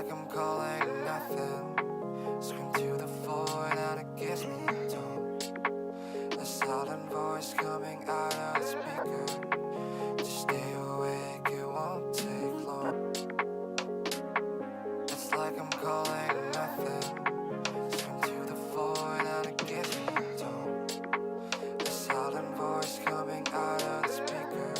like I'm calling nothing. Scream to the void and it gives me a tone. A silent voice coming out of the speaker. Just stay awake, it won't take long. It's like I'm calling nothing. Scream to the void and it gives me a tone. A silent voice coming out of the speaker.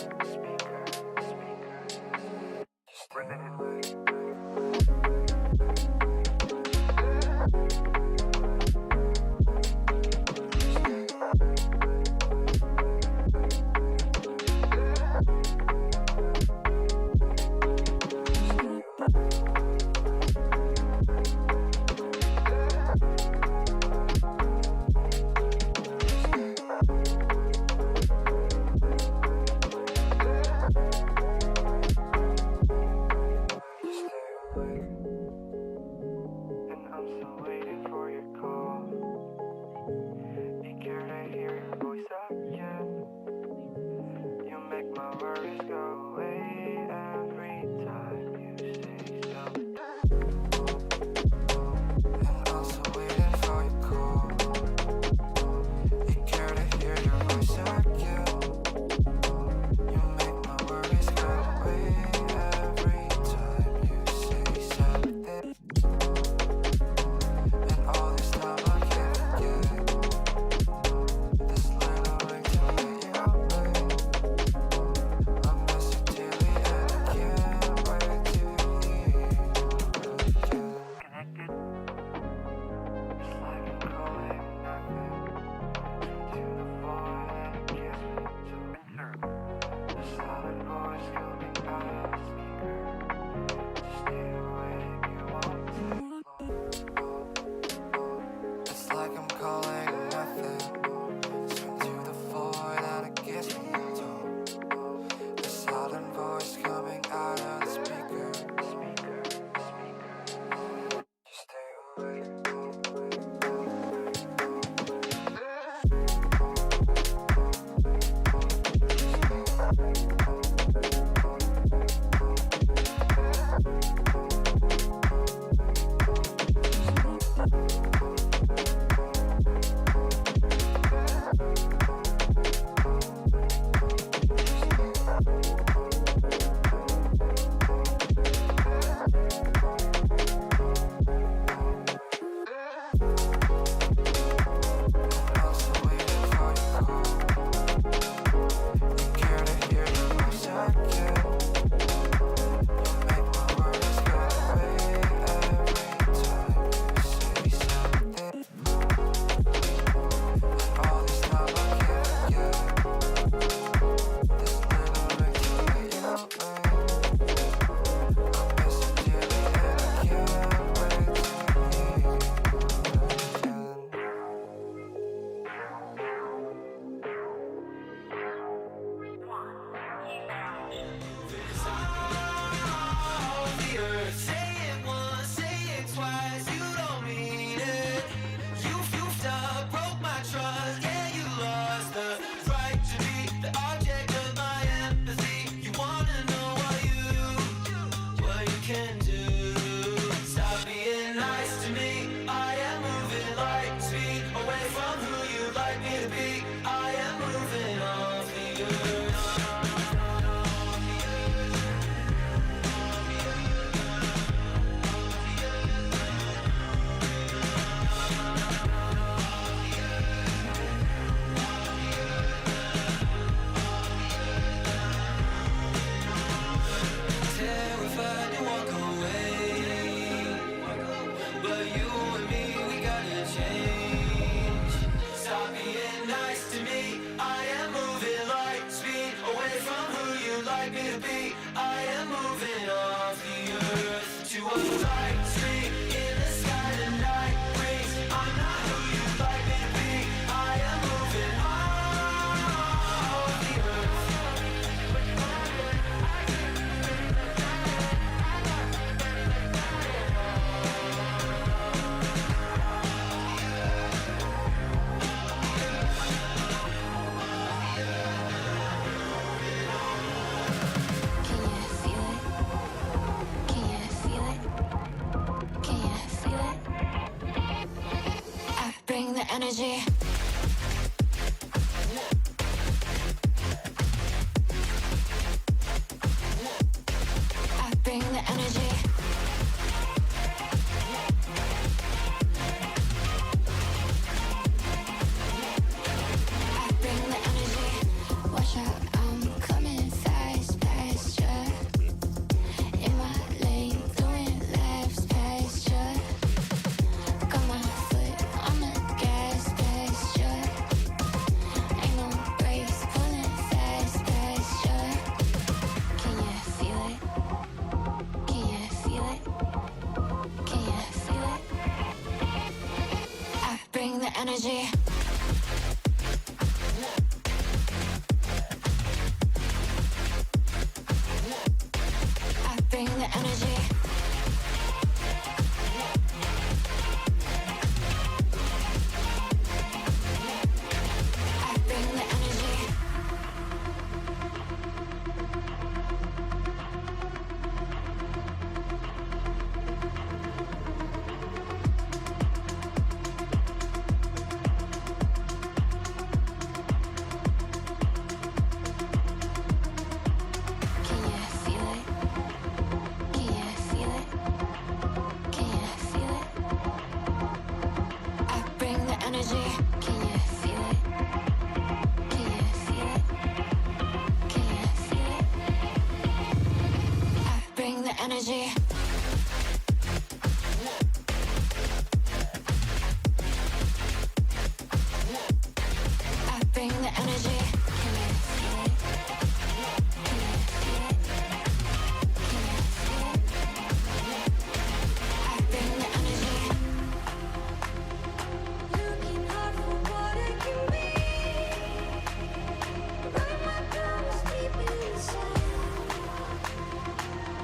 Just stay awake. energy. I bring the energy. I bring the energy. Watch out, I'm coming fast past ya. In my lane, doing laps past ya. Got my foot on the gas past ya. Ain't no brakes, pulling fast past ya. Can you feel it? Can you feel it? Can you feel it? I bring the energy. I bring the energy. I bring the energy. Can you feel it? Can you feel it? Can you feel it? I bring the energy. Can you feel it? Can you feel it? Can you feel it? I bring the energy. I bring the energy. Can you feel it? Can you feel it? Can you feel it? I bring the energy. Looking hard for what I can be. Write my promise deep inside.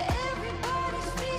Everybody's feeling.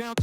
down.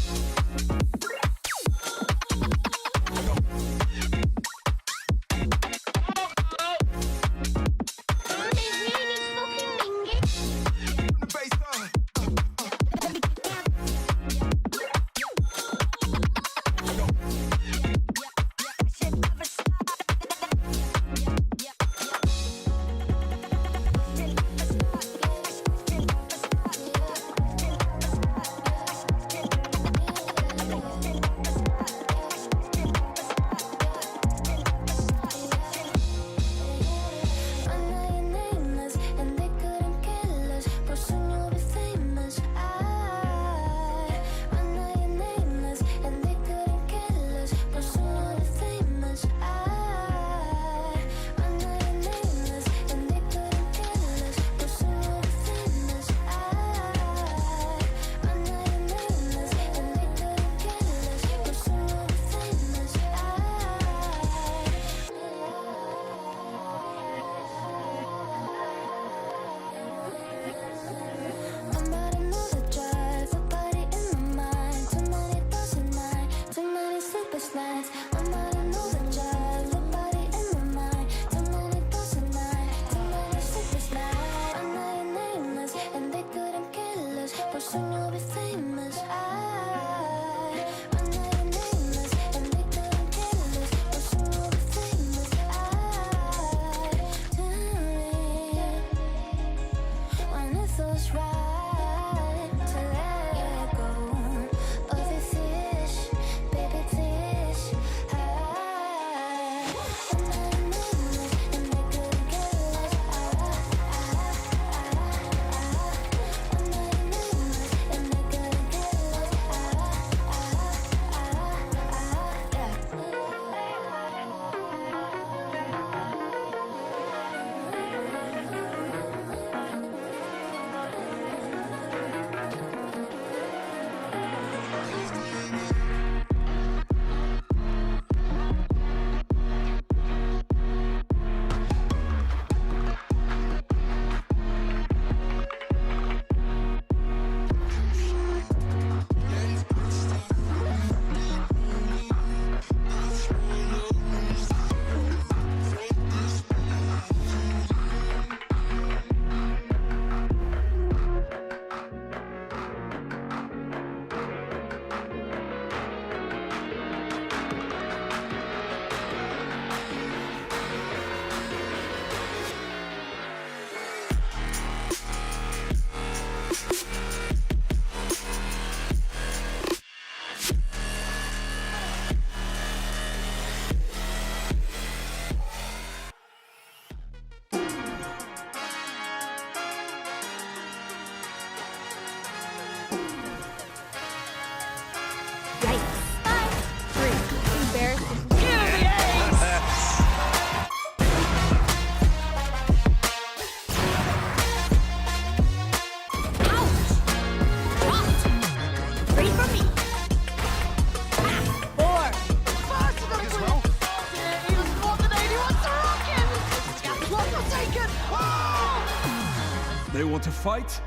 They want to fight?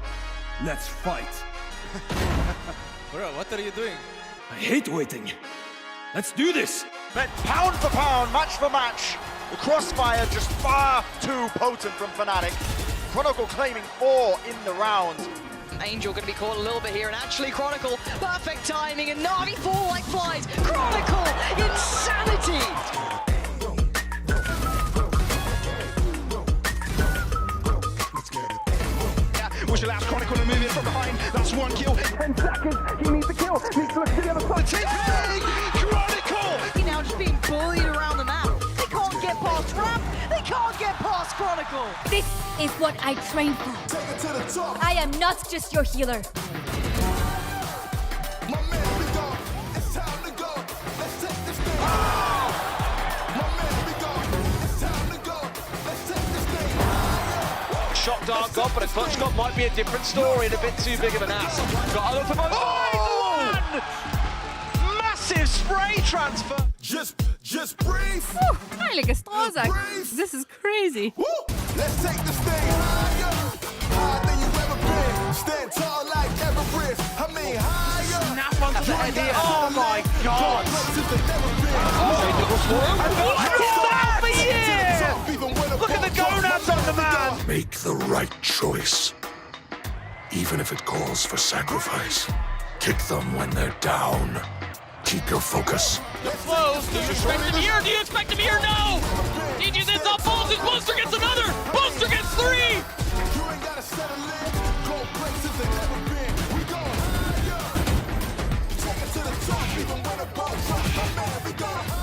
Let's fight. Bro, what are you doing? I hate waiting. Let's do this. But pound for pound, match for match, the crossfire just far too potent from Fnatic. Chronicle claiming 4 in the round. Angel going to be caught a little bit here, and actually Chronicle, perfect timing, and Na'Vi fall like flies. Chronicle, insanity! Which allows Chronicle to move in from behind. That's 1 kill. 10 seconds. He needs the kill. Needs to look to the other side. Chronicle! He's now just being bullied around the map. They can't get past Ramp. They can't get past Chronicle. This is what I trained for. Take it to the top. I am not just your healer. My man, we go. It's time to go. Let's take this thing. My man, we go. It's time to go. Let's take this thing. Shot dart got, but a clutch got might be a different story and a bit too big of an ass. Got over for one! Massive spray transfer. Just breathe. Heilige Strazak. This is crazy. Woo! Let's take this thing higher. Higher than you ever been. Stand tall like Everest. I mean higher. Snap onto has a head here. Oh my God! What is that for you? Look at the gonads on the man! Make the right choice, even if it calls for sacrifice. Kick them when they're down. Keep your focus. Close. Do you expect him here? Do you expect him here? No! DJ's ends up balls. His Booster gets another. Booster gets 3.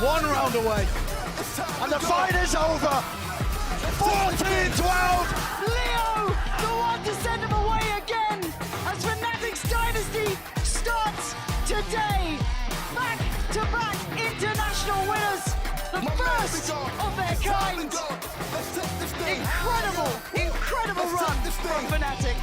One round away. And the fight is over. 14-12. Leo, the one to send him away again, as Fnatic's dynasty starts today. Back-to-back international winners, the first of their kind. Incredible run from Fnatic.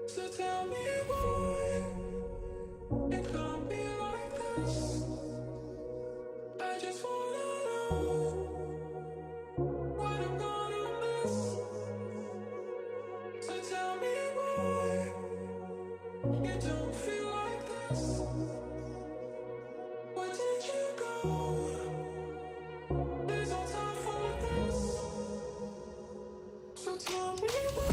So tell me why it can't be like this. I just wanna know what I'm gonna miss. So tell me why you don't feel like this. Where did you go? There's no time for this. So tell me why.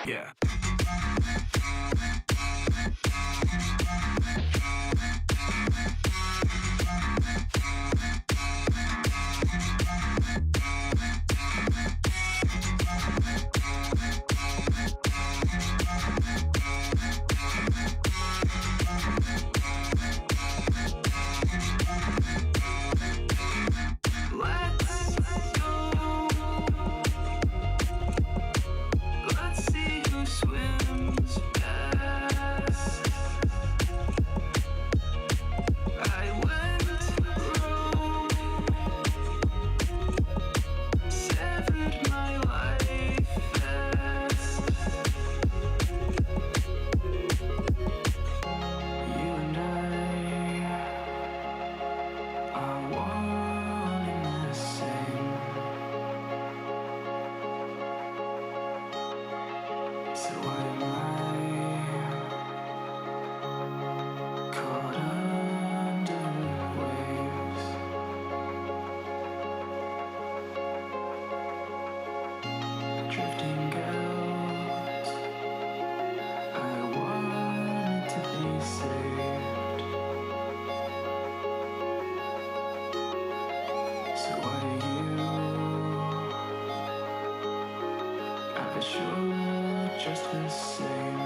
Yeah. So why do you I bet you're just the same.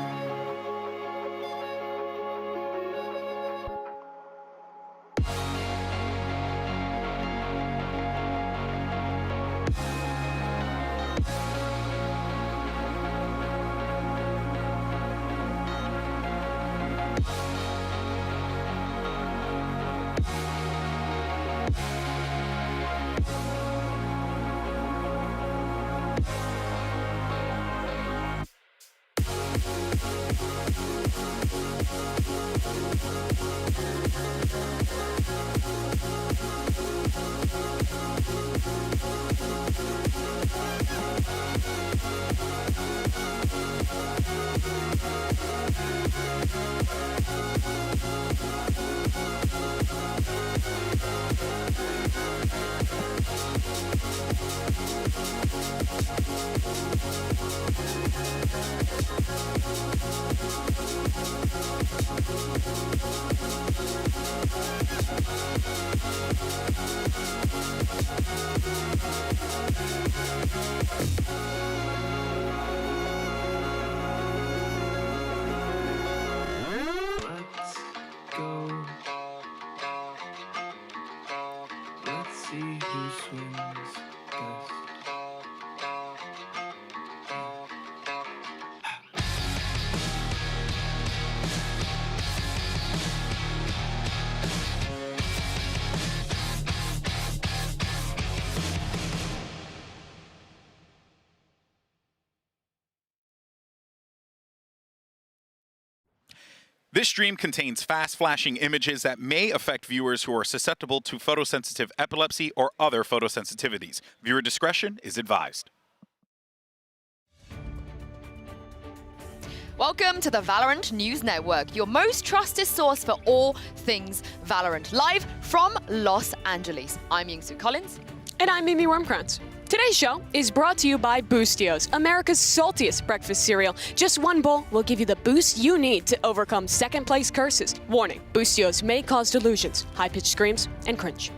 Let's go. Let's see who swims best. This stream contains fast-flashing images that may affect viewers who are susceptible to photosensitive epilepsy or other photosensitivities. Viewer discretion is advised. Welcome to the Valorant News Network, your most trusted source for all things Valorant. Live from Los Angeles. I'm Yingsu Collins. And I'm Mimi Wormkrantz. Today's show is brought to you by Boostios, America's saltiest breakfast cereal. Just one bowl will give you the boost you need to overcome second-place curses. Warning, Boostios may cause delusions, high-pitched screams, and cringe.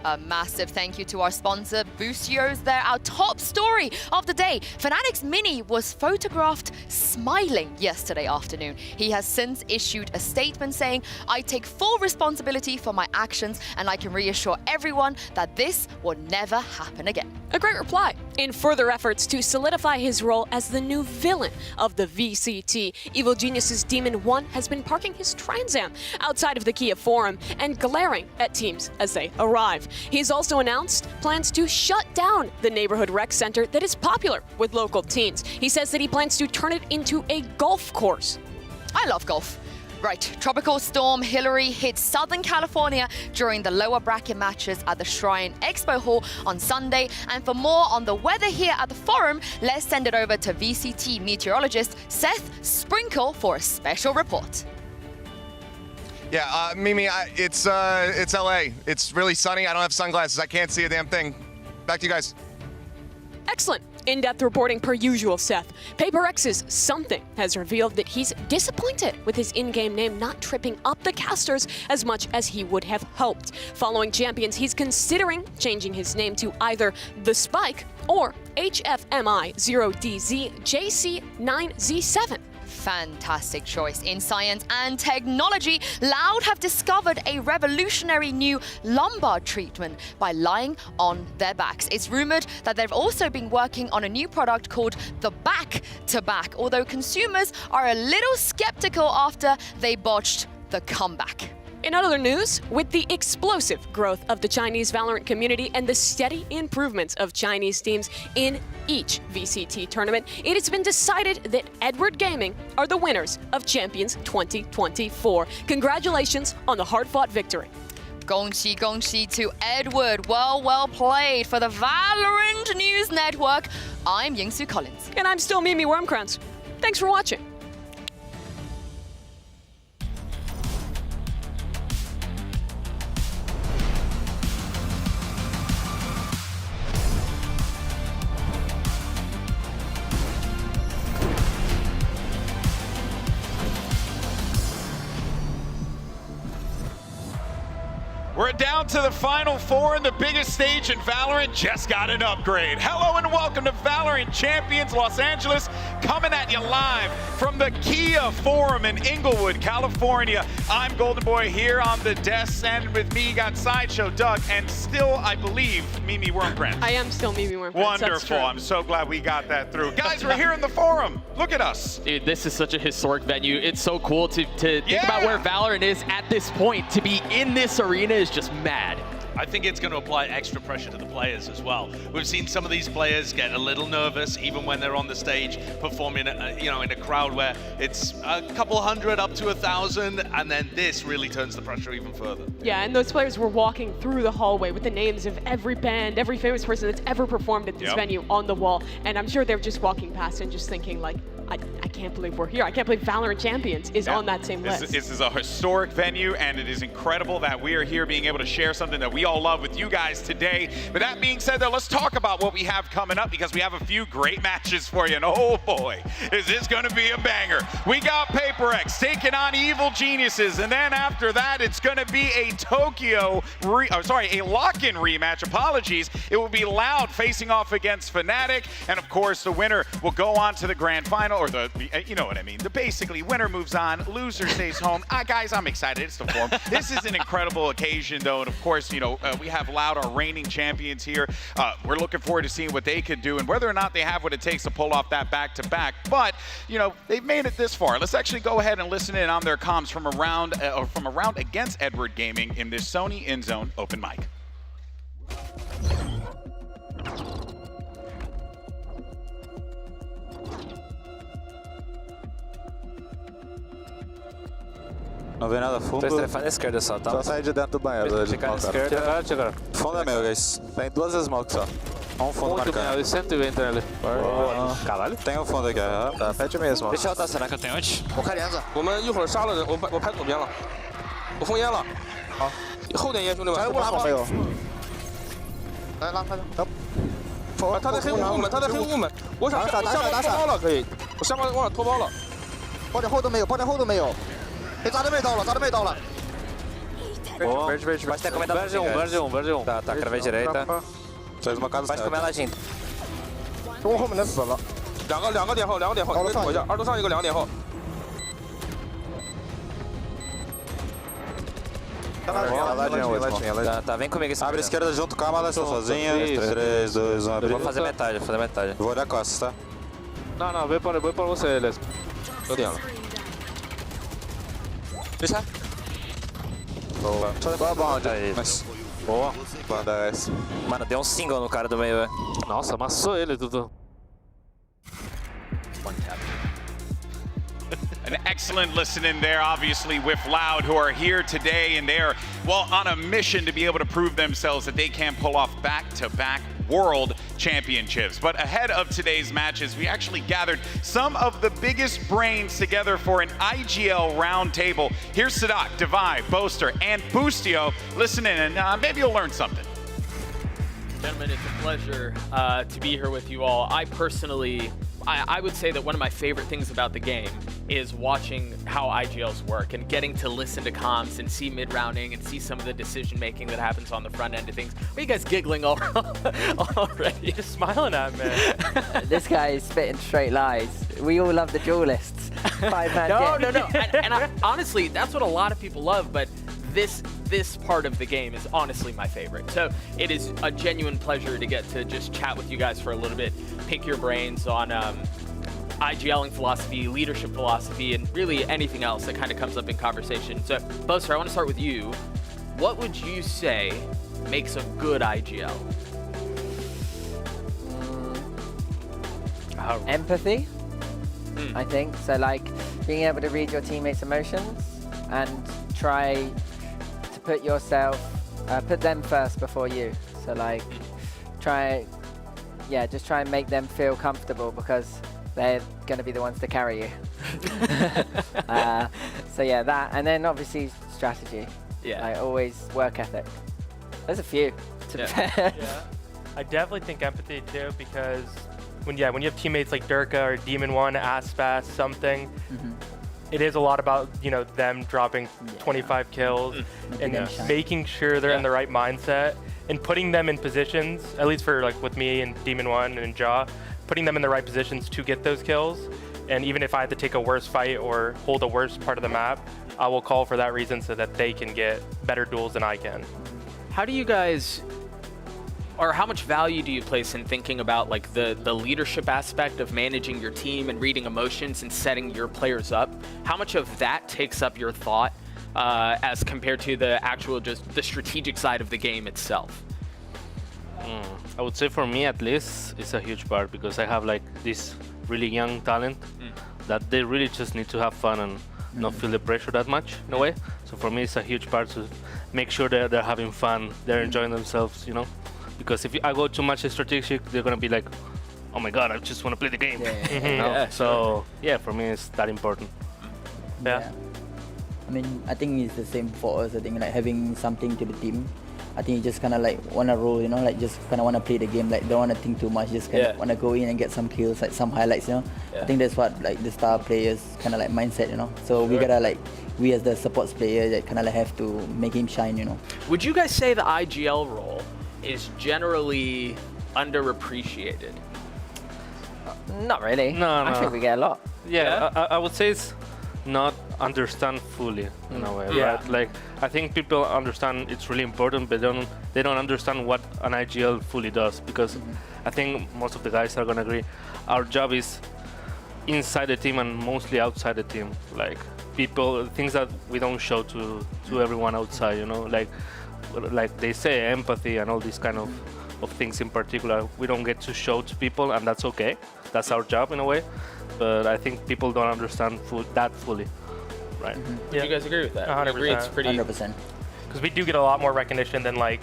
A massive thank you to our sponsor, Boostios. They're our top story of the day. Fnatic's Mini was photographed smiling yesterday afternoon. He has since issued a statement saying, "I take full responsibility for my actions and I can reassure everyone that this will never happen again." A great reply. In further efforts to solidify his role as the new villain of the VCT, Evil Genius's Demon 1 has been parking his Trans Am outside of the Kiev Forum and glaring at teams as they arrive. He's also announced plans to shut down the neighborhood rec center that is popular with local teens. He says that he plans to turn it into a golf course. I love golf. Right, Tropical Storm Hillary hit Southern California during the lower bracket matches at the Shrine Expo Hall on Sunday. And for more on the weather here at the Forum, let's send it over to VCT meteorologist Seth Sprinkle for a special report. Yeah, Mimi, it's LA. It's really sunny. I don't have sunglasses. I can't see a damn thing. Back to you guys. Excellent. In-depth reporting per usual, Seth. PaperX's Something has revealed that he's disappointed with his in-game name not tripping up the casters as much as he would have hoped. Following Champions, he's considering changing his name to either The Spike or HFMI 0DZ JC9Z7. Fantastic choice. In science and technology, Loud have discovered a revolutionary new lumbar treatment by lying on their backs. It's rumored that they've also been working on a new product called the Back to Back, although consumers are a little skeptical after they botched the comeback. In other news, with the explosive growth of the Chinese Valorant community and the steady improvements of Chinese teams in each VCT tournament, it has been decided that Edward Gaming are the winners of Champions 2024. Congratulations on the hard-fought victory. Gongxi, gongxi to Edward. Well played. For the Valorant News Network, I'm Yingsu Collins. And I'm still Mimi Wormkrantz. Thanks for watching. We're at down to the Final Four, and the biggest stage in Valorant just got an upgrade. Hello and welcome to VALORANT Champions Los Angeles, coming at you live from the Kia Forum in Inglewood, California. I'm Golden Boy here on the desk, and with me got Sideshow Doug, and still, I believe, Mimi Wormprint. I am still Mimi Wormprint. Wonderful. I'm so glad we got that through. Guys, we're here in the Forum. Look at us. Dude, this is such a historic venue. It's so cool to think about where Valorant is at this point. To be in this arena is just mad. I think it's going to apply extra pressure to the players as well. We've seen some of these players get a little nervous even when they're on the stage performing, in a crowd where it's a couple hundred up to 1,000, and then this really turns the pressure even further. Yeah, and those players were walking through the hallway with the names of every band, every famous person that's ever performed at this venue on the wall, and I'm sure they're just walking past and just thinking like, I can't believe we're here. I can't believe VALORANT Champions is on that same list. This is a historic venue, and it is incredible that we are here being able to share something that we all love with you guys today. But that being said, though, let's talk about what we have coming up, because we have a few great matches for you. And oh boy, is this going to be a banger. We got Paper X taking on Evil Geniuses, and then after that, it's going to be a a lock-in rematch. Apologies. It will be Loud facing off against Fnatic, and of course, the winner will go on to the grand final, or you know what I mean. The basically winner moves on, loser stays home. Guys, I'm excited. It's the Forum. This is an incredible occasion, though, and of course, we have Loud, our reigning champions here. We're looking forward to seeing what they could do and whether or not they have what it takes to pull off that back-to-back. But they've made it this far. Let's actually go ahead and listen in on their comms from a round against Edward Gaming in this Sony InZone open mic. Não vem nada fundo. Tô estrefando a esquerda só, tá? Só sai de dentro do banheiro. Chegar na esquerda. Chegar. Fundo é meu, guys. Tem duas smoke só. Fundo marcando. Eu 120 nele. Caralho. Tem fundo aqui, tá perto mesmo. Deixa eu dar será que eu tenho antes？我开帘子。我们一会儿杀了人，我拍左边了，我封烟了。好，后点烟，兄弟们。咱不拉炮没有？来拉开的。他在黑雾门，他在黑雾门。我想下包脱包了，可以。我下包往上脱包了。包点后都没有，包点后都没有。哎，炸弹妹到了，炸弹妹到了。Verde. Vai ter como é da verde 1. Tá, cravei direita. Fez uma casa certa. Vai comer lá, gente. 中后面的死了。两个点后，别躲一下。二楼上一个2点后。Tá, vem comigo esse. Abre a esquerda junto, calma, ela está sozinha. 3, 2, 1, abre. Vou fazer metade, Vou olhar costas, tá? Não, vem para você, Elias. Eu tenho. Deixa. Boa. Boa bond aí. Boa. Banda S. Mano, deu um single no cara do meio, velho. Nossa, amassou ele, Dudu. An excellent listening there, obviously, with Loud, who are here today, and they're, well, on a mission to be able to prove themselves that they can pull off back-to-back World Championships. But ahead of today's matches, we actually gathered some of the biggest brains together for an IGL roundtable. Here's Sadak, Divide, Boaster, and Boostio. Listen in, and maybe you'll learn something. Gentlemen, it's a pleasure to be here with you all. I personally, I would say that one of my favorite things about the game is watching how IGLs work and getting to listen to comms and see mid-rounding and see some of the decision-making that happens on the front end of things. Why are you guys giggling already? Just smiling at me. This guy is spitting straight lies. We all love the duelists. No. And honestly, that's what a lot of people love, but this part of the game is honestly my favorite. So it is a genuine pleasure to get to just chat with you guys for a little bit, pick your brains on IGLing philosophy, leadership philosophy, and really anything else that kind of comes up in conversation. So, Boaster, I want to start with you. What would you say makes a good IGL? Empathy, I think. So, like, being able to read your teammates' emotions and try to put them first before you. So, like, just try and make them feel comfortable, because they're going to be the ones to carry you. So yeah, that, and then obviously strategy. Yeah. Like always work ethic. There's a few. Yeah. I definitely think empathy too, because when you have teammates like Durka or Demon One, Aspas, something, it is a lot about, you know, them dropping 25 kills and making sure they're in the right mindset and putting them in positions, at least for like with me and Demon 1 and Jaw, putting them in the right positions to get those kills. And even if I have to take a worse fight or hold a worse part of the map, I will call for that reason so that they can get better duels than I can. How do you guys, or how much value do you place in thinking about like the leadership aspect of managing your team and reading emotions and setting your players up? How much of that takes up your thought as compared to the actual just the strategic side of the game itself? I would say for me at least it's a huge part because I have like this really young talent that they really just need to have fun and not feel the pressure that much in a way. So for me it's a huge part to make sure that they're having fun, they're enjoying themselves, you know. Because if I go too much strategic, they're gonna be like, oh my god, I just want to play the game. You know? So yeah, for me it's that important. Yeah. I mean, I think it's the same for us. I think like having something to the team. I think you just kind of like want to roll, you know, like just kind of want to play the game, like don't want to think too much, just kind of want to go in and get some kills, like some highlights, you know. I think that's what like the star players kind of like mindset, you know. So we gotta like, we as the supports player, that kind of like have to make him shine, you know. Would you guys say the IGL role is generally underappreciated? Not really. No, I think we get a lot. Yeah, I would say it's not understand fully in a way, right? Like I think people understand it's really important, but they don't understand what an IGL fully does, because I think most of the guys are gonna agree our job is inside the team and mostly outside the team, like things that we don't show to everyone outside, you know, like they say empathy and all these kind of things in particular we don't get to show to people, and that's okay, that's our job in a way. But I think people don't understand that fully, right? Do you guys agree with that? 100%. I agree, it's pretty 100%. Because we do get a lot more recognition than like,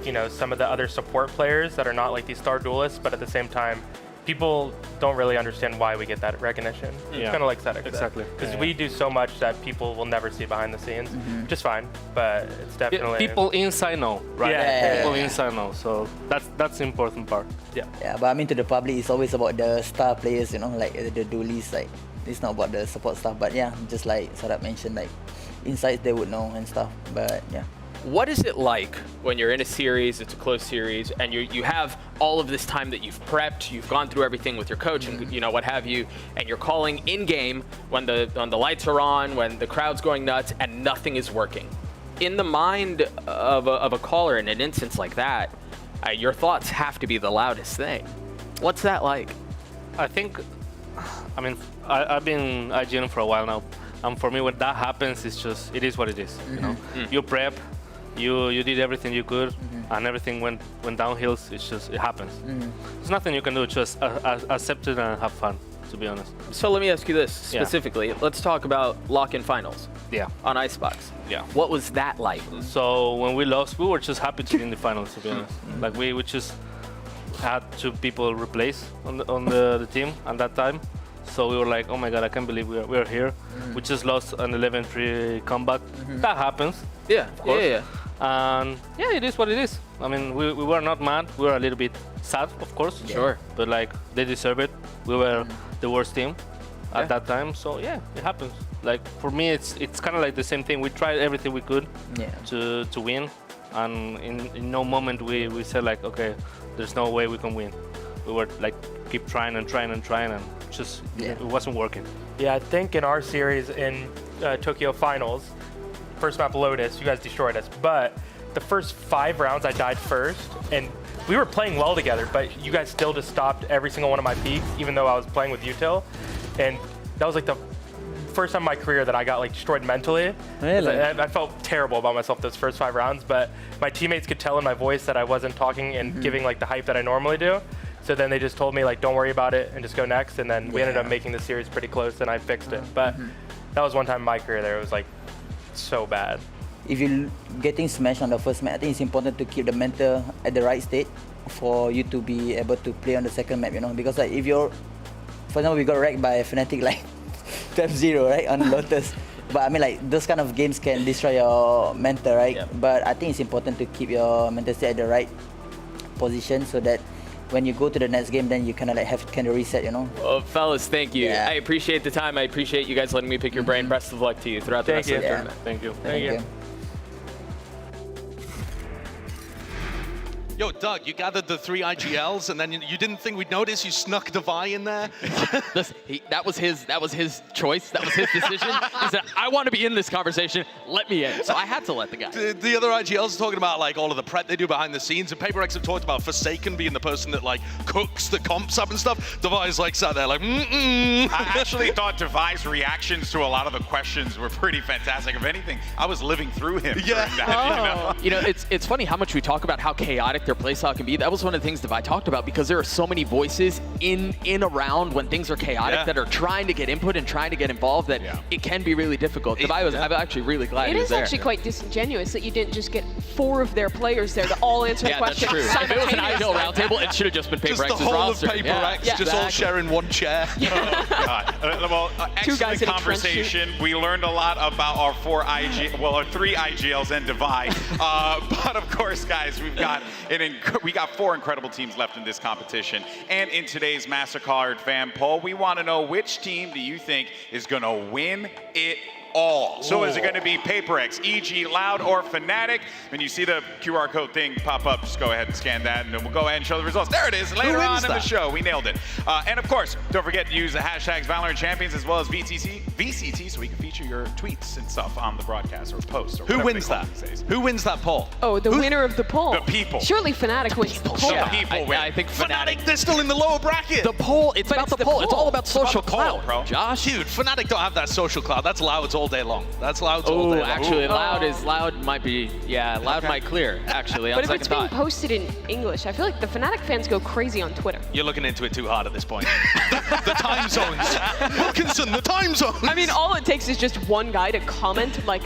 you know, some of the other support players that are not like these star duelists, but at the same time, people don't really understand why we get that recognition. It's kind of like Sedek. Exactly. Because we do so much that people will never see behind the scenes, which is fine, but it's definitely... People inside know, right? Yeah. People inside know, so that's the important part. Yeah, but I mean to the public, it's always about the star players, you know, like the duelists, like it's not about the support stuff, but yeah, just like Sarat mentioned, like insights they would know and stuff, but yeah. What is it like when you're in a series, it's a close series, and you have all of this time that you've prepped, you've gone through everything with your coach and you know what have you, and you're calling in game when the lights are on, when the crowd's going nuts, and nothing is working. In the mind of a caller in an instance like that, your thoughts have to be the loudest thing. What's that like? I think, I mean, I've been IGN for a while now, and for me when that happens, it's just, it is what it is, you know. You prep, you did everything you could, and everything went downhill. It's just, it happens. There's nothing you can do, just accept it and have fun, to be honest. So let me ask you this specifically. Let's talk about lock-in finals. On Icebox. What was that like? So when we lost, we were just happy to be in the finals, to be honest. Like we just had 2 people replace on the team at that time. So we were like, oh my god, I can't believe we're here. We just lost an 11-3 comeback. That happens. Yeah, of course. Yeah. And yeah, it is what it is. I mean, we were not mad. We were a little bit sad, of course. Sure. But like, they deserve it. We were the worst team at that time. So yeah, it happens. Like for me, it's kind of like the same thing. We tried everything we could to win, and in no moment we said like, okay, there's no way we can win. We were like keep trying and trying and trying, and just it wasn't working. Yeah, I think in our series in Tokyo Finals, first map Lotus, you guys destroyed us, but the first 5 rounds I died first, and we were playing well together, but you guys still just stopped every single one of my peaks, even though I was playing with Util, and that was like the first time in my career that I got like destroyed mentally. Really? I felt terrible about myself those first 5 rounds, but my teammates could tell in my voice that I wasn't talking and giving like the hype that I normally do. So then they just told me like, don't worry about it and just go next. And then we ended up making the series pretty close and I fixed it. But that was one time in my career there, it was like so bad. If you're getting smashed on the first map, I think it's important to keep the mental at the right state for you to be able to play on the second map, you know, because like if you're, for example, we got wrecked by Fnatic like 12-0, right, on Lotus. But I mean like those kind of games can destroy your mental, right? But I think it's important to keep your mental state at the right position so that when you go to the next game, then you kind of like have to kind of reset, you know. Well, fellas, thank you. Yeah. I appreciate the time. I appreciate you guys letting me pick your brain. Best of luck to you throughout the rest of the tournament. Thank you. Thank you. Yo, Doug, you gathered the 3 IGLs, and then you didn't think we'd notice you snuck Devi in there? That was his choice. That was his decision. He said, I want to be in this conversation. Let me in. So I had to let the guy. The other IGLs are talking about like all of the prep they do behind the scenes, and PaperX have talked about Forsaken being the person that like cooks the comps up and stuff. Devi's like sat there like, I actually thought Devi's reactions to a lot of the questions were pretty fantastic. If anything, I was living through him. Yeah. During that, You know, it's funny how much we talk about how chaotic their playstyle can be. That was one of the things Devi talked about, because there are so many voices in around when things are chaotic that are trying to get input and trying to get involved that it can be really difficult. Devi was, I'm actually really glad he was there. It is actually quite disingenuous that you didn't just get 4 of their players there to all answer the questions. That's true. If it was an IGL roundtable, it should have just been PaperX's roster. Just the whole of PaperX, just all sharing one chair. Well, excellent conversation. We learned a lot about our 3 IGLs and Devi. But of course, guys, we got 4 incredible teams left in this competition. And in today's MasterCard fan poll, we want to know, which team do you think is going to win it all? So is it going to be PaperX, EG, Loud, or Fnatic? When you see the QR code thing pop up, just go ahead and scan that, and then we'll go ahead and show the results. There it is, later on in the show. We nailed it. And of course, don't forget to use the hashtags VALORANT Champions as well as VCT, so we can feature your tweets and stuff on the broadcast or post. Or Who wins that? Who wins that poll? Oh, the winner of the poll. The people. Surely Fnatic wins the poll. The people win. I think Fnatic, they're still in the lower bracket. The poll, it's about the poll. It's all about social clout, bro. Josh. Dude, Fnatic don't have that social clout. That's Loud's all day long. That's Loud's all day long. Actually, Loud might be, Loud might clear, actually, on But if second it's being thought. posted in English, I feel like the Fnatic fans go crazy on Twitter. You're looking into it too hard at this point. the time zones. Wilkinson, the time zones. I mean, all it takes is just one guy to comment like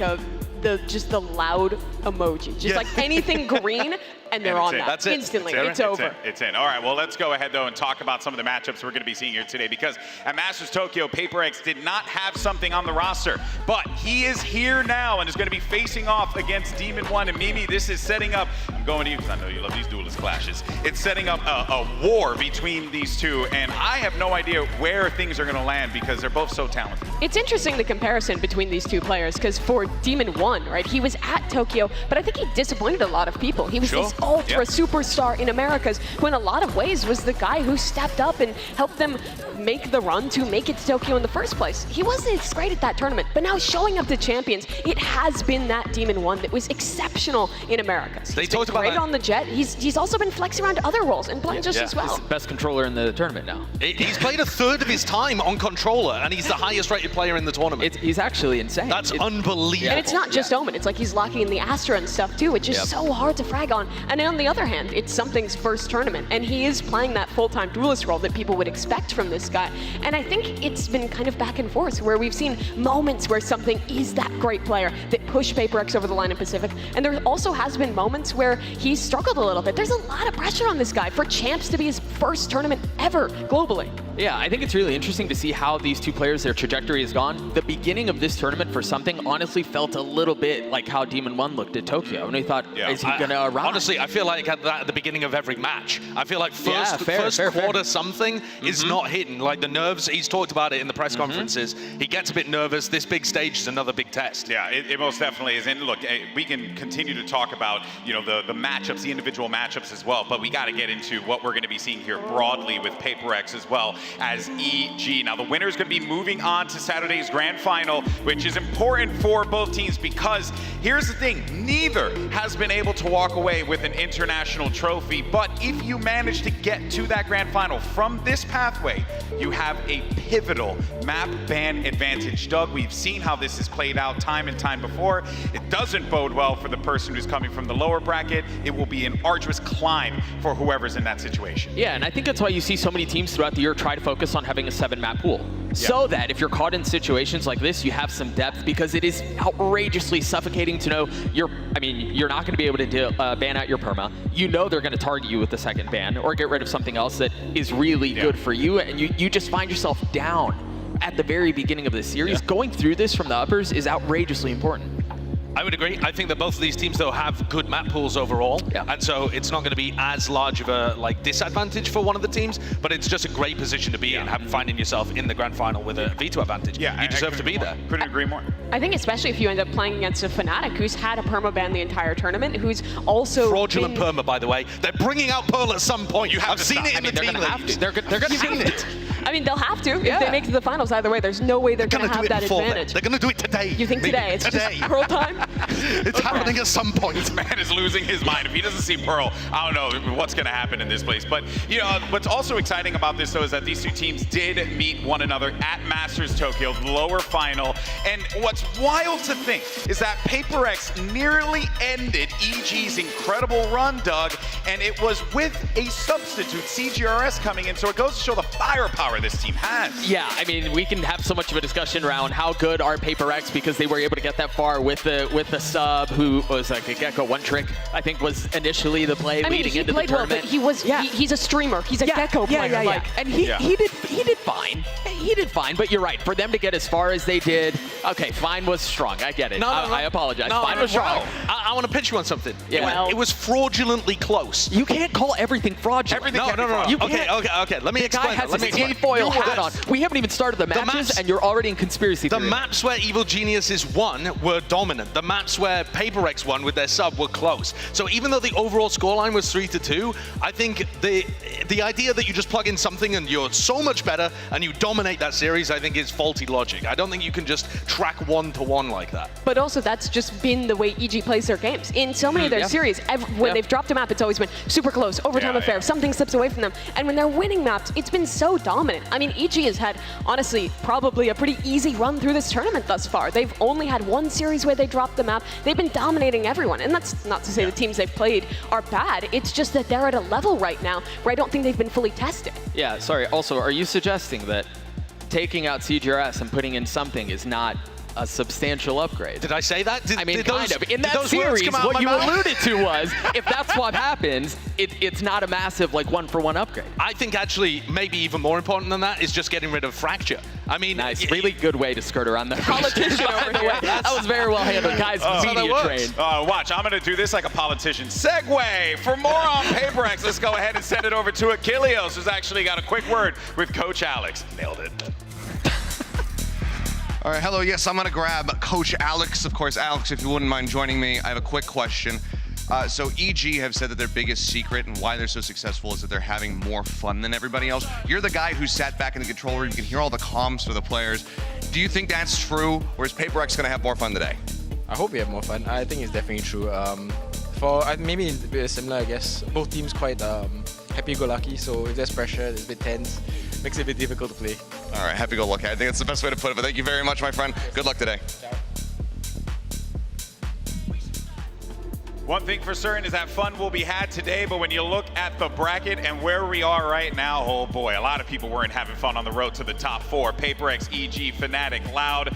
just the Loud emoji. Just like anything green, and they're on that. That's it. Instantly. It's over. It's in. All right, well, let's go ahead, though, and talk about some of the matchups we're going to be seeing here today, because at Masters Tokyo, PaperX did not have something on the roster, but he is here now and is going to be facing off against Demon One. And Mimi, this is setting up, I'm going to you because I know you love these duelist clashes. It's setting up a war between these two, and I have no idea where things are going to land because they're both so talented. It's interesting, the comparison between these two players, because for Demon One, right, he was at Tokyo, but I think he disappointed a lot of people. He was this ultra superstar in Americas, who in a lot of ways was the guy who stepped up and helped them make the run to make it to Tokyo in the first place. He wasn't as great at that tournament, but now showing up to Champions, it has been that Demon One that was exceptional in Americas. They He's talked been about great that. on the jet. He's also been flexing around other roles and playing just as well. He's the best controller in the tournament now. He's played a third of his time on controller, and he's the highest rated player in the tournament. He's actually insane. That's unbelievable. And it's not just Omen, it's like he's locking in the Astra and stuff too, which is so hard to frag on. And then on the other hand, it's Something's first tournament, and he is playing that full-time duelist role that people would expect from this guy. And I think it's been kind of back and forth, where we've seen moments where Something is that great player that push PaperX over the line in Pacific, and there also has been moments where he's struggled a little bit. There's a lot of pressure on this guy for Champs to be his first tournament ever globally. Yeah, I think it's really interesting to see how these two players, their trajectory has gone. The beginning of this tournament for Something honestly felt a little bit like how Demon One looked at Tokyo, and we thought, is he going to arrive? Honestly, I feel like at the beginning of every match, I feel like first quarter Something is not hitting. Like the nerves, he's talked about it in the press conferences. He gets a bit nervous. This big stage is another big test. Yeah, it most definitely is. And look, we can continue to talk about, you know, the matchups, the individual matchups as well, but we got to get into what we're going to be seeing here broadly with PaperX as well as EG. Now, the winner is going to be moving on to Saturday's grand final, which is important for both teams, because here's the thing, neither has been able to walk away with an international trophy, but if you manage to get to that grand final from this pathway, you have a pivotal map ban advantage. Doug, we've seen how this has played out time and time before. It doesn't bode well for the person who's coming from the lower bracket. It will be an arduous climb for whoever's in that situation. Yeah, and I think that's why you see so many teams throughout the year try to focus on having a 7-map pool. So that if you're caught in situations like this, you have some depth, because it is outrageously suffocating to know you're not going to be able to ban out your perma. You know they're going to target you with the second ban or get rid of something else that is really good for you, and you just find yourself down at the very beginning of the series. Going through this from the uppers is outrageously important. I would agree. I think that both of these teams, though, have good map pools overall, and so it's not going to be as large of a disadvantage for one of the teams, but it's just a great position to be in, finding yourself in the grand final with a V2 advantage. Yeah, you deserve to be there. Couldn't agree more. I think especially if you end up playing against a Fnatic who's had a permaban the entire tournament, who's also fraudulent perma, by the way. They're bringing out Pearl at some point. I've seen it in the team leagues. They're going to have it. I mean, they'll have to. If they make it to the finals either way, there's no way they're going to have that advantage. They're going to do it today. You think today? It's today. Just Pearl time? It's happening at some point. This man is losing his mind. If he doesn't see Pearl, I don't know what's going to happen in this place. But, you know, what's also exciting about this, though, is that these two teams did meet one another at Masters Tokyo, lower final. And what's wild to think is that PaperX nearly ended EG's incredible run, Doug, and it was with a substitute, CGRS, coming in. So it goes to show the firepower this team has. Yeah, I mean, we can have so much of a discussion around how good are PaperX because they were able to get that far with the sub who was like a Gecko one trick, I think was initially the play leading into the tournament. Well, but he was he's a streamer. He's a Gecko player. Like, and he did fine. He did fine, but you're right. For them to get as far as they did, okay, fine was strong. I get it. I apologize. Fine was strong. I want to pitch you on something. Yeah. Well, it was fraudulently close. You can't call everything fraudulent. No. You Okay. Let me explain. The guy has his tinfoil hat on. We haven't even started the matches, and you're already in conspiracy theory. The maps where Evil Geniuses won were dominant. The maps where PaperX won with their sub were close. So even though the overall scoreline was 3-2, I think the idea that you just plug in something and you're so much better and you dominate that series, I think is faulty logic. I don't think you can just track 1-to-1 like that. But also, that's just been the way EG plays their games. In so many of their series, when they've dropped a map, it's always been super close, overtime affair, something slips away from them. And when they're winning maps, it's been so dominant. I mean, EG has had, honestly, probably a pretty easy run through this tournament thus far. They've only had one series where they dropped the map. They've been dominating everyone. And that's not to say the teams they've played are bad. It's just that they're at a level right now where I don't think they've been fully tested. Yeah, sorry. Also, are you suggesting that taking out CGRS and putting in something is not a substantial upgrade? Did I say that? I mean, kind of. In that series, what you alluded to was, if that swap happens, it's not a massive, like, one-for-one upgrade. I think actually maybe even more important than that is just getting rid of Fracture. I mean, nice. Really good way to skirt around that politician over the way. That was very well handled, guys. Media trained. Watch, I'm going to do this like a politician. Segue. For more on PaperX, let's go ahead and send it over to Achilleos, who's actually got a quick word with Coach Alex. Nailed it. All right, hello. Yes, I'm going to grab Coach Alex. Of course, Alex, if you wouldn't mind joining me, I have a quick question. So EG have said that their biggest secret and why they're so successful is that they're having more fun than everybody else. You're the guy who sat back in the control room. You can hear all the comms for the players. Do you think that's true, or is PaperX going to have more fun today? I hope we have more fun. I think it's definitely true. Maybe it's a bit similar, I guess. Both teams quite happy-go-lucky, so if there's pressure, it's a bit tense. Makes it a bit difficult to play. All right, happy-go-lucky. I think that's the best way to put it, but thank you very much, my friend. Good luck today. Ciao. One thing for certain is that fun will be had today, but when you look at the bracket and where we are right now, oh boy, a lot of people weren't having fun on the road to the top four. PaperX, EG, Fnatic, Loud.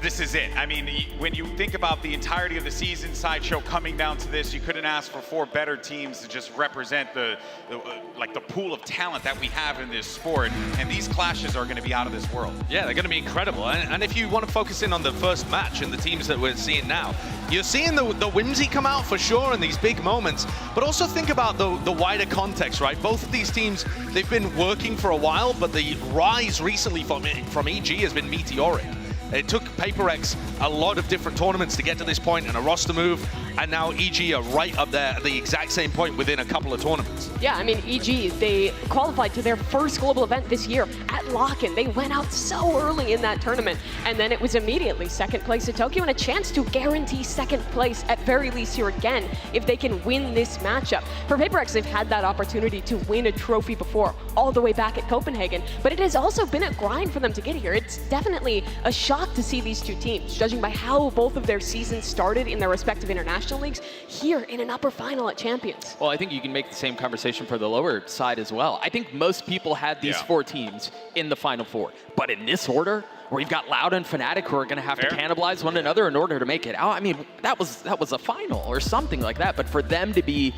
This is it. I mean, when you think about the entirety of the season, Sideshow coming down to this, you couldn't ask for four better teams to just represent the pool of talent that we have in this sport. And these clashes are going to be out of this world. Yeah, they're going to be incredible. And if you want to focus in on the first match and the teams that we're seeing now, you're seeing the whimsy come out for sure in these big moments. But also think about the wider context, right? Both of these teams, they've been working for a while, but the rise recently from EG has been meteoric. It took PaperX a lot of different tournaments to get to this point and a roster move, and now EG are right up there at the exact same point within a couple of tournaments. Yeah, I mean, EG, they qualified to their first global event this year at Lock-in. They went out so early in that tournament, and then it was immediately second place at Tokyo and a chance to guarantee second place at very least here again if they can win this matchup. For PaperX, they've had that opportunity to win a trophy before, all the way back at Copenhagen, but it has also been a grind for them to get here. It's definitely a shock to see these two teams, judging by how both of their seasons started in their respective international leagues, here in an upper final at Champions. Well, I think you can make the same conversation for the lower side as well. I think most people had these four teams in the Final Four, but in this order, where you've got Loud and Fnatic who are going to have to cannibalize one another in order to make it out. I mean, that was a final or something like that, but for them to be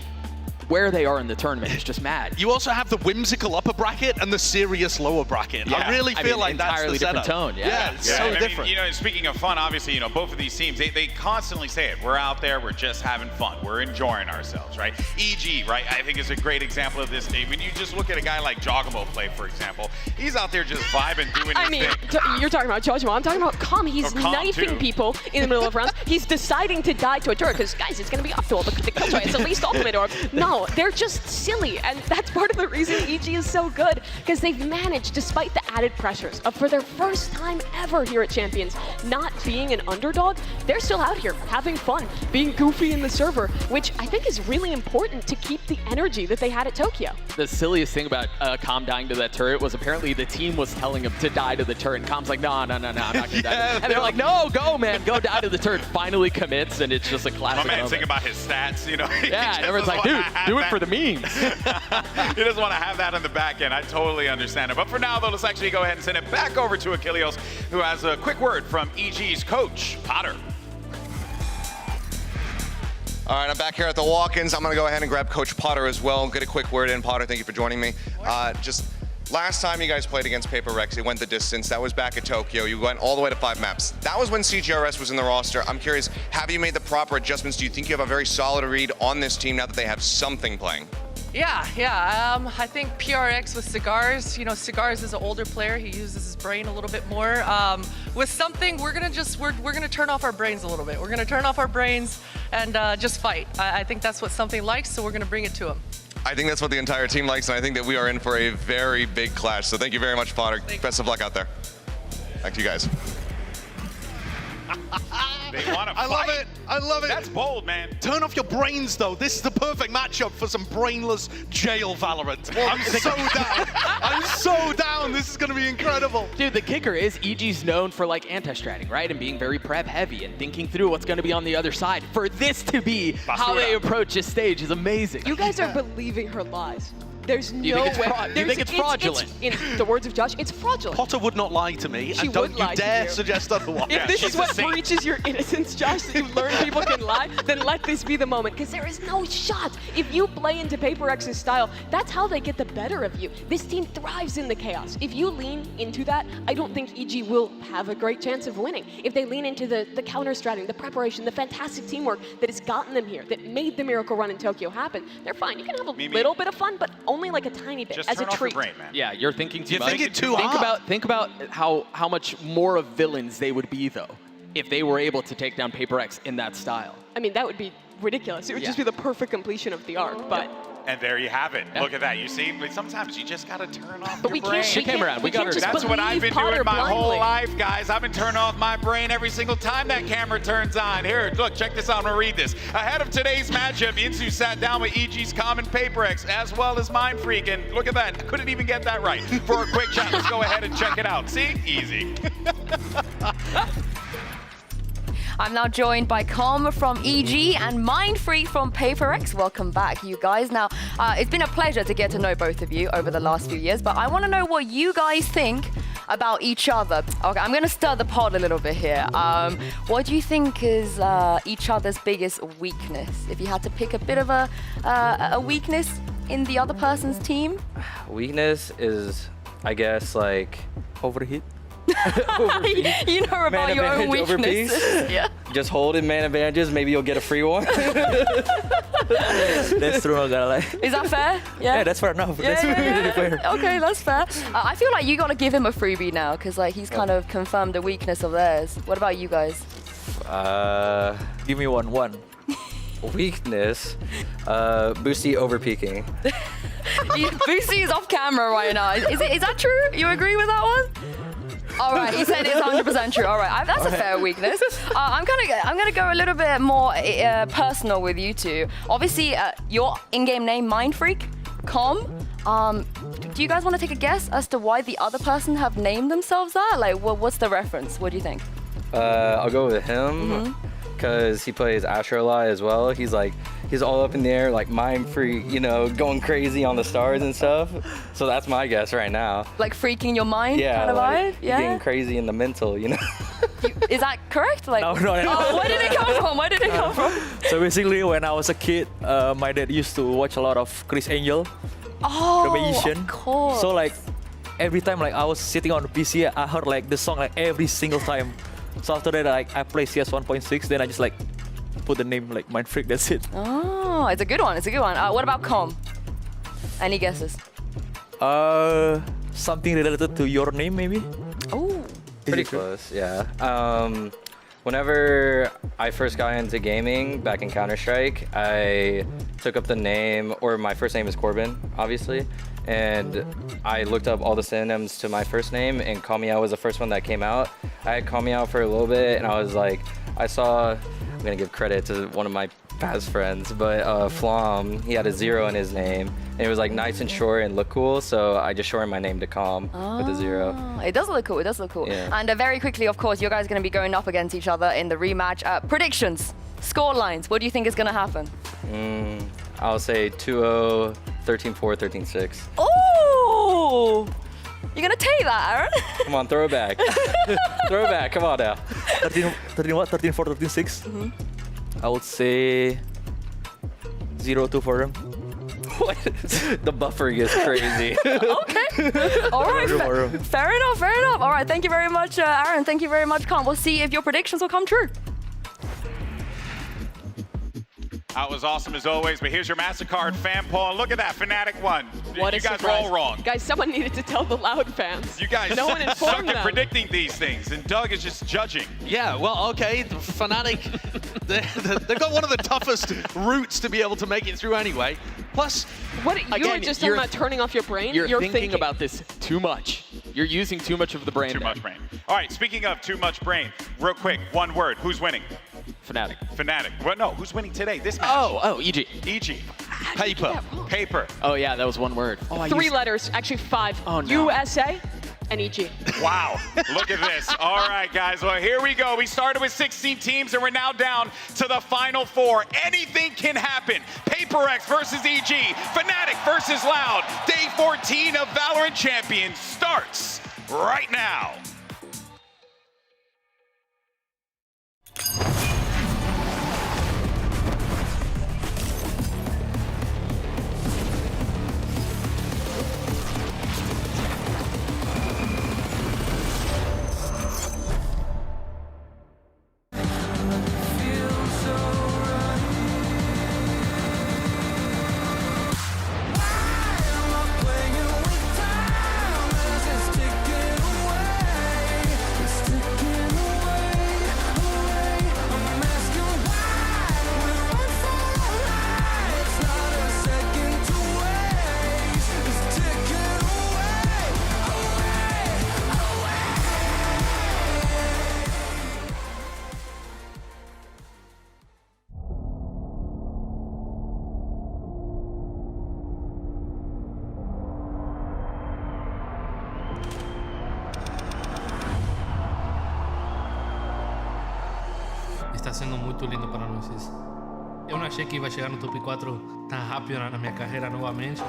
where they are in the tournament is just mad. You also have the whimsical upper bracket and the serious lower bracket. Yeah. I really feel like that's entirely the different setup. tone. It's so different. I mean, you know, speaking of fun, obviously, you know, both of these teams, they constantly say it. We're out there, we're just having fun. We're enjoying ourselves, right? EG, right, I think is a great example of this. When you just look at a guy like Jogamo play, for example, he's out there just vibing, doing his thing. You're talking about Jojimo. I'm talking about Calm. He's knifing people in the middle of rounds. He's deciding to die to a turret because, guys, it's going to be optimal. The Killjoy is at least ultimate orb. No, they're just silly. And that's part of the reason EG is so good, because they've managed, despite the added pressures of, for their first time ever here at Champions, not being an underdog, they're still out here having fun, being goofy in the server, which I think is really important to keep the energy that they had at Tokyo. The silliest thing about Calm dying to that turret was apparently the team was telling him to die to the turret, and Calm's like, no, I'm not going to die. And they're like, no, go, man, go die to the turret. Finally commits, and it's just a classic My man's moment. thinking about his stats, you know? Yeah, and everyone's like, dude, do it for the memes. He doesn't want to have that in the back end. I totally understand it. But for now, though, let's actually go ahead and send it back over to Achilles, who has a quick word from EG's coach, Potter. All right, I'm back here at the walk-ins. I'm going to go ahead and grab Coach Potter as well. Get a quick word in. Potter, thank you for joining me. Just last time you guys played against Paper Rex, it went the distance. That was back at Tokyo. You went all the way to 5 maps. That was when CGRS was in the roster. I'm curious, have you made the proper adjustments? Do you think you have a very solid read on this team now that they have something playing? Yeah. I think PRX with Cigars, you know, Cigars is an older player. He uses his brain a little bit more. With something, we're gonna turn off our brains a little bit. We're gonna turn off our brains and just fight. I think that's what something likes, so we're gonna bring it to him. I think that's what the entire team likes, and I think that we are in for a very big clash. So thank you very much, Potter. Best of luck out there. Back to you guys. They want to I love it. I love it. That's bold, man. Turn off your brains, though. This is the perfect matchup for some brainless jail Valorant. I'm so down. I'm so down. This is going to be incredible. Dude, the kicker is EG's known for like anti-stratting, right? And being very prep heavy and thinking through what's going to be on the other side. For this to be how they approach this stage is amazing. You guys are believing her lies. There's You no think it's way. you think it's fraudulent? In the words of Josh, it's fraudulent. Potter would not lie to me, She and don't would you lie to dare you. suggest otherwise. If this is what breaches your innocence, Josh, that you learn people can lie, then let this be the moment, because there is no shot. If you play into Paper X's style, that's how they get the better of you. This team thrives in the chaos. If you lean into that, I don't think EG will have a great chance of winning. If they lean into the counter-stratting, the preparation, the fantastic teamwork that has gotten them here, that made the miracle run in Tokyo happen, they're fine. You can have a little bit of fun, but only like a tiny bit. Just as turn a off your treat. brain, man. Yeah, you're thinking too You're much. thinking too hard. Think about how much more of villains they would be, though, if they were able to take down Paper X in that style. I mean, that would be ridiculous. It would just be the perfect completion of the arc, but... And there you have it. Look at that. You see, sometimes you just got to turn off But your we brain. can't- we can't- around. we can't just That's what I've been believe doing Potter my whole blindly. life, guys. I've been turning off my brain every single time that camera turns on. Here, look, check this out. I'm going to read this. Ahead of today's matchup, Insu sat down with EG's Common Paper X as well as Mind Freak. And look at that. I couldn't even get that right. For a quick chat, let's go ahead and check it out. See? Easy. I'm now joined by Calm from EG and Mindfree from PaperX. Welcome back, you guys. Now, it's been a pleasure to get to know both of you over the last few years, but I want to know what you guys think about each other. Okay, I'm going to stir the pot a little bit here. What do you think is each other's biggest weakness? If you had to pick a bit of a weakness in the other person's team? Weakness is, I guess, like overheat. You know about your own weaknesses. Yeah. Just hold it, man advantages. Maybe you'll get a free one. That's true, I'm gonna lie. Is that fair? Yeah, that's fair enough. Yeah, That's really fair. Okay, that's fair. I feel like you gotta give him a freebie now, because like he's kind of confirmed the weakness of theirs. What about you guys? Give me one. Weakness, Boosty overpeaking. Boosty is off camera right now. Is that true? You agree with that one? All right, he said it's 100% true. All right, that's a fair weakness. I'm gonna go a little bit more personal with you two. Obviously, your in-game name, Mind Freak, Calm. Do you guys want to take a guess as to why the other person have named themselves that? Like, what's the reference? What do you think? I'll go with him because he plays Asher a lot as well. He's all up in the air, like mind freak, you know, going crazy on the stars and stuff. So that's my guess right now. Like freaking your mind kind of like vibe? Yeah. getting crazy in the mental, you know. Is that correct? Like, No. Oh, where did it come from? Where did it come from? So basically, when I was a kid, my dad used to watch a lot of Chris Angel, Oh, the magician. of course. So like every time like I was sitting on the PC, I heard like the song like every single time. So after that, like I play CS 1.6, then I just like put the name like Mind Freak. That's it. Oh, it's a good one. It's a good one. What about Com? Any guesses? Something related to your name, maybe. Oh. Pretty close, yeah. Whenever I first got into gaming back in Counter-Strike, I took up the name, or my first name is Corbin, obviously, and I looked up all the synonyms to my first name, and Call Me Out was the first one that came out. I had Call Me Out for a little bit, and I was like, I saw, I'm gonna give credit to one of my past friends, but Flom, he had a 0 in his name, and it was like nice and short and looked cool, so I just shortened my name to Calm with a 0. It does look cool. It does look cool. Yeah. And very quickly, of course, you guys are going to be going up against each other in the rematch. Predictions, score lines. What do you think is going to happen? I'll say 2-0, 13-4, 13-6. Oh! You're going to take that, Aaron? Come on, throw it back. Throw it back, come on now. 13 what? 13-4, 13-6? I would say 0-2 for them. What? The buffering is crazy. Okay. All right. Fair enough. Fair enough. All right. Thank you very much, Aaron. Thank you very much, Con. We'll see if your predictions will come true. That was awesome as always, but here's your MasterCard fan poll, and look at that, Fnatic won. What you a guys surprise. are all wrong. Guys, someone needed to tell the Loud fans. You guys no one suck informed at them. predicting these things, and Doug is just judging. Yeah, well, okay, the Fnatic, they've got one of the toughest routes to be able to make it through anyway. Plus, what you again, were just talking about turning off your brain? You're thinking about this too much. You're using too much of the brain. Too much brain. All right, speaking of too much brain, real quick, one word, who's winning? Fnatic. Fnatic. Well, no, who's winning today? This match. Oh, EG. EG. Paper. Paper. Oh yeah, that was one word. Oh, 3 letters, actually 5. Oh, no. USA and EG. Wow, look at this. All right, guys, well, here we go. We started with 16 teams, and we're now down to the final 4. Anything can happen. PaperX versus EG. Fnatic versus Loud. Day 14 of VALORANT Champions starts right now. Está sendo muito lindo para nós isso. Eu não achei que ia chegar no top 4 tão rápido na minha carreira novamente.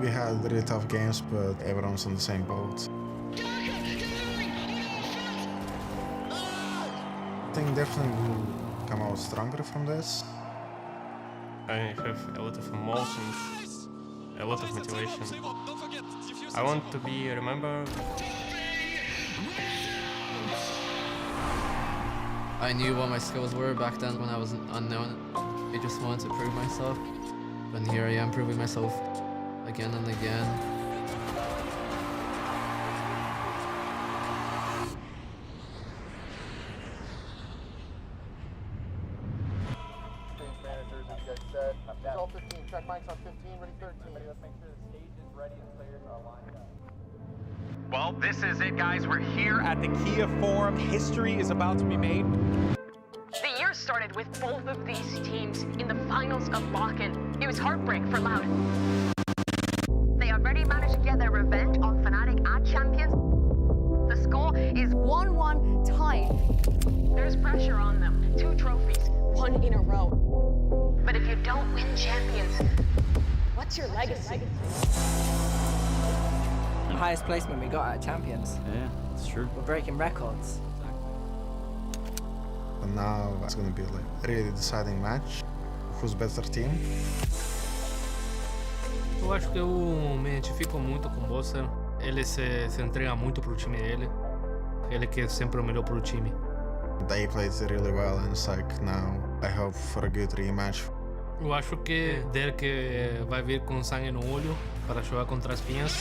We had really tough games, but everyone's on the same boat. I think definitely we'll come out stronger from this. I have a lot of emotions, a lot of motivation. I want to be remembered. I knew what my skills were back then when I was unknown. I just wanted to prove myself. And here I am proving myself again and again. All 15, check mics on 15, ready 13. Let's make sure the stage is ready and players are lined up. Well, this is it, guys. We're here at the Kia Forum. History is about to be made. The year started with both of these teams in the finals of Bakken. It was heartbreak for Loud. They already managed to get their revenge on Fnatic at Champions. The score is 1-1 tied. There's pressure on them. 2 trophies, 1 in a row. But if you don't win Champions, what's your legacy? Highest placement we got at Champions. Yeah, it's true. We're breaking records. But now it's gonna be like really deciding match. Who's better team? Eu acho que eu me identifico muito com o Boxer. Ele se entrega muito pro time dele. Ele quer sempre o melhor pro time. They played really well, and it's like now I hope for a good rematch. Eu acho que dele que vai vir com sangue no olho para jogar contra as pinhas.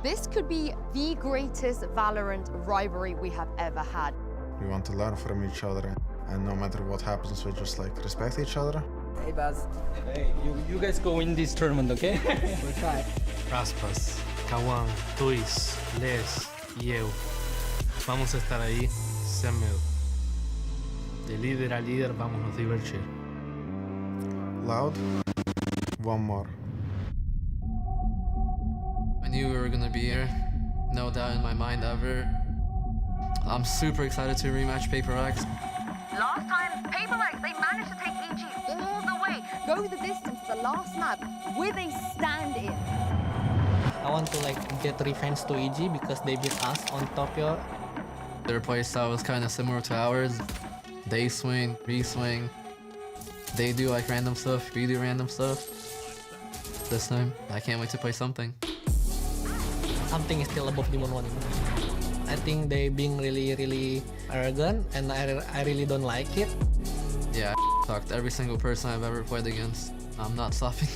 This could be the greatest Valorant rivalry we have ever had. We want to learn from each other, and no matter what happens, we just like respect each other. Hey, Baz. Hey, you guys go win this tournament, okay? We'll try. Raspas, Kawan, Tuis, Les y eu. Vamos a estar ahí sem medo. De líder a líder vamos nos divertir. Loud. One more. I knew we were gonna be here. No doubt in my mind ever. I'm super excited to rematch Paper X. Last time, Paper X, they managed to take EG all the way, go the distance to the last map with a stand-in. I want to like get revenge to EG because they beat us on Tokyo. Their playstyle was kind of similar to ours. They swing, we swing. They do like random stuff, we do random stuff. This time, I can't wait to play something. Something is still above Demon 1. I think they being really arrogant, and I really don't like it. Yeah, I talked to every single person I've ever played against. I'm not stopping.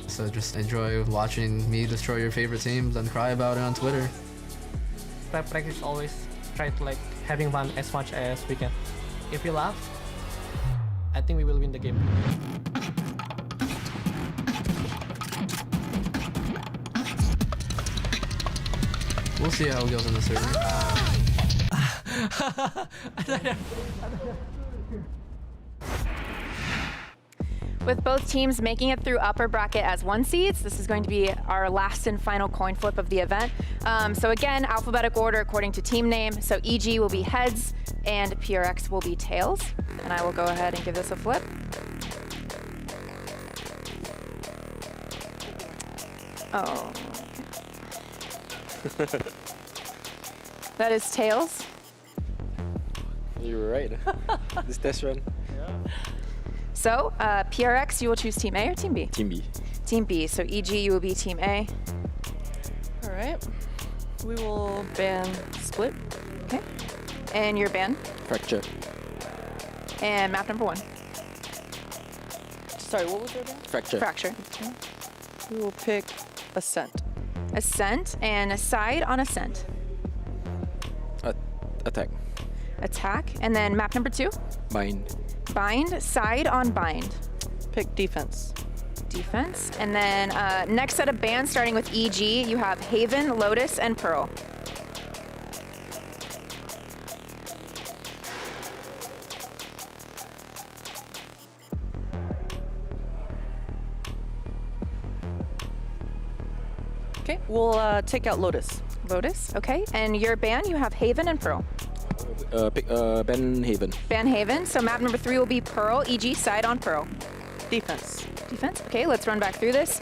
So just enjoy watching me destroy your favorite teams and cry about it on Twitter. Practice always try to like having fun as much as we can. If we laugh, I think we will win the game. We'll see how it goes in the server. With both teams making it through upper bracket as 1 seeds, this is going to be our last and final coin flip of the event. So again, alphabetical order according to team name. So EG will be heads and PRX will be tails. And I will go ahead and give this a flip. Oh. That is tails. You were right. This test run. So, PRX, you will choose Team A or Team B? Team B. Team B. So, EG, you will be Team A. All right. We will ban split. Okay. And your ban? Fracture. And map number 1? Sorry, what was your ban? Fracture. Fracture. Okay. We will pick Ascent. Ascent and Aside on Ascent. Attack. Attack. And then map number 2? Bind. Bind. Side on Bind. Pick Defense. Defense. And then next set of bans starting with EG, you have Haven, Lotus, and Pearl. Okay, we'll take out Lotus. Lotus, okay. And your ban, you have Haven and Pearl. Pick Ben Haven. Ban Haven. So map number 3 will be Pearl, EG, side on Pearl. Defense. Defense. Okay, let's run back through this.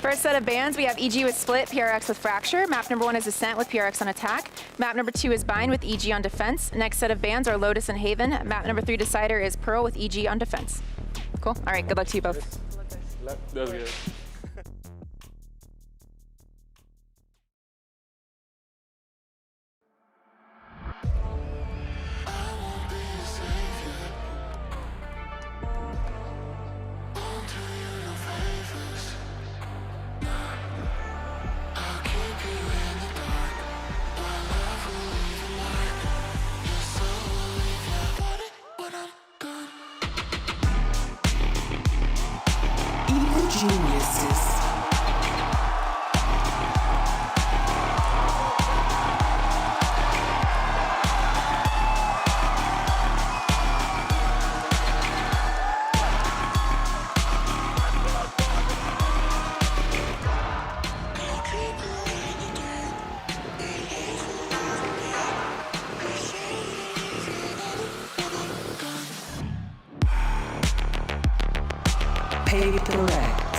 First set of bans, we have EG with Split, PRX with Fracture. Map number 1 is Ascent with PRX on Attack. Map number 2 is Bind with EG on Defense. Next set of bans are Lotus and Haven. Map number 3 Decider is Pearl with EG on Defense. Cool. All right, good luck to you both. That was good. Geniuses. Paper X.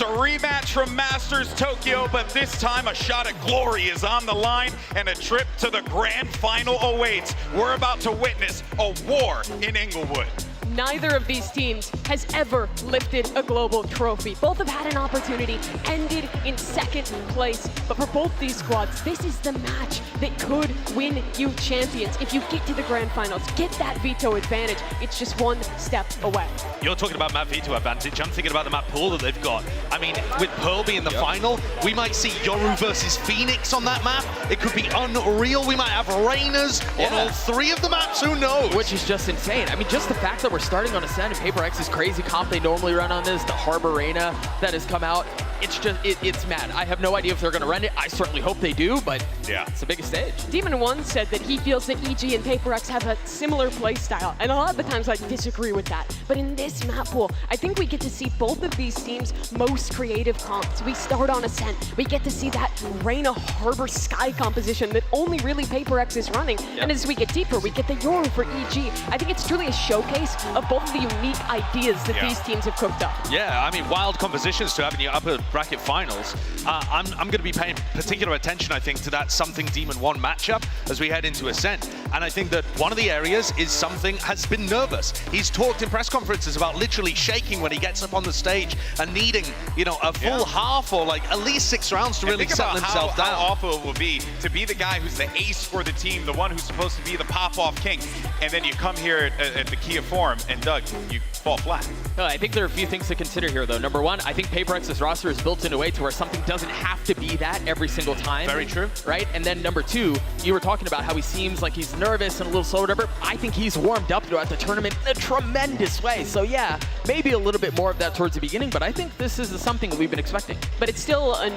It's a rematch from Masters Tokyo, but this time a shot at glory is on the line and a trip to the grand final awaits. We're about to witness a war in Inglewood. Neither of these teams has ever lifted a global trophy. Both have had an opportunity, ended in second place. But for both these squads, this is the match that could win you champions. If you get to the grand finals, get that veto advantage, it's just one step away. You're talking about map veto advantage. I'm thinking about the map pool that they've got. I mean, with Pearl being the final, we might see Yoru versus Phoenix on that map. It could be unreal. We might have Reinas on all three of the maps. Who knows? Which is just insane. I mean, just the fact that we're starting on Ascent and Paper X's crazy comp they normally run on this, the Harbor Reina that has come out, it's just, it's mad. I have no idea if they're going to run it. I certainly hope they do, but yeah, it's the biggest stage. Demon One said that he feels that EG and Paper X have a similar play style, and a lot of the times I disagree with that. But in this map pool, I think we get to see both of these teams' most creative comps. We start on Ascent. We get to see that Reina Harbor Sky composition that only really Paper X is running. And as we get deeper, we get the Yoru for EG. I think it's truly a showcase of both of the unique ideas that these teams have cooked up. Yeah, I mean, wild compositions to have in your upper bracket finals. I'm going to be paying particular attention, I think, to that Something Demon 1 matchup as we head into Ascent. And I think that one of the areas is Something has been nervous. He's talked in press conferences about literally shaking when he gets up on the stage and needing, you know, a full half or like at least 6 rounds to really settle himself down. How awful it will be to be the guy who's the ace for the team, the one who's supposed to be the pop-off king, and then you come here at the Kia Forum and Doug, you fall flat. I think there are a few things to consider here, though. Number one, I think Paper X's roster is built in a way to where Something doesn't have to be that every single time. Very true. Right? And then number two, you were talking about how he seems like he's nervous and a little slow, whatever. I think he's warmed up throughout the tournament in a tremendous way. So yeah, maybe a little bit more of that towards the beginning, but I think this is something we've been expecting. But it's still a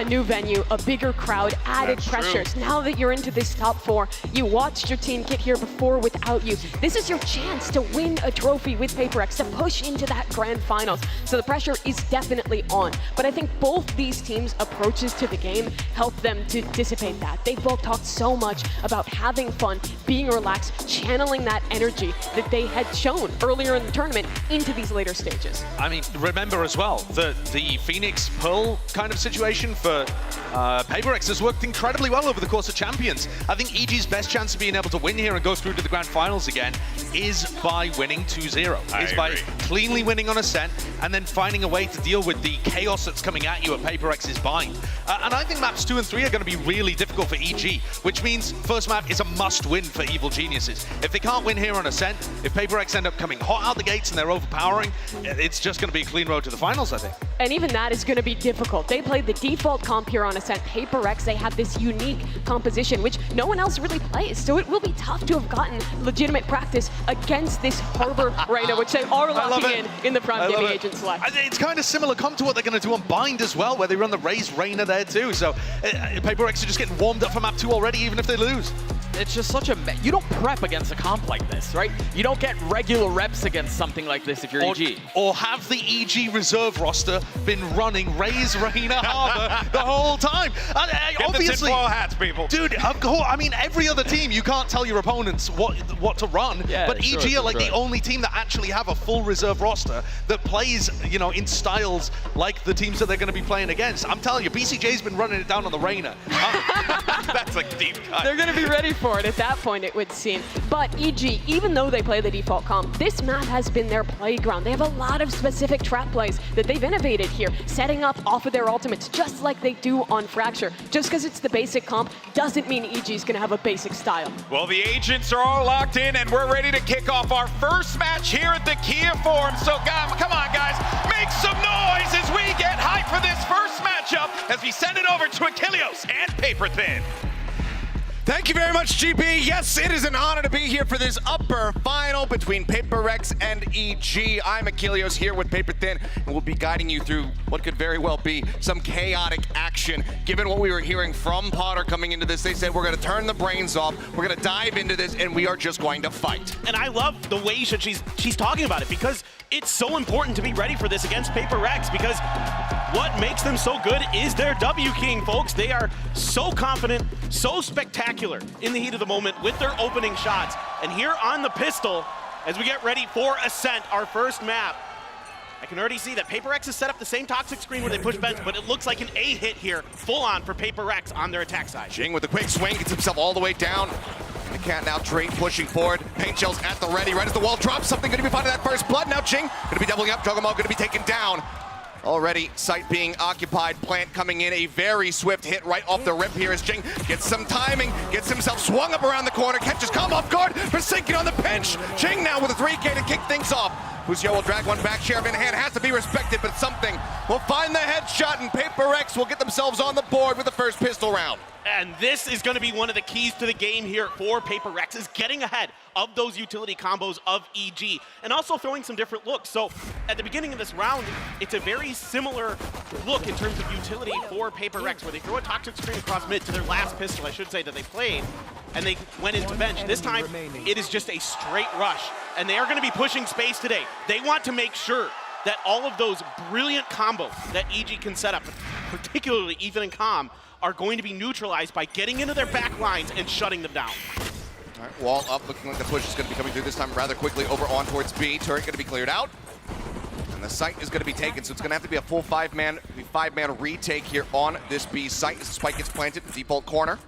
new venue, a bigger crowd, added pressures. Now that you're into this top 4, you watched your team get here before without you. This is your chance to win a trophy with Paper X, to push into that grand finals. So the pressure is definitely on. But I think both these teams' approaches to the game help them to dissipate that. They've both talked so much about having fun, being relaxed, channeling that energy that they had shown earlier in the tournament into these later stages. I mean, remember as well, the Phoenix Pearl kind of situation for Paper X has worked incredibly well over the course of Champions. I think EG's best chance of being able to win here and go through to the grand finals again is by winning 2-0. Is by cleanly winning on Ascent and then finding a way to deal with the chaos that's coming at you at Paper X's bind. And I think maps 2 and 3 are going to be really difficult for EG, which means first map is a must-win for Evil Geniuses. If they can't win here on Ascent, if Paper X end up coming hot out the gates and they're overpowering, it's just going to be a clean road to the finals, I think. And even that is going to be difficult. They played the default comp here on Ascent. Paper X, they have this unique composition, which no one else really plays. So it will be tough to have gotten legitimate practice against this Harbor Reina, which they are locking in the Prime Gaming Agent select. It's kind of similar comp to what they're going to do on Bind as well, where they run the Raise Reina there too. So Paper X are just getting warmed up for map 2 already, even if they lose. It's just such a... You don't prep against a comp like this, right? You don't get regular reps against something like this if you're EG. Or have the EG reserve roster been running Raise Reina Harbor the whole time? Obviously, the tinfoil hats, people. Dude, of course, I mean, every other team, you can't tell your opponents what to run, but EG are like the only team that actually have a full reserve roster that plays, you know, in styles like the teams that they're going to be playing against. I'm telling you, BCJ's been running it down on the Reina. That's a deep cut. They're going to be ready for it at that point, it would seem. But EG, even though they play the default comp, this map has been their playground. They have a lot of specific trap plays that they've innovated here, setting up off of their ultimates, just like they do on Fracture. Just because it's the basic comp doesn't mean EG's going to have a basic style. Well, the agents are all locked in, and we're ready to kick off our first match here at the Kia Forum. So, come on, guys, make some noise as we get hyped for this first matchup as we send it over to Achilles and Paper Thin. Thank you very much, GP. Yes, it is an honor to be here for this upper final between Paper X and EG. I'm Achilles here with Paper Thin, and we'll be guiding you through what could very well be some chaotic action. Given what we were hearing from Potter coming into this, they said we're going to turn the brains off, we're going to dive into this, and we are just going to fight. And I love the way that she's talking about it, because it's so important to be ready for this against Paper X, because what makes them so good is their W King, folks. They are so confident, so spectacular in the heat of the moment with their opening shots. And here on the pistol, as we get ready for Ascent, our first map, I can already see that Paper Rex has set up the same toxic screen where they push bench, but it looks like an A hit here, full on for Paper Rex on their attack side. Jing with a quick swing, gets himself all the way down. And the cat now Drake pushing forward. Paint shells at the ready, right as the wall drops. Something going to be finding that first blood. Now Jing going to be doubling up. Juggernaut going to be taken down. Already site being occupied. Plant coming in. A very swift hit right off the rip here as Jing gets some timing, gets himself swung up around the corner, catches Calm off guard, Forsaken on the pinch. Jing now with a 3K to kick things off. Busio will drag one back, sheriff in hand, has to be respected, but something will find the headshot, and Paper Rex will get themselves on the board with the first pistol round. And this is going to be one of the keys to the game here for Paper Rex, is getting ahead of those utility combos of EG, and also throwing some different looks. So at the beginning of this round, it's a very similar look in terms of utility for Paper Rex, where they throw a toxic screen across mid to their last pistol, I should say, that they played, and they went into bench. This time, it is just a straight rush, and they are going to be pushing space today. They want to make sure that all of those brilliant combos that EG can set up, particularly Ethan and Calm, are going to be neutralized by getting into their back lines and shutting them down. All right, wall up, looking like the push is going to be coming through this time rather quickly over on towards B. Turret going to be cleared out. And the site is going to be taken, so it's going to have to be a full five-man retake here on this B site as the spike gets planted in the default corner.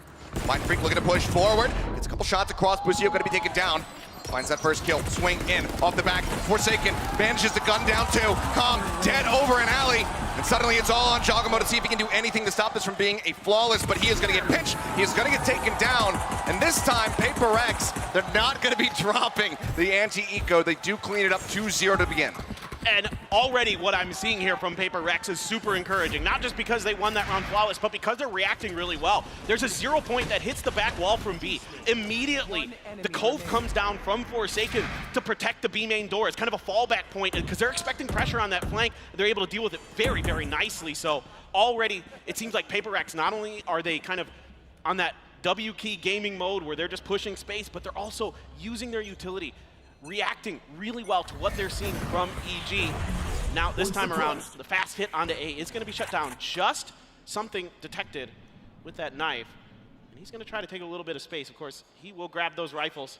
Mind Freak looking to push forward. Gets a couple shots across. Busio going to be taken down. Finds that first kill. Swing in, off the back. Forsaken manages the gun down too. Calm dead over an alley. And suddenly it's all on Jogamo to see if he can do anything to stop this from being a flawless, but he is going to get pinched. He is going to get taken down. And this time, Paper Rex, they're not going to be dropping the anti-eco. They do clean it up 2-0 to begin. And already what I'm seeing here from Paper Rex is super encouraging, not just because they won that round flawless, but because they're reacting really well. There's a 0 point that hits the back wall from B. Immediately, the Cove comes down from Forsaken to protect the B main door. It's kind of a fallback point because they're expecting pressure on that flank. They're able to deal with it very, very nicely. So already, it seems like Paper Rex, not only are they kind of on that W key gaming mode where they're just pushing space, but they're also using their utility, reacting really well to what they're seeing from EG. Now, this time around, the fast hit onto A is going to be shut down. Just something detected with that knife. And he's going to try to take a little bit of space. Of course, he will grab those rifles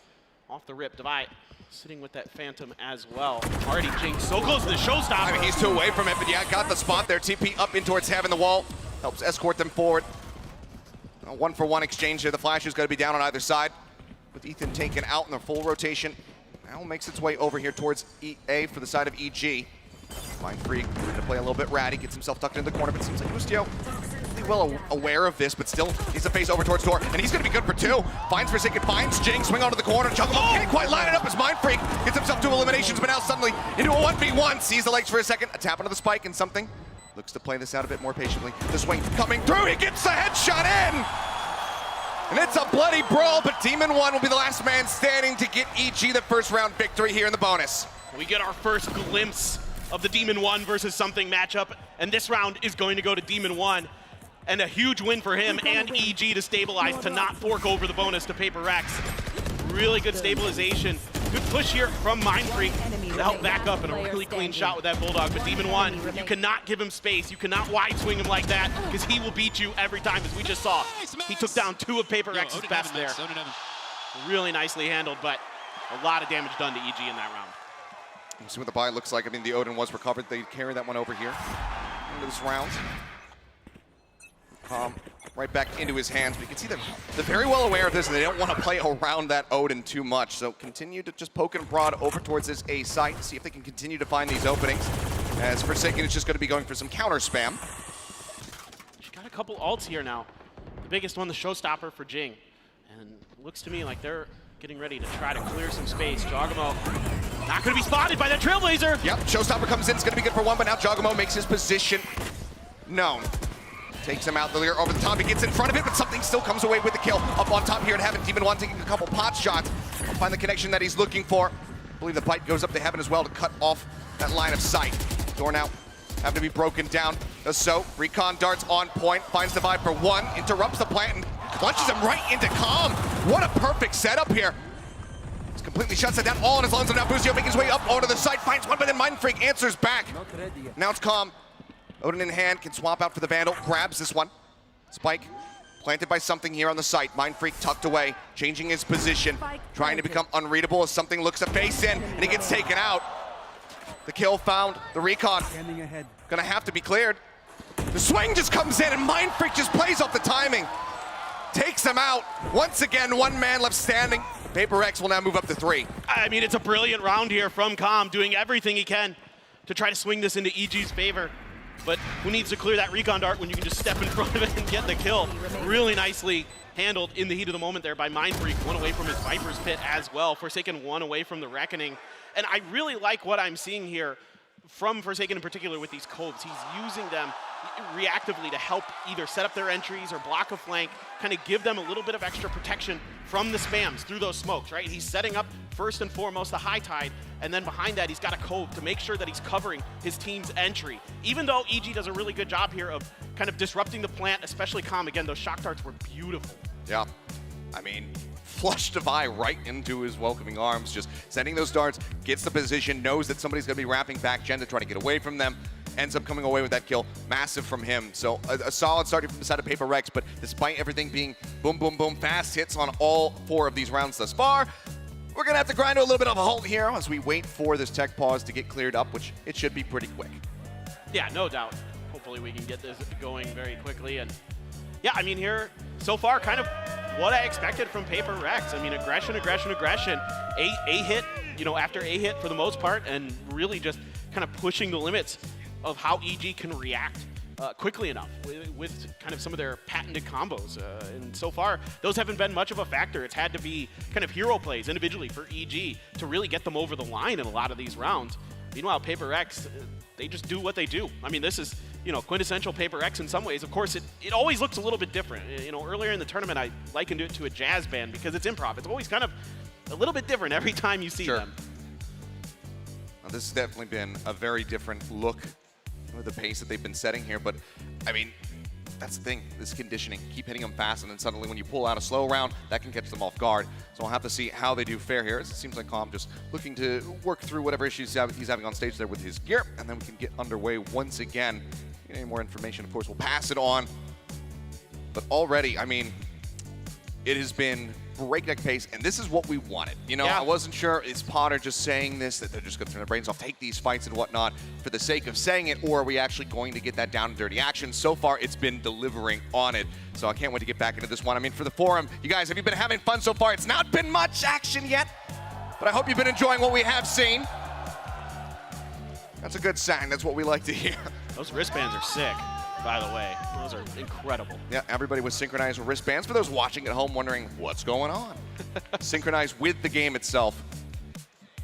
off the rip. Devi sitting with that Phantom as well. Already Jing so close to the showstopper. I mean, he's 2 away from it, but yeah, got the spot there. TP up in towards Heaven. The wall helps escort them forward. A 1-for-1 exchange here. The Flash is going to be down on either side, with Ethan taken out in their full rotation. Now makes its way over here towards A for the side of EG. Mind Freak going to play a little bit ratty, gets himself tucked into the corner, but it seems like Bustio really well aware of this, but still needs to face over towards door, and he's going to be good for 2. Finds Forsaken, finds Jing, swing onto the corner, Juggle can't quite line it up as Mind Freak gets himself 2 eliminations, but now suddenly into a 1v1, sees the legs for a second, a tap onto the spike, and something looks to play this out a bit more patiently. The swing coming through, he gets the headshot in! And it's a bloody brawl, but Demon 1 will be the last man standing to get EG the first round victory here in the bonus. We get our first glimpse of the Demon 1 versus something matchup, and this round is going to go to Demon 1. And a huge win for him and EG to stabilize, to not fork over the bonus to Paper Rex. Really good stabilization. Good push here from Mind Freak to help back up, and a really clean shot with that Bulldog. But Demon 1, you cannot give him space. You cannot wide swing him like that, because he will beat you every time, as we just saw. He took down 2 of Paper Rex's best there. Really nicely handled, but a lot of damage done to EG in that round. We'll see what the buy looks like. I mean, the Odin was recovered. They carry that one over here into this round. Right back into his hands. But you can see they're very well aware of this, and they don't want to play around that Odin too much. So continue to just poke and prod over towards this A site, see if they can continue to find these openings. As Forsaken is just going to be going for some counter spam. She's got a couple ults here now. The biggest one, the showstopper for Jing. And looks to me like they're getting ready to try to clear some space. Jogamo not going to be spotted by that Trailblazer. Yep, showstopper comes in. It's going to be good for 1, but now Jogamo makes his position known. Takes him out the leer over the top. He gets in front of it, but something still comes away with the kill. Up on top here at Heaven. Demon 1 taking a couple pot shots. I'll find the connection that he's looking for. I believe the bite goes up to Heaven as well to cut off that line of sight. Door now having to be broken down. So recon darts on point. Finds the vibe for 1. Interrupts the plant and clutches him right into Calm. What a perfect setup here. He's completely shuts it down all on his lungs. And now Busio making his way up onto the site. Finds 1, but then Mind Freak answers back. Now it's Calm. Odin in hand, can swap out for the Vandal, grabs this one. Spike planted by something here on the site. Mind Freak tucked away, changing his position, trying to become unreadable as something looks a face in, and he gets taken out. The kill found, the recon. Gonna have to be cleared. The swing just comes in and Mind Freak just plays off the timing. Takes him out. Once again, one man left standing. Paper Rex will now move up to 3. I mean, it's a brilliant round here from Calm, doing everything he can to try to swing this into EG's favor. But who needs to clear that recon dart when you can just step in front of it and get the kill? Really nicely handled in the heat of the moment there by Mind Freak. One away from his Viper's Pit as well. Forsaken one away from the Reckoning. And I really like what I'm seeing here from Forsaken in particular with these coves. He's using them reactively to help either set up their entries or block a flank, kind of give them a little bit of extra protection from the spams through those smokes, right? He's setting up first and foremost the high tide, and then behind that he's got a cove to make sure that he's covering his team's entry. Even though EG does a really good job here of kind of disrupting the plant, especially Calm. Again, those shock darts were beautiful. Yeah, I mean, flush Devi right into his welcoming arms, just sending those darts, gets the position, knows that somebody's gonna be wrapping back Gen to try to get away from them, ends up coming away with that kill. Massive from him. So a solid start from the side of Paper Rex, but despite everything being boom, boom, boom, fast hits on all 4 of these rounds thus far, we're gonna have to grind to a little bit of a halt here as we wait for this tech pause to get cleared up, which it should be pretty quick. Yeah, no doubt. Hopefully we can get this going very quickly. And yeah, I mean here, so far, kind of what I expected from Paper Rex. I mean, aggression, aggression, aggression. A hit, you know, after a hit for the most part, and really just kind of pushing the limits of how EG can react quickly enough with kind of some of their patented combos. And so far, those haven't been much of a factor. It's had to be kind of hero plays individually for EG to really get them over the line in a lot of these rounds. Meanwhile, Paper Rex, they just do what they do. I mean, this is, you know, quintessential Paper Rex in some ways. Of course, it always looks a little bit different. You know, earlier in the tournament, I likened it to a jazz band because it's improv. It's always kind of a little bit different every time you see them. Now, this has definitely been a very different look with the pace that they've been setting here, but I mean, that's the thing, this conditioning. Keep hitting them fast, and then suddenly when you pull out a slow round, that can catch them off guard. So we'll have to see how they do fare here. It seems like Calm just looking to work through whatever issues he's having on stage there with his gear, and then we can get underway once again. Get any more information, of course, we'll pass it on. But already, I mean, it has been breakneck pace, and this is what we wanted. You know, I wasn't sure, is Potter just saying this, that they're just going to turn their brains off, take these fights and whatnot for the sake of saying it, or are we actually going to get that down and dirty action? So far, it's been delivering on it. So I can't wait to get back into this one. I mean, for the forum, you guys, have you been having fun so far? It's not been much action yet, but I hope you've been enjoying what we have seen. That's a good sign. That's what we like to hear. Those wristbands are sick, by the way. Those are incredible. Yeah, everybody was synchronized with wristbands. For those watching at home wondering what's going on, synchronized with the game itself.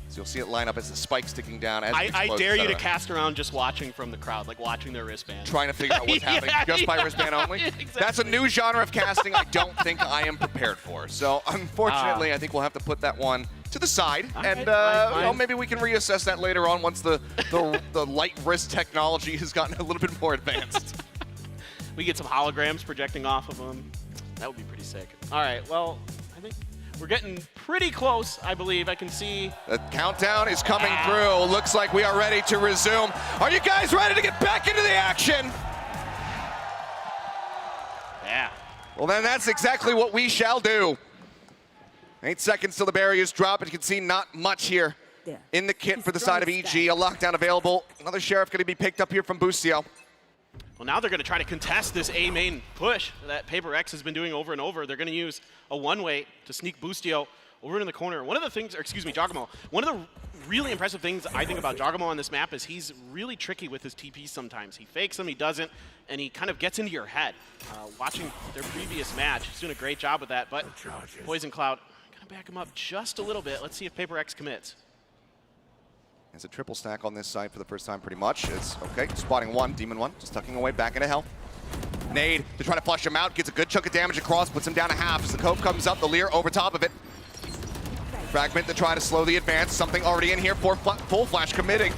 So you'll see it line up as the spikes ticking down. As I dare you to cast around just watching from the crowd, like watching their wristbands. Trying to figure out what's happening just by wristband only. Exactly. That's a new genre of casting I don't think I am prepared for. So unfortunately, I think we'll have to put that one to the side, and you know, maybe we can reassess that later on once the light wrist technology has gotten a little bit more advanced. We get some holograms projecting off of them. That would be pretty sick. All right, well, I think we're getting pretty close, I believe. I can see. The countdown is coming through. Looks like we are ready to resume. Are you guys ready to get back into the action? Yeah. Well, then that's exactly what we shall do. 8 seconds till the barriers drop, and you can see not much here in the kit for the side of EG. A lockdown available. Another Sheriff going to be picked up here from Boostio. Well, now they're going to try to contest this A main push that Paper Rex has been doing over and over. They're going to use a one-way to sneak Boostio over in the corner. One of the things, or excuse me, Jogamo, one of the really impressive things I think about Jogamo on this map is he's really tricky with his TPs sometimes. He fakes them, he doesn't, and he kind of gets into your head. Watching their previous match, he's doing a great job with that, but Poison Cloud going to back him up just a little bit. Let's see if Paper Rex commits. It's a triple stack on this side for the first time pretty much. It's okay, spotting one, Demon one, just tucking away back into hell. Nade to try to flush him out, gets a good chunk of damage across, puts him down a half as the Cove comes up, the Leer over top of it. Fragment to try to slow the advance, something already in here for full flash committing.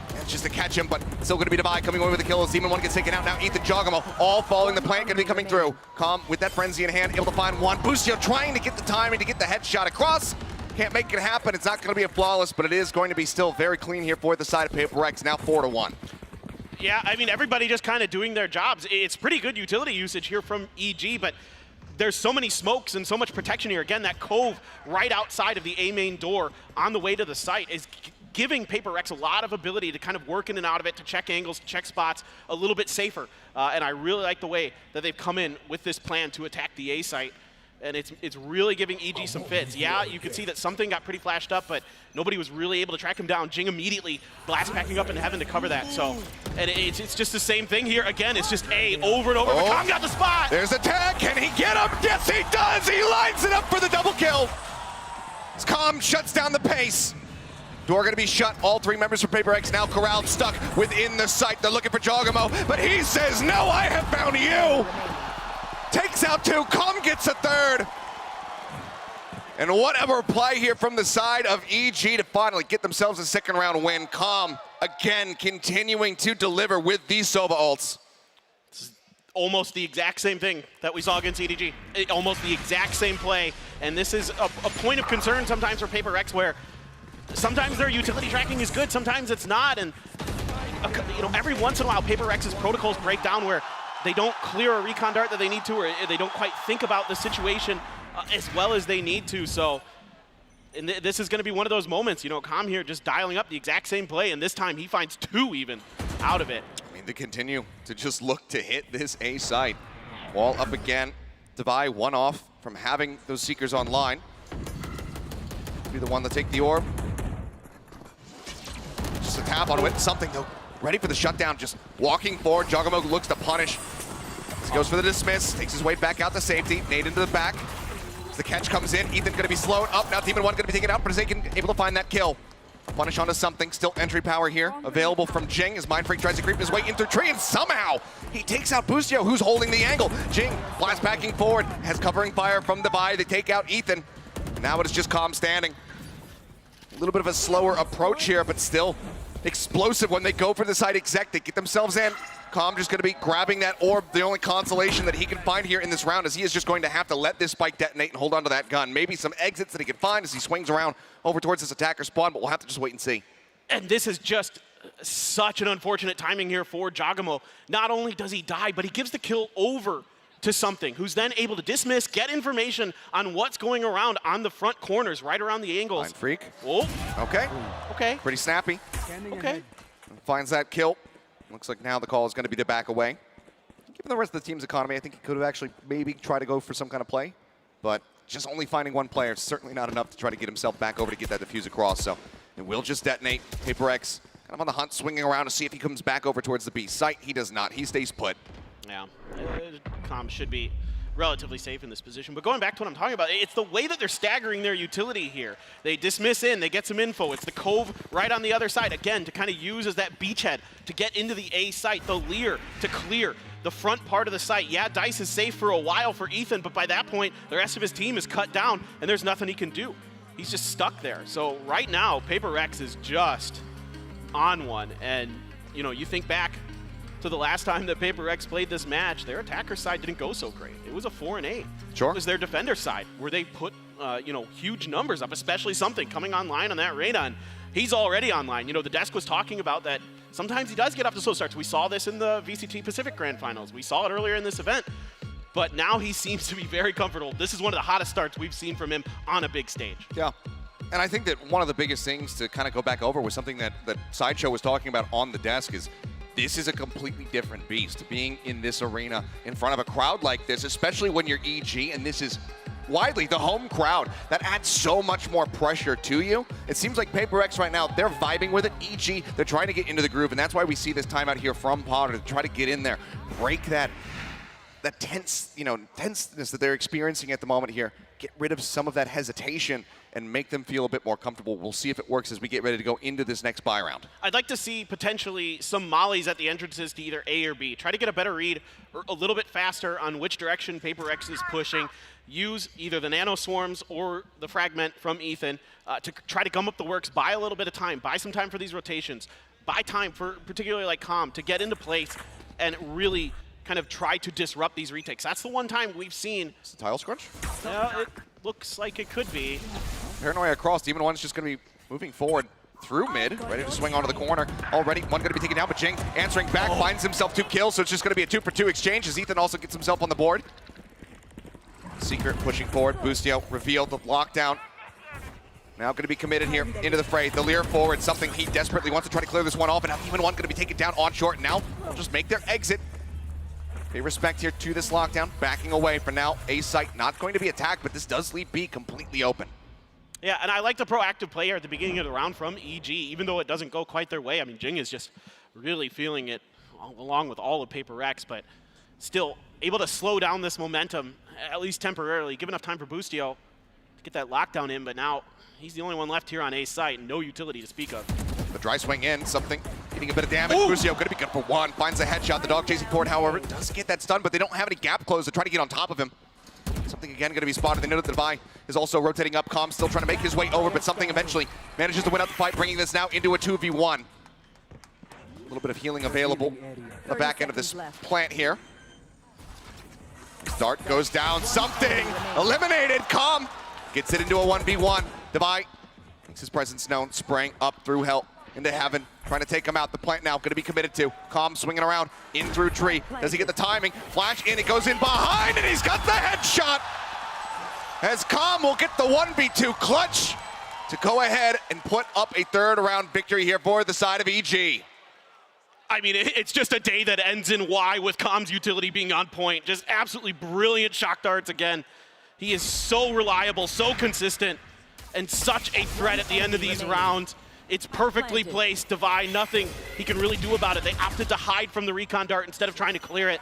And it's just to catch him, but still going to be Divide coming away with the kill as Demon one gets taken out. Now Ethan Jogamo, all following the plant, going to be coming through. Calm with that frenzy in hand, able to find one. Boostio trying to get the timing to get the headshot across. Can't make it happen. It's not going to be a flawless, but it is going to be still very clean here for the side of Paper Rex, now 4-1. Yeah, I mean, everybody just kind of doing their jobs. It's pretty good utility usage here from EG, but there's so many smokes and so much protection here. Again, that Cove right outside of the A main door on the way to the site is giving Paper Rex a lot of ability to kind of work in and out of it, to check angles, to check spots a little bit safer. And I really like the way that they've come in with this plan to attack the A site. And it's really giving EG some fits. Yeah, you could see that something got pretty flashed up, but nobody was really able to track him down. Jing immediately blast packing up into heaven to cover that. So, and it's just the same thing here. Again, it's just A over and over. Oh. Tom got the spot. There's a tag. Can he get him? Yes, he does. He lines it up for the double kill. As Calm shuts down the pace. Door going to be shut. All three members from Paper Rex now corralled, stuck within the site. They're looking for Jogamo, but he says, no, I have found you. Takes out two. Calm gets a third. And whatever play here from the side of EG to finally get themselves a second round win. Calm, again, continuing to deliver with these Sova ults. Almost the exact same thing that we saw against EDG. Almost the exact same play. And this is a point of concern sometimes for Paper Rex, where sometimes their utility tracking is good, sometimes it's not. And you know, every once in a while, Paper Rex's protocols break down where they don't clear a recon dart that they need to, or they don't quite think about the situation as well as they need to. So and this is going to be one of those moments, you know, Calm here just dialing up the exact same play, and this time he finds two even out of it. I mean, to continue to just look to hit this A site. Wall up again to buy one off from having those Seekers online. Be the one to take the orb. Just a tap onto it, something though. Ready for the shutdown, just walking forward. Jogamo looks to punish. He goes for the dismiss, takes his way back out to safety. Nade into the back. As the catch comes in, Ethan gonna be slowed up. Now Demon 1 gonna be taken out, but Zaken able to find that kill. Punish onto something, still entry power here. Available from Jing as Mind Freak tries to creep his way in through tree, and somehow he takes out Bustio, who's holding the angle. Jing, blast backing forward, has covering fire from the buy. They take out Ethan. Now it is just Calm standing. A little bit of a slower approach here, but still explosive when they go for the side exec. They get themselves in. Calm just going to be grabbing that orb. The only consolation that he can find here in this round is he is just going to have to let this spike detonate and hold on to that gun. Maybe some exits that he can find as he swings around over towards this attacker spawn, but we'll have to just wait and see. And this is just such an unfortunate timing here for Jogamo. Not only does he die, but he gives the kill over to something, who's then able to dismiss, get information on what's going around on the front corners, right around the angles. Mind Freak. Whoa. Okay. Okay. Pretty snappy. Okay. Finds that kill. Looks like now the call is going to be to back away. Given the rest of the team's economy, I think he could have actually maybe tried to go for some kind of play, but just only finding one player is certainly not enough to try to get himself back over to get that defuse across. So it will just detonate. Paper X kind of on the hunt, swinging around to see if he comes back over towards the B site. He does not. He stays put. Yeah, Calm should be relatively safe in this position. But going back to what I'm talking about, it's the way that they're staggering their utility here. They dismiss in, they get some info. It's the Cove right on the other side, again, to kind of use as that beachhead to get into the A site. The Lear to clear the front part of the site. Yeah, Dice is safe for a while for Ethan, but by that point, the rest of his team is cut down, and there's nothing he can do. He's just stuck there. So right now, Paper Rex is just on one. And, you know, you think back to the last time that Paper Rex played this match, their attacker side didn't go so great. It was a 4-8. Sure. It was their defender side where they put, you know, huge numbers up, especially something coming online on that Radon. He's already online. You know, the desk was talking about that sometimes he does get up to slow starts. We saw this in the VCT Pacific Grand Finals. We saw it earlier in this event. But now he seems to be very comfortable. This is one of the hottest starts we've seen from him on a big stage. Yeah. And I think that one of the biggest things to kind of go back over was something that Sideshow was talking about on the desk is this is a completely different beast, being in this arena in front of a crowd like this, especially when you're EG, and this is widely the home crowd. That adds so much more pressure to you. It seems like Paper X right now, they're vibing with it. EG, they're trying to get into the groove, and that's why we see this timeout here from Potter to try to get in there, break that tenseness that they're experiencing at the moment here. Get rid of some of that hesitation and make them feel a bit more comfortable. We'll see if it works as we get ready to go into this next buy round. I'd like to see potentially some mollies at the entrances to either A or B. Try to get a better read or a little bit faster on which direction Paper X is pushing. Use either the nano swarms or the fragment from Ethan to try to gum up the works, buy a little bit of time, buy some time for these rotations, buy time for particularly like Calm to get into place and really kind of try to disrupt these retakes. That's the one time we've seen. It's the tile scrunch? It looks like it could be. Paranoia across. Demon 1's just going to be moving forward through mid, ready to swing onto the corner. Already, one going to be taken down, but Jing answering back, finds himself 2 kills, so it's just going to be a 2-for-2 exchange as Ethan also gets himself on the board. Secret pushing forward. Bustio revealed the lockdown. Now going to be committed here into the fray. The Lear forward, something he desperately wants to try to clear this one off, and even one going to be taken down on short. Now they'll just make their exit. Pay respect here to this lockdown, backing away for now. A site not going to be attacked, but this does leave B completely open. Yeah, and I like the proactive play here at the beginning of the round from EG, even though it doesn't go quite their way. I mean, Jing is just really feeling it along with all of Paper Rex, but still able to slow down this momentum, at least temporarily, give enough time for Boostio to get that lockdown in, but now he's the only one left here on A site, and no utility to speak of. The dry swing in, something getting a bit of damage. Boostio going to be good for one, finds a headshot. The dog chasing forward, however, does get that stun, but they don't have any gap close to try to get on top of him. Something again going to be spotted. They know that the Devi is also rotating up. Calm still trying to make his way over, but something eventually manages to win out the fight, bringing this now into a 2v1. A little bit of healing available on the back end of this plant here. Dart goes down. Something eliminated. Calm gets it into a 1v1. Devi makes his presence known, spraying up through hell into heaven, trying to take him out. The plant now going to be committed to. Calm swinging around in through tree. Does he get the timing? Flash in, it goes in behind, and he's got the headshot. As Calm will get the 1v2 clutch to go ahead and put up a third round victory here for the side of EG. I mean, it's just a day that ends in Y with Calm's utility being on point. Just absolutely brilliant shock darts again. He is so reliable, so consistent, and such a threat at the end of these rounds. It's perfectly placed. Devi, nothing he can really do about it. They opted to hide from the recon dart instead of trying to clear it.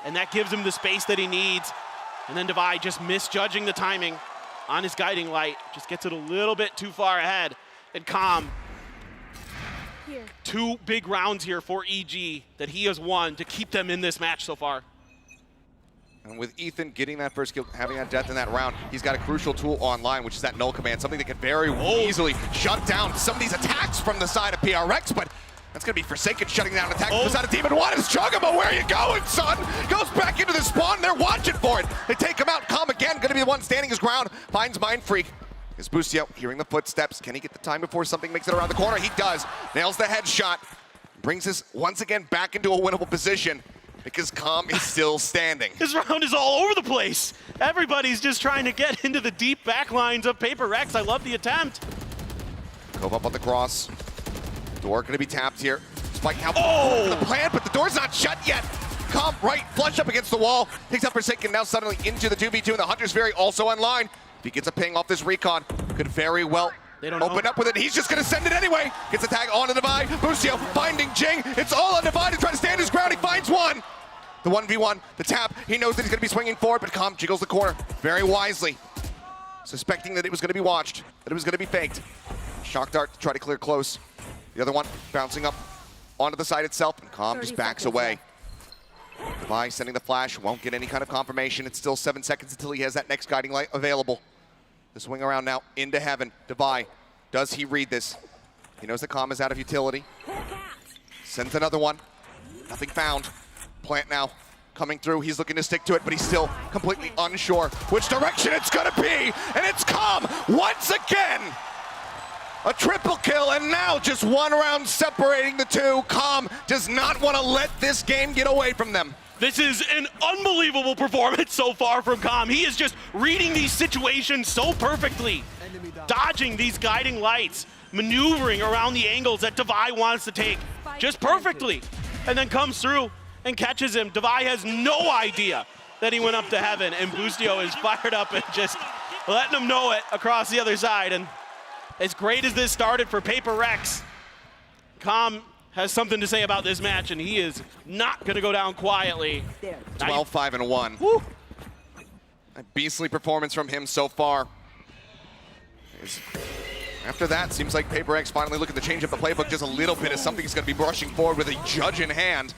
And that gives him the space that he needs. And then Devi just misjudging the timing on his guiding light. Just gets it a little bit too far ahead. And Calm, two big rounds here for EG that he has won to keep them in this match so far. And with Ethan getting that first kill, having that death in that round, he's got a crucial tool online, which is that null command, something that can very easily shut down some of these attacks from the side of PRX, but that's going to be Forsaken shutting down an attack from the side of Demon 1. Is Chugamo, where are you going, son? Goes back into the spawn, they're watching for it. They take him out, Calm again, going to be the one standing his ground, finds Mind Freak. Is Boostio hearing the footsteps? Can he get the time before something makes it around the corner? He does, nails the headshot, brings us once again back into a winnable position, because Calm is still standing. This round is all over the place. Everybody's just trying to get into the deep back lines of Paper Rex. I love the attempt. Cove up on the cross. Door gonna be tapped here. Spike now the plant, but the door's not shut yet. Calm right, flush up against the wall. Takes out Forsaken now suddenly into the 2v2, and the Hunter's Fury also online. If he gets a ping off this recon, could very well open up with it. He's just gonna send it anyway. Gets a tag onto Devi. Boostio finding Jing. It's all on Devi to try to stand his ground. He finds one. The 1v1, the tap. He knows that he's gonna be swinging forward, but Calm jiggles the corner very wisely. Suspecting that it was gonna be watched, that it was gonna be faked. Shock dart to try to clear close. The other one bouncing up onto the side itself, and Calm just backs away. Devi sending the flash, won't get any kind of confirmation. It's still 7 seconds until he has that next guiding light available. The swing around now into heaven. Devi, does he read this? He knows that Calm is out of utility. Sends another one. Nothing found. Plant now coming through. He's looking to stick to it, but he's still completely unsure which direction it's gonna be. And it's Calm once again. A triple kill, and now just one round separating the two. Calm does not want to let this game get away from them. This is an unbelievable performance so far from Calm. He is just reading these situations so perfectly, dodging these guiding lights, maneuvering around the angles that Devi wants to take just perfectly, and then comes through and catches him. Devi has no idea that he went up to heaven, and Boostio is fired up and just letting him know it across the other side. And as great as this started for Paper Rex, Calm has something to say about this match, and he is not going to go down quietly. 12-5-1. Woo. A beastly performance from him so far. After that, seems like Paper X finally looking to change up the playbook just a little bit, as something's going to be rushing forward with a judge in hand.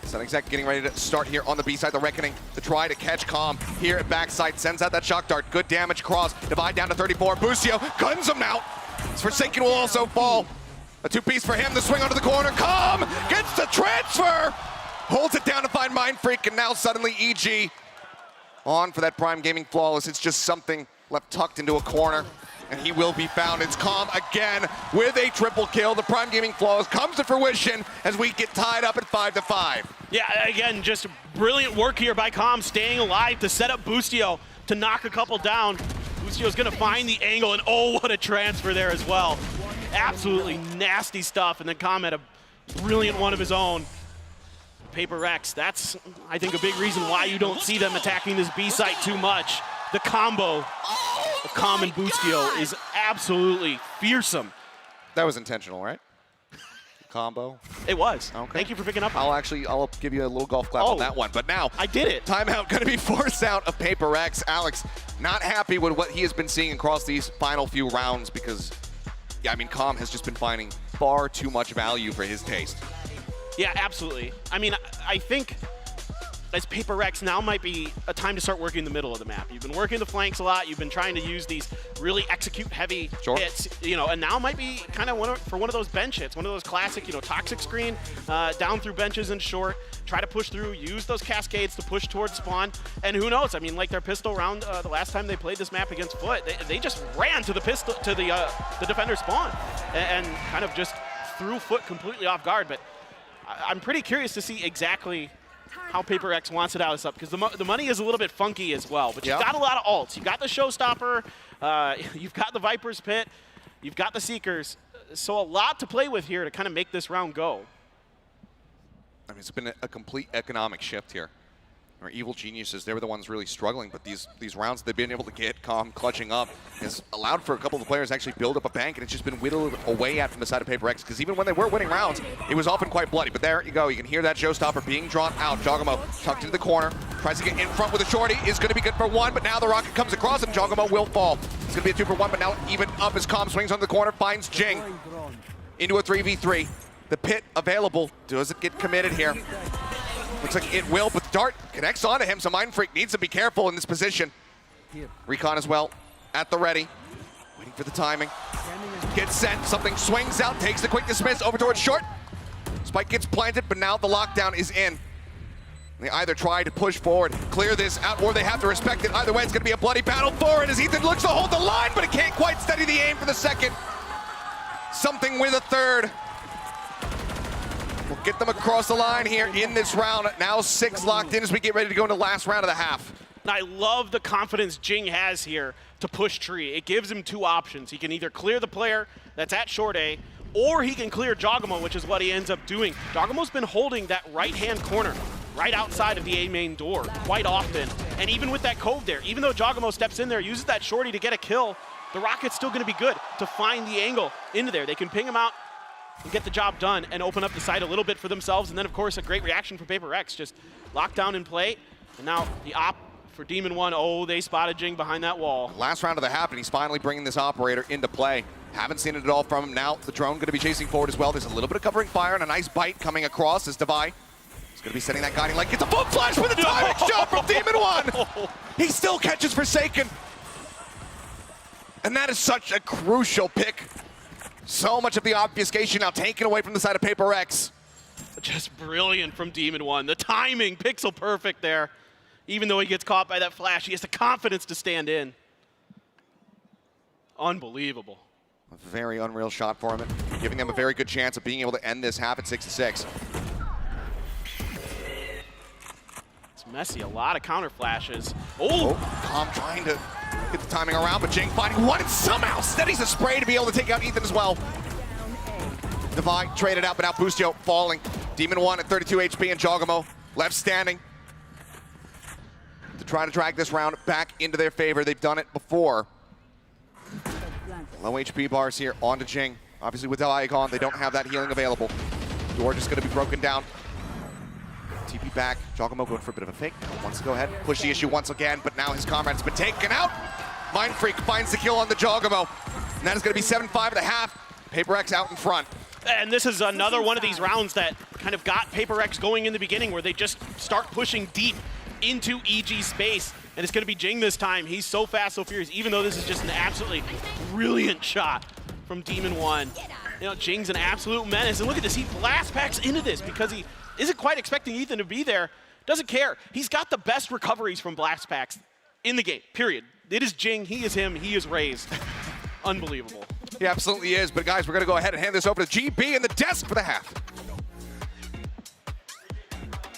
Sunexec getting ready to start here on the B side, the Reckoning, to try to catch Calm here at backside. Sends out that shock dart. Good damage cross. Divide down to 34. Boostio guns him out. Forsaken will also fall. A two-piece for him. The swing onto the corner. Calm gets the transfer. Holds it down to find Mind Freak, and now suddenly EG on for that Prime Gaming Flawless. It's just something left tucked into a corner, and he will be found. It's Calm again with a triple kill. The Prime Gaming Flawless comes to fruition as we get tied up at 5-5. Yeah, again, just brilliant work here by Calm, staying alive to set up Boostio to knock a couple down. Lucio's gonna find the angle, and oh, what a transfer there as well. Absolutely nasty stuff, and then Com had a brilliant one of his own. Paper Rex, that's, I think, a big reason why you don't see them attacking this B site too much. The combo of Com and Bustio is absolutely fearsome. That was intentional, right? Combo. It was. Okay. Thank you for picking up. I'll give you a little golf clap on that one. But now I did it. Timeout going to be forced out of Paper Rex. Alex, not happy with what he has been seeing across these final few rounds because, yeah, I mean, Com has just been finding far too much value for his taste. Yeah, absolutely. I mean, I think as Paper Rex now might be a time to start working the middle of the map. You've been working the flanks a lot. You've been trying to use these really execute-heavy hits, you know, and now might be kind of one of those bench hits, one of those classic, you know, toxic screen, down through benches and short, try to push through, use those cascades to push towards spawn, and who knows? I mean, like their pistol round the last time they played this map against Foot, they just ran to the pistol to the defender spawn and kind of just threw Foot completely off guard. But I'm pretty curious to see exactly how Paper Rex wants it out of this up, because the money is a little bit funky as well. But you've got a lot of alts. You've got the Showstopper, you've got the Viper's Pit, you've got the Seekers. So a lot to play with here to kind of make this round go. I mean, it's been a complete economic shift here. Our evil geniuses, they were the ones really struggling, but these rounds they've been able to get Com clutching up has allowed for a couple of the players to actually build up a bank, and it's just been whittled away at from the side of Paper Rex, because even when they were winning rounds, it was often quite bloody. But there you go, you can hear that Showstopper being drawn out. Jogamo tucked into the corner, tries to get in front with a shorty, is going to be good for one, but now the rocket comes across and Jogamo will fall. It's going to be a 2 for 1, but now even up as Com swings on the corner, finds Jing into a 3v3. The pit available, does it get committed here? Looks like it will, but Dart connects onto him, so Mind Freak needs to be careful in this position. Recon as well, at the ready, waiting for the timing. Gets sent, something swings out, takes the quick dismiss over towards short. Spike gets planted, but now the lockdown is in. They either try to push forward, clear this out, or they have to respect it. Either way, it's gonna be a bloody battle for it as Ethan looks to hold the line, but he can't quite steady the aim for the second. Something with a third. We'll get them across the line here in this round. Now 6 locked in as we get ready to go into the last round of the half. And I love the confidence Jing has here to push tree. It gives him 2 options. He can either clear the player that's at short A, or he can clear Jogamo, which is what he ends up doing. Jogamo's been holding that right-hand corner right outside of the A main door quite often. And even with that cove there, even though Jogamo steps in there, uses that shorty to get a kill, the Rocket's still gonna be good to find the angle into there. They can ping him out and get the job done and open up the site a little bit for themselves. And then, of course, a great reaction from Paper Rex. Just locked down in play. And now the op for Demon 1. Oh, they spotted Jing behind that wall. Last round of the half, and he's finally bringing this operator into play. Haven't seen it at all from him. Now the drone going to be chasing forward as well. There's a little bit of covering fire and a nice bite coming across as Devi is going to be setting that guiding light. Gets a full flash for the timing shot from Demon 1. He still catches Forsaken. And that is such a crucial pick. So much of the obfuscation now taken away from the side of Paper Rex. Just brilliant from Demon 1. The timing, pixel perfect there. Even though he gets caught by that flash, he has the confidence to stand in. Unbelievable. A very unreal shot for him, giving them a very good chance of being able to end this half at 6-6. It's messy, a lot of counter flashes. Oh! Com trying to get the timing around, but Jing finding one and somehow steadies a spray to be able to take out Ethan as well. Devi traded out, but now Bustio falling. Demon 1 at 32 HP and Jogamo left standing to try to drag this round back into their favor. They've done it before. Low HP bars here onto Jing. Obviously with Devi gone, they don't have that healing available. Door just going to be broken down. TP back. Jogamo going for a bit of a fake. Wants to go ahead and push the issue once again, but now his comrade's been taken out. Mind Freak finds the kill on the Jogamo. And that is going to be 7-5 at the half. Paper Rex out in front. And this is another one of these rounds that kind of got Paper Rex going in the beginning, where they just start pushing deep into EG space. And it's going to be Jing this time. He's so fast, so furious, even though this is just an absolutely brilliant shot from Demon 1. You know, Jing's an absolute menace. And look at this, he blast packs into this because he isn't quite expecting Ethan to be there. Doesn't care. He's got the best recoveries from blast packs in the game, period. It is Jing, he is him, he is raised. Unbelievable. He absolutely is, but guys, we're gonna go ahead and hand this over to GB and the desk for the half.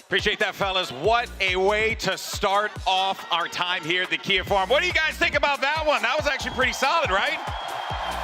Appreciate that, fellas. What a way to start off our time here at the Kia Forum. What do you guys think about that one? That was actually pretty solid, right?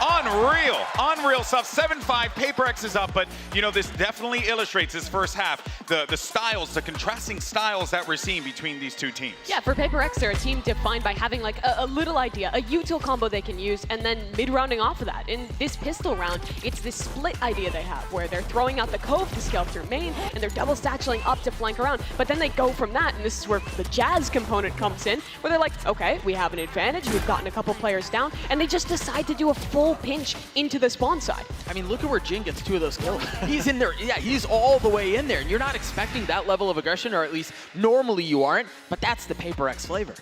Unreal stuff. 7-5, PaperX is up, but you know, this definitely illustrates this first half, the styles, the contrasting styles that we're seeing between these two teams. Yeah, for PaperX, they're a team defined by having like a little idea, a util combo they can use, and then mid-rounding off of that. In this pistol round, it's this split idea they have, where they're throwing out the Cove to scale through main, and they're double satcheling up to flank around, but then they go from that, and this is where the Jazz component comes in, where they're like, okay, we have an advantage, we've gotten a couple players down, and they just decide to do a full pinch into the spawn side. I mean, look at where Jing gets 2 of those kills. He's in there. Yeah, he's all the way in there. And you're not expecting that level of aggression, or at least normally you aren't, but that's the PaperX flavor.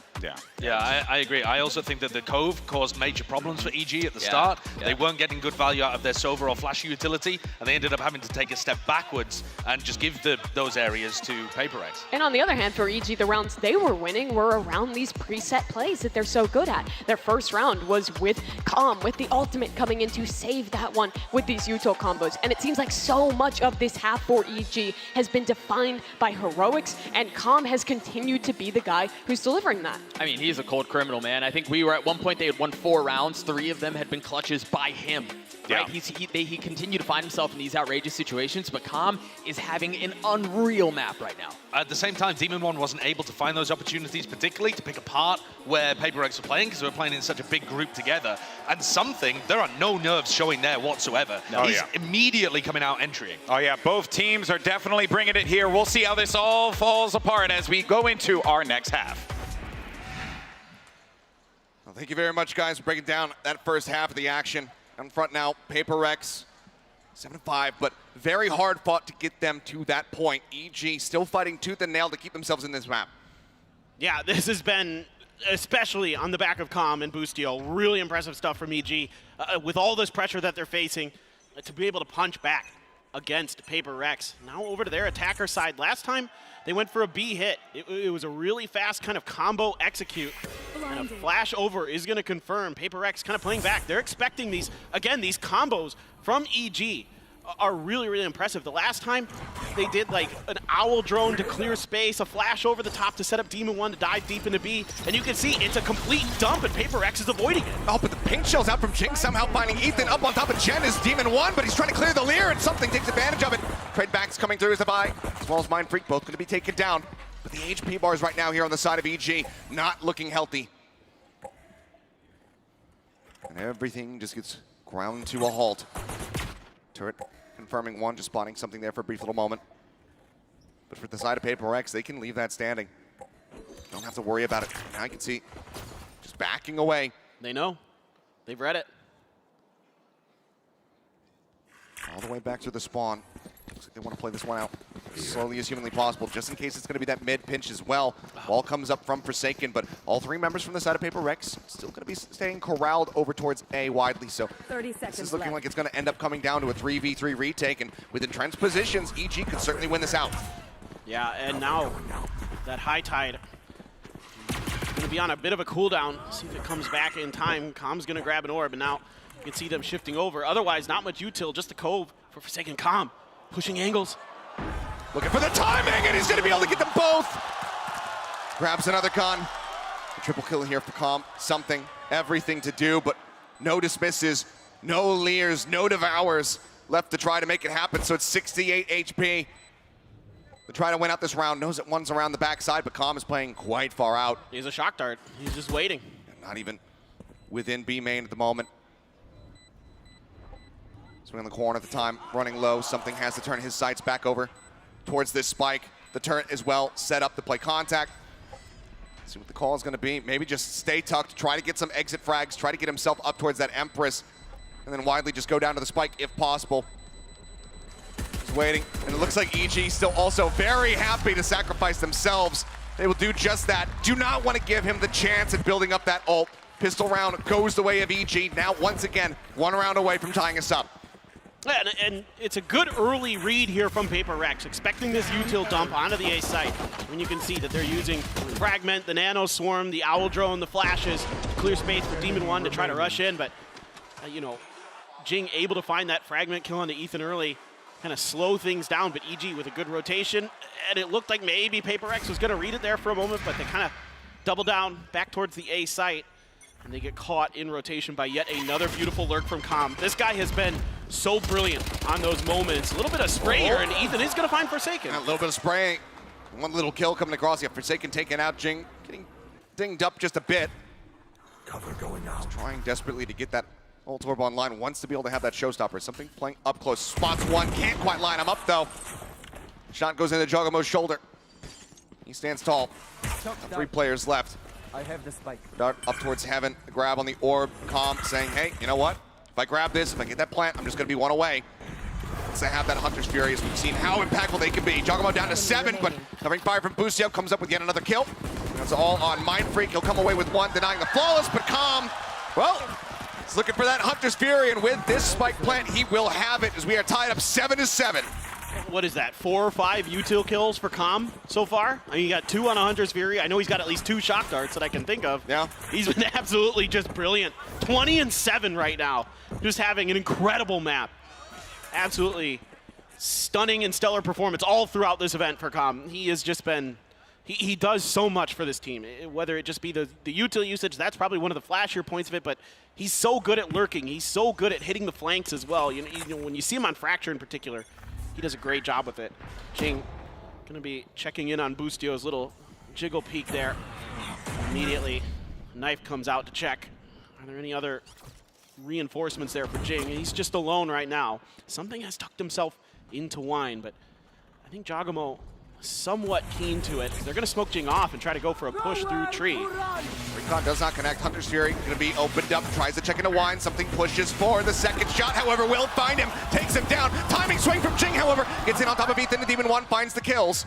Yeah, I agree. I also think that the Cove caused major problems for EG at the start. They weren't getting good value out of their Sova or Flash utility, and they ended up having to take a step backwards and just give those areas to PaperX. And on the other hand, for EG, the rounds they were winning were around these preset plays that they're so good at. Their first round was with Calm, with the ultimate coming in to save that one with these util combos. And it seems like so much of this half for EG has been defined by heroics, and Calm has continued to be the guy who's delivering that. I mean, he's a cold criminal, man. I think we were at one point, they had won 4 rounds. 3 of them had been clutches by him. Right? He continued to find himself in these outrageous situations, but Calm is having an unreal map right now. At the same time, Demon One wasn't able to find those opportunities, particularly to pick apart where PaperX were playing, because they were playing in such a big group together. And there are no nerves showing there whatsoever. He's immediately coming out entering. Oh yeah, both teams are definitely bringing it here. We'll see how this all falls apart as we go into our next half. Well, thank you very much, guys, for breaking down that first half of the action. In front now, PaperX, 7-5, but very hard fought to get them to that point. EG still fighting tooth and nail to keep themselves in this map. Yeah, this has been, especially on the back of Calm and Boostio, really impressive stuff from EG. With all this pressure that they're facing, to be able to punch back against PaperX. Now over to their attacker side. Last time, they went for a B hit. It was a really fast kind of combo execute. And a flash over is going to confirm PaperX kind of playing back. They're expecting these, again, these combos from EG are really, really impressive. The last time they did like an owl drone to clear space, a flash over the top to set up Demon One to dive deep into B, and you can see it's a complete dump and PaperX is avoiding it. Oh, but the pink shell's out from Jing, somehow finding Ethan up on top of Jen is Demon One, but he's trying to clear the Leer, and something takes advantage of it. Trade backs coming through as the buy, as well as Mind Freak, both going to be taken down. But the HP bars right now here on the side of EG, not looking healthy. And everything just gets ground to a halt. Turret confirming one, just spotting something there for a brief little moment. But for the side of PaperX, they can leave that standing. Don't have to worry about it. Now you can see just backing away. They know. They've read it. All the way back to the spawn. Looks like they want to play this one out as slowly as humanly possible, just in case it's going to be that mid pinch as well. Ball comes up from Forsaken, but all 3 members from the side of PaperX still going to be staying corralled over towards A widely. So 30 seconds this is looking left. like it's going to end up coming down to a 3v3 retake, and with entrenched positions, EG could certainly win this out. Yeah, and now that high tide going to be on a bit of a cooldown. See if it comes back in time. Calm's going to grab an orb, and now you can see them shifting over. Otherwise, not much util, just the Cove for Forsaken. Calm pushing angles. Looking for the timing, and he's going to be able to get them both. Grabs another gun. A triple kill here for Calm. Something, everything to do, but no dismisses, no Leers, no Devours left to try to make it happen. So it's 68 HP. To try to win out this round. Knows that one's around the backside, but Calm is playing quite far out. He's a shock dart. He's just waiting. Not even within B main at the moment. Swing on the corner at the time, running low. Something has to turn his sights back over towards this spike. The turret as well set up to play contact. See what the call is going to be. Maybe just stay tucked, try to get some exit frags, try to get himself up towards that Empress, and then widely just go down to the spike if possible. Just waiting, and it looks like EG still also very happy to sacrifice themselves. They will do just that. Do not want to give him the chance at building up that ult. Pistol round goes the way of EG. Now, once again, 1 round away from tying us up. Yeah, and it's a good early read here from PaperX, expecting this util dump onto the A site. When you can see that they're using Fragment, the Nano Swarm, the Owl Drone, the Flashes to clear space for Demon One to try to rush in, but, you know, Jing able to find that Fragment kill onto Ethan early. kind of slow things down, but EG with a good rotation, and it looked like maybe Paper X was going to read it there for a moment, but they kind of double down back towards the A site, and they get caught in rotation by yet another beautiful lurk from Com. This guy has been so brilliant on those moments. A little bit of spray here, and Ethan is going to find Forsaken. A little bit of spraying. One little kill coming across. Yeah, Forsaken taking out Jing, getting dinged up just a bit. Cover going out. He's trying desperately to get that ult orb online. Wants to be able to have that showstopper. Something playing up close. Spots one. Can't quite line him up though. Shot goes into Jogamo's shoulder. He stands tall. 3 players left. I have the spike. Dart up towards heaven. The grab on the orb. Com saying, hey, you know what? If I grab this, if I get that plant, I'm just going to be one away. Once they have that Hunter's Fury, as we've seen how impactful they can be. Jogamo down to 7, but covering fire from Boostio comes up with yet another kill. That's all on Mind Freak. He'll come away with 1, denying the flawless, but Com, well, he's looking for that Hunter's Fury, and with this spike plant, he will have it as we are tied up 7-7. What is that, 4 or 5 util kills for Com so far? I mean, he got 2 on a Hunter's Fury. I know he's got at least 2 shock darts that I can think of. Yeah. He's been absolutely just brilliant. 20-7 right now. Just having an incredible map. Absolutely stunning and stellar performance all throughout this event for Com. He has just been, he does so much for this team. Whether it just be the util usage, that's probably one of the flashier points of it, but he's so good at lurking. He's so good at hitting the flanks as well. You know, when you see him on Fracture in particular, he does a great job with it. Jing gonna be checking in on Boostio's little jiggle peek there. Immediately, knife comes out to check. Are there any other reinforcements there for Jing? He's just alone right now. Something has tucked himself into wine, but I think Jogamo somewhat keen to it. They're gonna smoke Jing off and try to go for a push through tree. Recon does not connect. Hunter's Fury gonna be opened up, tries to check into wine. Something pushes for the second shot, however, will find him, takes him down. Timing swing from Jing, however, gets in on top of Ethan. The Demon 1 finds the kills.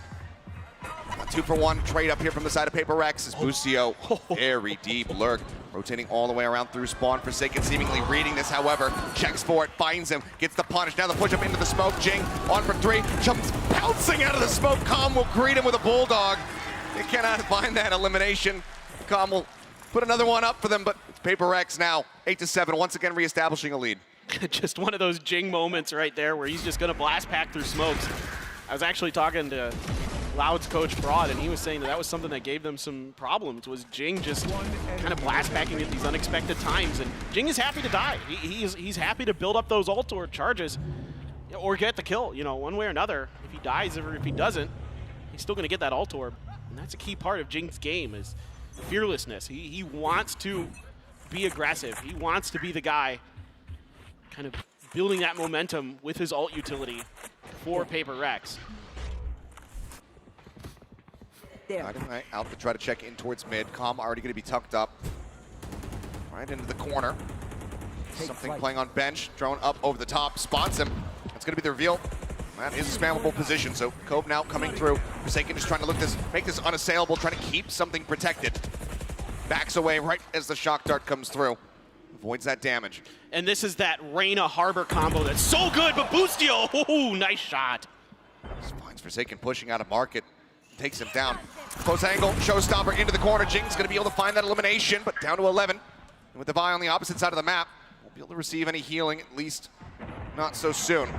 A 2-for-1 trade up here from the side of Paper Rex as Boostio, very deep lurk, rotating all the way around through spawn. Forsaken seemingly reading this, however, checks for it, finds him, gets the punish. Now the push up into the smoke. Jing on for 3, jumps pouncing out of the smoke. Com will greet him with a bulldog. They cannot find that elimination. Com will put another one up for them, but it's Paper Rex now 8-7, once again reestablishing a lead. Just one of those Jing moments right there where he's just gonna blast pack through smokes. I was actually talking to Loud's coach Fraud, and he was saying that was something that gave them some problems, was Jing just kind of blast packing at these unexpected times. And Jing is happy to die. He's happy to build up those ult or charges or get the kill, you know, one way or another. If he dies or if he doesn't, he's still going to get that ult orb. And that's a key part of Jing's game, is fearlessness. He wants to be aggressive. He wants to be the guy kind of building that momentum with his ult utility for Paper Rex. Right, out to try to check in towards mid. Com already going to be tucked up right into the corner. Something playing on bench, drone up over the top, spots him. That's going to be the reveal. That is a spammable position, so Cove now coming through. Forsaken just trying to make this unassailable, trying to keep something protected. Backs away right as the shock dart comes through. Avoids that damage. And this is that Reyna Harbor combo that's so good, but Boostio, oh, nice shot. Finds Forsaken pushing out of market. Takes him down. Close angle, showstopper into the corner. Jing's going to be able to find that elimination, but down to 11. And with the Vi on the opposite side of the map, won't be able to receive any healing, at least not so soon.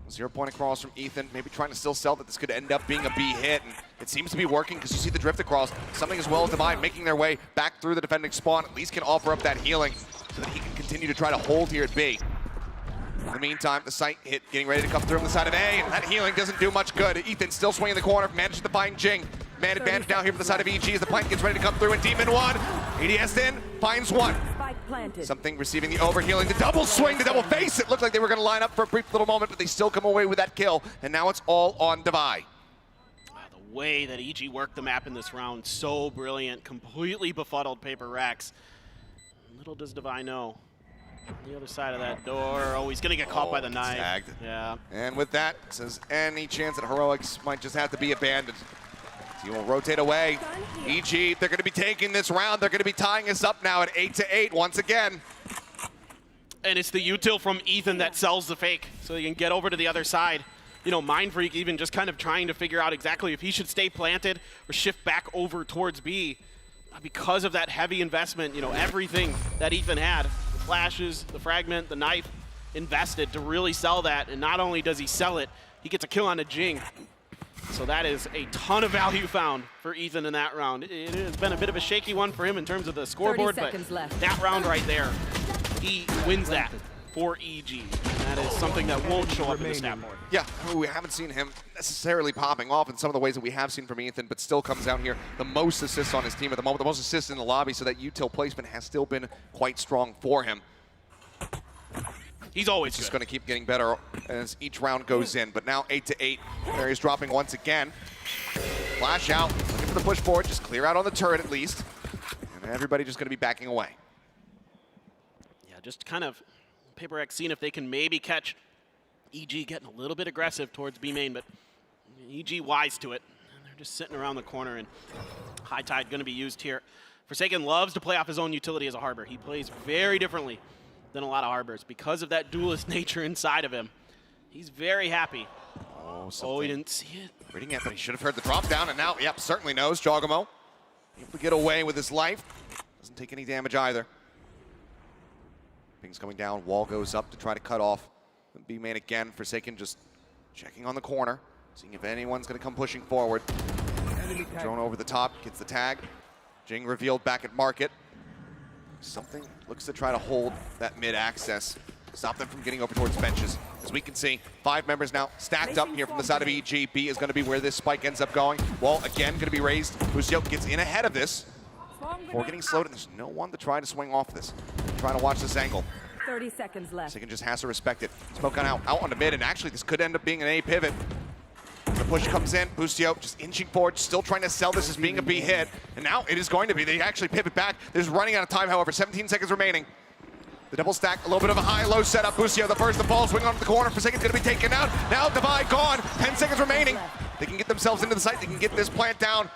0 point across from Ethan, maybe trying to still sell that this could end up being a B hit, and it seems to be working because you see the drift across. Something as well as Divine making their way back through the defending spawn, at least can offer up that healing so that he can continue to try to hold here at B. In the meantime, the sight hit getting ready to come through on the side of A, and that healing doesn't do much good. Ethan still swinging the corner, manages to find Jing. Man advantage now here for the side of EG as the plank gets ready to come through, and Demon 1, ADS in, finds 1. Something receiving the overhealing, the double swing, the double face. It looked like they were going to line up for a brief little moment, but they still come away with that kill, and now it's all on Devi. The way that EG worked the map in this round, so brilliant, completely befuddled Paper Rex. Little does Devi know. On the other side of that door, oh, he's gonna get caught by the knife. Tagged. Yeah. And with that, says any chance that Heroics might just have to be abandoned. So you will rotate away. EG, they're gonna be taking this round. They're gonna be tying us up now at 8-8 once again. And it's the util from Ethan that sells the fake, so he can get over to the other side. You know, Mind Freak even just kind of trying to figure out exactly if he should stay planted or shift back over towards B. Because of that heavy investment, you know, everything that Ethan had. Flashes, the fragment, the knife. invested to really sell that, and not only does he sell it, he gets a kill on a Jing. So that is a ton of value found for Ethan in that round. It has been a bit of a shaky one for him in terms of the scoreboard, but that round right there, he wins that for EG. That is something that won't show up in the stat board. Yeah, we haven't seen him necessarily popping off in some of the ways that we have seen from Ethan, but still comes out here the most assists on his team at the moment, the most assists in the lobby, so that util placement has still been quite strong for him. He's always just going to keep getting better as each round goes in, but now 8-8. There he's dropping once again. Flash out, looking for the push forward, just clear out on the turret at least. And everybody just going to be backing away. Yeah, just kind of Paper Rex seeing if they can maybe catch EG getting a little bit aggressive towards B main, but EG wise to it. And they're just sitting around the corner, and High Tide going to be used here. Forsaken loves to play off his own utility as a Harbor. He plays very differently than a lot of Harbors because of that duelist nature inside of him. He's very happy. Oh, he didn't see it. Reading it, but he should have heard the drop down, and now, yep, certainly knows. Jogamo able to get away with his life. Doesn't take any damage either. Ping's coming down, wall goes up to try to cut off B-main again. Forsaken just checking on the corner, seeing if anyone's gonna come pushing forward. Drone over the top, gets the tag. Jing revealed back at market. Something looks to try to hold that mid-access, stop them from getting over towards benches. As we can see, 5 members now stacked up here from the side of EG. B is going to be where this spike ends up going. Wall again going to be raised. Busio gets in ahead of this. Before getting slowed, and there's no one to try to swing off this. Trying to watch this angle. 30 seconds left. Forsaken just has to respect it. Smoke on out on the mid, and actually this could end up being an A pivot. The push comes in, Busio just inching forward, still trying to sell this as being a B hit. And now it is going to be. They actually pivot back. They're just running out of time, however, 17 seconds remaining. The double stack, a little bit of a high-low setup. Busio, the first to fall, swing onto the corner. Forsaken's gonna be taken out. Now Divide gone, 10 seconds remaining. They can get themselves into the site, they can get this plant down.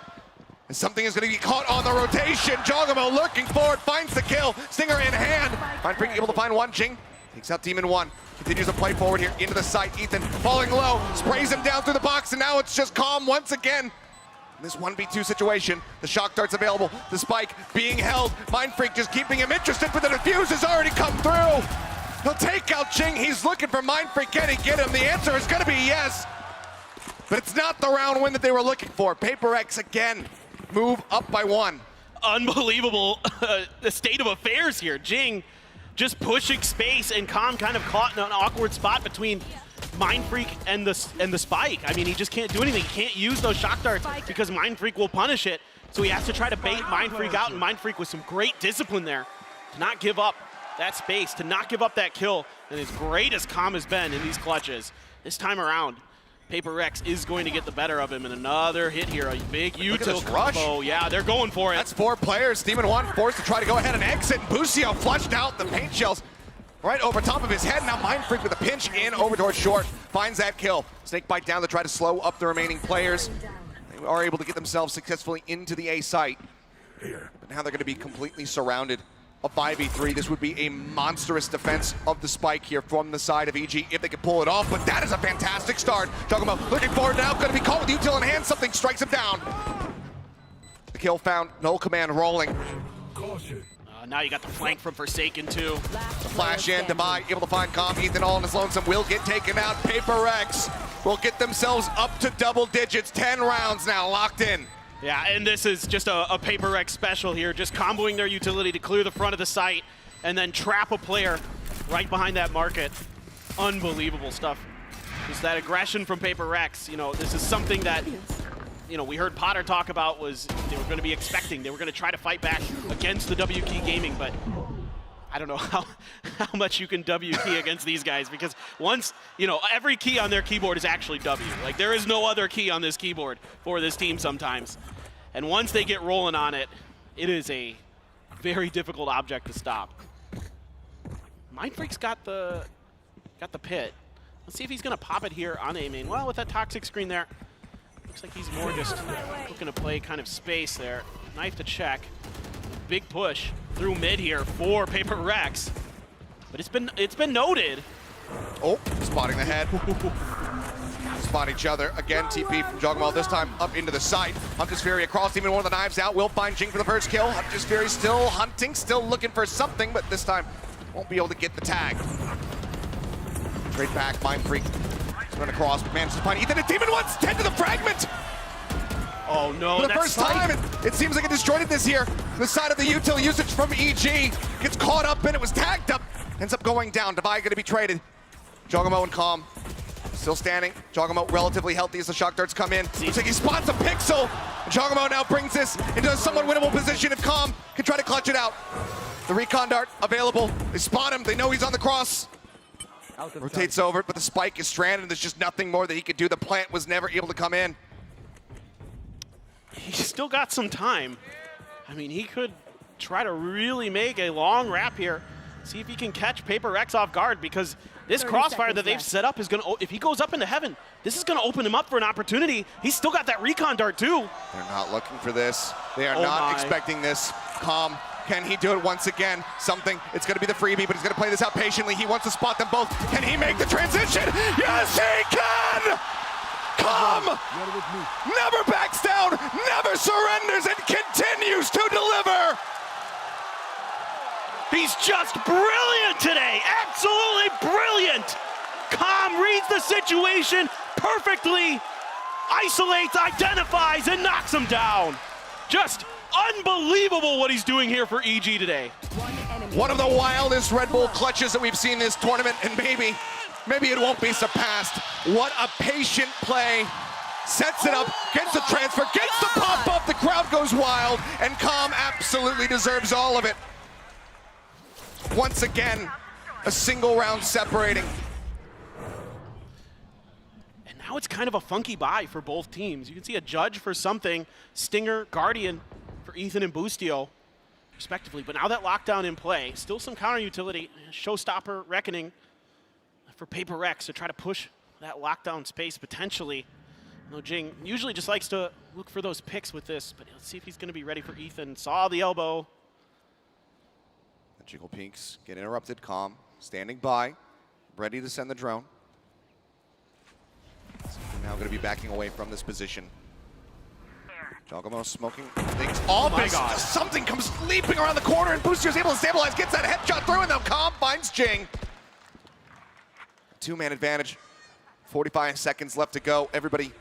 And something is gonna be caught on the rotation. Jogamo looking forward, finds the kill. Stinger in hand. Mindfreak able to find one. Jing takes out Demon 1. Continues to play forward here into the site. Ethan falling low, sprays him down through the box, and now it's just calm once again. In this 1v2 situation, the shock dart's available, the spike being held. Mindfreak just keeping him interested, but the defuse has already come through. He'll take out Jing. He's looking for Mindfreak. Can he get him? The answer is gonna be yes. But it's not the round win that they were looking for. Paper Rex again move up by 1. Unbelievable the state of affairs here. Jing just pushing space, and Calm kind of caught in an awkward spot between Mindfreak and the spike. I mean, he just can't do anything. He can't use those shock darts because Mindfreak will punish it. So he has to try to bait Mindfreak out, and Mindfreak with some great discipline there to not give up that space, to not give up that kill. And as great as Calm has been in these clutches, this time around, Paper Rex is going to get the better of him, and another hit here, a big util combo. Yeah, they're going for it. That's 4 players. Demon 1 forced to try to go ahead and exit. Busio flushed out the paint shells right over top of his head. Now Mindfreak with a pinch in over towards short. Finds that kill. Snakebite down to try to slow up the remaining players. They are able to get themselves successfully into the A site. But now they're going to be completely surrounded. A 5v3, this would be a monstrous defense of the spike here from the side of EG if they could pull it off, but that is a fantastic start. Jogamo looking forward now, going to be caught with util in hand, something strikes him down. The kill found, no command rolling. Now you got the flank from Forsaken too. The flash in, Divide able to find Calm. Ethan all on his lonesome will get taken out. Paper Rex will get themselves up to double digits, 10 rounds now locked in. Yeah, and this is just a Paper Rex special here, just comboing their utility to clear the front of the site and then trap a player right behind that market. Unbelievable stuff. Just that aggression from Paper Rex, you know, this is something that, you know, we heard Potter talk about was they were going to be expecting. They were going to try to fight back against the W key gaming, but I don't know how much you can W key against these guys, because once, you know, every key on their keyboard is actually W. Like, there is no other key on this keyboard for this team sometimes. And once they get rolling on it, it is a very difficult object to stop. Mindfreak's got the pit. Let's see if he's going to pop it here on A main. Well, with that toxic screen there, looks like he's more just looking to play kind of space there. Knife to check. Big push through mid here for Paper Rex. But it's been noted. Oh, spotting the head. Spot each other. Again, TP from Jogamo, this time up into the site. Hunter's Fury across, even one of the knives out. Will find Jing for the first kill. Hunter's Fury still hunting, still looking for something, but this time won't be able to get the tag. Straight back, Mind Freak. Run across, but manages to find Ethan, and Demon One's 10 to the fragment! Oh no, For the first time, it seems like it destroyed it this year. The side of the util usage from EG gets caught up and it was tagged up. Ends up going down. Divide gonna be traded. Jogamo and Calm still standing. Jogamo relatively healthy as the shock darts come in. Looks like he spots a pixel. Jogamo now brings this into a somewhat winnable position if Calm can try to clutch it out. The recon dart available. They spot him. They know he's on the cross. Rotates over, but the spike is stranded. There's just nothing more that he could do. The plant was never able to come in. He's still got some time. I mean, he could try to really make a long wrap here. See if he can catch Paper Rex off guard, because this crossfire that they've set up is going to, if he goes up into heaven, this is going to open him up for an opportunity. He's still got that recon dart too. They're not looking for this. They are not expecting this. Calm. Can he do it once again? Something. It's going to be the freebie, but he's going to play this out patiently. He wants to spot them both. Can he make the transition? Yes, he can! Calm! Never backs down, never surrenders, and continues to deliver! He's just brilliant today. Absolutely brilliant. Calm reads the situation perfectly, isolates, identifies, and knocks him down. Just unbelievable what he's doing here for EG today. One of the wildest Red Bull clutches that we've seen this tournament, and maybe it won't be surpassed. What a patient play. Sets it up, gets the transfer, gets the pop-up, the crowd goes wild, and Calm absolutely deserves all of it. Once again, a single round separating. And now it's kind of a funky buy for both teams. You can see a Judge for something, Stinger, Guardian for Ethan and Boostio, respectively. But now that lockdown in play, still some counter utility, Showstopper, Reckoning for Paper Rex to try to push that lockdown space potentially. No, Jing usually just likes to look for those picks with this, but let's see if he's going to be ready for Ethan. Saw the elbow. The Jiggle Pinks get interrupted. Calm, standing by, ready to send the drone. So we're now going to be backing away from this position. Jogamo smoking things off. Oh my God. Something comes leaping around the corner, and Boostier's able to stabilize, gets that headshot through, and now Calm finds Jing. Two-man advantage. 45 seconds left to go. Everybody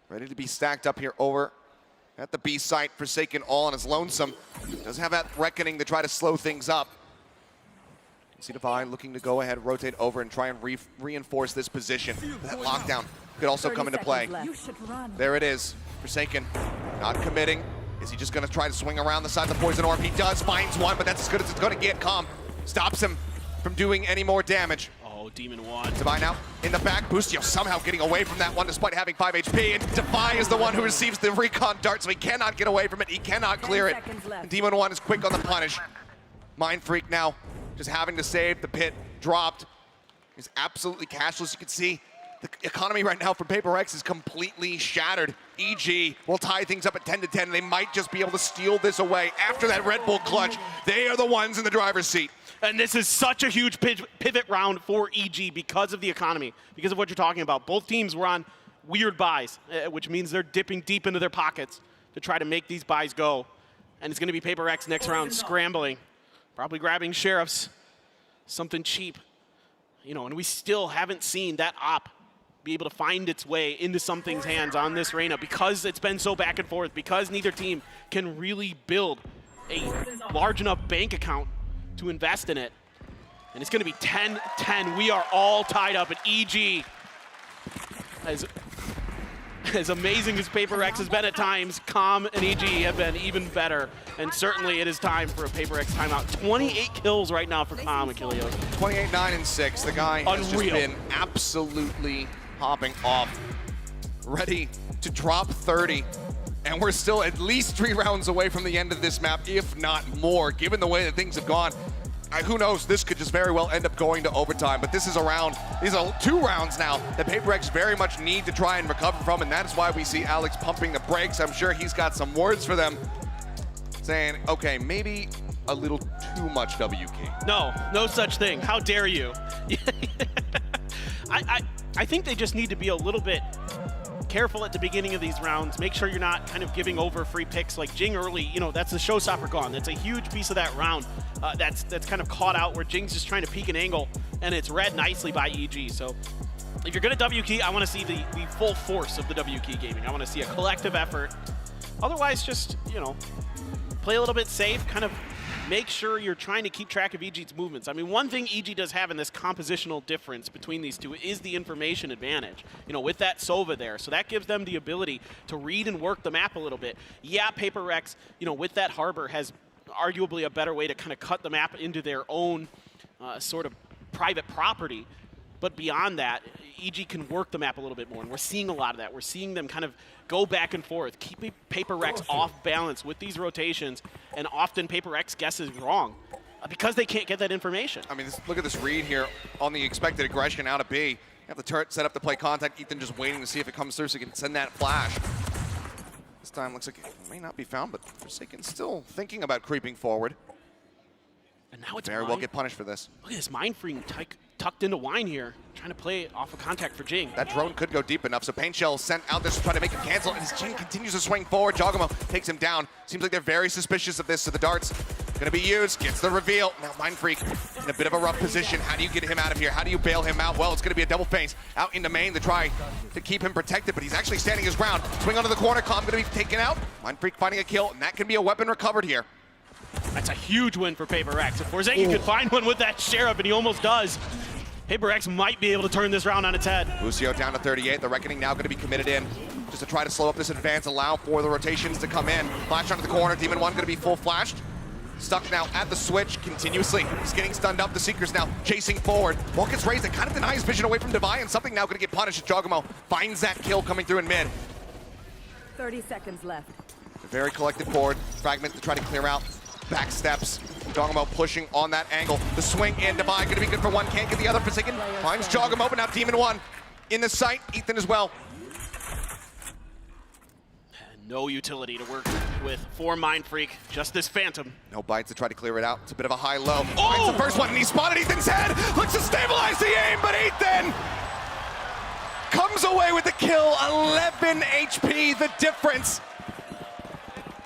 ready to be stacked up here over at the B site. Forsaken all on his lonesome. Doesn't have that Reckoning to try to slow things up. See Divine looking to go ahead, rotate over, and try and reinforce this position. That lockdown could also come into play. There it is. Forsaken not committing. Is he just going to try to swing around the side of the poison orb? He does, finds one, but that's as good as it's going to get. Calm stops him from doing any more damage. Oh, Demon One. Divine out in the back. Boostio somehow getting away from that one despite having 5 HP. And Defy is the one who receives the recon dart, so he cannot get away from it. He cannot clear it. And Demon One is quick on the punish. Mind Freak now just having to save. The pit dropped. He's absolutely cashless. You can see the economy right now for Paper Rex is completely shattered. EG will tie things up at 10-10. And they might just be able to steal this away after that Red Bull clutch. They are the ones in the driver's seat. And this is such a huge pivot round for EG because of the economy, because of what you're talking about. Both teams were on weird buys, which means they're dipping deep into their pockets to try to make these buys go. And it's going to be Paper Rex next round scrambling, probably grabbing Sheriffs, something cheap. You know, and we still haven't seen that op be able to find its way into something's hands on this Reyna because it's been so back and forth, because neither team can really build a large enough bank account to invest in it. And it's going to be 10-10. We are all tied up at EG. As amazing as Paper Rex has been at times, Calm and EG have been even better. And certainly it is time for a Paper Rex timeout. 28 kills right now for Calm, Achilleos. 28, 9, and 6. The guy has just been absolutely popping off. Ready to drop 30. And we're still at least 3 rounds away from the end of this map, if not more, given the way that things have gone. Who knows, this could just very well end up going to overtime, but this is a round, these are 2 rounds now that Paper Rex very much need to try and recover from, and that is why we see Alex pumping the brakes. I'm sure he's got some words for them, saying, okay, maybe a little too much WK. No, no such thing. How dare you? I think they just need to be a little bit careful at the beginning of these rounds. Make sure you're not kind of giving over free picks like Jing early. You know, that's the showstopper gone. That's a huge piece of that round that's kind of caught out where Jing's just trying to peek an angle, and it's read nicely by EG. So if you're going to W key, I want to see the full force of the W key gaming. I want to see a collective effort. Otherwise, just, you know, play a little bit safe, kind of make sure you're trying to keep track of EG's movements. I mean, one thing EG does have in this compositional difference between these two is the information advantage, you know, with that Sova there. So that gives them the ability to read and work the map a little bit. Yeah, Paper Rex, you know, with that Harbor has arguably a better way to kind of cut the map into their own sort of private property. But beyond that, EG can work the map a little bit more, and we're seeing a lot of that. We're seeing them kind of go back and forth, keeping Paper Rex off balance with these rotations, and often Paper Rex guesses wrong because they can't get that information. I mean, look at this read here on the expected aggression out of B. You have the turret set up to play contact. Ethan just waiting to see if it comes through so he can send that flash. This time looks like it may not be found, but Forsaken still thinking about creeping forward. And now it's very well get punished for this. Look at this mind freeing tucked into Wine here, trying to play it off of contact for Jing. That drone could go deep enough, so Paint Shell sent out there to try to make him cancel, and as Jing continues to swing forward, Jogamo takes him down. Seems like they're very suspicious of this, so the dart's gonna be used, gets the reveal. Now Mind Freak in a bit of a rough position. How do you get him out of here? How do you bail him out? Well, it's gonna be a double face out into main to try to keep him protected, but he's actually standing his ground. Swing onto the corner, Calm gonna be taken out. Mind Freak finding a kill, and that can be a weapon recovered here. That's a huge win for Paper Rex. If Forsaken could find one with that Sheriff, and he almost does, Paper Rex might be able to turn this round on its head. Lucio down to 38. The Reckoning now going to be committed in just to try to slow up this advance, allow for the rotations to come in. Flash onto the corner. Demon 1 going to be full flashed. Stuck now at the switch continuously. He's getting stunned up. The Seeker's now chasing forward. Ball gets raised. It kind of denies vision away from Devi, and something now going to get punished as Jogamo finds that kill coming through in mid. 30 seconds left. A very collected forward. Fragment to try to clear out. Back steps. Jogamo pushing on that angle. The swing in. Devi going to be good for one. Can't get the other. Forsaken finds Jogamo, but now Demon 1 in the sight. Ethan as well. No utility to work with for Mind Freak. Just this Phantom. No bites to try to clear it out. It's a bit of a high-low. Finds the first one, and he spotted Ethan's head. Looks to stabilize the aim, but Ethan comes away with the kill. 11 HP, the difference.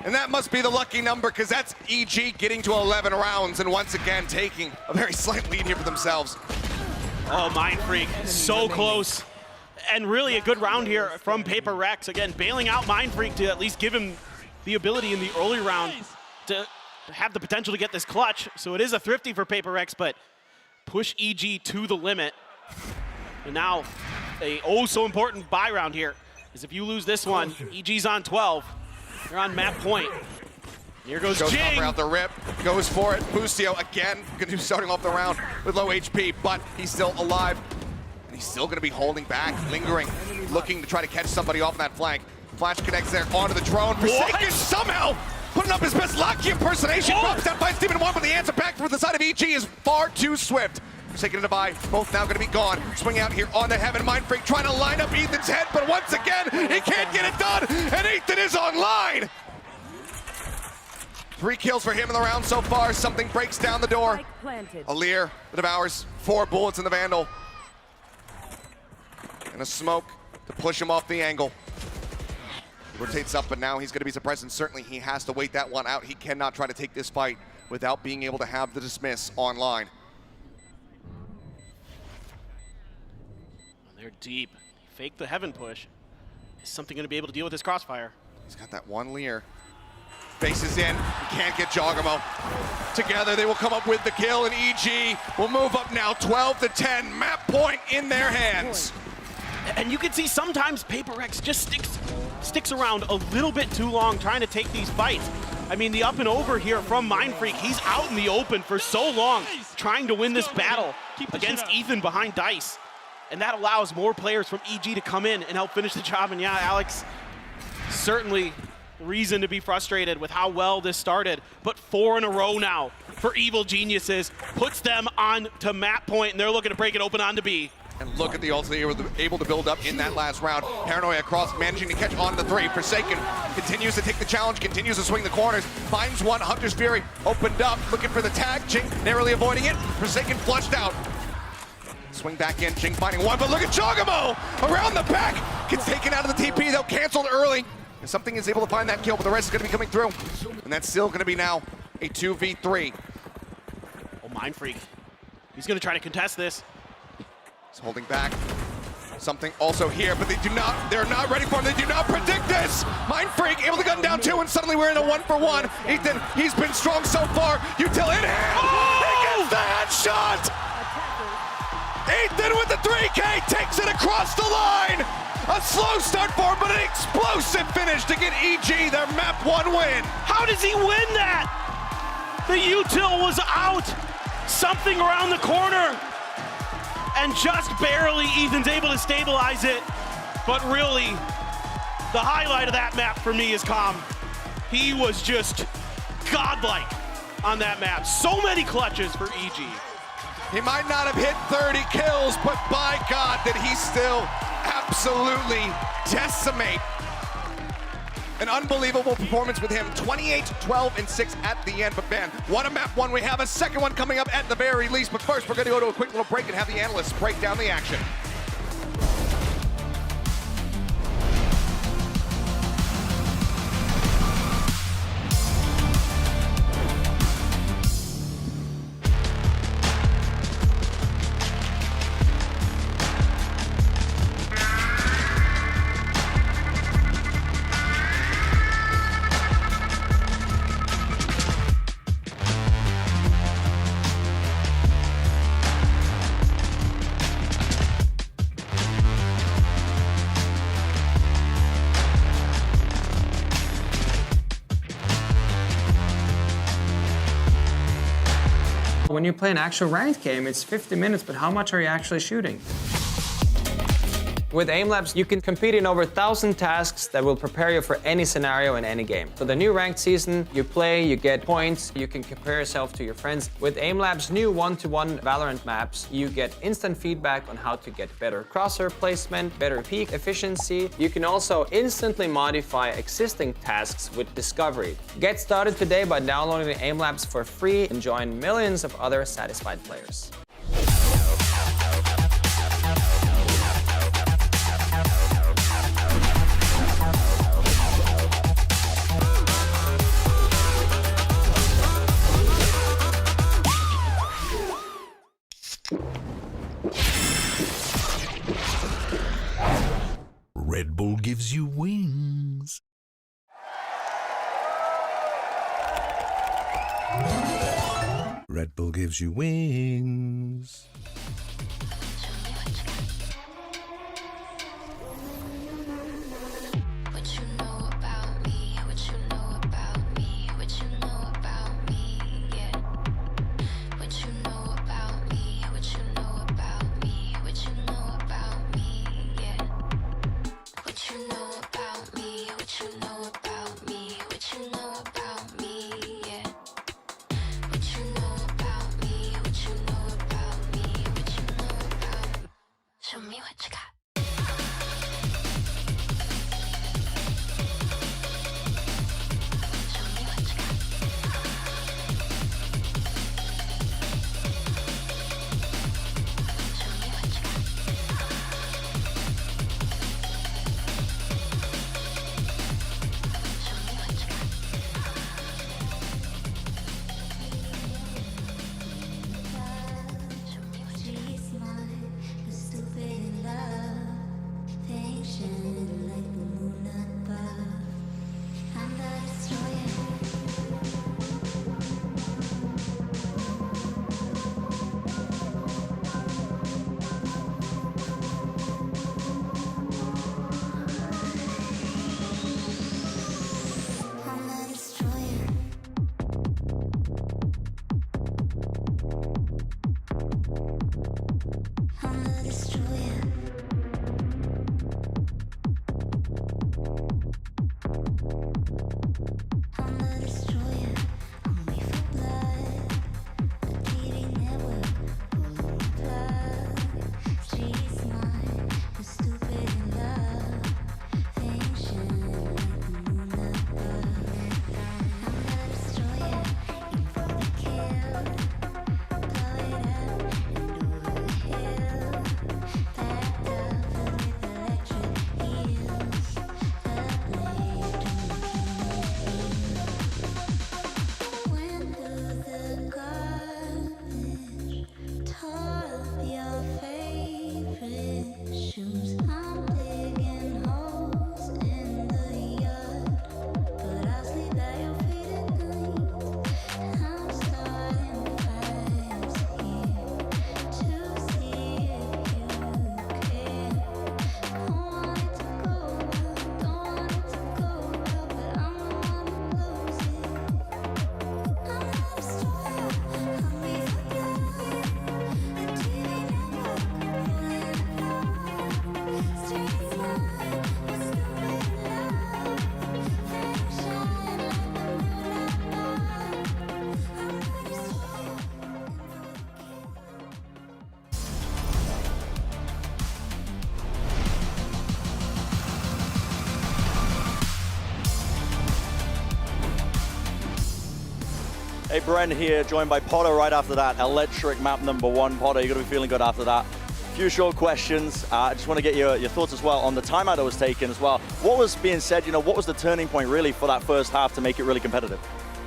And that must be the lucky number, because that's EG getting to 11 rounds and once again taking a very slight lead here for themselves. Oh, Mind Freak, so close. And really a good round here from Paper Rex. Again, bailing out Mind Freak to at least give him the ability in the early round to have the potential to get this clutch. So it is a thrifty for Paper Rex, but push EG to the limit. And now a so important buy round here is if you lose this one, EG's on 12. They're on map point. Here goes Jing. Out the rip, goes for it. Busio again, going to be starting off the round with low HP, but he's still alive. And he's still going to be holding back, lingering, looking to try to catch somebody off that flank. Flash connects there onto the drone. Forsaken somehow putting up his best Locky impersonation. Drops down, finds Demon 1, but the answer back from the side of EG is far too swift. Forsaken and Devi, both now going to be gone. Swing out here on the Heaven. Mind Freak trying to line up Ethan's head, but once again, he can't get it done, and Ethan is online. 3 kills for him in the round so far. Something breaks down the door. Alir, the Devours, 4 bullets in the Vandal. And a smoke to push him off the angle. Rotates up, but now he's going to be suppressed, and certainly he has to wait that one out. He cannot try to take this fight without being able to have the dismiss online. They're deep. Fake the Heaven push. Is something going to be able to deal with this crossfire? He's got that one Lear. Faces in. He can't get Jogamo. Together they will come up with the kill, and EG will move up now 12-10. Map point in their hands. And you can see sometimes Paper Rex just sticks around a little bit too long trying to take these fights. I mean, the up and over here from Mind Freak, he's out in the open for so long trying to win this battle against Ethan behind Dice. And that allows more players from EG to come in and help finish the job. And yeah, Alex, certainly reason to be frustrated with how well this started. But 4 in a row now for Evil Geniuses puts them on to map point, and they're looking to break it open onto B. And look at the ults they were able to build up in that last round. Paranoia across, managing to catch on the 3. Forsaken continues to take the challenge, continues to swing the corners, finds one. Hunter's Fury opened up, looking for the tag. Jing narrowly avoiding it. Forsaken flushed out. swing back in, Jing finding one, but look at Jogamo around the back. Gets taken out of the TP, though, canceled early. And something is able to find that kill, but the rest is going to be coming through. And that's still going to be now a 2v3. Oh, Mind Freak. He's going to try to contest this. He's holding back. Something also here, but they're not ready for him. They do not predict this. Mind Freak able to gun down 2, and suddenly we're in a 1-for-1. Ethan, he's been strong so far. Util in hand. Oh! He gets the headshot. Ethan with the 3K takes it across the line. A slow start for him, but an explosive finish to get EG their map 1 win. How does he win that? The Util was out. Something around the corner. And just barely, Ethan's able to stabilize it. But really, the highlight of that map for me is Calm. He was just godlike on that map. So many clutches for EG. He might not have hit 30 kills, but by God, did he still absolutely decimate. An unbelievable performance with him. 28, 12, and 6 at the end. But man, what a map 1. We have a second one coming up at the very least. But first, we're going to go to a quick little break and have the analysts break down the action. When you play an actual ranked game, it's 50 minutes, but how much are you actually shooting? With Aim Labs, you can compete in over 1,000 tasks that will prepare you for any scenario in any game. So the new ranked season, you play, you get points, you can compare yourself to your friends. With Aim Labs' new 1-to-1 Valorant maps, you get instant feedback on how to get better crosshair placement, better peak efficiency. You can also instantly modify existing tasks with Discovery. Get started today by downloading Aim Labs for free and join millions of other satisfied players. Red Bull gives you wings. Red Bull gives you wings. Stupid in love. Hey, Bren here, joined by Potter right after that. Electric map number 1. Potter, you're going to be feeling good after that. A few short questions. I just want to get your thoughts as well on the timeout that was taken as well. What was being said, what was the turning point really for that first half to make it really competitive?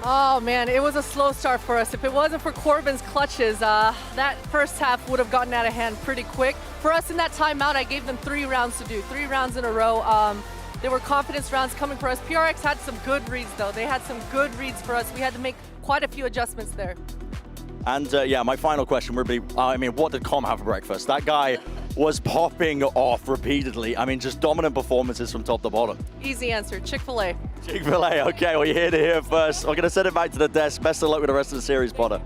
Oh man, it was a slow start for us. If it wasn't for Corbin's clutches, that first half would have gotten out of hand pretty quick. For us in that timeout, I gave them 3 rounds to do, 3 rounds in a row. They were confidence rounds coming for us. PRX had some good reads though. They had some good reads for us. We had to make quite a few adjustments there. And yeah, my final question would be, what did Com have for breakfast? That guy was popping off repeatedly. Just dominant performances from top to bottom. Easy answer, Chick-fil-A. Chick-fil-A, okay, well, you're here to hear first. We're going to send it back to the desk. Best of luck with the rest of the series, Potter.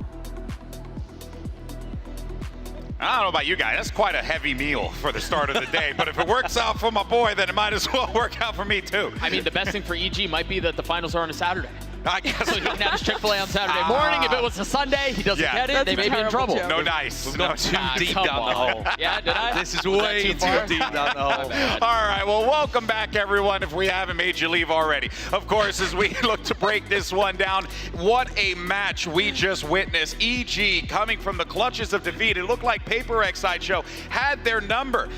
I don't know about you guys, that's quite a heavy meal for the start of the day, but if it works out for my boy, then it might as well work out for me too. The best thing for EG might be that the finals are on a Saturday. I guess so he can have his Chick-fil-A on Saturday morning. If it was a Sunday, he doesn't get it, they may be in trouble. No dice. We've gone too deep down the hole. Yeah, did I? This is way too deep down the hole. All right, well, welcome back, everyone, if we haven't made you leave already. Of course, as we look to break this one down, what a match we just witnessed. EG coming from the clutches of defeat. It looked like Paper X Sideshow had their number.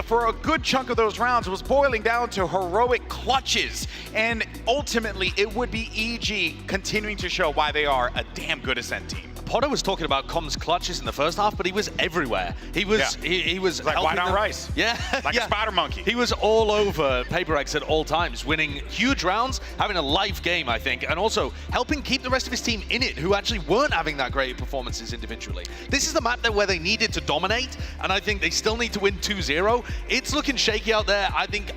For a good chunk of those rounds, it was boiling down to heroic clutches. And ultimately, it would be EG continuing to show why they are a damn good Ascent team. Potter was talking about Com's clutches in the first half, but he was everywhere. He was he was like white on rice. Yeah, like a spider monkey. He was all over Paper X at all times, winning huge rounds, having a life game, I think, and also helping keep the rest of his team in it, who actually weren't having that great performances individually. This is the map where they needed to dominate, and I think they still need to win 2-0. It's looking shaky out there. I think,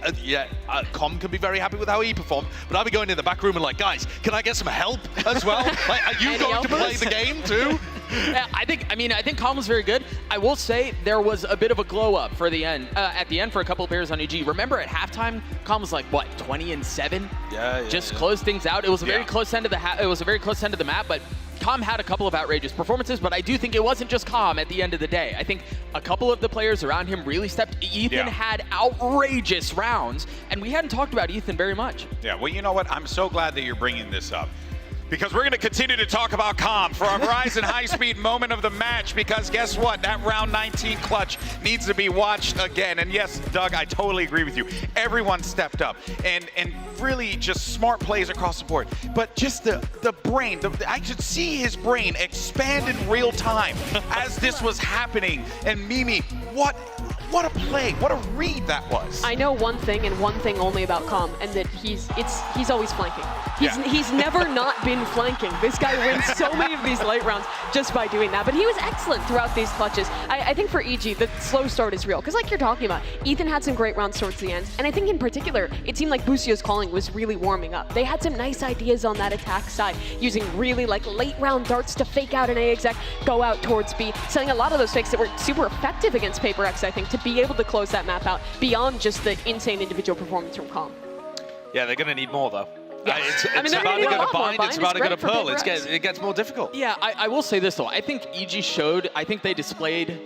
Com can be very happy with how he performed, but I'll be going in the back room and like, guys, can I get some help as well? Like, are you going to play the game too? Yeah, I think Com was very good. I will say there was a bit of a glow up for the end, at the end for a couple of players on EG. Remember at halftime, Com was like what, 20-7? Yeah. Just closed things out. It was a very close end of the map, but Com had a couple of outrageous performances, but I do think it wasn't just Com at the end of the day. I think a couple of the players around him really stepped. Ethan had outrageous rounds, and we hadn't talked about Ethan very much. Yeah, well, you know what? I'm so glad that you're bringing this up, because we're going to continue to talk about Com for our Verizon high-speed moment of the match, because guess what? That round 19 clutch needs to be watched again. And yes, Doug, I totally agree with you. Everyone stepped up and really just smart plays across the board. But just the brain, I could see his brain expand in real time as this was happening. And Mimi, what a play, what a read that was. I know one thing and one thing only about Com, and that he's always flanking. He's never not been flanking. This guy wins so many of these late rounds just by doing that, but he was excellent throughout these clutches. I think for EG, the slow start is real, because like you're talking about, Ethan had some great rounds towards the end, and I think in particular, it seemed like Busio's calling was really warming up. They had some nice ideas on that attack side, using really like late round darts to fake out an A exec, go out towards B, selling a lot of those fakes that were super effective against Paper X, I think, to be able to close that map out beyond just the insane individual performance from Com. Yeah, they're going to need more though. Yeah. It's about to go to Bind, it's about to go to Pearl. It It gets more difficult. Yeah, I will say this though. I think EG I think they displayed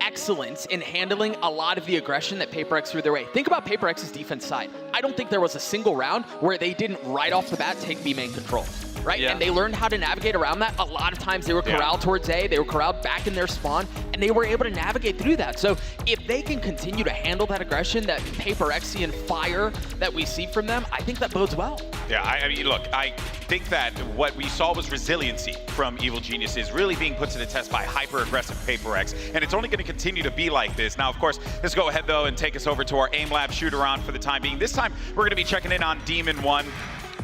excellence in handling a lot of the aggression that Paper X threw their way. Think about Paper X's defense side. I don't think there was a single round where they didn't right off the bat take B main control. Right? Yeah. And they learned how to navigate around that. A lot of times they were corralled towards A, they were corralled back in their spawn, and they were able to navigate through that. So if they can continue to handle that aggression, that Paper X-ian fire that we see from them, I think that bodes well. Yeah, I mean, look, I think that what we saw was resiliency from Evil Geniuses really being put to the test by hyper-aggressive Paper X, and it's only going to continue to be like this. Now, of course, let's go ahead, though, and take us over to our aim lab shoot-around for the time being. This time, we're going to be checking in on Demon 1.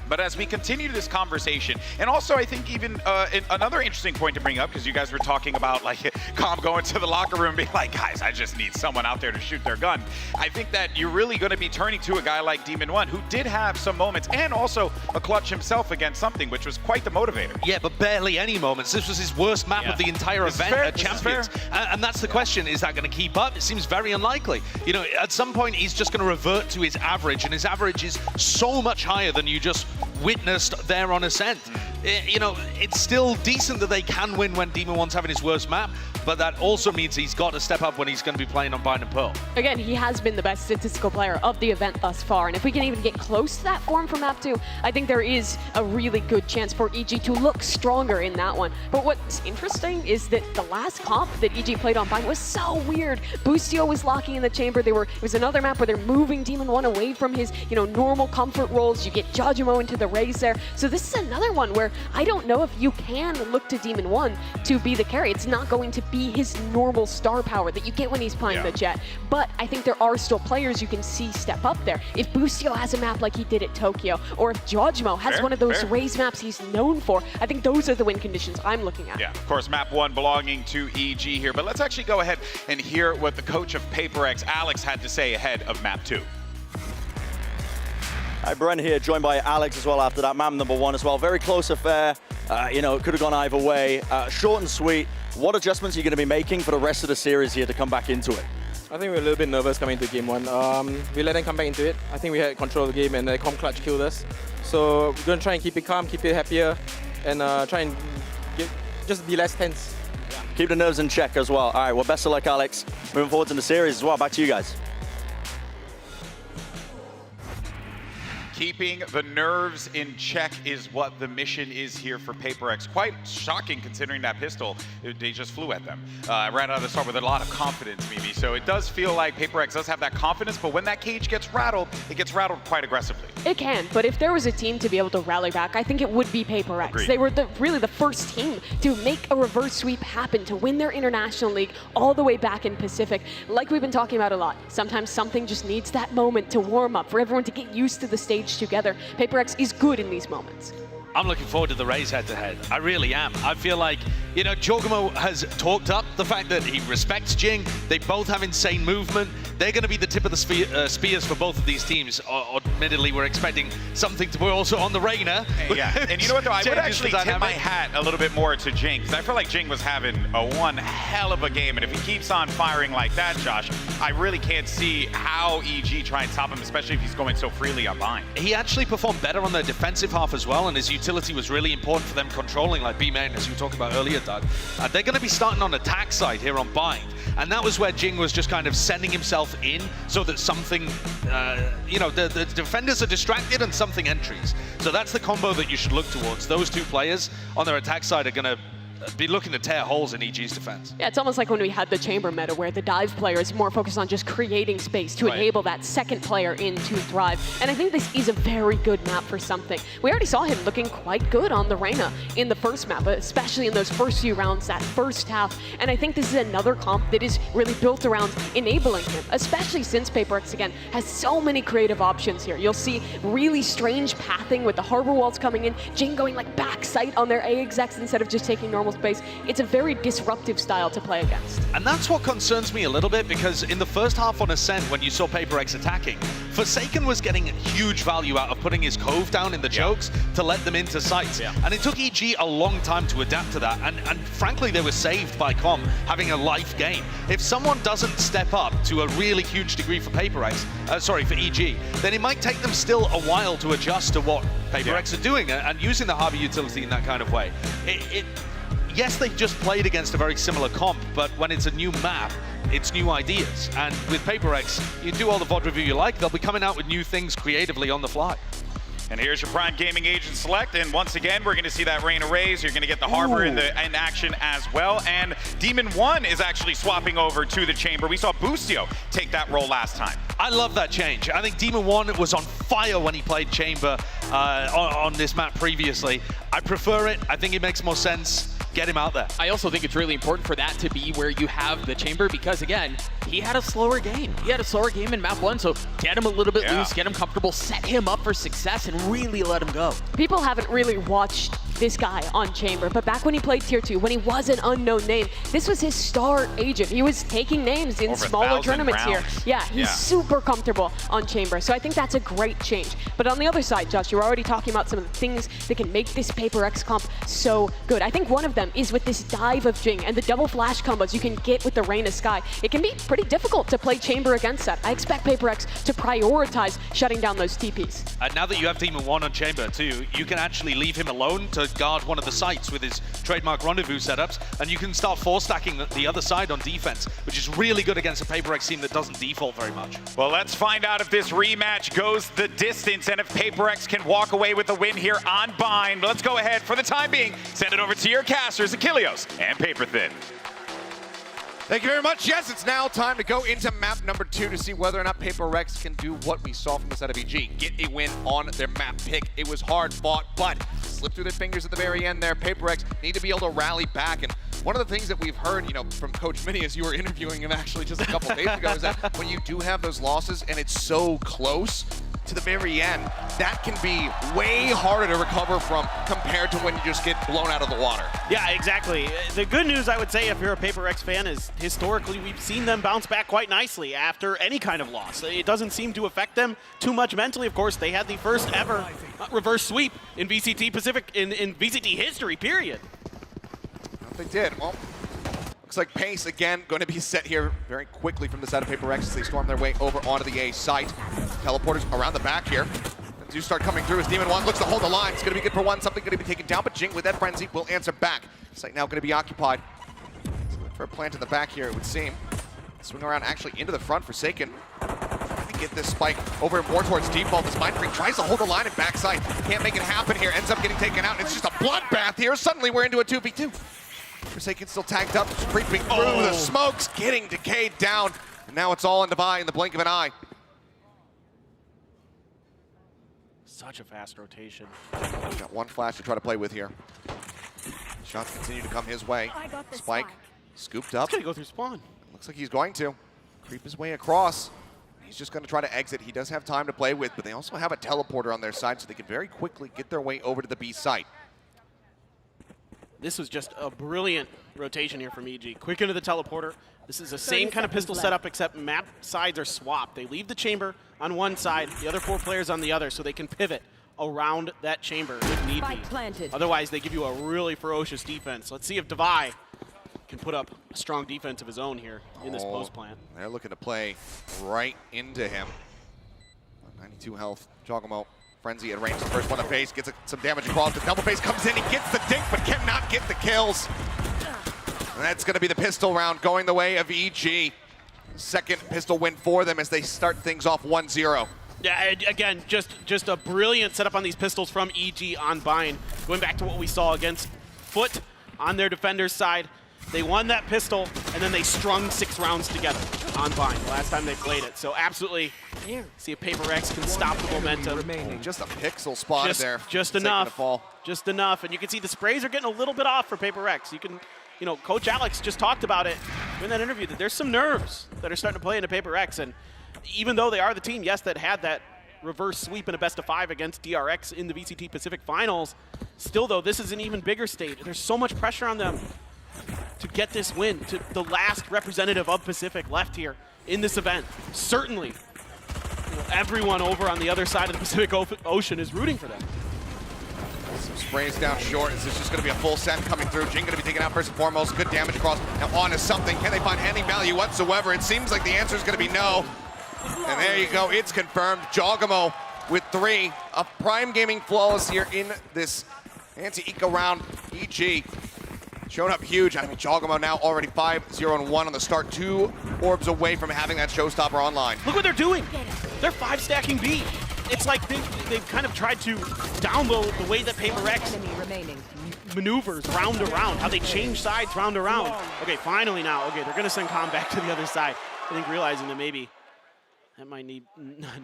But as we continue this conversation, and also I think even another interesting point to bring up, because you guys were talking about like Com going to the locker room and being like, guys, I just need someone out there to shoot their gun. I think that you're really going to be turning to a guy like Demon 1, who did have some moments, and also a clutch himself against something, which was quite the motivator. Yeah, but barely any moments. This was his worst map of the entire event at Champions. And that's the question, is that going to keep up? It seems very unlikely. You know, at some point, he's just going to revert to his average, and his average is so much higher than you just witnessed there on Ascent. you know, it's still decent that they can win when Demon One's having his worst map, but that also means he's got to step up when he's going to be playing on Bind and Pearl. Again, he has been the best statistical player of the event thus far, and if we can even get close to that form for map 2, I think there is a really good chance for EG to look stronger in that one. But what's interesting is that the last comp that EG played on Bind was so weird. Boostio was locking in the chamber. It was another map where they're moving Demon One away from his, you know, normal comfort roles. You get Jajimo into the Raze there. So this is another one where I don't know if you can look to Demon One to be the carry. It's not going to be his normal star power that you get when he's playing the Jet. But I think there are still players you can see step up there. If Boostio has a map like he did at Tokyo, or if Jajimo has one of those Raze maps he's known for, I think those are the win conditions I'm looking at. Yeah, of course, map 1 belonging to EG here, but let's actually go ahead and hear what the coach of PaperX, Alex, had to say ahead of map 2. Hi, Brent here, joined by Alex as well after that map number 1 as well. Very close affair. You know, it could have gone either way. Short and sweet. What adjustments are you going to be making for the rest of the series here to come back into it? I think we were a little bit nervous coming into game 1. We let them come back into it. I think we had control of the game and the comp clutch killed us. So we're going to try and keep it calm, keep it happier, and try and just be less tense. Keep the nerves in check as well. All right, well, best of luck, Alex. Moving forward to the series as well. Back to you guys. Keeping the nerves in check is what the mission is here for PaperX. Quite shocking considering that pistol, they just flew at them. Right out of the start with a lot of confidence, Mimi. So it does feel like PaperX does have that confidence, but when that cage gets rattled, it gets rattled quite aggressively. It can, but if there was a team to be able to rally back, I think it would be PaperX. Agreed. They were really the first team to make a reverse sweep happen, to win their international league all the way back in Pacific. Like we've been talking about a lot, sometimes something just needs that moment to warm up, for everyone to get used to the stage together. PaperX is good in these moments. I'm looking forward to the Raze head-to-head. I really am. I feel like, you know, Jogamo has talked up the fact that he respects Jing. They both have insane movement. They're going to be the tip of the spears for both of these teams. Admittedly, we're expecting something to be also on the Reina. Yeah, and you know what, though? I would actually tip my hat a little bit more to Jing, because I feel like Jing was having one hell of a game, and if he keeps on firing like that, Josh, I really can't see how EG try and stop him, especially if he's going so freely on Bind. He actually performed better on the defensive half as well, and his utility was really important for them controlling, like B-Main, as you talked about earlier, Doug. They're going to be starting on attack side here on Bind, and that was where Jing was just kind of sending himself in so that something, you know, the defenders are distracted and something entries. So that's the combo that you should look towards. Those two players on their attack side are going to be looking to tear holes in EG's defense. Yeah, it's almost like when we had the chamber meta where the dive player is more focused on just creating space to enable that second player in to thrive. And I think this is a very good map for something. We already saw him looking quite good on the Reina in the first map, especially in those first few rounds, that first half. And I think this is another comp that is really built around enabling him, especially since PaperX, again, has so many creative options here. You'll see really strange pathing with the harbor walls coming in, Jing going like back sight on their A execs instead of just taking normal space. It's a very disruptive style to play against. And that's what concerns me a little bit, because in the first half on Ascent, when you saw PaperX attacking, Forsaken was getting huge value out of putting his Cove down in the chokes to let them into sights. And it took EG a long time to adapt to that, and frankly, they were saved by Com having a life game. If someone doesn't step up to a really huge degree for PaperX, for EG, then it might take them still a while to adjust to what PaperX are doing and using the harbor utility in that kind of way. Yes, they've just played against a very similar comp, but when it's a new map, it's new ideas. And with PaperX, you do all the VOD review you like, they'll be coming out with new things creatively on the fly. And here's your Prime Gaming Agent Select, and once again, we're going to see that Reina Raze. You're going to get the Harbor in action as well, and Demon One is actually swapping over to the Chamber. We saw Boostio take that role last time. I love that change. I think Demon One was on fire when he played Chamber on this map previously. I prefer it. I think it makes more sense. Get him out there. I also think it's really important for that to be where you have the chamber, because again, he had a slower game. He had a slower game in map 1, so get him a little bit loose, get him comfortable, set him up for success, and really let him go. People haven't really watched this guy on Chamber, but back when he played Tier 2, when he was an unknown name, this was his star agent. He was taking names in smaller tournaments here. Yeah, he's super comfortable on Chamber, so I think that's a great change. But on the other side, Josh, you're already talking about some of the things that can make this PaperX comp so good. I think one of them is with this dive of Jing and the double flash combos you can get with the Reina Sky. It can be pretty difficult to play Chamber against that. I expect PaperX to prioritize shutting down those TPs. Now that you have Demon One on Chamber too, you can actually leave him alone to guard one of the sites with his trademark rendezvous setups, and you can start stacking the other side on defense, which is really good against a PaperX team that doesn't default very much. Well, let's find out if this rematch goes the distance and if PaperX can walk away with the win here on Bind. Let's go ahead, for the time being, send it over to your casters, Achilleos and Paperthin. Thank you very much. Yes, it's now time to go into map number 2 to see whether or not PaperX can do what we saw from the side of EG. Get a win on their map pick. It was hard fought, but slipped through their fingers at the very end there. PaperX need to be able to rally back. And one of the things that we've heard, you know, from Coach Minnie as you were interviewing him actually just a couple days ago is that when you do have those losses and it's so close to the very end, that can be way harder to recover from compared to when you just get blown out of the water. Yeah, exactly. The good news, I would say, if you're a PaperX fan, is historically we've seen them bounce back quite nicely after any kind of loss. It doesn't seem to affect them too much mentally. Of course, they had the first ever reverse sweep in VCT Pacific, in VCT history, period. They did. Well, looks like pace again going to be set here very quickly from the side of PaperX as they storm their way over onto the A site. Teleporters around the back here. They do start coming through as Demon 1 looks to hold the line. It's going to be good for one. Something going to be taken down, but Jing with that frenzy will answer back. Site now going to be occupied. For a plant in the back here, it would seem. Swing around actually into the front. Forsaken. Trying to get this spike over more towards default. This Mind Freak tries to hold the line at backside. Can't make it happen here. Ends up getting taken out. It's just a bloodbath here. Suddenly we're into a 2v2. Forsaken still tagged up, just creeping through the smokes, getting decayed down. And now it's all in Divide in the blink of an eye. Such a fast rotation. Got one flash to try to play with here. Shots continue to come his way. Spike scooped up. He's gonna go through spawn. Looks like he's going to creep his way across. He's just going to try to exit. He does have time to play with, but they also have a teleporter on their side, so they can very quickly get their way over to the B site. This was just a brilliant rotation here from EG. Quick into the teleporter. This is the same kind of pistol setup, except map sides are swapped. They leave the chamber on one side, the other 4 players on the other, so they can pivot around that chamber if need be. Otherwise, they give you a really ferocious defense. Let's see if Divide can put up a strong defense of his own here in this post plant. They're looking to play right into him. 92 health. Jogamo. Frenzy at range, the first one to face, gets some damage across. The double face comes in, he gets the dink, but cannot get the kills. And that's going to be the pistol round going the way of EG. Second pistol win for them as they start things off 1-0. Yeah, again, just a brilliant setup on these pistols from EG on Bind. Going back to what we saw against Foot on their defender's side. They won that pistol, and then they strung 6 rounds together on Bind last time they played it. So absolutely, see if PaperX can stop the momentum. Just a pixel spotted there. Just enough. Just enough. And you can see the sprays are getting a little bit off for PaperX. You can, you know, Coach Alex just talked about it in that interview, that there's some nerves that are starting to play into PaperX. And even though they are the team, yes, that had that reverse sweep in a best-of-5 against DRX in the VCT Pacific Finals, still, though, this is an even bigger stage. There's so much pressure on them to get this win, to the last representative of Pacific left here in this event. Certainly, you know, everyone over on the other side of the Pacific Ocean is rooting for them. Some sprays down short. This is just going to be a full send coming through. Jing going to be taken out first and foremost. Good damage across. Now on to something. Can they find any value whatsoever? It seems like the answer is going to be no. And there you go. It's confirmed. Jogamo with 3. A Prime Gaming flawless here in this anti-eco round. EG showing up huge. I mean, Jogamo now already 5-0-1 on the start. 2 orbs away from having that showstopper online. Look what they're doing. They're 5 stacking B. It's like they've kind of tried to download the way that PaperX maneuvers round to round, how they change sides round to round. Okay, finally now. Okay, they're going to send Calm back to the other side. I think realizing that maybe that might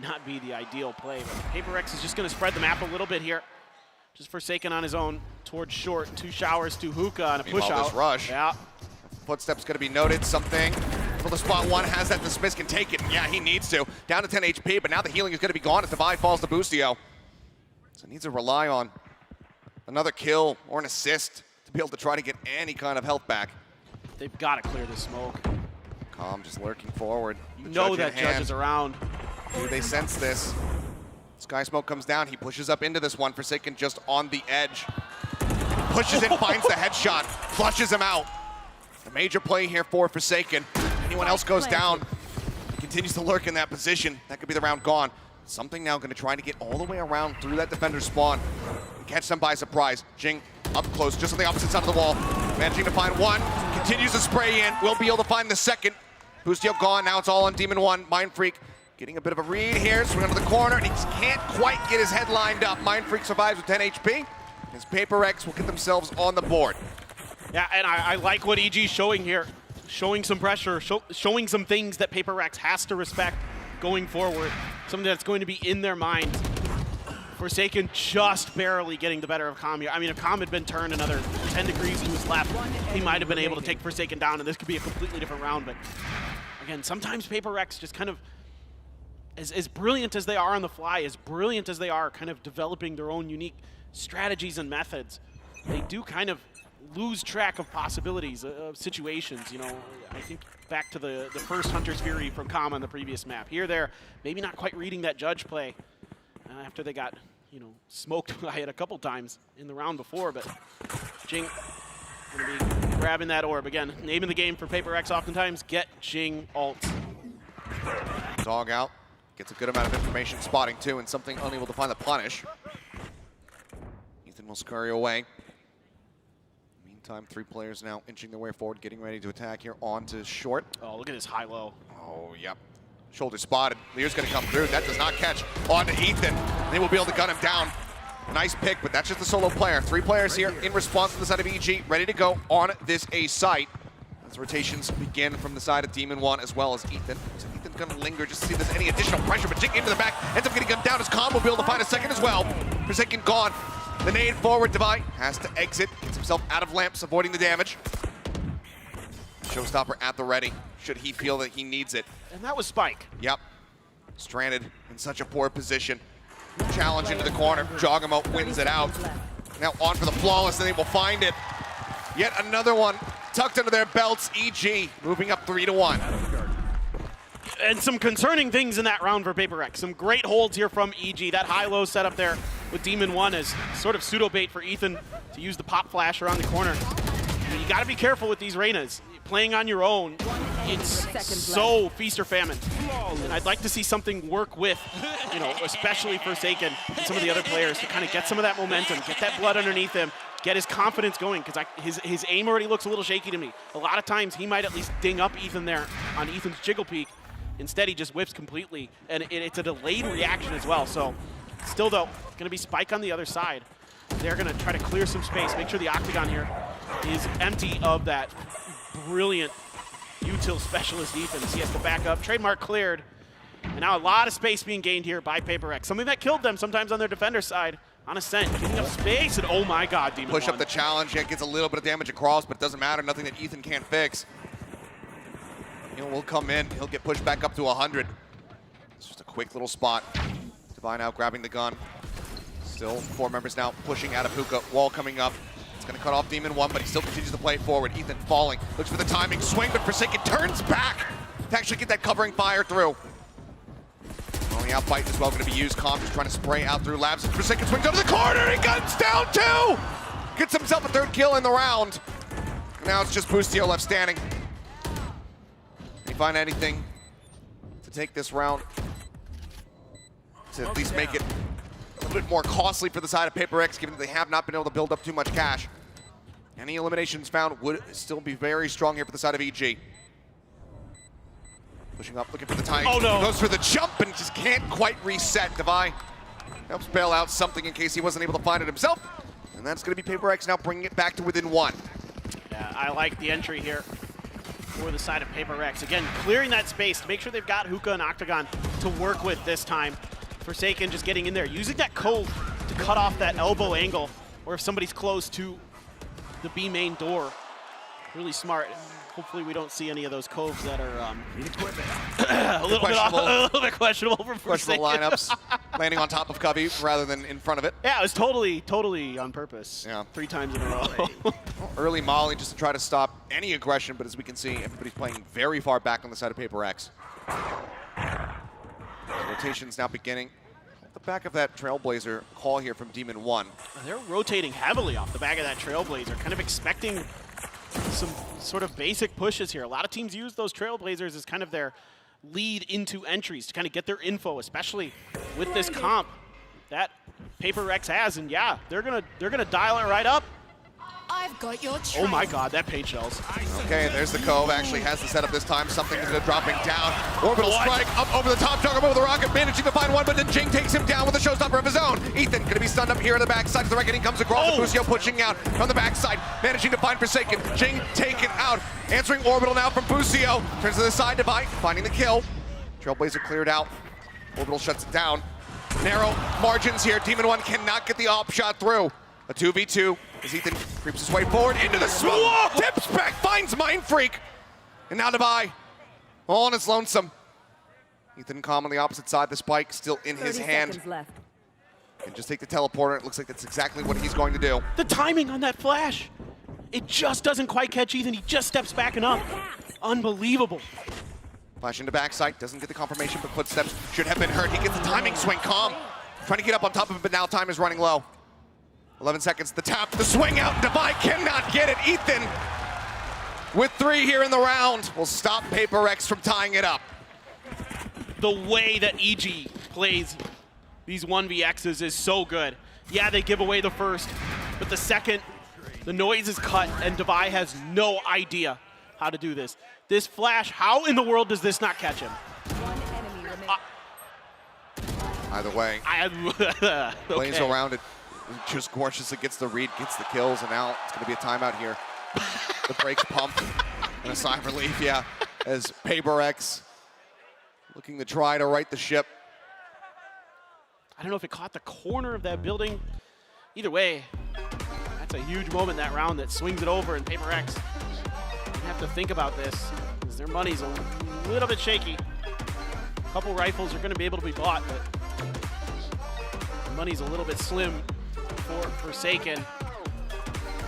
not be the ideal play. But PaperX is just going to spread the map a little bit here. Just Forsaken on his own towards short. 2 showers to Hookah and a push out. This rush. Yeah. Footsteps going to be noted. Something. Well, the spot 1 has that. The Smith can take it. Yeah, he needs to. Down to 10 HP, but now the healing is going to be gone as Divide falls to Boostio. So he needs to rely on another kill or an assist to be able to try to get any kind of health back. They've got to clear the smoke. Calm just lurking forward. You know that Judge is around. Do they sense this? Sky Smoke comes down. He pushes up into this one. Forsaken just on the edge. Pushes in, finds the headshot, flushes him out. A major play here for Forsaken. Anyone else goes down, he continues to lurk in that position. That could be the round gone. Something now going to try to get all the way around through that defender's spawn and catch them by surprise. Jing up close, just on the opposite side of the wall. Managing to find one, continues to spray in, will be able to find the second. Bustio gone, now it's all on Demon 1. Mind Freak getting a bit of a read here, swing onto the corner, and he can't quite get his head lined up. Mind Freak survives with 10 HP. His Paper Rex will get themselves on the board. Yeah, and I like what EG's showing here. Showing some pressure, showing some things that Paper Rex has to respect going forward. Something that's going to be in their minds. Forsaken just barely getting the better of Calm here. I mean, if Calm had been turned another 10 degrees to his left, he might have been able to take Forsaken down, and this could be a completely different round. But again, sometimes Paper Rex just kind of, as brilliant as they are on the fly, as brilliant as they are kind of developing their own unique strategies and methods, they do kind of lose track of possibilities, of situations. You know, I think back to the first Hunter's Fury from Calm on the previous map. Here, they're maybe not quite reading that judge play after they got, you know, smoked by it a couple times in the round before, but Jing gonna be grabbing that orb. Again, name of the game for Paper Rex oftentimes, get Jing ult. Dog out, gets a good amount of information, spotting too, and something unable to find the punish. Ethan will scurry away. Meantime, 3 players now inching their way forward, getting ready to attack here onto short. Oh, look at this high-low. Oh, yep. Shoulder spotted. Lear's going to come through. That does not catch on to Ethan. They will be able to gun him down. Nice pick, but that's just a solo player. 3 players here in response to the side of EG, ready to go on this A site. As rotations begin from the side of Demon 1 as well as Ethan. So Ethan's going to linger just to see if there's any additional pressure, but Jing into the back, ends up getting gunned down as Calm will be able to find a second as well. Forsaken gone. The nade forward, Devi has to exit, gets himself out of lamps, avoiding the damage. Showstopper at the ready, should he feel that he needs it. And that was Spike. Yep. Stranded in such a poor position. Challenge into the corner. Jogamo wins it out. Now on for the flawless, and they will find it. Yet another one tucked under their belts. EG moving up 3-1. And some concerning things in that round for Paper Rex. Some great holds here from EG. That high-low setup there with Demon 1 is sort of pseudo-bait for Ethan to use the pop flash around the corner. You got to be careful with these Reynas. Playing on your own, it's so feast or famine. And I'd like to see something work with, you know, especially Forsaken and some of the other players to kind of get some of that momentum, get that blood underneath him, get his confidence going, because his aim already looks a little shaky to me. A lot of times he might at least ding up Ethan there on Ethan's jiggle peak. Instead, he just whips completely, and it's a delayed reaction as well. So still, though, going to be Spike on the other side. They're going to try to clear some space, make sure the Octagon here is empty of that brilliant util specialist defense. He has to back up. Trademark cleared. And now a lot of space being gained here by Paper Rex. Something that killed them sometimes on their defender side. On Ascent, giving up space, and oh my god, Demon Push 1. up the challenge, yeah, gets a little bit of damage across, but it doesn't matter. Nothing that Ethan can't fix. Will come in, he'll get pushed back up to 100. It's just a quick little spot. Divine out grabbing the gun. Still 4 members now pushing out of Hookah. Wall coming up. It's going to cut off Demon 1, but he still continues to play it forward. Ethan falling, looks for the timing, swing, but Forsaken turns back to actually get that covering fire through. Only outfight as well going to be used. Calm just trying to spray out through Labs. Forsaken swings over the corner, he guns down 2! Gets himself a 3rd kill in the round. Now it's just Bustio left standing. Can you find anything to take this round to at least make it a little bit more costly for the side of Paper Rex, given that they have not been able to build up too much cash? Any eliminations found would still be very strong here for the side of EG. Pushing up, looking for the time. Oh no! Goes for the jump and just can't quite reset. Devi helps bail out something in case he wasn't able to find it himself. And that's going to be Paper Rex now bringing it back to within 1. Yeah, I like the entry here for the side of Paper Rex. Again, clearing that space to make sure they've got Hookah and Octagon to work with this time. Forsaken just getting in there, using that cove to cut off that elbow angle, or if somebody's close to the B main door. Really smart. Hopefully we don't see any of those coves that are a little bit questionable for Forsaken. Questionable lineups, landing on top of Covey rather than in front of it. Yeah, it was totally on purpose. Yeah. 3 times in a row. Well, early Molly just to try to stop any aggression, but as we can see, everybody's playing very far back on the side of Paper Rex. Rotations now beginning. Off the back of that Trailblazer call here from Demon 1. They're rotating heavily off the back of that Trailblazer, kind of expecting some sort of basic pushes here. A lot of teams use those Trailblazers as kind of their lead into entries to kind of get their info, especially with this comp that Paper Rex has. And yeah, they're gonna dial it right up. I've got your Oh my god, that paint shells. Okay, there's the Cove. Actually has the setup this time. Something is dropping down. Orbital strike up over the top. Juggernaut with the rocket, managing to find one, but then Jing takes him down with a showstopper of his own. Ethan gonna be stunned up here on the backside. The Reckoning comes across. Busio pushing out from the backside, managing to find Forsaken. Jing taken out. Answering Orbital now from Busio. Turns to the side, Divide, finding the kill. Trailblazer cleared out. Orbital shuts it down. Narrow margins here. Demon One cannot get the op shot through. A 2v2 as Ethan creeps his way forward into the smoke. Whoa! Tips back, finds Mind Freak. And now Divide, all on his lonesome. Ethan calm on the opposite side, the spike still in his hand. Left. And just take the teleporter. It looks like that's exactly what he's going to do. The timing on that flash. It just doesn't quite catch Ethan. He just steps back and up. Unbelievable. Flash into backside, doesn't get the confirmation, but footsteps should have been heard. He gets the timing swing, calm. Trying to get up on top of it, but now time is running low. 11 seconds, the tap, the swing out, Divide cannot get it. Ethan, with 3 here in the round, will stop Paper Rex from tying it up. The way that EG plays these 1vx's is so good. Yeah, they give away the first, but the second, the noise is cut, and Divide has no idea how to do this. This flash, how in the world does this not catch him? Either way, plays around it. Just gorgeously gets the read, gets the kills, and now it's going to be a timeout here. The brakes pumped, and a sigh of relief, yeah, as Paper Rex looking to try to right the ship. I don't know if it caught the corner of that building. Either way, that's a huge moment that round that swings it over, and Paper Rex have to think about this, because their money's a little bit shaky. A couple rifles are going to be able to be bought, but the money's a little bit slim for Forsaken.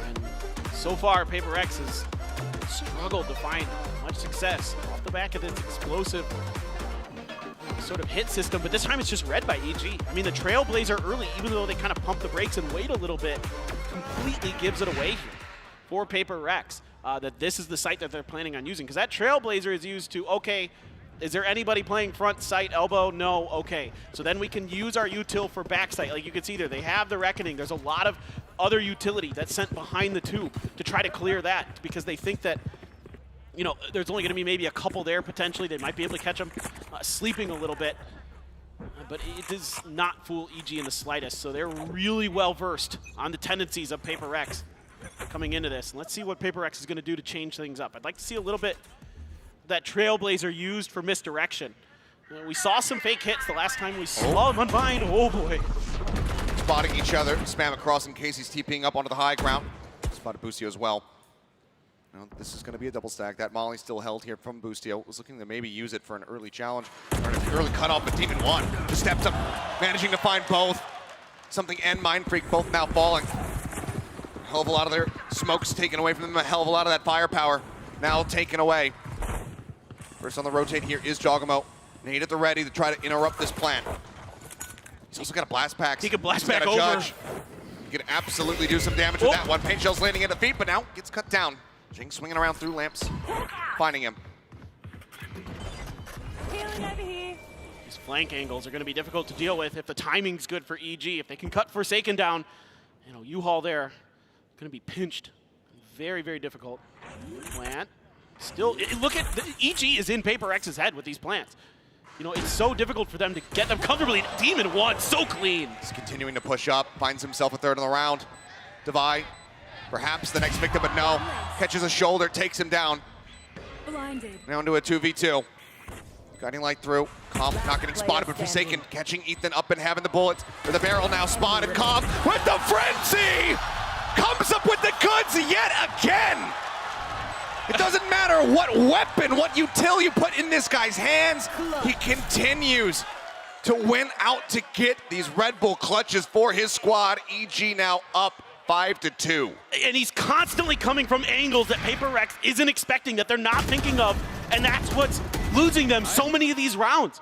And so far, Paper Rex has struggled to find much success off the back of this explosive sort of hit system, but this time it's just read by EG. I mean, the Trailblazer early, even though they kind of pump the brakes and wait a little bit, completely gives it away here for Paper Rex. That this is the site that they're planning on using, because that Trailblazer is used to, okay, is there anybody playing front site, elbow? No, okay. So then we can use our util for back site. Like you can see there, they have the Reckoning. There's a lot of other utility that's sent behind the tube to try to clear that, because they think that, you know, there's only going to be maybe a couple there potentially. They might be able to catch them sleeping a little bit. But it does not fool EG in the slightest, so they're really well versed on the tendencies of Paper Rex coming into this. And let's see what Paper Rex is going to do to change things up. I'd like to see a little bit that Trailblazer used for misdirection. We saw some fake hits the last time we saw him unbind. Oh boy. Spotting each other, spam across in case he's TPing up onto the high ground. Spotted Busio as well. Now, this is going to be a double stack. That Molly still held here from Busio. Was looking to maybe use it for an early challenge, or an early cutoff, but Demon One just steps up, managing to find both. Something and Mind Freak both now falling. A hell of a lot of their smokes taken away from them. A hell of a lot of that firepower now taken away. First on the rotate here is Jogamo. Nade at the ready to try to interrupt this plan. He's also got a blast pack. He can blast back over. Judge. He can absolutely do some damage with that one. Paint shell's landing at the feet, but now gets cut down. Jing swinging around through lamps, finding him. These flank angles are going to be difficult to deal with if the timing's good for EG. If they can cut Forsaken down, you know, U-Haul there, going to be pinched. Very, very difficult. Plant. Still, look at, EG is in Paper X's head with these plants. You know, it's so difficult for them to get them comfortably. Demon One, so clean. He's continuing to push up, finds himself a third in the round. Divide, perhaps the next victim, but no. Catches a shoulder, takes him down. Blinded. Now into a 2v2. Guiding light through. Comp not getting spotted, but Forsaken catching Ethan up and having the bullets. With the barrel now spotted. Comp with the frenzy! Comes up with the goods yet again! It doesn't matter what weapon, what util you put in this guy's hands, he continues to win out to get these Red Bull clutches for his squad. EG now up 5-2. And he's constantly coming from angles that Paper Rex isn't expecting, that they're not thinking of, and that's what's losing them so many of these rounds.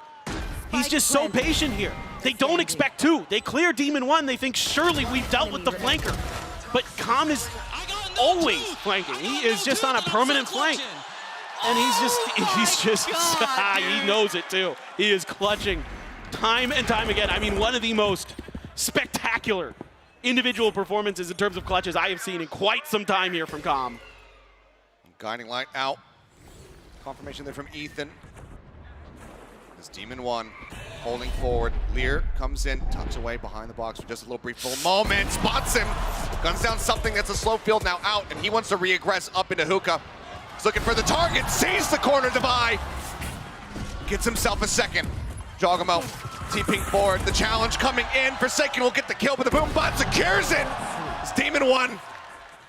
He's just so patient here. They don't expect two. They clear Demon One, they think surely we've dealt with the flanker. But Calm is always flanking. He is just on a permanent flank. And he's just, he knows it too. He is clutching time and time again. I mean, one of the most spectacular individual performances in terms of clutches I have seen in quite some time here from Com. Guiding light out. Confirmation there from Ethan. This Demon 1 holding forward. Lear comes in, tucks away behind the box for just a little brief moment. Spots him. Guns down something that's a slow field now out, and he wants to re-aggress up into Hookah. He's looking for the target, sees the corner divide. Gets himself a second. Jogamo TPing forward. The challenge coming in. Forsaken will get the kill, but the boom bot secures it. It's Demon 1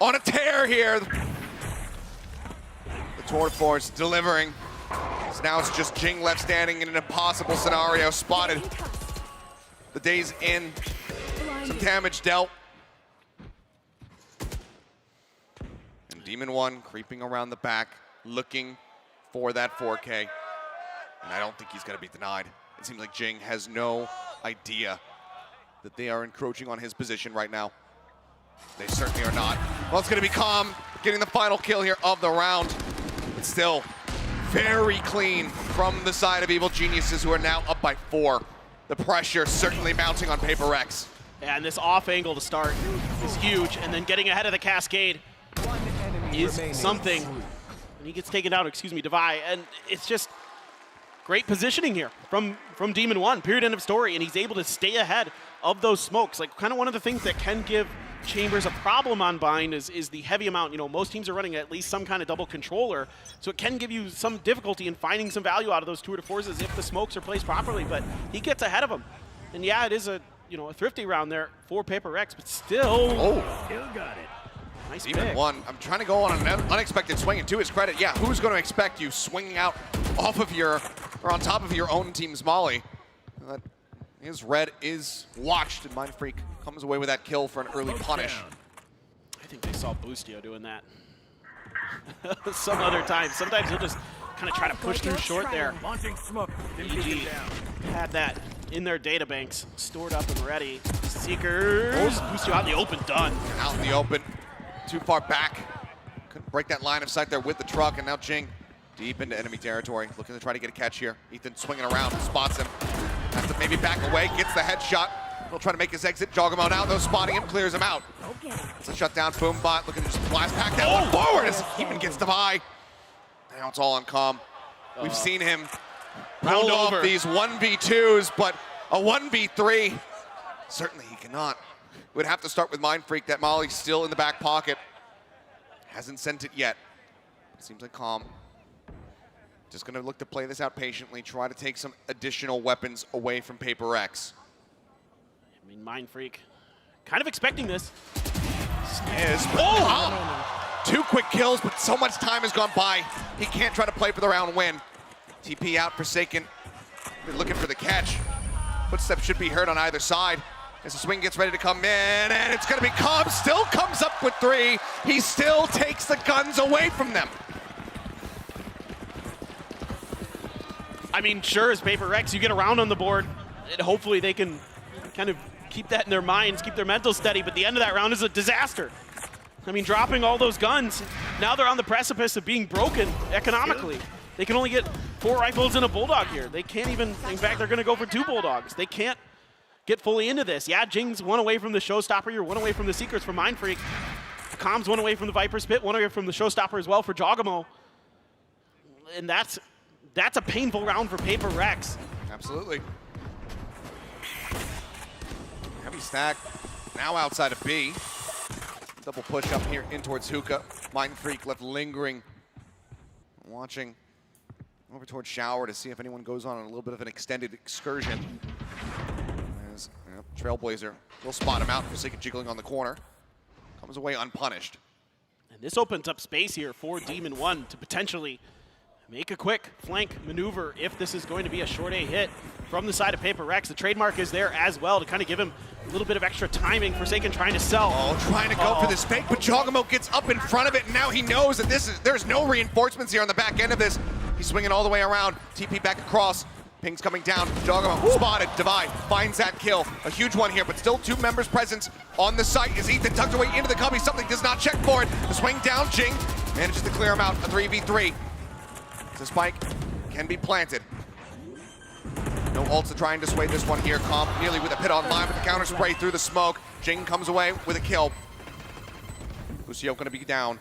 on a tear here. The Tour de Force delivering. So now it's just Jing left standing in an impossible scenario. Spotted. The day's in. Some damage dealt. And Demon 1 creeping around the back, looking for that 4K. And I don't think he's going to be denied. It seems like Jing has no idea that they are encroaching on his position right now. They certainly are not. Well, it's going to be Com getting the final kill here of the round. But still, very clean from the side of Evil Geniuses, who are now up by 4. The pressure certainly mounting on Paper Rex. And this off angle to start is huge, and then getting ahead of the cascade is something. And he gets taken down, Devi, and it's just great positioning here from Demon 1, period, end of story, and he's able to stay ahead of those smokes. Like, kind of one of the things that can give Chambers a problem on Bind is the heavy amount. You know, most teams are running at least some kind of double controller, so it can give you some difficulty in finding some value out of those tour de forces if the smokes are placed properly, but he gets ahead of them. And yeah, it is a thrifty round there for Paper Rex, but still. Still got it. Nice Demon pick. 1, I'm trying to go on an unexpected swing, and to his credit, yeah, who's going to expect you swinging out off of your, or on top of your own team's molly? His red is watched, and Mind Freak comes away with that kill for an early punish. I think they saw Boostio doing that some other time. Sometimes he'll just kind of try to push through short there. EG had that in their databanks, stored up and ready. Seekers, Boostio out in the open, done. Out in the open, too far back. Couldn't break that line of sight there with the truck, and now Jing deep into enemy territory, looking to try to get a catch here. Ethan swinging around, spots him. Has to maybe back away, gets the headshot. He'll try to make his exit, jog him on out, though spotting him, clears him out. It's a shutdown, Boombot looking to just blast pack that one forward as Heeman gets the buy. Now it's all on Com. We've seen him pull off these 1v2s, but a 1v3, certainly he cannot. Would have to start with Mind Freak. That Molly's still in the back pocket. Hasn't sent it yet. Seems like Com just going to look to play this out patiently, try to take some additional weapons away from Paper Rex. I mean, Mind Freak, kind of expecting this. Yes, but two quick kills, but so much time has gone by. He can't try to play for the round win. TP out, Forsaken. They're looking for the catch. Footsteps should be heard on either side as the swing gets ready to come in, and it's going to be Com. Still comes up with 3. He still takes the guns away from them. I mean, sure, as Paper Rex, you get around on the board, and hopefully they can kind of keep that in their minds, keep their mental steady, but the end of that round is a disaster. I mean, dropping all those guns, now they're on the precipice of being broken economically. They can only get 4 rifles and a Bulldog here. They can't even, in fact, they're going to go for 2 Bulldogs. They can't get fully into this. Yeah, Jing's 1 away from the Showstopper. You're 1 away from the Secrets for Mind Freak. Com's 1 away from the Viper's Pit, 1 away from the Showstopper as well for Jogamo. And that's a painful round for Paper Rex. Absolutely. Heavy stack now outside of B. Double push up here in towards Hookah. Mind Freak left lingering. Watching over towards Shower to see if anyone goes on a little bit of an extended excursion. As Trailblazer will spot him out for sake of jiggling on the corner. Comes away unpunished. And this opens up space here for Demon 1 to potentially make a quick flank maneuver if this is going to be a short A hit from the side of Paper Rex. The trademark is there as well to kind of give him a little bit of extra timing. Forsaken trying to sell. Trying to go for this fake, but Jogamo gets up in front of it, and now he knows that there's no reinforcements here on the back end of this. He's swinging all the way around. TP back across. Ping's coming down. Jogamo spotted. Divide finds that kill. A huge one here, but still 2 members present on the site as Ethan tucked away into the cubby. Something does not check for it. The swing down. Jing manages to clear him out. A 3v3. The spike can be planted. No ults to try and dissuade this one here. Comp nearly with a pit online, but the counter spray through the smoke. Jing comes away with a kill. Lucio gonna be down.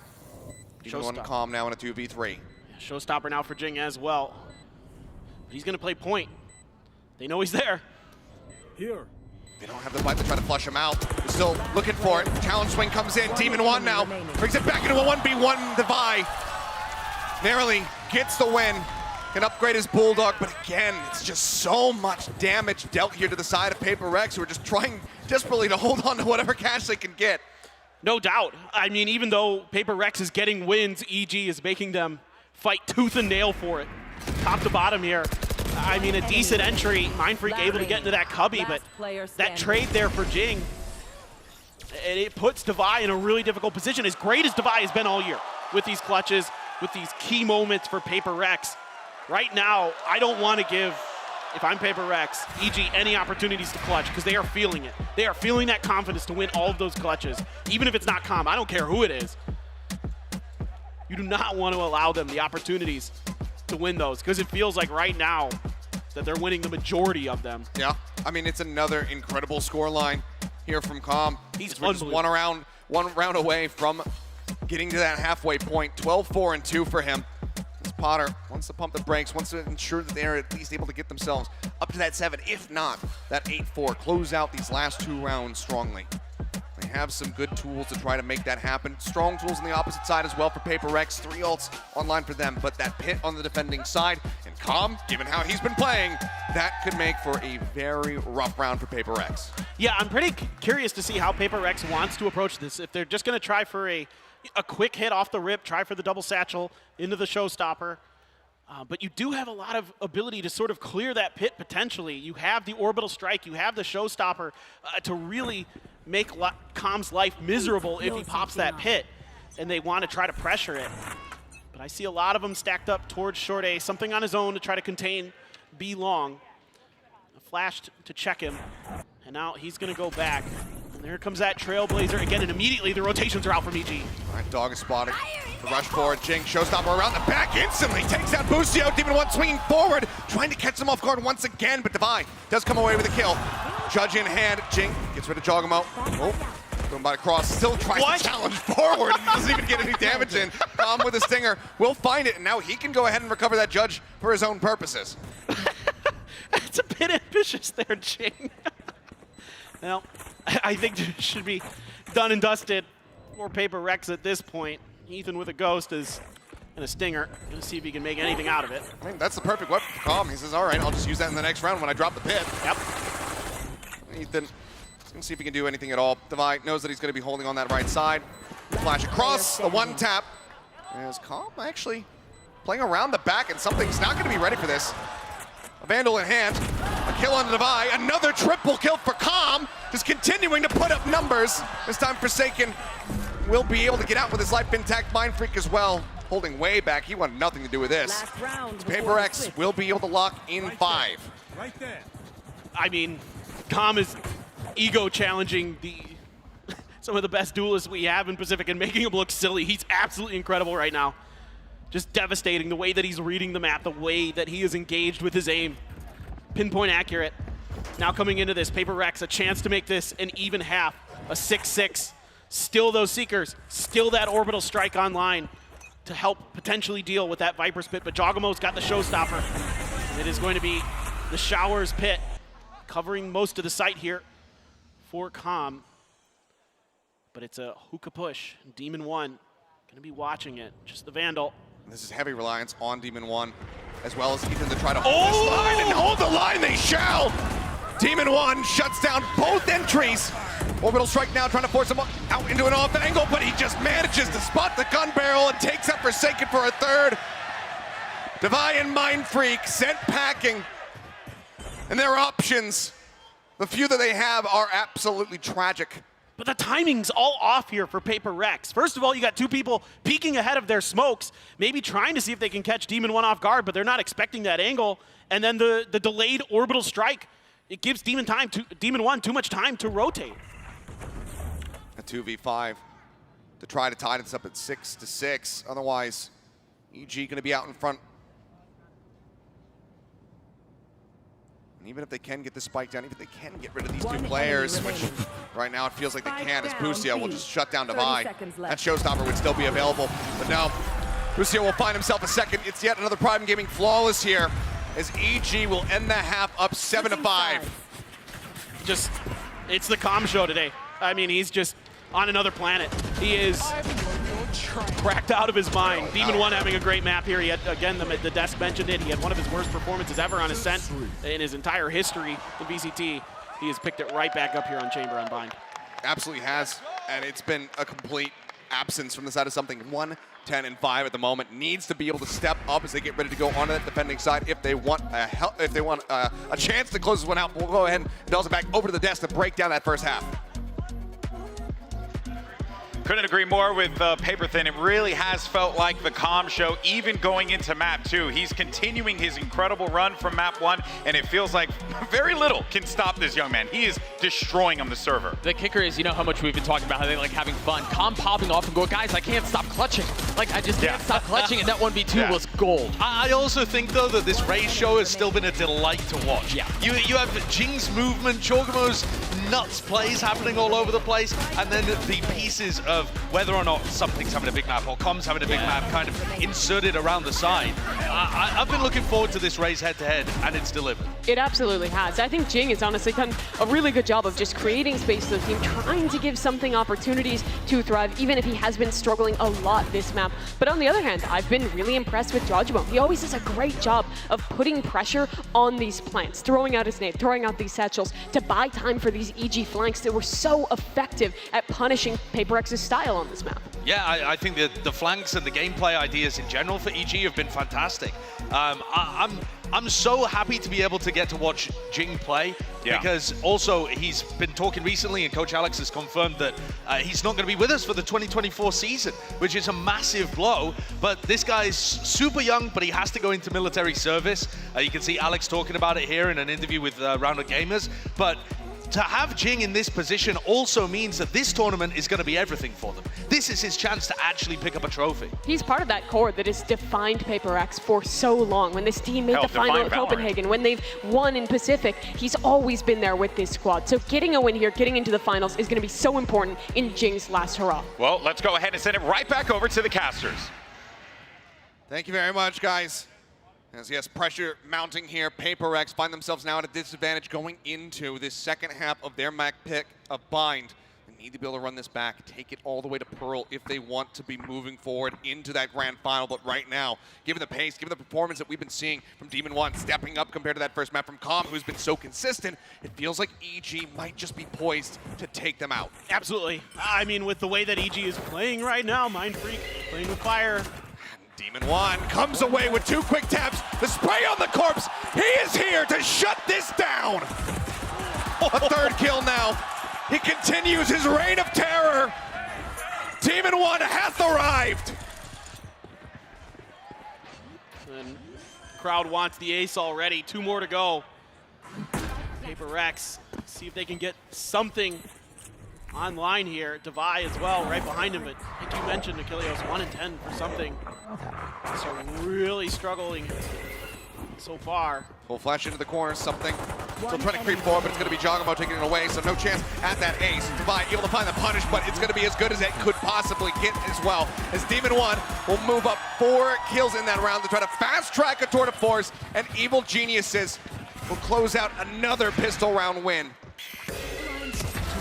Even one Calm now in a 2v3. Showstopper now for Jing as well. He's gonna play point. They know he's there. Here. They don't have the fight to try to flush him out. They're still looking for it. Challenge swing comes in. Demon 1 now brings it back into a 1v1. Devi narrowly gets the win. Can upgrade his Bulldog, but again, it's just so much damage dealt here to the side of Paper Rex, who are just trying desperately to hold on to whatever cash they can get. No doubt. I mean, even though Paper Rex is getting wins, EG is making them fight tooth and nail for it. Top to bottom here. I mean, a decent entry. Mindfreak able to get into that cubby, but that trade there for Jing, it puts Devi in a really difficult position, as great as Devi has been all year with these clutches, with these key moments for Paper Rex. Right now, I don't want to give, if I'm Paper Rex, EG any opportunities to clutch, because they are feeling it. They are feeling that confidence to win all of those clutches, even if it's not Calm. I don't care who it is. You do not want to allow them the opportunities to win those, because it feels like right now that they're winning the majority of them. Yeah, I mean, it's another incredible scoreline here from Calm. He's just one round away from getting to that halfway point. 12-4-2 for him. This Potter wants to pump the brakes, wants to ensure that they're at least able to get themselves up to that 7, if not that 8-4. Close out these last 2 rounds strongly. They have some good tools to try to make that happen. Strong tools on the opposite side as well for Paper Rex. 3 ults online for them, but that pit on the defending side, and Calm, given how he's been playing, that could make for a very rough round for Paper Rex. Yeah, I'm pretty curious to see how Paper Rex wants to approach this. If they're just going to try for a quick hit off the rip, try for the double satchel into the showstopper. But you do have a lot of ability to sort of clear that pit potentially. You have the orbital strike, you have the showstopper to really make Calm's life miserable if he pops that pit, and they want to try to pressure it. But I see a lot of them stacked up towards short A, something on his own to try to contain B long. Flashed to check him, and now he's going to go back. And there comes that Trailblazer again, and immediately the rotations are out from EG. All right, Dog is spotted. The rush forward, Jing, showstopper around the back instantly, takes out Busio. Demon 1 swinging forward, trying to catch him off guard once again, but Devi does come away with a kill. Judge in hand, Jing gets rid of Jogamo. Oh, going by across, still tries to challenge forward. He doesn't even get any damage in. Calm with a stinger, will find it, and now he can go ahead and recover that Judge for his own purposes. It's a bit ambitious there, Jing. Well, I think it should be done and dusted for Paper Rex at this point. Ethan with a ghost is and a stinger. Gonna see if he can make anything out of it. I mean, that's the perfect weapon for Calm. He says, all right, I'll just use that in the next round when I drop the pit. Yep. Ethan is gonna see if he can do anything at all. Devi knows that he's gonna be holding on that right side. Flash across, the 1-tap. As Calm actually playing around the back, and something's not gonna be ready for this. A Vandal in hand, a kill on Devi, another triple kill for Calm, just continuing to put up numbers. This time Forsaken will be able to get out with his life intact. Mindfreak as well, holding way back. He wanted nothing to do with this. Paper X will be able to lock in 5. Right there. I mean, Calm is ego challenging some of the best duelists we have in Pacific and making him look silly. He's absolutely incredible right now. Just devastating, the way that he's reading the map, the way that he is engaged with his aim. Pinpoint accurate. Now coming into this, Paper Rex, a chance to make this an even half, a 6-6. Still those Seekers, still that orbital strike online to help potentially deal with that Viper's pit, but Jogamo's got the showstopper. It is going to be the Showers pit, covering most of the site here for Calm. But it's a hookah push. Demon 1 gonna be watching it, just the Vandal. This is heavy reliance on Demon 1, as well as Ethan to try to hold this line, and hold the line they shall! Demon 1 shuts down both entries. Orbital strike now, trying to force him out into an off angle, but he just manages to spot the gun barrel and takes out Forsaken for a third. Devi and Mindfreak sent packing, and their options, the few that they have, are absolutely tragic. But the timing's all off here for Paper Rex. First of all, you got 2 people peeking ahead of their smokes, maybe trying to see if they can catch Demon 1 off guard, but they're not expecting that angle. And then the delayed orbital strike, it gives Demon 1 too much time to rotate. A 2v5 to try to tie this up at 6-6. Otherwise, EG going to be out in front. Even if they can get the spike down, even if they can get rid of these two players, which right now it feels like they can, as Busio will just shut down Divide. That showstopper would still be available, but no. Busio will find himself a second. It's yet another Prime Gaming flawless here, as EG will end the half up 7-5. Just, it's the calm show today. I mean, he's just on another planet. He is cracked out of his mind. Demon 1 having a great map here. He had, again, the desk mentioned it. He had one of his worst performances ever on Ascent in his entire history in VCT. He has picked it right back up here on Chamber Unbind. Absolutely has, and it's been a complete absence from the side of something. 1-10-5 at the moment. Needs to be able to step up as they get ready to go onto that defending side if they want a chance to close this one out. We'll go ahead and bells it back over to the desk to break down that first half. Couldn't agree more with Paper Thin. It really has felt like the calm show, even going into map 2. He's continuing his incredible run from map 1, and it feels like very little can stop this young man. He is destroying on the server. The kicker is, you know how much we've been talking about how they like having fun. Calm popping off and going, guys, I can't stop clutching. Like, I just can't stop clutching, and that 1v2 was gold. I also think, though, that this Raze show has still been a delight to watch. Yeah. You have Jing's movement, Chogamo's nuts plays happening all over the place, and then the pieces of whether or not something's having a big map or Com's having a big map kind of inserted around the side. I've been looking forward to this Raze head-to-head, and it's delivered. It absolutely has. I think Jing has honestly done a really good job of just creating space for the team, trying to give something opportunities to thrive, even if he has been struggling a lot this map. But on the other hand, I've been really impressed with Jojimo. He always does a great job of putting pressure on these plants, throwing out his nade, throwing out these satchels to buy time for these EG flanks that were so effective at punishing Paper X's style on this map. Yeah, I think the flanks and the gameplay ideas in general for EG have been fantastic. I'm so happy to be able to get to watch Jing play, because also he's been talking recently, and Coach Alex has confirmed that he's not going to be with us for the 2024 season, which is a massive blow. But this guy's super young, but he has to go into military service. You can see Alex talking about it here in an interview with Round of Gamers. But to have Jing in this position also means that this tournament is going to be everything for them. This is his chance to actually pick up a trophy. He's part of that core that has defined Paper X for so long. When this team made the final at Copenhagen, when they've won in Pacific, he's always been there with this squad. So getting a win here, getting into the finals is going to be so important in Jing's last hurrah. Well, let's go ahead and send it right back over to the casters. Thank you very much, guys. As yes, pressure mounting here. Paper X find themselves now at a disadvantage going into this second half of their map pick of Bind. They need to be able to run this back, take it all the way to Pearl if they want to be moving forward into that grand final. But right now, given the pace, given the performance that we've been seeing from Demon 1, stepping up compared to that first map from Com, who's been so consistent, it feels like EG might just be poised to take them out. Absolutely. I mean, with the way that EG is playing right now, Mind Freak playing with fire. Demon 1 comes away with 2 quick taps. The spray on the corpse. He is here to shut this down. A 3rd kill now. He continues his reign of terror. Demon 1 hath arrived. And crowd wants the ace already. 2 more to go. Paper X, see if they can get something online here. Divide as well, right behind him. But like you mentioned, Achilleos 1-10 for something. So really struggling so far. Full flash into the corner, something. Still trying to creep forward, but it's going to be Jogamo taking it away, so no chance at that ace. Divide able to find the punish, but it's going to be as good as it could possibly get as well. As Demon 1 will move up 4 kills in that round to try to fast track a tour de force, and Evil Geniuses will close out another pistol round win.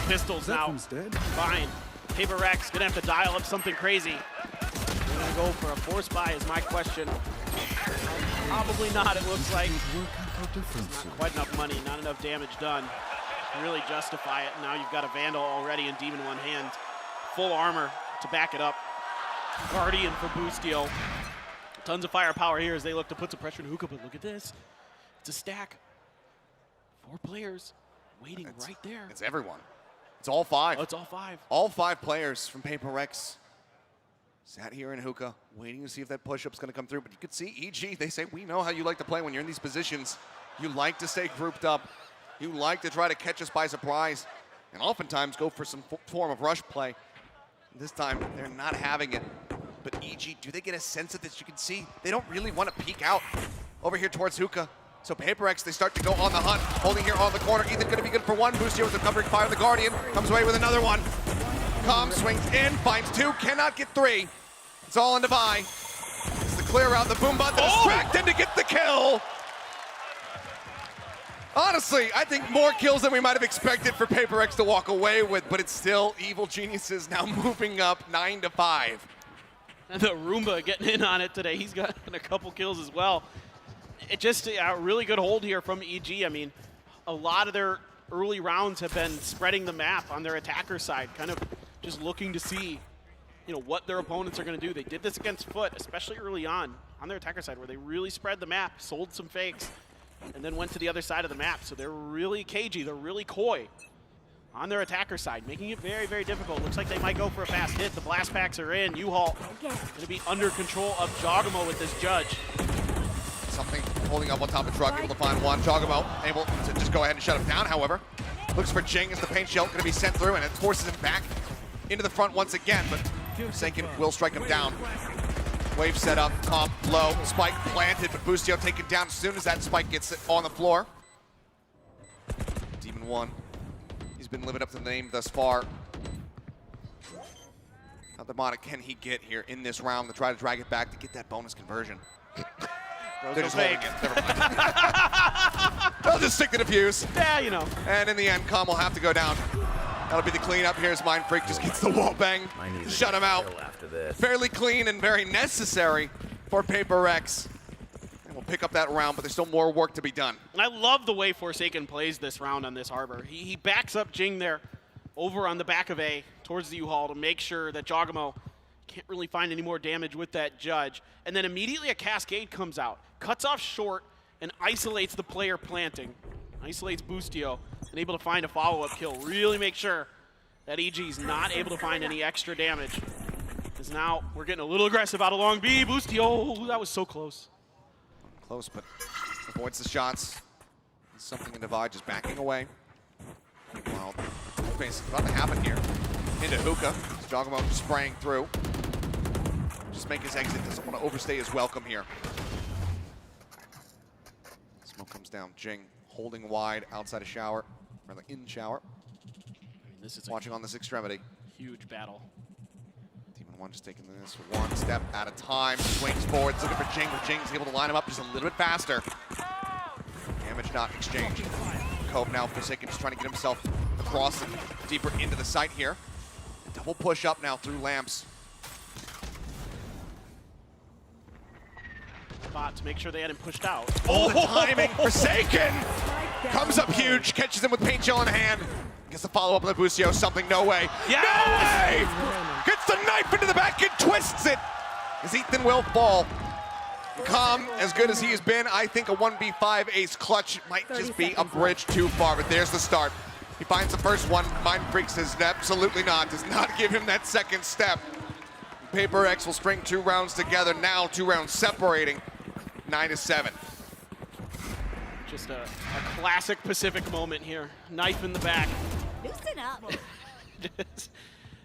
Pistols now. Fine. Paper X gonna have to dial up something crazy. They're gonna go for a force buy is my question. Probably not, it looks like. Not quite enough money, not enough damage done to really justify it. Now you've got a Vandal already in Demon 1 hand. Full armor to back it up. Guardian for Boostio. Tons of firepower here as they look to put some pressure on Hookah, but look at this. It's a stack. 4 players waiting right there. It's everyone. It's all 5. Oh, it's all 5. All 5 players from Paper X sat here in Hookah, waiting to see if that push-up's going to come through. But you could see EG, they say, we know how you like to play when you're in these positions. You like to stay grouped up. You like to try to catch us by surprise. And oftentimes go for some form of rush play. This time, they're not having it. But EG, do they get a sense of this? You can see they don't really want to peek out over here towards Hookah. So Paper Rex, they start to go on the hunt. Holding here on the corner. Ethan going to be good for one. Boostio with the covering fire of the Guardian. Comes away with another one. Com swings in, finds two, cannot get three. It's all on Devi. It's the clear out, the boom bot, the distracted to get the kill. Honestly, I think more kills than we might have expected for Paper Rex to walk away with, but it's still Evil Geniuses now moving up 9-5. And the Roomba getting in on it today. He's gotten a couple kills as well. It just a really good hold here from EG. I mean, a lot of their early rounds have been spreading the map on their attacker side, kind of just looking to see, what their opponents are going to do. They did this against Foot, especially early on their attacker side, where they really spread the map, sold some fakes, and then went to the other side of the map. So they're really cagey, they're really coy on their attacker side, making it very, very difficult. Looks like they might go for a fast hit. The blast packs are in. U-Haul going to be under control of Jogamo with this judge. Something holding up on top of truck, able to find one. Jogamo able to just go ahead and shut him down, however. Looks for Jing as the paint shell going to be sent through, and it forces him back into the front once again, but Forsaken will strike him down. Wave set up, comp low, spike planted, but Boostio taken down as soon as that spike gets on the floor. Demon 1, he's been living up to the name thus far. How demonic can he get here in this round to try to drag it back to get that bonus conversion? They're just holding it. Never mind. They'll just stick to the fuse. Yeah, And in the end, Com will have to go down. That'll be the cleanup. Here's Mind Freak, just gets the wall bang, shut him out. Fairly clean and very necessary for Paper Rex. And we'll pick up that round, but there's still more work to be done. And I love the way Forsaken plays this round on this Harbor. He backs up Jing there over on the back of A towards the U-Haul to make sure that Jogamo can't really find any more damage with that judge. And then immediately a cascade comes out, cuts off short, and isolates the player planting. Isolates Boostio, and able to find a follow-up kill. Really make sure that EG's not able to find any extra damage. Because now we're getting a little aggressive out of long B. Boostio, that was so close. Close, but avoids the shots. Something in Divide just backing away. Well, what's about to happen here? Into Hookah. Jogamo just spraying through. Just make his exit. Doesn't want to overstay his welcome here. Smoke comes down. Jing holding wide outside a shower, rather in shower. This is watching on this extremity. Huge battle. Demon 1 just taking this one step at a time. Swings forward, looking for Jing, but Jing's able to line him up just a little bit faster. Damage not exchanged. Cove now Forsaken, just trying to get himself across and deeper into the site here. Double push up now through lamps. Spot to make sure they had him pushed out. Oh, the timing. Forsaken comes up huge, catches him with paint gel in hand. Gets the follow up on the Boostio, something, no way. Yes! No way! Gets the knife into the back and twists it. As Ethan will fall. Com, as good as he has been, I think a 1v5 ace clutch might just be a bridge too far, but there's the start. He finds the first one. Mind Freak says absolutely not, does not give him that second step. Paper X will string 2 rounds together, now 2 rounds separating, 9-7. Just a classic Pacific moment here. Knife in the back. Loosen up.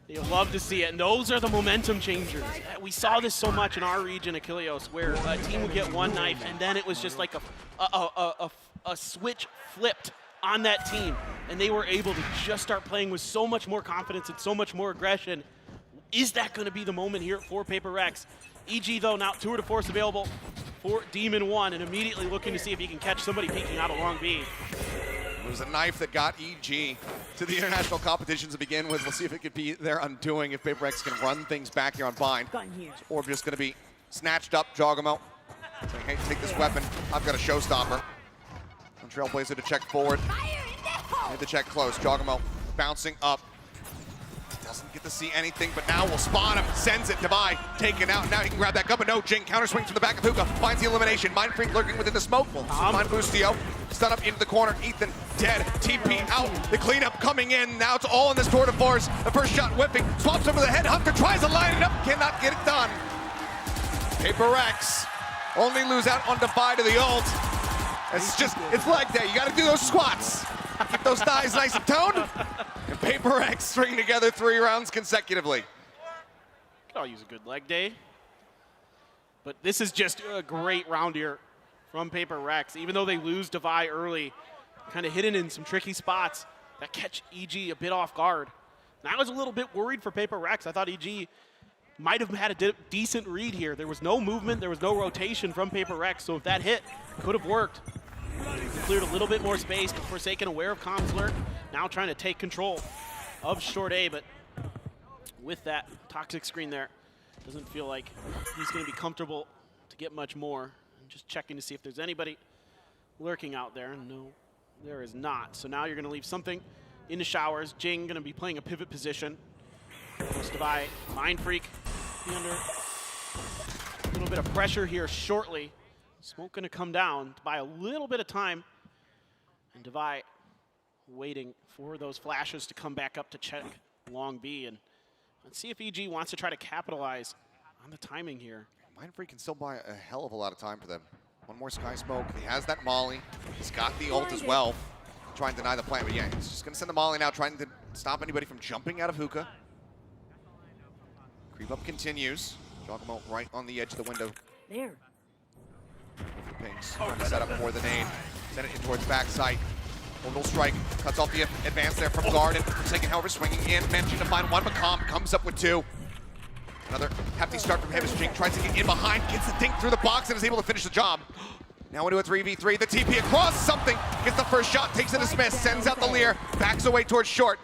You love to see it, and those are the momentum changers. We saw this so much in our region, Achilleos, where a team would get one knife, and then it was just like a switch flipped on that team, and they were able to just start playing with so much more confidence and so much more aggression. Is that going to be the moment here for Paper Rex? EG, though, now tour de force available for Demon 1, and immediately looking to see if he can catch somebody peeking out of long B. It was a knife that got EG to the international competitions to begin with. We'll see if it could be their undoing, if Paper Rex can run things back here on Bind. Or just going to be snatched up, Jogamo. Saying, hey, take this weapon. I've got a showstopper. And Trailblazer to check forward. And to check close. Jogamo bouncing up. Doesn't get to see anything, but now will spawn him. Sends it. Devi taken out. Now he can grab that gun, but no. Jing counter swings from the back of Hookah. Finds the elimination. Mind Freak lurking within the smoke. Mind Boostio. Stun up into the corner. Ethan dead. TP out. The cleanup coming in. Now it's all in this tour de force. The first shot whipping. Swaps over the head. Hunter tries to line it up. Cannot get it done. Paper Rex only lose out on Devi to the ult. It's leg day. You got to do those squats. Keep those thighs nice and toned. And Paper X string together 3 rounds consecutively. Could all use a good leg day. But this is just a great round here from Paper Rex. Even though they lose Devi early, kind of hidden in some tricky spots that catch EG a bit off guard. And I was a little bit worried for Paper Rex. I thought EG might have had a decent read here. There was no movement, there was no rotation from Paper Rex, so if that hit, could have worked. Cleared a little bit more space, but Forsaken aware of Com's lurk, now trying to take control of short A, but with that toxic screen there, doesn't feel like he's going to be comfortable to get much more. I'm just checking to see if there's anybody lurking out there. No, there is not. So now you're going to leave something in the showers. Jing going to be playing a pivot position. Just by Mind Freak be under a little bit of pressure here shortly. Smoke going to come down to buy a little bit of time. And Devi waiting for those flashes to come back up to check long B. And let's see if EG wants to try to capitalize on the timing here. Mind Freak can still buy a hell of a lot of time for them. One more Sky Smoke. He has that Molly. He's got the ult as well. Try and deny the plan, but yeah, he's just going to send the Molly now, trying to stop anybody from jumping out of hookah. Creep up continues. Giacomo right on the edge of the window. There. Pings trying to set up for the nade. Send it in towards backside. Orbital strike cuts off the advance there from Garden. Forsaken, however, swinging in, managing to find one. McCom comes up with two. Another hefty start from him as Jing tries to get in behind, gets the dink through the box, and is able to finish the job. Now into a 3v3. The TP across something. Gets the first shot, takes a dismiss, sends out the Lear, backs away towards short.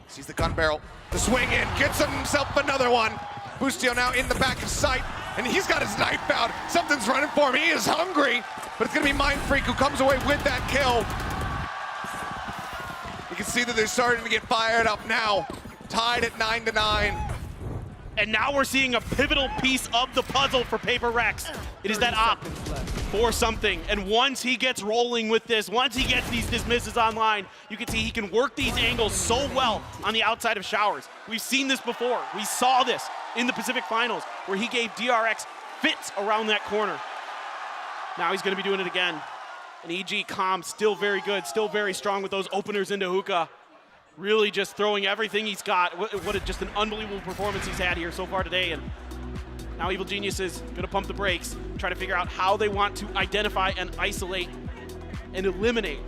Sees the gun barrel. The swing in, gets himself another one. Bustio now in the back of sight, and he's got his knife out. Something's running for him. He is hungry, but it's going to be Mind Freak who comes away with that kill. You can see that they're starting to get fired up now. Tied at 9-9. And now we're seeing a pivotal piece of the puzzle for Paper Rex. It is that op for something. And once he gets rolling with this, once he gets these dismisses online, you can see he can work these angles so well on the outside of showers. We've seen this before. We saw this in the Pacific Finals where he gave DRX fits around that corner. Now he's going to be doing it again. And EG Com still very good, still very strong with those openers into hookah. Really just throwing everything he's got. Just an unbelievable performance he's had here so far today. And now Evil Genius is going to pump the brakes, try to figure out how they want to identify and isolate and eliminate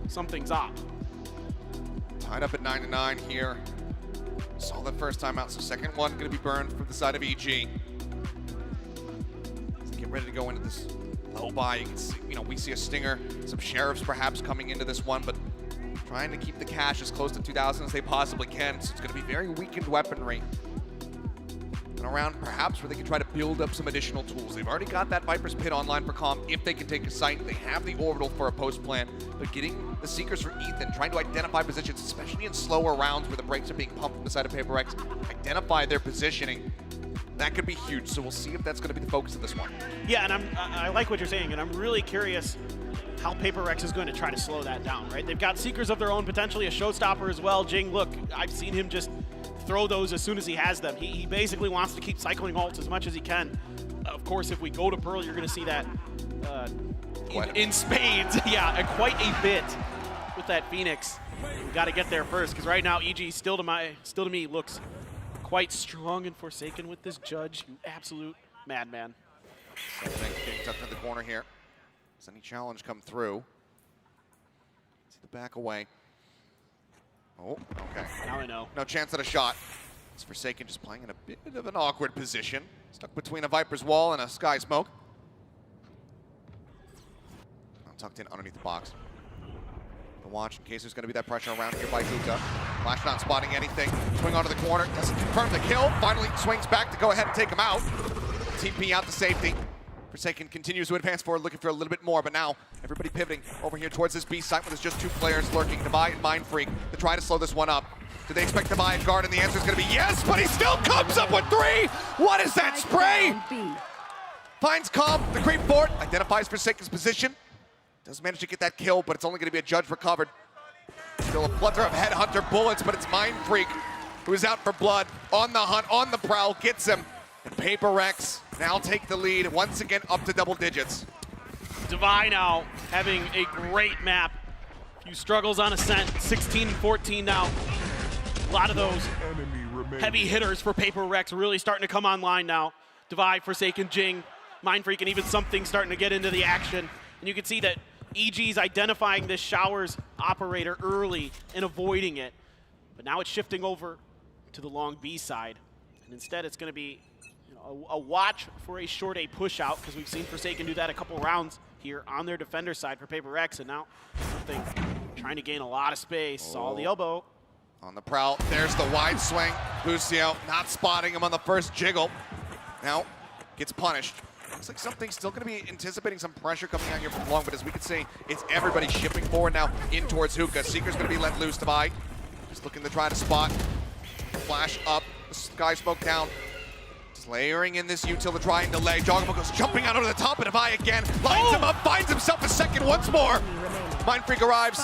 something's op. Tied up at 9-9 here. Saw that first time out, so second one going to be burned from the side of EG. Let's get ready to go into this low buy. You can see, we see a Stinger, some Sheriffs perhaps coming into this one, but trying to keep the cash as close to 2,000 as they possibly can. So it's going to be very weakened weaponry. And around perhaps where they can try to build up some additional tools. They've already got that Viper's Pit online for Com if they can take a site. They have the Orbital for a post plan. But getting the Seekers for Ethan, trying to identify positions, especially in slower rounds where the brakes are being pumped from the side of Paper Rex, identify their positioning. That could be huge. So we'll see if that's going to be the focus of this one. Yeah, and I like what you're saying, and I'm really curious how Paper Rex is going to try to slow that down, right? They've got Seekers of their own, potentially a showstopper as well. Jing, look, I've seen him just throw those as soon as he has them. He basically wants to keep cycling ults as much as he can. Of course, if we go to Pearl, you're going to see that in spades. Yeah, quite a bit with that Phoenix. We got to get there first, because right now EG still to me looks quite strong and Forsaken with this Judge. You absolute madman. So getting tucked in the corner here. Does any challenge come through? See the back away. Oh, okay. Now I know. No chance at a shot. It's Forsaken just playing in a bit of an awkward position. Stuck between a Viper's wall and a Sky Smoke. Tucked in underneath the box. The watch in case there's going to be that pressure around here by Hookah. Flash not spotting anything. Swing onto the corner. Doesn't confirm the kill. Finally swings back to go ahead and take him out. TP out to safety. Forsaken continues to advance forward, looking for a little bit more, but now everybody pivoting over here towards this B site where there's just two players lurking, Devi and Mind Freak, to try to slow this one up. Do they expect Devi and guard? And the answer is going to be yes, but he still comes up with three! What is that spray? Finds Com, the creep fort, identifies Forsaken's position. Doesn't manage to get that kill, but it's only going to be a Judge recovered. Still a plethora of Headhunter bullets, but it's Mind Freak who is out for blood, on the hunt, on the prowl, gets him. And Paper Rex now take the lead, once again up to double digits. Devi now having a great map. A few struggles on Ascent, 16-14 now. A lot of those heavy hitters for Paper Rex really starting to come online now. Devi, Forsaken, Jing, Mind Freak and even something starting to get into the action. And you can see that EG's identifying this Showers operator early and avoiding it. But now it's shifting over to the long B side. And instead it's going to be a watch for a short A push out, because we've seen Forsaken do that a couple rounds here on their defender side for Paper Rex, and now something trying to gain a lot of space. Saw the elbow. On the prowl, there's the wide swing. Lucio not spotting him on the first jiggle. Now gets punished. Looks like something's still going to be anticipating some pressure coming out here from long, but as we can see, it's everybody shipping forward now in towards Hookah. Seeker's going to be let loose to buy. Just looking to try to spot. Flash up, Sky Smoke down. Just layering in this util to try and delay. Jogamo goes jumping out over the top, and Avai again lines him up, finds himself a second once more. Mind Freak arrives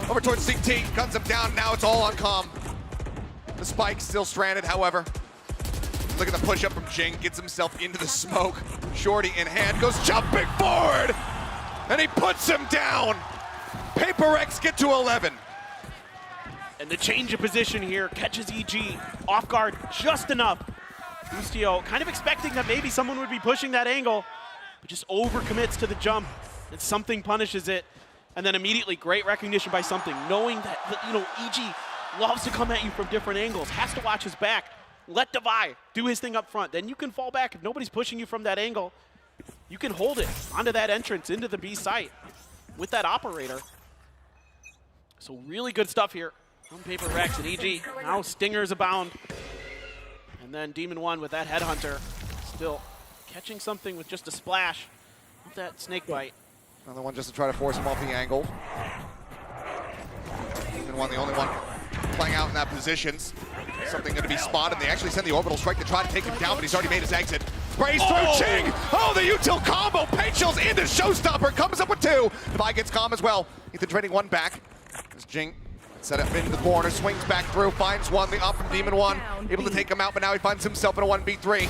over towards CT, guns him down. Now it's all on Calm. The spike still stranded, however. Look at the push up from Jing, gets himself into the smoke. Shorty in hand, goes jumping forward, and he puts him down. Paper Rex get to 11. And the change of position here catches EG off guard just enough. Ustio kind of expecting that maybe someone would be pushing that angle, but just overcommits to the jump, and something punishes it. And then immediately, great recognition by something, knowing that, EG loves to come at you from different angles, has to watch his back. Let Devi do his thing up front. Then you can fall back. If nobody's pushing you from that angle, you can hold it onto that entrance into the B site with that operator. So really good stuff here from Paper Rex and EG. Now stingers abound. And then Demon One with that headhunter, still catching something with just a splash of that snake bite. Another one just to try to force him off the angle. Demon One, the only one playing out in that position. Something going to be spotted. They actually send the orbital strike to try to take him down, but he's already made his exit. Sprays through Ching! Oh, the util combo! Pagechill's into Showstopper, comes up with two. Devi gets Calm as well. Ethan trading one back. As Jing set up into the corner, swings back through, finds one, the up from Demon One. Able to take him out, but now he finds himself in a 1v3.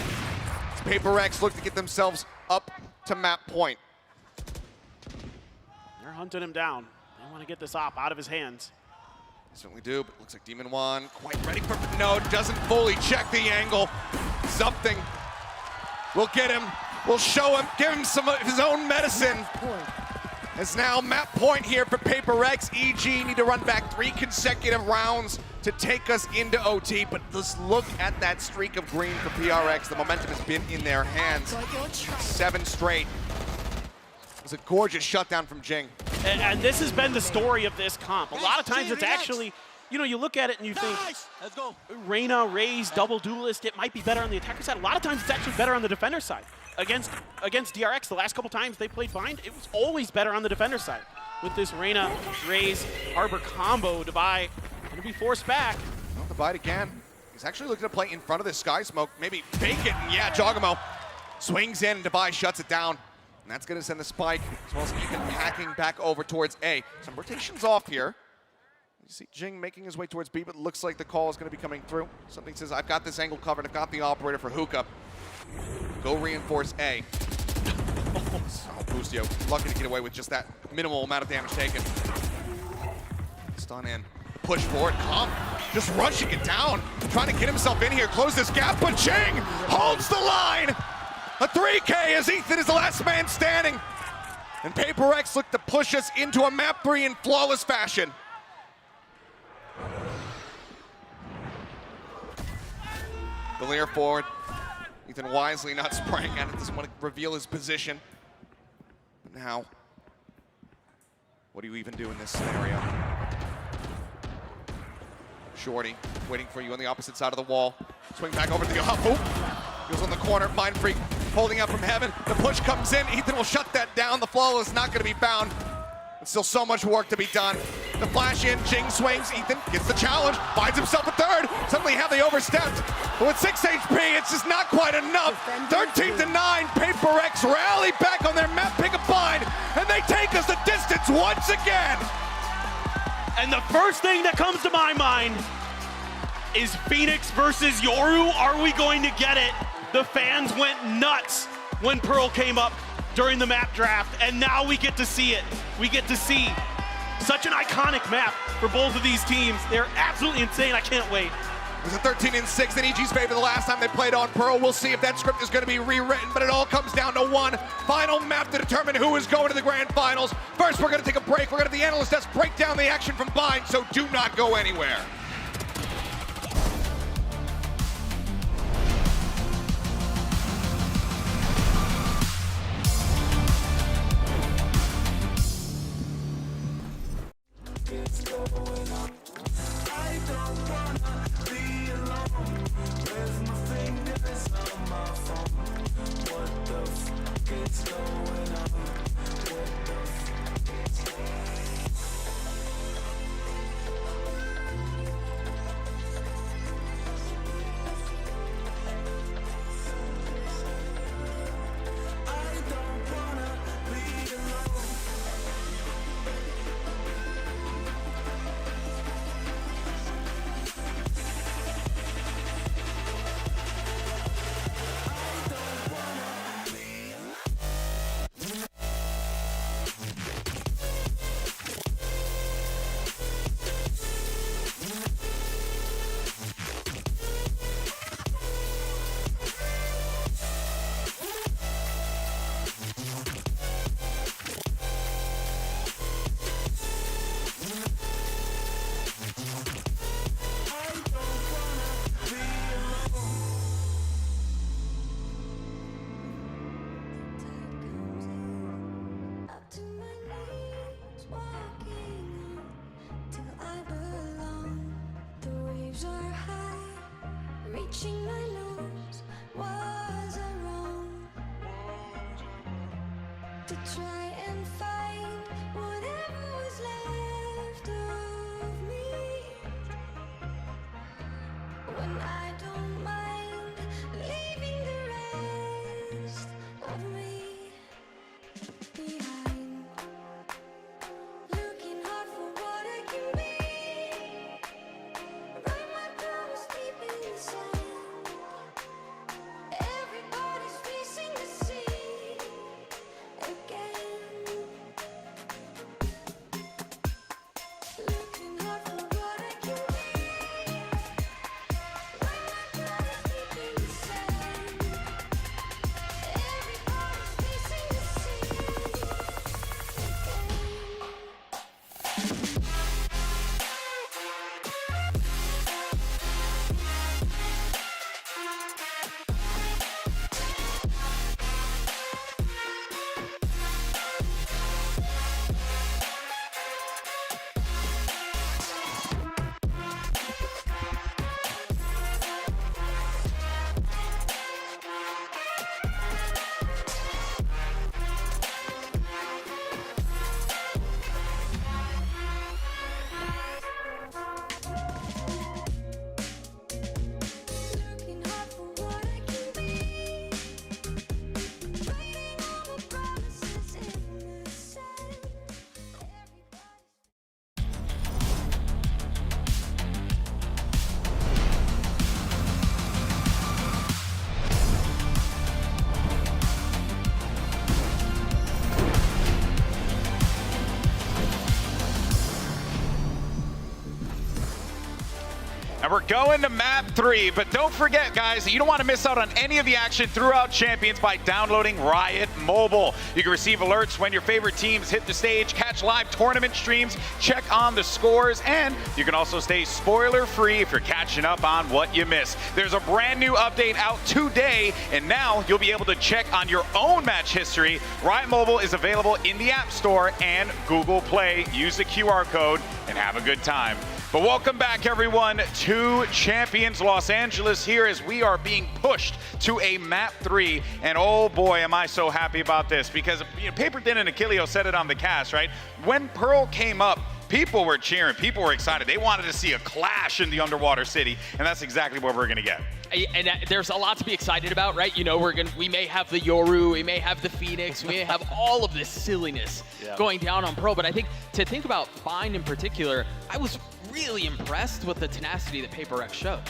As Paper Rex look to get themselves up to map point. They're hunting him down. They want to get this op out of his hands. Certainly do, but looks like Demon One quite ready for it. No, doesn't fully check the angle. Something will get him, will show him, give him some of his own medicine. It's now map point here for Paper Rex. EG need to run back 3 consecutive rounds to take us into OT, but let's look at that streak of green for PRX. The momentum has been in their hands. 7 straight. It was a gorgeous shutdown from Jing. And this has been the story of this comp. A lot of times it's actually, you look at it and you think, let's go. Reyna, Raze, double duelist, it might be better on the attacker side. A lot of times it's actually better on the defender side. Against DRX, the last couple times they played Bind, it was always better on the defender side. With this Reyna, Raze, Harbor combo, Devi gonna be forced back. Well, Devi again. He's actually looking to play in front of this Sky Smoke, maybe fake it, and yeah, Jogamo swings in, and Devi shuts it down. And that's going to send the spike, as well as Ethan packing back over towards A. Some rotations off here. You see Jing making his way towards B, but it looks like the call is going to be coming through. Something says, I've got this angle covered. I've got the operator for Hookah. Go reinforce A. Oh, Bustio, lucky to get away with just that minimal amount of damage taken. Stun in. Push forward. Calm just rushing it down. Trying to get himself in here, close this gap, but Jing holds the line. A 3K as Ethan is the last man standing. And Paper Rex look to push us into a map 3 in flawless fashion. Belair forward. Ethan wisely not spraying at it, doesn't want to reveal his position. But now, what do you even do in this scenario? Shorty waiting for you on the opposite side of the wall. Swing back over to the up. Goes on the corner, Mind Freak holding out from heaven. The push comes in, Ethan will shut that down. The flawless not gonna be found. There's still so much work to be done. The flash in, Jing swings, Ethan gets the challenge, finds himself a third. Suddenly have they overstepped. But with 6 HP, it's just not quite enough. 13-9, Paper Rex rally back on their map, pick a bind, and they take us the distance once again. And the first thing that comes to my mind is Phoenix versus Yoru. Are we going to get it? The fans went nuts when Pearl came up during the map draft, and now we get to see it. We get to see such an iconic map for both of these teams. They're absolutely insane. I can't wait. was a 13-6 in EG's favor the last time they played on Pearl. We'll see if that script is going to be rewritten, but it all comes down to one final map to determine who is going to the grand finals. First, we're going to take a break. We're going to have the analyst desk break down the action from Bind, so do not go anywhere. Reaching my lows, was I wrong to try and find whatever was left of me? When I don't mind leaving the rest of me behind, looking hard for what I can be, write my promise deep inside. Everybody's facing the sea again, looking hard for what I can be, write my promise deep inside. Everybody's facing the sea again. And we're going to map 3, but don't forget, guys, you don't want to miss out on any of the action throughout Champions by downloading Riot Mobile. You can receive alerts when your favorite teams hit the stage, catch live tournament streams, check on the scores, and you can also stay spoiler-free if you're catching up on what you missed. There's a brand new update out today, and now you'll be able to check on your own match history. Riot Mobile is available in the App Store and Google Play. Use the QR code and have a good time. But welcome back, everyone, to Champions Los Angeles here as we are being pushed to a map 3. And oh boy, am I so happy about this, because Paper Thin and Achilleo said it on the cast, right? When Pearl came up, people were cheering, people were excited. They wanted to see a clash in the underwater city, and that's exactly what we're gonna get. And there's a lot to be excited about, right? You know, we may have the Yoru, we may have the Phoenix, we may have all of this silliness going down on Pearl, but I think to think about Bind in particular, I was really impressed with the tenacity that Paper X showed.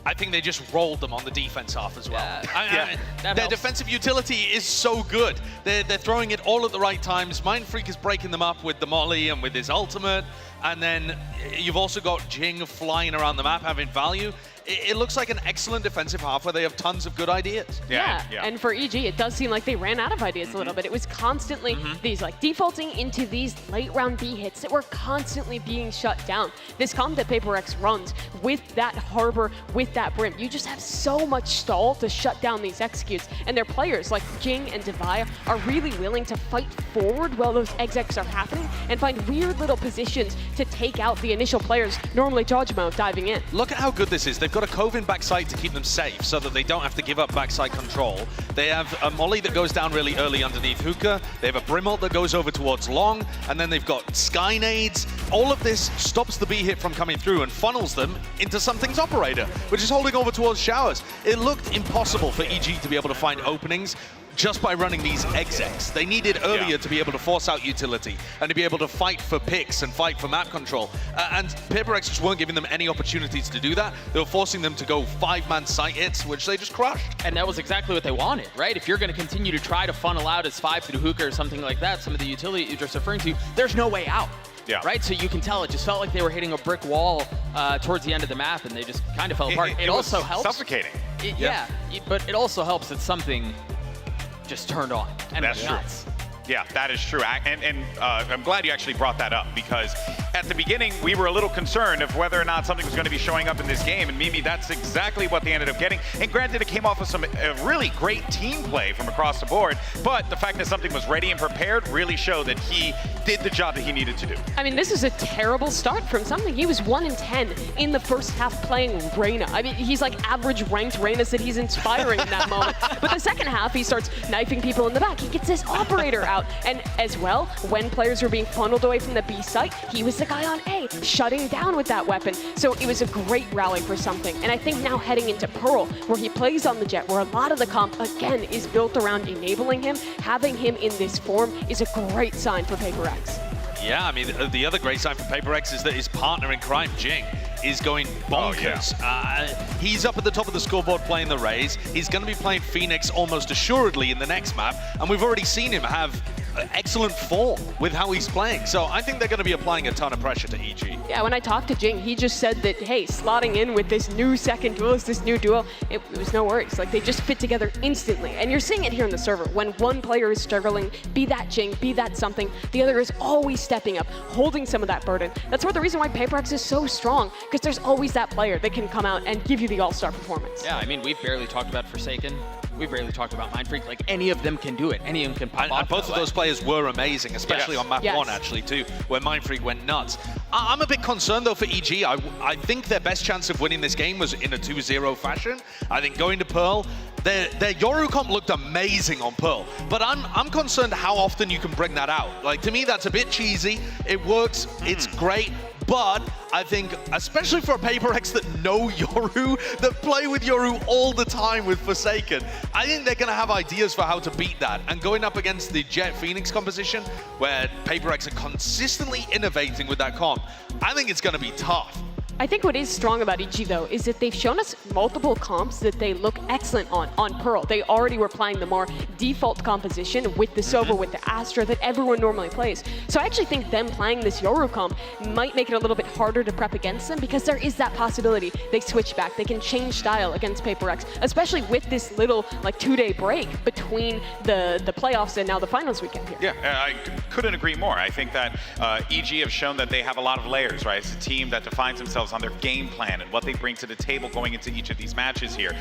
I think they just rolled them on the defense half as well. That Their helps. defensive utility is so good. They're throwing it all at the right times. Mindfreak is breaking them up with the molly and with his ultimate. And then you've also got Jing flying around the map, having value. It looks like an excellent defensive half where they have tons of good ideas. Yeah, and for EG, it does seem like they ran out of ideas a little bit. It was constantly these like defaulting into these late round B hits that were constantly being shut down. This comp that PaperX runs with that Harbor, with that Brim, you just have so much stall to shut down these executes. And their players like Jing and Divaya are really willing to fight forward while those execs are happening and find weird little positions to take out the initial players, normally Jojimo, diving in. Look at how good this is. They've got a cove in backside to keep them safe so that they don't have to give up backside control. They have a molly that goes down really early underneath hookah. They have a brim ult that goes over towards long, and then they've got sky nades. All of this stops the B hit from coming through and funnels them into something's operator, which is holding over towards showers. It looked impossible for EG to be able to find openings just by running these execs. They needed earlier to be able to force out utility and to be able to fight for picks and fight for map control. And PaperX just weren't giving them any opportunities to do that. They were forcing them to go 5-man site hits, which they just crushed. And that was exactly what they wanted, right? If you're going to continue to try to funnel out as 5 through hookah or something like that, some of the utility you're just referring to, there's no way out. Yeah. Right? So you can tell it just felt like they were hitting a brick wall towards the end of the map, and they just kind of fell apart. It also helps. Suffocating. But it also helps that something just turned on. And That's true. nuts. Yeah, that is true. And I'm glad you actually brought that up, because at the beginning, we were a little concerned of whether or not something was going to be showing up in this game. And Mimi, that's exactly what they ended up getting. And granted, it came off of some really great team play from across the board. But the fact that something was ready and prepared really showed that he did the job that he needed to do. I mean, this is a terrible start from something. He was 1-10 in the first half playing Reyna. I mean, he's like average ranked Reyna that he's inspiring in that moment. But the second half, he starts knifing people in the back. He gets this operator out. And as well, when players were being funneled away from the B site, he was the guy on A, shutting down with that weapon. So it was a great rally for something. And I think now heading into Pearl, where he plays on the Jet, where a lot of the comp, again, is built around enabling him, having him in this form is a great sign for PaperX. Yeah, I mean, the other great sign for PaperX is that his partner in crime, Jing, is going bonkers. He's up at the top of the scoreboard playing the Rays. He's going to be playing Phoenix almost assuredly in the next map, and we've already seen him have excellent form with how he's playing. So I think they're going to be applying a ton of pressure to EG. Yeah, when I talked to Jing, he just said that, hey, slotting in with this new second duelist, this new duo, it was no worries. Like, they just fit together instantly. And you're seeing it here in the server. When one player is struggling, be that Jing, be that something, the other is always stepping up, holding some of that burden. That's the reason why PaperX is so strong, because there's always that player that can come out and give you the all-star performance. Yeah, I mean, we've barely talked about Forsaken. We've barely talked about Mindfreak. Like, any of them can do it. Any of them can pop off. And both of those players were amazing, especially on map 1, actually, too, where Mindfreak went nuts. I'm a bit concerned, though, for EG. I think their best chance of winning this game was in a 2-0 fashion. I think going to Pearl, their Yoru comp looked amazing on Pearl, but I'm concerned how often you can bring that out. Like, to me, that's a bit cheesy. It works. It's great. But I think, especially for a PaperX that know Yoru, that play with Yoru all the time with Forsaken, I think they're going to have ideas for how to beat that. And going up against the Jet Phoenix composition, where PaperX are consistently innovating with that comp, I think it's going to be tough. I think what is strong about EG, though, is that they've shown us multiple comps that they look excellent on Pearl. They already were playing the more default composition with the Sova, with the Astra that everyone normally plays. So I actually think them playing this Yoru comp might make it a little bit harder to prep against them, because there is that possibility they switch back. They can change style against PaperX, especially with this little like 2-day break between the playoffs and now the finals weekend here. Yeah, I couldn't agree more. I think that EG have shown that they have a lot of layers, right? It's a team that defines themselves on their game plan and what they bring to the table going into each of these matches here.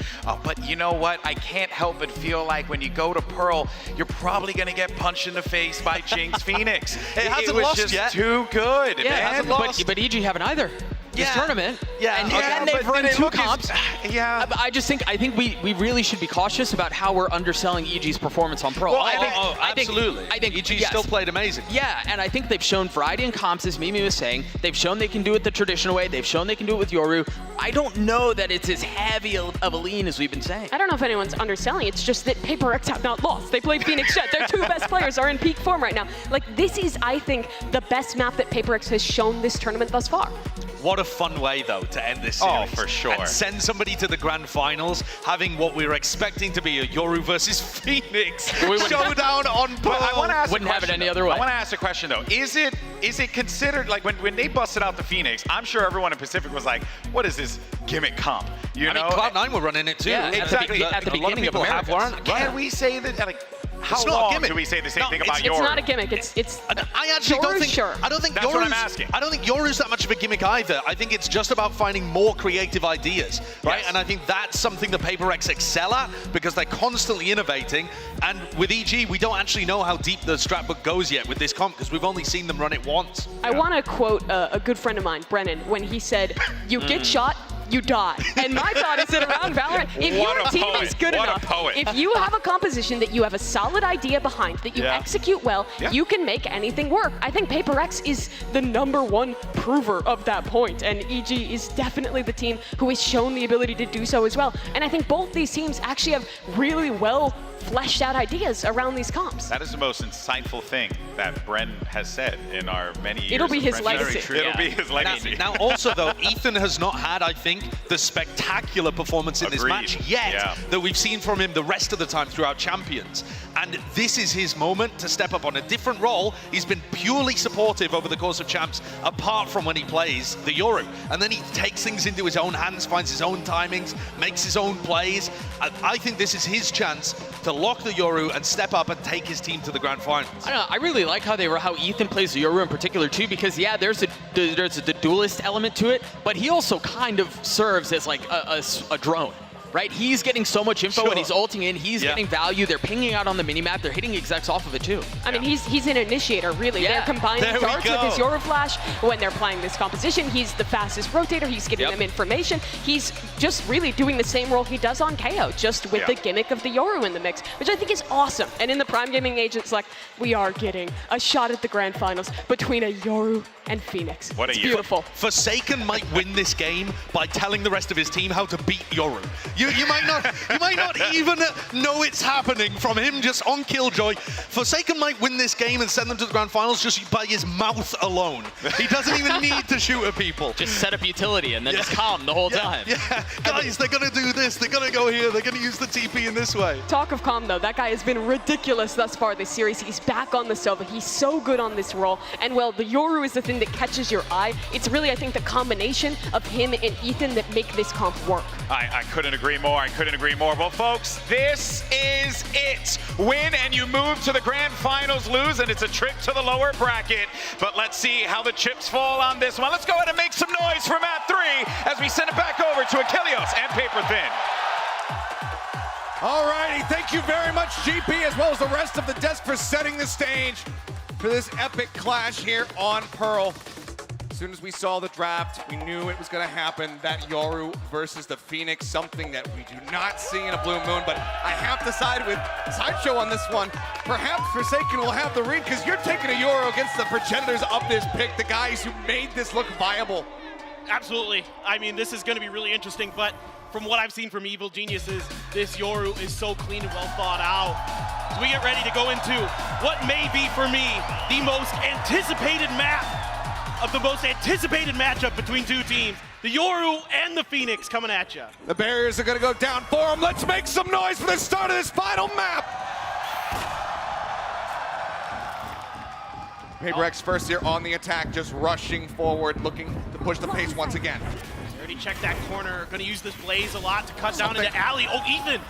But you know what? I can't help but feel like when you go to Pearl, you're probably going to get punched in the face by Jing's Phoenix. It was lost just yet. too good, man. But EG haven't either. This tournament. And they've but run it 2 looked comps. I think we really should be cautious about how we're underselling EG's performance on Pro. Well, absolutely. I think EG still played amazing. Yeah, and I think they've shown variety in comps, as Mimi was saying. They've shown they can do it the traditional way. They've shown they can do it with Yoru. I don't know that it's as heavy of a lean as we've been saying. I don't know if anyone's underselling. It's just that PaperX have not lost. They played Phoenix Jet. Their 2 best players are in peak form right now. Like, this is, I think, the best map that PaperX has shown this tournament thus far. What a fun way, though, to end this series. Oh, for sure. And send somebody to the grand finals, having what we were expecting to be a Yoru versus Phoenix showdown on Pearl. I want to ask Wouldn't have it any other way. I want to ask a question, though. Is it considered, like, when they busted out the Phoenix, I'm sure everyone in Pacific was like, what is this gimmick comp? You know? Cloud9 were running it, too. Yeah, exactly. At the beginning of have Americas. Can we say that, like, how It's not a long gimmick. do we say the same No, thing it's- about it's Yoru? It's not a gimmick. It's I actually don't think. Sure. I don't think That's Yoru's, what I'm asking. I don't think Yoru's that much of a gimmick either. I think it's just about finding more creative ideas, right? Yes. And I think that's something the PaperX excel at because they're constantly innovating. And with EG, we don't actually know how deep the strat book goes yet with this comp because we've only seen them run it once. I want to quote a good friend of mine, Brennan, when he said, "You get shot, you die." And my thought is that around Valorant, if What your a team poet. is good What a enough, poet. if you have a composition that you have a solid idea behind, that you Yeah. execute well, Yeah. you can make anything work. I think PaperX is the #1 prover of that point, and EG is definitely the team who has shown the ability to do so as well. And I think both these teams actually have really well fleshed out ideas around these comps. That is the most insightful thing that Bren has said in our many years. It'll be of his friendship. legacy. It'll be his legacy. Now, also, though, Ethan has not had, I think, the spectacular performance in this Agreed. match yet Yeah. that we've seen from him the rest of the time throughout Champions. And this is his moment to step up on a different role. He's been purely supportive over the course of Champs, apart from when he plays the Yoru. And then he takes things into his own hands, finds his own timings, makes his own plays. And I think this is his chance to lock the Yoru and step up and take his team to the grand finals. I don't know, I really like how Ethan plays the Yoru in particular too, because yeah, there's the duelist element to it, but he also kind of serves as like a drone. Right? He's getting so much info and he's ulting in, he's getting value, they're pinging out on the minimap, they're hitting execs off of it too. I mean, he's an initiator, really. Yeah. They're combining There we darts with his go. Yoru Flash when they're playing this composition. He's the fastest rotator, he's giving them information. He's just really doing the same role he does on KO, just with the gimmick of the Yoru in the mix, which I think is awesome. And in the Prime Gaming Age, it's like, we are getting a shot at the grand finals between a Yoru and Phoenix. What a it's year. beautiful. Forsaken might win this game by telling the rest of his team how to beat Yoru. You might not even know it's happening from him just on Killjoy. Forsaken might win this game and send them to the grand finals just by his mouth alone. He doesn't even need to shoot at people. Just set up utility and then just calm the whole time. Yeah, guys, they're gonna do this, they're gonna go here, they're gonna use the TP in this way. Talk of calm, though, that guy has been ridiculous thus far this series. He's back on the Sova. He's so good on this role. And, well, the Yoru is the thing that catches your eye. It's really, I think, the combination of him and Ethan that make this comp work. I couldn't agree more. I couldn't agree more. Well, folks, this is it. Win and you move to the grand finals, lose, and it's a trip to the lower bracket. But let's see how the chips fall on this one. Let's go ahead and make some noise for Map 3 as we send it back over to Achilleos and Paper Thin. All righty, thank you very much, GP, as well as the rest of the desk for setting the stage for this epic clash here on Pearl. As soon as we saw the draft, we knew it was going to happen, that Yoru versus the Phoenix, something that we do not see in a blue moon, but I have to side with Sideshow on this one. Perhaps Forsaken will have the read, because you're taking a Yoru against the progenitors of this pick, the guys who made this look viable. Absolutely. I mean, this is going to be really interesting, but from what I've seen from Evil Geniuses, this Yoru is so clean and well thought out. So we get ready to go into what may be, for me, the most anticipated map of the most anticipated matchup between two teams. The Yoru and the Phoenix coming at you. The barriers are going to go down for them. Let's make some noise for the start of this final map. PaperX first here on the attack, just rushing forward, looking to push the pace once again. Already checked that corner. Going to use this Blaze a lot to cut down into alley. Oh, Ethan.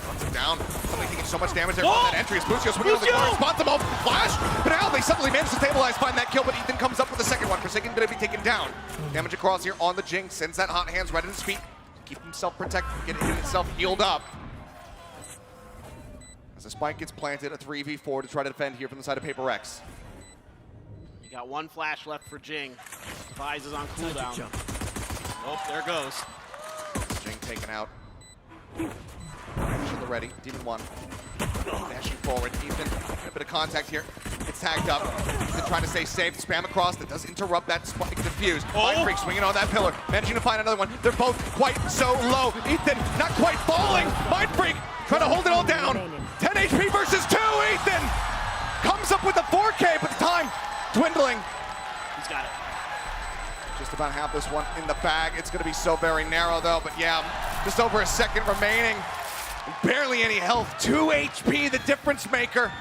Runs him down. Somebody taking so much damage there from that entry. As Lucio swinging on the corner, spots him off. Flash. But now they suddenly manage to stabilize, find that kill, but Ethan comes up with the second one. Forsaken going to be taken down. Damage across here on the Jinx. Sends that hot hands right at his feet. Keep himself protected, get himself healed up. As the spike gets planted, a 3v4 to try to defend here from the side of PaperX. You got one flash left for Jing. Device is on cooldown. Oh, there goes. Jing taken out. To the ready, Demon 1. Dashing forward, Ethan, a bit of contact here. It's tagged up. Ethan trying to stay safe, spam across, that does interrupt that spike defuse. Mindfreak swinging on that pillar, managing to find another one. They're both quite so low. Ethan not quite falling. Mindfreak trying to hold it all down. 10 HP versus 2, Ethan! Comes up with a 4K, but the time dwindling. He's got it. Just about have this one in the bag. It's going to be so very narrow though, but yeah, just over a second remaining. Barely any health, 2 HP, the difference maker.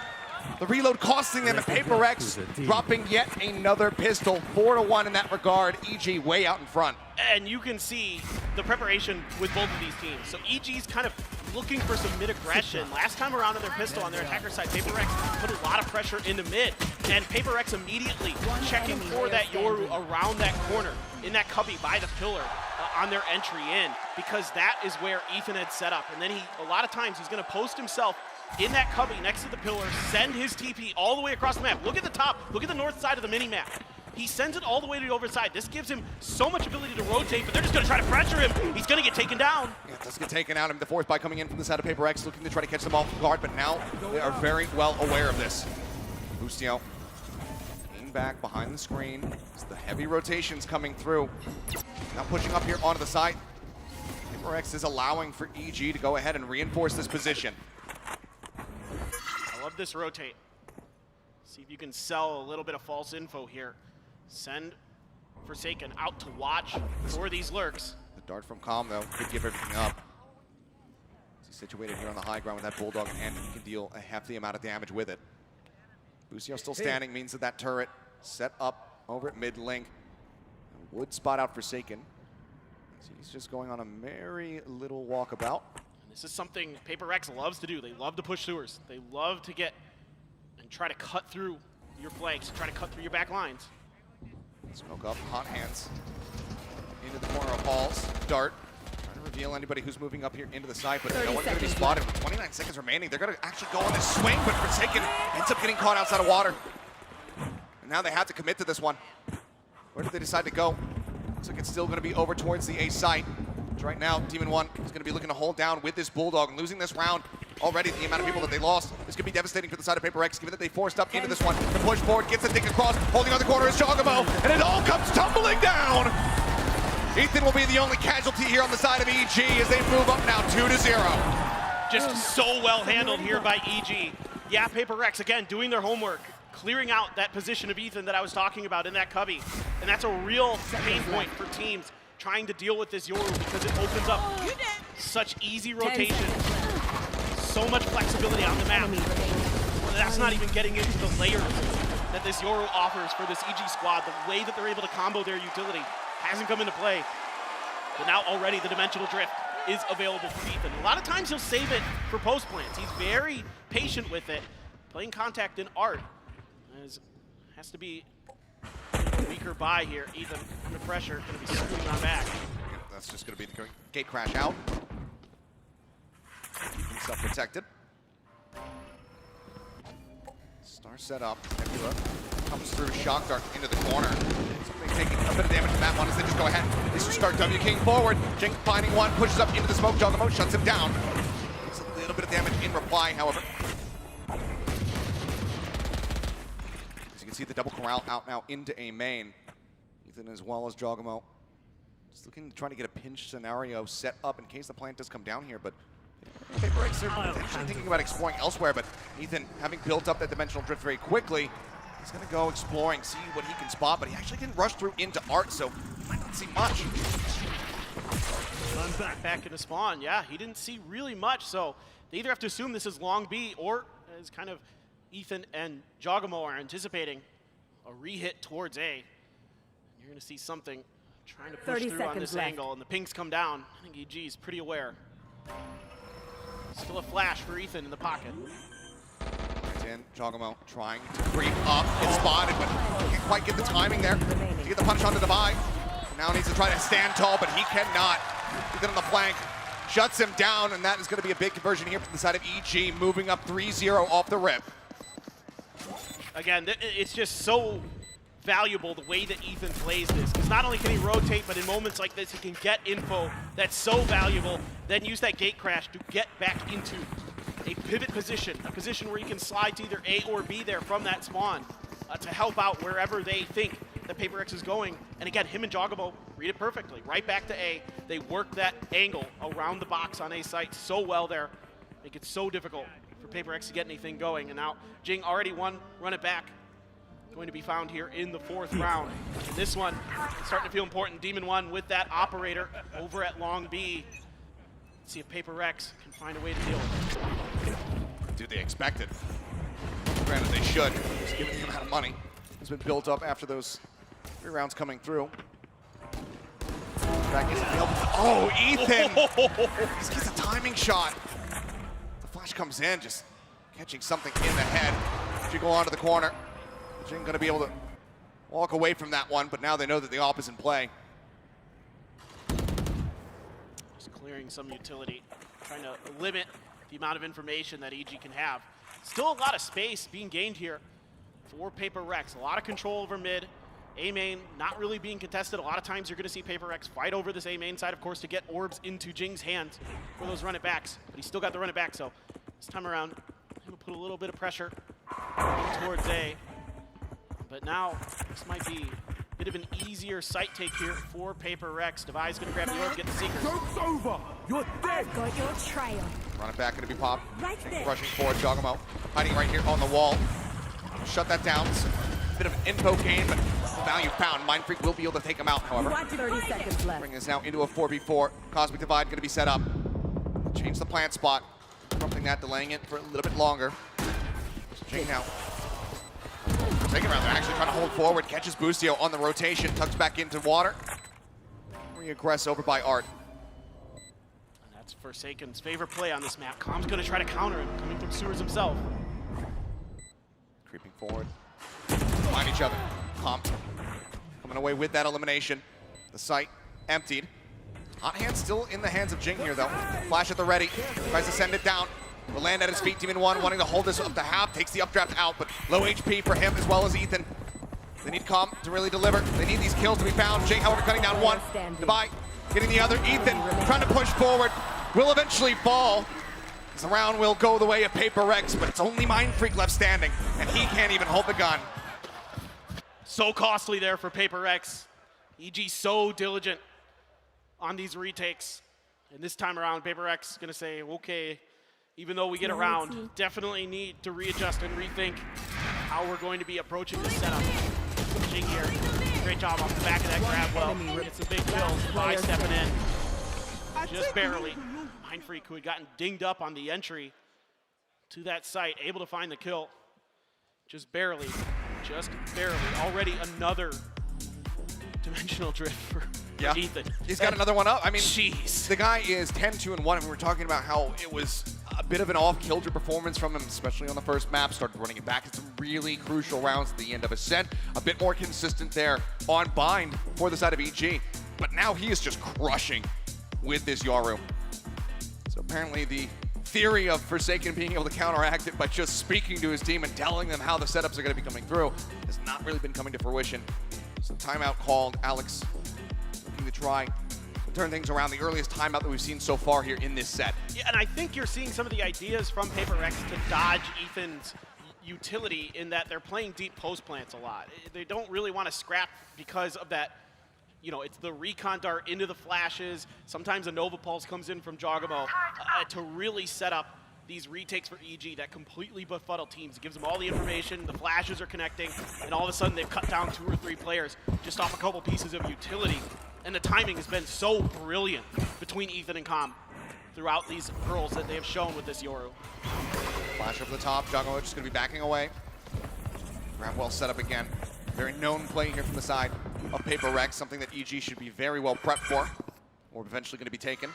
The reload costing them, and Paper Rex dropping yet another pistol. 4-1 in that regard. EG way out in front. And you can see the preparation with both of these teams. So EG's kind of looking for some mid-aggression. Last time around on their pistol on their attacker side, Paper Rex put a lot of pressure in the mid. And Paper Rex immediately checking for that Yoru around that corner, in that cubby by the pillar on their entry in, because that is where Ethan had set up. And then a lot of times he's going to post himself in that cubby next to the pillar, send his TP all the way across the map. Look at the top, look at the north side of the mini-map. He sends it all the way to the overside. This gives him so much ability to rotate, but they're just gonna try to pressure him. He's gonna get taken down. Yeah, does get taken out. And the force by coming in from the side of Paper Rex, looking to try to catch them off guard, but now they are very well aware of this. Bustio being back behind the screen as the heavy rotations coming through. Now pushing up here onto the side. Paper Rex is allowing for EG to go ahead and reinforce this position. I love this rotate. See if you can sell a little bit of false info here. Send Forsaken out to watch for these lurks. The dart from Calm, though, could give everything up. He's situated here on the high ground with that Bulldog, and he can deal a hefty amount of damage with it. Bustio still standing, means that that turret set up over at mid link. Would spot out Forsaken. So he's just going on a merry little walkabout. And this is something Paper Rex loves to do. They love to push sewers. They love to get and try to cut through your flanks, try to cut through your back lines. Smoke up, hot hands into the corner of Halls. Dart trying to reveal anybody who's moving up here into the side, but no one's going to be spotted. With 29 seconds remaining, they're going to actually go on this swing, but Forsaken ends up getting caught outside of water. And now they have to commit to this one. Where did they decide to go? Looks like it's still going to be over towards the A site. Which right now, Demon 1 is going to be looking to hold down with this Bulldog, and losing this round. Already the amount of people that they lost is going to be devastating for the side of Paper Rex, given that they forced up into this one. The push forward, gets the dick across, holding on the corner is Jogamo, and it all comes tumbling down! Ethan will be the only casualty here on the side of EG as they move up now 2-0. Just so well handled here by EG. Yeah, Paper Rex, again, doing their homework, clearing out that position of Ethan that I was talking about in that cubby. And that's a real pain point for teams trying to deal with this Yoru, because it opens up such easy rotation. So much flexibility on the map. That's not even getting into the layers that this Yoru offers for this EG squad. The way that they're able to combo their utility hasn't come into play. But now already the dimensional drift is available for Ethan. A lot of times he'll save it for post plants. He's very patient with it. Playing contact in art has to be a weaker buy here. Ethan under pressure, going to be screwing on back. That's just going to be the gate crash out. Self-protected. Star set up. Nebula comes through. Shock Dart into the corner. Something taking a bit of damage from that one as they just go ahead. They just start W King forward. Jink finding one, pushes up into the smoke. Jogamo shuts him down. It's a little bit of damage in reply, however. As you can see, the double corral out now into a main. Ethan as well as Jogamo. Just looking to try to get a pinch scenario set up in case the plant does come down here, but Paper Rex are potentially thinking about exploring elsewhere, but Ethan, having built up that dimensional drift very quickly, he's going to go exploring, see what he can spot, but he actually didn't rush through into art, so he might not see much. Back into spawn, yeah, he didn't see really much, so they either have to assume this is long B, or as kind of Ethan and Jogamo are anticipating, a re-hit towards A. You're going to see something trying to push through on this angle, and the pings come down. I think EG is pretty aware. Still a flash for Ethan in the pocket. In, Jogamo trying to creep up, gets spotted, but can't quite get the timing there to get the punch onto the divide. Now needs to try to stand tall, but he cannot. Ethan on the flank shuts him down, and that is going to be a big conversion here from the side of EG, moving up 3-0 off the rip. Again, it's just so valuable the way that Ethan plays this, because not only can he rotate, but in moments like this he can get info that's so valuable, then use that gate crash to get back into a pivot position, a position where he can slide to either A or B there from that spawn to help out wherever they think that Paper Rex is going. And again, him and Jogamo read it perfectly. Right back to A. They work that angle around the box on A site so well there, make it so difficult for Paper Rex to get anything going. And now Jing already won, run it back. going to be found here in the 4th round. And this one starting to feel important. Demon 1 with that operator over at Long B. Let's see if Paper Rex can find a way to deal with it. Do they expect it? Granted, they should, just given the amount of money has been built up after those 3 rounds coming through. Back isn't able to, oh, Ethan! He gets a timing shot. The flash comes in, just catching something in the head. Should go onto the corner. Jing gonna be able to walk away from that one, but now they know that the op is in play. Just clearing some utility, trying to limit the amount of information that EG can have. Still a lot of space being gained here for Paper Rex. A lot of control over mid. A main not really being contested. A lot of times you're going to see Paper Rex fight over this A main side, of course, to get orbs into Jing's hands for those run it backs. But he's still got the run it back, so this time around, he'll put a little bit of pressure towards A. But now this might be a bit of an easier sight take here for Paper Rex. Devi's going to grab the orb, get the Seekers. Joke's over! You're dead! I've got your trail. Run it back, going to be popped. Right there. Rushing forward, Jogamo hiding right here on the wall. Shut that down. It's a bit of an info gain, but value found. Mind Freak will be able to take him out, however. 30 seconds left. Bringing us now into a 4v4. Cosmic Divide going to be set up. Change the plant spot. Something that, delaying it for a little bit longer. Jing now. Second round, they're actually trying to hold forward. Catches Boostio on the rotation. Tucks back into water. Reaggress over by Art. And that's Forsaken's favorite play on this map. Com's going to try to counter him, coming from Sewers himself. Creeping forward. Find each other. Com coming away with that elimination. The site emptied. Hot hand still in the hands of Jing here, though. Flash at the ready. Tries to send it down. Will land at his feet. Demon 1 wanting to hold this up to half. Takes the updraft out, but low HP for him as well as Ethan. They need Com to really deliver. They need these kills to be found. Jing, however, cutting down one. Devi getting the other. Ethan trying to push forward. Will eventually fall. This round will go the way of Paper Rex, but it's only Mind Freak left standing, and he can't even hold the gun. So costly there for Paper Rex. EG so diligent on these retakes. And this time around, Paper Rex is going to say, okay, even though we get around, definitely need to readjust and rethink how we're going to be approaching this setup. Jing here, great job off the back of that grab well. Gets some big kills, Devi stepping in. Just barely. Mind Freak, who had gotten dinged up on the entry to that site, able to find the kill. Just barely. Already another dimensional drift for Ethan. He's got another one up. I mean, jeez. The guy is 10-2-1, and we were talking about how it was a bit of an off-kilter performance from him, especially on the first map. Started running it back in some really crucial rounds at the end of Ascent. A bit more consistent there on Bind for the side of EG. But now he is just crushing with this Yoru. So apparently the theory of Forsaken being able to counteract it by just speaking to his team and telling them how the setups are going to be coming through has not really been coming to fruition. So timeout called. Alex looking to try to turn things around. The earliest timeout that we've seen so far here in this set. Yeah, and I think you're seeing some of the ideas from Paper Rex to dodge Ethan's utility in that they're playing deep post plants a lot. They don't really want to scrap because of that. You know, it's the recon dart into the flashes. Sometimes a Nova Pulse comes in from Jogamo to really set up these retakes for EG that completely befuddle teams. It gives them all the information, the flashes are connecting, and all of a sudden they've cut down 2 or 3 players just off a couple pieces of utility. And the timing has been so brilliant between Ethan and Com throughout these hurls that they have shown with this Yoru. Flash over the top. Jogamo just going to be backing away. Grab well set up again. Very known play here from the side of Paper Rex, something that EG should be very well prepped for, or eventually going to be taken.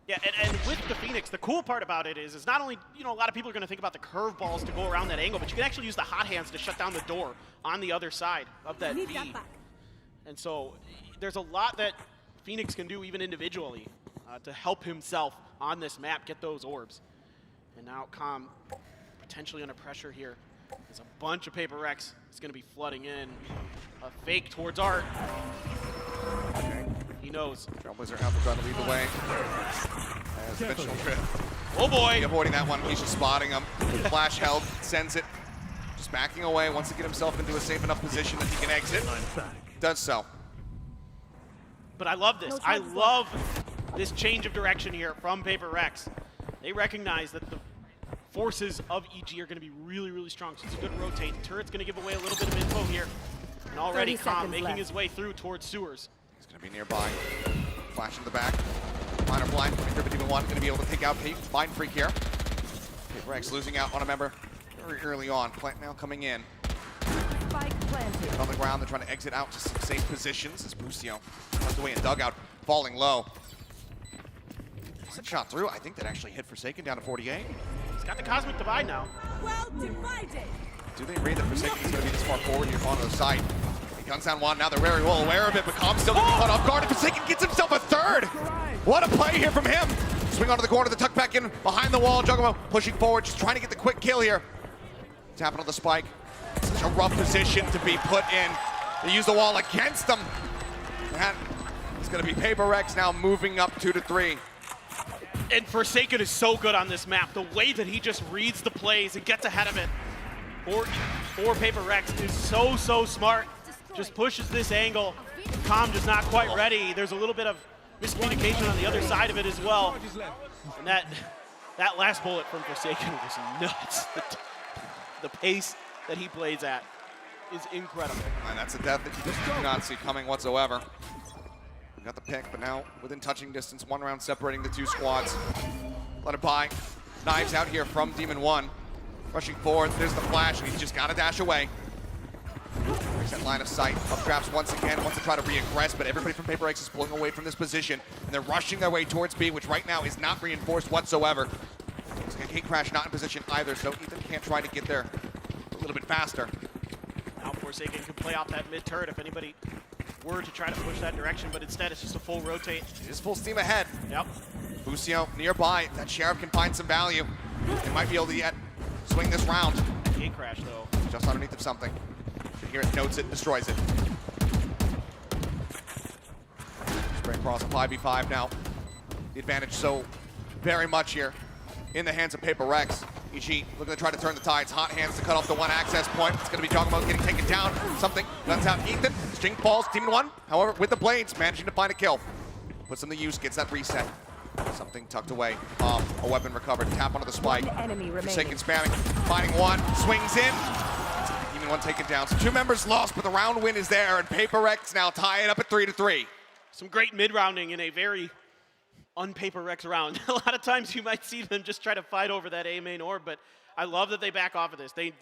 Yeah, and with the Phoenix, the cool part about it is not only, you know, a lot of people are going to think about the curveballs to go around that angle, but you can actually use the hot hands to shut down the door on the other side of that V. And so there's a lot that Phoenix can do even individually to help himself on this map get those orbs. And now Com potentially under pressure here. There's a bunch of Paper Rex is going to be flooding in. A fake towards Art. Okay. He knows. Trailblazer out to try to lead the way. As dimensional drift. Oh boy! Avoiding that one. He's just spotting him. Flash held, sends it. Just backing away, wants to get himself into a safe enough position that he can exit. Does so. But I love this. I love this change of direction here from Paper Rex. They recognize that the forces of EG are going to be really, really strong. So it's a good rotate. Turret's going to give away a little bit of info here. And already Calm making his way through towards sewers. He's going to be nearby. Flash in the back. Minor blind coming through, but even one going to be able to take out Mind Freak here. Rex losing out on a member very early on. Plant now coming in. Spike planted. On the ground, they're trying to exit out to some safe positions as Busio runs away in dugout, falling low. That shot through. I think that actually hit Forsaken down to 48. He's got the Cosmic Divide now. Well divided. Do they read that Forsaken is going to be this far forward here on the side? He guns down one. Now they're very well aware of it, but Calm's still going to be caught off guard. And Forsaken gets himself a third. What a play here from him. Swing onto the corner, the tuck back in behind the wall. Juggalo pushing forward, just trying to get the quick kill here. Tapping on the spike. Such a rough position to be put in. They use the wall against them. That is going to be Paper Rex now moving up 2-3. And Forsaken is so good on this map. The way that he just reads the plays and gets ahead of it for Paper Rex is so, so smart. Just pushes this angle. Calm just not quite ready. There's a little bit of miscommunication on the other side of it as well. And that last bullet from Forsaken was nuts. The pace that he plays at is incredible. And that's a death that you just do not see coming whatsoever. Got the pick, but now within touching distance, 1 round separating the 2 squads. Let it by. Knives out here from Demon 1. Rushing forward, there's the flash, and he's just got to dash away. Breaks that line of sight. Up traps once again, wants to try to re-aggress, but everybody from Paper X is pulling away from this position, and they're rushing their way towards B, which right now is not reinforced whatsoever. Looks like a Gate Crash not in position either, so Ethan can't try to get there a little bit faster. Now Forsaken can play off that mid turret if anybody were to try to push that direction, but instead it's just a full rotate. It is full steam ahead. Yep. Busio nearby. That Sheriff can find some value. They might be able to yet swing this round. Gate Crash though. Just underneath of something. Here it notes it, destroys it. Spray across a 5v5 now. The advantage so very much here in the hands of Paper Rex. EG looking to try to turn the tides. Hot hands to cut off the one access point. It's going to be Jogamo getting taken down. Something guns out Ethan. String falls. Demon 1, however, with the blades, managing to find a kill. Puts him to use, gets that reset. Something tucked away. A weapon recovered. Tap onto the spike. Forsaken spamming. Finding one. Swings in. Demon 1 taken down. So 2 members lost, but the round win is there, and Paper Rex now tie it up at 3-3. Some great mid-rounding in a very un-Paper Rex round. A lot of times you might see them just try to fight over that A main orb, but I love that they back off of this. They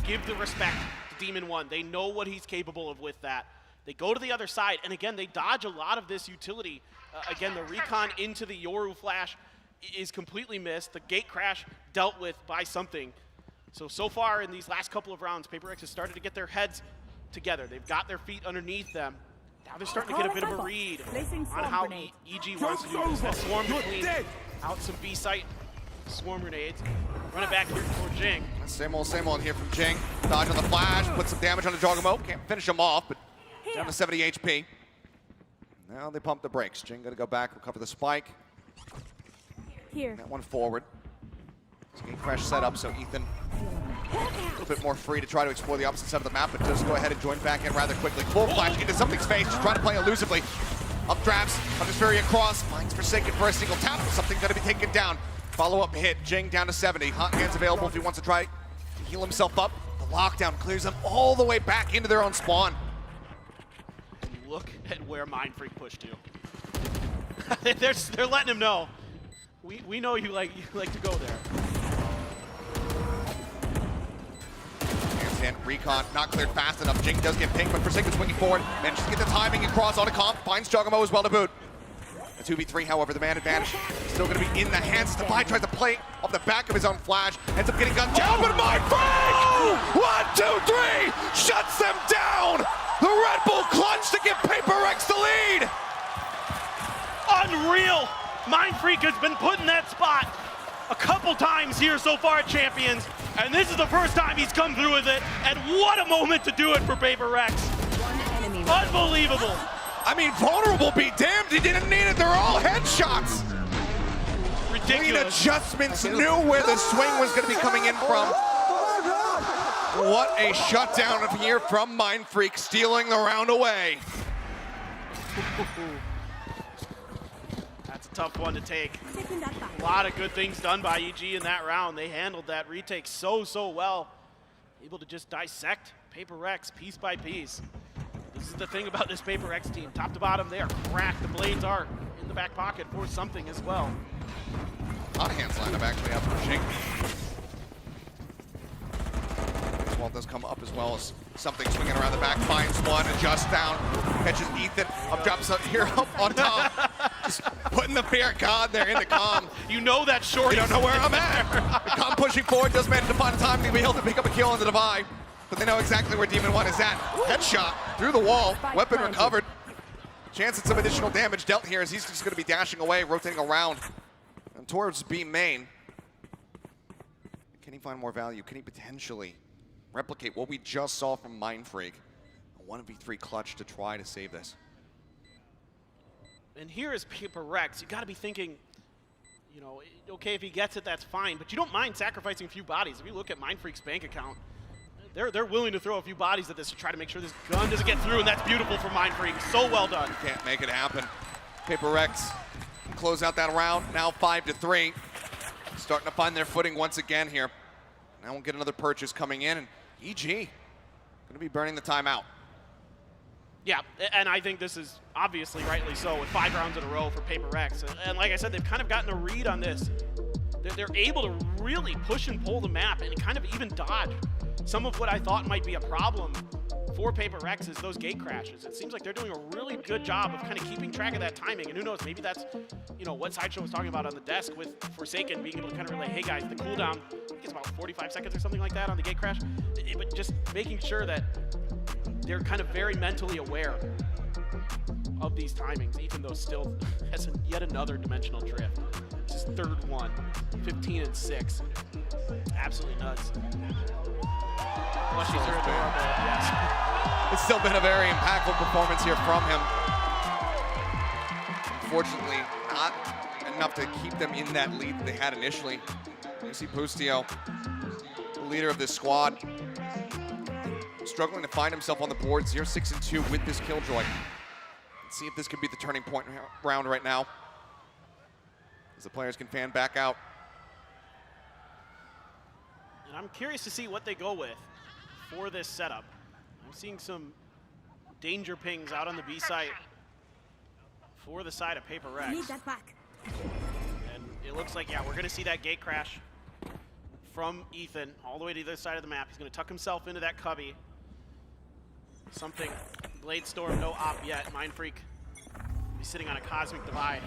give the respect to Demon 1. They know what he's capable of with that. They go to the other side, and again, they dodge a lot of this utility. Again, the recon into the Yoru flash is completely missed. The Gate Crash dealt with by something. So far in these last couple of rounds, Paper Rex has started to get their heads together. They've got their feet underneath them. Now they're starting to get a bit of a read on how EG wants to do this. That swarm between out some B site swarm grenades. Run it back here for Jing. Same old here from Jing. Dodge on the flash, put some damage on the Jogamo. Can't finish him off, but down to 70 HP. Now they pump the brakes. Jing gonna go back, recover the spike. Here. That one forward. Gate Crash set up, so Ethan a little bit more free to try to explore the opposite side of the map, but just go ahead and join back in rather quickly. Full flash into something's face, just trying to play elusively. Up drafts, Hunter's Fury across, finds Forsaken for a single tap. Something gonna be taken down. Follow-up hit, Jing down to 70. Hot hands available if he wants to try to heal himself up. The lockdown clears them all the way back into their own spawn. And look at where Mind Freak pushed to. They're letting him know. We know you like to go there. And recon not cleared fast enough. Jing does get pinged, but Forsaken swinging forward. Manages to get the timing across on a comp. Finds Jogamo as well to boot. A 2v3, however, the man advantage still going to be in the hands. Defy tries to play off the back of his own flash. Ends up getting gunned down, but Mind Freak! 1, 2, 3! Shuts them down! The Red Bull clutch to give Paper Rex the lead! Unreal! Mind Freak has been put in that spot a couple times here so far at Champions, and this is the first time he's come through with it, and what a moment to do it for Paper Rex. Unbelievable. I mean, vulnerable be damned, he didn't need it, they're all headshots. Ridiculous. Clean adjustments, knew where the swing was going to be coming in from. What a shutdown of here from Mind Freak, stealing the round away. tough one to take. Taking that back. A lot of good things done by EG in that round. They handled that retake so well. Able to just dissect Paper Rex piece by piece. This is the thing about this Paper Rex team. Top to bottom, they are cracked. The blades are in the back pocket for something as well. Hot hands lineup actually out for Jing. Ball does come up as well as something swinging around the back, finds one, adjusts down, catches Ethan, up drops up here, up on top. Just putting the fear of God there in the calm. You know that short. You don't know where I'm at. The calm pushing forward, does manage to find time to be able to pick up a kill on the divide, but they know exactly where Demon 1 is at. Headshot through the wall, weapon recovered. Chance at some additional damage dealt here as he's just going to be dashing away, rotating around and towards B main. Can he find more value? Can he potentially replicate what we just saw from Mindfreak? A 1v3 clutch to try to save this. And here is Paper Rex. You got to be thinking, you know, okay, if he gets it, that's fine, but you don't mind sacrificing a few bodies. If you look at Mindfreak's bank account, they're willing to throw a few bodies at this to try to make sure this gun doesn't get through, and that's beautiful for Mindfreak. So well done. Can't make it happen. Paper Rex can close out that round. Now 5-3. Starting to find their footing once again here. Now we'll get another purchase coming in, and EG going to be burning the timeout. Yeah, and I think this is obviously rightly so with 5 rounds in a row for Paper Rex. And like I said, they've kind of gotten a read on this. They're able to really push and pull the map and kind of even dodge some of what I thought might be a problem for Paper Rex is those gate crashes. It seems like they're doing a really good job of kind of keeping track of that timing. And who knows, maybe that's, you know, what Sideshow was talking about on the desk with Forsaken being able to kind of relay, hey guys, the cooldown, I think it's about 45 seconds or something like that on the gate crash. But just making sure that they're kind of very mentally aware of these timings, even though still has yet another dimensional drift. It's his third one, 15-6. Absolutely nuts. Plushies are adorable, yes. It's still been a very impactful performance here from him. Unfortunately, not enough to keep them in that lead that they had initially. You see Pustio, the leader of this squad, struggling to find himself on the board, 0-6-2 with this Killjoy. Let's see if this could be the turning point round right now, as the players can fan back out. And I'm curious to see what they go with for this setup. I'm seeing some danger pings out on the B site for the side of Paper Rex. Need that back. And it looks like, yeah, we're going to see that gate crash from Ethan all the way to the other side of the map. He's going to tuck himself into that cubby. Something. Blade Storm, no op yet. Mindfreak be sitting on a Cosmic Divide.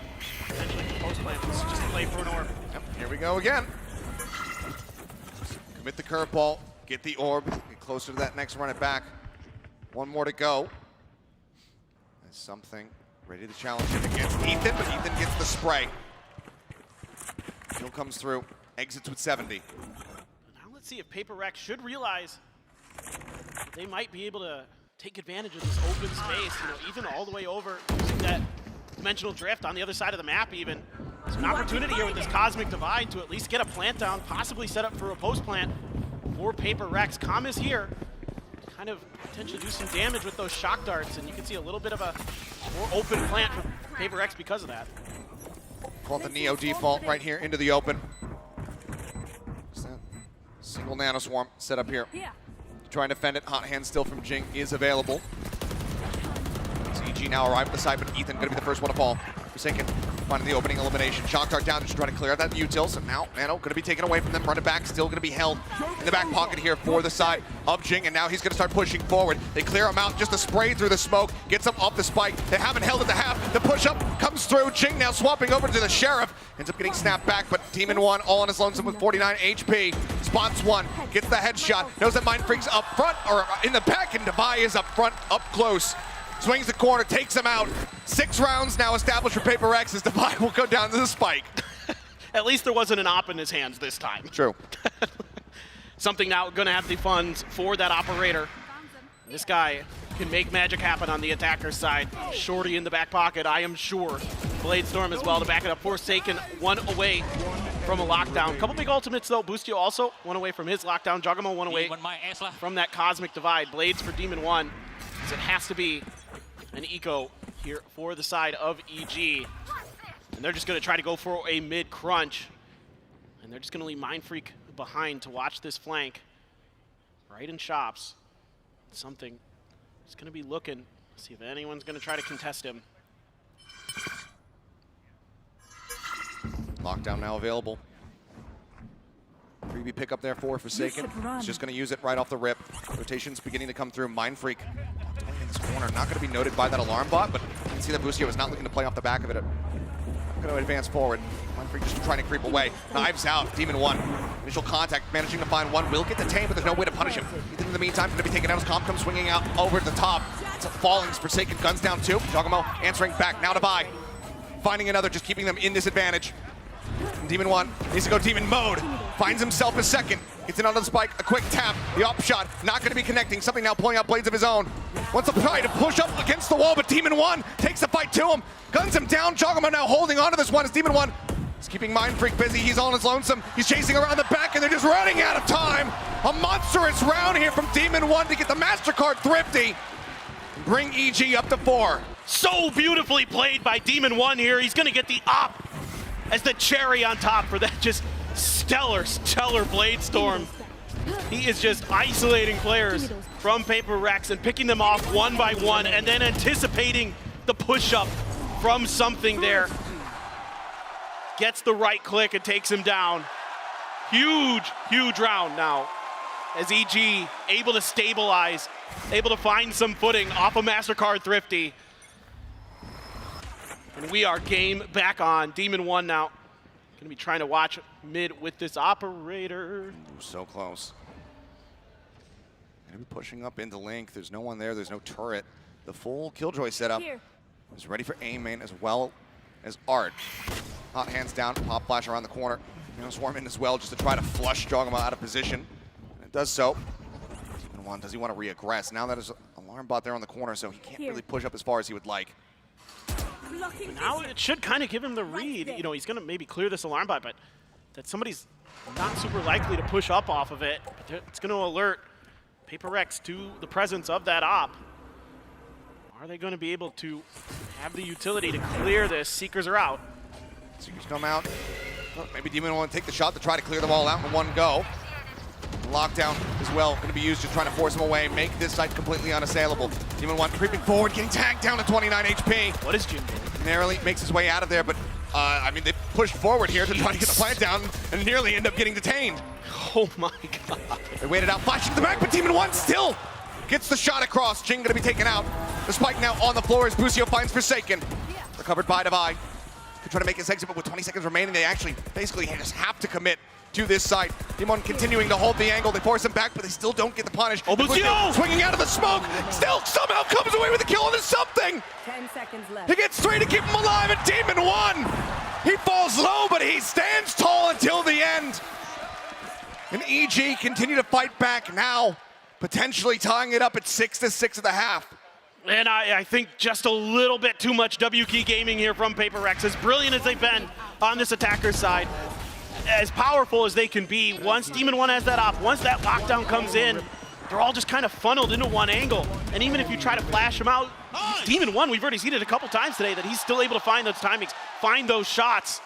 Potentially post plant. This is just a play for an orb. Yep, here we go again. Commit the curveball, get the orb, get closer to that next run it back. One more to go. There's something ready to challenge him against Ethan, but Ethan gets the spray. Kill comes through, exits with 70. Now let's see if Paper Rex should realize they might be able to take advantage of this open space. You know, Ethan all the way over using that dimensional drift on the other side of the map even. There's an opportunity here with this Cosmic Divide to at least get a plant down, possibly set up for a post plant for Paper Rex. Calm is here to kind of potentially do some damage with those shock darts, and you can see a little bit of a more open plant for Paper Rex because of that. Call it the Neo default right here into the open. Just that single nano swarm set up here. Trying to defend it. Hot hand still from Jing is available. CG now arrived at the side, but Ethan going to be the first one to fall. Forsaken finding the opening elimination. Shock dart down, just trying to clear out that utils. And now Nano going to be taken away from them. Running back, still going to be held in the back pocket here for the side of Jing. And now he's going to start pushing forward. They clear him out, just a spray through the smoke. Gets him off the spike. They haven't held at the half. The push up comes through. Jing now swapping over to the Sheriff. Ends up getting snapped back, but Demon 1 all on his lonesome with 49 HP. Spots one, gets the headshot. Knows that Mindfreak's up front, or in the back, and Devi is up front, up close. Swings the corner, takes him out. 6 rounds now established for Paper Rex as Devi will go down to the spike. At least there wasn't an op in his hands this time. True. Something now going to have the funds for that operator. This guy can make magic happen on the attacker's side. Shorty in the back pocket, I am sure. Blade Storm as well to back it up. Forsaken, 1 away from a lockdown. Couple big ultimates though. Boostio also 1 away from his lockdown. Jogamo 1 away from that Cosmic Divide. Blades for Demon 1. So it has to be an eco here for the side of EG. And they're just going to try to go for a mid crunch. And they're just going to leave Mindfreak behind to watch this flank. Right in shops. Something is going to be looking. See if anyone's going to try to contest him. Lockdown now available. Freebie pickup there for Forsaken. He's just going to use it right off the rip. Rotation's beginning to come through. Mindfreak in this corner. Not going to be noted by that alarm bot, but you can see that Busio is not looking to play off the back of it. Not going to advance forward. Mindfreak just trying to creep away. Knives out. Demon 1. Initial contact, managing to find one. Will get detained, but there's no way to punish him. Ethan, in the meantime, going to be taken out as Comp comes swinging out over the top. It's a falling. Forsaken guns down 2. Jogamo answering back. Now to buy. Finding another, just keeping them in disadvantage. Demon 1 needs to go demon mode. Finds himself a second. Gets in onto the spike. A quick tap. The op shot. Not going to be connecting. Something now pulling out blades of his own. Wants to try to push up against the wall, but Demon 1 takes the fight to him. Guns him down. Jogamo now holding onto this one as Demon 1 is keeping Mindfreak busy. He's on his lonesome. He's chasing around the back, and they're just running out of time. A monstrous round here from Demon 1 to get the MasterCard thrifty. Bring EG up to 4. So beautifully played by Demon 1 here. He's going to get the op as the cherry on top for that just stellar Blade Storm. He is just isolating players from Paper Rex and picking them off one by one and then anticipating the push-up from something there. Gets the right click and takes him down. Huge round now as EG able to stabilize, able to find some footing off of MasterCard Thrifty. And we are game back on. Demon 1 now. Gonna be trying to watch mid with this operator. Ooh, so close. Gonna be pushing up into Link. There's no one there. There's no turret. The full Killjoy setup is ready for aim main as well as Art. Hot hands down. Pop flash around the corner. Swarm in as well just to try to flush Jogamo out of position. And it does so. Demon 1, does he want to re-aggress? Now that is an alarm bot there on the corner, so he can't really push up as far as he would like. Now it should kind of give him the read. You know, he's going to maybe clear this alarm bot, but that somebody's not super likely to push up off of it. But it's going to alert Paper Rex to the presence of that op. Are they going to be able to have the utility to clear this? Seekers are out. Seekers come out. Well, maybe Demon will take the shot to try to clear them all out in one go. Lockdown as well, going to be used to trying to force him away, make this site completely unassailable. Demon 1 creeping forward, getting tagged down to 29 HP. What is Jim doing? Narrowly makes his way out of there, but I mean, they pushed forward here to try to get the plant down and nearly end up getting detained. Oh my god. They waited out, flashing to the back, but Demon 1 still gets the shot across. Jing going to be taken out. The spike now on the floor as Busio finds Forsaken. Recovered by Divide. They try to make his exit, but with 20 seconds remaining, they actually basically just have to commit to this side. Demon continuing to hold the angle. They force him back, but they still don't get the punish. Oh, Busio! Swinging out of the smoke, still somehow comes away with a kill, and there's something. 10 seconds left. He gets 3 to keep him alive, and Demon 1, he falls low, but he stands tall until the end. And EG continue to fight back now, potentially tying it up at 6-6 at the half. And I think just a little bit too much W key gaming here from Paper Rex. As brilliant as they've been on this attacker side, as powerful as they can be, once Demon 1 has that op, once that lockdown comes in, they're all just kind of funneled into one angle. And even if you try to flash them out, Demon 1, we've already seen it a couple times today, that he's still able to find those timings, find those shots.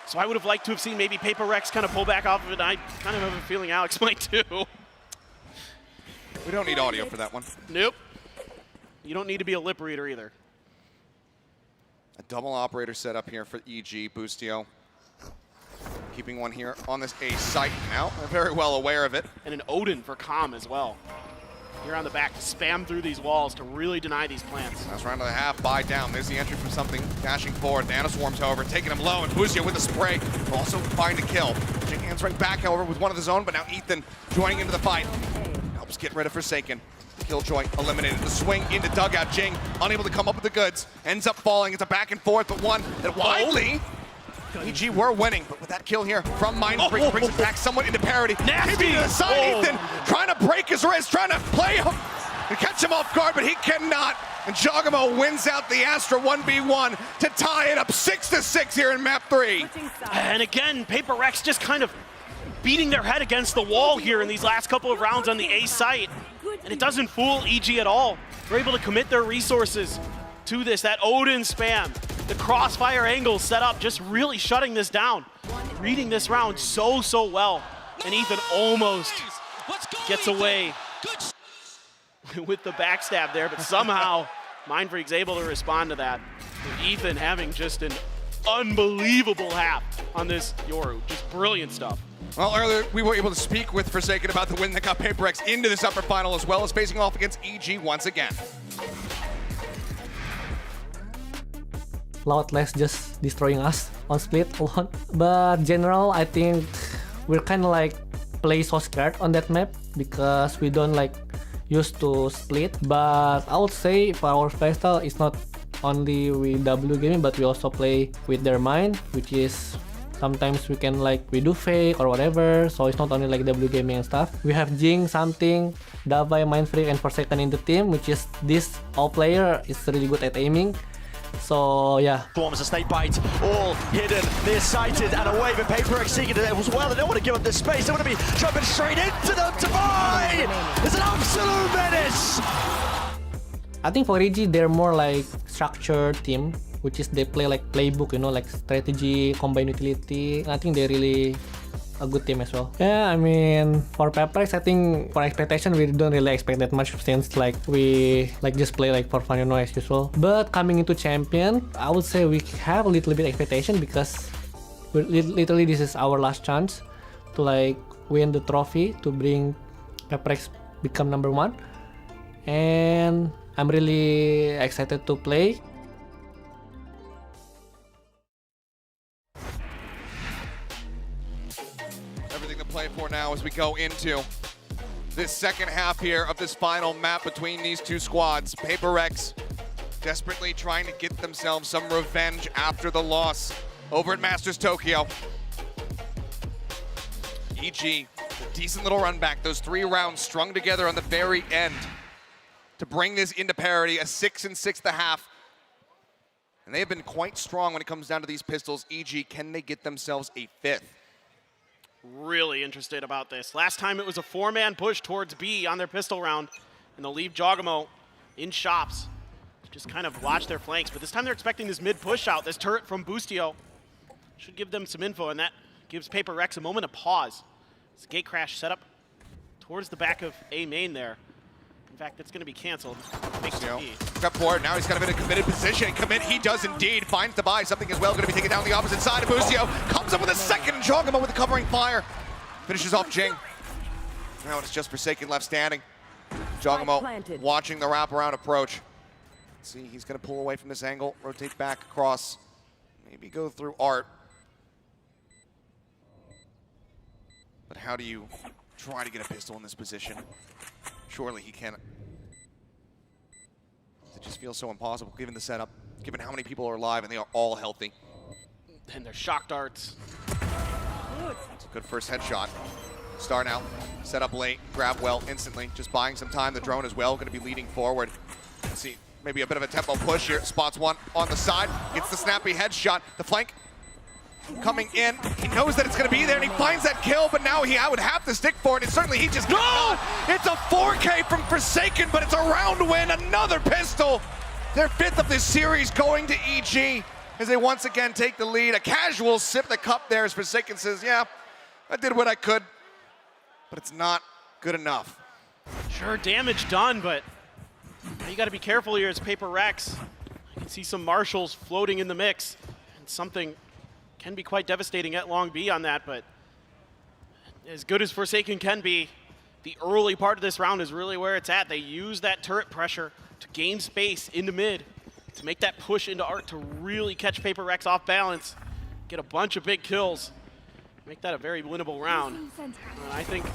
So I would have liked to have seen maybe Paper Rex kind of pull back off of it, and I kind of have a feeling Alex might too. We don't need audio for that one. Nope. You don't need to be a lip reader either. A double operator setup here for EG, Bustio. Keeping one here on this A site now. They're very well aware of it. And an Odin for Calm as well. Here on the back to spam through these walls to really deny these plants. Last round of the half, buy down. There's the entry from something, dashing forward. Nanoswarms, however, taking him low, and Bustio with a spray will also find a kill. Jing answering back, however, with one of his own, but now Ethan joining into the fight. Helps get rid of Forsaken. Killjoy eliminated. The swing into dugout. Jing unable to come up with the goods. Ends up falling. It's a back and forth, but one that widely EG were winning, but with that kill here from Mindfreak brings it back somewhat into parity. Nasty! To the side, Ethan trying to break his wrist, trying to play him and catch him off guard, but he cannot. And Jogamo wins out the Astra 1v1 to tie it up 6-6 here in map 3. And again, Paper Rex just kind of beating their head against the wall here in these last couple of rounds on the A site. And it doesn't fool EG at all. They're able to commit their resources to this. That Odin spam The crossfire angles set up, just really shutting this down. Reading this round so well. And Ethan almost gets away with the backstab there, but somehow Mindfreak's able to respond to that. And Ethan having just an unbelievable half on this Yoru. Just brilliant stuff. Well, earlier we were able to speak with Forsaken about the win that got PaperX into this upper final, as well as facing off against EG once again. Loudless just destroying us on split a lot. But general, I think we're kind of like play so scared on that map because we don't like used to split. But I would say for our playstyle, it's not only with W gaming, but we also play with their mind, which is sometimes we can like we do fake or whatever. So it's not only like W gaming and stuff. We have Jing, something, Davai, Mindfreak, and Forsaken in the team, which is this all player is really good at aiming. So yeah. Forms a snake bite, all hidden, nearsighted, and away. But PaperX seeking it as well. They don't want to give up this space. They want to be jumping straight into them. Divine! It's an absolute menace! I think for EG, they're more like structured team, which is they play like playbook, you know, like strategy, combine utility. I think they're really a good team as well. Yeah, I mean, for PaperX, I think for expectation, we don't really expect that much since like we like just play like for fun, you know, as usual. But coming into champion, I would say we have a little bit expectation because literally this is our last chance to like win the trophy to bring PaperX become #1. And I'm really excited to play. Play for now as we go into this second half here of this final map between these two squads. PaperX desperately trying to get themselves some revenge after the loss over at Masters Tokyo. EG, a decent little run back, those 3 rounds strung together on the very end to bring this into parity, a 6 and 6.5. And they have been quite strong when it comes down to these pistols. EG, can they get themselves a 5th? Really interested about this. Last time it was a 4-man push towards B on their pistol round, and they'll leave Jogamo in shops to just kind of watch their flanks. But this time they're expecting this mid push out. This turret from Boostio should give them some info, and that gives PaperX a moment of pause. This gate crash set up towards the back of A main there. In fact, it's going to be canceled. Got forward, now he's kind of in a committed position. Commit, he does indeed. Finds to buy something as well. Going to be taken down the opposite side of Boostio. Comes up with a second. Jogamo with the covering fire. Finishes off Jing. Now it's just Forsaken left standing. Jogamo watching the wraparound approach. Let's see, he's going to pull away from this angle. Rotate back across. Maybe go through Art. But how do you try to get a pistol in this position? Surely he can't. It just feels so impossible given the setup, given how many people are alive and they are all healthy. And they're shock darts. It's a good first headshot. Star now, set up late, grab well instantly, just buying some time. The drone as well, going to be leading forward. Let's see, maybe a bit of a tempo push here. Spots one on the side, gets the snappy headshot. The flank coming in. He knows that it's going to be there, and he finds that kill, but now I would have to stick for it, and certainly he just no! It's a 4K from Forsaken, but it's a round win. Another pistol. Their 5th of this series going to EG as they once again take the lead. A casual sip of the cup there as Forsaken says, yeah, I did what I could, but it's not good enough. Sure, damage done, but you got to be careful here as PaperX. I can see some marshals floating in the mix, and something can be quite devastating at long B on that, but as good as Forsaken can be, the early part of this round is really where it's at. They use that turret pressure to gain space into mid, to make that push into Art to really catch PaperX off balance, get a bunch of big kills, make that a very winnable round. I think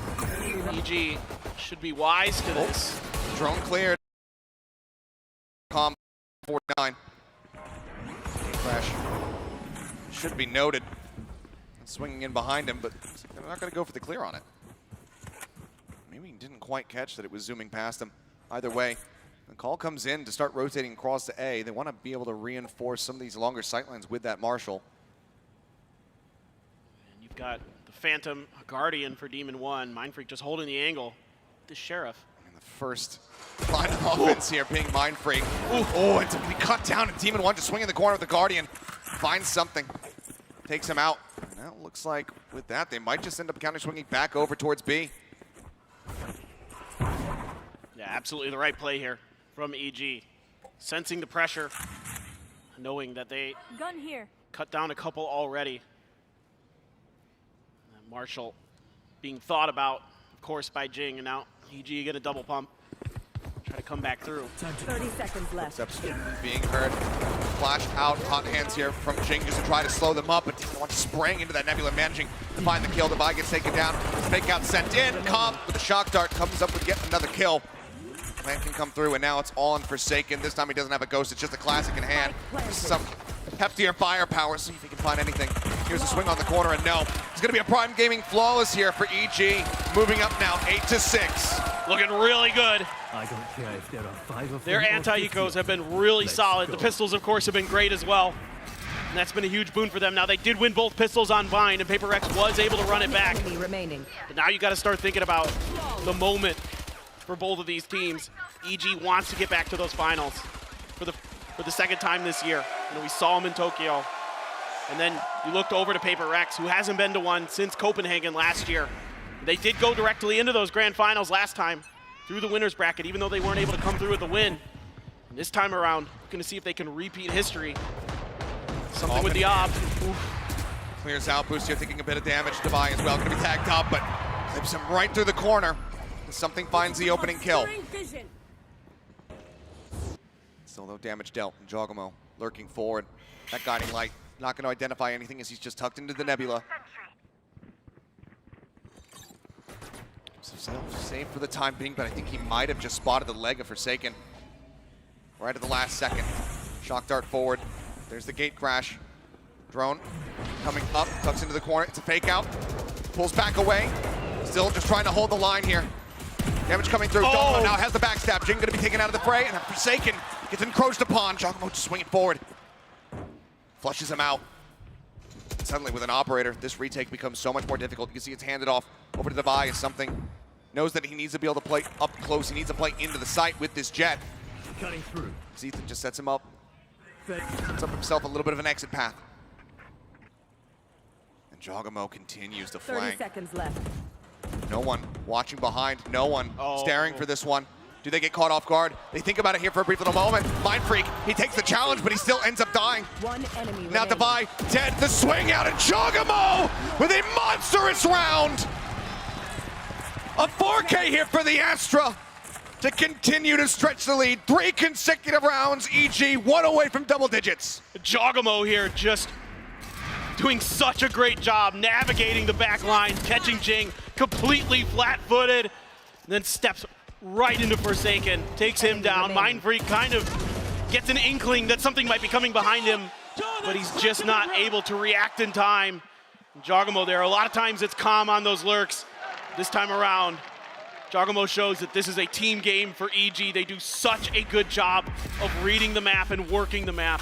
EG should be wise to this. Drone cleared. Com 49. Crash. Should be noted. Swinging in behind him, but they're not going to go for the clear on it. Maybe he didn't quite catch that it was zooming past him. Either way, the call comes in to start rotating across to A. They want to be able to reinforce some of these longer sightlines with that Marshal. And you've got the Phantom, a Guardian for Demon 1. Mindfreak just holding the angle. The Sheriff. And the first line of offense here, being mind freak. Oh, it's be cut down, and Demon 1 just swinging the corner with the Guardian. Finds something, takes him out. Now it looks like with that, they might just end up counter swinging back over towards B. Yeah, absolutely the right play here from EG. Sensing the pressure, knowing that they Gun here. cut down a couple already. And Marshall being thought about, of course, by Jing, and now EG get a double pump. Try to come back through. 30 seconds left. Steps being heard. Flash out, hot hands here from Jing just to try to slow them up, but Demon 1 spraying into that Nebula, managing to find the kill. Devi gets taken down. Fake out sent in. Cobb with a shock dart comes up with yet another kill. Plan can come through, and now it's all on Forsaken. This time he doesn't have a ghost, it's just a classic in hand. Some heftier firepower, see if he can find anything. Here's a swing on the corner, and no. It's gonna be a Prime Gaming flawless here for EG. Moving up now, 8-6. Looking really good. I don't care if there are 5 of Their them or anti-ecos 50. have been really Let's solid. go. The pistols, of course, have been great as well. And that's been a huge boon for them. Now, they did win both pistols on Vine, and Paper Rex was able to run it back. Remaining. But now you got to start thinking about the moment for both of these teams. EG wants to get back to those finals for the second time this year. You know, we saw them in Tokyo. And then you looked over to Paper Rex, who hasn't been to one since Copenhagen last year. They did go directly into those grand finals last time through the winner's bracket, even though they weren't able to come through with a win. And this time around, we're going to see if they can repeat history. Something with the ob. Clears out, Boost here thinking a bit of damage. Devi as well, gonna be tagged up, but clips him right through the corner. Something finds the opening kill. Still no damage dealt. And Jogamo lurking forward. That guiding light not going to identify anything as he's just tucked into the Nebula. So safe for the time being, but I think he might have just spotted the leg of Forsaken right at the last second. Shock dart forward. There's the gate crash. Drone coming up, tucks into the corner. It's a fake out. Pulls back away. Still just trying to hold the line here. Damage coming through. Jogamo now has the backstab. Jing going to be taken out of the fray, and Forsaken gets encroached upon. Jogamo just swinging forward. Flushes him out. Suddenly, with an operator, this retake becomes so much more difficult. You can see it's handed off over to Devi as something. Knows that he needs to be able to play up close. He needs to play into the site with this jet. Cutting through. Ethan just sets him up. Sets up himself a little bit of an exit path. And Jogamo continues to flank. 30 seconds left. No one watching behind. No one staring for this one. Do they get caught off guard? They think about it here for a brief little moment. Mind Freak, he takes the challenge, but he still ends up dying. One enemy Now remaining. Devi dead. The swing out, and Jogamo with a monstrous round. A 4K here for the Astra to continue to stretch the lead. 3 consecutive rounds, EG, 1 away from double digits. Jogamo here just doing such a great job navigating the back line, catching Jing completely flat-footed, and then steps right into Forsaken, takes him down. Mind Freak kind of gets an inkling that something might be coming behind him, but he's just not able to react in time. Jogamo there, a lot of times it's calm on those lurks. This time around, Jogamo shows that this is a team game for EG. They do such a good job of reading the map and working the map.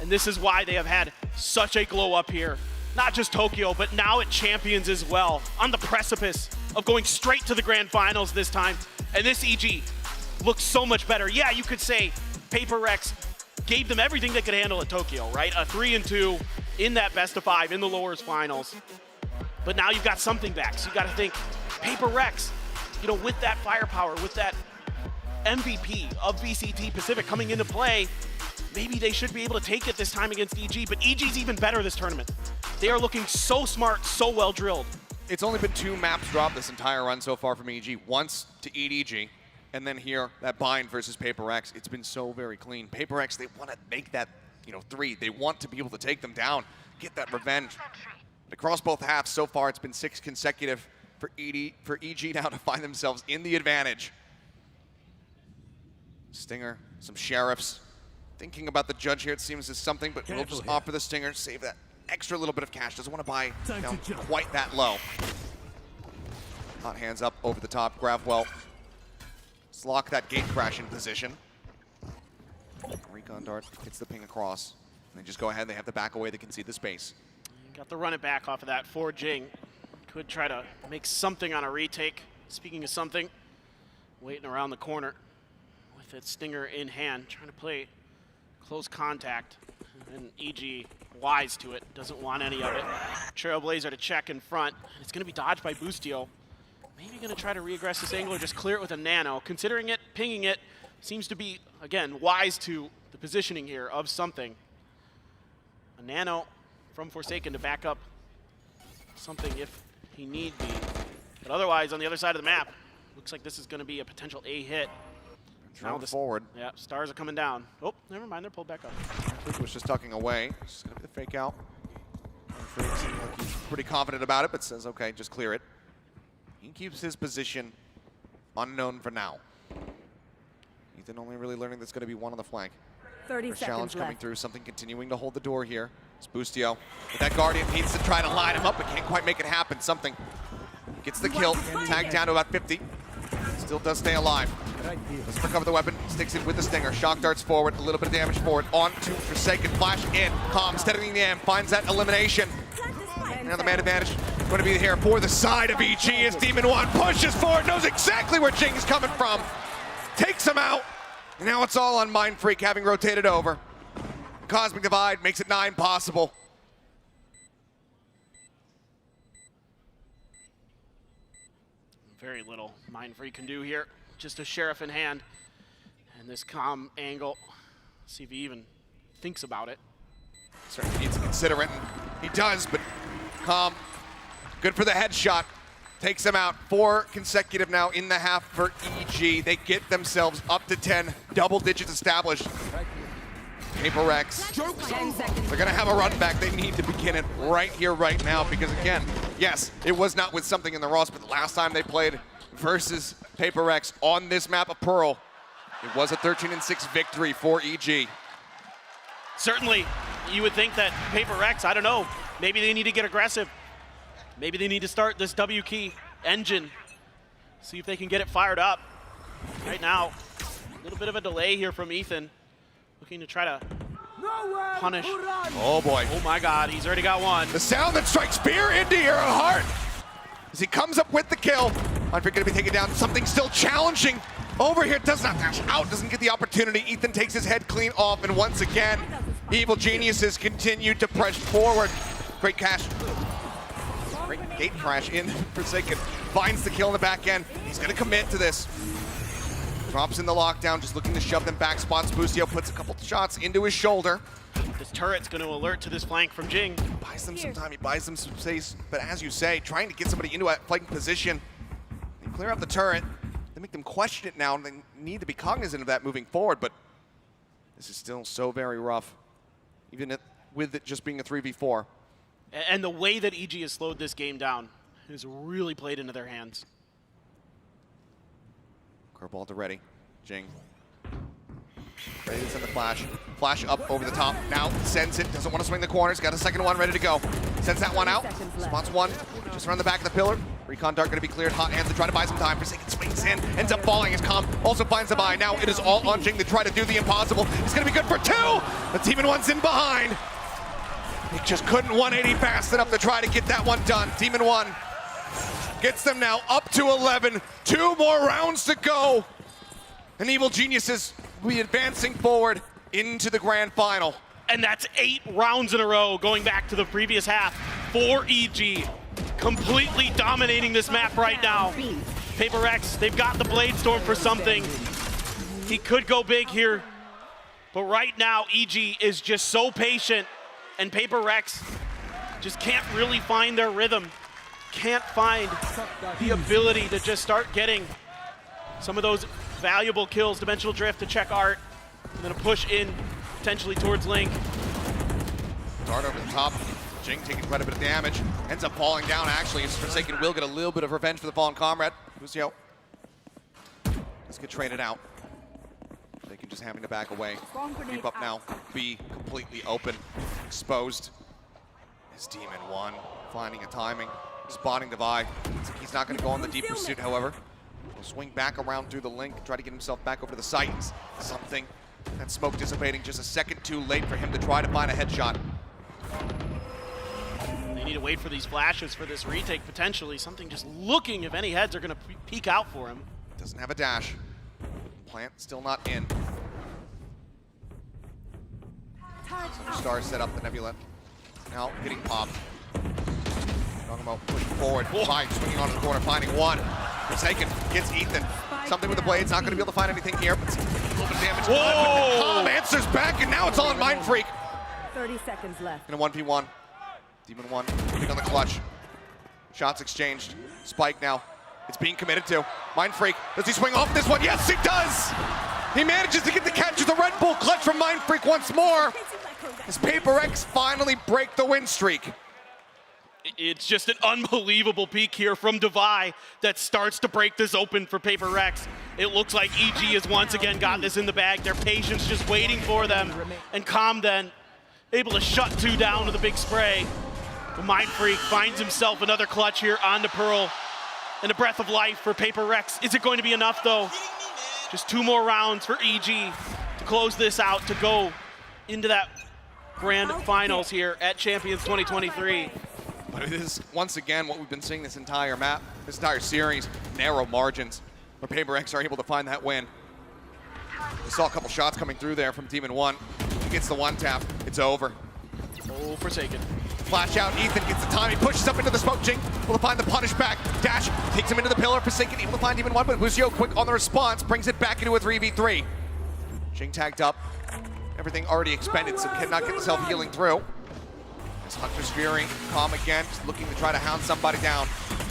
And this is why they have had such a glow up here. Not just Tokyo, but now at Champions as well. On the precipice of going straight to the grand finals this time. And this EG looks so much better. Yeah, you could say Paper Rex gave them everything they could handle at Tokyo, right? A 3-2 in that best of 5 in the lowers finals. But now you've got something back. So you got to think Paper Rex, you know, with that firepower, with that MVP of VCT Pacific coming into play, maybe they should be able to take it this time against EG, but EG's even better this tournament. They are looking so smart, so well drilled. It's only been 2 maps dropped this entire run so far from EG. Once to EDG, and then here, that bind versus Paper Rex. It's been so very clean. Paper Rex, they want to make that, 3. They want to be able to take them down, get that revenge. Across both halves so far, it's been 6 consecutive for EG now to find themselves in the advantage. Stinger, some sheriffs. Thinking about the judge here, it seems is something, but we'll just offer the Stinger, save that extra little bit of cash. Doesn't want to buy down quite that low. Hot hands up over the top, grab well. Let's lock that gate crash in position. Recon dart gets the ping across. And they just go ahead, they have the back away, they can see the space. Got the run it back off of that for Jing. Could try to make something on a retake. Speaking of something, waiting around the corner with its stinger in hand, trying to play close contact. And EG, wise to it, doesn't want any of it. Trailblazer to check in front. It's going to be dodged by Boostio. Maybe going to try to reaggress this angle or just clear it with a nano. Considering it, pinging it, seems to be, again, wise to the positioning here of something. A nano from Forsaken to back up something if he need be. But otherwise, on the other side of the map, looks like this is going to be a potential A hit. Now forward. Yeah, stars are coming down. Oh, never mind, they're pulled back up. Fleek was just tucking away. Just gonna be the fake out. Freak seems like he's pretty confident about it, but says, okay, just clear it. He keeps his position unknown for now. Ethan only really learning that's gonna be one on the flank. 30 First seconds challenge coming left. through, something continuing to hold the door here. It's Boostio. But that Guardian needs to try to line him up, but can't quite make it happen. Something gets the kill, tagged down to about 50. Still does stay alive. Doesn't recover the weapon, sticks it with the stinger. Shock darts forward, a little bit of damage forward. On to Forsaken, flash in. Calm, steadying the end, finds that elimination. Now the man advantage going to be here for the side of EG as Demon One pushes forward, knows exactly where Jing's coming from. Takes him out. And now it's all on Mind Freak having rotated over. Cosmic Divide makes it 9 possible. Very little Mind Freak can do here. Just a sheriff in hand. And this calm angle. See if he even thinks about it. Certainly needs to consider it, and he does, but calm. Good for the headshot. Takes them out. 4 consecutive now in the half for EG. They get themselves up to 10. Double digits established. Paper Rex. They're going to have a run back. They need to begin it right here, right now, because again, yes, it was not with something in the Ross, but the last time they played versus Paper Rex on this map of Pearl, it was a 13-6 victory for EG. Certainly, you would think that Paper Rex, I don't know, maybe they need to get aggressive. Maybe they need to start this W key engine. See if they can get it fired up. Right now, a little bit of a delay here from Ethan. Looking to try to punish. Oh boy. Oh my God, he's already got one. The sound that strikes fear into your heart as he comes up with the kill. Unfreak gonna be taken down. Something still challenging over here. Does not dash out, doesn't get the opportunity. Ethan takes his head clean off, and once again, Evil Geniuses continue to press forward. Great cash. Great gate crash in Forsaken. Finds the kill in the back end. He's gonna commit to this. Drops in the lockdown, just looking to shove them back. Spots Boostio, puts a couple shots into his shoulder. This turret's going to alert to this flank from Jing. Buys them some time, he buys them some space, but as you say, trying to get somebody into a flanking position. They clear up the turret, they make them question it now, and they need to be cognizant of that moving forward, but this is still so very rough, even with it just being a 3v4. And the way that EG has slowed this game down has really played into their hands. Curveball to ready. Jing. Ready to send the flash. Flash up over the top. Now sends it. Doesn't want to swing the corners. Got a second one ready to go. Sends that one out. Spots one. Just around the back of the pillar. Recon Dart going to be cleared. Hot hands to try to buy some time. Forsaken swings in. Ends up falling as Calm also finds the buy. Now it is all on Jing to try to do the impossible. It's going to be good for 2. The Demon One's in behind. He just couldn't 180 fast enough to try to get that one done. Demon One gets them now up to 11. 2 more rounds to go. And Evil Geniuses will be advancing forward into the grand final. And that's 8 rounds in a row going back to the previous half for EG. Completely dominating this map right now. Paper Rex, they've got the Blade Storm for something. He could go big here. But right now, EG is just so patient. And Paper Rex just can't really find their rhythm. Can't find the ability to just start getting some of those valuable kills. Dimensional Drift to check Art, and then a push in potentially towards Link. Dart over the top. Jing taking quite a bit of damage. Ends up falling down actually. Forsaken will get a little bit of revenge for the fallen comrade. Boostio. Let's get traded out. Forsaken just having to back away. Keep up now. Be completely open. Exposed. This Demon One finding a timing. Spotting Divide. He's not going to go on the deep pursuit, however. He'll swing back around through the Link, try to get himself back over to the site. Something. That smoke dissipating just a second too late for him to try to find a headshot. They need to wait for these flashes for this retake potentially. Something just looking if any heads are going to peek out for him. Doesn't have a dash. Plant still not in. Star set up the Nebula. Now getting popped. Talking about pushing forward. Fine, swinging onto the corner, finding one. Forsaken gets Ethan. Something with the blades. Not going to be able to find anything here, but a little bit of damage. Whoa! Calm answers back, and now it's all on Mind Freak. 30 seconds left. In a 1v1. Demon 1, putting on the clutch. Shots exchanged. Spike now. It's being committed to. Mind Freak, does he swing off this one? Yes, he does! He manages to get the catch with the Red Bull clutch from Mind Freak once more. As Paper X finally break the win streak. It's just an unbelievable peak here from Devi that starts to break this open for Paper Rex. It looks like EG has once again got this in the bag. Their patience just waiting for them. And Calm then able to shut two down with a big spray. But Mind Freak finds himself another clutch here on the Pearl. And a breath of life for Paper Rex. Is it going to be enough though? Just 2 more rounds for EG to close this out, to go into that grand finals here at Champions 2023. But it is, once again, what we've been seeing this entire map, this entire series, narrow margins, where Paper X are able to find that win. We saw a couple shots coming through there from Demon 1. He gets the one tap, it's over. Oh, Forsaken. Flash out, Ethan gets the time, he pushes up into the smoke. Jing able to find the punish back. Dash takes him into the pillar. Forsaken able to find Demon 1, but Lucio quick on the response, brings it back into a 3v3. Jing tagged up, everything already expended, so cannot get the self-healing through. As Hunter's Fury, Calm again, just looking to try to hound somebody down.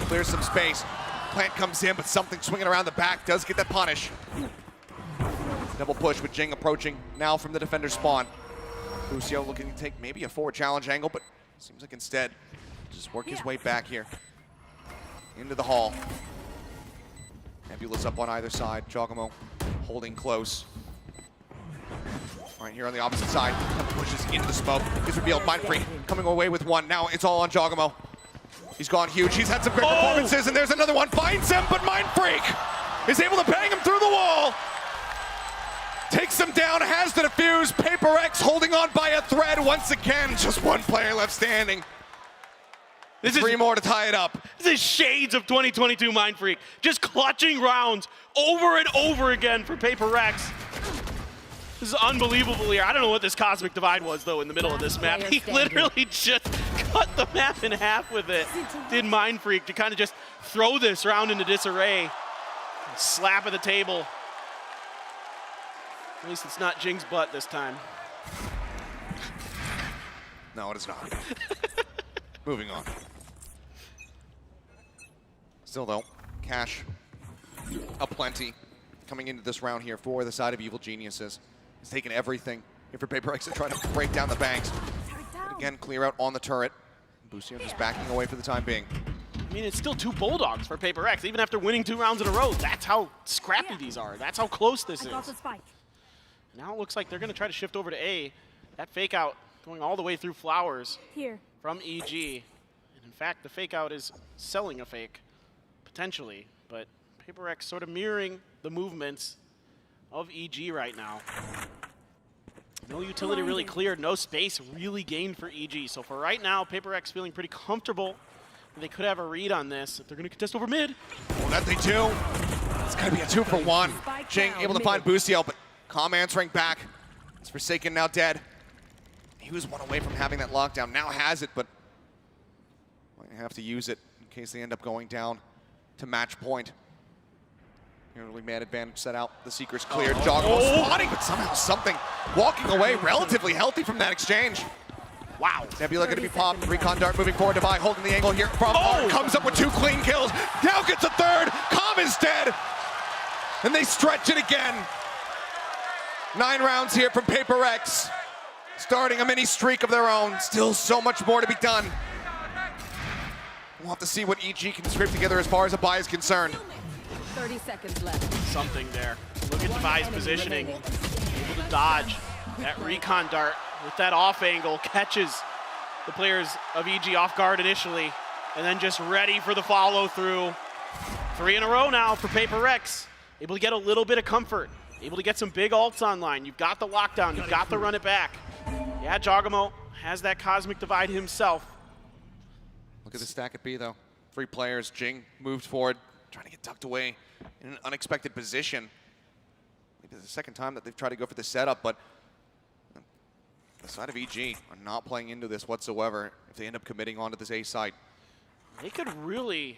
Clears some space. Plant comes in, but something swinging around the back does get that punish. Double push with Jing approaching now from the defender spawn. Lucio looking to take maybe a forward challenge angle, but seems like instead, just work his way back here. Into the hall. Nebula's up on either side. Jogamo holding close. Right here on the opposite side, pushes into the smoke. He's revealed. Mind Freak coming away with one. Now it's all on Jogamo. He's gone huge. He's had some great performances, and there's another one. Finds him, but Mind Freak is able to bang him through the wall. Takes him down, has the defuse. Paper X holding on by a thread once again. Just one player left standing. There's 3 more to tie it up. This is shades of 2022 Mind Freak. Just clutching rounds over and over again for Paper X. This is unbelievable here. I don't know what this Cosmic Divide was, though, in the middle of this map. He literally just cut the map in half with it. Did Mind Freak to kind of just throw this round into disarray. Slap at the table. At least it's not Jing's butt this time. No, it is not. Moving on. Still, though, cash aplenty coming into this round here for the side of Evil Geniuses. He's taking everything here for Paper X to try to break down the banks. But again, clear out on the turret. Bucio just backing away for the time being. I mean, it's still 2 Bulldogs for Paper X, even after winning 2 rounds in a row. That's how scrappy these are. That's how close this is. Now it looks like they're going to try to shift over to A. That fake out going all the way through Flowers from EG. And in fact, the fake out is selling a fake, potentially. But Paper X sort of mirroring the movements of EG right now. No utility really cleared, no space really gained for EG. So for right now, Paper X feeling pretty comfortable. They could have a read on this if they're going to contest over mid. Oh, that they do. It's going to be a 2 for 1. Jing able to find Bucio, but Calm answering back. It's Forsaken now dead. He was 1 away from having that lockdown. Now has it, but might have to use it in case they end up going down to match point. Really man advantage set out. The Seeker's cleared. Jogamo spotting, but somehow something walking away relatively healthy from that exchange. Wow. Nebula going to be popped. Recon Dart moving forward. Devi holding the angle here from Art. Comes up with 2 clean kills. Now gets a 3rd. Calm is dead. And they stretch it again. 9 rounds here from Paper X. Starting a mini streak of their own. Still so much more to be done. We'll have to see what EG can scrape together as far as a buy is concerned. 30 seconds left. Something there. Look at Devi's positioning. Able to dodge that recon dart with that off angle. Catches the players of EG off guard initially. And then just ready for the follow through. 3 in a row now for Paper X. Able to get a little bit of comfort. Able to get some big ults online. You've got the lockdown. You've got the run it back. Yeah, Jogamo has that Cosmic Divide himself. Look at the stack at B, though. 3 players. Jing moved forward. trying to get tucked away in an unexpected position. Maybe it's the second time that they've tried to go for the setup, but the side of EG are not playing into this whatsoever if they end up committing onto this A side. They could really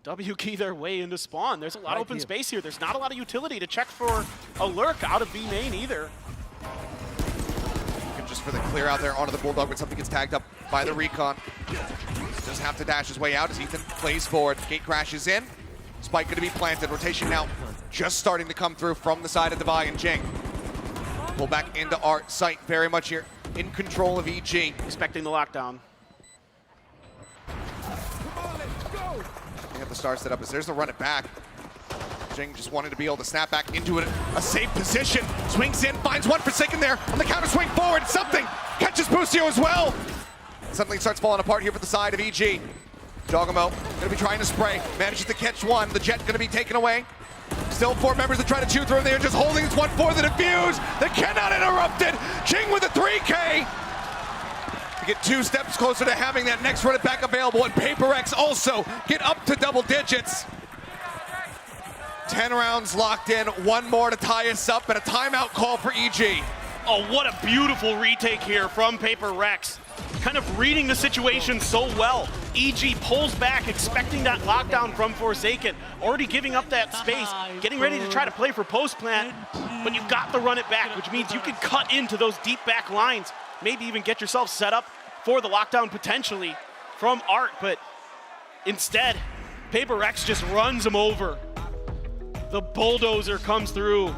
W-key their way into spawn. There's a lot of open space here. There's not a lot of utility to check for a lurk out of B main either. Looking just for the clear out there onto the Bulldog, but something gets tagged up by the recon. Does have to dash his way out as Ethan plays forward. Gate crashes in. Spike going to be planted. Rotation now just starting to come through from the side of Devi and Jing. Pull back into our site, very much here in control of EG. Expecting the lockdown. They have the star set up as there's the run it back. Jing just wanted to be able to snap back into it. A safe position. Swings in, finds one Forsaken there on the counter swing forward. Something catches Busio as well. Something starts falling apart here for the side of EG. Jogamo gonna be trying to spray. Manages to catch one. The Jet gonna be taken away. Still 4 members that try to chew through, and they are just holding this one for the defuse. They cannot interrupt it. Jing with a 3K. To get 2 steps closer to having that next run it back available, and PaperX also get up to double digits. 10 rounds locked in, 1 more to tie us up, and a timeout call for EG. Oh, what a beautiful retake here from PaperX. Kind of reading the situation so well. EG pulls back, expecting that lockdown from Forsaken, already giving up that space, getting ready to try to play for post plant, but you've got to run it back, which means you can cut into those deep back lines, maybe even get yourself set up for the lockdown potentially from Art, but instead, PaperX just runs him over. The bulldozer comes through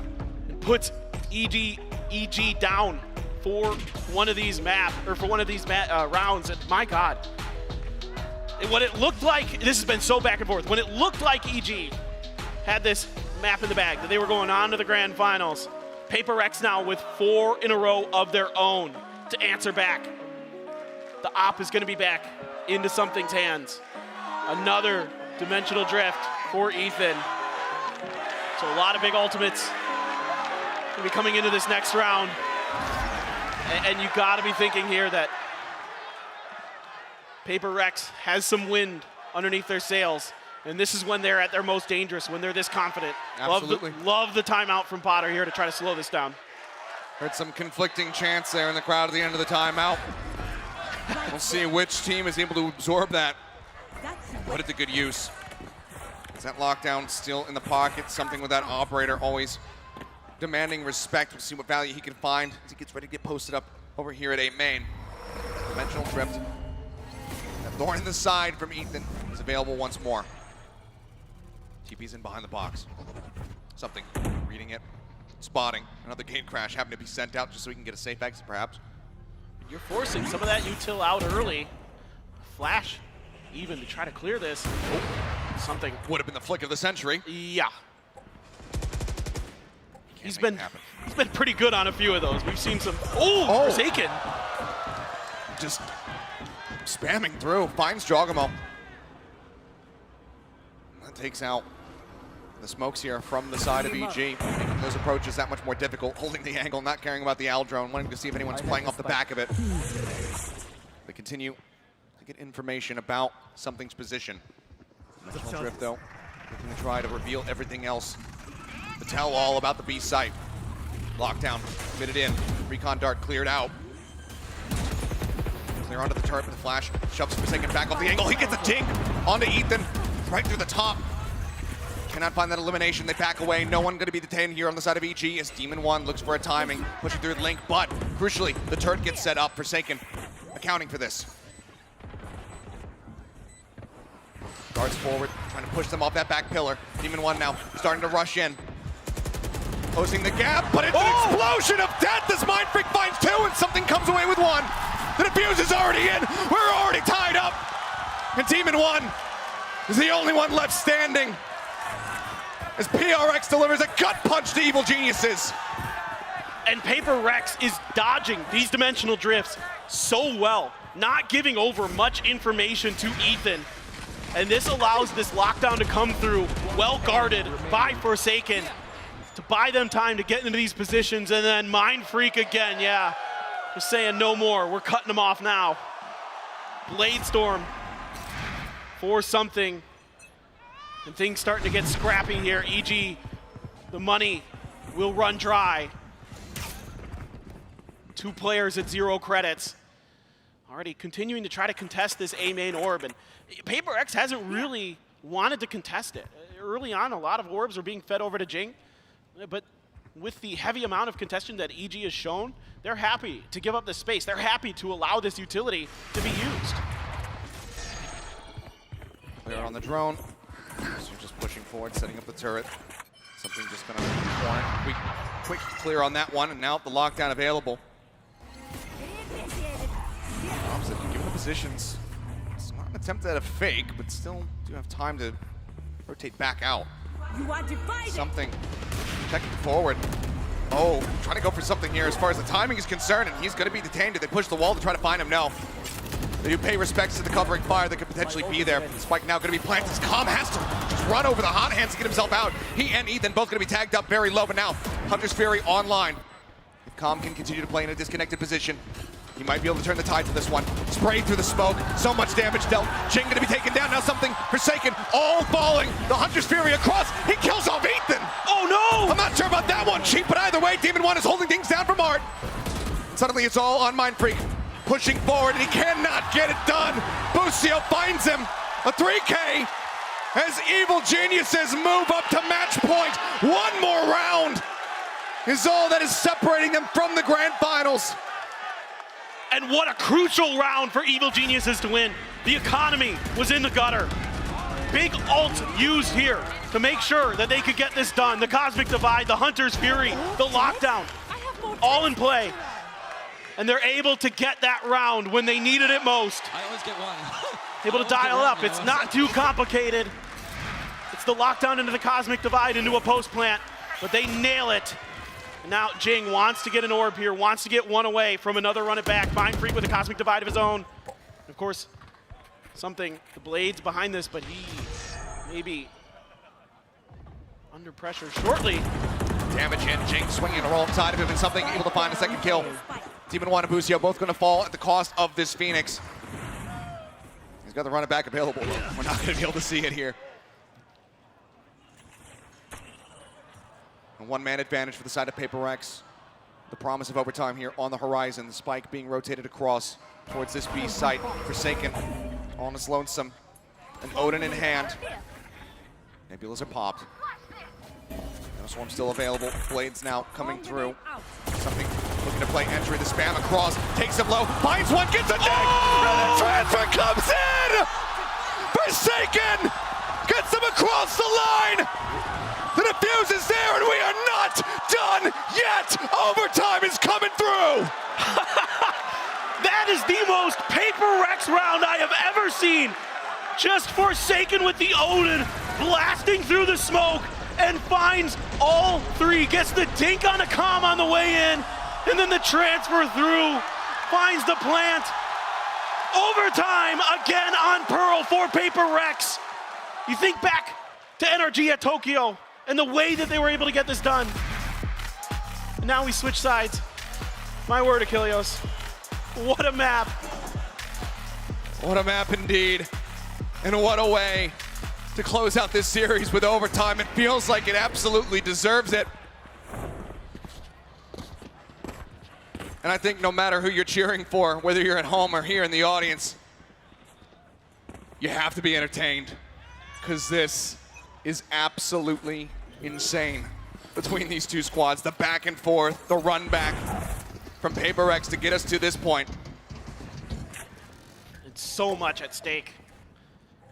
and puts EG down for one of these rounds, and my God. What it looked like, this has been so back and forth, when it looked like EG had this map in the bag, that they were going on to the grand finals, PaperX now with 4 in a row of their own to answer back. The op is gonna be back into something's hands. Another dimensional drift for Ethan. So a lot of big ultimates gonna be coming into this next round. And you gotta be thinking here that PaperX has some wind underneath their sails, and this is when they're at their most dangerous, when they're this confident. Absolutely. Love the timeout from Potter here to try to slow this down. Heard some conflicting chants there in the crowd at the end of the timeout. We'll see which team is able to absorb that. Put it to good use. Is that lockdown still in the pocket? Something with that operator always demanding respect. We'll see what value he can find as he gets ready to get posted up over here at A main. Dimensional drift. That thorn in the side from Ethan is available once more. TP's in behind the box. Something, reading it, spotting. Another gate crash having to be sent out just so he can get a safe exit perhaps. You're forcing some of that util out early. Flash even to try to clear this. Oh, something. Would have been the flick of the century. Yeah. He's been pretty good on a few of those. We've seen some, Forsaken. Just spamming through, finds Jogamo. That takes out the smokes here from the side of EG, making those approaches that much more difficult, holding the angle, not caring about the Al drone, wanting to see if anyone's playing off the back of it. They continue to get information about something's position. Dimensional drift though, looking to try to reveal everything else. The tell all about the B site. Lockdown, committed in. Recon dart cleared out. Clear onto the turret with the flash. Shoves Forsaken back off the angle. He gets a dink onto Ethan, right through the top. Cannot find that elimination. They back away. No one going to be detained here on the side of EG as Demon 1 looks for a timing, pushing through the link, but crucially, the turret gets set up. Forsaken accounting for this. Darts forward, trying to push them off that back pillar. Demon 1 now starting to rush in. Closing the gap, but it's an explosion of death as Mind Freak finds 2 and something comes away with 1. The defuse is already in. We're already tied up. And Demon 1 is the only one left standing as PRX delivers a gut punch to Evil Geniuses. And PaperX is dodging these dimensional drifts so well, not giving over much information to Ethan. And this allows this lockdown to come through, well guarded by Forsaken, to buy them time to get into these positions, and then Mind Freak again, yeah. Just saying no more, we're cutting them off now. Blade Storm for something. And things starting to get scrappy here. EG, the money will run dry. 2 players at 0 credits. Already continuing to try to contest this A main orb, and PaperX hasn't really wanted to contest it. Early on, a lot of orbs are being fed over to Jing, but with the heavy amount of contention that EG has shown, they're happy to give up the space. They're happy to allow this utility to be used. They're on the drone. So just pushing forward, setting up the turret. Something just gonna warrant quick clear on that one, and now the lockdown available. Opposite, given the positions, it's not an attempt at a fake, but still do have time to rotate back out. Something checking forward. Oh, trying to go for something here as far as the timing is concerned, and he's going to be detained. Did they push the wall to try to find him? No. They do pay respects to the covering fire that could potentially be there. Spike now going to be planted. Calm has to just run over the hot hands to get himself out. He and Ethan both going to be tagged up very low, but now Hunter's Fury online. If Calm can continue to play in a disconnected position, he might be able to turn the tide to this one. Sprayed through the smoke, so much damage dealt. Jing gonna be taken down, now something Forsaken, all falling. The Hunter's Fury across, he kills off Ethan! Oh no! I'm not sure about that one, Cheap, but either way, Demon 1 is holding things down from Art. Suddenly it's all on Mindfreak, pushing forward, and he cannot get it done. Busio finds him, a 3K, as Evil Geniuses move up to match point. One more round is all that is separating them from the grand finals. And what a crucial round for Evil Geniuses to win. The economy was in the gutter. Big ult used here to make sure that they could get this done. The Cosmic Divide, the Hunter's Fury, the lockdown, all in play. And they're able to get that round when they needed it most. I always get one. Able to dial up. It's not too complicated. It's the lockdown into the Cosmic Divide into a post plant, but they nail it. Now Jing wants to get an orb here, wants to get one away from another run it back. Mindfreak with a Cosmic Divide of his own. Of course, something, the Blade's behind this, but he may be under pressure shortly. Damage in, Jing swinging alongside of him and something able to find a second kill. Demon 1 and Busio both going to fall at the cost of this Phoenix. He's got the run it back available. We're not going to be able to see it here. A one-man advantage for the side of PaperX. The promise of overtime here on the horizon. The Spike being rotated across towards this B site. Forsaken on his lonesome. An Odin in hand. Nebulas are popped. Swarm still available. Blades now coming through. Something looking to play entry. The spam across. Takes him low. Finds one. Gets a dig. And the transfer comes in. Forsaken gets him across the line. The defuse is there, and we are not done yet. Overtime is coming through. That is the most PaperX round I have ever seen. Just Forsaken with the Odin, blasting through the smoke, and finds all 3. Gets the dink on a comm on the way in, and then the transfer through. Finds the plant. Overtime again on Pearl for PaperX. You think back to NRG at Tokyo, and the way that they were able to get this done. And now we switch sides. My word, Achilles. What a map. What a map indeed. And what a way to close out this series with overtime. It feels like it absolutely deserves it. And I think no matter who you're cheering for, whether you're at home or here in the audience, you have to be entertained, because this is absolutely insane between these two squads. The back and forth, the run back from PaperX to get us to this point. It's so much at stake.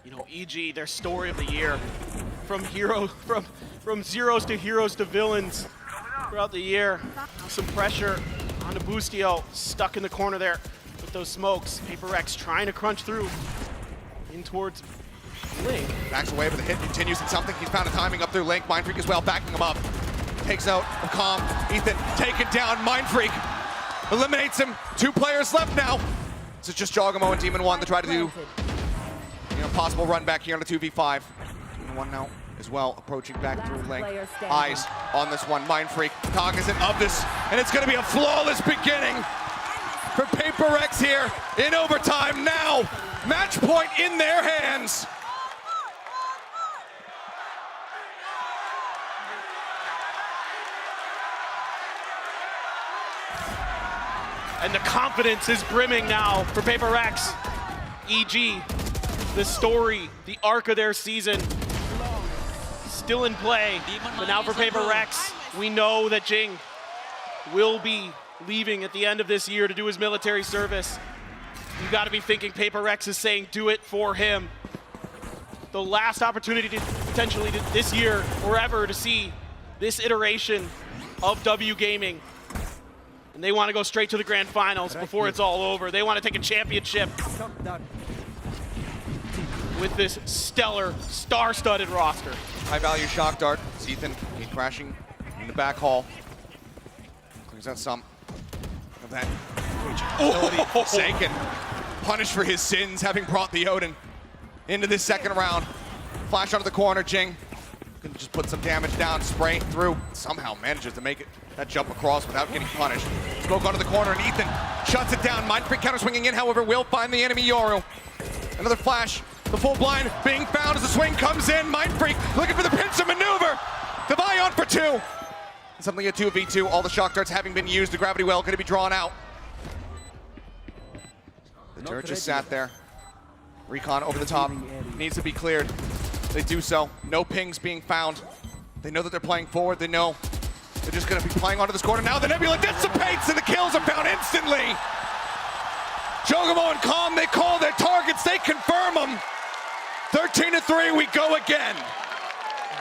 You know, EG, their story of the year, from zeros to heroes to villains throughout the year. Some pressure onto Bustio, stuck in the corner there with those smokes. PaperX trying to crunch through in towards Link. Backs away, but the hit continues, and something. He's found a timing up through Link. Mindfreak as well, backing him up. Takes out a Calm. Ethan taken down. Mindfreak eliminates him. 2 players left now. This is just Jogamo and Demon 1 to try to do, possible run back here on the 2v5. Demon 1 now as well, approaching back through Link. Eyes on this one. Mindfreak cognizant of this, and it's going to be a flawless beginning for PaperX here in overtime now. Match point in their hands. And the confidence is brimming now for Paper Rex. EG, the story, the arc of their season, still in play. But now for Paper Rex, we know that Jing will be leaving at the end of this year to do his military service. You gotta be thinking Paper Rex is saying do it for him. The last opportunity to potentially this year or ever to see this iteration of W Gaming. And they want to go straight to the grand finals before it's all over. They want to take a championship with this stellar, star-studded roster. High value shock dart. It's Ethan crashing in the back hall. Clears out some of that ability. Forsaken, punished for his sins, having brought the Odin into this second round. Flash onto the corner, Jing. Can just put some damage down, spray through. Somehow manages to make it that jump across without getting punished. Smoke onto the corner, and Ethan shuts it down. Mindfreak counter swinging in, however, will find the enemy Yoru. Another flash. The full blind being found as the swing comes in. Mindfreak looking for the pincer maneuver. Devi on for 2. And suddenly a 2v2. All the shock darts having been used. The gravity well going to be drawn out. The turret just sat there. Recon over the top. Needs to be cleared. They do so. No pings being found. They know that they're playing forward. They know they're just going to be playing onto this corner. Now the Nebula dissipates and the kills are found instantly. Jogomo and Calm, they call their targets. They confirm them. 13-3, we go again.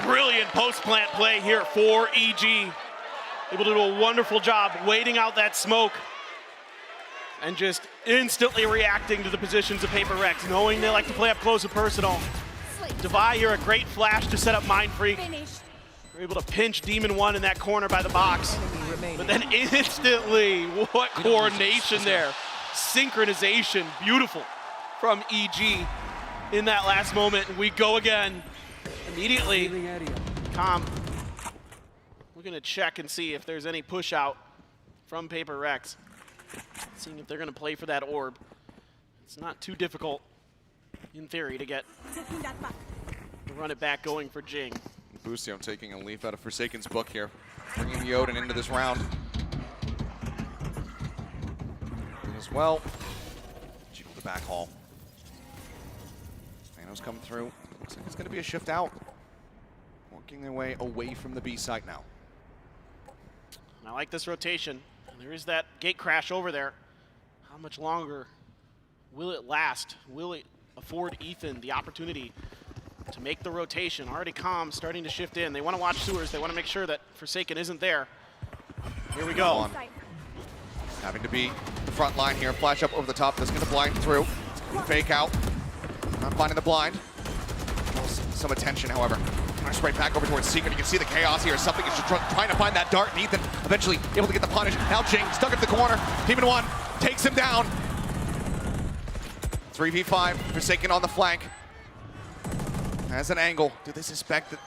Brilliant post-plant play here for EG. Able to do a wonderful job waiting out that smoke and just instantly reacting to the positions of Paper Rex, knowing they like to play up close and personal. Devi here, a great flash to set up Mindfreak. They're able to pinch Demon 1 in that corner by the box. But then instantly, what coordination there. Synchronization, beautiful from EG in that last moment. And we go again immediately. Calm. We're gonna check and see if there's any push out from Paper Rex. Seeing if they're gonna play for that orb. It's not too difficult in theory to get the run it back going for Jing. Busio taking a leaf out of Forsaken's book here, bringing the Odin into this round. As well, the back hall. Manos come through. Looks like it's going to be a shift out. Working their way away from the B site now. I like this rotation. There is that gate crash over there. How much longer will it last? Will it afford Ethan the opportunity to make the rotation? Already Calm starting to shift in. They want to watch sewers. They want to make sure that Forsaken isn't there. Here we go. Having to be front line here. Flash up over the top. That's going to blind through. Fake out. Not finding the blind. Some attention, however. Nice right back over towards Secret. You can see the chaos here. Something is just trying to find that dart. And Ethan eventually able to get the punish. Now Jing stuck at the corner. Demon 1 takes him down. 3v5. Forsaken on the flank. Has an angle. Do they suspect that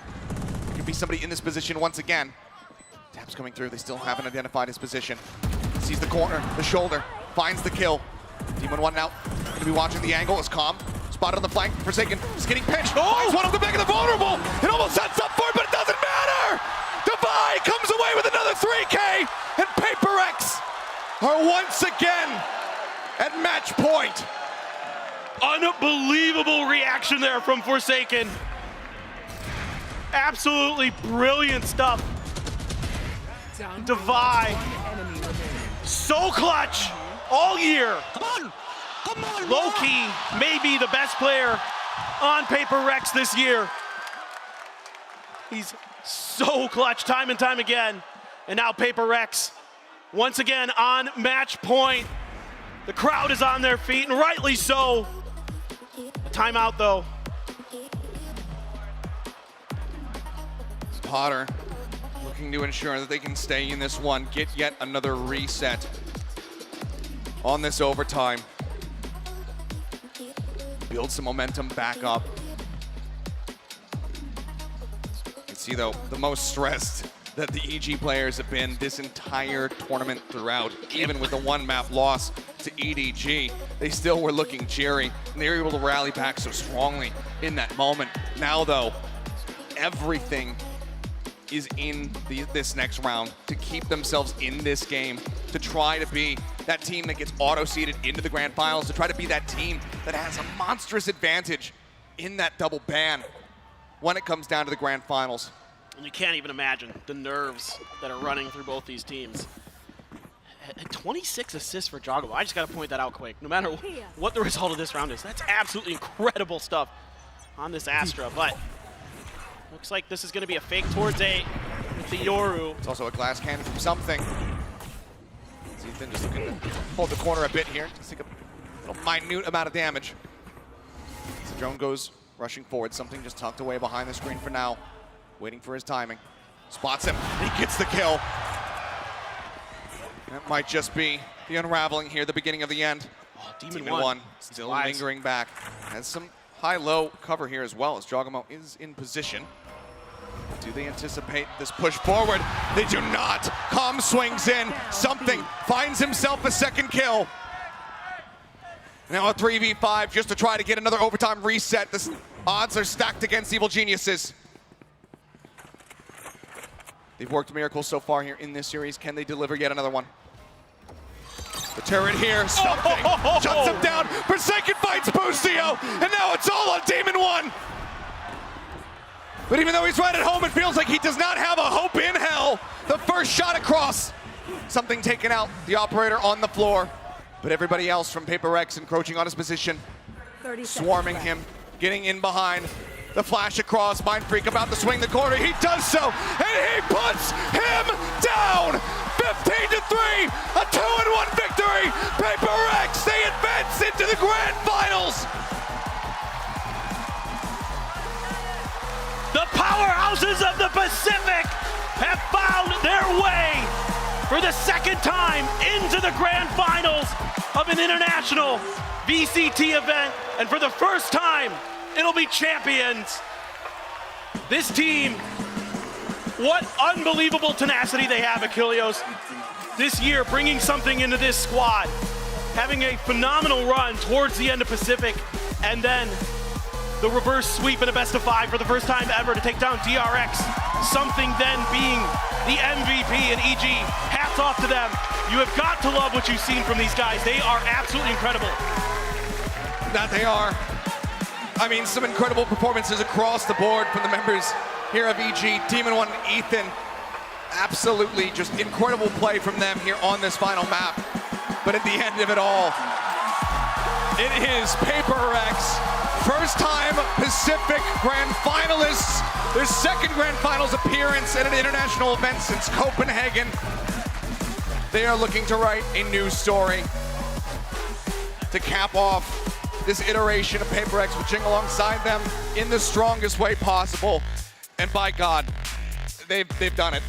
there could be somebody in this position once again? Taps coming through. They still haven't identified his position. Sees the corner, the shoulder, finds the kill. Demon 1 now. Going to be watching the angle as Calm. Spotted on the flank. Forsaken is getting pinched. Finds one of the back of the vulnerable. It almost sets up for it, but it doesn't matter. Devi comes away with another 3K, and Paper Rex are once again at match point. Unbelievable reaction there from Forsaken. Absolutely brilliant stuff. Devi, so clutch all year. Low-key, maybe the best player on Paper Rex this year. He's so clutch time and time again. And now Paper Rex, once again on match point. The crowd is on their feet, and rightly so. A timeout, though. Potter looking to ensure that they can stay in this one, get yet another reset on this overtime. Build some momentum back up. You can see, though, the most stressed that the EG players have been this entire tournament throughout. Even with the one map loss to EDG, they still were looking cheery, and they were able to rally back so strongly in that moment. Now, though, everything is in this next round to keep themselves in this game to try to be that team that gets auto-seeded into the grand finals, to try to be that team that has a monstrous advantage in that double ban when it comes down to the grand finals. And you can't even imagine the nerves that are running through both these teams. 26 assists for Jogamo. I just got to point that out quick. No matter what the result of this round is, that's absolutely incredible stuff on this Astra. But looks like this is going to be a fake towards A with the Yoru. It's also a glass cannon from something. Ethan just looking to hold the corner a bit here. Just take a little minute amount of damage. So drone goes rushing forward. Something just tucked away behind the screen for now. Waiting for his timing. Spots him. He gets the kill. That might just be the unraveling here, the beginning of the end. Oh, Demon One still lingering back. Has some high-low cover here as well as Jogamo is in position. Do they anticipate this push forward? They do not. Com swings in. Something finds himself a second kill. Now a 3v5 just to try to get another overtime reset. The odds are stacked against Evil Geniuses. They've worked miracles so far here in this series. Can they deliver yet another one? The turret here, something shuts him down. Forsaken fights Busio, and now it's all on Demon One. But even though he's right at home, it feels like he does not have a hope in hell. The first shot across. Something taken out, the operator on the floor. But everybody else from Paper Rex encroaching on his position, swarming him, getting in behind. The flash across, Mind Freak about to swing the corner. He does so, and he puts him down. 15-3, a 2-1 victory. Paper Rex, they advance into the grand finals. The powerhouses of the Pacific have found their way for the second time into the grand finals of an international VCT event. And for the first time, it'll be champions. This team, what unbelievable tenacity they have, Achilleos. This year, bringing something into this squad, having a phenomenal run towards the end of Pacific, and then the reverse sweep in a best of 5 for the first time ever to take down DRX. Something then being the MVP and EG. Hats off to them. You have got to love what you've seen from these guys. They are absolutely incredible. That they are. I mean, some incredible performances across the board from the members here of EG. Demon One and Ethan, absolutely just incredible play from them here on this final map. But at the end of it all, it is Paper Rex, first time Pacific Grand Finalists, their second Grand Finals appearance at an international event since Copenhagen. They are looking to write a new story to cap off this iteration of Paper Rex, reaching alongside them in the strongest way possible. And by God, they've done it.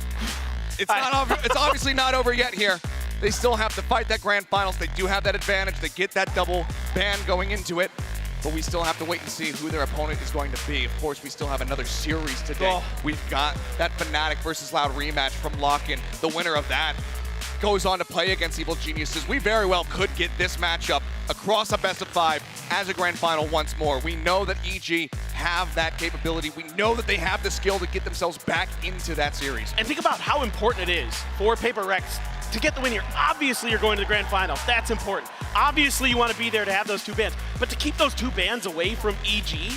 It's not over. It's obviously not over yet here. They still have to fight that grand finals. They do have that advantage. They get that double ban going into it. But we still have to wait and see who their opponent is going to be. Of course, we still have another series today. We've got that Fnatic versus Loud rematch from Lock-In. The winner of that goes on to play against Evil Geniuses. We very well could get this matchup across a best of 5 as a grand final once more. We know that EG have that capability. We know that they have the skill to get themselves back into that series. And think about how important it is for Paper Rex to get the win here. Obviously, you're going to the grand final. That's important. Obviously, you want to be there to have those 2 bans. But to keep those 2 bans away from EG,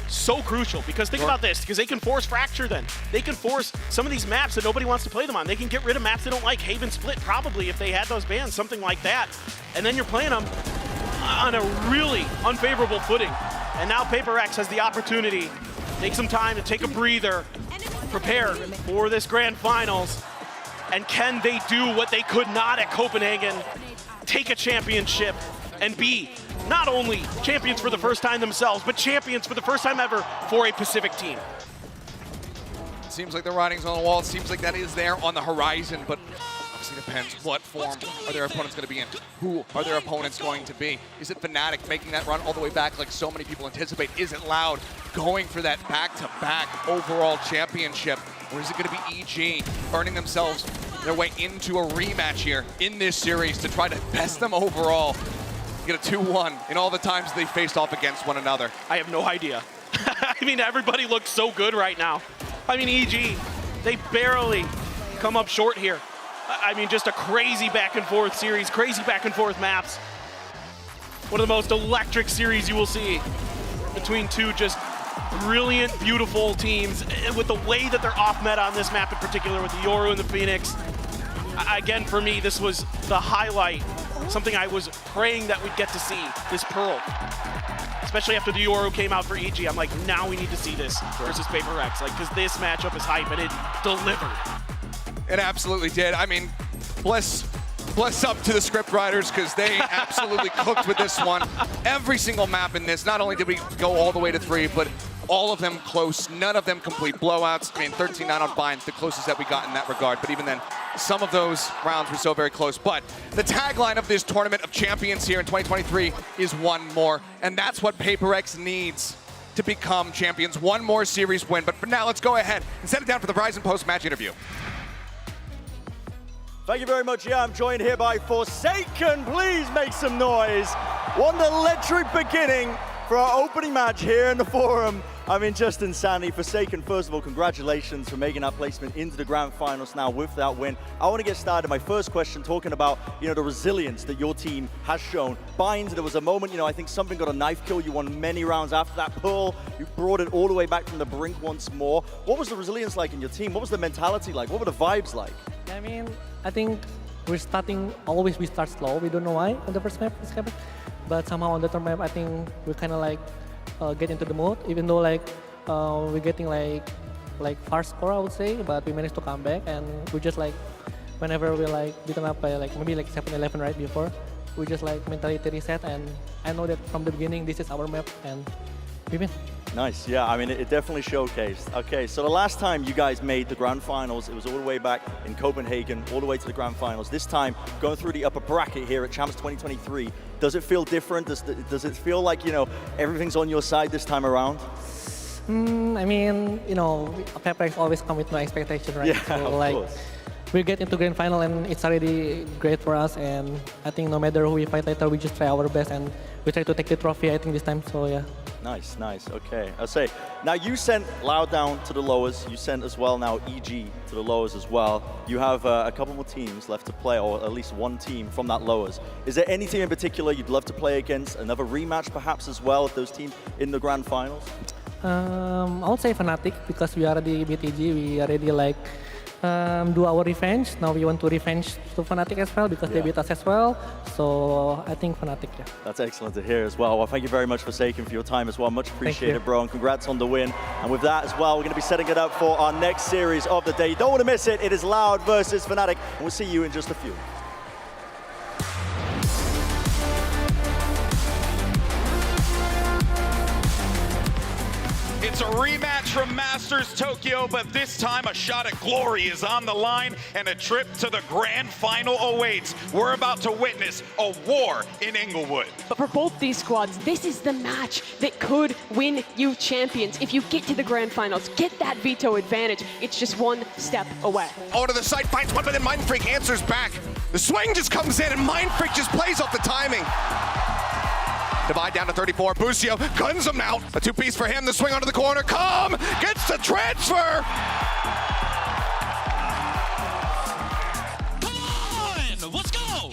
so crucial. Because think about this, because they can force Fracture then. They can force some of these maps that nobody wants to play them on. They can get rid of maps they don't like. Haven Split, probably, if they had those bans, something like that. And then you're playing them on a really unfavorable footing. And now Paper Rex has the opportunity to take some time to take a breather, prepare for this grand finals. And can they do what they could not at Copenhagen? Take a championship and be not only champions for the first time themselves, but champions for the first time ever for a Pacific team. It seems like the writing's on the wall. It seems like that is there on the horizon, but obviously depends what form are their opponents going to be in. Who are their opponents going to be? Is it Fnatic making that run all the way back like so many people anticipate? Is it Loud going for that back-to-back overall championship? Or is it going to be EG earning themselves their way into a rematch here in this series to try to best them overall? Get a 2-1 in all the times they faced off against one another. I have no idea. I mean, everybody looks so good right now. I mean, EG, they barely come up short here. I mean, just a crazy back and forth series, crazy back and forth maps. One of the most electric series you will see between two just brilliant, beautiful teams. With the way that they're off meta on this map in particular, with the Yoru and the Phoenix. Again, for me, this was the highlight. Something I was praying that we'd get to see, this Pearl. Especially after the Yoru came out for EG. I'm like, now we need to see this versus Paper Rex. Like, because this matchup is hype and it delivered. It absolutely did. I mean, bless up to the script writers because they absolutely cooked with this one. Every single map in this, not only did we go all the way to 3, but all of them close, none of them complete blowouts. I mean, 13-9 on binds, the closest that we got in that regard. But even then, some of those rounds were so very close. But the tagline of this Tournament of Champions here in 2023 is one more. And that's what Paper Rex needs to become champions. One more series win. But for now, let's go ahead and set it down for the Verizon post-match interview. Thank you very much. Yeah, I'm joined here by Forsaken. Please make some noise. What an electric beginning for our opening match here in the forum. I mean, just insanity. Forsaken, first of all, congratulations for making that placement into the grand finals now with that win. I want to get started. My first question talking about, the resilience that your team has shown. Binds, there was a moment, I think something got a knife kill. You won many rounds after that. Pearl, you brought it all the way back from the brink once more. What was the resilience like in your team? What was the mentality like? What were the vibes like? I mean, I think we start slow. We don't know why on the first map this happened. But somehow on the third map, I think we kind of get into the mode, even though we're getting far score, I would say, but we managed to come back, and we just whenever we beaten up by maybe 7-11 right before, we just mentality reset, and I know that from the beginning this is our map and we win. Nice, yeah, I mean, it definitely showcased. Okay, so the last time you guys made the grand finals, it was all the way back in Copenhagen, all the way to the grand finals. This time, going through the upper bracket here at Champs 2023, does it feel different? Does it feel like, everything's on your side this time around? I mean, Paper Rex always come with no expectation, right? Yeah, so, of course. We get into grand final and it's already great for us, and I think no matter who we fight later, we just try our best and we try to take the trophy, I think, this time, so yeah. Nice, nice, okay. I'll say, now you sent Loud down to the lowers, you sent as well now EG to the lowers as well. You have a couple more teams left to play, or at least one team from that lowers. Is there any team in particular you'd love to play against? Another rematch perhaps as well of those teams in the grand finals? I would say Fnatic, because we already beat EG, we already do our revenge. Now we want to revenge to Fnatic as well because they beat us as well. So I think Fnatic, yeah. That's excellent to hear as well. Well, thank you very much, Forsaken, for your time as well. Much appreciated, bro, and congrats on the win. And with that as well, we're going to be setting it up for our next series of the day. You don't want to miss it. It is Loud versus Fnatic, and we'll see you in just a few. It's a rematch from Masters Tokyo, but this time a shot at glory is on the line and a trip to the grand final awaits. We're about to witness a war in Inglewood. But for both these squads, this is the match that could win you champions. If you get to the grand finals, get that veto advantage. It's just one step away. Oh, to the side, finds one, but then Mind Freak answers back. The swing just comes in and Mind Freak just plays off the timing. Divide down to 34. Busio guns him out. A two-piece for him. The swing onto the corner. Gets the transfer. Come on, let's go.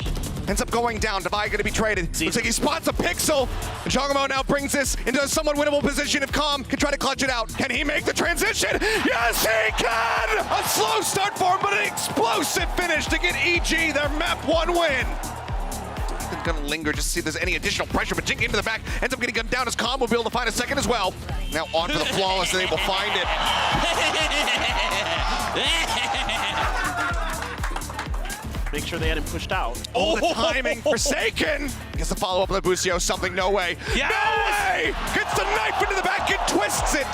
Ends up going down. Divide going to be traded. Looks like he spots a pixel. And Chongamo now brings this into a somewhat winnable position if Calm can try to clutch it out. Can he make the transition? Yes, he can! A slow start for him, but an explosive finish to get EG their map 1 win. Gonna linger just to see if there's any additional pressure, but Jink into the back ends up getting gunned down as Calm will be able to find a second as well. Now on for the flawless and they will find it. Make sure they had him pushed out. Oh, the timing, Forsaken! Gets the follow-up on the Busio, something, no way. Yes! No way! Gets the knife into the back and twists it.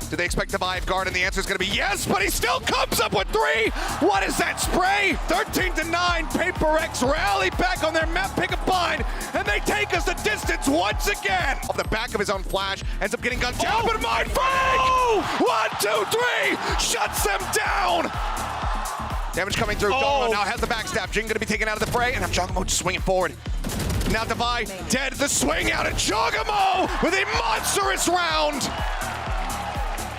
Do they expect Divide guard? And the answer is going to be yes, but he still comes up with 3. What is that spray? 13-9, Paper Rex rally back on their map, pick a bind, and they take us the distance once again. Off the back of his own flash, ends up getting gunned down, but Mind Freak! 1, 2, 3, shuts them down. Damage coming through. Domo now has the backstab. Jing going to be taken out of the fray, and have Chongamo just swinging forward. Now Divide dead. The swing out, and Chongamo with a monstrous round.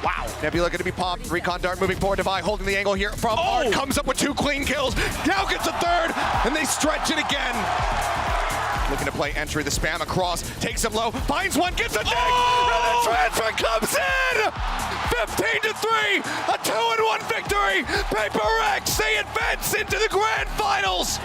Wow. Nebula going to be popped. Recon Dart moving forward. Devi holding the angle here from Art. Comes up with 2 clean kills. Now gets a 3rd, and they stretch it again. Looking to play entry, the spam across, takes him low, finds one, gets a dig, and the transfer comes in! 15-3, a 2-1 victory! Paper Rex, they advance into the grand finals!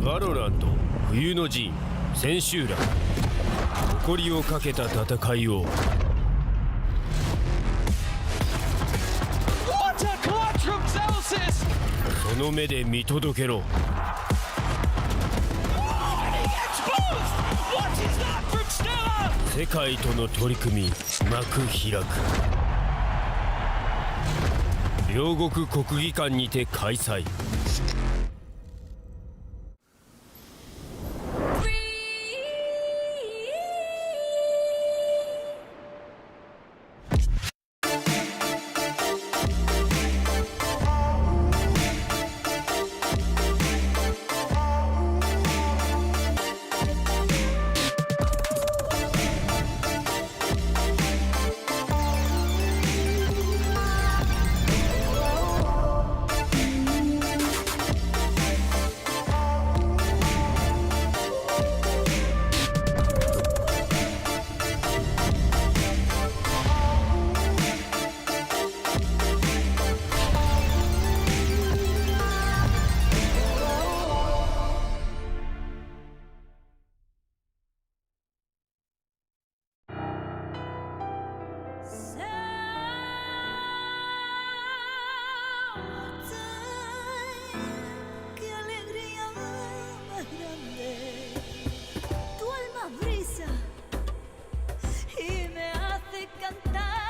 VALORANT 冬の陣千秋楽誇りをかけた戦いを What a clutch from Celsius! その目で見届けろ What is that from Stella? 世界との取り組み幕開く両国国技館にて開催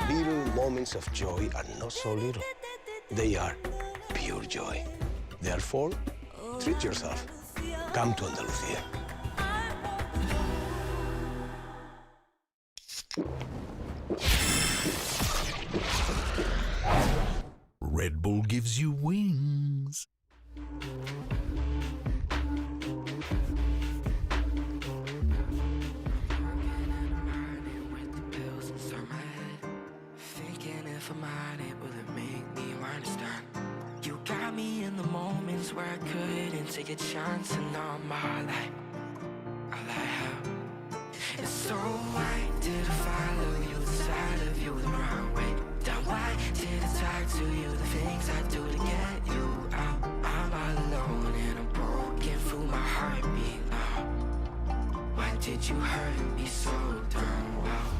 Little moments of joy are not so little. They are pure joy. Therefore, treat yourself. Come to Andalusia. Red Bull gives you wings. Where I couldn't take a chance, and now my life, all I have is so why did I follow you, the side of you the wrong way? Then why did I talk to you, the things I do to get you out? I'm all alone and I'm broken through my heartbeat now. Why did you hurt me so damn well?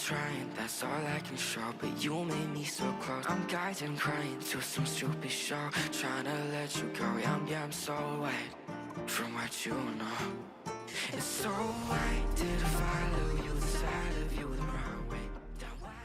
Trying, that's all I can show. But you made me so close. I'm guiding, crying to some stupid show. Trying to let you go. Yeah, I'm so wide from what you know. It's so why did I follow you, the side of you the wrong way? Then why?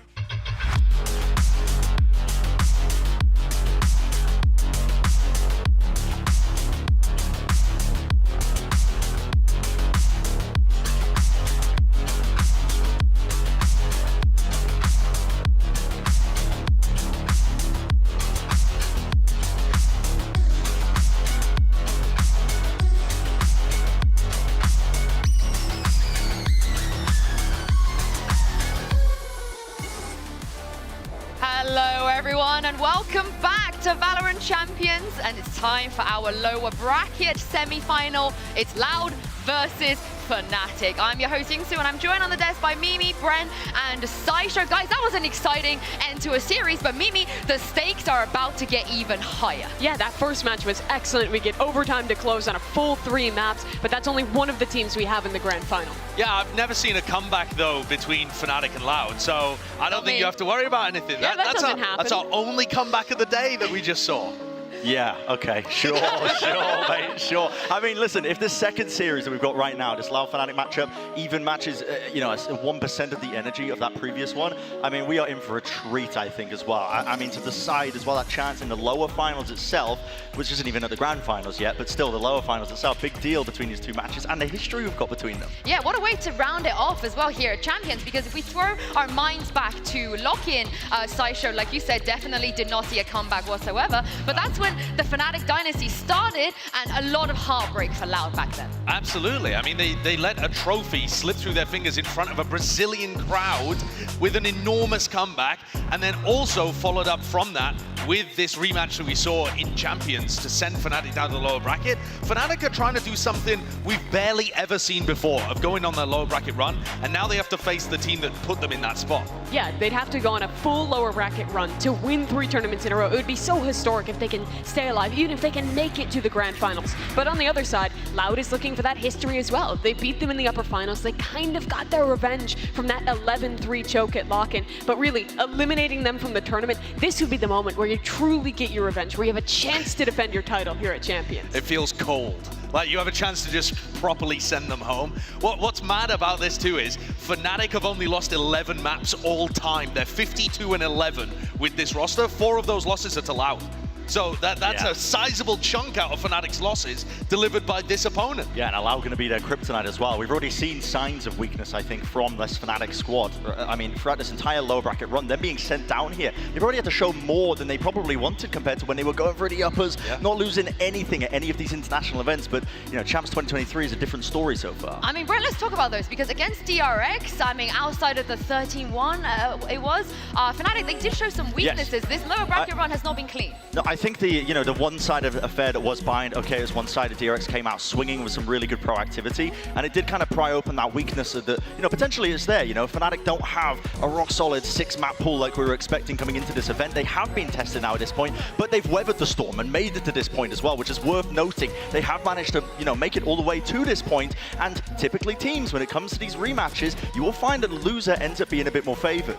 Hello everyone and welcome back to VALORANT Champions, and it's time for our lower bracket semi-final. It's Loud versus Fnatic. I'm your host Yingsu and I'm joined on the desk by Mimi, Bren and Saisho. Guys, that was an exciting end to a series, but Mimi, the stakes are about to get even higher. Yeah, that first match was excellent. We get overtime to close on a full 3 maps, but that's only one of the teams we have in the grand final. Yeah, I've never seen a comeback though between Fnatic and Loud, so I don't think you have to worry about anything. Yeah, that doesn't happen. That's our only comeback of the day that we just saw. Yeah, okay, sure, sure, mate, sure. I mean, listen, if this second series that we've got right now, this Loud Fnatic matchup, even matches, you know, 1% of the energy of that previous one, I mean, we are in for a treat, I think, as well. I mean, to decide as well that chance in the lower finals itself, which isn't even at the grand finals yet, but still the lower finals itself, big deal between these two matches and the history we've got between them. Yeah, what a way to round it off as well here at Champions, because if we throw our minds back to lock-in, Saisho, like you said, definitely did not see a comeback whatsoever, but that's when the Fnatic dynasty started, and a lot of heartbreak for Loud back then. Absolutely. I mean, they let a trophy slip through their fingers in front of a Brazilian crowd with an enormous comeback, and then also followed up from that with this rematch that we saw in Champions to send Fnatic down to the lower bracket. Fnatic are trying to do something we've barely ever seen before, of going on their lower bracket run, and now they have to face the team that put them in that spot. Yeah, they'd have to go on a full lower bracket run to win 3 tournaments in a row. It would be so historic if they can stay alive, even if they can make it to the grand finals. But on the other side, Loud is looking for that history as well. They beat them in the upper finals. They kind of got their revenge from that 11-3 choke at lock-in. But really, eliminating them from the tournament, this would be the moment where you truly get your revenge, where you have a chance to defend your title here at Champions. It feels cold. Like you have a chance to just properly send them home. What's mad about this too is Fnatic have only lost 11 maps all time. They're 52-11 with this roster. 4 of those losses are to Loud. So that's a sizable chunk out of Fnatic's losses delivered by this opponent. Yeah, and Loud going to be their kryptonite as well. We've already seen signs of weakness, I think, from this Fnatic squad. I mean, throughout this entire lower bracket run, them being sent down here, they've already had to show more than they probably wanted compared to when they were going for the uppers, not losing anything at any of these international events. But, you know, Champs 2023 is a different story so far. I mean, Brett, let's talk about those, because against DRX, I mean, outside of the 13-1, it was, Fnatic, they did show some weaknesses. This lower bracket run has not been clean. No, I think the one-sided affair that was Bind, okay, it was one-sided. DRX came out swinging with some really good proactivity, and it did kind of pry open that weakness that, potentially it's there. Fnatic don't have a rock-solid 6-map pool like we were expecting coming into this event. They have been tested now at this point, but they've weathered the storm and made it to this point as well, which is worth noting. They have managed to, make it all the way to this point, and typically teams, when it comes to these rematches, you will find that the loser ends up being a bit more favored.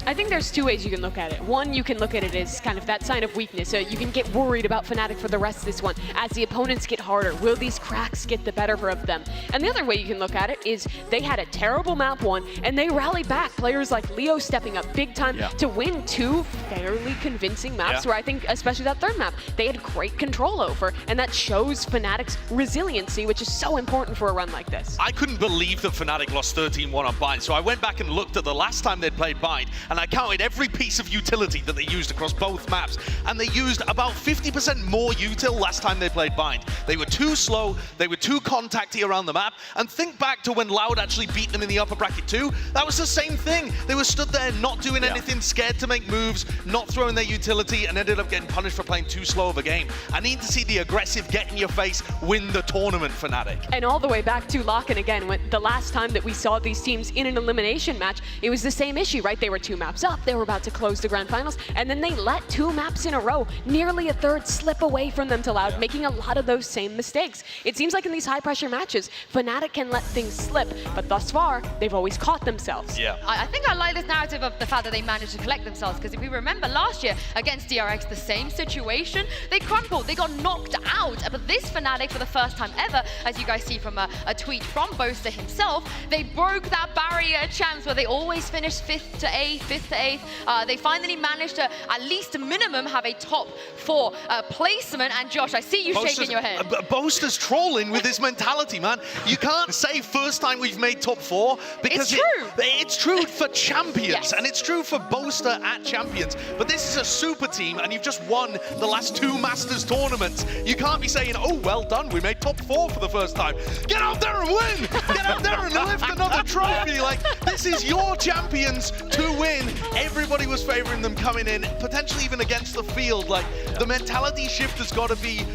I think there's 2 ways you can look at it. One, you can look at it as kind of that sign of weakness. So you can get worried about Fnatic for the rest of this one. As the opponents get harder, will these cracks get the better of them? And the other way you can look at it is they had a terrible map 1 and they rallied back. Players like Leo stepping up big time to win 2 fairly convincing maps where I think, especially that 3rd map, they had great control over, and that shows Fnatic's resiliency, which is so important for a run like this. I couldn't believe that Fnatic lost 13-1 on Bind, so I went back and looked at the last time they'd played Bind, and I counted every piece of utility that they used across both maps, and they used about 50% more util last time they played Bind. They were too slow, they were too contacty around the map, and think back to when Loud actually beat them in the upper bracket too. That was the same thing. They were stood there not doing anything, scared to make moves, not throwing their utility, and ended up getting punished for playing too slow of a game. I need to see the aggressive, get in your face, win the tournament Fnatic. And all the way back to lock-in again, when the last time that we saw these teams in an elimination match, it was the same issue, right? They were 2 maps up, they were about to close the grand finals, and then they let 2 maps in a row, nearly a third, slip away from them to Loud, making a lot of those same mistakes. It seems like in these high-pressure matches, Fnatic can let things slip, but thus far, they've always caught themselves. Yeah. I think I like this narrative of the fact that they managed to collect themselves, because if we remember last year against DRX, the same situation, they crumpled, they got knocked out. But this Fnatic, for the first time ever, as you guys see from a tweet from Boaster himself, they broke that barrier at Champs where they always finished 5th to 8th, 5th to 8th. They finally managed to, at least a minimum, have a top for placement. And Josh, I see you shaking your head. Boaster's trolling with his mentality, man. You can't say first time we've made top 4 because it's true. It's true for champions, Yes. and it's true for Boaster at champions. But this is a super team, and you've just won the last 2 Masters tournaments. You can't be saying, "Oh, well done, we made top 4 for the first time." Get out there and win! Get out there and lift another trophy. Like, this is your champions to win. Everybody was favoring them coming in, potentially even against the field. Like, the mentality shift has got to be,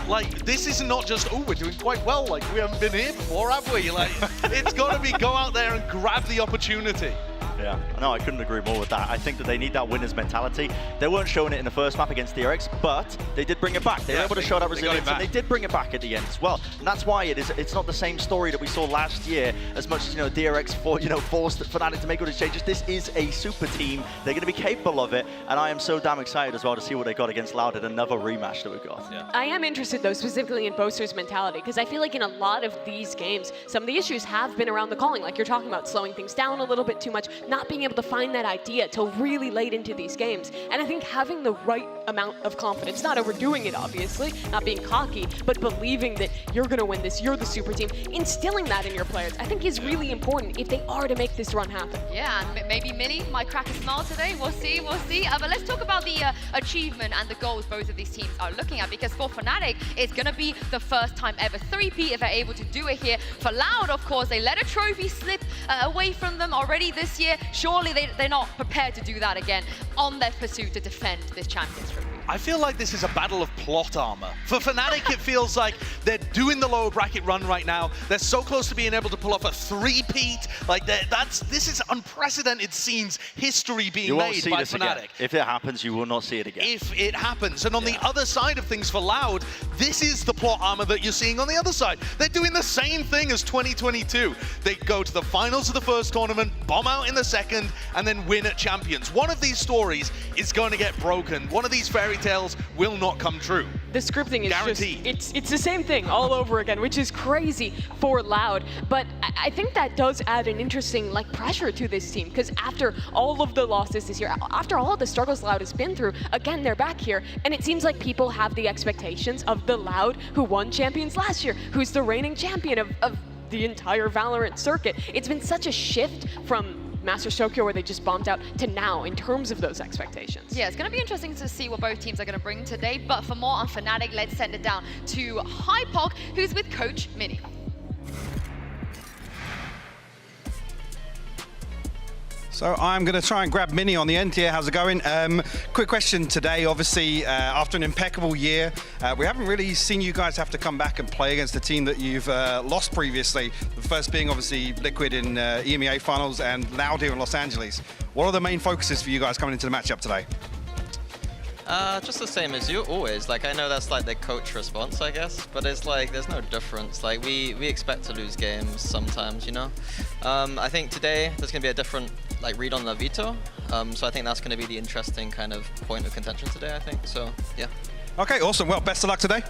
like, this is not just, "Oh, we're doing quite well, like, we haven't been here before, have we?" Like, it's got to be go out there and grab the opportunity. Yeah, no, I couldn't agree more with that. I think that they need that winner's mentality. They weren't showing it in the first map against DRX, but they did bring it back. They were able to show that resilience, and they did bring it back at the end as well. And that's why it's not the same story that we saw last year as much as, DRX forced Fnatic to make all these changes. This is a super team. They're going to be capable of it, and I am so damn excited as well to see what they got against Loud at another rematch that we've got. Yeah. I am interested, though, specifically in Boaster's mentality, because I feel like in a lot of these games, some of the issues have been around the calling, like you're talking about slowing things down a little bit too much, not being able to find that idea till really late into these games. And I think having the right amount of confidence, not overdoing it, obviously, not being cocky, but believing that you're going to win this, you're the super team, instilling that in your players, I think is really important if they are to make this run happen. Yeah, and maybe Mini might crack a smile today. We'll see, we'll see. But let's talk about the achievement and the goals both of these teams are looking at, because for Fnatic, it's going to be the first time ever 3P if they're able to do it here. For Loud, of course, they let a trophy slip away from them already this year. Surely they're not prepared to do that again on their pursuit to defend this Champions Trophy. I feel like this is a battle of plot armor. For Fnatic, it feels like they're doing the lower bracket run right now. They're so close to being able to pull off a 3-peat. Like, this is unprecedented scenes, history being made by Fnatic. Again. If it happens, you will not see it again. If it happens. And on the other side of things for Loud, this is the plot armor that you're seeing on the other side. They're doing the same thing as 2022. They go to the finals of the first tournament, bomb out in the second, and then win at Champions. One of these stories is going to get broken. One of these fairy tales will not come true. The scripting is guaranteed. Just, it's the same thing all over again, which is crazy for Loud. But I think that does add an interesting pressure to this team, because after all of the losses this year, after all of the struggles Loud has been through, again, they're back here. And it seems like people have the expectations of the Loud who won Champions last year, who's the reigning champion of the entire Valorant circuit. It's been such a shift from Masters Tokyo, where they just bombed out, to now in terms of those expectations. Yeah, it's going to be interesting to see what both teams are going to bring today. But for more on Fnatic, let's send it down to Hypok, who's with Coach Mini. So I'm going to try and grab Mini on the end here. How's it going? Quick question today. Obviously, after an impeccable year, we haven't really seen you guys have to come back and play against a team that you've lost previously. The first being obviously Liquid in EMEA finals and Loud here in Los Angeles. What are the main focuses for you guys coming into the matchup today? Just the same as you always. I know that's the coach response, I guess, but it's there's no difference. We expect to lose games sometimes, I think today there's going to be a different read on the veto, so I think that's going to be the interesting kind of point of contention today, I think. So yeah. Okay, awesome. Well, best of luck today.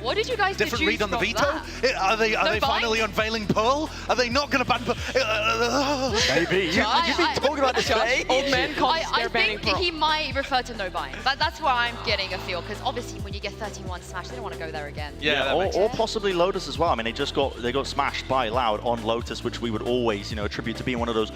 What did you guys Different read on the veto? That? Are they finally unveiling Pearl? Are they not going to ban Pearl? Maybe. You've been talking about this for ages. Old man I think he might refer to no buying. That's where I'm getting a feel, because obviously when you get 13-1 smash, they don't want to go there again. Yeah, or possibly Lotus as well. I mean, they got smashed by Loud on Lotus, which we would always, attribute to being one of those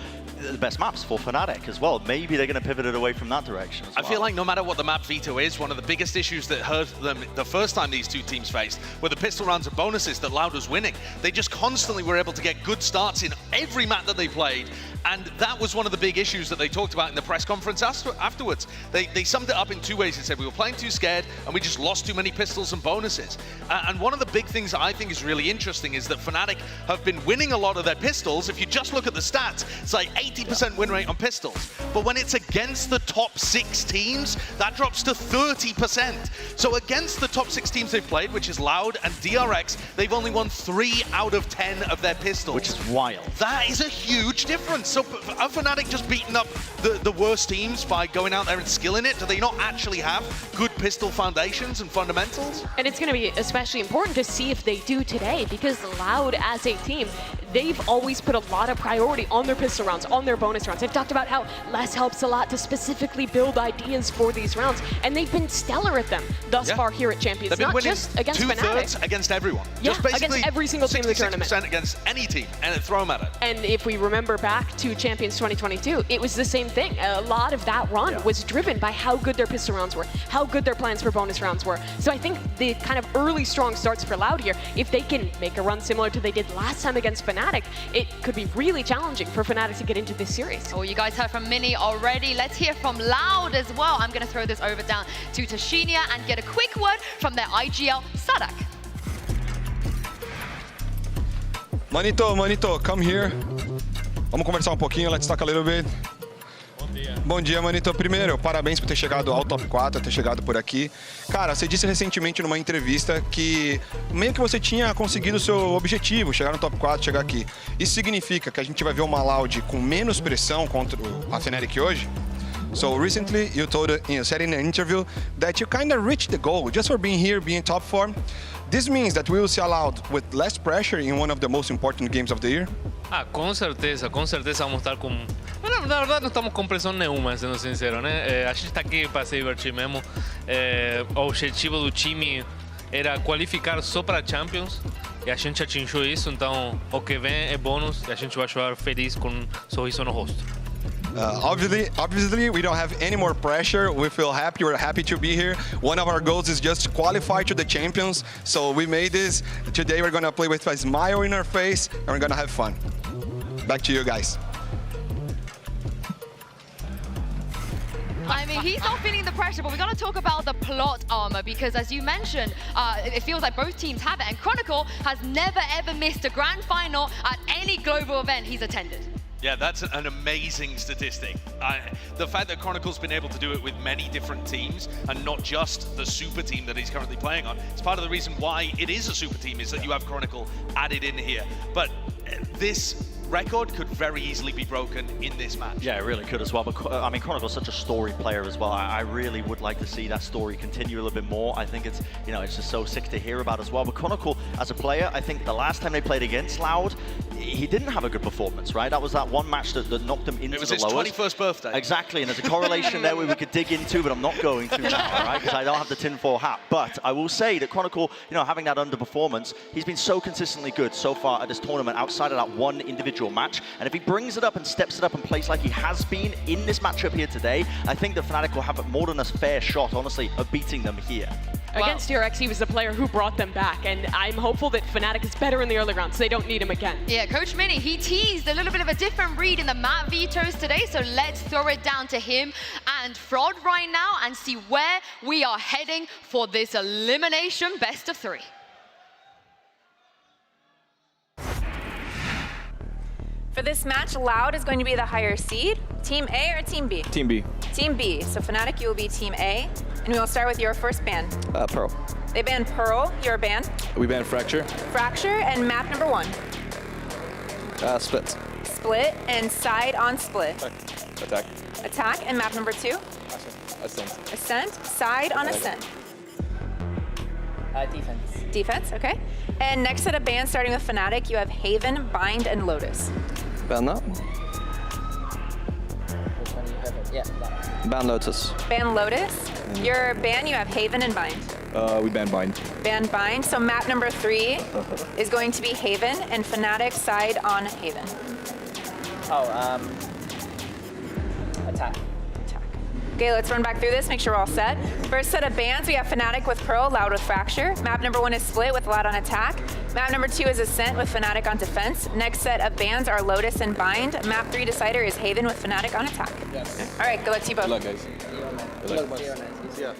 the best maps for Fnatic as well. Maybe they're going to pivot it away from that direction as well. I feel like no matter what the map veto is, one of the biggest issues that hurt them the first time these two teams faced were the pistol rounds and bonuses that Loud was winning. They just constantly were able to get good starts in every map that they played, and that was one of the big issues that they talked about in the press conference afterwards. They summed it up in two ways. They said we were playing too scared and we just lost too many pistols and bonuses. And one of the big things that I think is really interesting is that Fnatic have been winning a lot of their pistols. If you just look at the stats, it's 80% win rate on pistols. But when it's against the top 6 teams, that drops to 30%. So against the top 6 teams they've played, which is Loud and DRX, they've only won 3 out of 10 of their pistols. Which is wild. That is a huge difference. So are Fnatic just beating up the worst teams by going out there and skilling it? Do they not actually have good pistol foundations and fundamentals? And it's going to be especially important to see if they do today, because Loud as a team, they've always put a lot of priority on their pistol rounds, on their bonus rounds. They've talked about how less helps a lot to specifically build ideas for these rounds, and they've been stellar at them thus far here at Champions. They've been not winning just against Fnatic. 2/3 against everyone. Yeah, just basically against every single team in the tournament. 66% against any team, and throw them at it. And if we remember back to Champions 2022, it was the same thing. A lot of that run was driven by how good their pistol rounds were, how good their plans for bonus rounds were. So I think the kind of early strong starts for Loud here, if they can make a run similar to they did last time against Fnatic, it could be really challenging for Fnatic to get into this series. Oh, you guys heard from Mini already. Let's hear from Loud as well. I'm going to throw this over down to Tashinia and get a quick word from their IGL, Sadak. Manito, come here. Vamos conversar pouquinho, let's talk a little bit. Bom dia, Manito. Primeiro, parabéns por ter chegado ao top 4, ter chegado por aqui. Cara, você disse recentemente numa entrevista que meio que você tinha conseguido o seu objetivo, chegar no top 4, chegar aqui. Isso significa que a gente vai ver uma Loud com menos pressão contra a Fnatic hoje? So recently you said in an interview that you kind of reached the goal just for being here, being top form. This means that we will see a Loud with less pressure in one of the most important games of the year? Com certeza vamos estar com... Bueno, na verdade não estamos com pressão nenhuma, sendo sincero, né? A gente está aqui para se divertir mesmo. O objetivo do time era qualificar só para Champions e a gente atingiu isso, então o que vem é bônus e a gente vai jogar feliz com um sorriso no rosto. Obviously, we don't have any more pressure. We feel happy. We're happy to be here. One of our goals is just to qualify to the champions. So we made this. Today we're going to play with a smile in our face and we're going to have fun. Back to you guys. I mean, he's not feeling the pressure, but we got to talk about the plot armor because, as you mentioned, it feels like both teams have it. And Chronicle has never, ever missed a grand final at any global event he's attended. Yeah, that's an amazing statistic. The fact that Chronicle's been able to do it with many different teams and not just the super team that he's currently playing on, it's part of the reason why it is a super team, is that you have Chronicle added in here. But this record could very easily be broken in this match. Yeah, it really could as well. But I mean, Chronicle's such a story player as well. I really would like to see that story continue a little bit more. I think it's, you know, it's just so sick to hear about as well. But Chronicle, as a player, I think the last time they played against Loud, he didn't have a good performance, right? That was that one match that knocked him into the lowest. It was his 21st birthday. Exactly, and there's a correlation there we could dig into, but I'm not going to now, right? Because I don't have the tinfoil hat. But I will say that Chronicle, you know, having that underperformance, he's been so consistently good so far at this tournament outside of that one individual match. And if he brings it up and steps it up and plays like he has been in this matchup here today, I think that Fnatic will have more than a fair shot, honestly, of beating them here. Against DRX, he was the player who brought them back, and I'm hopeful that Fnatic is better in the early rounds, so they don't need him again. Yeah, Coach Mini, he teased a little bit of a different read in the map vetoes today, so let's throw it down to him and Fraud right now and see where we are heading for this elimination best of 3. For this match, Loud is going to be the higher seed. Team A or Team B? Team B. Team B. So Fnatic, you will be Team A. And we will start with your first ban. Pearl. They banned Pearl, your ban. We banned Fracture. Fracture, and map number 1. Split. Split, and side on split. Attack. Attack, and map number 2. Ascent. Ascent, side on ascent. Defense. Defense, okay. And next set of bans, starting with Fnatic, you have Haven, Bind, and Lotus. Ban that. Which one do you have? Yeah, that. Ban Lotus. Ban Lotus. Your ban, you have Haven and Bind. We ban Bind. Ban Bind. So map number 3 is going to be Haven, and Fnatic side on Haven. Oh, attack. Okay, let's run back through this, make sure we're all set. First set of bans, we have Fnatic with Pearl, Loud with Fracture. Map number 1 is Split with Loud on attack. Map number 2 is Ascent with Fnatic on defense. Next set of bans are Lotus and Bind. Map 3 decider is Haven with Fnatic on attack. Yes. All right, good luck to you both. Good luck, guys. Good luck, boys. Yeah.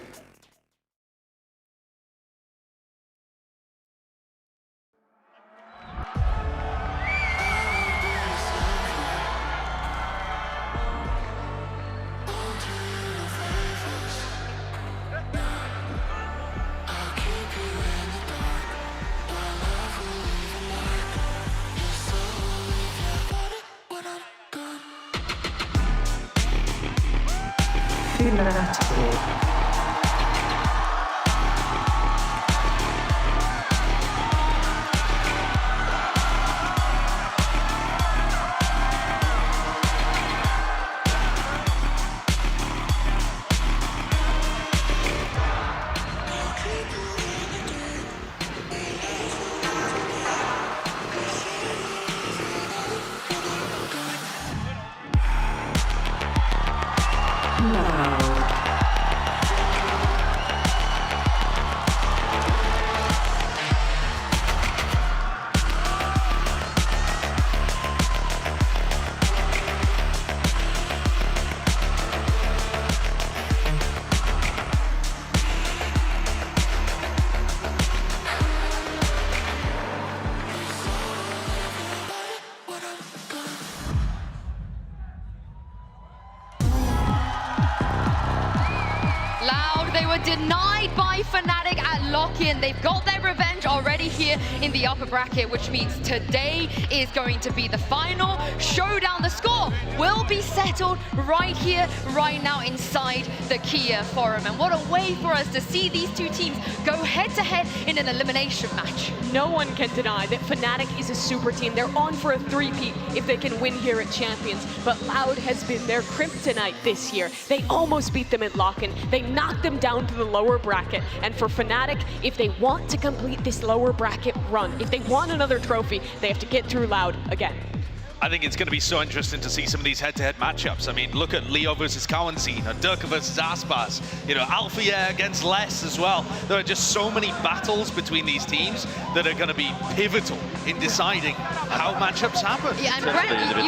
Loud, they were denied by Fnatic at lock-in. They've got their revenge already here in the upper bracket, which means today is going to be the final showdown. The score will be settled right here, right now inside the Kia Forum. And what a way for us to see these two teams go head-to-head in an elimination match. No one can deny that Fnatic is a super team. They're on for a three-peat if they can win here at Champions. But Loud has been their kryptonite this year. They almost beat them at lock-in. They knocked them down to the lower bracket. And for Fnatic, if they want to complete this lower bracket run, if they want another trophy, they have to get through Loud again. I think it's going to be so interesting to see some of these head-to-head matchups. I mean, look at Leo versus Cowanzine, Durka versus Aspas, Alpha against Les as well. There are just so many battles between these teams that are going to be pivotal in deciding how matchups happen. Yeah, and Brent,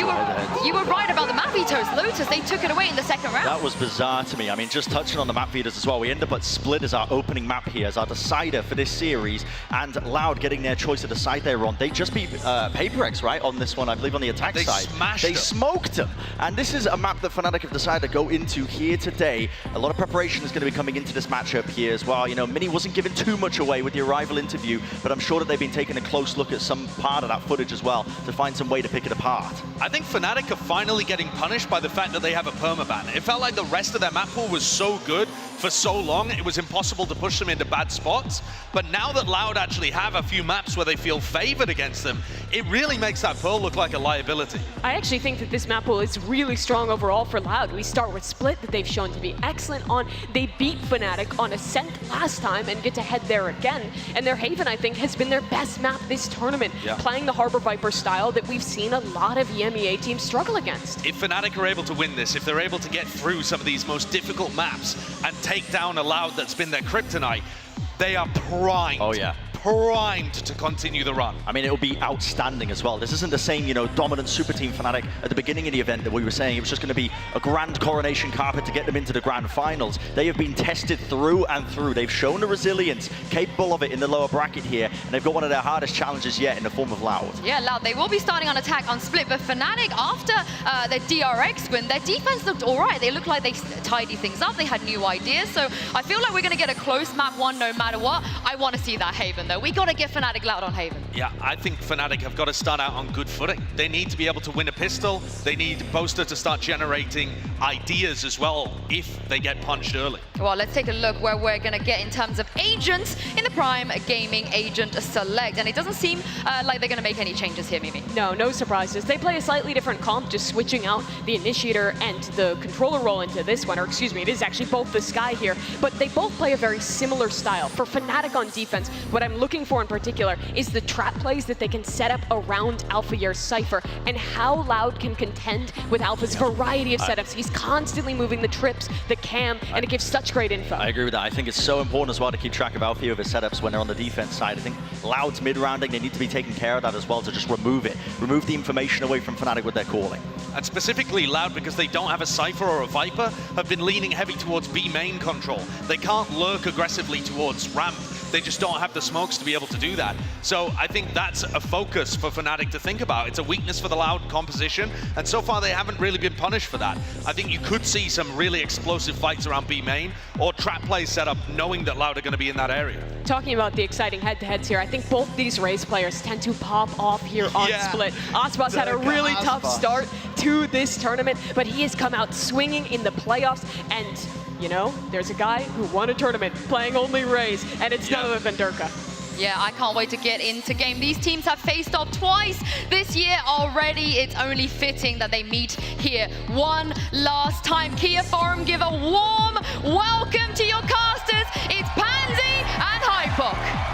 you were right about the map vetoes. Lotus, they took it away in the second round. That was bizarre to me. I mean, just touching on the map vetoes as well, we end up at Split as our opening map here, as our decider for this series, and Loud getting their choice to decide their run. They just beat PaperX, right, on this one, I believe on the attack side. They smoked them. And this is a map that Fnatic have decided to go into here today. A lot of preparation is going to be coming into this matchup here as well. Mini wasn't giving too much away with the arrival interview, but I'm sure that they've been taking a close look at some part of that footage as well to find some way to pick it apart. I think Fnatic are finally getting punished by the fact that they have a permaban. It felt like the rest of their map pool was so good for so long, it was impossible to push them into bad spots. But now that Loud actually have a few maps where they feel favored against them, it really makes that Pearl look like a liability. I actually think that this map pool is really strong overall for Loud. We start with Split that they've shown to be excellent on. They beat Fnatic on Ascent last time and get to head there again. And their Haven, I think, has been their best map this tournament, playing the Harbor Viper style that we've seen a lot of EMEA teams struggle against. If Fnatic are able to win this, if they're able to get through some of these most difficult maps and take down a Loud that's been their kryptonite, they are primed. Oh yeah. Primed to continue the run. I mean, it'll be outstanding as well. This isn't the same, dominant super team Fnatic at the beginning of the event that we were saying. It was just going to be a grand coronation carpet to get them into the grand finals. They have been tested through and through. They've shown the resilience, capable of it in the lower bracket here, and they've got one of their hardest challenges yet in the form of Loud. Yeah, Loud. They will be starting on attack on Split, but Fnatic, after their DRX win, their defense looked all right. They looked like they tidied things up. They had new ideas. So I feel like we're going to get a close map one no matter what. I want to see that Haven, though. We got to get Fnatic Loud on Haven. Yeah, I think Fnatic have got to start out on good footing. They need to be able to win a pistol. They need Boaster to start generating ideas as well if they get punched early. Well, let's take a look where we're going to get in terms of agents in the Prime Gaming Agent Select. And it doesn't seem like they're going to make any changes here, Mimi. No surprises. They play a slightly different comp, just switching out the Initiator and the Controller role into this one. Or excuse me, it is actually both the Sky here. But they both play a very similar style. For Fnatic on defense, what I'm looking for in particular is the trap plays that they can set up around Alphayear's Cypher and how Loud can contend with Alpha's variety of setups. He's constantly moving the trips, the cam, and it gives such great info. I agree with that. I think it's so important as well to keep track of Alphayear with his setups when they're on the defense side. I think Loud's mid-rounding, they need to be taking care of that as well to just remove it. Remove the information away from Fnatic with their calling. And specifically Loud, because they don't have a Cypher or a Viper, have been leaning heavy towards B main control. They can't lurk aggressively towards ramp. They just don't have the smokes to be able to do that. So I think that's a focus for Fnatic to think about. It's a weakness for the Loud composition, and so far they haven't really been punished for that. I think you could see some really explosive fights around B main, or trap plays set up knowing that Loud are going to be in that area. Talking about the exciting head-to-heads here, I think both these Raze players tend to pop off here on Split. Aspas had a really tough start to this tournament, but he has come out swinging in the playoffs, and there's a guy who won a tournament playing only Raze, and it's none other than Durka. Yeah, I can't wait to get into game. These teams have faced off twice this year already. It's only fitting that they meet here one last time. Kia Forum, give a warm welcome to your casters. It's Pansy and Hypok.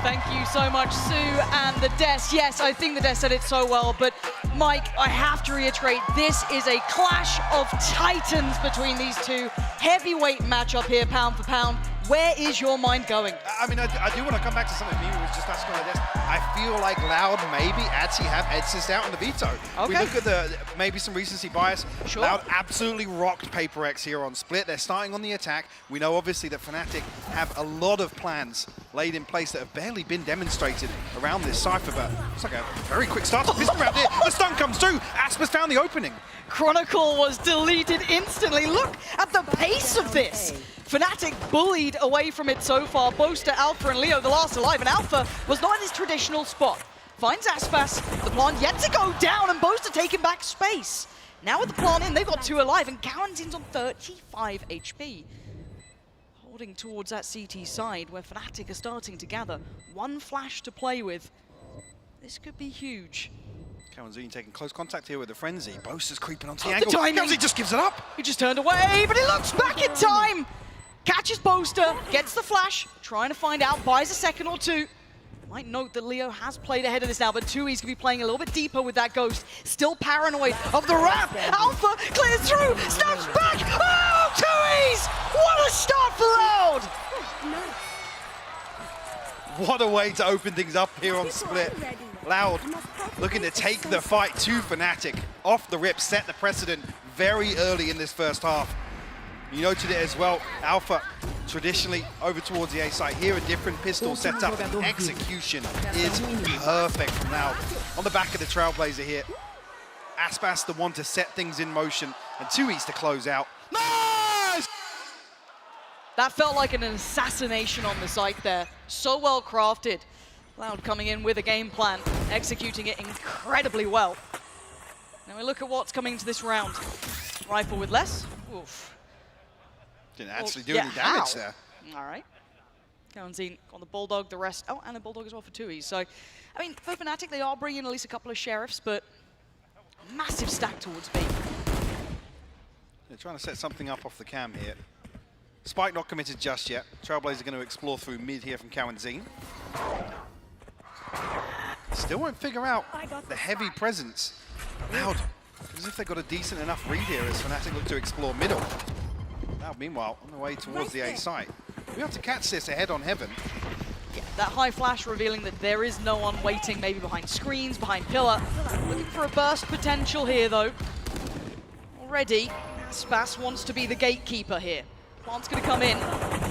Thank you so much, Sue and the Des. Yes, I think the Des said it so well, but Mike, I have to reiterate, this is a clash of titans between these two. Heavyweight matchup here, pound for pound. Where is your mind going? I mean, I do want to come back to something Mimi was just asking on this. I feel like Loud maybe actually have Edsist out on the veto. Okay. We look at maybe some recency bias. Sure. Loud absolutely rocked Paper X here on Split. They're starting on the attack. We know obviously that Fnatic have a lot of plans laid in place that have barely been demonstrated around this Cypher, but it's like a very quick start to piston round here. The stun comes through. Aspas found the opening. Chronicle was deleted instantly. Look at the pace of this. Fnatic bullied away from it so far. Boaster, Alpha, and Leo, the last alive, and Alpha was not in his traditional spot. Finds Aspas, the plant yet to go down, and Boaster taking back space. Now with the plant in, they've got 2 alive, and Quarantine's on 35 HP. Holding towards that CT side, where Fnatic are starting to gather. 1 flash to play with. This could be huge. Kawanzini taking close contact here with the Frenzy. Boaster's creeping onto the The angle. timing. Kawanzini just gives it up. He just turned away, but he looks back in time. Catches Boaster, gets the flash, trying to find out, buys a second or 2. Might note that Leo has played ahead of this now, but 2E's gonna be playing a little bit deeper with that Ghost. Still paranoid of the ramp. Alpha clears through, snaps back. Oh, 2E's! What a start for Loud! What a way to open things up here on Split. Loud looking to take the fight to Fnatic. Off the rip, set the precedent very early in this first half. You noted it as well. Alpha traditionally over towards the A site. Here a different pistol setup. Execution is perfect from Loud. On the back of the Trailblazer here. Aspas the one to set things in motion, and 2E's to close out. Nice! That felt like an assassination on the site there. So well crafted. Loud coming in with a game plan, executing it incredibly well. Now we look at what's coming into this round. Rifle with less. Oof. Didn't actually do any damage there. All right. Kawanzini on the Bulldog, the rest. Oh, and the Bulldog as well for 2E. So, I mean, for Fnatic, they are bringing at least a couple of Sheriffs, but massive stack towards B. They're trying to set something up off the cam here. Spike not committed just yet. Trailblazer going to explore through mid here from Kawanzini. Still won't figure out the heavy presence. Loud, as if they've got a decent enough read here as Fnatic look to explore middle. Loud, meanwhile, on the way towards the A site. We have to catch this ahead on Heaven. Yeah, that high flash revealing that there is no one waiting, maybe behind screens, behind pillar. Looking for a burst potential here, though. Already, Aspas wants to be the gatekeeper here. Plant's going to come in.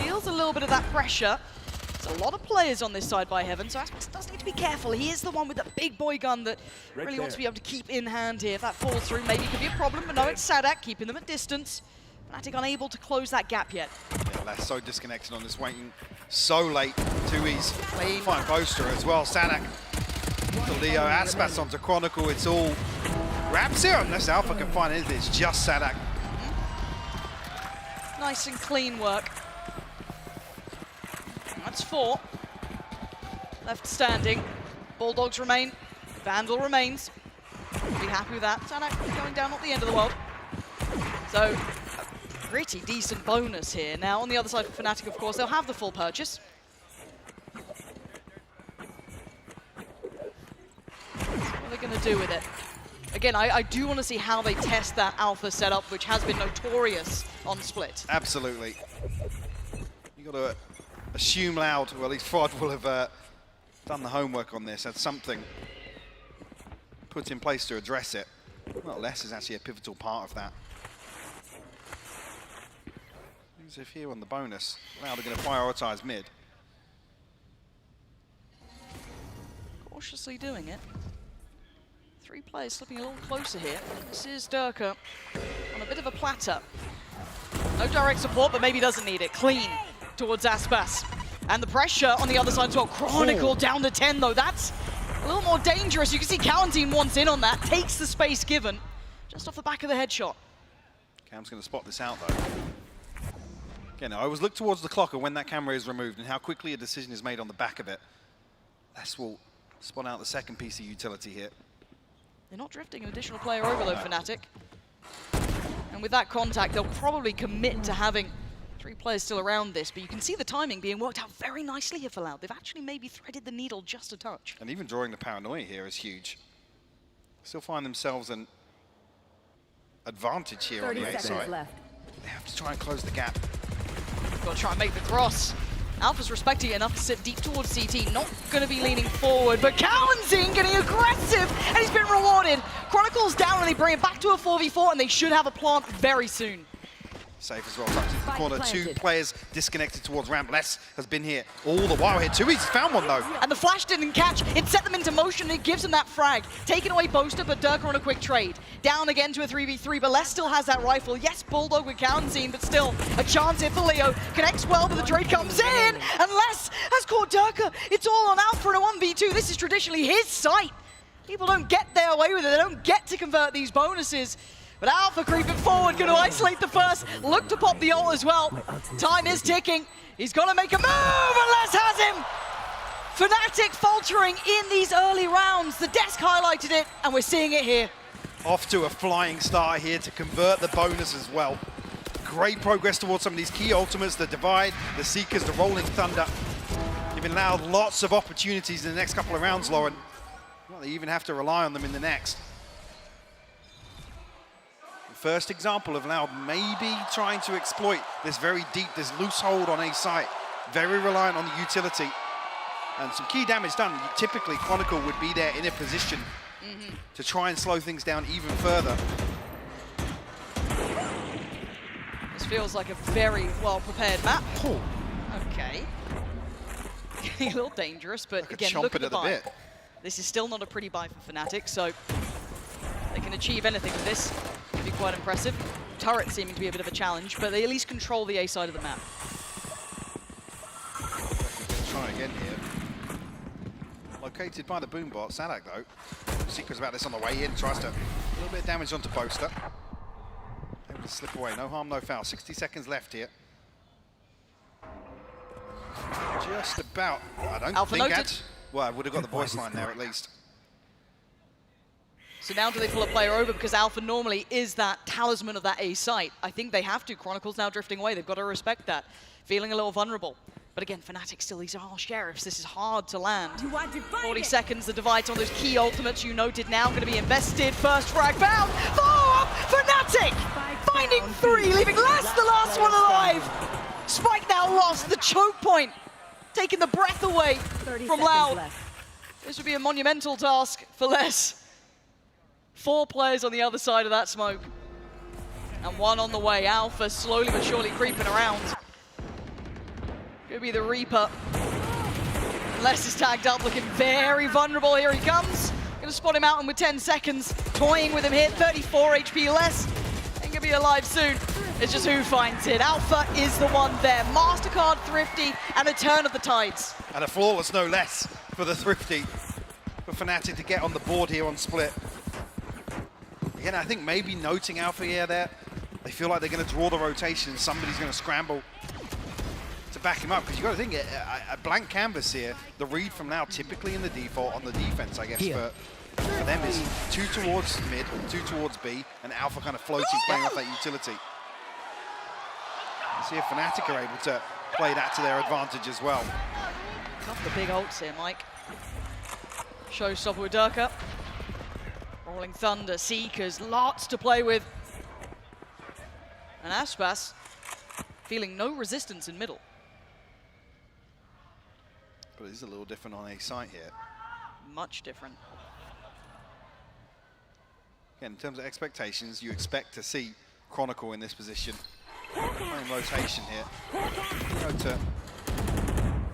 Feels a little bit of that pressure. There's a lot of players on this side by Heaven, so Aspas does need to be careful. He is the one with the big boy gun that really wants to be able to keep in hand here. If that falls through, maybe it could be a problem, but no, it's Sadak keeping them at distance. Fnatic unable to close that gap yet. Yeah, that's so disconnected on this, waiting so late. 2E's fine Boaster as well. Sadak to Leo, Aspas onto Chronicle. It's all wraps here, unless Alpha can find anything. It's just Sadak. Nice and clean work. That's 4. Left standing. Bulldogs remain. Vandal remains. Be happy with that. Sadak going down, not the end of the world. So, a pretty decent bonus here. Now, on the other side for Fnatic, of course, they'll have the full purchase. What are they going to do with it? Again, I do want to see how they test that Alpha setup, which has been notorious on Split. Absolutely. You got to assume Loud, well, at least Fraud will have done the homework on this, had something put in place to address it. Well, Less is actually a pivotal part of that. As if here on the bonus, Loud are going to prioritize mid. Cautiously doing it. 3 players slipping a little closer here. This is Durka on a bit of a platter. No direct support, but maybe doesn't need it. Clean towards Aspas. And the pressure on the other side as well. Chronicle down to 10 though. That's a little more dangerous. You can see Quarantine wants in on that. Takes the space given. Just off the back of the headshot. Cam's going to spot this out though. Again, I always look towards the clock and when that camera is removed and how quickly a decision is made on the back of it. Less will spot out the second piece of utility here. They're not drifting an additional player overload, Fnatic. And with that contact, they'll probably commit to having 3 players still around this, but you can see the timing being worked out very nicely here for Loud. They've actually maybe threaded the needle just a touch. And even drawing the paranoia here is huge. Still find themselves an advantage here on the A side. They have to try and close the gap. Got to try and make the cross. Alpha's respecting it enough to sit deep towards CT, not going to be leaning forward, but Cowanzine getting aggressive, and he's been rewarded. Chronicles down, and they bring it back to a 4v4, and they should have a plant very soon. Safe as well, tucked into the corner. Two players disconnected towards ramp. Les has been here all the while here. Too easy, found one though. And the flash didn't catch. It set them into motion, and it gives them that frag. Taking away Boaster, but Durka on a quick trade. Down again to a 3v3, but Les still has that rifle. Yes, Bulldog with Cowanzine, but still a chance here for Leo. Connects well, but the trade comes in, and Les has caught Durka. It's all on Alpha in a 1v2. This is traditionally his site. People don't get their way with it. They don't get to convert these bonuses. But Alpha creeping forward, going to isolate the first, look to pop the ult as well. Time is ticking. He's going to make a move, and Les has him. Fnatic faltering in these early rounds. The desk highlighted it, and we're seeing it here. Off to a flying start here to convert the bonus as well. Great progress towards some of these key ultimates, the Divide, the Seekers, the Rolling Thunder. Giving Loud lots of opportunities in the next couple of rounds, Lauren. Well, they even have to rely on them in the next. First example of Loud maybe trying to exploit this very deep, this loose hold on A site. Very reliant on the utility. And some key damage done. Typically, Chronicle would be there in a position to try and slow things down even further. This feels like a very well-prepared map. Oh. Okay. Getting a little dangerous, but Like again, look at the buy. This is still not a pretty buy for Fnatic, so they can achieve anything with this. Be quite impressive. Turret seeming to be a bit of a challenge, but they at least control the A side of the map. Try again here. Located by the boombot, Sadak though. Secret's about this on the way in, tries to a little bit of damage onto Boaster. Able to slip away, no harm, no foul. 60 seconds left here. Just about. I don't Alpha think noted. well, I would have got the voice line there at least. So now do they pull a player over, because Alpha normally is that talisman of that A site? I think they have to. Chronicles now drifting away. They've got to respect that. Feeling a little vulnerable. But again, Fnatic still, these are all sheriffs. This is hard to land. 40 seconds, the Divide's on those key ultimates you noted now. Going to be invested. First frag found. Follow-up, Fnatic! Finding 3, leaving Les the last one alive. Spike now lost, the choke point. Taking the breath away from Loud. This would be a monumental task for Les. 4 players on the other side of that smoke. And 1 on the way. Alpha slowly but surely creeping around. Could be the Reaper. Les is tagged up, looking very vulnerable. Here he comes. Gonna spot him out, and with 10 seconds, toying with him here. 34 HP less. Ain't gonna be alive soon. It's just who finds it. Alpha is the one there. MasterCard, Thrifty, and a turn of the tides. And a flawless no less for the Thrifty. For Fnatic to get on the board here on Split. Again, I think maybe noting Alpha here there. They feel like they're going to draw the rotation and somebody's going to scramble to back him up. Because you've got to think, a blank canvas here, the read from now typically in the default on the defense, I guess, for them is 2 towards mid, 2 towards B, and Alpha kind of floating, playing off that utility. See if Fnatic are able to play that to their advantage as well. Not the big ults here, Mike. Showstopper with Durka. Rolling Thunder, Seekers, lots to play with. And Aspas feeling no resistance in middle. But it is a little different on A site here. Much different. Again, in terms of expectations, you expect to see Chronicle in this position. Playing rotation here. Go to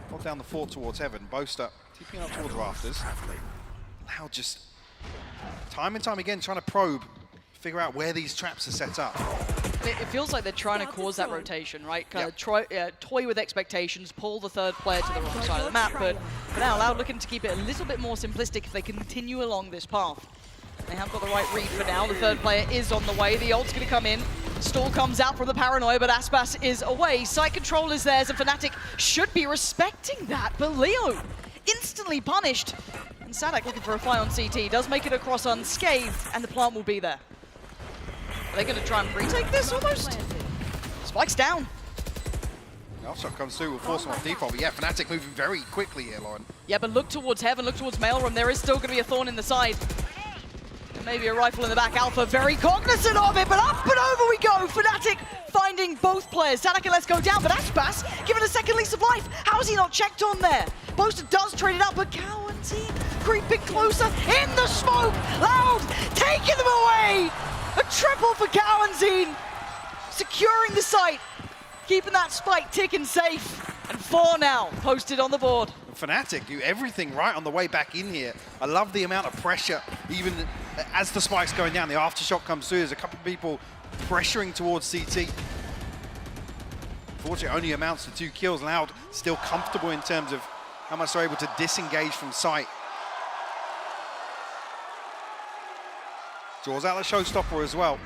hold down the fort towards Heaven. Boaster keeping up towards Rafters. Loud just time and time again trying to probe, figure out where these traps are set up. It feels like they're trying to cause that rotation, right? Kind of toy with expectations, pull the third player to the wrong side of the map, but for now, Loud looking to keep it a little bit more simplistic if they continue along this path. They have got the right read for now. The third player is on the way. The ult's going to come in. Stall comes out from the Paranoia, but Aspas is away. Site control is theirs, and Fnatic should be respecting that, but Leo instantly punished. And Sadak looking for a fight on CT, does make it across unscathed, and the plant will be there. Are they going to try and retake this almost? Spike's down. The off-shot comes through, will force him off default, but yeah, Fnatic moving very quickly here, Lauren. Yeah, but look towards Heaven, look towards Maelstrom. There is still going to be a thorn in the side. Maybe a rifle in the back. Alpha very cognizant of it, but up and over we go. Fnatic finding both players. Tanaka lets go down, but Aspas given a second lease of life. How is he not checked on there? Boaster does trade it up, but Cow and team creeping closer in the smoke. Loud taking them away. A triple for Cow and team, securing the site, keeping that spike ticking safe. And 4 now posted on the board. Fnatic do everything right on the way back in here. I love the amount of pressure, even as the spike's going down, the aftershock comes through. There's a couple of people pressuring towards CT. Unfortunately, it only amounts to 2 kills. Loud still comfortable in terms of how much they're able to disengage from sight. Draws out the showstopper as well.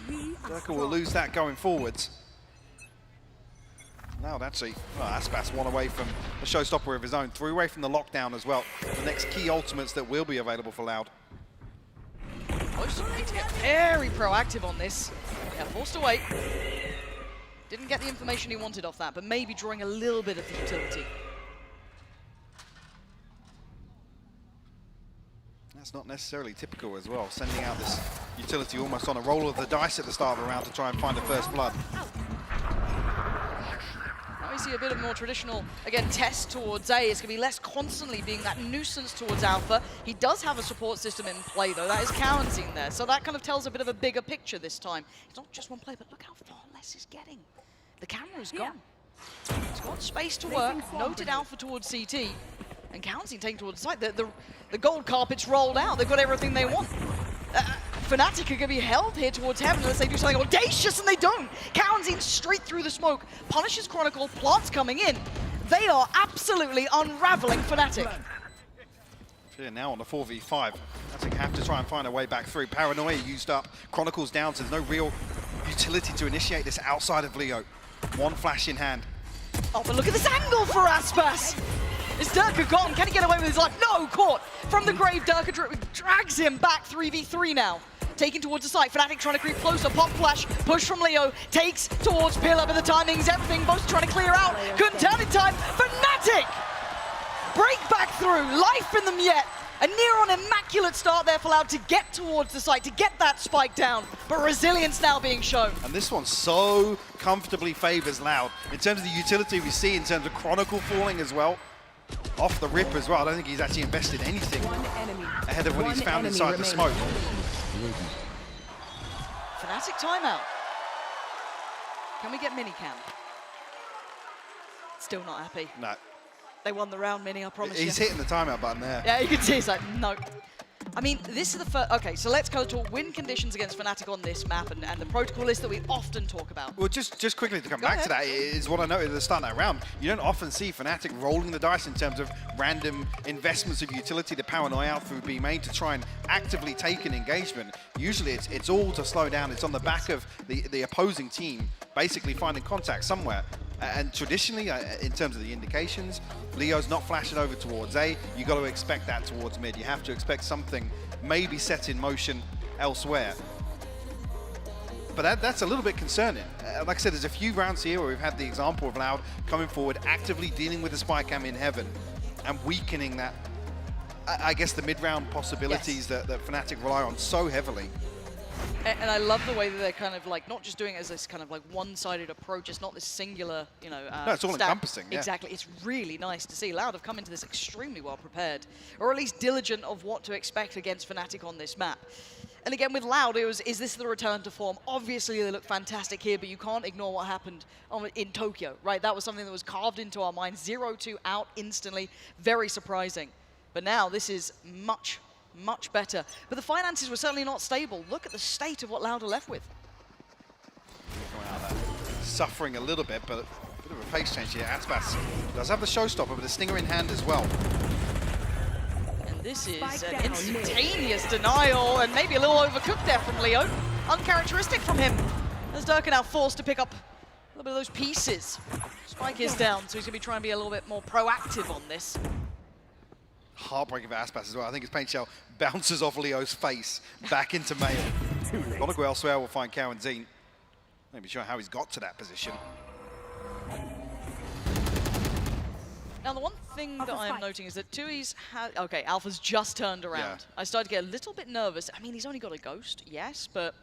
Durka will lose that going forwards. Loud actually, well, Aspas one away from a showstopper of his own, 3 away from the lockdown as well. The next key ultimates that will be available for Loud. Boaster need to get very proactive on this. Yeah, forced to wait. Didn't get the information he wanted off that, but maybe drawing a little bit of the utility. That's not necessarily typical as well, sending out this utility almost on a roll of the dice at the start of a round to try and find a first blood. Now we see a bit of more traditional, again, test towards A. It's going to be less constantly being that nuisance towards Alpha. He does have a support system in play, though. That is Cowanzine there. So that kind of tells a bit of a bigger picture this time. It's not just one play, but look how far less he's getting. The camera's gone. He's got space to work. Noted Alpha towards CT. And Cowanzine taking towards the side. The gold carpet's rolled out. They've got everything they want. Fnatic are going to be held here towards heaven unless they do something audacious, and they don't. Cowanzine straight through the smoke. Punishes Chronicle, plants coming in. They are absolutely unraveling Fnatic. Yeah, now on the 4v5. Fnatic have to try and find a way back through. Paranoia used up. Chronicle's down, so there's no real utility to initiate this outside of Leo. 1 flash in hand. Oh, but look at this angle for Aspas. Is Durka gone? Can he get away with his life? No, caught from the grave. Durka drags him back 3v3 now. Taking towards the site. Fnatic trying to creep closer. Pop flash. Push from Leo. Takes towards Pillar, but the timing's everything. Both trying to clear out. Couldn't turn in time. Fnatic break back through. Life in them yet. A near on immaculate start there for Loud to get towards the site, to get that spike down. But resilience now being shown. And this one so comfortably favors Loud. In terms of the utility we see, in terms of Chronicle falling as well. Off the rip as well. I don't think he's actually invested anything ahead of what he's found inside the smoke. Fnatic timeout. Can we get minicam? Still not happy. No. They won the round, Mini, I promise He's hitting the timeout button there. Yeah, you can see he's like, no. I mean, this is the first. Okay, so let's go to win conditions against Fnatic on this map and the protocol list that we often talk about. Well, just quickly to come back to that is what I noted at the start of that round. You don't often see Fnatic rolling the dice in terms of random investments of utility. The Paranoia Alpha would be made to try and actively take an engagement. Usually it's all to slow down. It's on the back of the opposing team basically finding contact somewhere. And traditionally, in terms of the indications, Leo's not flashing over towards A. You got to expect that towards mid. You have to expect something maybe set in motion elsewhere. But that's a little bit concerning. Like I said, there's a few rounds here where we've had the example of Loud coming forward, actively dealing with the spike cam in heaven and weakening that, I guess, the mid-round possibilities that Fnatic rely on so heavily. And I love the way that they're kind of like not just doing it as this kind of like one-sided approach. It's not this singular, you know. No, it's all encompassing. Yeah. Exactly. It's really nice to see. Loud have come into this extremely well prepared, or at least diligent of what to expect against Fnatic on this map. And again, with Loud, it was, is this the return to form? Obviously, they look fantastic here, but you can't ignore what happened in Tokyo, right? That was something that was carved into our minds. 0-2 out instantly. Very surprising. But now this is much better. But the finances were certainly not stable. Look at the state of what Loud are left with. Suffering a little bit, but a bit of a pace change here. Aspas does have the showstopper, but a stinger in hand as well. And this is an instantaneous denial, and maybe a little overcooked there from Leo. Uncharacteristic from him. As Durka now forced to pick up a little bit of those pieces. Spike is down, so he's going to be trying to be a little bit more proactive on this. Heartbreaking for Aspas as well. I think his paint shell bounces off Leo's face back into Mail. Gotta go elsewhere, we'll find Cowanzine. Not even sure how he's got to that position. Now, the one thing that I am noting is that Tui's okay, Alpha's just turned around. I started to get a little bit nervous. I mean, he's only got a ghost, yes, but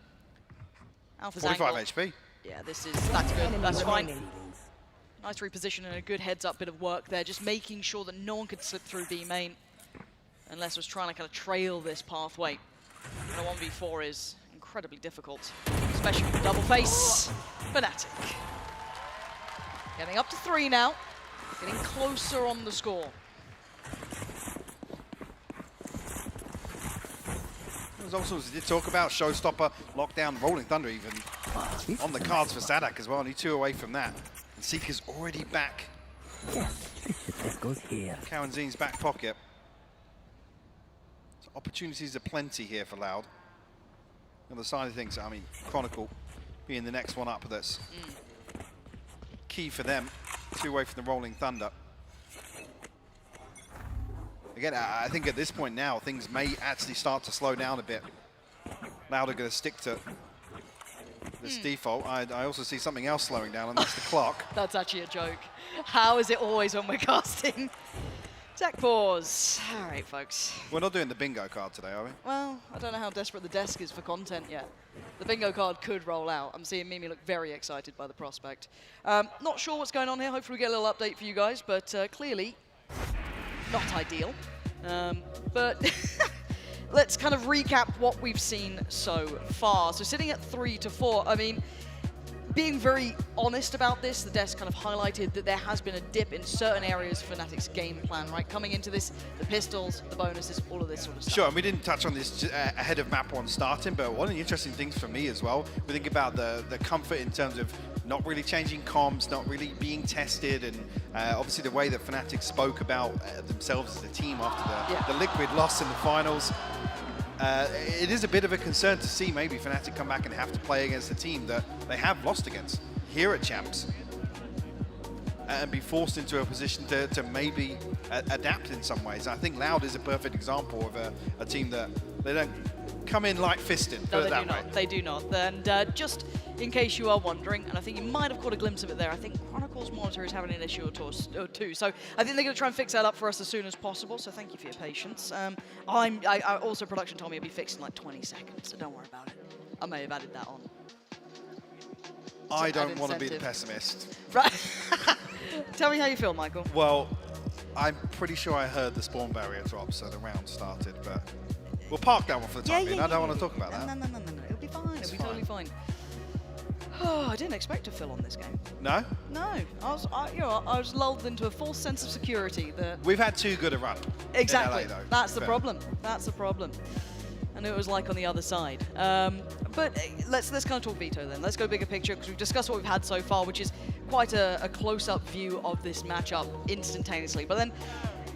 Alpha's 45 angle. HP. Yeah, that's good. That's fine. Nice reposition and a good heads-up bit of work there, just making sure that no one could slip through B main, unless was trying to kind of trail this pathway. And a 1v4 is incredibly difficult, especially with the double face. Fnatic. Getting up to 3 now. Getting closer on the score. There's also, as we did talk about, Showstopper, Lockdown, Rolling Thunder even on the cards for Sadak as well. Only 2 away from that. And Seeker's already back. Kawanzin's back pocket. So opportunities are plenty here for Loud. On the side of things, I mean, Chronicle being the next one up, that's key for them. 2 away from the Rolling Thunder. Again, I think at this point now, things may actually start to slow down a bit. Loud are going to stick to this default. I also see something else slowing down, and that's the clock. That's actually a joke. How is it always when we're casting? Tech pause. All right, folks. We're not doing the bingo card today, are we? Well, I don't know how desperate the desk is for content yet. The bingo card could roll out. I'm seeing Mimi look very excited by the prospect. Not sure what's going on here. Hopefully we get a little update for you guys, but clearly not ideal. But let's kind of recap what we've seen so far. So sitting at 3-4, I mean, being very honest about this, the desk kind of highlighted that there has been a dip in certain areas of Fnatic's game plan, right? Coming into this, the pistols, the bonuses, all of this sort of stuff. Sure, and we didn't touch on this ahead of map 1 starting, but one of the interesting things for me as well, we think about the comfort in terms of not really changing comms, not really being tested, and obviously the way that Fnatic spoke about themselves as a team after the Liquid loss in the finals. It is a bit of a concern to see maybe Fnatic come back and have to play against a team that they have lost against here at Champs and be forced into a position to maybe adapt in some ways. I think Loud is a perfect example of a team that they don't come in light-fisted. No, they do not. They do not. And just in case you are wondering, and I think you might have caught a glimpse of it there, I think Chronicle's monitor is having an issue or two. So I think they're going to try and fix that up for us as soon as possible. So thank you for your patience. I also, production told me it'll be fixed in like 20 seconds, so don't worry about it. I may have added that on. I don't want to be the pessimist. Right. Tell me how you feel, Michael. Well, I'm pretty sure I heard the spawn barrier drop, so the round started, but we'll park that one for the time being. I don't want to talk about that. No. It'll be fine. It'll be totally fine. Oh, I didn't expect to fill on this game. No? No. I was lulled into a false sense of security that... We've had too good a run. Exactly. In LA, though, that's the problem. That's the problem. And it was like on the other side. But let's kind of talk Veto then. Let's go bigger picture, because we've discussed what we've had so far, which is quite a close-up view of this matchup instantaneously. But then,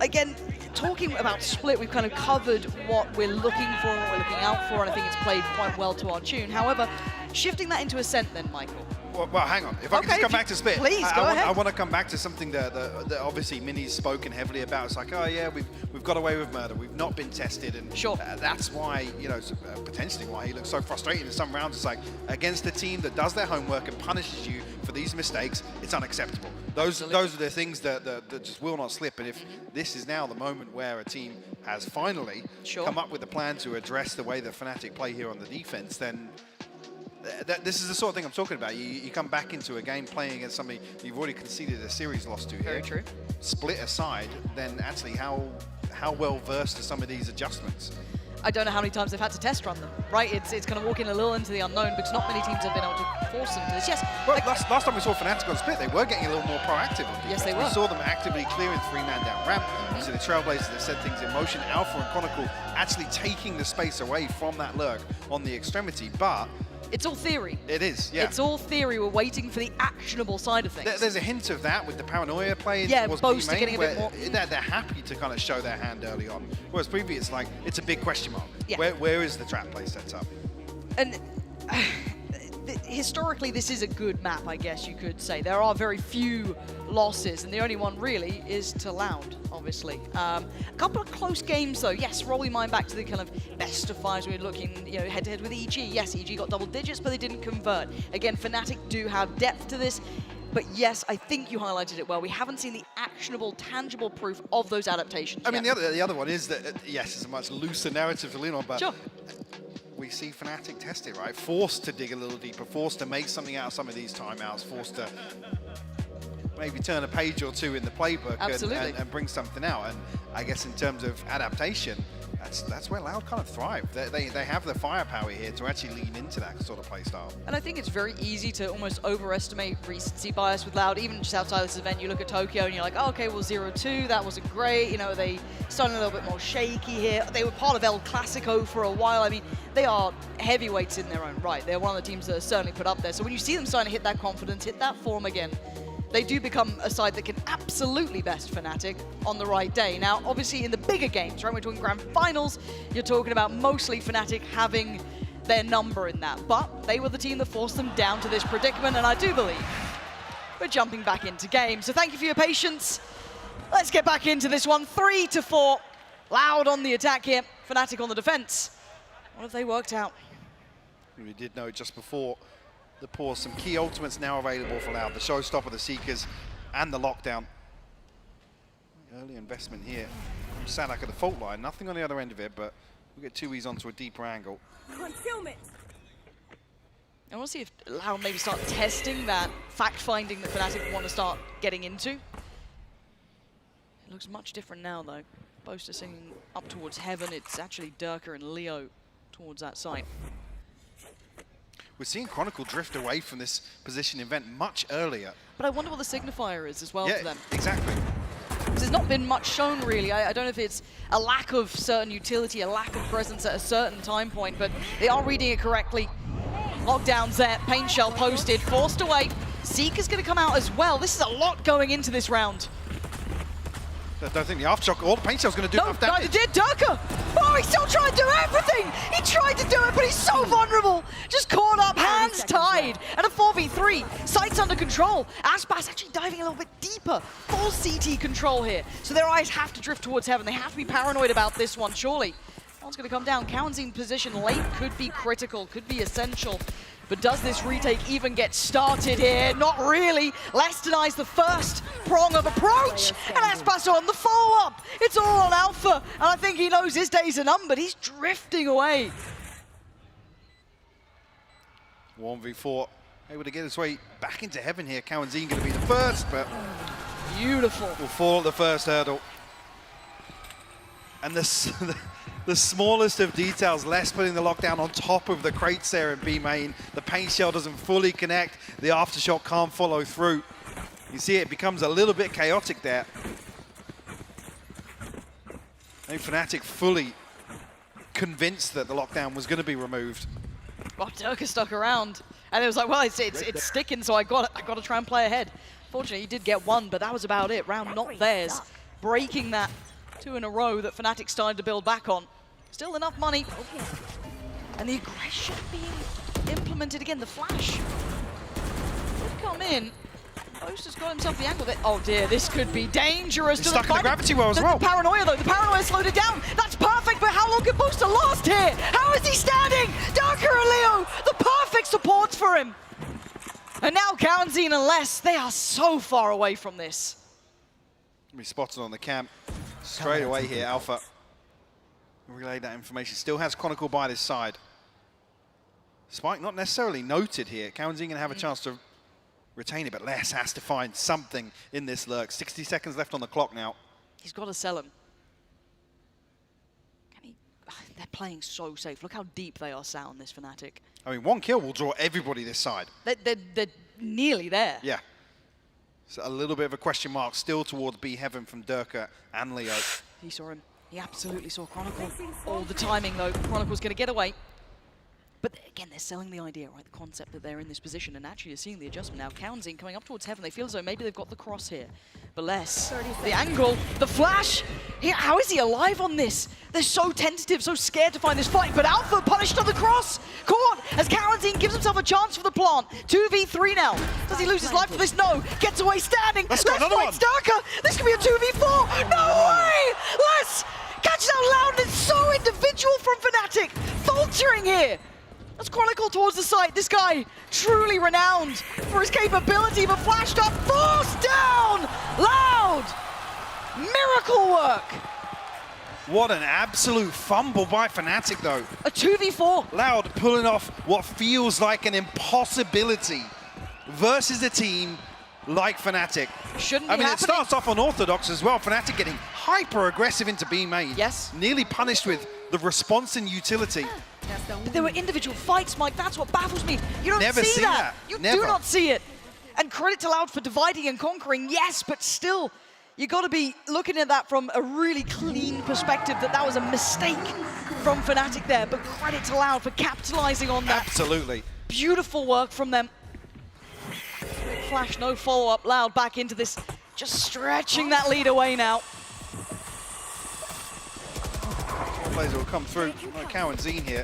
again, talking about Split, we've kind of covered what we're looking for and what we're looking out for, and I think it's played quite well to our tune. However, shifting that into Ascent then, Michael. Well, hang on. If I can just come back to Split. Please, go ahead. I want to come back to something that obviously Mini's spoken heavily about. It's like, oh yeah, we've got away with murder. We've not been tested, and that's why, potentially why he looks so frustrated in some rounds. It's like, against a team that does their homework and punishes you for these mistakes, it's unacceptable. Those are the things that just will not slip. And if this is now the moment where a team has finally come up with a plan to address the way that Fnatic play here on the defense, then this is the sort of thing I'm talking about. You come back into a game playing against somebody you've already conceded a series loss to here. Very true. Split aside, then actually how well versed are some of these adjustments? I don't know how many times they've had to test run them, right? It's kind of walking a little into the unknown, because not many teams have been able to force them to this. Yes. Well, last time we saw Fnatic on Split, they were getting a little more proactive on defense. Yes, they were. We saw them actively clearing 3-man down ramp. So the Trailblazers that set things in motion. Alpha and Chronicle actually taking the space away from that lurk on the extremity, but it's all theory. It is, yeah. It's all theory. We're waiting for the actionable side of things. There's a hint of that with the paranoia play. Yeah, Boast getting a bit more. They're happy to kind of show their hand early on. Whereas previous, like, it's a big question mark. Yeah. Where is the trap play set up? And historically, this is a good map, I guess you could say. There are very few losses, and the only one really is to Loud, obviously. A couple of close games, though. Yes, roll your mind back to the kind of best of fives. We were looking, head-to-head with EG. Yes, EG got double digits, but they didn't convert. Again, Fnatic do have depth to this, But yes, I think you highlighted it well. We haven't seen the actionable, tangible proof of those adaptations I mean, yet. the other one is that, yes, it's a much looser narrative to lean on, but sure. we see Fnatic test it, right? Forced to dig a little deeper, forced to make something out of some of these timeouts, forced to maybe turn a page or two in the playbook and bring something out. And I guess in terms of adaptation, that's where Loud kind of thrive. They have the firepower here to actually lean into that sort of play style. And I think it's very easy to almost overestimate recency bias with Loud. Even just outside this event, you look at Tokyo and you're like, oh, okay, well, 0-2, that wasn't great. You know, they started a little bit more shaky here. They were part of El Clasico for a while. I mean, they are heavyweights in their own right. They're one of the teams that are certainly put up there. So when you see them starting to hit that confidence, hit that form again, they do become a side that can absolutely best Fnatic on the right day. Now, obviously, in the bigger games, right, we're talking grand finals, you're talking about mostly Fnatic having their number in that. But they were the team that forced them down to this predicament, and I do believe we're jumping back into game. So thank you for your patience. Let's get back into this one. 3-4. Loud on the attack here, Fnatic on the defense. What have they worked out? We did know just before the pause, some key ultimates now available for Loud. The Showstopper, the Seekers, and the Lockdown. Early investment here from Sadak at the fault line. Nothing on the other end of it, but we get 2Es onto a deeper angle. Concealment. I want to see if Loud maybe start testing that fact-finding that Fnatic want to start getting into. It looks much different now, though. Boaster singing up towards heaven. It's actually Durka and Leo towards that site. We're seeing Chronicle drift away from this position event much earlier. But I wonder what the signifier is as well for them. Exactly. Because there's not been much shown, really. I don't know if it's a lack of certain utility, a lack of presence at a certain time point, but they are reading it correctly. Lockdown's there, Pain Shell posted, forced away. Seeker's going to come out as well. This is a lot going into this round. I don't think the Aftershock or the Pain Shell's going to do enough damage. No, did Durka! Oh, he still tried to do everything! He tried to do it, but he's so vulnerable! Just caught up, hands tied, and a 4v3. Sights under control. Aspas actually diving a little bit deeper. Full CT control here. So their eyes have to drift towards heaven. They have to be paranoid about this one, surely. One's going to come down. Cowan's position late could be critical, could be essential. But does this retake even get started here? Not really. Less denies the first prong of approach, and Aspas on the follow-up. It's all on Alpha, and I think he knows his days are numbered. He's drifting away. 1v4, able to get his way back into heaven here. Cowan's going to be the first, but beautiful. Will fall at the first hurdle. And the smallest of details, Les putting the Lockdown on top of the crates there in B main. The Pain Shell doesn't fully connect. The Aftershock can't follow through. You see it becomes a little bit chaotic there. I think Fnatic fully convinced that the Lockdown was going to be removed. Well, Durka stuck around, and it was like, well, it's sticking, so I got to try and play ahead. Fortunately, he did get one, but that was about it. Round not theirs. Breaking that 2 in a row that Fnatic started to build back on. Still enough money. And the aggression being implemented again, the flash. Would come in. Boaster's got himself the angle there. Oh dear, this could be dangerous. He's stuck in the gravity well as well. The paranoia though, the paranoia slowed it down. That's perfect, but how long can Boaster last here? How is he standing? Darker and Leo, the perfect supports for him. And now Cowanzine and Les, they are so far away from this. We spotted on the camp straight away here, Alpha. Relay that information. Still has Chronicle by this side. Spike not necessarily noted here. Cowan's going to have a chance to retain it, but Les has to find something in this lurk. 60 seconds left on the clock now. He's got to sell him. Can he? They're playing so safe. Look how deep they are sat on this Fnatic. I mean, one kill will draw everybody this side. They're nearly there. Yeah. So a little bit of a question mark still towards B Heaven from Durka and Leo. He saw him. He absolutely saw Chronicle. All the timing, though. Chronicle's going to get away. But again, they're selling the idea, right? The concept that they're in this position, and actually you're seeing the adjustment now. Cowanzine coming up towards heaven. They feel as though maybe they've got the cross here. But Les, the angle, the flash. How is he alive on this? They're so tentative, so scared to find this fight. But Alpha punished on the cross. Caught as Cowanzine gives himself a chance for the plant. 2v3 now. Does he lose his life for this? No. Gets away standing. Let's go, another one. Durka. This could be a 2v4. No way! Les catches out Loud, and it's so individual from Fnatic. Faltering here. Let's Chronicle towards the site. This guy, truly renowned for his capability, but flashed up, forced down! Loud! Miracle work! What an absolute fumble by Fnatic, though. A 2v4. Loud pulling off what feels like an impossibility versus a team like Fnatic. Shouldn't I be mean, happening. it starts off unorthodox as well. Fnatic getting hyper-aggressive into B main. Yes. Nearly punished with the response and utility. But there were individual fights, Mike. That's what baffles me. You don't Never see see that. You Never. do not see it. And credit to Loud for dividing and conquering, yes, but still, you got to be looking at that from a really clean perspective, that was a mistake from Fnatic there, but credit to Loud for capitalizing on that. Absolutely. Beautiful work from them. Flash, no follow-up. Loud back into this, just stretching that lead away now. Players will come through. Like Cow and Zine here.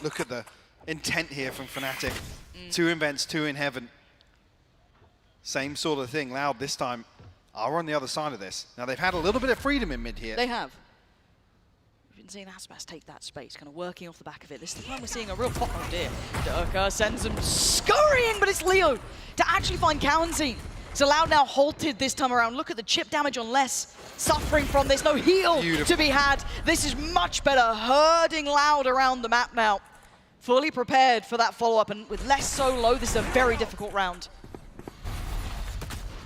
Look at the intent here from Fnatic. 2 in vents, 2 in heaven. Same sort of thing. Loud this time are on the other side of this. Now they've had a little bit of freedom in mid here. They have. We've been seeing Aspas take that space, kind of working off the back of it. This is the time we're seeing a real pop. Oh dear. Durka sends them scurrying, but it's Leo to actually find Cowanzine. So Loud now halted this time around. Look at the chip damage on Less. Suffering from this, no heal to be had. This is much better, herding Loud around the map now. Fully prepared for that follow-up, and with Less so low, this is a very difficult round.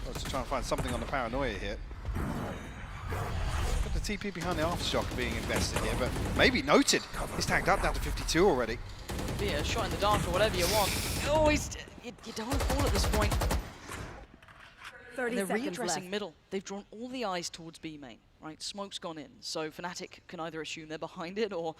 Let's try and find something on the paranoia here. Got the TP behind the aftershock being invested here, but maybe noted. He's tagged up down to 52 already. Be a shot in the dark or whatever you want. Oh, you don't want to fall at this point. 30 They're seconds readdressing left. middle. They've drawn all the eyes towards B main, right? Smoke's gone in, so Fnatic can either assume they're behind it or,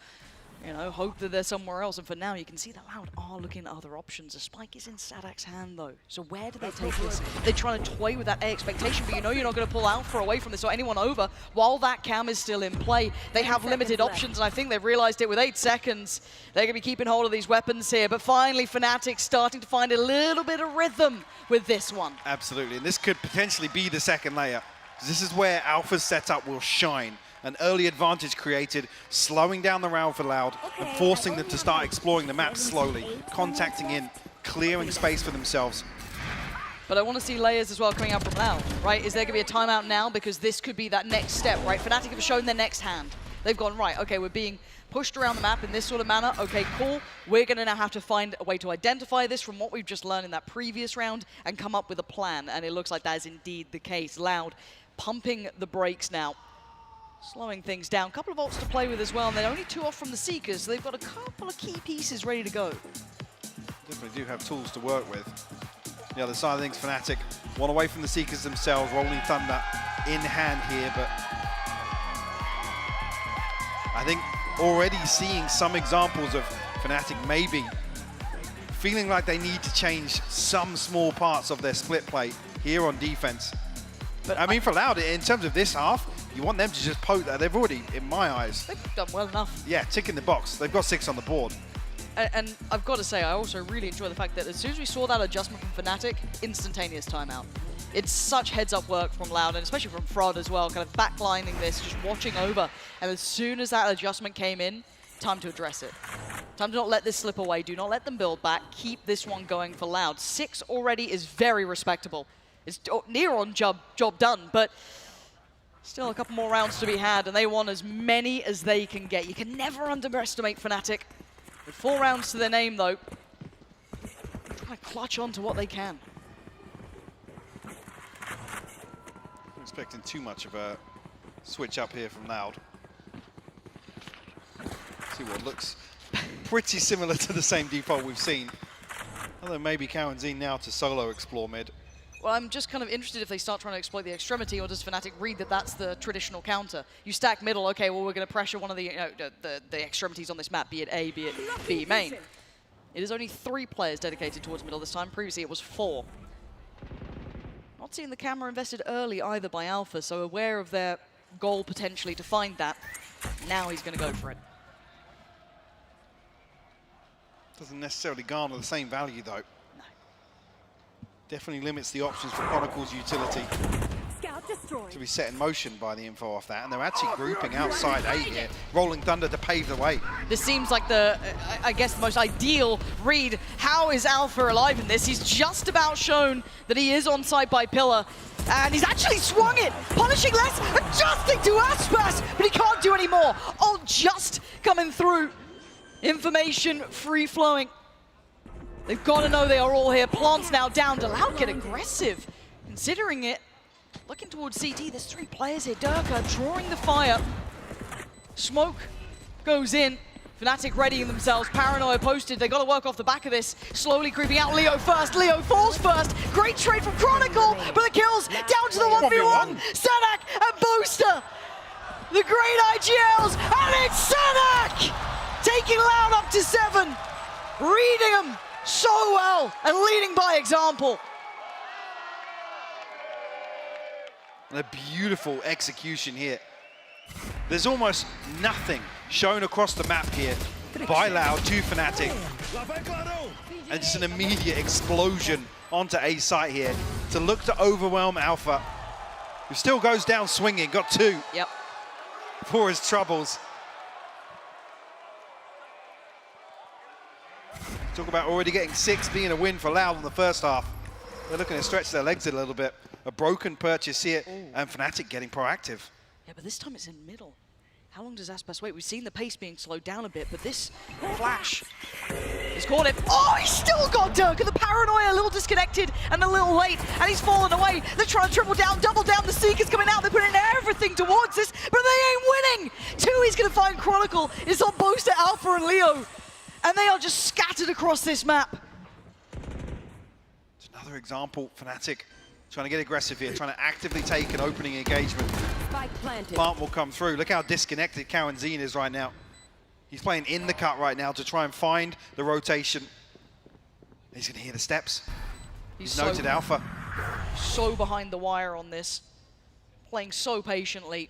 you know, hope that they're somewhere else. And for now, you can see that Loud are looking at other options. A spike is in Sadak's hand, though. So where do they take this? They're trying to toy with that A expectation, but you know you're not going to pull out for away from this or anyone over while that cam is still in play. They have limited options, and I think they've realized it with 8 seconds. They're going to be keeping hold of these weapons here, but finally Fnatic starting to find a little bit of rhythm with this one. Absolutely, and this could potentially be the second layer. This is where Alpha's setup will shine. An early advantage created, slowing down the round for Loud and forcing them to start exploring the map slowly, contacting in, clearing space for themselves. But I want to see layers as well coming out from Loud, right? Is there going to be a timeout now? Because this could be that next step, right? Fnatic have shown their next hand. They've gone, right, okay, we're being pushed around the map in this sort of manner. Okay, cool. We're going to now have to find a way to identify this from what we've just learned in that previous round and come up with a plan. And it looks like that is indeed the case. Loud pumping the brakes now. Slowing things down. A couple of ults to play with as well, and they're only 2 off from the Seekers, so they've got a couple of key pieces ready to go. Definitely do have tools to work with. The other side of things, Fnatic, one away from the Seekers themselves, Rolling Thunder in hand here, but I think already seeing some examples of Fnatic maybe feeling like they need to change some small parts of their split play here on defense. But I mean, for Loud, in terms of this half, you want them to just poke that. They've already, in my eyes, they've done well enough. Yeah, ticking the box. They've got 6 on the board. And I've got to say, I also really enjoy the fact that as soon as we saw that adjustment from Fnatic, instantaneous timeout. It's such heads-up work from Loud, and especially from Fraud as well, kind of backlining this, just watching over. And as soon as that adjustment came in, time to address it. Time to not let this slip away. Do not let them build back. Keep this one going for Loud. 6 already is very respectable. It's near on job done, but still a couple more rounds to be had, and they want as many as they can get. You can never underestimate Fnatic. With 4 rounds to their name, though, try to clutch on to what they can. Not expecting too much of a switch up here from Loud. See what looks pretty similar to the same default we've seen. Although maybe Cow and Zine now to solo explore mid. Well, I'm just kind of interested if they start trying to exploit the extremity, or does Fnatic read that that's the traditional counter? You stack middle, okay, well, we're going to pressure one of the, the extremities on this map, be it A, be it B main. It is only 3 players dedicated towards middle this time. Previously, it was 4. Not seeing the camera invested early either by Alpha, so aware of their goal potentially to find that. Now he's going to go for it. Doesn't necessarily garner the same value, though. Definitely limits the options for Chronicle's utility. to be set in motion by the info off that, and they're actually grouping outside A here. Rolling Thunder to pave the way. This seems like the, I guess, the most ideal read. How is Alpha alive in this? He's just about shown that he is on site by Pillar, and he's actually swung it, punishing less, adjusting to Aspas, but he can't do any more. Oh, just coming through. Information free-flowing. They've got to know they are all here. Plant's now down. Loud get aggressive, considering it. Looking towards CT, there's 3 players here. Durka drawing the fire. Smoke goes in. Fnatic readying themselves. Paranoia posted. They got to work off the back of this. Slowly creeping out. Leo first. Leo falls first. Great trade from Chronicle, but the kills down to the 1v1. Sanak and Booster. The great IGLs, and it's Sanak! Taking Loud up to 7. Reading them so well and leading by example. And a beautiful execution here. There's almost nothing shown across the map here by Loud to Fnatic. And just an immediate explosion onto A site here to look to overwhelm Alpha, who still goes down swinging, got 2 for his troubles. Talk about already getting 6 being a win for Loud in the first half. They're looking to stretch their legs a little bit. A broken purchase here, and Fnatic getting proactive. Yeah, but this time it's in middle. How long does Aspas wait? We've seen the pace being slowed down a bit, but this flash has caught him. Oh, he's still got Durka. The Paranoia a little disconnected and a little late, and he's fallen away. They're trying to triple down, double down. The Seeker's coming out. They're putting everything towards this, but they ain't winning. 2, he's going to find Chronicle. It's on Boaster, Alpha, and Leo, and they are just scattered across this map. It's another example, Fnatic trying to get aggressive here, trying to actively take an opening engagement. Plant will come through. Look how disconnected Kawanzine is right now. He's playing in the cut right now to try and find the rotation. He's going to hear the steps. He's noted Alpha. So behind the wire on this. Playing so patiently.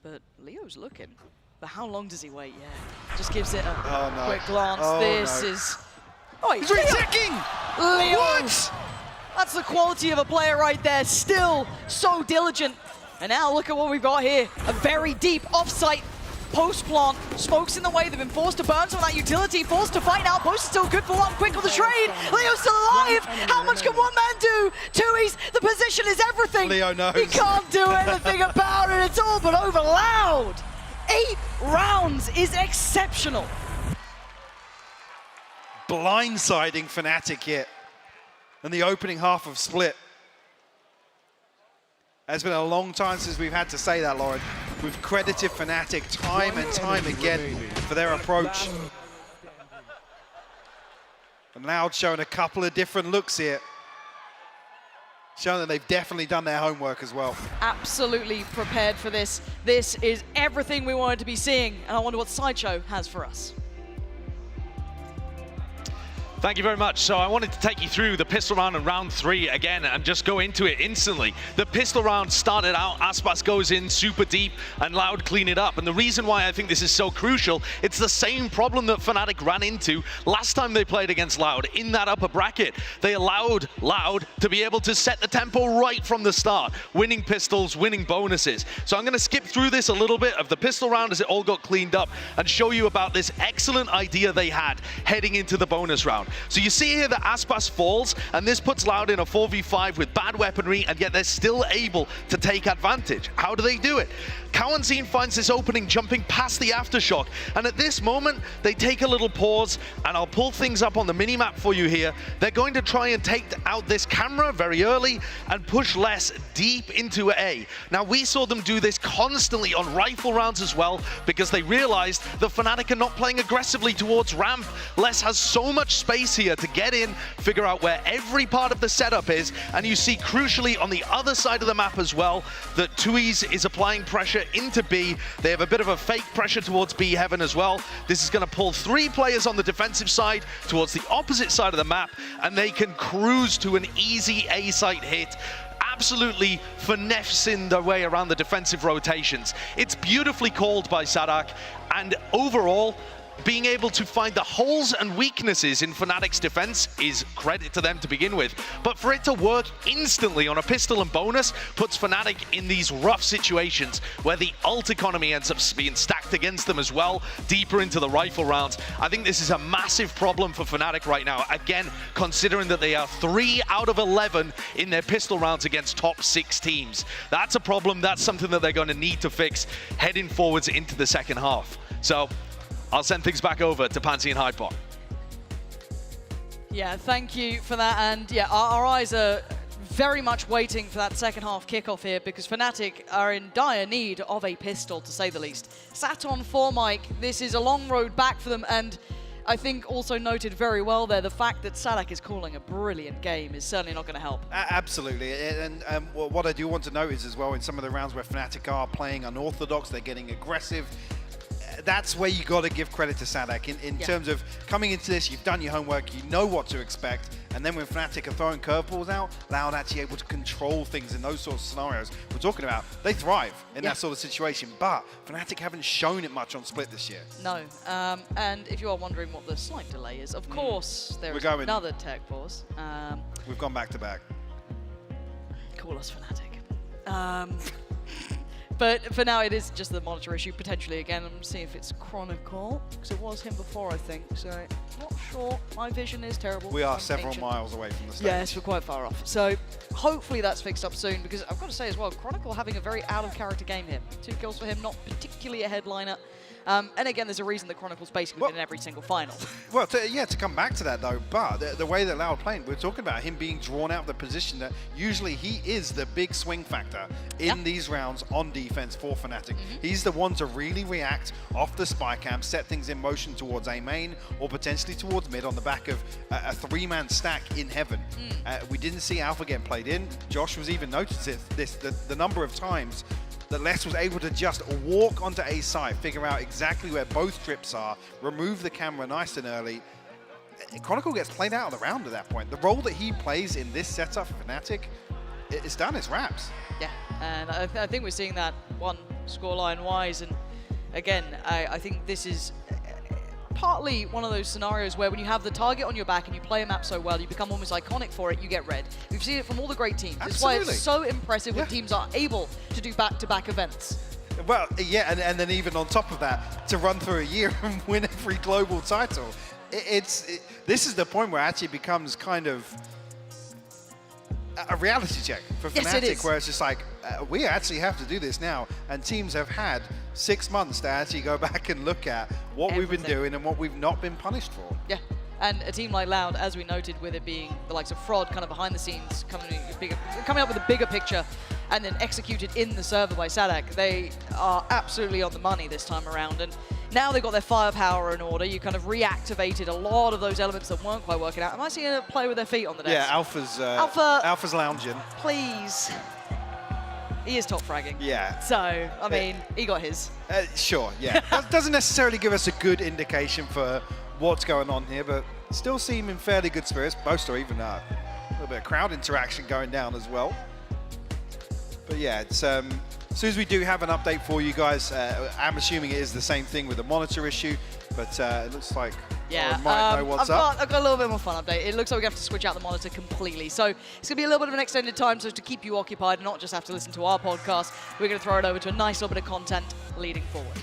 But Leo's looking. But how long does he wait? Yeah. Just gives it a quick glance. This is... Oh, he's reticking! Leo! What? That's the quality of a player right there. Still so diligent. And now look at what we've got here. A very deep offsite post plant. Smoke's in the way. They've been forced to burn some of that utility. Forced to fight now. Post is still good for 1. Quick with the trade. Leo's still alive. How much can one man do? 2E's. The position is everything. Leo knows. He can't do anything about it. It's all but over. Loud. 8 rounds is exceptional. Blindsiding Fnatic here. And the opening half of Split. It's been a long time since we've had to say that, Lauren. We've credited Fnatic time and time again for their approach. And Loud showing a couple of different looks here. Showing that they've definitely done their homework as well. Absolutely prepared for this. This is everything we wanted to be seeing. And I wonder what Sideshow has for us. Thank you very much. So I wanted to take you through the pistol round in round 3 again and just go into it instantly. The pistol round started out, Aspas goes in super deep and Loud clean it up. And the reason why I think this is so crucial, it's the same problem that Fnatic ran into last time they played against Loud in that upper bracket. They allowed Loud to be able to set the tempo right from the start, winning pistols, winning bonuses. So I'm going to skip through this a little bit of the pistol round as it all got cleaned up and show you about this excellent idea they had heading into the bonus round. So you see here that Aspas falls, and this puts Loud in a 4v5 with bad weaponry, and yet they're still able to take advantage. How do they do it? Kawanzine finds this opening jumping past the aftershock, and at this moment they take a little pause, and I'll pull things up on the minimap for you here. They're going to try and take out this camera very early and push Les deep into A. Now we saw them do this constantly on rifle rounds as well, because they realized the Fnatic are not playing aggressively towards ramp. Les has so much space here to get in, figure out where every part of the setup is, and you see crucially on the other side of the map as well that 2E's is applying pressure into B. They have a bit of a fake pressure towards B heaven as well. This is going to pull 3 players on the defensive side towards the opposite side of the map, and they can cruise to an easy A site hit, absolutely finessing their way around the defensive rotations. It's beautifully called by Sadak, and overall, being able to find the holes and weaknesses in Fnatic's defense is credit to them to begin with. But for it to work instantly on a pistol and bonus puts Fnatic in these rough situations where the ult economy ends up being stacked against them as well, deeper into the rifle rounds. I think this is a massive problem for Fnatic right now. Again, considering that they are 3 out of 11 in their pistol rounds against top 6 teams. That's a problem. That's something that they're going to need to fix heading forwards into the second half. So I'll send things back over to Pansy and Hyde Park. Yeah, thank you for that. And yeah, our eyes are very much waiting for that second half kickoff here because Fnatic are in dire need of a pistol, to say the least. Sat on 4 Mike, this is a long road back for them, and I think also noted very well there, the fact that Sadak is calling a brilliant game is certainly not going to help. Absolutely, and what I do want to note is as well, in some of the rounds where Fnatic are playing unorthodox, they're getting aggressive. That's where you got to give credit to Sadak in terms of coming into this, you've done your homework, you know what to expect, and then when Fnatic are throwing curveballs out, Loud actually able to control things in those sorts of scenarios we're talking about. They thrive in that sort of situation, but Fnatic haven't shown it much on Split this year. No, and if you are wondering what the slight delay is, of course there is another tech pause. We've gone back to back. Call us Fnatic. But for now, it is just the monitor issue, potentially again. I'm seeing if it's Chronicle, because it was him before, I think. So, not sure. My vision is terrible. We are several miles away from the stage. Yes, we're quite far off. So, hopefully that's fixed up soon, because I've got to say as well, Chronicle having a very out-of-character game here. 2 kills for him, not particularly a headliner. And again, there's a reason that Chronicle's basically been in every single final. Well, to come back to that though, but the way that Loud playing, we're talking about him being drawn out of the position that usually he is the big swing factor in these rounds on defense for Fnatic. He's the one to really react off the spy cam, set things in motion towards A main or potentially towards mid on the back of a 3-man stack in heaven. We didn't see Alpha get played in. Josh was even noticing the number of times that Les was able to just walk onto A side, figure out exactly where both trips are, remove the camera nice and early. Chronicle gets played out of the round at that point. The role that he plays in this setup for Fnatic, it's done, it's wraps. Yeah, and I think we're seeing that one scoreline-wise, and again, I think this is partly one of those scenarios where when you have the target on your back and you play a map so well, you become almost iconic for it, you get red. We've seen it from all the great teams. That's why it's so impressive when teams are able to do back-to-back events. Well, yeah, and then even on top of that, to run through a year and win every global title. This is the point where it actually becomes kind of a reality check for Fnatic, where it's just like, we actually have to do this now. And teams have had 6 months to actually go back and look at what we've been doing and what we've not been punished for. Yeah, and a team like Loud, as we noted, with it being the likes of Fraud kind of behind the scenes, coming up with a bigger picture and then executed in the server by Sadak, they are absolutely on the money this time around. And now they've got their firepower in order. You kind of reactivated a lot of those elements that weren't quite working out. Am I seeing a play with their feet on the desk? Yeah, Alpha's lounging. Please. He is top fragging. Yeah. So, I mean, he got his. Sure, yeah. That doesn't necessarily give us a good indication for what's going on here, but still seem in fairly good spirits. Boaster even a little bit of crowd interaction going down as well. But yeah, it's as soon as we do have an update for you guys, I'm assuming it is the same thing with the monitor issue, but it looks like I might know what's up. I've got a little bit more fun update. It looks like we have to switch out the monitor completely. So it's going to be a little bit of an extended time so to keep you occupied and not just have to listen to our podcast. We're going to throw it over to a nice little bit of content leading forward.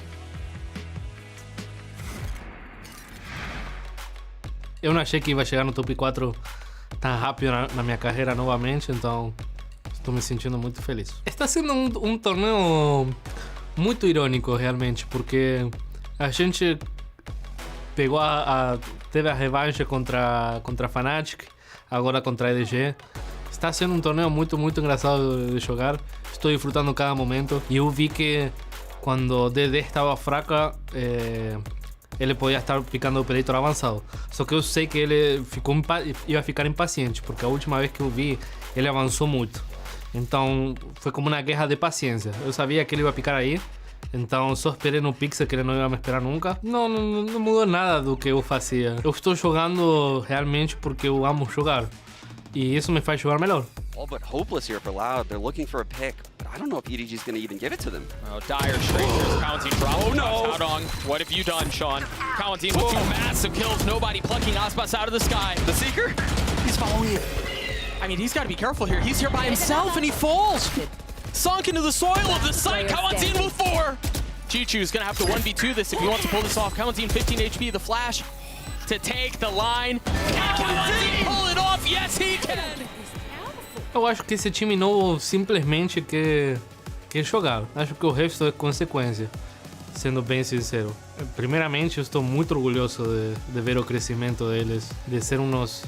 Eu não achei que ia chegar no top 4 tão rápido na minha carreira novamente, então estou me sentindo muito feliz. Está sendo um torneio muito irônico, realmente, porque a gente pegou teve a revanche contra a Fnatic, agora contra a EDG. Está sendo um torneio muito engraçado de jogar. Estou disfrutando cada momento. E eu vi que quando o DD estava fraca, ele podia estar picando o Predator avançado. Só que eu sei que ele ia ficar impaciente, porque a última vez que eu vi, ele avançou muito. Então foi como uma guerra de paciência. Eu sabia que ele ia picar aí, então só esperei no Pixel, que ele não ia me esperar nunca. Não mudou nada do que eu fazia. Eu estou jogando realmente porque eu amo jogar. E isso me faz jogar melhor. All but hopeless here for Loud. They're looking for a pick, but I don't know if EDG is going to even give it to them. Oh, dire strangers. Counting drop. Oh no! Out on. What have you done, Sean? Counting with 2 massive kills. Nobody plucking Aspas out of the sky. The Seeker? He's following it. I mean, he's got to be careful here. He's here by himself and he falls. Sunk into the soil of the site. Counting with 4. Chichu's going to have to 1v2 this if he wants to pull this off. Counting 15 HP. The flash to take the line. Can he pull it off? Yes, he can. Eu acho que esse time novo simplesmente quer jogar. Acho que o resto é consequência, sendo bem sincero. Primeiramente, eu estou muito orgulhoso de ver o crescimento deles, de ser uns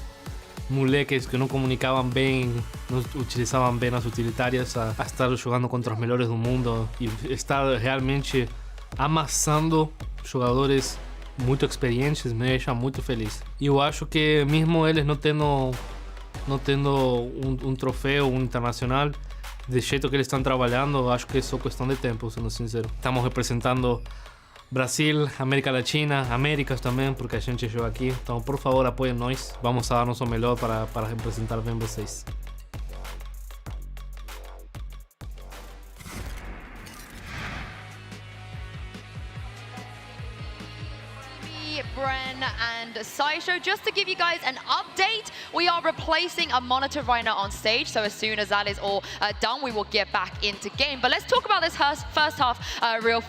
moleques que não comunicavam bem, não utilizavam bem as utilitárias, a estar jogando contra os melhores do mundo e estar realmente amassando jogadores muito experientes me deixa muito feliz. E eu acho que mesmo eles não tendo um troféu, um internacional, do jeito que eles estão trabalhando, acho que é só questão de tempo, sendo sincero. Estamos representando Brasil, América Latina, Américas também, porque a gente joga aqui. Então, por favor, apoiem nós. Vamos a dar nosso melhor para representar bem vocês. Bren and Saisho. Just to give you guys an update, we are replacing a monitor right now on stage, so as soon as that is all done, we will get back into game. But let's talk about this first half real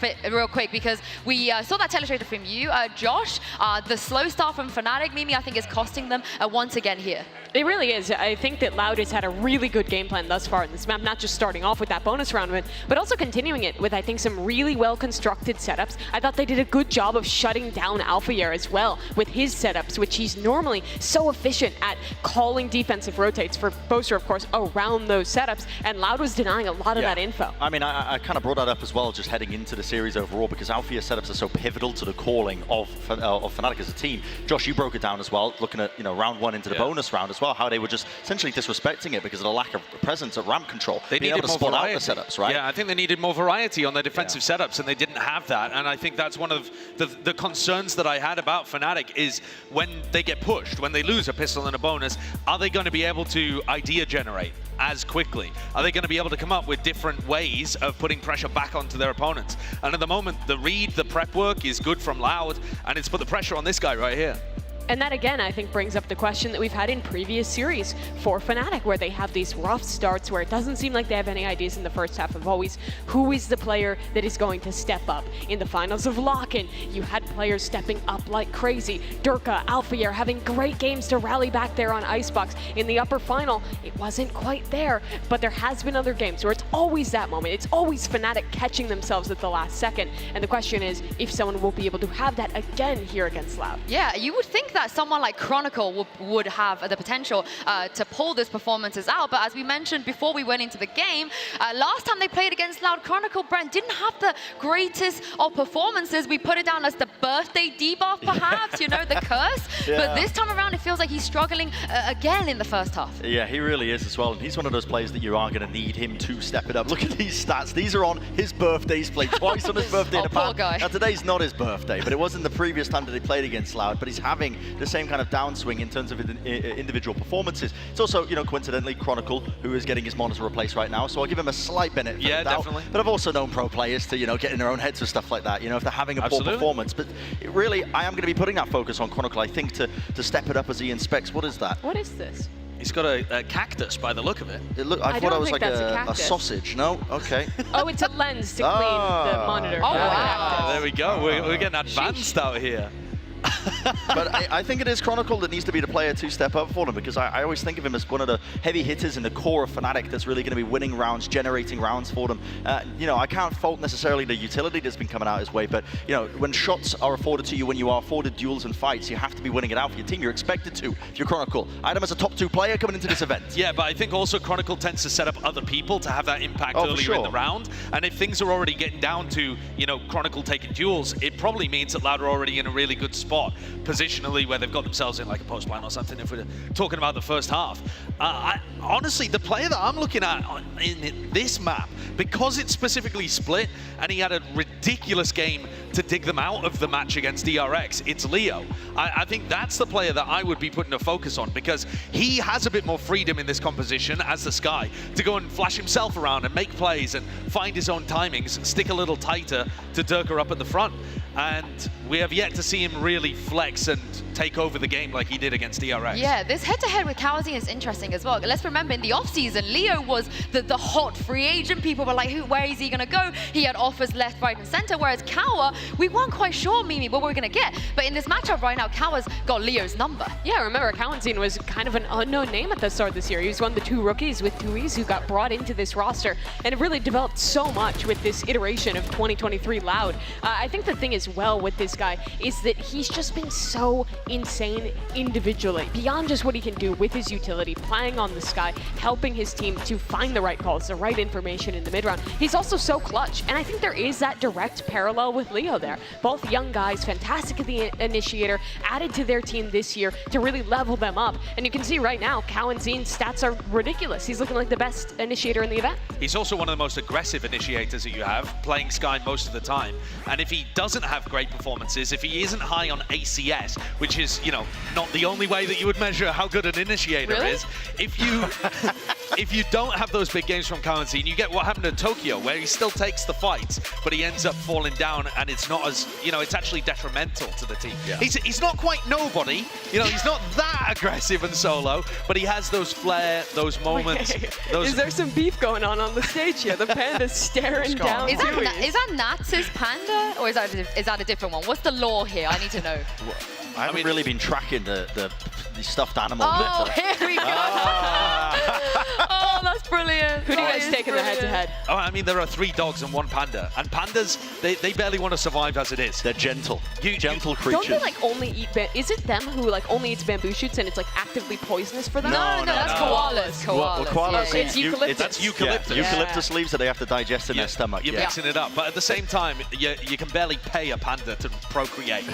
quick, because we saw that telestrator from you, Josh. The slow start from Fnatic, Mimi, I think is costing them once again here. It really is. I think that Loud has had a really good game plan thus far in this map, not just starting off with that bonus round win, but also continuing it with, I think, some really well-constructed setups. I thought they did a good job of shutting down Alphayer as well with his setups, which he's normally so efficient at calling defensive rotates for Boaster, of course, around those setups, and Loud was denying a lot of that info. I mean, I kind of brought that up as well, just heading into the series overall, because Alphayer setups are so pivotal to the calling of Fnatic as a team. Josh, you broke it down as well, looking at, round 1 into the bonus round as well, how they were just essentially disrespecting it because of the lack of presence at ramp control. They being needed able to more spot variety. out the setups, right? Yeah, I think they needed more variety on their defensive setups, and they didn't have that. And I think that's one of the concerns that I had about Fnatic is when they get pushed, when they lose a pistol and a bonus, are they going to be able to idea generate as quickly? Are they going to be able to come up with different ways of putting pressure back onto their opponents? And at the moment, the read, the prep work is good from Loud, and it's put the pressure on this guy right here. And that, again, I think brings up the question that we've had in previous series for Fnatic, where they have these rough starts where it doesn't seem like they have any ideas in the first half of always who is the player that is going to step up. In the finals of Lock-in, you had players stepping up like crazy. Durka, Alphayer having great games to rally back there on Icebox. In the upper final, it wasn't quite there, but there has been other games where it's always that moment. It's always Fnatic catching themselves at the last second. And the question is if someone will be able to have that again here against Loud. Yeah, you would think that someone like Chronicle would have the potential to pull these performances out, but as we mentioned before we went into the game, last time they played against Loud, Chronicle, Brent, didn't have the greatest of performances. We put it down as the birthday debuff, perhaps, the curse. Yeah. But this time around, it feels like he's struggling again in the first half. Yeah, he really is as well, and he's one of those players that you are going to need him to step it up. Look at these stats. These are on his birthday. He's played twice on his birthday in the past. Guy. Now, today's not his birthday, but it wasn't the previous time that he played against Loud, but he's having the same kind of downswing in terms of individual performances. It's also, coincidentally, Chronicle, who is getting his monitor replaced right now, so I'll give him a slight benefit of the doubt. Definitely. But I've also known pro players to, get in their own heads with stuff like that, if they're having a poor performance. But really, I am going to be putting that focus on Chronicle, I think, to step it up as he inspects. What is that? What is this? He's got a cactus by the look of it. I thought it was like a sausage. No? Okay. Oh, it's a lens to clean the monitor. Oh, wow. There we go. We're getting advanced out here. But I think it is Chronicle that needs to be the player to step up for them, because I always think of him as one of the heavy hitters in the core of Fnatic that's really going to be winning rounds, generating rounds for them. I can't fault necessarily the utility that's been coming out his way, but when shots are afforded to you, when you are afforded duels and fights, you have to be winning it out for your team. You're expected to if you're Chronicle. Item as a top 2 player coming into this event. Yeah, but I think also Chronicle tends to set up other people to have that impact earlier in the round. And if things are already getting down to, Chronicle taking duels, it probably means that Loud are already in a really good spot positionally, where they've got themselves in like a post plan or something, if we're talking about the first half. Honestly, the player that I'm looking at in this map, because it's specifically split, and he had a ridiculous game to dig them out of the match against DRX, it's Leo. I think that's the player that I would be putting a focus on, because he has a bit more freedom in this composition as the Sky to go and flash himself around and make plays and find his own timings, stick a little tighter to Durka up at the front. And we have yet to see him really flex and take over the game like he did against DRX. Yeah, this head-to-head with Kawazine is interesting as well. Let's remember, in the off-season, Leo was the hot free agent. People were like, where is he going to go? He had offers left, right, and center, whereas Kawa, we weren't quite sure, Mimi, what we were going to get. But in this matchup right now, Kawa's got Leo's number. Yeah, remember, Kawazine was kind of an unknown name at the start of this year. He was one of the 2 rookies with Tuiz who got brought into this roster, and it really developed so much with this iteration of 2023 Loud. I think the thing as well with this guy is that he's just been so insane individually, beyond just what he can do with his utility, playing on the Sky, helping his team to find the right calls, the right information in the mid-round. He's also so clutch, and I think there is that direct parallel with Leo there. Both young guys, fantastic at the initiator, added to their team this year to really level them up. And you can see right now, Kawanzine's stats are ridiculous. He's looking like the best initiator in the event. He's also one of the most aggressive initiators that you have, playing Sky most of the time. And if he doesn't have great performances, if he isn't high on ACS, which is, you know, not the only way that you would measure how good an initiator is, if you don't have those big games from Kawazine, you get what happened to Tokyo, where he still takes the fights, but he ends up falling down, and it's not as, you know, it's actually detrimental to the team. Yeah. He's not quite nobody, you know, he's not that aggressive and solo, but he has those flair, those moments. Is there some beef going on the stage here? The panda's staring down. Is that Nats's panda, or is that a different one? What's the lore here? I need to know. I haven't really been tracking the stuffed animal. Oh, here we go. Oh, that's brilliant. Who do you guys take in the head-to-head? Oh, I mean, there are 3 dogs and 1 panda. And pandas, they barely want to survive as it is. They're gentle. Gentle creatures. Don't they like only eat is it them who like only eats bamboo shoots and it's like actively poisonous for them? No, that's koalas. Well, koalas, it's eucalyptus. That's eucalyptus. Yeah. Eucalyptus leaves that they have to digest in their stomach. You're mixing it up. But at the same time, you can barely pay a panda to procreate.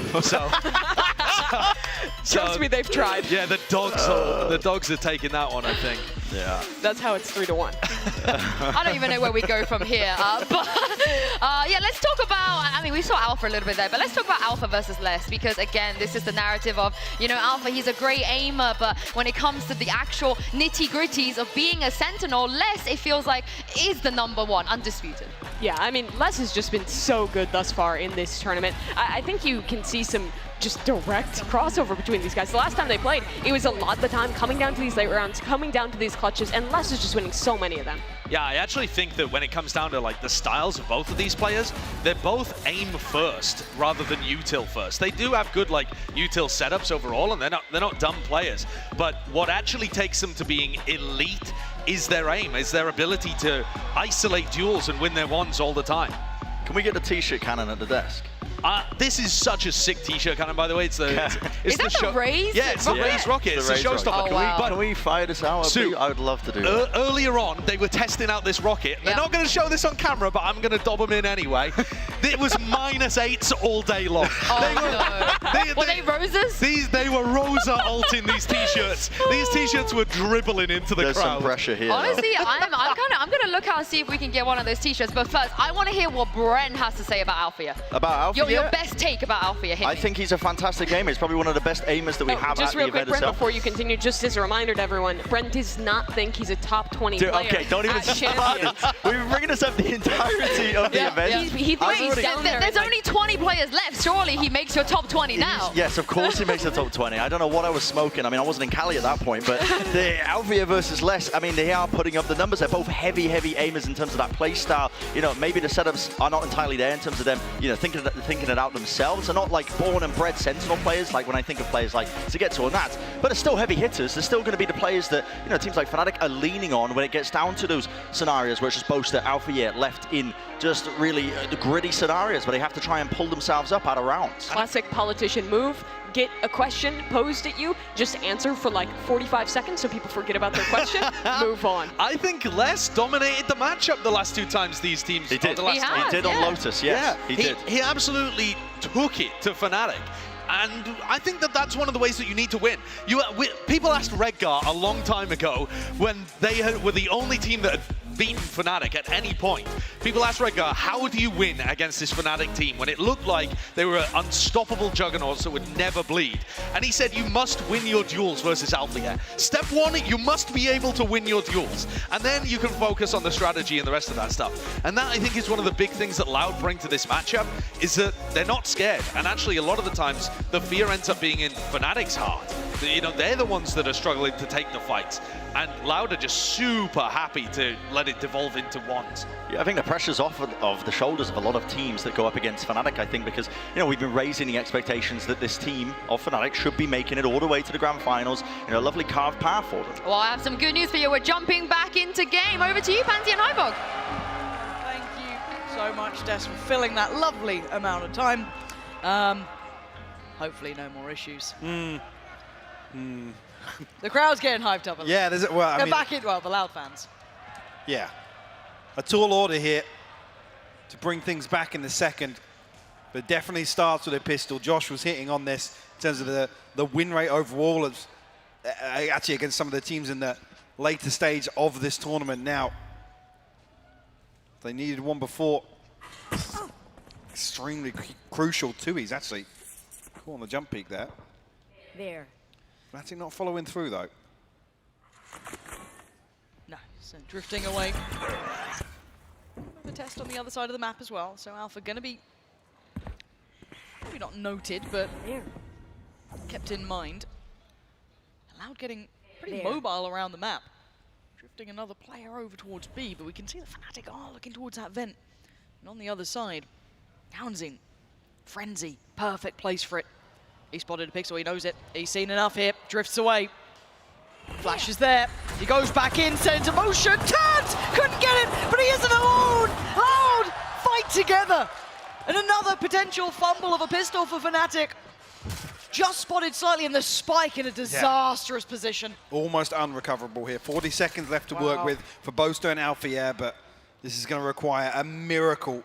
Trust me, they've tried. Yeah, the dogs are taking that one, I think. Yeah. That's how it's 3-1. I don't even know where we go from here. Yeah, let's talk about, I mean, we saw Alpha a little bit there, but let's talk about Alpha versus Les, because again, this is the narrative of, you know, Alpha, he's a great aimer, but when it comes to the actual nitty-gritties of being a Sentinel, Les, it feels like, is the #1, undisputed. Yeah, I mean, Les has just been so good thus far in this tournament. I think you can see some just direct crossover between these guys. The last time they played, it was a lot of the time coming down to these late rounds, coming down to these clutches, and Les is just winning so many of them. Yeah, I actually think that when it comes down to like the styles of both of these players, they're both aim first rather than util first. They do have good like util setups overall, and they're not dumb players. But what actually takes them to being elite is their aim, is their ability to isolate duels and win their ones all the time. Can we get the t-shirt cannon at the desk? This is such a sick t-shirt cannon, by the way. It's the is that the Raze? Yeah, it's the Raze Rocket. It's a showstopper. Can we fire this out? Sue, I would love to do that. Earlier on, they were testing out this rocket. They're not going to show this on camera, but I'm going to dob them in anyway. It was -8s all day long. Were they roses? They were Rosa alting these t-shirts. These t-shirts were dribbling into the crowd. There's some pressure here. Honestly, I'm gonna look out and see if we can get one of those t-shirts. But first, I want to hear what Bren has to say about Althea. About Althea? Your best take about Althea. I think he's a fantastic aimer. He's probably one of the best aimers that we have just at real the quick, event Brent, itself. before you continue, just as a reminder to everyone, Brent does not think he's a top 20 player. Okay, don't even start it. We've been bringing us up the entirety of the event. He there's only 20 players left. Surely he makes your top 20 now. Yes, of course he makes the top 20. I don't know what I was smoking. I mean, I wasn't in Cali at that point, but the Althea versus Les, I mean, they are putting up the numbers. They're both heavy aimers in terms of that play style. You know, maybe the setups are not entirely there in terms of them, you know, thinking it out themselves. They're not like born and bred Sentinel players, like when I think of players like Zagetsu or Nat, but they're still heavy hitters. They're still going to be the players that, you know, teams like Fnatic are leaning on when it gets down to those scenarios where it's just Boaster, Althea left in just really gritty scenarios where they have to try and pull themselves up out of rounds. Classic politician move. Get a question posed at you, just answer for like 45 seconds so people forget about their question, move on. I think Les dominated the matchup the last 2 times these teams. He did. He did on Lotus, yes. He did. He absolutely took it to Fnatic. And I think that that's one of the ways that you need to win. People asked Redgar a long time ago when they were the only team that had beaten Fnatic at any point. People ask Redgar, how do you win against this Fnatic team when it looked like they were unstoppable juggernauts that would never bleed? And he said, you must win your duels versus Althea. Step one, you must be able to win your duels. And then you can focus on the strategy and the rest of that stuff. And that, I think, is one of the big things that Loud bring to this matchup, is that they're not scared. And actually, a lot of the times, the fear ends up being in Fnatic's heart. You know, they're the ones that are struggling to take the fights. And Loud are just super happy to let it devolve into ones. Yeah, I think the pressure's off of the shoulders of a lot of teams that go up against Fnatic, I think, because, you know, we've been raising the expectations that this team of Fnatic should be making it all the way to the grand finals. You know, a lovely carved path for them. Well, I have some good news for you. We're jumping back into game. Over to you, Pansy and Hybog. Thank you so much, Des, for filling that lovely amount of time. Hopefully no more issues. The crowd's getting hyped up a little. Yeah, there's well, I mean, back in, well, the Loud fans. Yeah, a tall order here to bring things back in the second, but definitely starts with a pistol. Josh was hitting on this in terms of the win rate overall, of, actually against some of the teams in the later stage of this tournament. Now, they needed one before. Extremely crucial too. He's actually cool on the jump peak there. There. Fnatic not following through though. No, so drifting away. The test on the other side of the map as well. So Alpha gonna be maybe not noted, but kept in mind. Loud getting pretty mobile around the map. Drifting another player over towards B, but we can see the Fnatic are looking towards that vent. And on the other side, Townsend, Frenzy, perfect place for it. He spotted a pixel, he knows it. He's seen enough here, drifts away. Flash is there, he goes back in, set into motion, turns, couldn't get it, but he isn't alone! Loud, fight together! And another potential fumble of a pistol for Fnatic. Just spotted slightly in the spike in a disastrous position. Almost unrecoverable here. 40 seconds left to work with for Boaster and Althea, but this is going to require a miracle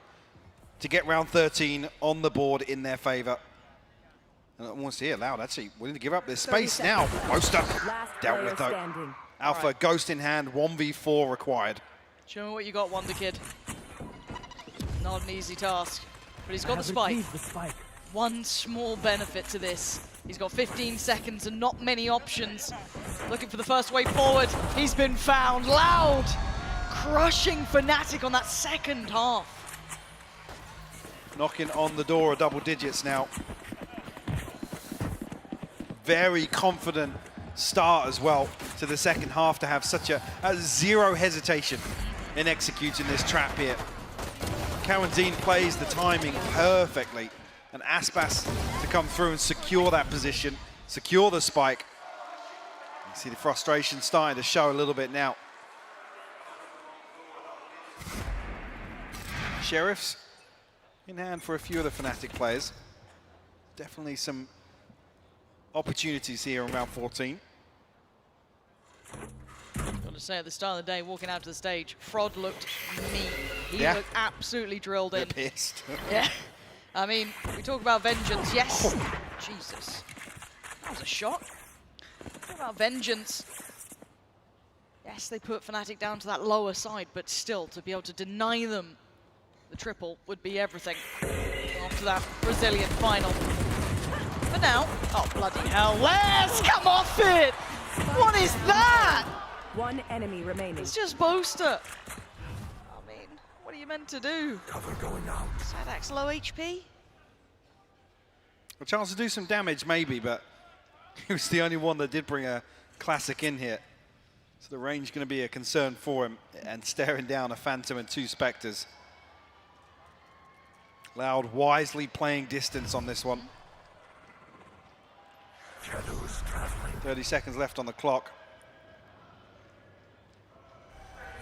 to get round 13 on the board in their favor. And almost here, Loud actually willing to give up this space now. Boaster dealt with though. Standing. Alpha, Ghost in hand, 1v4 required. Show me what you got, Wonder Kid. Not an easy task, but he's got the spike. One small benefit to this. He's got 15 seconds and not many options. Looking for the first way forward. He's been found. Loud, crushing Fnatic on that second half. Knocking on the door of double digits now. Very confident start as well to the second half to have such a zero hesitation in executing this trap here. Karanzine plays the timing perfectly, and Aspas to come through and secure that position, secure the spike. You see the frustration starting to show a little bit now. Sheriffs in hand for a few of the Fnatic players. Definitely some opportunities here in round 14. Got to say, at the start of the day, walking out to the stage, Frod looked mean. He looked absolutely drilled in. They're pissed. Yeah. I mean, we talk about vengeance, yes. Jesus. That was a shot. Talk about vengeance. Yes, they put Fnatic down to that lower side, but still, to be able to deny them the triple would be everything. Off to that Brazilian final. But now, oh bloody hell, Les, come off it! What is that? One enemy remaining. It's just Boaster. I mean, what are you meant to do? Cover going out. Sadak's low HP? A chance to do some damage maybe, but he was the only one that did bring a classic in here. So the range going to be a concern for him, and staring down a Phantom and two Spectres. Loud wisely playing distance on this one. 30 seconds left on the clock.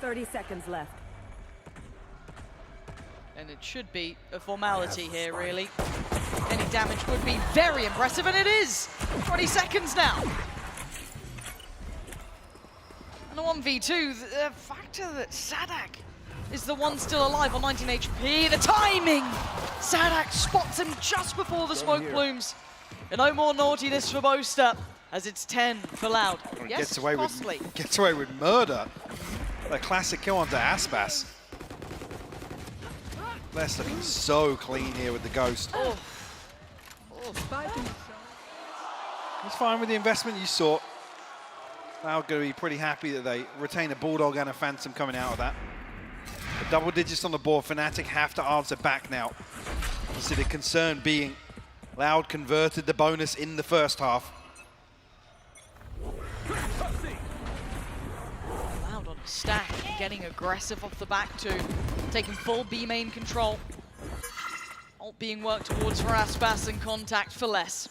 30 seconds left. And it should be a formality here, really. Any damage would be very impressive, and it is! 20 seconds now. And a 1v2, the factor that Sadak is the one still alive on 19 HP. The timing! Sadak spots him just before the smoke plumes. And no more naughtiness for Boaster, as it's 10 for Loud. Yes, gets away costly. with murder. A classic kill onto Aspas. Less looking so clean here with the Ghost. Oh. It's fine with the investment you saw. Now going to be pretty happy that they retain a Bulldog and a Phantom coming out of that. The double digits on the board. Fnatic have to answer back now. So the concern being Loud converted the bonus in the first half. Loud on a stack, getting aggressive off the back too. Taking full B main control. Ult being worked towards for Aspas and contact for Less.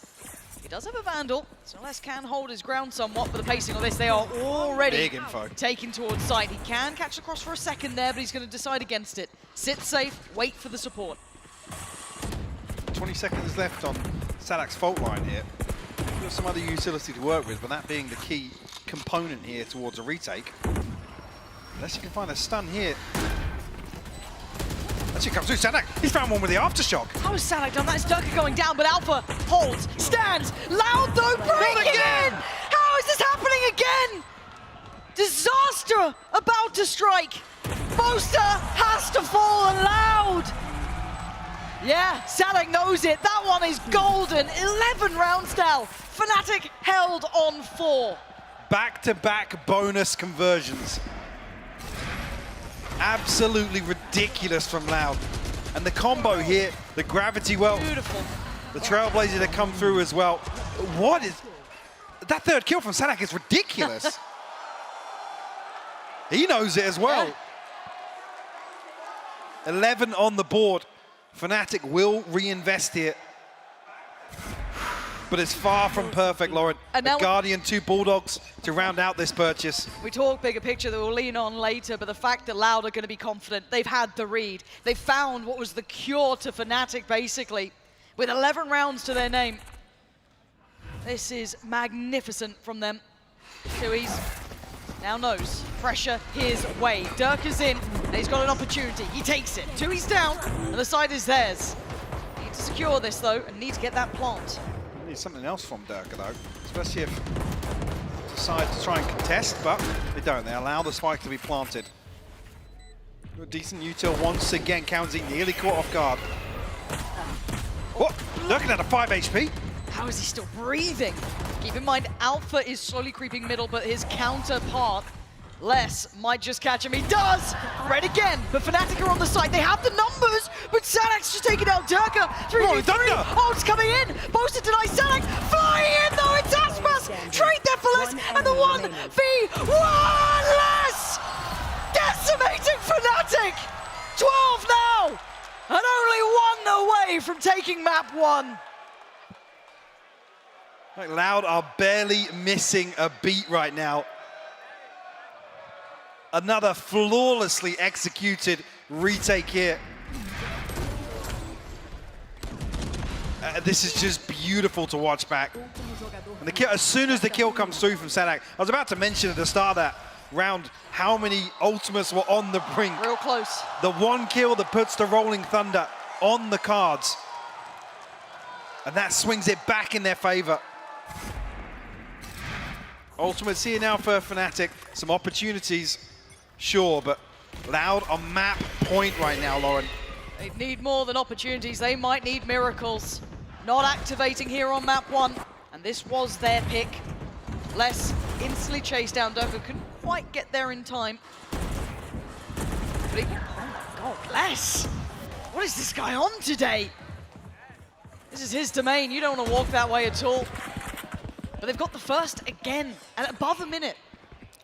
He does have a Vandal, so Les can hold his ground somewhat, but the pacing on this, they are already big info. Taken towards side. He can catch the cross for a second there, but he's going to decide against it. Sit safe, wait for the support. 20 seconds left on Sadak's fault line here. There's some other utility to work with, but that being the key component here towards a retake. Unless you can find a stun here. As he comes through, Sadak, he's found one with the aftershock. How has Sadak done that? It's Durka going down, but Alpha holds, stands. Loud though, breaking in! How is this happening again? Disaster about to strike. Boaster has to fall, and Loud. Yeah, Sadak knows it. That one is golden. 11 rounds now. Fnatic held on 4. Back-to-back bonus conversions. Absolutely ridiculous from Loud. And the combo here, the gravity well. Beautiful. The Trailblazer to come through as well. What is... That third kill from Sadak is ridiculous. He knows it as well. Yeah. 11 on the board. Fnatic will reinvest here. But it's far from perfect, Lauren. And now Guardian, 2 Bulldogs to round out this purchase. We talk bigger picture that we'll lean on later, but the fact that Loud are going to be confident, they've had the read. They found what was the cure to Fnatic, basically, with 11 rounds to their name. This is magnificent from them. Tui's now knows pressure his way. Durka's in, and he's got an opportunity. He takes it. Tui's down, and the side is theirs. Need to secure this, though, and need to get that plant. Need something else from Durka, though, especially if they decide to try and contest, but they don't. They allow the spike to be planted. A decent util once again. County nearly caught off guard. What? Durka down to 5 HP. How is he still breathing? Keep in mind, Alpha is slowly creeping middle, but his counterpart, Les, might just catch him. He does! Red again, but Fnatic are on the side. They have the numbers, but Sadak's just taking out Durka. 3v3. Oh, it's coming in. Boaster denies Sadak. Flying in, though. It's Aspas. Trade there for Les, and the 1v1 Les! Decimating Fnatic. 12 now, and only 1 away from taking map 1. Like Loud are barely missing a beat right now. Another flawlessly executed retake here. This is just beautiful to watch back. And the kill, as soon as the kill comes through from Sadak, I was about to mention at the start of that round how many ultimates were on the brink. Real close. The 1 kill that puts the Rolling Thunder on the cards. And that swings it back in their favor. Ultimates here now for Fnatic. Some opportunities, sure, but Loud on map point right now, Lauren. They need more than opportunities. They might need miracles. Not activating here on map 1, and this was their pick. Les instantly chased down Durka. Couldn't quite get there in time. But he, oh my God, Les! What is this guy on today? This is his domain. You don't want to walk that way at all. But they've got the first again, and above a minute.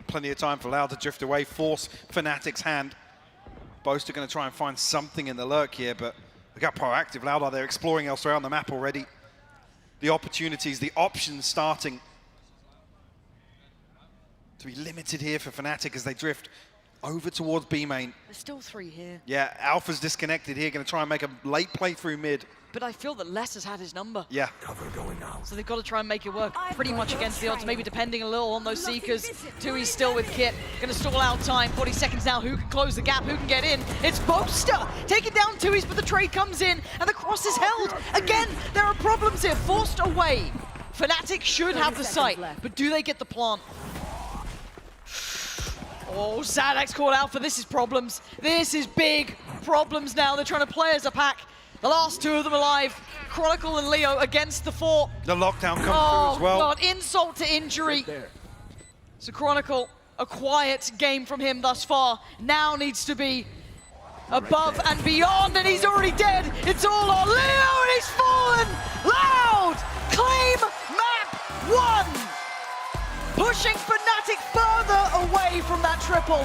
Plenty of time for Loud to drift away, force Fnatic's hand. Boaster going to try and find something in the lurk here, but they got proactive. Loud are there exploring elsewhere on the map already. The opportunities, the options starting to be limited here for Fnatic as they drift over towards B main. There's still 3 here. Yeah, Alpha's disconnected here, going to try and make a late play through mid. But I feel that Les has had his number. Yeah. So they've got to try and make it work pretty much against the odds, maybe depending a little on those Seekers. Tui's still with Kit, going to stall out time. 40 seconds now, who can close the gap, who can get in? It's Boaster taking down Tui's, but the trade comes in, and the cross is held. Again, there are problems here, forced away. Fnatic should have the site, but do they get the plant? Oh, Zadak's called out for this is problems. This is big problems now. They're trying to play as a pack. The last two of them alive. Chronicle and Leo against the four. The lockdown comes through as well. God, insult to injury. So Chronicle, a quiet game from him thus far. Now needs to be above and beyond, and he's already dead. It's all on Leo, and he's fallen. Loud, claim map 1. Pushing Fnatic further away from that triple,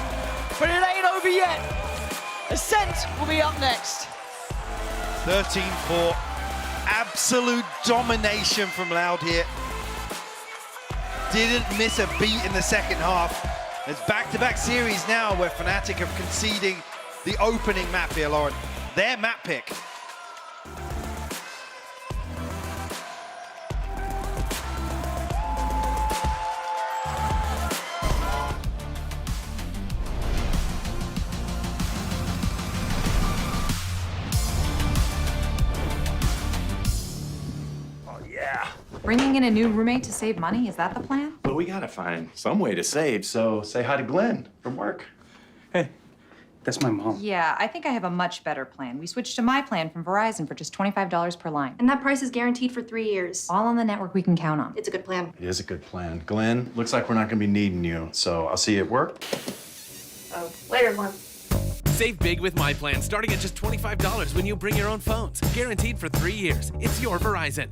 but it ain't over yet. Ascent will be up next. 13-4, absolute domination from Loud here. Didn't miss a beat in the second half. It's back-to-back series now where Fnatic are conceding the opening map here, Lauren. Their map pick. Bringing in a new roommate to save money, is that the plan? Well, we gotta find some way to save, so say hi to Glenn from work. Hey, that's my mom. Yeah, I think I have a much better plan. We switched to my plan from Verizon for just $25 per line. And that price is guaranteed for 3 years. All on the network we can count on. It's a good plan. It is a good plan. Glenn, looks like we're not gonna be needing you, so I'll see you at work. Oh, later, Glenn. Save big with My Plan, starting at just $25 when you bring your own phones. Guaranteed for 3 years. It's your Verizon.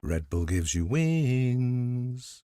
Red Bull gives you wings.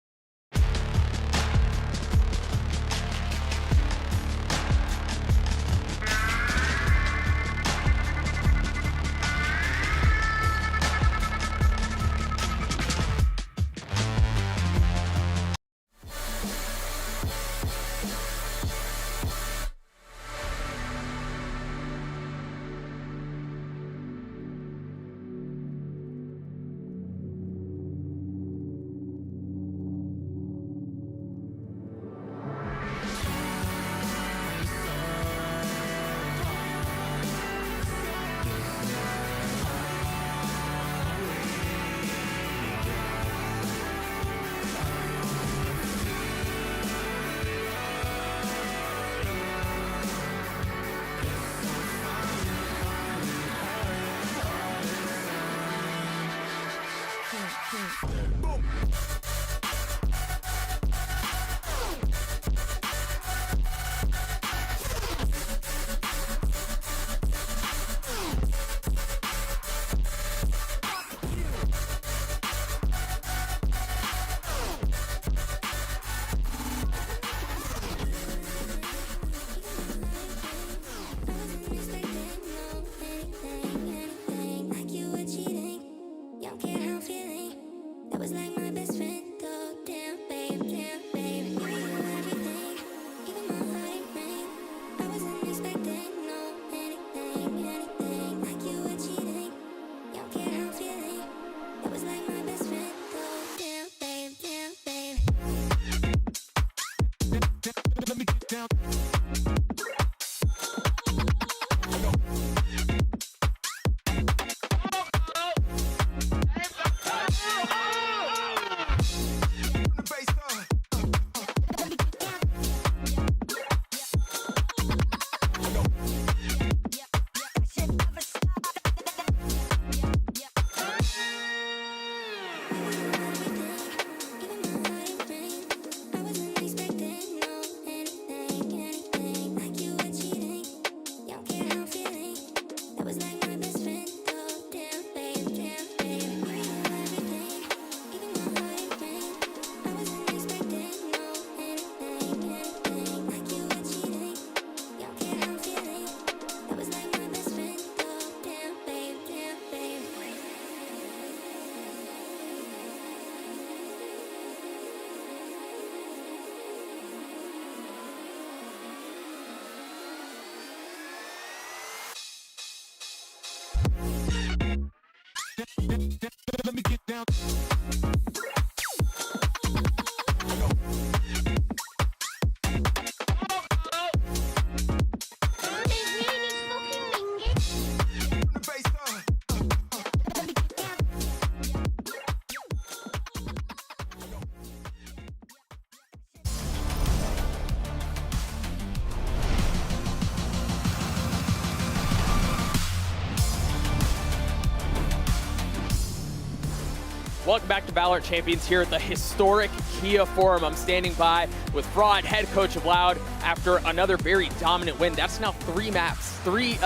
Welcome back to VALORANT Champions here at the historic Kia Forum. I'm standing by with Fraud, head coach of Loud, after another very dominant win. That's now 3 maps. 3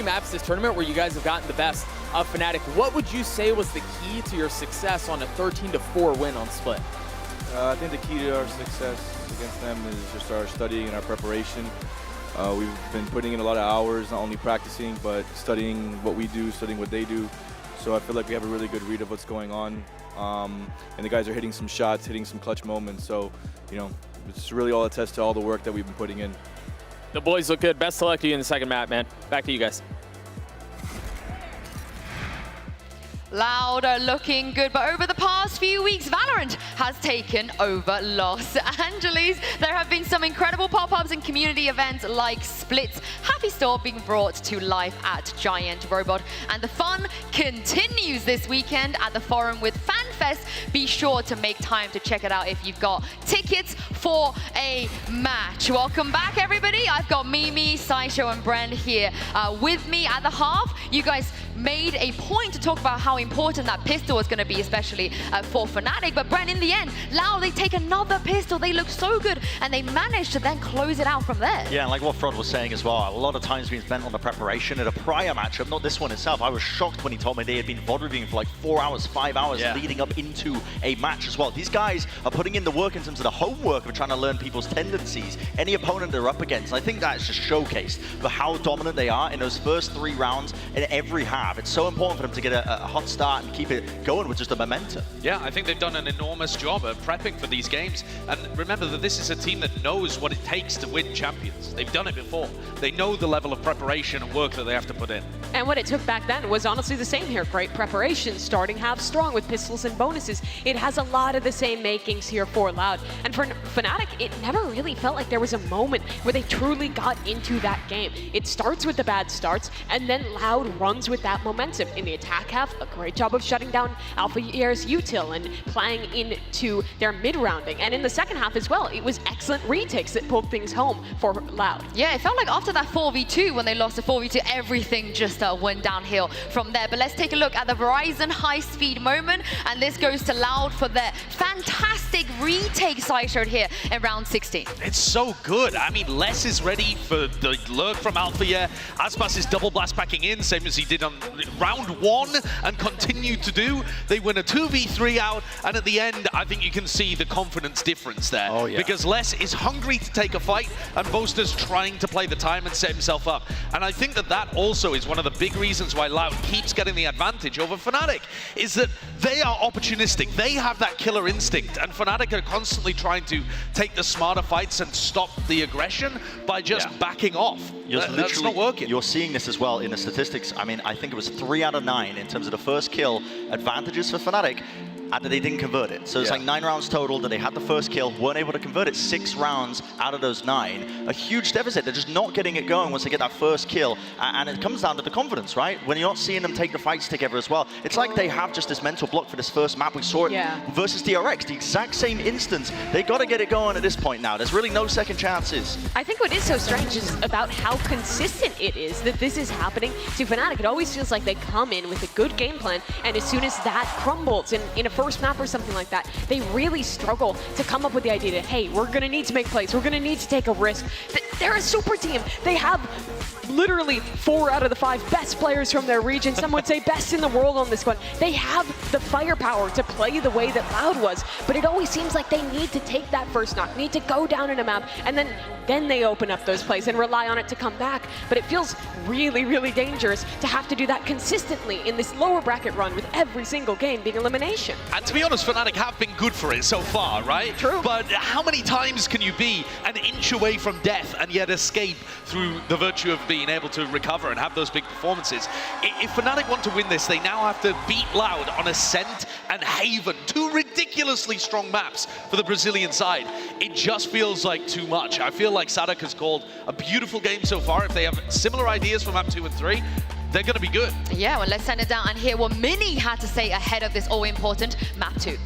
maps this tournament where you guys have gotten the best of Fnatic. What would you say was the key to your success on a 13-4 win on Split? I think the key to our success against them is just our studying and our preparation. We've been putting in a lot of hours, not only practicing, but studying what we do, studying what they do. So I feel like we have a really good read of what's going on. And the guys are hitting some shots, hitting some clutch moments. So, you know, it's really all attests to all the work that we've been putting in. The boys look good. Best of luck to you in the second map, man. Back to you guys. Loud are looking good, but over the past few weeks, VALORANT has taken over Los Angeles. There have been some incredible pop-ups and community events like Split's Happy Store being brought to life at Giant Robot. And the fun continues this weekend at the Forum with FanFest. Be sure to make time to check it out if you've got tickets for a match. Welcome back, everybody. I've got Mimi, Saisho, and Bren here with me at the half. You guys made a point to talk about how important that pistol was going to be, especially for Fnatic. But Bren, in the end, Loud, they take another pistol. They look so good, and they managed to then close it out from there. Yeah, and like what Frod was saying as well, a lot of times being spent on the preparation at a prior matchup, not this one itself. I was shocked when he told me they had been VOD reviewing for like 4 hours, 5 hours leading up into a match as well. These guys are putting in the work in terms of the homework of trying to learn people's tendencies, any opponent they're up against. And I think that's just showcased for how dominant they are in those first 3 rounds in every half. It's so important for them to get a hot start and keep it going with just the momentum. Yeah, I think they've done an enormous job of prepping for these games. And remember that this is a team that knows what it takes to win champions. They've done it before. They know the level of preparation and work that they have to put in. And what it took back then was honestly the same here. Great preparation, starting half strong with pistols and bonuses. It has a lot of the same makings here for Loud. And for Fnatic, it never really felt like there was a moment where they truly got into that game. It starts with the bad starts, and then Loud runs with that momentum. In the attack half, a great job of shutting down Alpha Air's util and playing into their mid-rounding. And in the second half as well, it was excellent retakes that pulled things home for Loud. Yeah, it felt like after that 4v2, when they lost the 4v2, everything just went downhill from there. But let's take a look at the Verizon high-speed moment, and this goes to Loud for their fantastic retake side showed here in round 16. It's so good. I mean, Les is ready for the lurk from Alpha Air. Aspas is double blast packing in, same as he did on round 1 and continued to do. They win a 2v3 out, and at the end, I think you can see the confidence difference there. Oh, yeah. Because Les is hungry to take a fight, and Boaster's trying to play the time and set himself up. And I think that that also is one of the big reasons why Loud keeps getting the advantage over Fnatic, is that they are opportunistic. They have that killer instinct, and Fnatic are constantly trying to take the smarter fights and stop the aggression by just backing off. That's not working. You're seeing this as well in the statistics. I mean, I think it was 3 out of 9 in terms of the first kill advantages for Fnatic. And they didn't convert it. So it's like 9 rounds total that they had the first kill, weren't able to convert it. 6 rounds out of those 9. A huge deficit. They're just not getting it going once they get that first kill. And it comes down to the confidence, right? When you're not seeing them take the fights together as well. It's like they have just this mental block for this first map. We saw it versus DRX, the exact same instance. They got to get it going at this point now. There's really no second chances. I think what is so strange is about how consistent it is that this is happening to Fnatic. It always feels like they come in with a good game plan, and as soon as that crumbles in a first map or something like that, they really struggle to come up with the idea that, hey, we're going to need to make plays. We're going to need to take a risk. They're a super team. They have literally 4 out of the 5 best players from their region. Some would say best in the world on this squad. They have the firepower to play the way that Loud was, but it always seems like they need to take that first knock, need to go down in a map, and then they open up those plays and rely on it to come back. But it feels really, really dangerous to have to do that consistently in this lower bracket run with every single game being elimination. And to be honest, Fnatic have been good for it so far, right? True. But how many times can you be an inch away from death and yet escape through the virtue of being able to recover and have those big performances? If Fnatic want to win this, they now have to beat Loud on Ascent and Haven, 2 ridiculously strong maps for the Brazilian side. It just feels like too much. I feel like Sadak has called a beautiful game so far. If they have similar ideas for map 2 and 3, they're going to be good. Yeah, well, let's send it down and hear what Mini had to say ahead of this all-important map 2.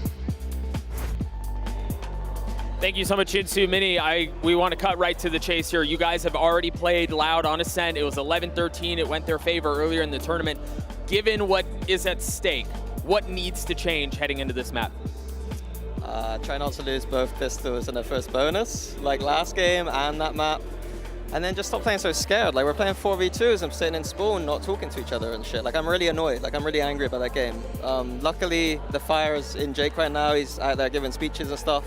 Thank you so much, Shinsu. Mini, we want to cut right to the chase here. You guys have already played Loud on Ascent. It was 11-13. It went their favor earlier in the tournament. Given what is at stake, what needs to change heading into this map? Try not to lose both pistols in the first bonus, like last game and that map. And then just stop playing so scared. Like, we're playing 4v2s, I'm sitting in spawn, not talking to each other and shit. Like, I'm really annoyed. Like, I'm really angry about that game. Luckily, the fire is in Jake right now. He's out there giving speeches and stuff.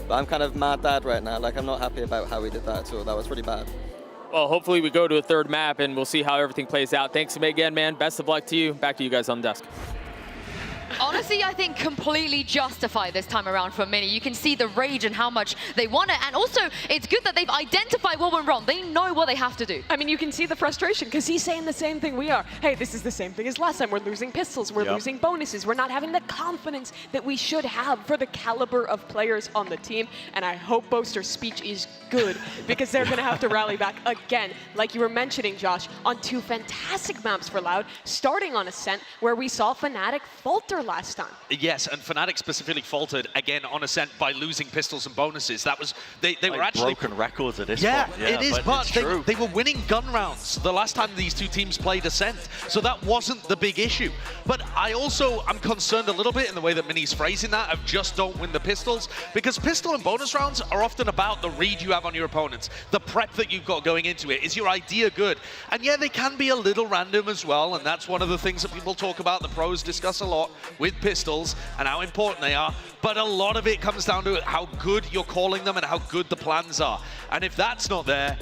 But I'm kind of mad dad right now. Like, I'm not happy about how we did that at all. That was really bad. Well, hopefully we go to a third map and we'll see how everything plays out. Thanks again, man. Best of luck to you. Back to you guys on the desk. Honestly, I think completely justified this time around for Mini. You can see the rage and how much they want it. And also, it's good that they've identified what went wrong. They know what they have to do. I mean, you can see the frustration because he's saying the same thing we are. Hey, this is the same thing as last time. We're losing pistols. We're losing bonuses. We're not having the confidence that we should have for the caliber of players on the team. And I hope Boaster's speech is good because they're going to have to rally back again, like you were mentioning, Josh, on 2 fantastic maps for Loud, starting on Ascent, where we saw Fnatic falter last time. Yes, and Fnatic specifically faltered again on Ascent by losing pistols and bonuses. That was they were actually broken records at this point. Yeah, it is, but they were winning gun rounds the last time these two teams played Ascent, so that wasn't the big issue. But I'm concerned a little bit in the way that Mini's phrasing that of just don't win the pistols, because pistol and bonus rounds are often about the read you have on your opponents, the prep that you've got going into it. Is your idea good? And yeah, they can be a little random as well, and that's one of the things that people talk about, the pros discuss a lot with pistols and how important they are, but a lot of it comes down to how good you're calling them and how good the plans are. And if that's not there,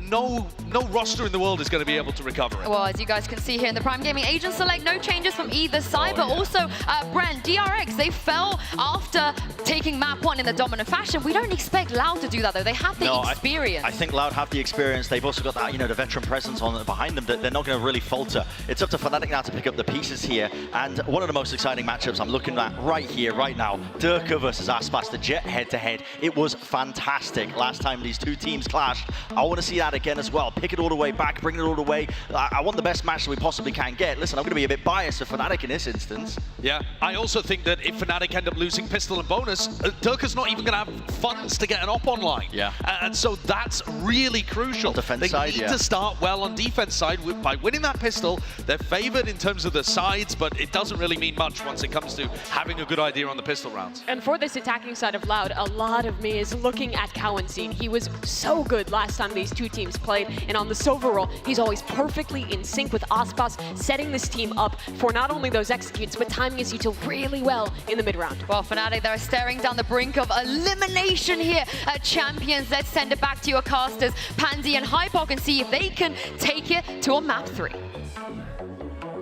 no roster in the world is going to be able to recover it. Well, as you guys can see here in the Prime Gaming Agent Select, no changes from either side, but also, Brent, DRX, they fell after taking map 1 in the dominant fashion. We don't expect Loud to do that, though. They have the experience. I think Loud have the experience. They've also got that, the veteran presence behind them that they're not going to really falter. It's up to Fnatic now to pick up the pieces here, and one of the most exciting matchups I'm looking at right here, right now, Durka versus Aspas, the Jet head-to-head. It was fantastic last time these two teams clashed. I want to see that again as well. Pick it all the way back, bring it all the way. I want the best match that we possibly can get. Listen, I'm going to be a bit biased for Fnatic in this instance. Yeah, I also think that if Fnatic end up losing pistol and bonus, Durka's not even going to have funds to get an op online. Yeah. And so that's really crucial. Defense side, they need to start well on defense side. By winning that pistol, they're favored in terms of the sides, but it doesn't really mean much once it comes to having a good idea on the pistol rounds. And for this attacking side of Loud, a lot of me is looking at Cowanseen. He was so good last time these two teams played, and on the Sova role, he's always perfectly in sync with Aspas, setting this team up for not only those executes, but timing his util really well in the mid-round. Well, Fnatic, they're staring down the brink of elimination here at Champions. Let's send it back to your casters, Pansy and Hypok, and see if they can take it to a map 3.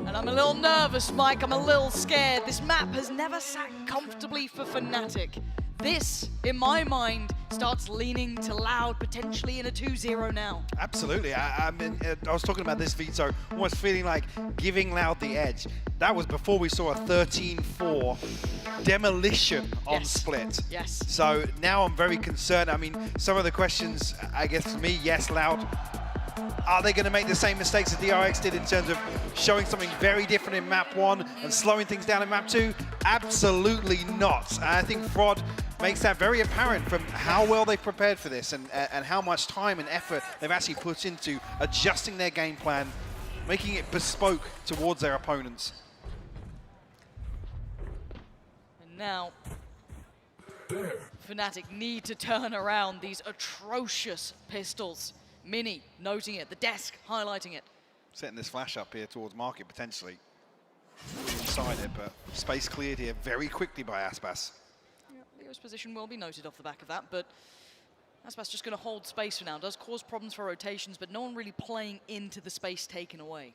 And I'm a little nervous, Mike. I'm a little scared. This map has never sat comfortably for Fnatic. This, in my mind, starts leaning to Loud, potentially in a 2-0 now. Absolutely. I mean, I was talking about this, Vito, almost feeling like giving Loud the edge. That was before we saw a 13-4 demolition on Split. Yes. So now I'm very concerned. I mean, some of the questions, I guess for me, yes, Loud. Are they going to make the same mistakes that DRX did in terms of showing something very different in map 1 and slowing things down in map 2? Absolutely not. And I think Fraud makes that very apparent from how well they've prepared for this and how much time and effort they've actually put into adjusting their game plan, making it bespoke towards their opponents. And now, Fnatic need to turn around these atrocious pistols. Mini noting it, the desk highlighting it. Setting this flash up here towards market potentially. Inside it, but space cleared here very quickly by Aspas. Yeah, Leo's position will be noted off the back of that, but Aspas just going to hold space for now. Does cause problems for rotations, but no one really playing into the space taken away.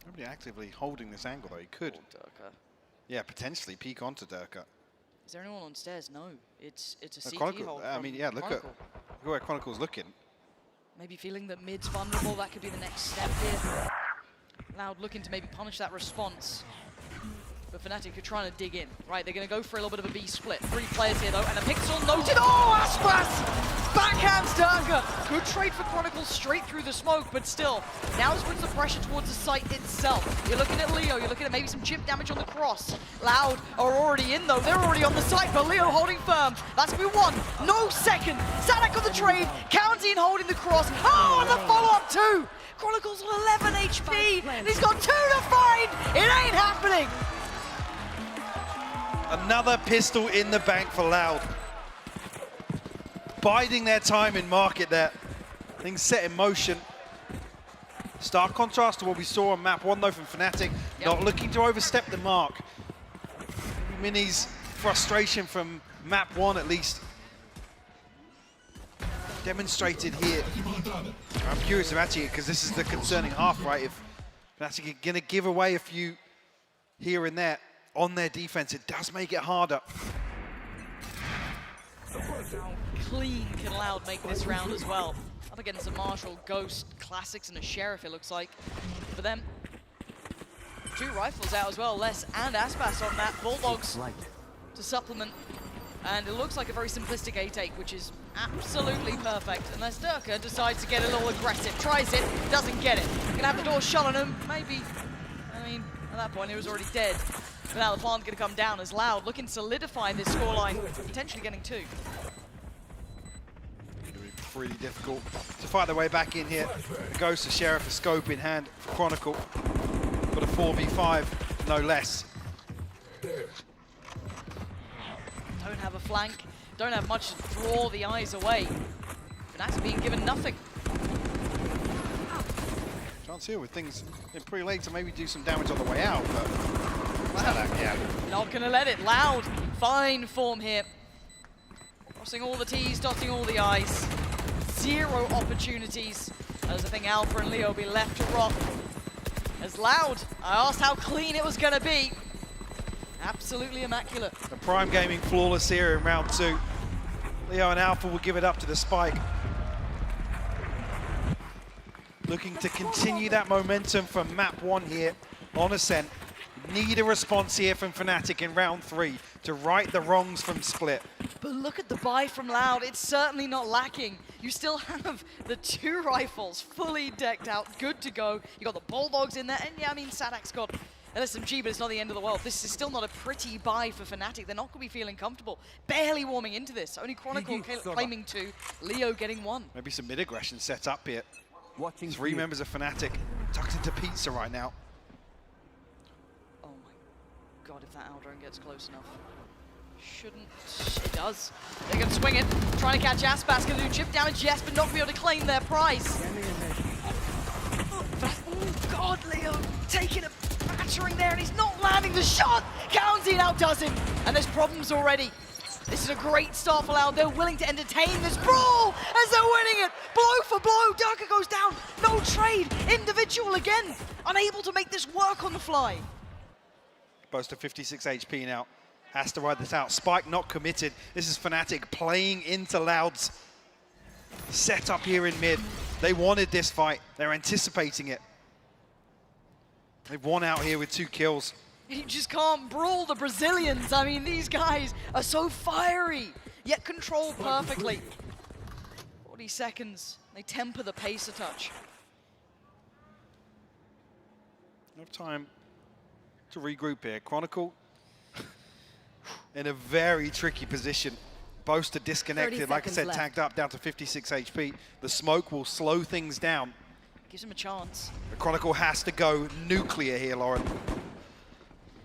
Nobody actively holding this angle though. He could. Yeah, potentially peek onto Durka. Is there anyone on stairs? No. It's a CT Chronicle, hold. I mean, yeah, look at where Chronicle's looking. Maybe feeling that mid's vulnerable. That could be the next step here. Loud looking to maybe punish that response. But Fnatic are trying to dig in. Right, they're going to go for a little bit of a B split. 3 players here though, and a pixel noted. Oh, Aspas! backhands Durga. Good trade for Chronicle straight through the smoke, but still, now this puts the pressure towards the site itself. You're looking at Leo, you're looking at maybe some chip damage on the cross. Loud are already in though, they're already on the site, but Leo holding firm. That's gonna be one, no second. Sadak on the trade, County holding the cross. Oh, and the follow-up too. Chronicle's on 11 HP, and he's got 2 to find. It ain't happening. Another pistol in the bank for Loud. Biding their time in market there. Things set in motion. Stark contrast to what we saw on map 1 though from Fnatic. Not looking to overstep the mark. Mini's frustration from map 1 at least. Demonstrated here. I'm curious about it because this is the concerning half, right? If Fnatic are going to give away a few here and there on their defense, it does make it harder. How clean can Loud make this round as well? Up against a Marshall, Ghost, Classics, and a Sheriff, it looks like. For them, 2 rifles out as well, Les and Aspas on that. Bulldogs to supplement. And it looks like a very simplistic 8-8, which is absolutely perfect. Unless Durka decides to get a little aggressive. Tries it, doesn't get it. Gonna have the door shut on him, maybe. I mean, at that point, he was already dead. But now the plan's gonna come down as Loud, looking to solidify this scoreline, potentially getting 2. Really difficult to fight their way back in here. Goes to Sheriff, a scope in hand for Chronicle. Got a 4v5, no less. Don't have a flank, don't have much to draw the eyes away. Fnatic being given nothing. Chance here with things in pretty late to maybe do some damage on the way out, but yeah. Not gonna let it. Loud, fine form here. Crossing all the T's, dotting all the I's. 0 opportunities. As I think Alpha and Leo will be left to rot. As Loud, I asked how clean it was gonna be. Absolutely immaculate. The Prime Gaming flawless here in round 2. Leo and Alpha will give it up to the Spike. Looking to continue that momentum from map 1 here on Ascent. Need a response here from Fnatic in round 3 to right the wrongs from Split. But look at the buy from Loud, it's certainly not lacking. You still have the 2 rifles fully decked out, good to go. You got the Bulldogs in there, and yeah, I mean, Sadak's got LSMG, but it's not the end of the world. This is still not a pretty buy for Fnatic. They're not going to be feeling comfortable. Barely warming into this. Only Chronicle claiming 2, Leo getting 1. Maybe some mid-aggression set up here. 3 members of Fnatic tucked into pizza right now. Oh my god, if that Aldrin gets close enough. Shouldn't. It does. They're going to swing it. Trying to catch Aspas. Going to do chip damage, yes, but not going to be able to claim their prize. Oh god, Leo taking a battering there, and he's not landing the shot. County now does him, and there's problems already. This is a great start for Loud. They're willing to entertain this brawl as they're winning it. Blow for blow. Durka goes down. No trade. Individual again. Unable to make this work on the fly. Close to 56 HP now. Has to ride this out. Spike not committed. This is Fnatic playing into Loud's setup here in mid. They wanted this fight. They're anticipating it. They've won out here with 2 kills. You just can't brawl the Brazilians. I mean, these guys are so fiery, yet control perfectly. 40 seconds. They temper the pace a touch. Enough time to regroup here. Chronicle in a very tricky position. Boaster disconnected, like I said, tagged up down to 56 HP. The smoke will slow things down. Gives him a chance. The Chronicle has to go nuclear here, Lauren.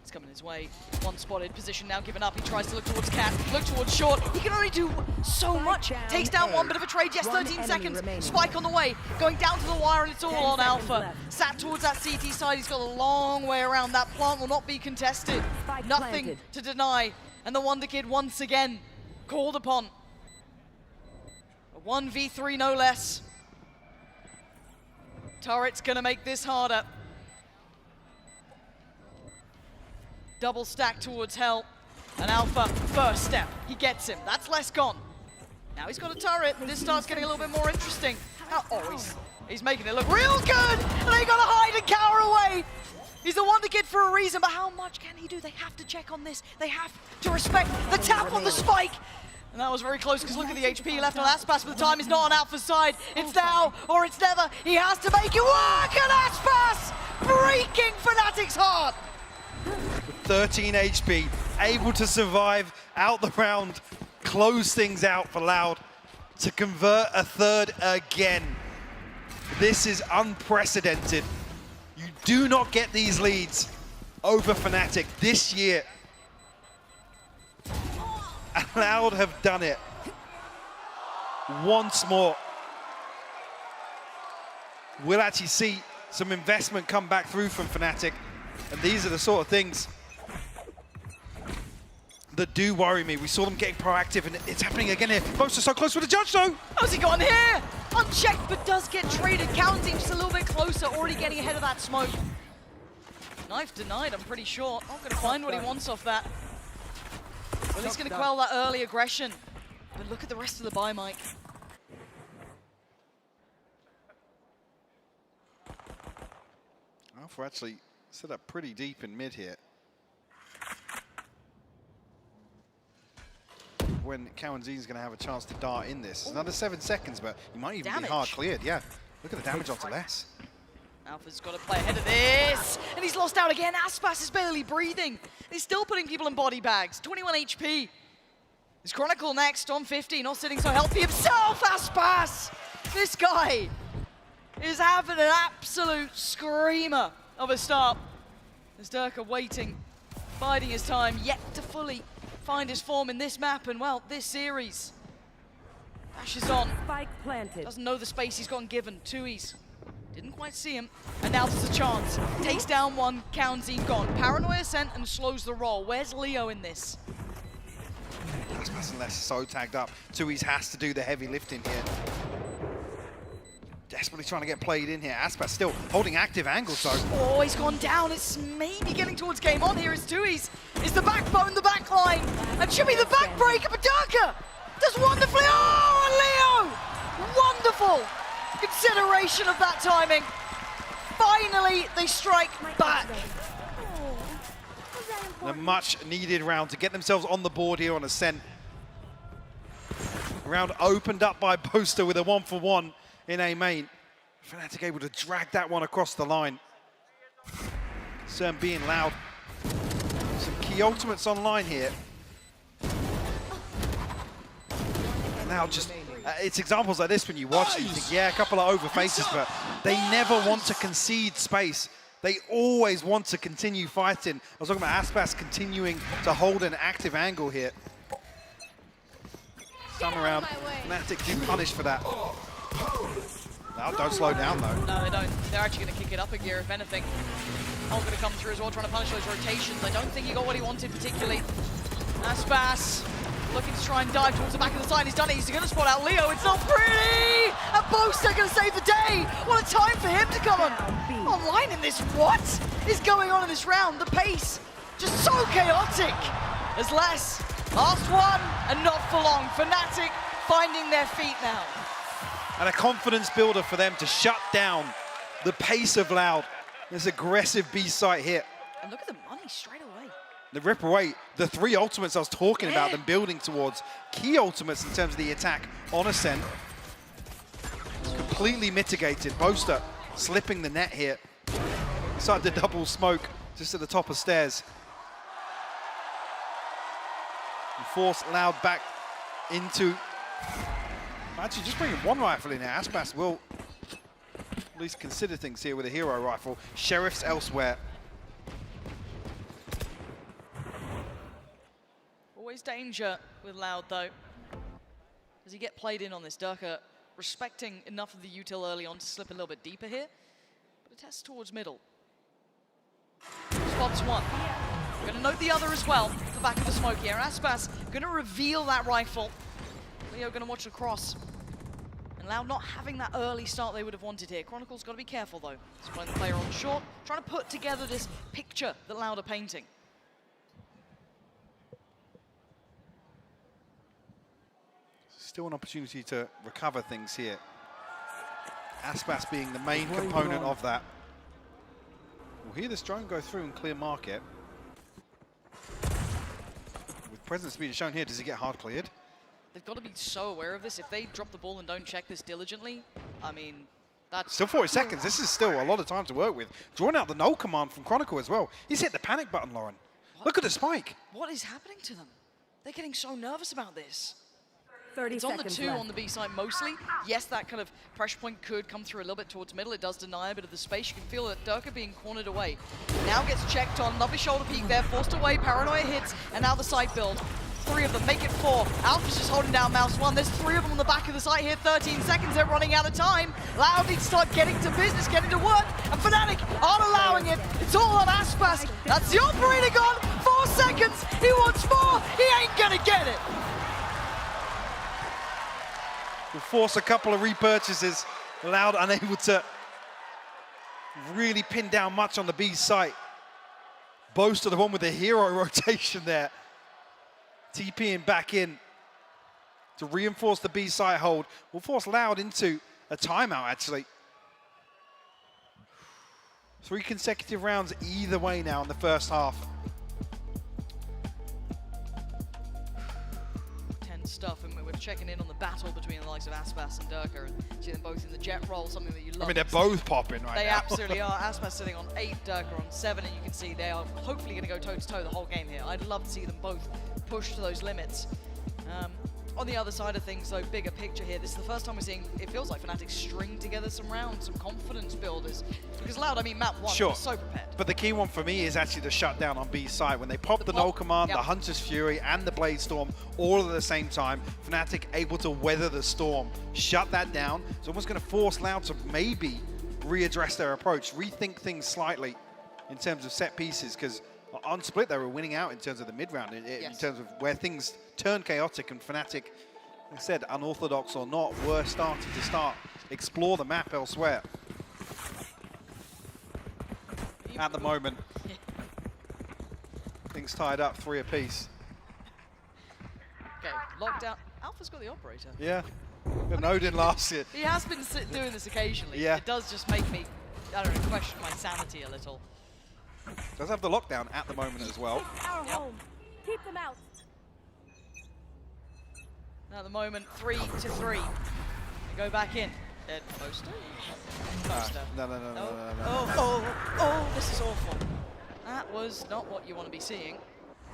It's coming his way. 1 spotted, position now given up. He tries to look towards Cat, look towards Short. He can only do so much. Takes down 1 bit of a trade, yes, 13 seconds. Spike on the way, going down to the wire, and it's all on Alpha. Sat towards that CT side, he's got a long way around. That plant will not be contested. Nothing to deny. And the Wonder Kid once again called upon. A 1v3 no less. Turret's gonna make this harder. Double stack towards Hell. And Alpha, first step, he gets him. That's less gone. Now he's got a turret. This starts getting a little bit more interesting. He's making it look real good! And they gotta hide and cower away! He's the Wonder Kid for a reason, but how much can he do? They have to check on this. They have to respect the tap on the Spike. And that was very close because look at the HP left on Aspas, but the time is not on Alpha's side. It's now or it's never. He has to make it work, and Aspas breaking Fnatic's heart. 13 HP, able to survive out the round, close things out for Loud to convert a third again. This is unprecedented. You do not get these leads over Fnatic this year. And Loud have done it once more. We'll actually see some investment come back through from Fnatic. And these are the sort of things that do worry me. We saw them getting proactive, and it's happening again here. Most are so close with the judge, though. How's he gone here? Unchecked, but does get traded. Counting just a little bit closer, already getting ahead of that smoke. Knife denied, I'm pretty sure. Not going to find what he wants off that. Well, he's going to quell that early aggression. But look at the rest of the buy, Mike. Alpha actually set up pretty deep in mid here. When Kawanzin's going to have a chance to dart in this. It's another 7 seconds, but he might even be hard cleared. Yeah, look at the damage onto less. Alpha's got to play ahead of this, and he's lost out again. Aspas is barely breathing. He's still putting people in body bags. 21 HP. Is Chronicle next on 50, not sitting so healthy himself. Aspas, this guy is having an absolute screamer of a start. As Durka waiting, biding his time, yet to fully find his form in this map, and well, this series. Dashes on. Spike planted. Doesn't know the space he's gotten given. Tui's didn't quite see him, and now there's a chance. Takes down one, Kawanzin gone. Paranoia sent and slows the roll. Where's Leo in this? Aspas and Less so tagged up. Tui's has to do the heavy lifting here. Desperately trying to get played in here. Aspas still holding active angles, though. Oh, he's gone down. It's maybe getting towards game on here. It's Tui's. It's the backbone, the backline. And should be the backbreaker, but Durka does wonderfully. Oh, Leo! Wonderful consideration of that timing. Finally, they strike back. A much needed round to get themselves on the board here on Ascent. Round opened up by Boaster with a 1-for-1 in A main. Fnatic able to drag that one across the line. CERN being Loud. Some key ultimates online here. Now just, it's examples like this when you watch it, you think, yeah, a couple of over faces, but they never want to concede space. They always want to continue fighting. I was talking about Aspas continuing to hold an active angle here. Some around, Fnatic do punish for that. No, don't slow down though. No, they don't. They're actually going to kick it up a gear, if anything. Ult going to come through as well, trying to punish those rotations. I don't think he got what he wanted particularly. Aspas looking to try and dive towards the back of the side. He's done it. He's going to spot out Leo. It's not pretty! And Boaster going to save the day. What a time for him to come online in this. What is going on in this round? The pace just so chaotic. There's less. Last one and not for long. Fnatic finding their feet now. And a confidence builder for them to shut down the pace of Loud. This aggressive B site hit. And look at the money straight away. The rip away, the 3 ultimates I was talking about, them building towards. Key ultimates in terms of the attack on Ascent. Completely mitigated. Boaster slipping the net here. Started the double smoke just at the top of stairs. And force Loud back into... Actually, just bringing one rifle in here. Aspas will at least consider things here with a hero rifle. Sheriff's elsewhere. Always danger with Loud, though. Does he get played in on this? Durka respecting enough of the util early on to slip a little bit deeper here. But a test towards middle. Spots one. We're going to note the other as well. The back of the smoke here. Aspas going to reveal that rifle. Leo going to watch the cross. And Loud not having that early start they would have wanted here. Chronicle's got to be careful, though. He's playing the player on short, trying to put together this picture that Loud are painting. Still an opportunity to recover things here. Aspas being the main component of that. We'll hear this drone go through and clear market. With presence speed shown here, does he get hard cleared? they've got to be so aware of this. If they drop the ball and don't check this diligently, I mean, that's... Still 40 seconds. This is still a lot of time to work with. Drawing out the null command from Chronicle as well. He's hit the panic button, Lauren. Look at the spike. What is happening to them? They're getting so nervous about this. 30 it's on the seconds 2 left. on the B side mostly. Yes, that kind of pressure point could come through a little bit towards middle. It does deny a bit of the space. You can feel that Durka being cornered away. Now gets checked on. Lovely shoulder peek there, forced away. Paranoia hits, and now the side build. 3 of them, make it 4. Alpha's just holding down Mouse 1. There's 3 of them on the back of the site here. 13 seconds, they're running out of time. Loud needs to start getting to business, getting to work, and Fnatic aren't allowing it. It's all on Aspas. That's the operator gone. 4 seconds, he wants more. He ain't gonna get it. Will force a couple of repurchases. Loud unable to really pin down much on the B site. Boast are the one with the hero rotation there. TPing back in to reinforce the B site hold. Will force Loud into a timeout, actually. 3 consecutive rounds either way now in the first half. Stuff, and we're checking in on the battle between the likes of Aspas and Durka, and see them both in the jet roll, something that you love. I mean, they're both popping right now. They absolutely are. Aspas sitting on 8, Durka on 7, and you can see they are hopefully going to go toe-to-toe the whole game here. I'd love to see them both push to those limits. On the other side of things, though, bigger picture here, this is the first time we're seeing, it feels like Fnatic string together some rounds, some confidence builders. Because Loud, I mean, map 1 sure. was so prepared. But the key one for me is actually the shutdown on B side. When they pop the null command, the Hunter's Fury, and the Blade Storm all at the same time, Fnatic able to weather the storm, shut that down. It's almost going to force Loud to maybe readdress their approach, rethink things slightly in terms of set pieces, because on Split they were winning out in terms of the mid-round, in terms of where things turn chaotic, and Fnatic, like I said, unorthodox or not, were starting to explore the map elsewhere. At the moment, things tied up 3 apiece. Okay, lockdown. Alpha's got the operator. Yeah, got an Odin last year. He has been doing this occasionally. Yeah. It does just make me, I don't know, question my sanity a little. Does have the lockdown at the moment as well. Our home. Keep them out. At the moment, 3-3. They go back in. Dead poster. Poster. No. Oh, this is awful. That was not what you want to be seeing.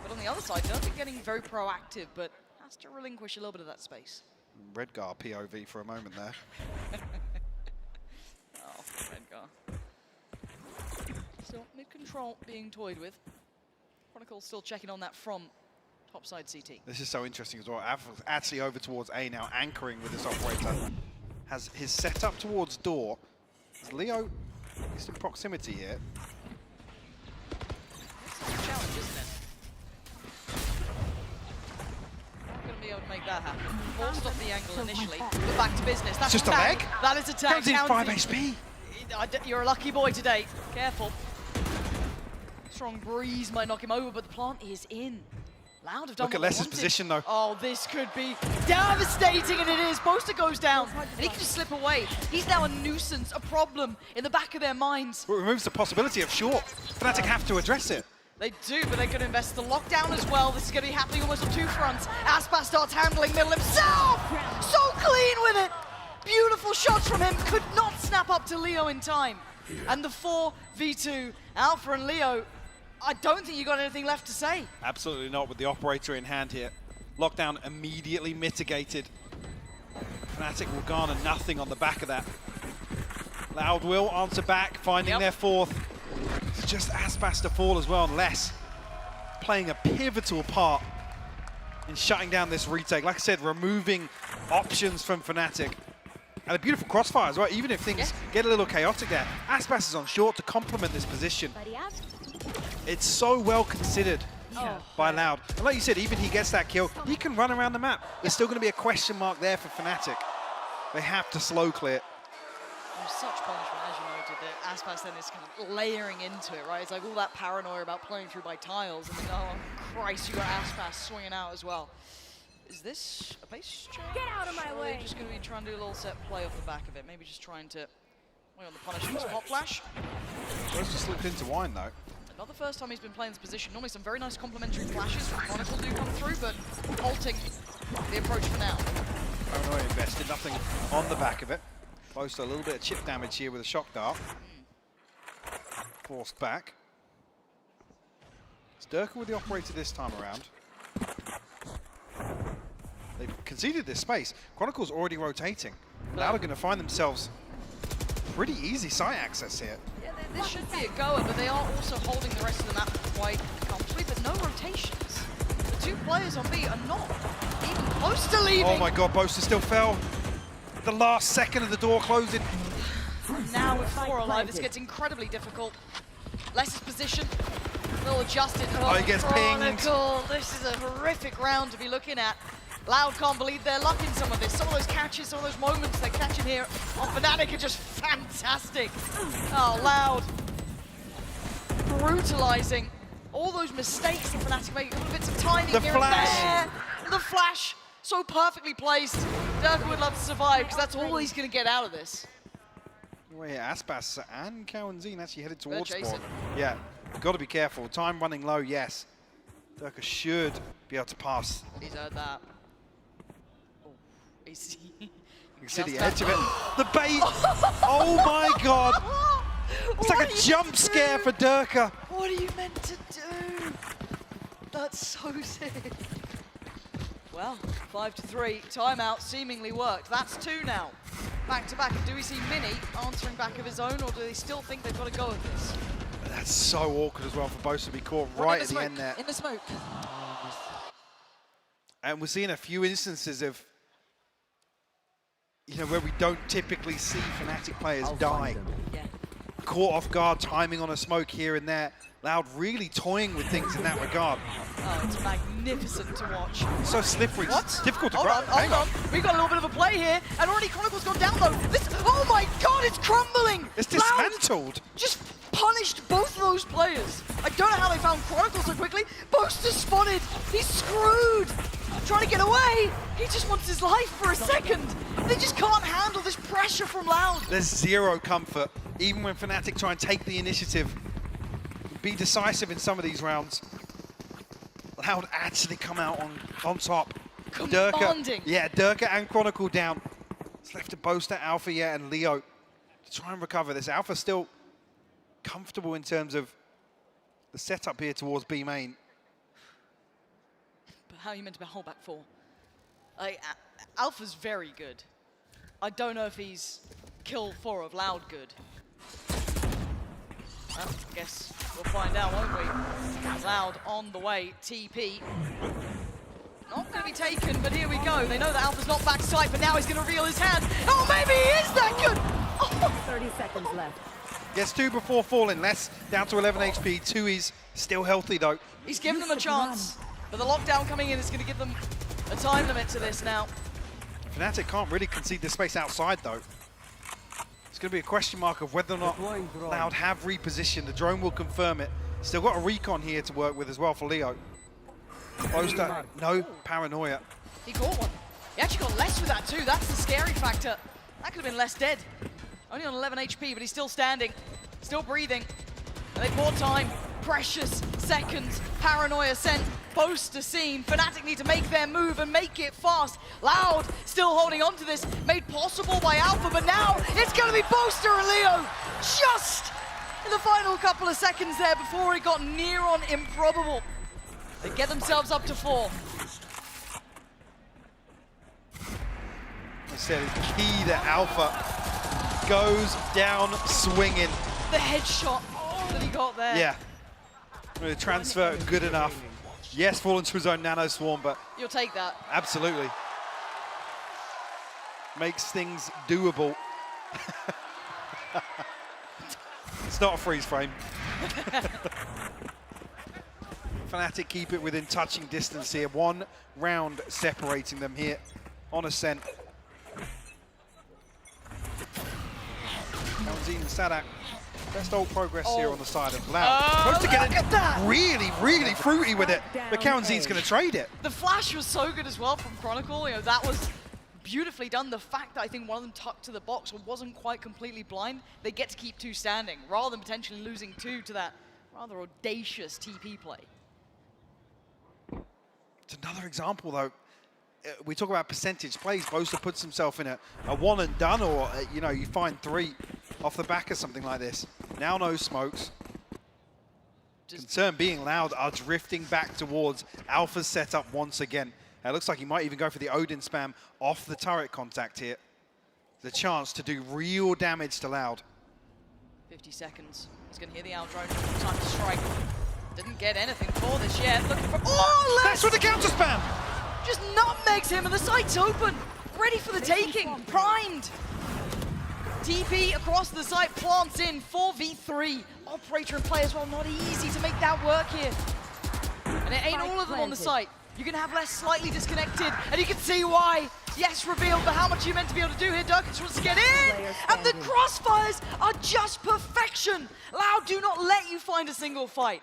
But on the other side, Durka getting very proactive, but has to relinquish a little bit of that space. Redgar POV for a moment there. Oh, Redgar. Still mid-control being toyed with. Chronicle still checking on that from topside CT. This is so interesting as well. Actually over towards A now, anchoring with this operator. Has his setup towards door. Is Leo is in proximity here? This is a challenge, isn't it? Not going to be able to make that happen. Forced off the angle initially, but back to business. That's just a tag. leg? That is a tag. Counts in 5 HP. You're a lucky boy today. Careful. Strong breeze might knock him over, but the plant is in. Loud have done Look at what they Les's wanted. position though. Oh, this could be devastating, and it is. Boaster goes down, and he can just slip away. He's now a nuisance, a problem in the back of their minds. Well, it removes the possibility of short. Fnatic have to address it. They do, but they're going to invest the lockdown as well. This is going to be happening almost on 2 fronts. Aspas starts handling middle himself. So clean with it. Beautiful shots from him. Could not snap up to Leo in time. And the 4v2, Alpha and Leo, I don't think you got anything left to say. Absolutely not with the operator in hand here. Lockdown immediately mitigated. Fnatic will garner nothing on the back of that. Loud will answer back, finding their 4th. It's just Aspas to fall as well, and Les playing a pivotal part in shutting down this retake. Like I said, removing options from Fnatic. And a beautiful crossfire as well, even if things get a little chaotic there. Aspas is on short to complement this position. It's so well considered by Loud. And like you said, even he gets that kill, he can run around the map. There's still going to be a question mark there for Fnatic. They have to slow clear. There's such punishment, as you noted, that Aspas then is kind of layering into it, right? It's like all that paranoia about playing through by tiles, and then, oh Christ, you got Aspas swinging out as well. Is this a base change? Get out of my way! They're just going to be trying to do a little set play off the back of it. Maybe just trying to wait on the punishment. Hot flash. First just slipped into wine though. Not the first time he's been playing this position. Normally some very nice complementary flashes from Chronicle do come through, but halting the approach for now. Paranoia invested, nothing on the back of it. Close a little bit of chip damage here with a shock dart. Forced back. It's Durka with the operator this time around. They've conceded this space. Chronicle's already rotating. Now they're going to find themselves pretty easy site access here. Yeah, this should be a goer, but they are also holding the rest of the map quite comfortably, but no rotations. The two players on B are not even close to leaving. Oh my god, Boaster still fell. The last second of the door closing. Now with 4 alive, this gets incredibly difficult. Less's position, they'll adjust it. Oh, he gets pinged. Chronicle. This is a horrific round to be looking at. Loud can't believe their luck in some of this. Some of those catches, some of those moments they're catching here on Fnatic are just fantastic. Oh, Loud. Brutalizing. All those mistakes that Fnatic make, little bits of timing The here flash. and there. The flash, so perfectly placed. Durka would love to survive because that's all he's going to get out of this. Well, yeah, Aspas and Cowanzine actually headed towards chase spawn. it. Yeah, got to be careful. Time running low, yes. Durka should be able to pass. He's heard that. Oh, he's You can see the edge of it. The bait! Oh my god! It's like a jump scare for Durka. What are you meant to do? That's so sick. Well, 5-3, timeout seemingly worked. That's 2 now. Back to back, and do we see Mini answering back of his own, or do they still think they've got to go with this? That's so awkward as well for Boast to be caught right at the end there. In the smoke. And we're seeing a few instances of, where we don't typically see Fnatic players die. Yeah. Caught off guard, timing on a smoke here and there. Loud really toying with things in that regard. Oh, it's magnificent to watch. So slippery. What? It's difficult to Hold grab. on, hold on. We've got a little bit of a play here, and already Chronicle's gone down though. This, oh my god, it's crumbling! It's Loud dismantled. just punished both of those players. I don't know how they found Chronicle so quickly. Boaster spotted. He's screwed. Trying to get away. He just wants his life for a second. They just can't handle this pressure from Loud. There's zero comfort, even when Fnatic try and take the initiative, be decisive in some of these rounds. Loud actually come out on top. Commanding. Durka and Chronicle down. It's left to Boaster, Alpha, and Leo to try and recover this. Alpha still comfortable in terms of the setup here towards B main. But how are you meant to hold back 4? Alpha's very good. I don't know if he's kill 4 of Loud good. Well, I guess we'll find out, won't we? Loud on the way, TP. Not going to be taken, but here we go. They know that Alpha's not backside, but now he's going to reveal his hand. Oh, maybe he is that good! Oh. 30 seconds left. Gets 2 before falling. Less down to 11 HP. 2 is still healthy, though. He's given them a chance, but the lockdown coming in is going to give them a time limit to this now. Fnatic can't really concede the space outside, though. It's going to be a question mark of whether or not Loud have repositioned. The drone will confirm it. Still got a recon here to work with as well for Leo. Boaster, no paranoia. He caught one. He actually got less with that too. That's the scary factor. That could have been less dead. Only on 11 HP, but he's still standing, still breathing. And they bought time. Precious seconds. Paranoia sent. Boaster seen. Fnatic need to make their move and make it fast. Loud still holding on to this, made possible by Alpha, but now it's going to be Boaster and Leo. Just in the final couple of seconds there before it got near on improbable. They get themselves up to 4. I said key that Alpha goes down swinging. The headshot that he got there. Yeah. The transfer good enough. Yes, fall into his own nano swarm, but You'll take that. absolutely. Makes things doable. It's not a freeze frame. Fnatic keep it within touching distance here. 1 round separating them here on Ascent. Cowanzine and Sadak, best old progress here on the side of Loud. Supposed to get it really, really fruity with it, but Cowanzine's going to trade it. The flash was so good as well from Chronicle. That was beautifully done. The fact that I think one of them tucked to the box or wasn't quite completely blind, they get to keep 2 standing rather than potentially losing 2 to that rather audacious TP play. It's another example, though. we talk about percentage plays. Boaster puts himself in a one and done, or you know, you find 3 off the back of something like this. Now no smokes. Concern being Loud are drifting back towards Alpha's setup once again. It looks like he might even go for the Odin spam off the turret contact here. The chance to do real damage to Loud. 50 seconds. He's going to hear the out drone. Time to strike. Didn't get anything for this yet. Looking for... Oh, that's with the counter spam! Just nutmegs him and the site's open. Ready for the taking. Primed. TP across the site, plants in 4v3. Operator and play as well, not easy to make that work here. And it ain't all of them on the site. You can have less slightly disconnected, and you can see why. Yes, revealed, but how much are you meant to be able to do here? Durkins wants to get in, and the crossfires are just perfection. Loud do not let you find a single fight.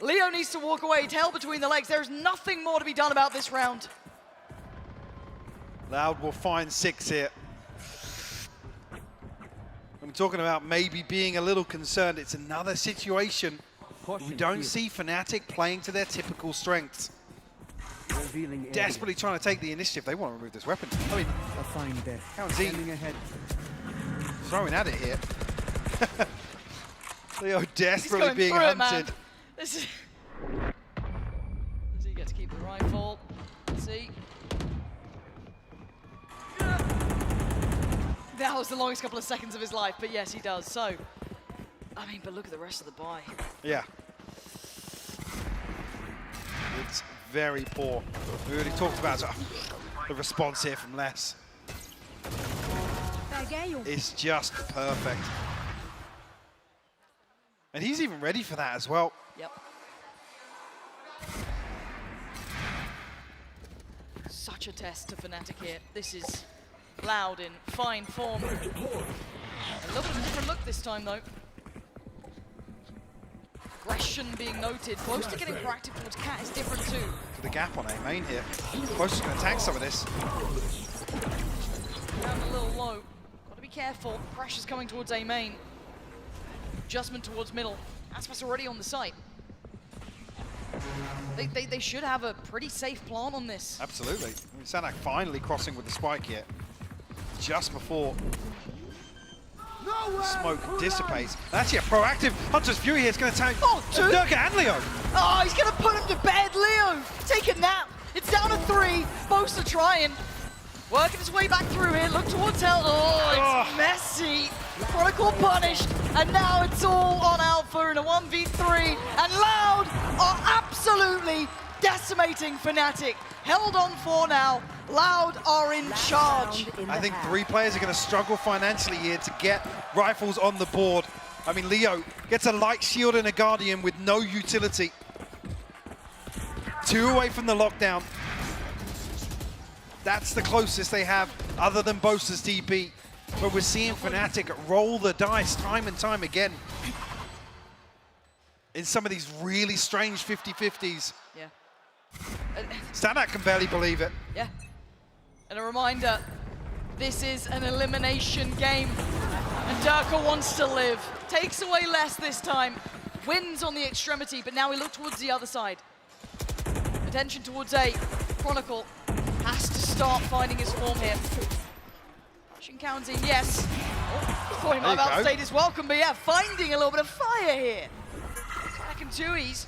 Leo needs to walk away, tail between the legs. There's nothing more to be done about this round. Loud will find 6 here. I'm talking about maybe being a little concerned. It's another situation we don't see Fnatic playing to their typical strengths. Desperately trying to take the initiative. They want to remove this weapon. I mean, ahead. Throwing at it here. Leo desperately being hunted. This is... Does he get to keep the rifle? Let's see. That was the longest couple of seconds of his life, but yes, he does. So, I mean, but look at the rest of the buy. Yeah. It's very poor. We already talked about the response here from Les. It's just perfect. And he's even ready for that as well. Yep. Such a test to Fnatic here. This is Loud in fine form. A little bit of a different look this time, though. Aggression being noted. Close to getting proactive towards Cat is different too. To the gap on A main here. Boaster's going to tank some of this. Down a little low. Got to be careful. Pressure's coming towards A main. Adjustment towards middle. Aspas already on the site. They should have a pretty safe plant on this. Absolutely. I mean, Sanak finally crossing with the spike here. Just before smoke dissipates. Actually, a proactive Hunter's Fury here is going to tank Durka and Leo. Oh, he's going to put him to bed, Leo. Take a nap. It's down to 3. Boaster trying. Working his way back through here. Look towards hell. Oh, it's messy. Chronicle punished. And now it's all on Alpha in a 1v3. And Loud are absolutely decimating Fnatic. Held on 4 now. Loud are in charge. I think 3 players are going to struggle financially here to get rifles on the board. I mean, Leo gets a light shield and a Guardian with no utility. 2 away from the lockdown. That's the closest they have, other than Boaster's TP. But we're seeing Fnatic roll the dice time and time again in some of these really strange 50-50s. Yeah. Stanak can barely believe it. Yeah. And a reminder, this is an elimination game. And Durka wants to live. Takes away less this time. Wins on the extremity, but now we look towards the other side. Attention towards A. Chronicle has to start finding his form here. Shinkanzi, yes. Oh, thought he might have outstayed his welcome, but yeah, finding a little bit of fire here. Second 2Es.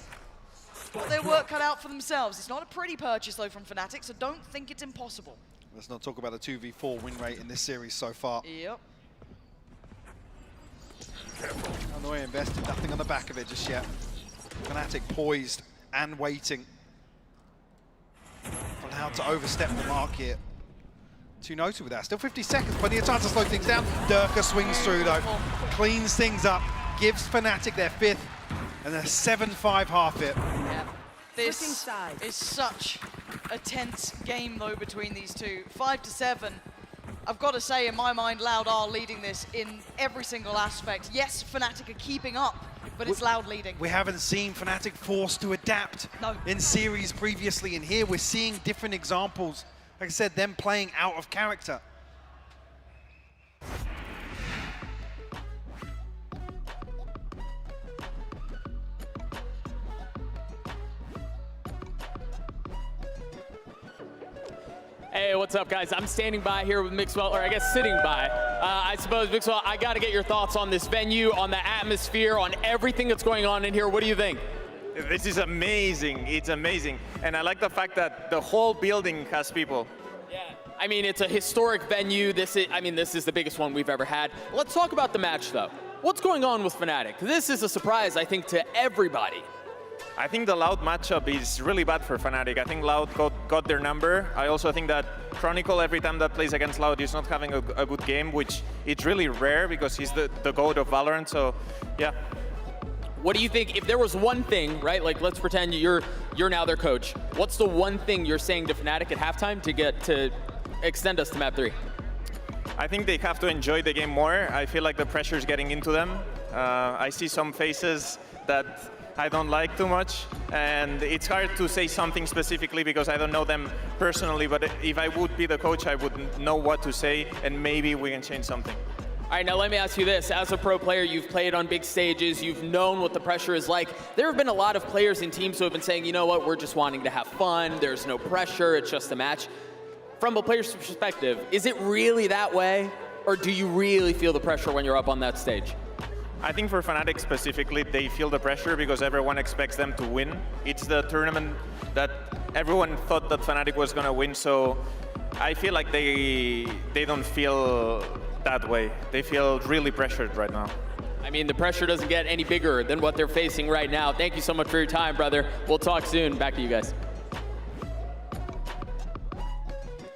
Got their work cut out for themselves. It's not a pretty purchase, though, from Fnatic, so don't think it's impossible. Let's not talk about the 2v4 win rate in this series so far. Yep. Hanoi invested nothing on the back of it just yet. Fnatic poised and waiting. Allowed to overstep the mark here. Too noted with that. Still 50 seconds, plenty of time to slow things down. Durka swings through though. Cleans things up, gives Fnatic their 5th and a 7-5 half hit. Yeah. This is such a tense game though between these two. 5-7. I've got to say, in my mind, Loud are leading this in every single aspect. Yes, Fnatic are keeping up, but it's Loud leading. We haven't seen Fnatic forced to adapt in series previously, and here we're seeing different examples. Like I said, them playing out of character. Hey, what's up, guys? I'm standing by here with Mixwell, or I guess sitting by. I suppose, Mixwell, I got to get your thoughts on this venue, on the atmosphere, on everything that's going on in here. What do you think? This is amazing. It's amazing. And I like the fact that the whole building has people. Yeah. I mean, it's a historic venue. This is the biggest one we've ever had. Let's talk about the match, though. What's going on with Fnatic? This is a surprise, I think, to everybody. I think the Loud matchup is really bad for Fnatic. I think Loud got their number. I also think that Chronicle, every time that plays against Loud, is not having a good game, which it's really rare because he's the GOAT of Valorant, so yeah. What do you think, if there was one thing, right, like let's pretend you're now their coach, what's the one thing you're saying to Fnatic at halftime to extend us to map 3? I think they have to enjoy the game more. I feel like the pressure's getting into them. I see some faces that I don't like too much, and it's hard to say something specifically because I don't know them personally, but if I would be the coach, I would know what to say, and maybe we can change something. All right, now let me ask you this. As a pro player, you've played on big stages, you've known what the pressure is like. There have been a lot of players in teams who have been saying, you know what, we're just wanting to have fun, there's no pressure, it's just a match. From a player's perspective, is it really that way, or do you really feel the pressure when you're up on that stage? I think for Fnatic specifically, they feel the pressure because everyone expects them to win. It's the tournament that everyone thought that Fnatic was going to win, so I feel like they don't feel that way. They feel really pressured right now. I mean, the pressure doesn't get any bigger than what they're facing right now. Thank you so much for your time, brother. We'll talk soon. Back to you guys.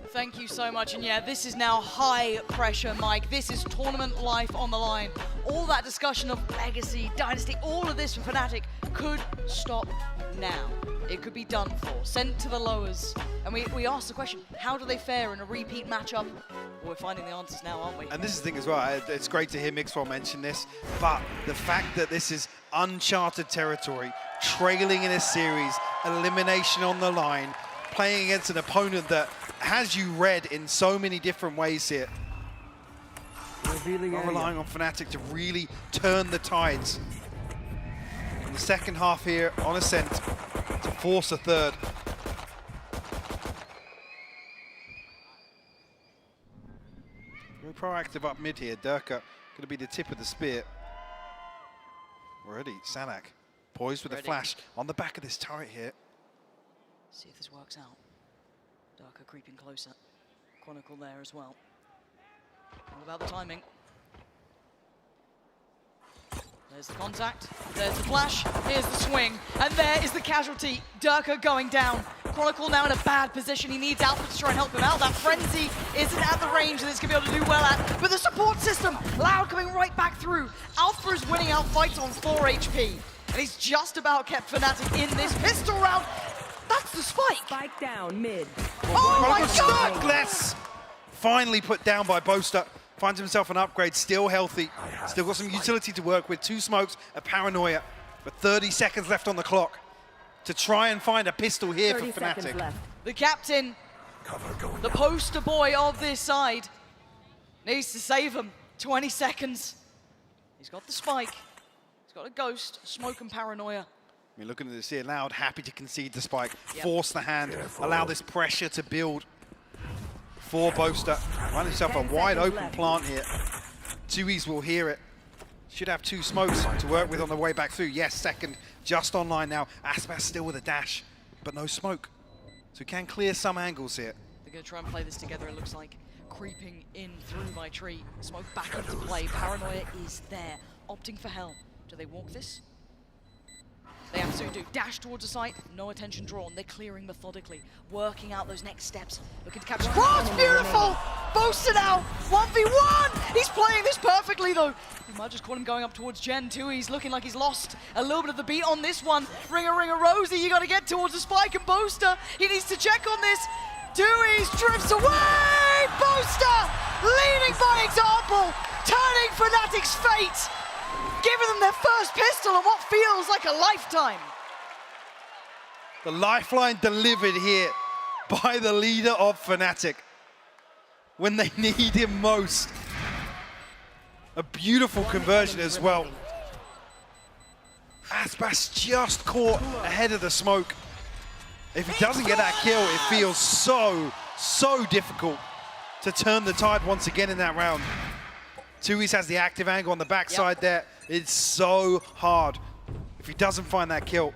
Thank you so much. And yeah, this is now high pressure, Mike. This is tournament life on the line. All that discussion of legacy, dynasty, all of this for Fnatic could stop now. It could be done for, sent to the lowers. And we asked the question, how do they fare in a repeat matchup? Well, we're finding the answers now, aren't we? And this is the thing as well, it's great to hear Mixwell mention this, but the fact that this is uncharted territory, trailing in a series, elimination on the line, playing against an opponent that has you read in so many different ways here. Not relying on Fnatic to really turn the tides. In the second half here on Ascent to force a third. Very proactive up mid here. Durka going to be the tip of the spear. Already, Sanak poised with a flash on the back of this turret here. See if this works out. Darker creeping closer. Chronicle there as well. All about the timing. There's the contact, there's the flash, here's the swing, and there is the casualty. Durka going down. Chronicle now in a bad position. He needs Alpha to try and help him out. That frenzy isn't at the range that it's going to be able to do well at. But the support system, Loud coming right back through. Alpha is winning out fights on 4 HP. And he's just about kept Fnatic in this pistol round. That's the spike. Spike down mid. Oh my God! Less finally put down by Boaster. Finds himself an upgrade, still healthy. Still got some utility to work with. 2 smokes, a paranoia. But 30 seconds left on the clock to try and find a pistol here for Fnatic. The captain, the poster boy of this side, needs to save him. 20 seconds. He's got the spike. He's got a ghost, smoke and paranoia. I mean, looking at this here, Loud happy to concede the spike, force the hand, allow this pressure to build for Boaster. Find himself a wide open plant here. Tui's will hear it. Should have 2 smokes to work with on the way back through. Yes, second, just online now. Aspas still with a dash, but no smoke. So he can clear some angles here. They're going to try and play this together, it looks like. Creeping in through by tree. Smoke back into play. Paranoia is there. Opting for hell. Do they walk this? They absolutely do. Dash towards the site, no attention drawn. They're clearing methodically, working out those next steps. Looking to capture Cross, beautiful! Boasted out, 1v1! He's playing this perfectly though. You might just call him going up towards Gen 2. He's looking like he's lost a little bit of the beat on this one. Ringer, Rosie, you gotta get towards the spike, and Boaster, he needs to check on this. Tui's drifts away! Boaster, leading by example, turning Fnatic's fate. Giving them their first pistol in what feels like a lifetime. The lifeline delivered here by the leader of Fnatic when they need him most. A beautiful conversion as well. Aspas just caught ahead of the smoke. If he doesn't get that kill, it feels so difficult to turn the tide once again in that round. Tui's has the active angle on the backside there. It's so hard if he doesn't find that kill.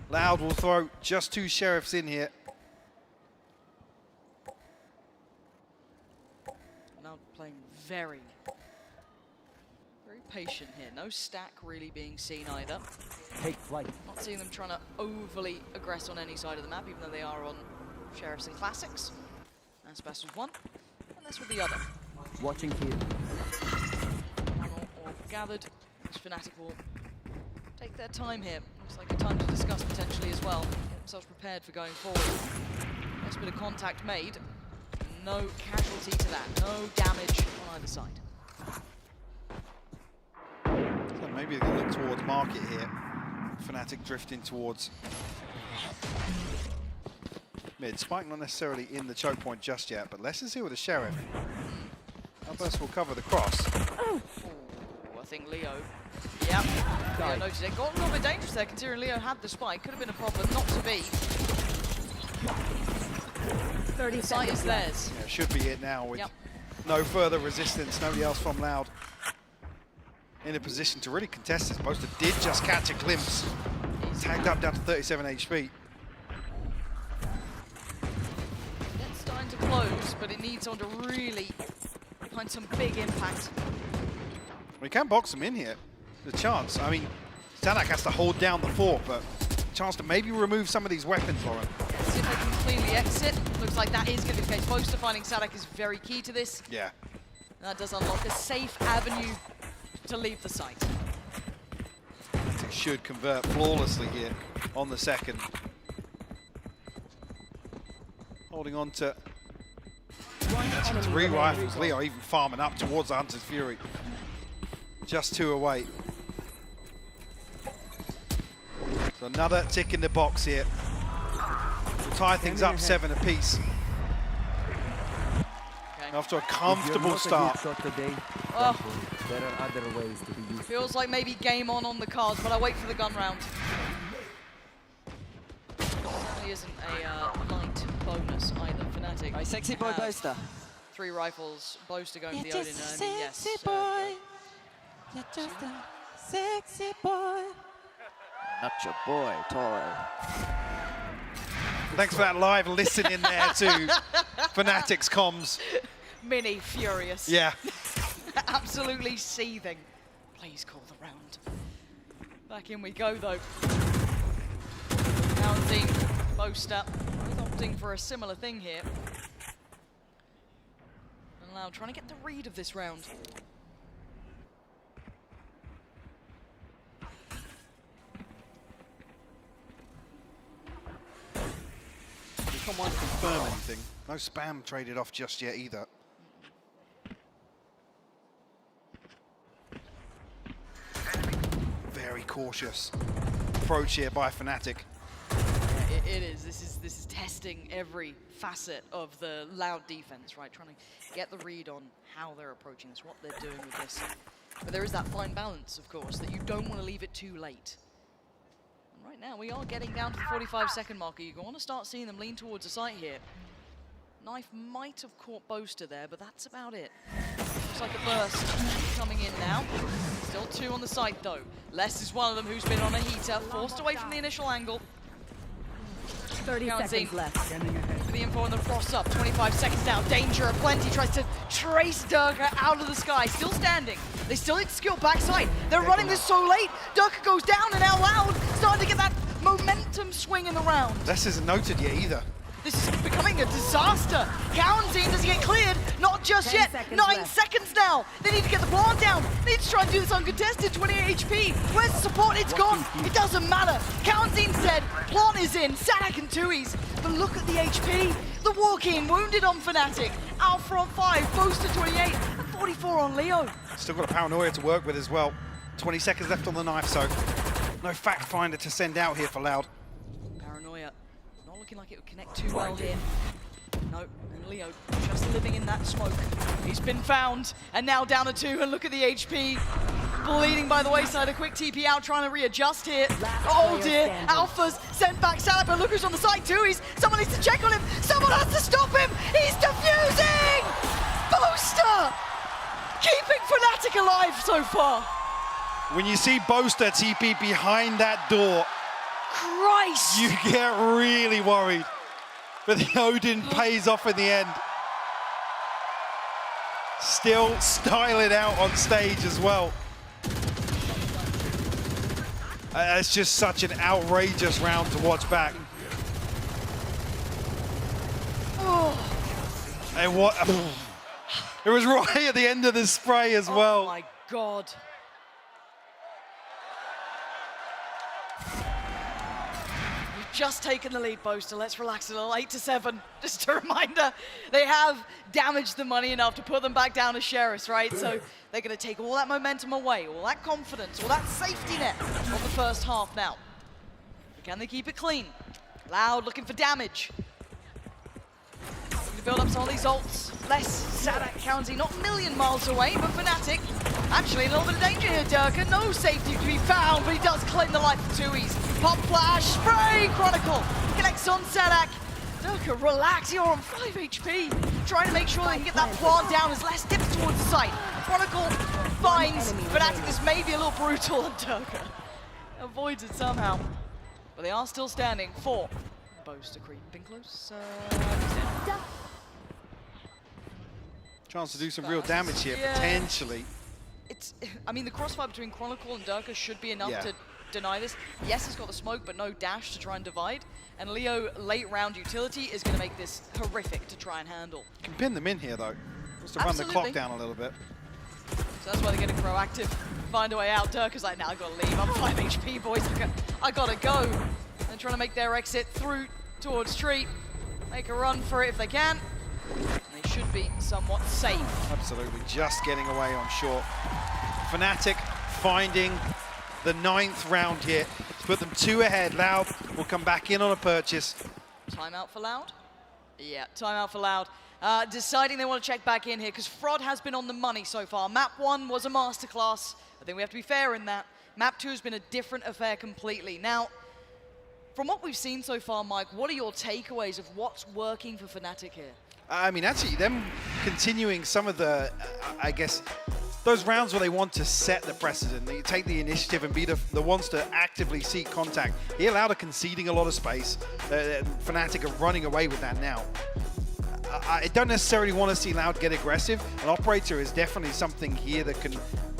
Loud will throw just 2 sheriffs in here. Now playing very patient here. No stack really being seen either. Take flight. Not seeing them trying to overly aggress on any side of the map, even though they are on Sheriffs and Classics. That's best with one, and that's with the other. Watching here. All gathered. Fnatic will take their time here. Looks like a time to discuss potentially as well. Get themselves prepared for going forward. Nice bit of contact made. No casualty to that. No damage on either side. So maybe they can look towards market here. Fnatic drifting towards mid. Spike not necessarily in the choke point just yet, but Les is here with a Sheriff. Outburst will cover the cross. Oh, I think Leo. Yep. Leo noticed it. Got a little bit dangerous there, considering Leo had the spike. Could have been a problem, not to be. 30 Sight is theirs. Yeah, should be it now with no further resistance. Nobody else from Loud in a position to really contest this. Boaster did just catch a glimpse. He's tagged up down to 37 HP. It's starting to close, but it needs someone to really find some big impact. We can box him in here. The chance. I mean, Sadak has to hold down the fort, but chance to maybe remove some of these weapons for him. See if they can cleanly exit. Looks like that is going to be the case. Boaster finding Sadak is very key to this. Yeah. That does unlock a safe avenue to leave the site. It should convert flawlessly here on the second. Holding on to 3 rifles. Leo even farming up towards the Hunter's Fury. Just 2 away. So another tick in the box here. We'll tie things up 7 apiece. After a comfortable start. Oh. There are other ways to be used. Feels like maybe game on the cards, but I wait for the gun round. Certainly isn't a light bonus either. Fnatic. Hey, sexy boy Boaster. 3 rifles. Boaster going for the Odin. Sexy boy. You're just a sexy boy. Not your boy, Tori. Thanks for that live listen in there to Fnatic's comms. Mini furious. Yeah. Absolutely seething. Please call the round. Back in we go though. Counting Boaster. Both opting for a similar thing here. And Loud trying to get the read of this round. We can't want to confirm anything. No spam traded off just yet either. Very cautious approach here by Fnatic. Yeah, it is. This is testing every facet of the Loud defense, right? Trying to get the read on how they're approaching this, what they're doing with this. But there is that fine balance, of course, that you don't want to leave it too late. And right now, we are getting down to the 45-second marker. You want to start seeing them lean towards the site here. Knife might have caught Boaster there, but that's about it. Looks like a burst coming in now. Still 2 on the site, though. Les is one of them who's been on a heater, forced away from the initial angle. 30 seconds left. For the info on the frost up, 25 seconds down. Danger aplenty, tries to trace Durka out of the sky. Still standing. They still need to skill backside. They're running this so late. Durka goes down and out Loud, starting to get that momentum swing in the round. This isn't noted yet either. This is becoming a disaster. Counting, does he get cleared? Not just yet. 9 seconds now. They need to get the plant down. They need to try and do this uncontested. 28 HP. Where's the support? It's gone. It doesn't matter. Counting said, plant is in. Sadak and Tui's. But look at the HP. The walk-in, wounded on Fnatic. Alpha on 5, Boaster 28, and 44 on Leo. Still got a paranoia to work with as well. 20 seconds left on the knife, so no fact finder to send out here for Loud. Paranoia. Not looking like it would connect too well here. No, and Leo just living in that smoke. He's been found, and now down to 2, and look at the HP. bleeding by the wayside. A quick TP out, trying to readjust here. Oh dear, Alpha's sent back Salad, but look who's on the side too. Someone needs to check on him. Someone has to stop him. He's defusing! Boaster! Keeping Fnatic alive so far. When you see Boaster TP behind that door, Christ! You get really worried. But the Odin pays off in the end. Still styling out on stage as well. It's just such an outrageous round to watch back. Oh. And what? It was right at the end of the spray as well. Oh my God. You've just taken the lead, Boaster. Let's relax a little. 8-7. Just a reminder, they have damaged the money enough to put them back down to Sheriffs, right? So they're going to take all that momentum away, all that confidence, all that safety net of the first half now. But can they keep it clean? Loud looking for damage. To build up some of these ults. Less Sadak County, not a million miles away, but Fnatic actually a little bit of danger here, Durka. No safety to be found, but he does claim the life of Tui's. Pop flash, spray, Chronicle connects on Sadak. Durka, relax, you're on 5 HP. Trying to make sure they can get that plant down as less dips towards the site. Chronicle finds Fnatic is maybe a little brutal, and Durka avoids it somehow. But they are still standing. 4. Boaster creeping close. Chance to do some real damage here, potentially. I mean, the crossfire between Chronicle and Durka should be enough to deny this. Yes, he's got the smoke, but no dash to try and divide. And Leo, late round utility, is going to make this horrific to try and handle. Can pin them in here, though. Just to run the clock down a little bit. So that's why they're getting proactive. Find a way out. Durka's like, now I've got to leave. I'm 5 HP, boys. I got to go. They're trying to make their exit through towards Street. Make a run for it if they can. They should be somewhat safe. Absolutely, just getting away on short. Fnatic finding the 9th round here to put them 2 ahead. Loud will come back in on a purchase. Timeout for Loud? Yeah, timeout for Loud. Deciding they want to check back in here because Fraud has been on the money so far. Map 1 was a masterclass. I think we have to be fair in that. Map 2 has been a different affair completely. Now, from what we've seen so far, Mike, what are your takeaways of what's working for Fnatic here? I mean, actually, them continuing some of the, I guess, those rounds where they want to set the precedent, they take the initiative and be the ones to actively seek contact. He allowed a conceding a lot of space. Fnatic are running away with that now. I don't necessarily want to see Loud get aggressive. An operator is definitely something here that can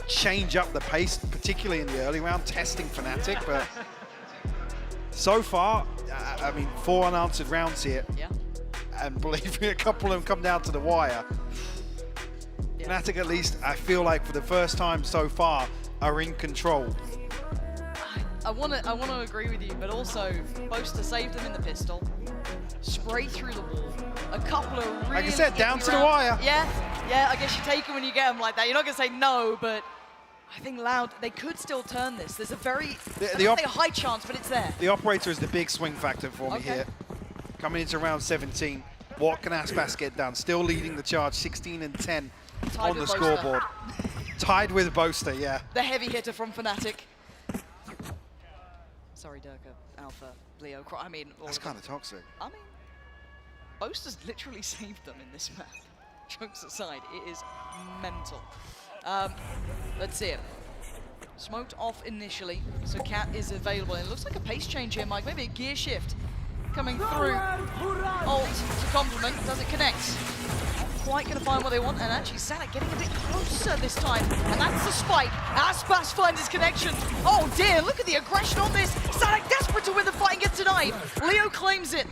change up the pace, particularly in the early round, testing Fnatic, but so far, I mean, 4 unanswered rounds here. Yeah. And believe me, a couple of them come down to the wire. Yeah. Fnatic, at least, I feel like for the first time so far, are in control. I want to agree with you, but also Boaster saved them in the pistol, sprayed through the wall, a couple of really, like I said, down to the wire. Yeah, I guess you take them when you get them like that. You're not going to say no, but I think Loud, they could still turn this. There's a very, a high chance, but it's there. The operator is the big swing factor for me here. Coming into round 17, what can Aspas get done? Still leading the charge, 16-10 on the scoreboard. Tied with Boaster, yeah. The heavy hitter from Fnatic. Sorry, Durka, Alpha, Leo, I mean... That's kind of toxic. I mean, Boaster's literally saved them in this map. Jokes aside, it is mental. Let's see it. Smoked off initially, so Cat is available. And it looks like a pace change here, Mike. Maybe a gear shift coming through. Ult to complement. Does it connect? Not quite going to find what they want. And actually, Sadak getting a bit closer this time. And that's the spike. Aspas finds his connection. Oh dear, look at the aggression on this. Sadak desperate to win the fight and gets denied. Leo claims it.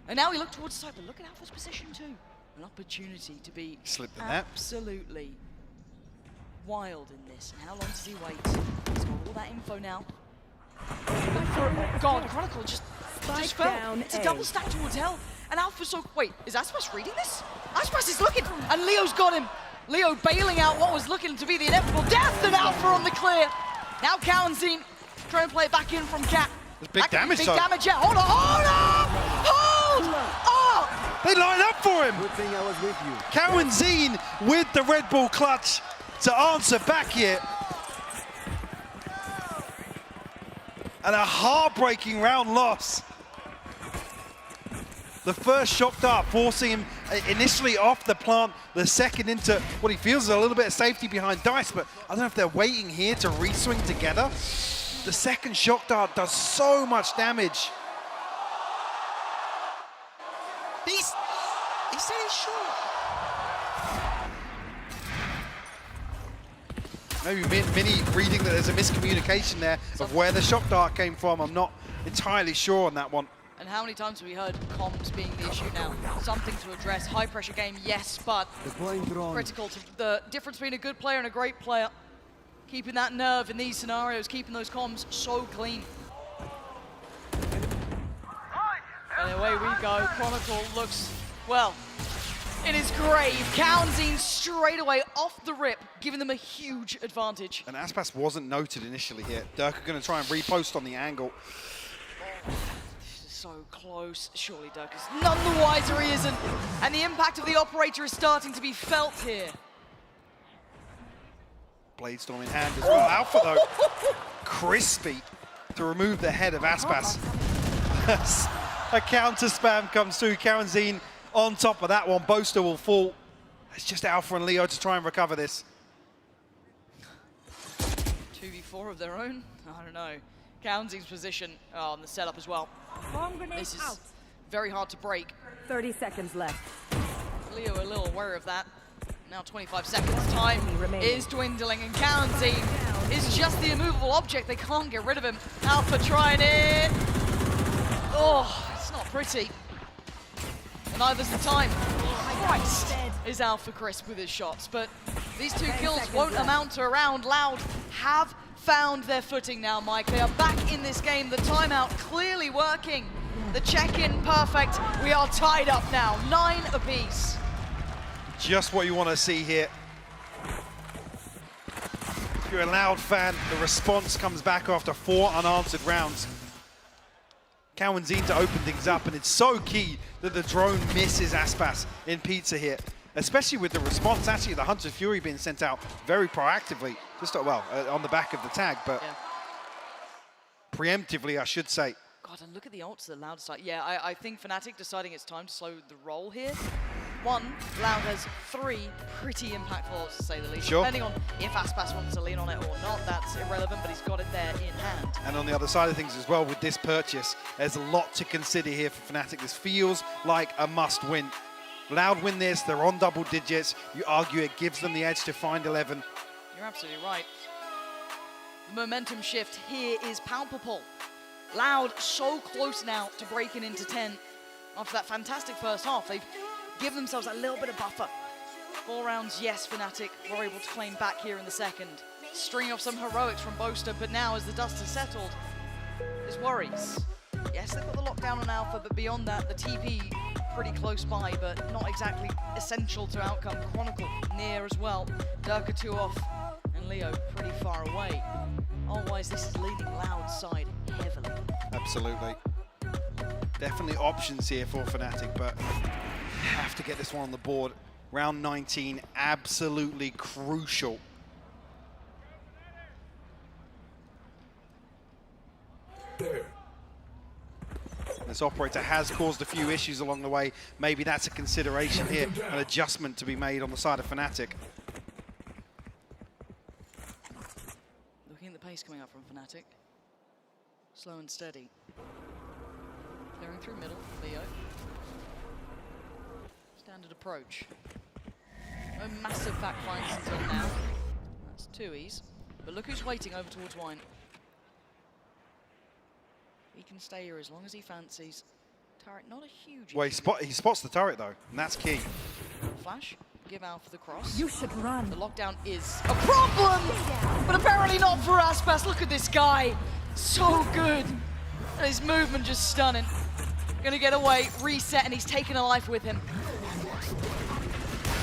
And now we look towards the side, but look at Alpha's position too. An opportunity to be absolutely wild in this. And how long does he wait? He's got all that info now. Oh God, Chronicle just fell. It's a double stack towards hell. And Alpha's so... Wait, is Aspas reading this? Aspas is looking, and Leo's got him. Leo bailing out what was looking to be the inevitable death, and Alpha on the clear. Now Cowanzine trying to play it back in from Cat. There's big damage, Big damage, yeah. Hold on, hold on! Hold! Oh! They line up for him. Good thing I was with you. Cowanzine with the Red Bull clutch to answer back here. And a heartbreaking round loss. The first shock dart forcing him initially off the plant, the second into what he feels is a little bit of safety behind Dice, but I don't know if they're waiting here to re-swing together. The second shock dart does so much damage. He said he's short. Maybe Mini reading that there's a miscommunication there of where the shock dart came from. I'm not entirely sure on that one. And how many times have we heard comms being the issue now? Something to address. High pressure game, yes, but critical to the difference between a good player and a great player. Keeping that nerve in these scenarios, keeping those comms so clean. And away we go. Chronicle looks, well, in his grave. Kaunzin straight away off the rip, giving them a huge advantage. And Aspas wasn't noted initially here. Dirk are going to try and repost on the angle. So close. Surely Dirk is none the wiser, he isn't. And the impact of the operator is starting to be felt here. Bladestorm in hand as well. Alpha though, crispy to remove the head of Aspas. A counter spam comes through. Kaunzin on top of that one. Boaster will fall. It's just Alpha and Leo to try and recover this. 2v4 of their own? I don't know. Kaunzin's position on the setup as well. This is very hard to break. 30 seconds left. Leo a little aware of that. Now 25 seconds, time is dwindling, and Kaunzin is just the immovable object. They can't get rid of him. Alpha trying it. Oh, it's not pretty. And neither's the time. Christ is Alpha crisp with his shots, but these two kills won't amount to a round. Loud have found their footing now, Mike. They are back in this game. The timeout clearly working. The check-in perfect. We are tied up now, 9 apiece. Just what you want to see here. If you're a Loud fan, the response comes back after 4 unanswered rounds. Kaunzin to open things up, and it's so key that the drone misses Aspas in Pizza here, especially with the response. Actually, the Hunter's Fury being sent out very proactively, just on the back of the tag, but preemptively, I should say. God, and look at the ults that Loud start. Yeah, I think Fnatic deciding it's time to slow the roll here. 1, Loud has 3 pretty impactful ults, to say the least. Sure. Depending on if Aspas wants to lean on it or not, that's irrelevant, but he's got it there in hand. And on the other side of things as well, with this purchase, there's a lot to consider here for Fnatic. This feels like a must-win. Loud win this, they're on double digits. You argue it gives them the edge to find 11. You're absolutely right. The momentum shift here is palpable. Loud so close now to breaking into 10. After that fantastic first half, they've given themselves a little bit of buffer. 4 rounds, yes, Fnatic were able to claim back here in the second. String off some heroics from Boaster, but now as the dust has settled, there's worries. Yes, they've got the lockdown on Alpha, but beyond that, the TP pretty close by, but not exactly essential to outcome. Chronicle near as well. Durka 2 off, and Leo pretty far away. Otherwise, this is leading Loud side heavily. Absolutely. Definitely options here for Fnatic, but have to get this one on the board. Round 19, absolutely crucial. This operator has caused a few issues along the way. Maybe that's a consideration here, an adjustment to be made on the side of Fnatic. Looking at the pace coming up from Fnatic. Slow and steady. Clearing through middle, Leo. Standard approach. No massive back finds until now. That's 2Es. But look who's waiting over towards Wine. He can stay here as long as he fancies. Turret, not a huge Well, he spots the turret though, and that's key. Flash, give Alpha the cross. You should run. The lockdown is a problem, but apparently not for Aspas. Look at this guy, so good. And his movement just stunning. Gonna get away, reset, and he's taken a life with him.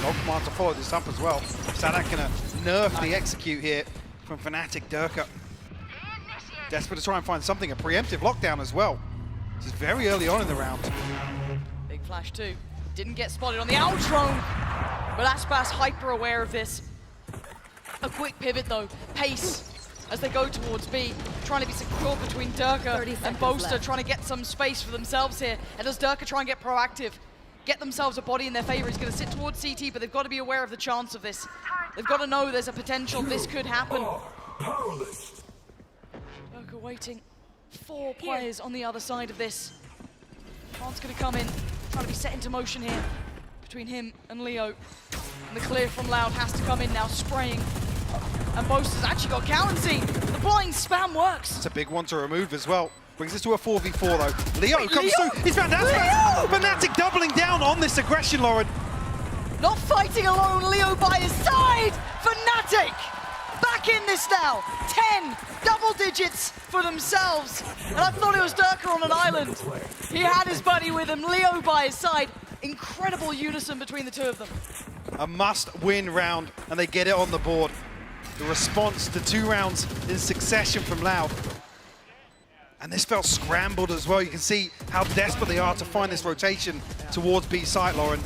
No command to follow this up as well. Sadak gonna nerf the execute here from Fnatic. Durka desperate to try and find something, a preemptive lockdown as well. This is very early on in the round. Big flash too. Didn't get spotted on the out-drone, but Aspas hyper aware of this. A quick pivot though, pace as they go towards B, trying to be secure between Durka and Boaster, trying to get some space for themselves here. And as Durka try and get proactive, get themselves a body in their favor, he's going to sit towards CT, but they've got to be aware of the chance of this. They've got to know there's a potential this could happen. Durka waiting. 4 players on the other side of this. Khan's going to come in, trying to be set into motion here between him and Leo. And the clear from Loud has to come in now, spraying. And Boaster's actually got Callancy. The blind spam works. It's a big one to remove as well. Brings us to a 4v4 though. Leo comes through. He's found Aspas. Fnatic doubling down on this aggression, Lauren. Not fighting alone, Leo by his side. Fnatic back in this now. 10 double digits for themselves. And I thought it was Durka on an island. He had his buddy with him, Leo by his side. Incredible unison between the two of them. A must-win round, and they get it on the board. The response to 2 rounds in succession from Loud. And this felt scrambled as well. You can see how desperate they are to find this rotation towards B site, Lauren.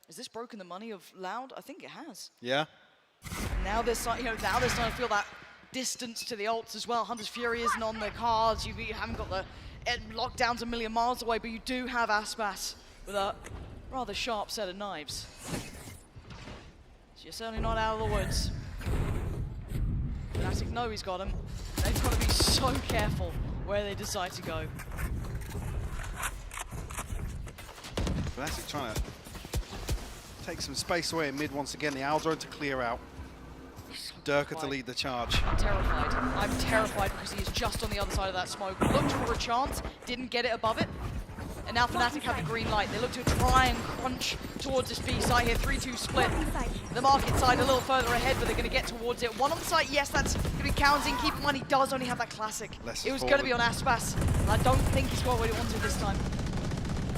Has this broken the money of Loud? I think it has. Yeah. Now they're starting, now they're starting to feel that distance to the ults as well. Hunter's Fury isn't on their cards. You haven't got the lockdowns a million miles away, but you do have Aspas with a rather sharp set of knives. So you're certainly not out of the woods. Fnatic know he's got him. They've got to be so careful where they decide to go. Fnatic trying to take some space away in mid once again. The Aldrone to clear out. Durka to lead the charge. I'm terrified. I'm terrified because he is just on the other side of that smoke. Looked for a chance, didn't get it above it. And now Fnatic have the green light. They look to try and crunch towards this B side here. 3-2 split. The market side a little further ahead, but they're going to get towards it. One on the side, yes, that's going to be Callancy. Keep in mind, he does only have that classic. It was going to be on Aspas. And I don't think he's got what he wanted this time.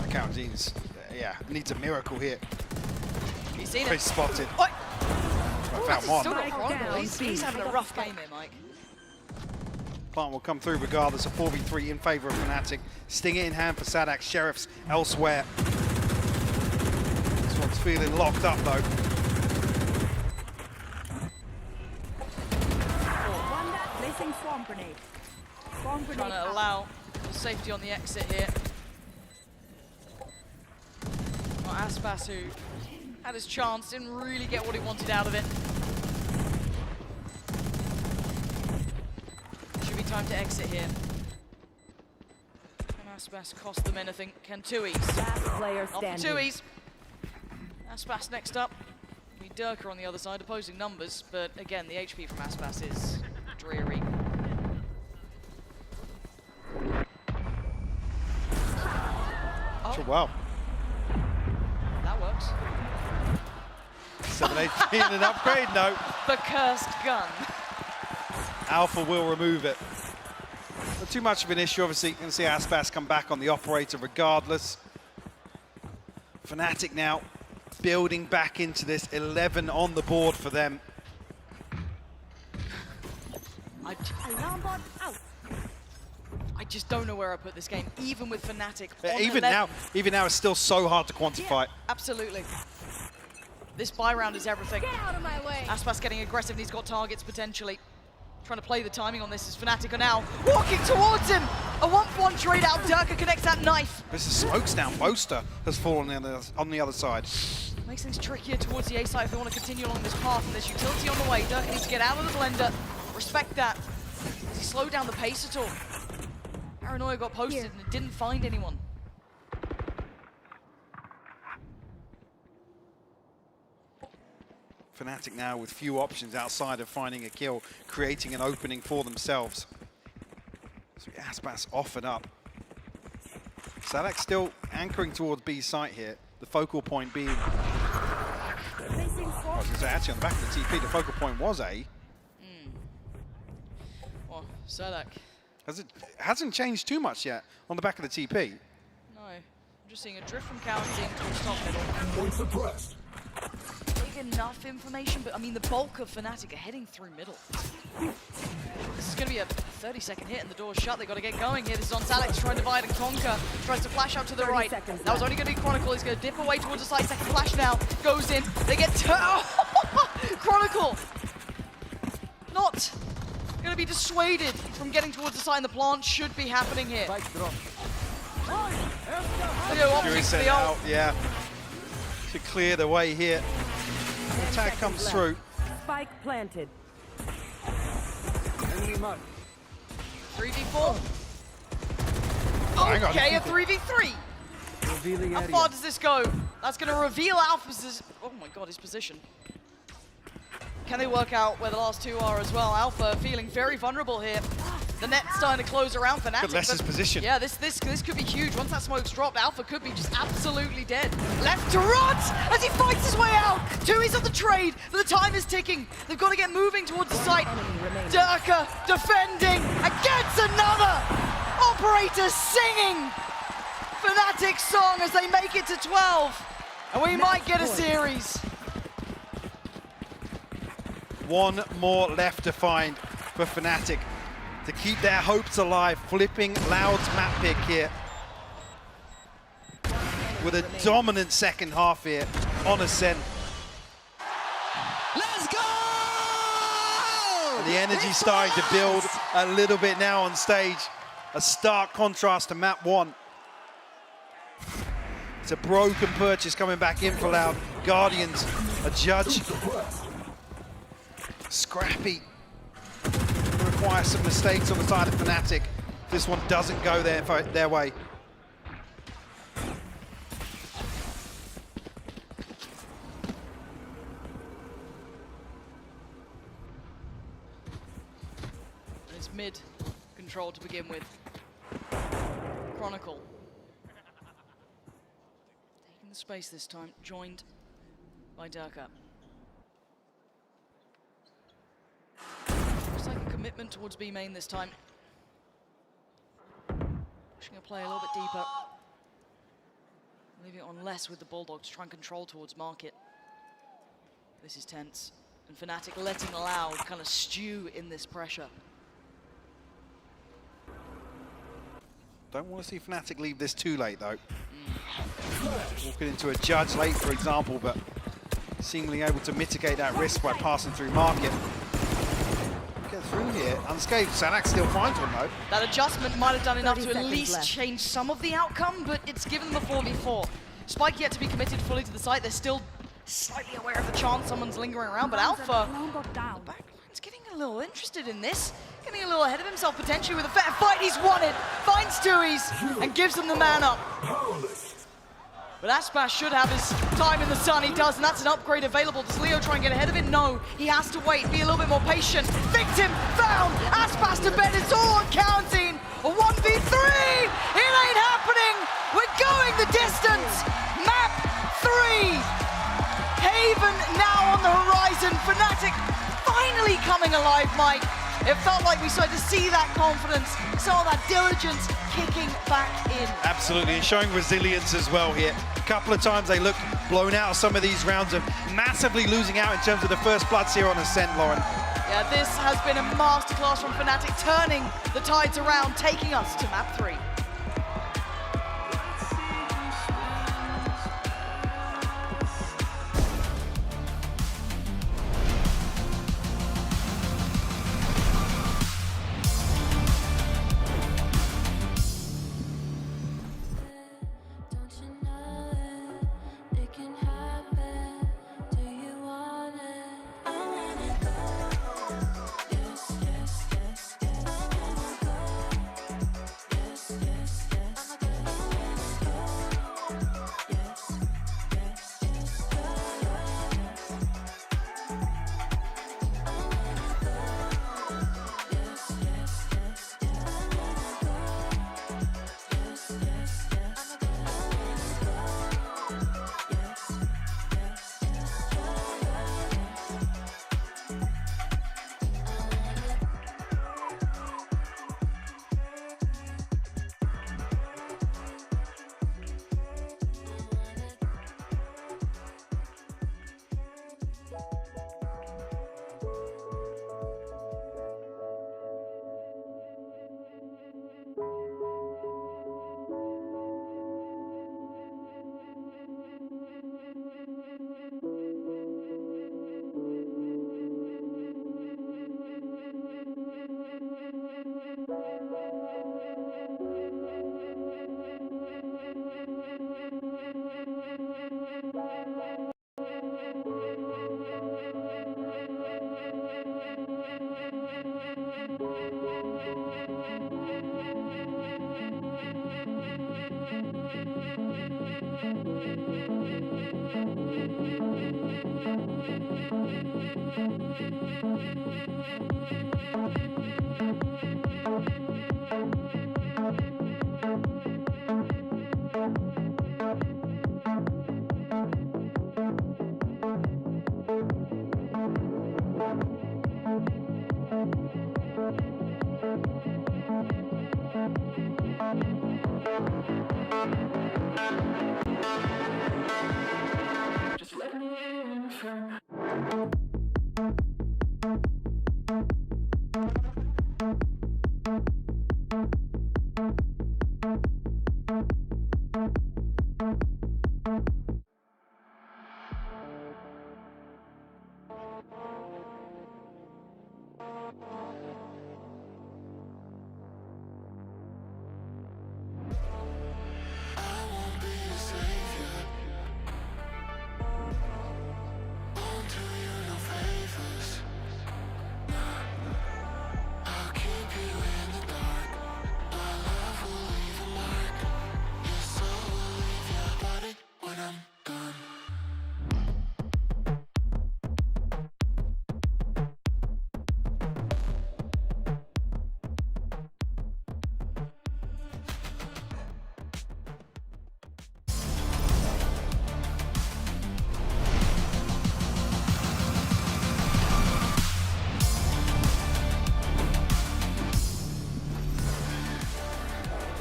Callancy's, yeah, needs a miracle here. He's seen it. He's spotted. What? I found one. Still got Chronicle. He's having a rough game here, Mike. Plant will come through regardless. A 4v3 in favor of Fnatic. Stinger in hand for Sadak. Sheriffs elsewhere. This one's feeling locked up though. Placing swamp grenade. Swamp grenade. Trying to allow safety on the exit here. Well, Aspas, who had his chance, didn't really get what he wanted out of it. Should be time to exit here. Can Aspas cost them anything? Can Tui's? Not for Tui's. Aspas next up. We Durka on the other side, opposing numbers, but again, the HP from Aspas is dreary. Oh, wow. That works. 7-8 being an upgrade, no. The cursed gun. Alpha will remove it. Not too much of an issue, obviously. You can see Aspas come back on the operator regardless. Fnatic now building back into this. 11 on the board for them. Alarm bot out. I just don't know where I put this game, even with Fnatic. Even now, it's still so hard to quantify. Yeah, absolutely. This buy round is everything. Get out of my way. Aspas getting aggressive, and he's got targets potentially. Trying to play the timing on this as Fnatic are now walking towards him. A 1-for-1 trade out. Durka connects that knife. This is smokes down. Boaster has fallen on the other side. Makes things trickier towards the A side if they want to continue along this path, and there's utility on the way. Durka needs to get out of the blender. Respect that. Does he slow down the pace at all? Paranoia got posted and it didn't find anyone. Fnatic now with few options outside of finding a kill, creating an opening for themselves. So Aspas offered up. Sadak still anchoring towards B site here. The focal point being... actually on the back of the TP, the focal point was A. Well, Sadak. Hasn't changed too much yet on the back of the TP. No, I'm just seeing a drift from Callancy into top middle. Big enough information, but I mean the bulk of Fnatic are heading through middle. This is going to be a 30-second hit and the door's shut. They've got to get going here. This is on Alex trying to divide and conquer. Tries to flash out to the right. That was only going to be Chronicle. He's going to dip away towards the side. Second flash now. Goes in. They get... Chronicle! not going to be dissuaded from getting towards the side, and the plant should be happening here. Leo opting for the ult. Yeah, to clear the way here. The attack comes through. Spike planted. 3v4. Hang on. Okay, a 3v3. How far does this go? That's going to reveal Alpha's, oh my god, his position. Can they work out where the last two are as well? Alpha feeling very vulnerable here. The net's starting to close around Fnatic. Less's position. Yeah, this could be huge. Once that smoke's dropped, Alpha could be just absolutely dead. Left to Rod as he fights his way out. Tui's on the trade, but the time is ticking. They've got to get moving towards the site. Durka defending against another. Operator singing Fnatic's song as they make it to 12. And we might get a series. One more left to find for Fnatic to keep their hopes alive. Flipping Loud's map pick here with a dominant second half here on Ascent. Let's go! And the energy starting to build a little bit now on stage. A stark contrast to map 1. It's a broken purchase coming back in for Loud. Guardians, a judge. Scrappy. Requires some mistakes on the side of Fnatic. This one doesn't go their way. It's mid control to begin with. Chronicle. Taking the space this time, joined by Durka. Looks like a commitment towards B main this time. Pushing a play a little bit deeper. Leaving it on less with the Bulldog to try and control towards market. This is tense. And Fnatic letting Loud kind of stew in this pressure. Don't want to see Fnatic leave this too late, though. Walking into a judge late, for example, but seemingly able to mitigate that risk by passing through market. Get through here. Unscathed. Sanak still finds one, though. That adjustment might have done enough to at least change some of the outcome, but it's given them a 4v4. Spike yet to be committed fully to the site. They're still slightly aware of the chance someone's lingering around, but Alpha, the backline's getting a little interested in this. Getting a little ahead of himself potentially with a fair fight. He's won it. Finds Tui's and gives them the man up. But Aspas should have his time in the sun. He does, and that's an upgrade available. Does Leo try and get ahead of it? No, he has to wait, be a little bit more patient. Victim found. Aspas to bed. It's all on counting. A 1v3. It ain't happening. We're going the distance. Map 3. Haven now on the horizon. Fnatic finally coming alive, Mike. It felt like we started to see that confidence, some of that diligence kicking back in. Absolutely, and showing resilience as well here. A couple of times they looked blown out of some of these rounds and massively losing out in terms of the first bloods here on Ascent, Lauren. Yeah, this has been a masterclass from Fnatic, turning the tides around, taking us to map 3.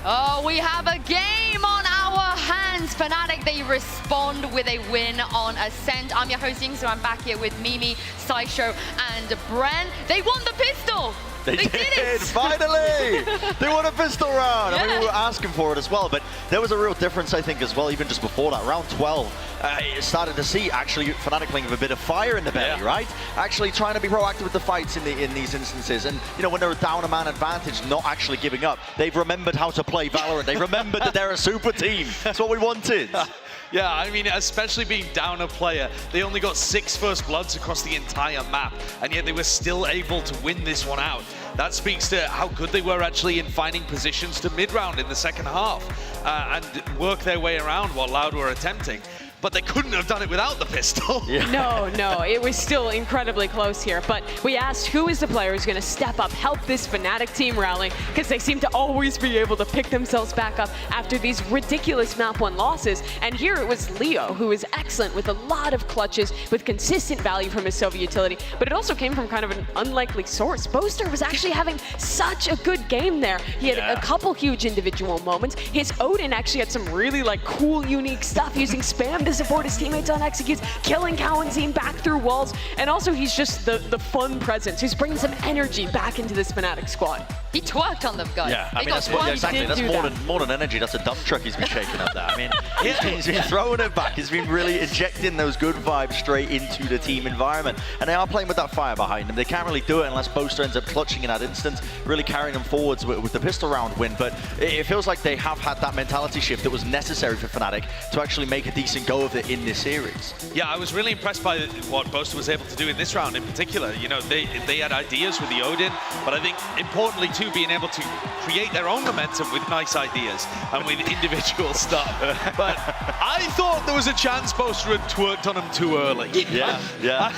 Oh, we have a game on our hands. Fnatic, they respond with a win on Ascent. I'm your host, so I'm back here with Mimi, Saisho, and Bren. They won the pistol. They did it! Finally! They won a pistol round. I mean, we were asking for it as well, but there was a real difference, I think, as well, even just before that. Round 12, it started to see, actually, Fnatic playing with a bit of fire in the belly, right? Actually trying to be proactive with the fights in these instances. And, you know, when they're down a man advantage, not actually giving up. They've remembered how to play Valorant. They remembered that they're a super team. That's what we wanted. Yeah, I mean, especially being down a player, they only got 6 first bloods across the entire map, and yet they were still able to win this one out. That speaks to how good they were actually in finding positions to mid-round in the second half and work their way around while Loud were attempting. But they couldn't have done it without the pistol. No, it was still incredibly close here. But we asked who is the player who's going to step up, help this Fnatic team rally, because they seem to always be able to pick themselves back up after these ridiculous map 1 losses. And here it was Leo, who is excellent with a lot of clutches, with consistent value from his Sylvie utility. But it also came from kind of an unlikely source. Boaster was actually having such a good game there. He had a couple huge individual moments. His Odin actually had some really cool, unique stuff, using spam to support his teammates on executes, killing Cowanzine back through walls, and also he's just the fun presence. He's bringing some energy back into this Fnatic squad. He twerked on them, guys. Yeah, I mean, that's exactly. That's more than energy. That's a dump truck he's been shaking up there. I mean, he's been throwing it back. He's been really injecting those good vibes straight into the team environment. And they are playing with that fire behind them. They can't really do it unless Boaster ends up clutching in that instance, really carrying them forwards with the pistol round win. But it feels like they have had that mentality shift that was necessary for Fnatic to actually make a decent go of it in this series. Yeah, I was really impressed by what Boaster was able to do in this round in particular. You know, they had ideas with the Odin, but I think importantly too, being able to create their own momentum with nice ideas and with individual stuff. But I thought there was a chance Boaster had twerked on him too early. Yeah.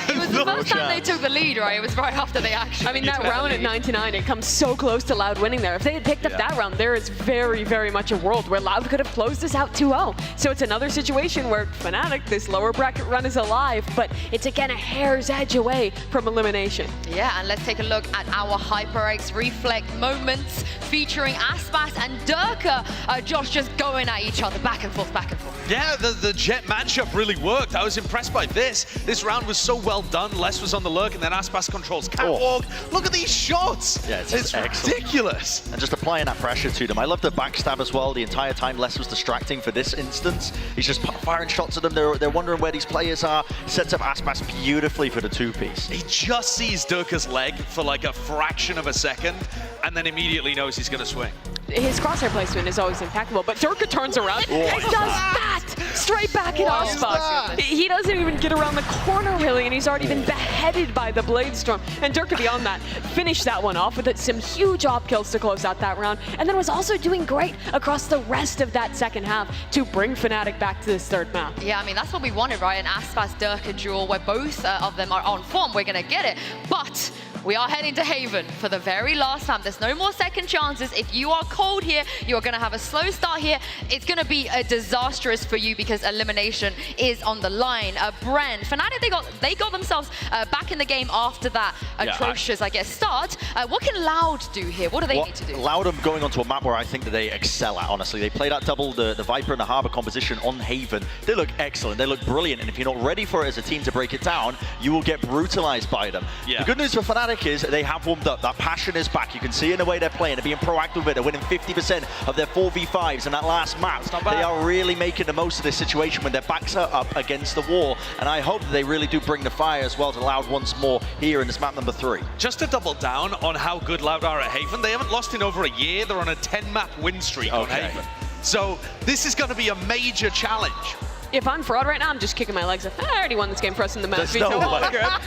It was the first time they took the lead, right? It was right after they actually I mean, that round at 99, it comes so close to Loud winning there. If they had picked up that round, there is very, very much a world where Loud could have closed this out 2-0. So it's another situation where Fnatic, this lower bracket run, is alive, but it's again a hair's edge away from elimination. Yeah, and let's take a look at our HyperX Reflect moments featuring Aspas and Durka. Josh just going at each other, back and forth, back and forth. Yeah, the Jet matchup really worked. I was impressed by this. This round was so well done. Les was on the lurk, and then Aspas controls catwalk. Look at these shots. Yeah, it's ridiculous. And just applying that pressure to them. I love the backstab as well. The entire time Les was distracting for this instance. He's just firing shots at them. They're wondering where these players are. Sets up Aspas beautifully for the 2-piece. He just sees Durka's leg for like a fraction of a second, and then immediately knows he's going to swing. His crosshair placement is always impeccable, but Durka turns around and does that straight back at Aspas. He doesn't even get around the corner really, and he's already been beheaded by the Blade Storm. And Durka, beyond that, finished that one off with some huge op kills to close out that round, and then was also doing great across the rest of that second half to bring Fnatic back to this third map. Yeah, I mean, that's what we wanted, right? An Aspas-Durka duel where both of them are on form. We're going to get it, but we are heading to Haven for the very last time. There's no more second chances. If you are cold here, you are going to have a slow start here. It's going to be disastrous for you because elimination is on the line. Bren, Fnatic, they got themselves back in the game after that atrocious, I guess, start. What can Loud do here? What do they need to do? Loud are going onto a map where I think that they excel at, honestly. They play that double, the Viper and the Harbor composition on Haven. They look excellent. They look brilliant. And if you're not ready for it as a team to break it down, you will get brutalized by them. The good news for Fnatic is they have warmed up. That passion is back. You can see in the way they're playing. They're being proactive with it. They're winning 50% of their 4v5s in that last map. They are really making the most of this situation when their backs are up against the wall. And I hope that they really do bring the fire as well to Loud once more here in this map number 3. Just to double down on how good Loud are at Haven, they haven't lost in over a year. They're on a 10-map win streak on Haven. So this is going to be a major challenge. If I'm Fraud right now, I'm just kicking my legs up. I already won this game for us in the match. There's no way.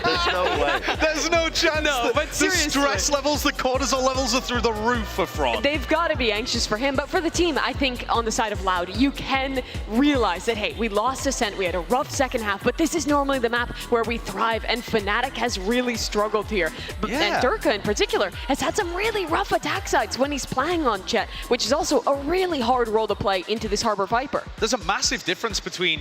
There's no way. There's no chance. No, but seriously. The stress levels, the cortisol levels are through the roof for Fraud. They've got to be anxious for him, but for the team, I think on the side of Loud, you can realize that, hey, we lost Ascent, we had a rough second half, but this is normally the map where we thrive, and Fnatic has really struggled here. And Durka in particular has had some really rough attack sides when he's playing on Jet, which is also a really hard role to play into this Harbor Viper. There's a massive difference between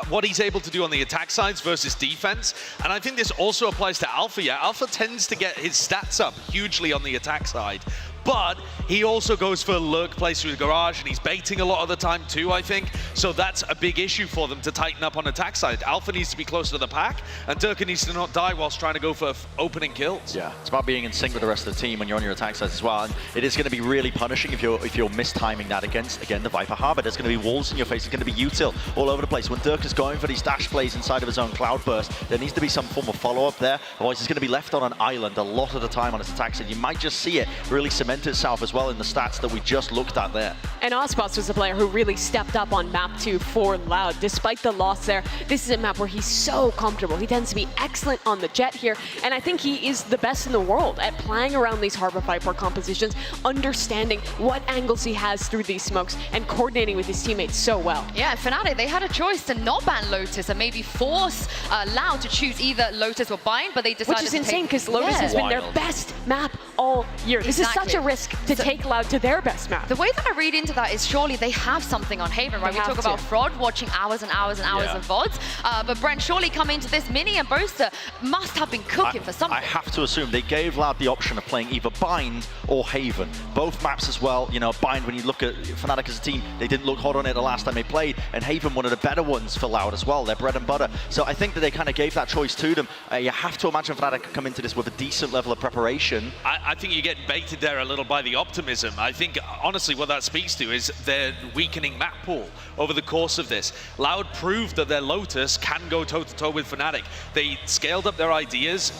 what he's able to do on the attack sides versus defense, and I think this also applies to Alpha. Yeah, Alpha tends to get his stats up hugely on the attack side, but he also goes for lurk plays through the garage, and he's baiting a lot of the time too, I think. So that's a big issue for them to tighten up on attack side. Alpha needs to be closer to the pack, and Durka needs to not die whilst trying to go for opening kills. Yeah, it's about being in sync with the rest of the team when you're on your attack side as well. And it is going to be really punishing if you're mistiming that against, again, the Viper Harbor. There's going to be walls in your face. It's going to be util all over the place. When Durka's going for these dash plays inside of his own cloudburst, there needs to be some form of follow-up there. Otherwise, he's going to be left on an island a lot of the time on his attack side. You might just see it really cement itself as well in the stats that we just looked at there. And Osboss was a player who really stepped up on map 2 for Loud. Despite the loss there, this is a map where he's so comfortable. He tends to be excellent on the jet here, and I think he is the best in the world at playing around these Harbor Viper compositions, understanding what angles he has through these smokes, and coordinating with his teammates so well. Yeah, Fnatic, they had a choice to not ban Lotus and maybe force Loud to choose either Lotus or Bind, but they decided Which is insane because Lotus has been their best map all year. This is such a risk to take Loud to their best map. The way that I read into that is surely they have something on Haven, right? We talk about Fraud watching hours and hours and hours of VODs, but Brent, surely coming into this, Mini and Boaster must have been cooking for something. I have to assume they gave Loud the option of playing either Bind or Haven. Both maps as well, you know, Bind, when you look at Fnatic as a team, they didn't look hot on it the last time they played, and Haven, one of the better ones for Loud as well, their bread and butter. So I think that they kind of gave that choice to them. You have to imagine Fnatic come into this with a decent level of preparation. I think you're getting baited there a little by the optimism. I think, honestly, what that speaks to is their weakening map pool over the course of this. Loud proved that their Lotus can go toe-to-toe with Fnatic. They scaled up their ideas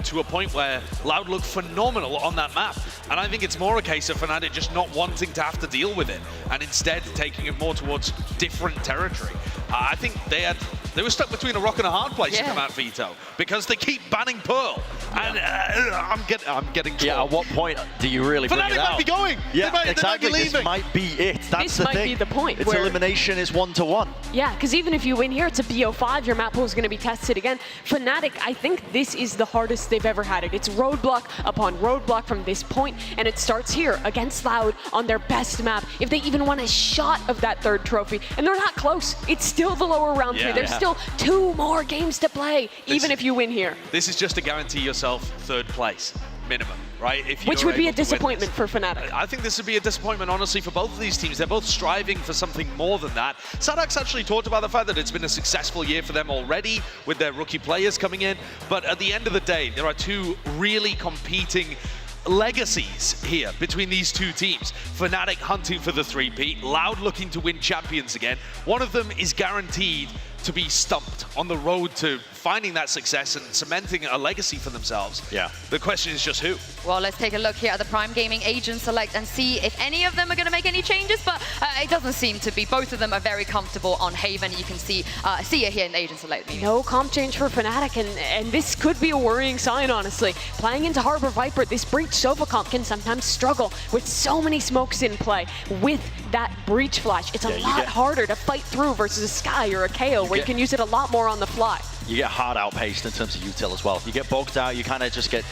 to a point where Loud looked phenomenal on that map. And I think it's more a case of Fnatic just not wanting to have to deal with it and instead taking it more towards different territory. I think they were stuck between a rock and a hard place to come out veto because they keep banning Pearl. And I'm getting trolled. Yeah, at what point do you really bring it out? Fnatic might be going. Yeah, exactly. This might be it. That's the thing. This might be the point. Its elimination is 1-to-1. Yeah, because even if you win here, it's a BO5. Your map pool is going to be tested again. Fnatic, I think this is the hardest they've ever had it. It's roadblock upon roadblock from this point, and it starts here against Loud on their best map. If they even want a shot of that third trophy, and they're not close. It's still the lower round 3. There's still 2 more games to play, even if you win here. This is just to guarantee yourself 3rd place, minimum, right? Which would be a disappointment for Fnatic. I think this would be a disappointment, honestly, for both of these teams. They're both striving for something more than that. Sadak's actually talked about the fact that it's been a successful year for them already with their rookie players coming in. But at the end of the day, there are 2 really competing legacies here between these 2 teams. Fnatic hunting for the 3-peat, Loud looking to win champions again. One of them is guaranteed to be stumped on the road to finding that success and cementing a legacy for themselves. Yeah. The question is just who. Well, let's take a look here at the Prime Gaming agent select and see if any of them are going to make any changes, but it doesn't seem to be. Both of them are very comfortable on Haven. You can see it here in the agent select. No comp change for Fnatic, and this could be a worrying sign, honestly. Playing into Harbor Viper, this Breach Sova comp can sometimes struggle with so many smokes in play. With that Breach Flash, it's a lot harder to fight through versus a Sky or a KO, where you can use it a lot more on the fly. You get hard outpaced in terms of util as well. You get bogged out, you kind of just get,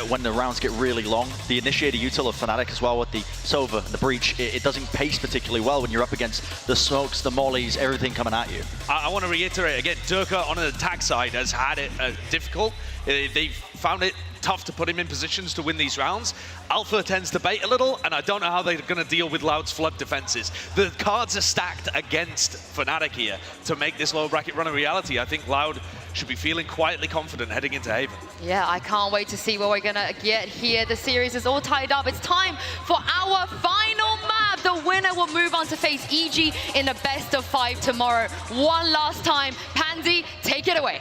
when the rounds get really long, the initiator util of Fnatic as well with the Sova and the Breach, it doesn't pace particularly well when you're up against the smokes, the mollies, everything coming at you. I want to reiterate again, Durka on an attack side has had it difficult. They've found it tough to put him in positions to win these rounds. Alpha tends to bait a little, and I don't know how they're going to deal with Loud's flood defenses. The cards are stacked against Fnatic here to make this lower bracket run a reality. I think Loud should be feeling quietly confident heading into Haven. Yeah, I can't wait to see what we're going to get here. The series is all tied up. It's time for our final map. The winner will move on to face EG in the best of 5 tomorrow. One last time. Pansy, take it away.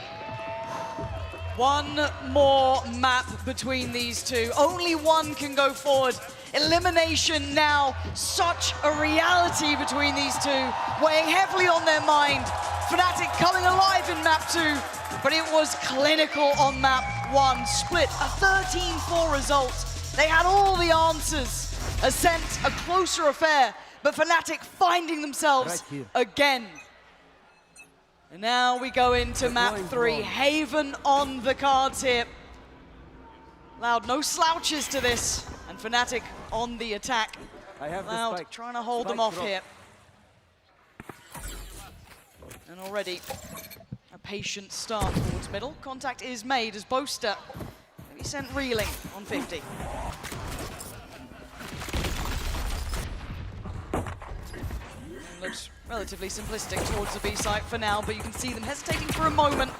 One more map between these 2. Only one can go forward. Elimination now, such a reality between these 2, weighing heavily on their mind. Fnatic coming alive in map 2, but it was clinical on map 1. Split, a 13-4 result. They had all the answers. Ascent, a closer affair, but Fnatic finding themselves again. And now we go into map 3. Haven on the cards here. Loud, no slouches to this. And Fnatic on the attack. Loud trying to hold them off here. And already a patient start towards middle. Contact is made as Boaster maybe sent reeling on 50. looks relatively simplistic towards the B site for now, but you can see them hesitating for a moment.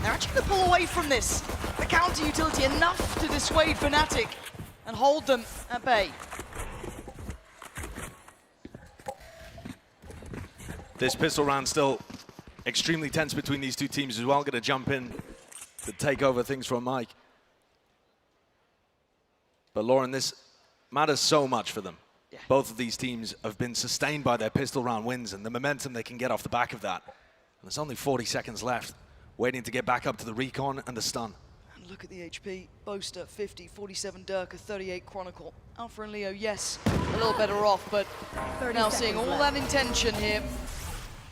They're actually going to pull away from this. The counter utility enough to dissuade Fnatic and hold them at bay. This pistol round still extremely tense between these two teams as well. Going to jump in to take over things from Mike. But Lauren, this matters so much for them. Yeah. Both of these teams have been sustained by their pistol round wins and the momentum they can get off the back of that. And there's only 40 seconds left, waiting to get back up to the recon and the stun. And look at the HP. Boaster, 50, 47 Durka, 38 Chronicle. Alpha and Leo, yes, a little better off, but now seeing all that intention here.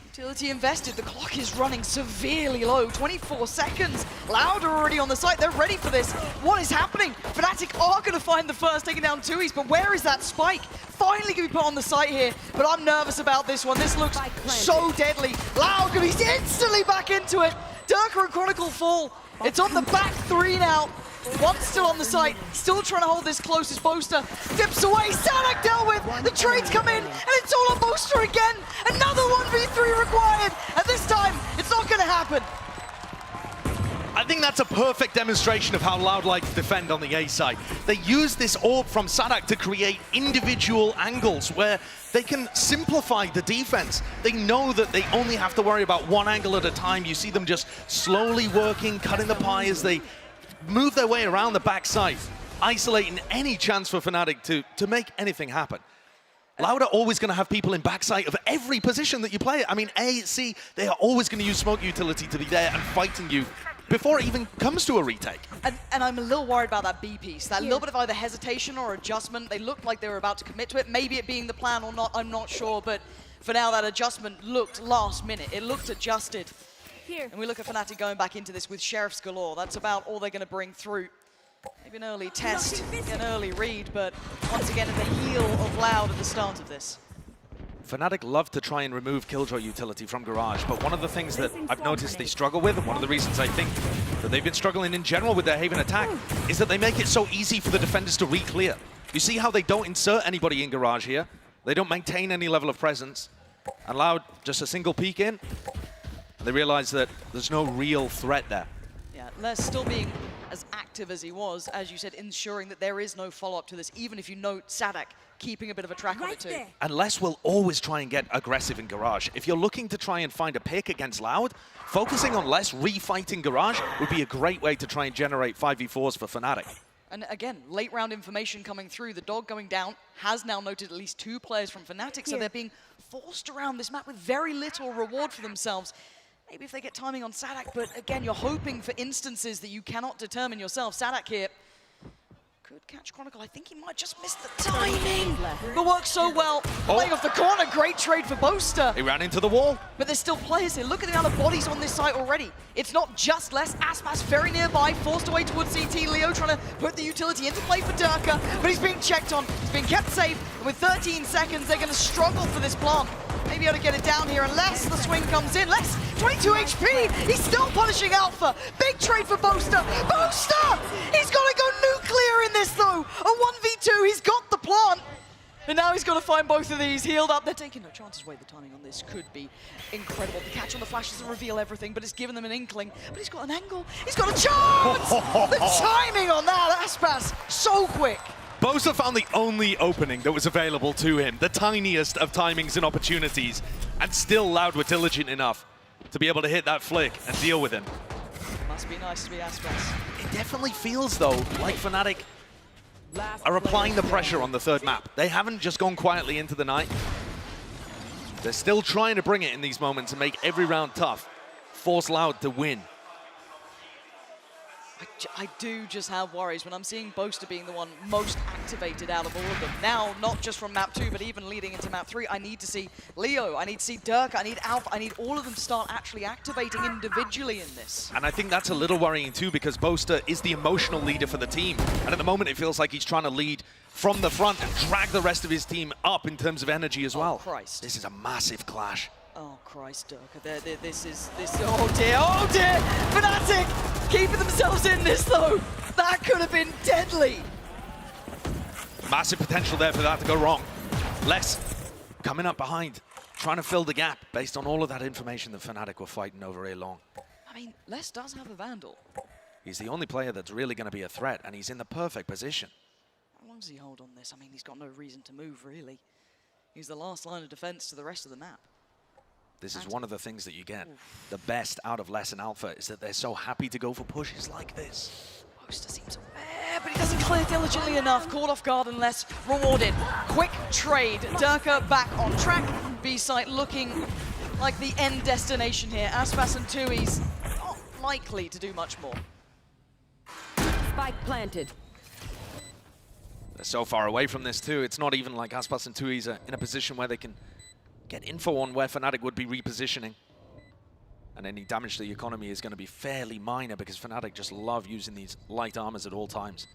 Utility invested, the clock is running severely low, 24 seconds. Loud are already on the site, they're ready for this. What is happening? Fnatic are gonna find the first, taking down 2-East, but where is that spike? Finally gonna be put on the site here, but I'm nervous about this one. This looks so deadly. Loud gonna be instantly back into it. Durka and Chronicle fall. It's on the back three now. One's still on the site, still trying to hold this close as Boaster dips away. Sadak dealt with, the trades come in, and it's all on Boaster again. Another 1v3 required, and this time, it's not gonna happen. I think that's a perfect demonstration of how Loud like to defend on the A side. They use this orb from Sadak to create individual angles where they can simplify the defense. They know that they only have to worry about one angle at a time. You see them just slowly working, cutting the pie as they move their way around the backside, isolating any chance for Fnatic to make anything happen. Loud are always going to have people in backside of every position that you play. I mean, A, C, they are always going to use smoke utility to be there and fighting you before it even comes to a retake. And I'm a little worried about that B piece, that little bit of either hesitation or adjustment. They looked like they were about to commit to it. Maybe it being the plan or not, I'm not sure, but for now that adjustment looked last minute. It looked adjusted. Here. And we look at Fnatic going back into this with Sheriffs galore. That's about all they're going to bring through. Maybe an early test, an early read, but once again at the heel of Loud at the start of this. Fnatic love to try and remove Killjoy utility from Garage, but one of the things that I've noticed they struggle with, and one of the reasons I think that they've been struggling in general with their Haven attack, is that they make it so easy for the defenders to re-clear. You see how they don't insert anybody in Garage here? They don't maintain any level of presence. And Loud, just a single peek in, they realize that there's no real threat there. Yeah, Les still being as active as he was, as you said, ensuring that there is no follow-up to this, even if you note Sadak keeping a bit of a track on it too. And Les will always try and get aggressive in Garage. If you're looking to try and find a pick against Loud, focusing on Les refighting Garage would be a great way to try and generate 5v4s for Fnatic. And again, late round information coming through. The dog going down has now noted at least 2 players from Fnatic, so they're being forced around this map with very little reward for themselves. Maybe if they get timing on Sadak, but again, you're hoping for instances that you cannot determine yourself. Sadak here could catch Chronicle. I think he might just miss the timing. But works so well. Playing off the corner, great trade for Boaster. He ran into the wall. But there's still players here. Look at the amount of bodies on this site already. It's not just Les. Aspas very nearby, forced away towards CT. Leo trying to put the utility into play for Durka, but he's being checked on. He's being kept safe. And with 13 seconds, they're going to struggle for this plant. Maybe able to get it down here unless the swing comes in. Les, 22 HP. He's still punishing Alpha. Big trade for Boaster. Boaster! He's got to go nuclear in this though. A 1v2. He's got the plant. And now he's got to find both of these healed up. They're taking no chances away. The timing on this could be incredible. The catch on the flash doesn't reveal everything, but it's given them an inkling. But he's got an angle. He's got a chance! The timing on that, Aspas, so quick. Boaster found the only opening that was available to him, the tiniest of timings and opportunities, and still Loud were diligent enough to be able to hit that flick and deal with him. Must be nice to be Aspas. It definitely feels, though, like Fnatic are applying the pressure on the third map. They haven't just gone quietly into the night. They're still trying to bring it in these moments and make every round tough, force Loud to win. I do just have worries when I'm seeing Boaster being the one most activated out of all of them. Now, not just from map 2, but even leading into map 3, I need to see Leo, I need to see Durka, I need Alpha, I need all of them to start actually activating individually in this. And I think that's a little worrying too, because Boaster is the emotional leader for the team. And at the moment, it feels like he's trying to lead from the front and drag the rest of his team up in terms of energy as well. Christ. This is a massive clash. Oh, Christ, Durka, this is, oh dear, Fnatic keeping themselves in this though. That could have been deadly. Massive potential there for that to go wrong. Les coming up behind. trying to fill the gap based on all of that information that Fnatic were fighting over A long. I mean, Les does have a Vandal. He's the only player that's really going to be a threat, and he's in the perfect position. How long does he hold on this? I mean, he's got no reason to move, really. He's the last line of defense to the rest of the map. This is one of the things that you get the best out of Les and Alpha, is that they're so happy to go for pushes like this. Boaster seems aware, but he doesn't clear diligently enough. Caught off guard and less rewarded. Quick trade. Durka back on track. B-site looking like the end destination here. Aspas and Tui's not likely to do much more. Spike planted. They're so far away from this too. It's not even like Aspas and Tui's are in a position where they can get info on where Fnatic would be repositioning. And any damage to the economy is going to be fairly minor because Fnatic just love using these light armors at all times.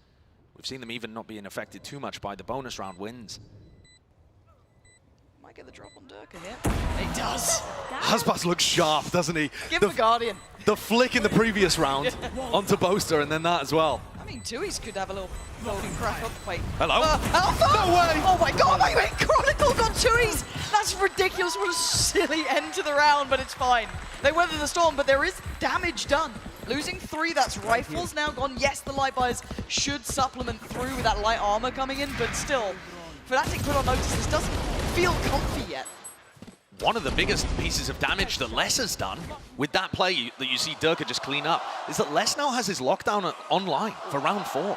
We've seen them even not being affected too much by the bonus round wins. Might get the drop on Durka here. He does. Aspas looks sharp, doesn't he? Give him a Guardian. The flick in the previous round onto Boaster and then that as well. I mean, Tui's could have a little golden crack up. Wait. Hello? Alpha! No way! Oh my god, wait, Chronicle got Tui's! That's ridiculous. What a silly end to the round, but it's fine. They weather the storm, but there is damage done. Losing 3, that's rifles now gone. Yes, the light buyers should supplement through with that light armor coming in, but still, Fnatic put on notice this doesn't feel comfy yet. One of the biggest pieces of damage that Les has done with that play that you see Durka just clean up is that Les now has his lockdown online for round 4.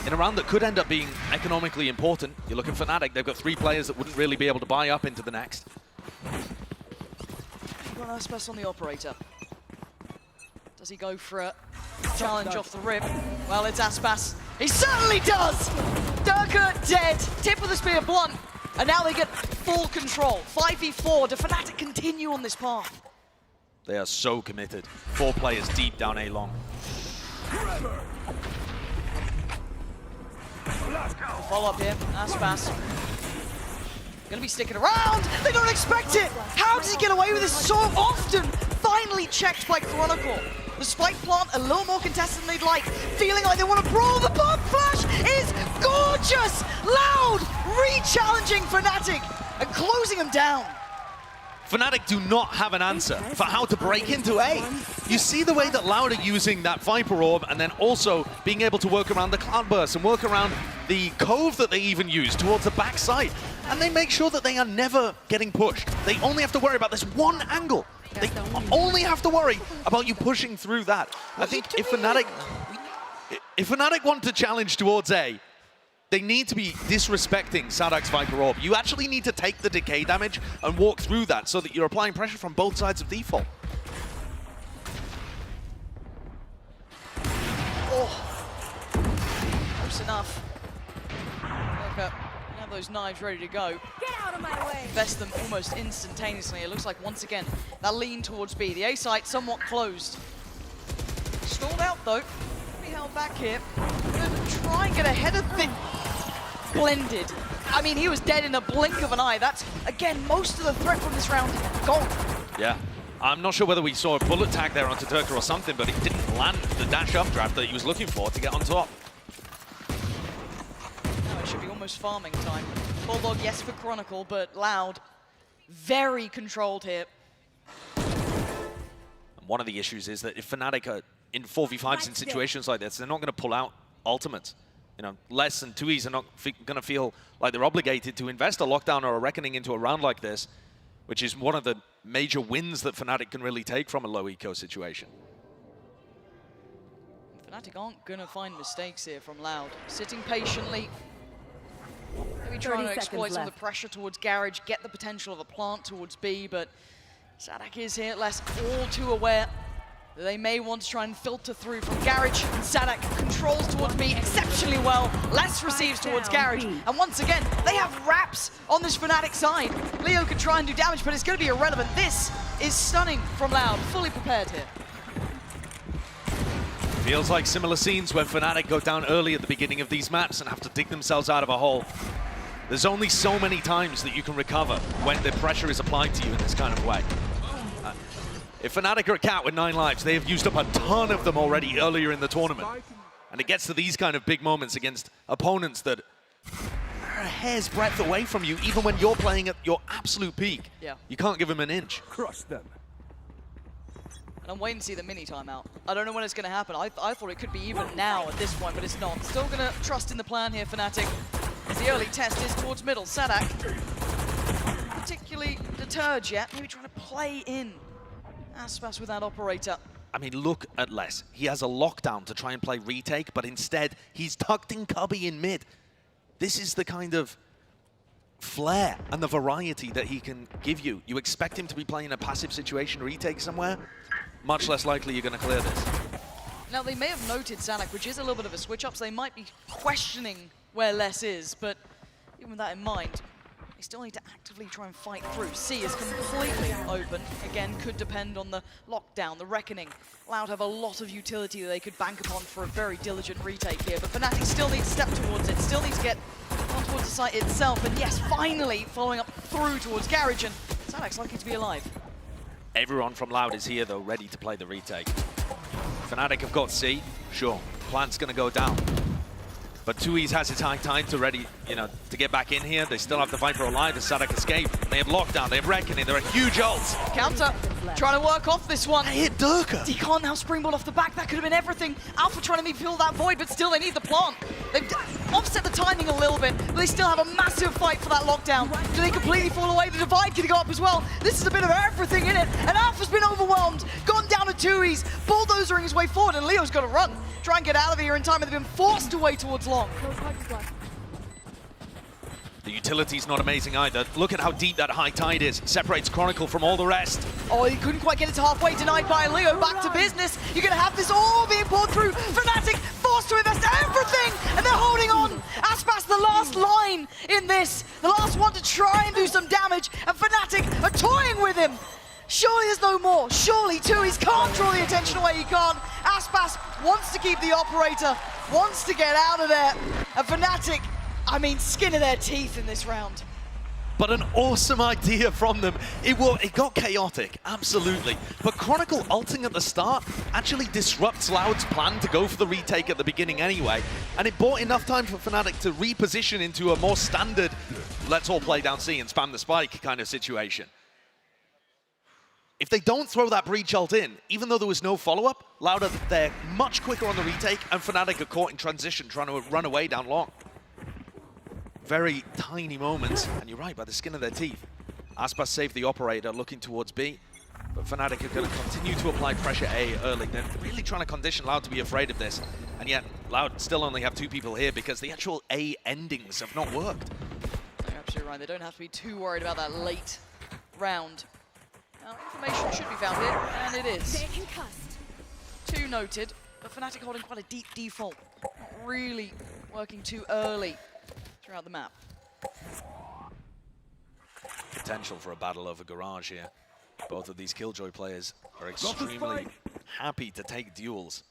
In a round that could end up being economically important. You look at Fnatic, they've got 3 players that wouldn't really be able to buy up into the next. You've got Aspas on the operator. Does he go for a challenge off the rip? Well, it's Aspas. He certainly does! Durka dead, tip of the spear blunt, and now they get full control. 5v4, do Fnatic continue on this path? They are so committed. 4 players deep down A long. Follow up here, Aspas. Gonna be sticking around! They don't expect it! How does he get away with this so often? Finally checked by Chronicle. The spike plant a little more contested than they'd like. Feeling like they want to brawl. The bomb flash is gorgeous! Loud! Re-challenging Fnatic and closing them down. Fnatic do not have an answer for how to break into A. You see the way that Loud are using that Viper Orb and then also being able to work around the Cloudburst and work around the Cove that they even use towards the backside. And they make sure that they are never getting pushed. They only have to worry about this one angle. They only have to worry about you pushing through that. I think if Fnatic want to challenge towards A, they need to be disrespecting Sadak's Viper Orb. You actually need to take the decay damage and walk through that so that you're applying pressure from both sides of default. Oh, close enough. Okay, you have those knives ready to go. Get out of my way! Vest them almost instantaneously. It looks like once again that lean towards B. The A site somewhat closed. Stalled out though. Be held back here. Gonna try and get ahead of things. Blended. I mean, he was dead in a blink of an eye. That's, again, most of the threat from this round gone. Yeah. I'm not sure whether we saw a bullet tag there onto Durka or something, but he didn't land the dash up draft that he was looking for to get on top. Now it should be almost farming time. Bulldog, yes, for Chronicle, but Loud, very controlled here. And one of the issues is that if Fnatic are in 4v5s in situations like this, they're not going to pull out ultimates. You know, Les and Tui's are not going to feel like they're obligated to invest a lockdown or a reckoning into a round like this, which is one of the major wins that Fnatic can really take from a low eco situation. Fnatic aren't going to find mistakes here from Loud. Sitting patiently, maybe trying to exploit some of the pressure towards Garage, get the potential of a plant towards B, but Sadak is here, Les all too aware that they may want to try and filter through from Garage. Sadak controls towards B exceptionally well. Les receives towards Garage. And once again, they have wraps on this Fnatic side. Leo could try and do damage, but it's going to be irrelevant. This is stunning from Loud, fully prepared here. Feels like similar scenes when Fnatic go down early at the beginning of these maps and have to dig themselves out of a hole. There's only so many times that you can recover when the pressure is applied to you in this kind of way. If Fnatic are a cat with 9 lives, they have used up a ton of them already earlier in the tournament. And it gets to these kind of big moments against opponents that a hair's breadth away from you, even when you're playing at your absolute peak. Yeah. You can't give him an inch. Crush them. And I'm waiting to see the mini timeout. I don't know when it's going to happen. I thought it could be even now at this point, but it's not. Still going to trust in the plan here, Fnatic. As the early test is towards middle. Sadak, particularly deterred yet, maybe trying to play in Aspas with that operator. I mean, look at Les. He has a lockdown to try and play retake, but instead, he's tucked in Cubby in mid. This is the kind of flair and the variety that he can give you. You expect him to be playing a passive situation retake somewhere, much less likely you're going to clear this. Now, they may have noted Sadak, which is a little bit of a switch-up, so they might be questioning where Les is, but even with that in mind, they still need to actively try and fight through. C is completely open. Again, could depend on the lockdown, the reckoning. Loud have a lot of utility that they could bank upon for a very diligent retake here, but Fnatic still needs to step towards it, still needs to get on towards the site itself, and yes, finally following up through towards Garage, and Sadak's lucky to be alive. Everyone from Loud is here, though, ready to play the retake. Fnatic have got C, sure, plant's going to go down. But 2E's has his high tide to ready, to get back in here. They still have the Viper alive, the Sadak escape. They have lockdown, they have reckoning, they're a huge ult. Counter, trying to work off this one. They hit Durka. He can't now springboard off the back, that could have been everything. Alpha trying to fill that void, but still they need the plant. They've offset the timing a little bit, but they still have a massive fight for that lockdown. Do they completely fall away? The divide could go up as well. This is a bit of everything in it, and Alpha's been overwhelmed. Gone down to 2E's, bulldozering his way forward, and Leo's got to run. Try and get out of here in time, and they've been forced away towards long. The utility's not amazing either. Look at how deep that high tide is. Separates Chronicle from all the rest. Oh, he couldn't quite get it to halfway, denied by Leo. Back to business. You're going to have this all being poured through. Fnatic forced to invest everything, and they're holding on. Aspas, the last line in this. The last one to try and do some damage, and Fnatic are toying with him. Surely there's no more. Surely 2E's can't draw the attention away. He can't. Aspas wants to keep the operator, wants to get out of there. And Fnatic, I mean, skin of their teeth in this round. But an awesome idea from them. It got chaotic, absolutely. But Chronicle ulting at the start actually disrupts Loud's plan to go for the retake at the beginning anyway. And it bought enough time for Fnatic to reposition into a more standard, let's all play down C and spam the spike kind of situation. If they don't throw that breach ult in, even though there was no follow-up, Loud are there much quicker on the retake, and Fnatic are caught in transition trying to run away down long. Very tiny moments, and you're right, by the skin of their teeth. Aspas saved the operator, looking towards B, but Fnatic are going to continue to apply pressure A early. They're really trying to condition Loud to be afraid of this, and yet Loud still only have 2 people here because the actual A endings have not worked. You're absolutely right, they don't have to be too worried about that late round. Now, information should be found here, and it is. 2 noted, but Fnatic holding quite a deep default. Not really working too early throughout the map. Potential for a battle over Garage here. Both of these Killjoy players are extremely happy to take duels.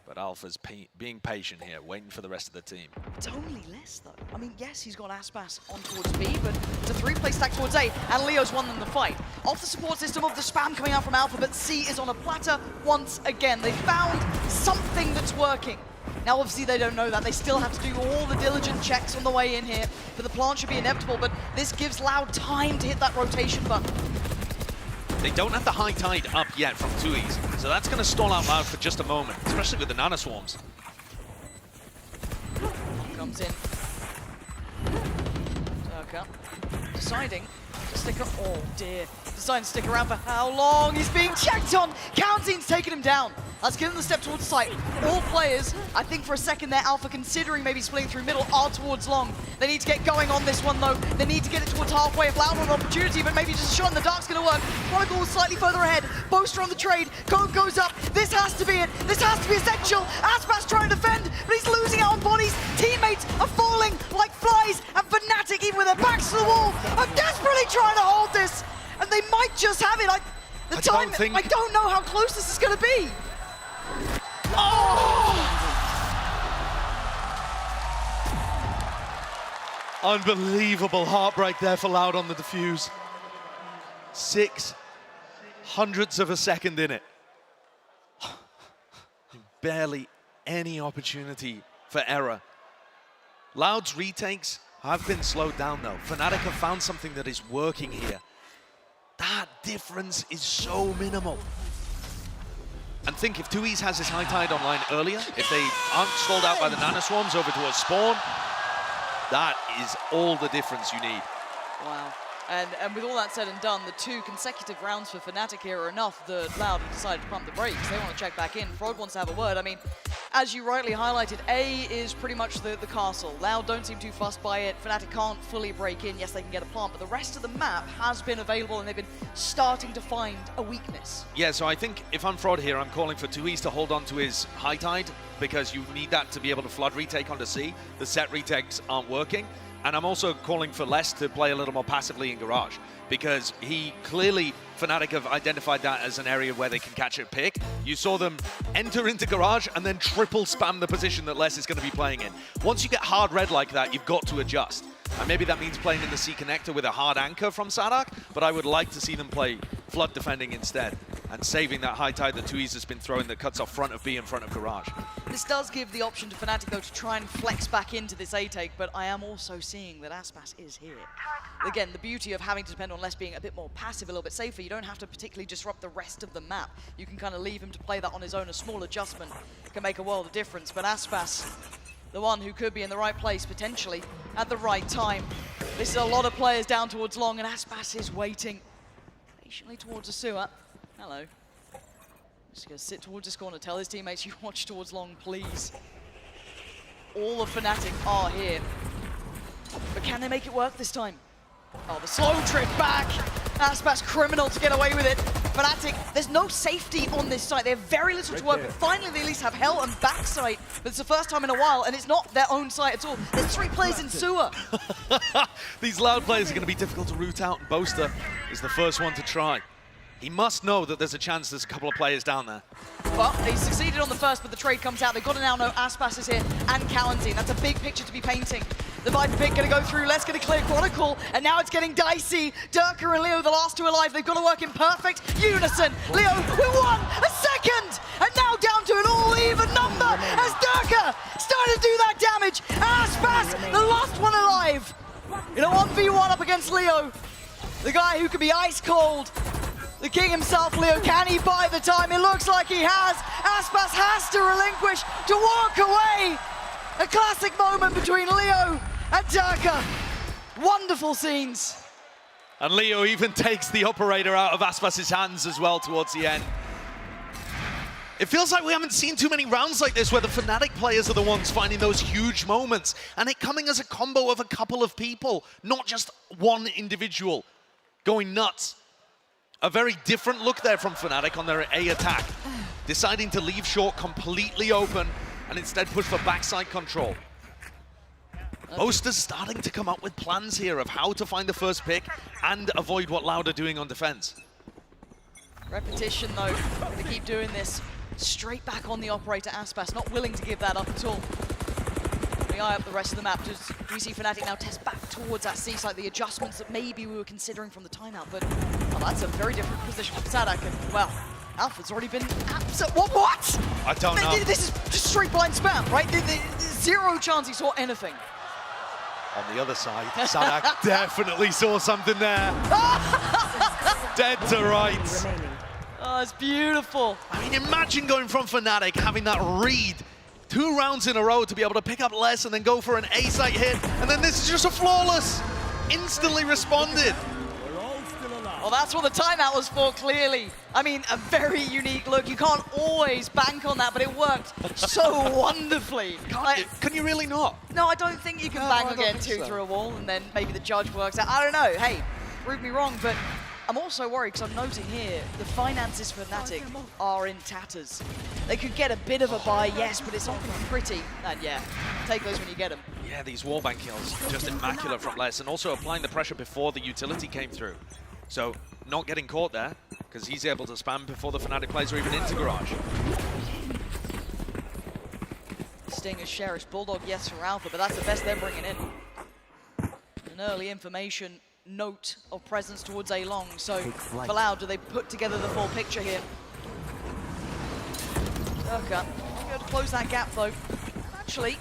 But Alpha's being patient here, waiting for the rest of the team. It's only less, though. I mean, yes, he's got Aspas on towards B, but it's a 3-play stack towards A, and Leo's won them the fight. Off the support system of the spam coming out from Alpha, but C is on a platter once again. They found something that's working. Now, obviously, they don't know that. They still have to do all the diligent checks on the way in here, but the plant should be inevitable, but this gives Loud time to hit that rotation button. They don't have the high tide up yet from 2E's, so that's going to stall out Loud for just a moment, especially with the nanoswarms. Comes in. Durka deciding to stick around. Oh dear. Deciding to stick around for how long? He's being checked on. Counting's taking him down. Let's give him the step towards the site. All players, I think for a second there, Alpha considering maybe splitting through middle, are towards long. They need to get going on this one though. They need to get it towards halfway if Loud want an opportunity, but maybe just a shot in the dark's gonna work. Chronicle was slightly further ahead. Boaster on the trade. Code goes up. This has to be it. This has to be essential. Aspas trying to defend, but he's losing out on bodies. Teammates are falling like flies, and Fnatic, even with their backs to the wall, are desperately trying to hold this. And they might just have it. I don't know how close this is gonna be. Oh! Unbelievable heartbreak there for Loud on the defuse. 0.06 of a second in it. Barely any opportunity for error. Loud's retakes have been slowed down though. Fnatic have found something that is working here. That difference is so minimal. And think if 2E's has his high tide online earlier, if they aren't stalled out by the Nano Swarms over to a spawn, that is all the difference you need. Wow. And with all that said and done, the 2 consecutive rounds for Fnatic here are enough that Loud have decided to pump the brakes. They want to check back in. Frog wants to have a word. I mean, as you rightly highlighted, A is pretty much the castle. Loud don't seem too fussed by it. Fnatic can't fully break in. Yes, they can get a plant, but the rest of the map has been available and they've been starting to find a weakness. Yeah, so I think if I'm Fraud here, I'm calling for 2E's to hold on to his high tide because you need that to be able to flood retake onto C. The set retakes aren't working. And I'm also calling for Les to play a little more passively in Garage because he clearly, Fnatic have identified that as an area where they can catch a pick. You saw them enter into Garage and then triple spam the position that Les is going to be playing in. Once you get hard red like that, you've got to adjust. And maybe that means playing in the C connector with a hard anchor from Sadak, but I would like to see them play flood defending instead and saving that high tide that 2E's has been throwing that cuts off front of B in front of Garage. This does give the option to Fnatic, though, to try and flex back into this A-take, but I am also seeing that Aspas is here. Again, the beauty of having to depend on Les being a bit more passive, a little bit safer, you don't have to particularly disrupt the rest of the map. You can kind of leave him to play that on his own. A small adjustment can make a world of difference, but Aspas, the one who could be in the right place, potentially, at the right time. This is a lot of players down towards long, and Aspas is waiting patiently towards a sewer. Hello. Just gonna sit towards this corner, tell his teammates, you watch towards long, please. All of Fnatic are here. But can they make it work this time? Oh, the slow trip back. Aspas criminal to get away with it. Fnatic, there's no safety on this site. They have very little to work with. Finally, they at least have hell and backside, but it's the first time in a while, and it's not their own site at all. There's 3 players in sewer. These Loud players are going to be difficult to root out, and Boaster is the first one to try. He must know that there's a chance there's a couple of players down there. Well, he succeeded on the first, but the trade comes out. They've got to now know Aspas is here and Calendine. That's a big picture to be painting. The Viper pick going to go through. Let's get a clear Chronicle, and now it's getting dicey. Durka and Leo, the last 2 alive. They've got to work in perfect unison. Leo with 1, a second, and now down to an all-even number as Durka started to do that damage. Aspas, the last one alive. In a 1v1 up against Leo, the guy who could be ice cold. The king himself, Leo, can he buy the time? It looks like he has. Aspas has to relinquish, to walk away. A classic moment between Leo and Durka. Wonderful scenes. And Leo even takes the operator out of Aspas's hands as well towards the end. It feels like we haven't seen too many rounds like this where the Fnatic players are the ones finding those huge moments, and it coming as a combo of a couple of people, not just one individual going nuts. A very different look there from Fnatic on their A attack, deciding to leave short completely open and instead push for backside control. Boaster's starting to come up with plans here of how to find the first pick and avoid what Loud are doing on defense. Repetition though, they keep doing this. Straight back on the operator Aspas, not willing to give that up at all. We eye up the rest of the map. Do we see Fnatic now test back towards that C site, the adjustments that maybe we were considering from the timeout, but that's a very different position for Sadak, and well, Alpha's already been what? I don't know. This is just straight blind spam, right? Zero chance he saw anything. On the other side, Sadak definitely saw something there. Dead to rights. Oh, it's beautiful. I mean, imagine going from Fnatic, having that read 2 rounds in a row to be able to pick up less and then go for an A-site hit, and then this is just a flawless, instantly responded. Well, that's what the timeout was for, clearly. I mean, a very unique look. You can't always bank on that, but it worked so wonderfully. Can you really not? No, I don't think you can bang again through a wall, and then maybe the judge works out. I don't know. Hey, prove me wrong, but I'm also worried because I'm noting here the finances for Fnatic are in tatters. They could get a bit of a buy, yes, but it's not going to be pretty. And yeah, take those when you get them. Yeah, these wallbang kills, just immaculate from Les, and also applying the pressure before the utility came through. So, not getting caught there, because he's able to spam before the Fnatic players are even into Garage. Sting as Sheriff, Bulldog, yes, for Alpha, but that's the best they're bringing in. An early information note of presence towards A long, so for Loud, do they put together the full picture here? Durka, not be able to close that gap though. Actually,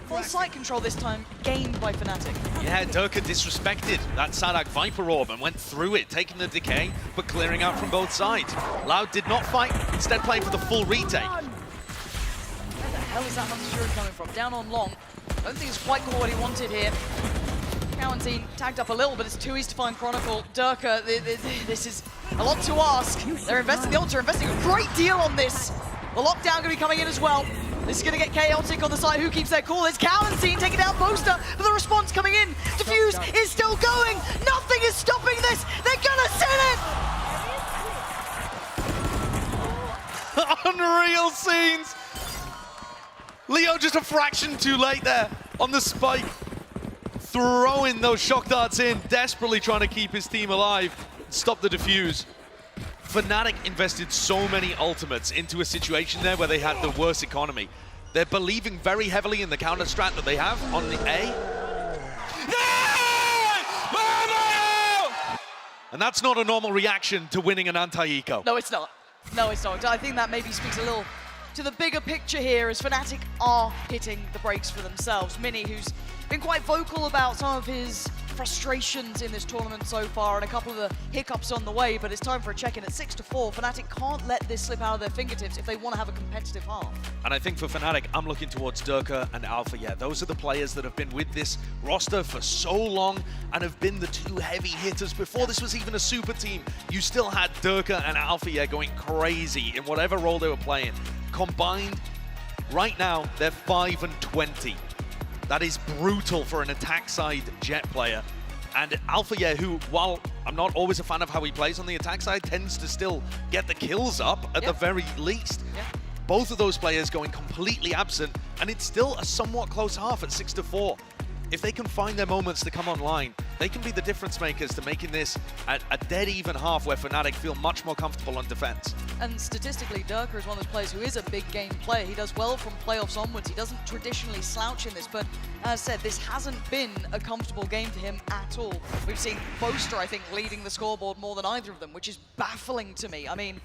Full site control this time, gained by Fnatic. Yeah, Durka disrespected that Sadak Viper Orb and went through it, taking the decay, but clearing out from both sides. Loud did not fight, instead playing for the full retake. Where the hell is that Hunter coming from? Down on long. I don't think it's quite got what he wanted here. Cowanteen tagged up a little, but it's too easy to find Chronicle. Durka, this is a lot to ask. They're investing, the Ults are investing a great deal on this. The lockdown going to be coming in as well. This is going to get chaotic on the side. Who keeps their cool? It's Cowanteen taking down Boaster, but the response coming in. Diffuse is still going. Nothing is stopping this. They're going to send it. Unreal scenes. Leo just a fraction too late there on the spike. Throwing those shock darts in, desperately trying to keep his team alive, stop the defuse. Fnatic invested so many ultimates into a situation there where they had the worst economy. They're believing very heavily in the counter strat that they have on the A. And that's not a normal reaction to winning an anti-eco. No, it's not. No, it's not. I think that maybe speaks a little to the bigger picture here as Fnatic are hitting the brakes for themselves. Mini, who's been quite vocal about some of his frustrations in this tournament so far and a couple of the hiccups on the way, but it's time for a check-in at 6-4. Fnatic can't let this slip out of their fingertips if they want to have a competitive half. And I think for Fnatic, I'm looking towards Durka and Alpha. Yeah, those are the players that have been with this roster for so long and have been the two heavy hitters. Before this was even a super team, you still had Durka and Alpha going crazy in whatever role they were playing. Combined, right now, they're 5-20. That is brutal for an attack side Jet player. And Alpha, who, while I'm not always a fan of how he plays on the attack side, tends to still get the kills up at the very least. Both of those players going completely absent, and it's still a somewhat close half at 6-4. If they can find their moments to come online, they can be the difference makers to making this a dead even half where Fnatic feel much more comfortable on defense. And statistically, Durka is one of those players who is a big game player. He does well from playoffs onwards. He doesn't traditionally slouch in this, but as said, this hasn't been a comfortable game for him at all. We've seen Boaster, I think, leading the scoreboard more than either of them, which is baffling to me. I mean,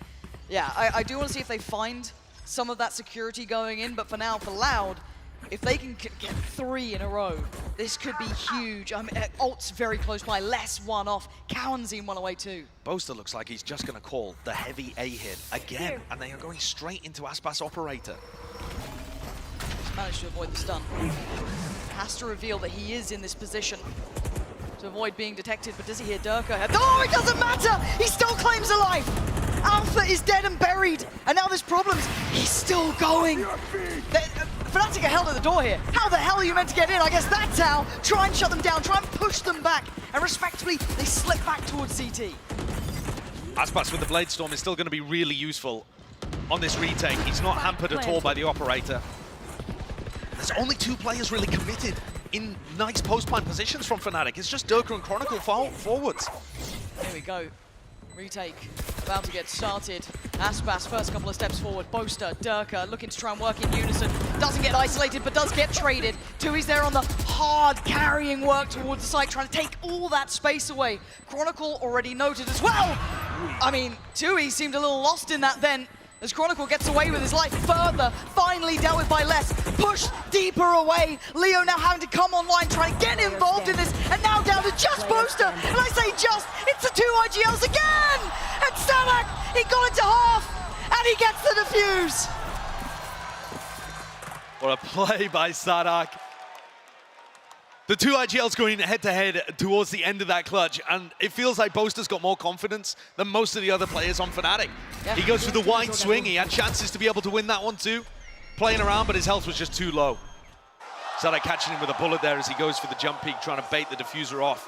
yeah, I do want to see if they find some of that security going in, but for now, for Loud, if they can get 3 in a row, this could be huge. I mean, Alt's very close by, less one off. Cowanteen one away too. Boaster looks like he's just going to call the heavy A hit again, and they are going straight into Aspas Operator. He's managed to avoid the stun. Has to reveal that he is in this position to avoid being detected, but does he hear Durka? Oh, it doesn't matter! He still claims a life! Alpha is dead and buried, and now there's problems. He's still going. Fnatic are held at the door here. How the hell are you meant to get in? I guess that's how. Try and shut them down, try and push them back, and respectfully, they slip back towards CT. Aspas with the Blade Storm is still going to be really useful on this retake. He's not hampered at all by the Operator. There's only 2 players really committed in nice post-plant positions from Fnatic. It's just Durka and Chronicle forwards. Here we go. Retake about to get started. Aspas first couple of steps forward. Boaster, Durka looking to try and work in unison. Doesn't get isolated, but does get traded. Tui's there on the hard carrying work towards the site, trying to take all that space away. Chronicle already noted as well. I mean, Tui seemed a little lost in that then, as Chronicle gets away with his life further, finally dealt with by less, pushed deeper away. Leo now having to come online, trying to get involved in this, and now down to just Boaster. And I say just, it's the 2 IGLs again! And Sadak, he got it to half, and he gets the defuse. What a play by Sadak. The 2 IGLs going head-to-head towards the end of that clutch, and it feels like Boaster's got more confidence than most of the other players on Fnatic. He goes for the wide swing. He had chances to be able to win that one too. Playing around, but his health was just too low. Sadak catching him with a bullet there as he goes for the jump peek, trying to bait the diffuser off.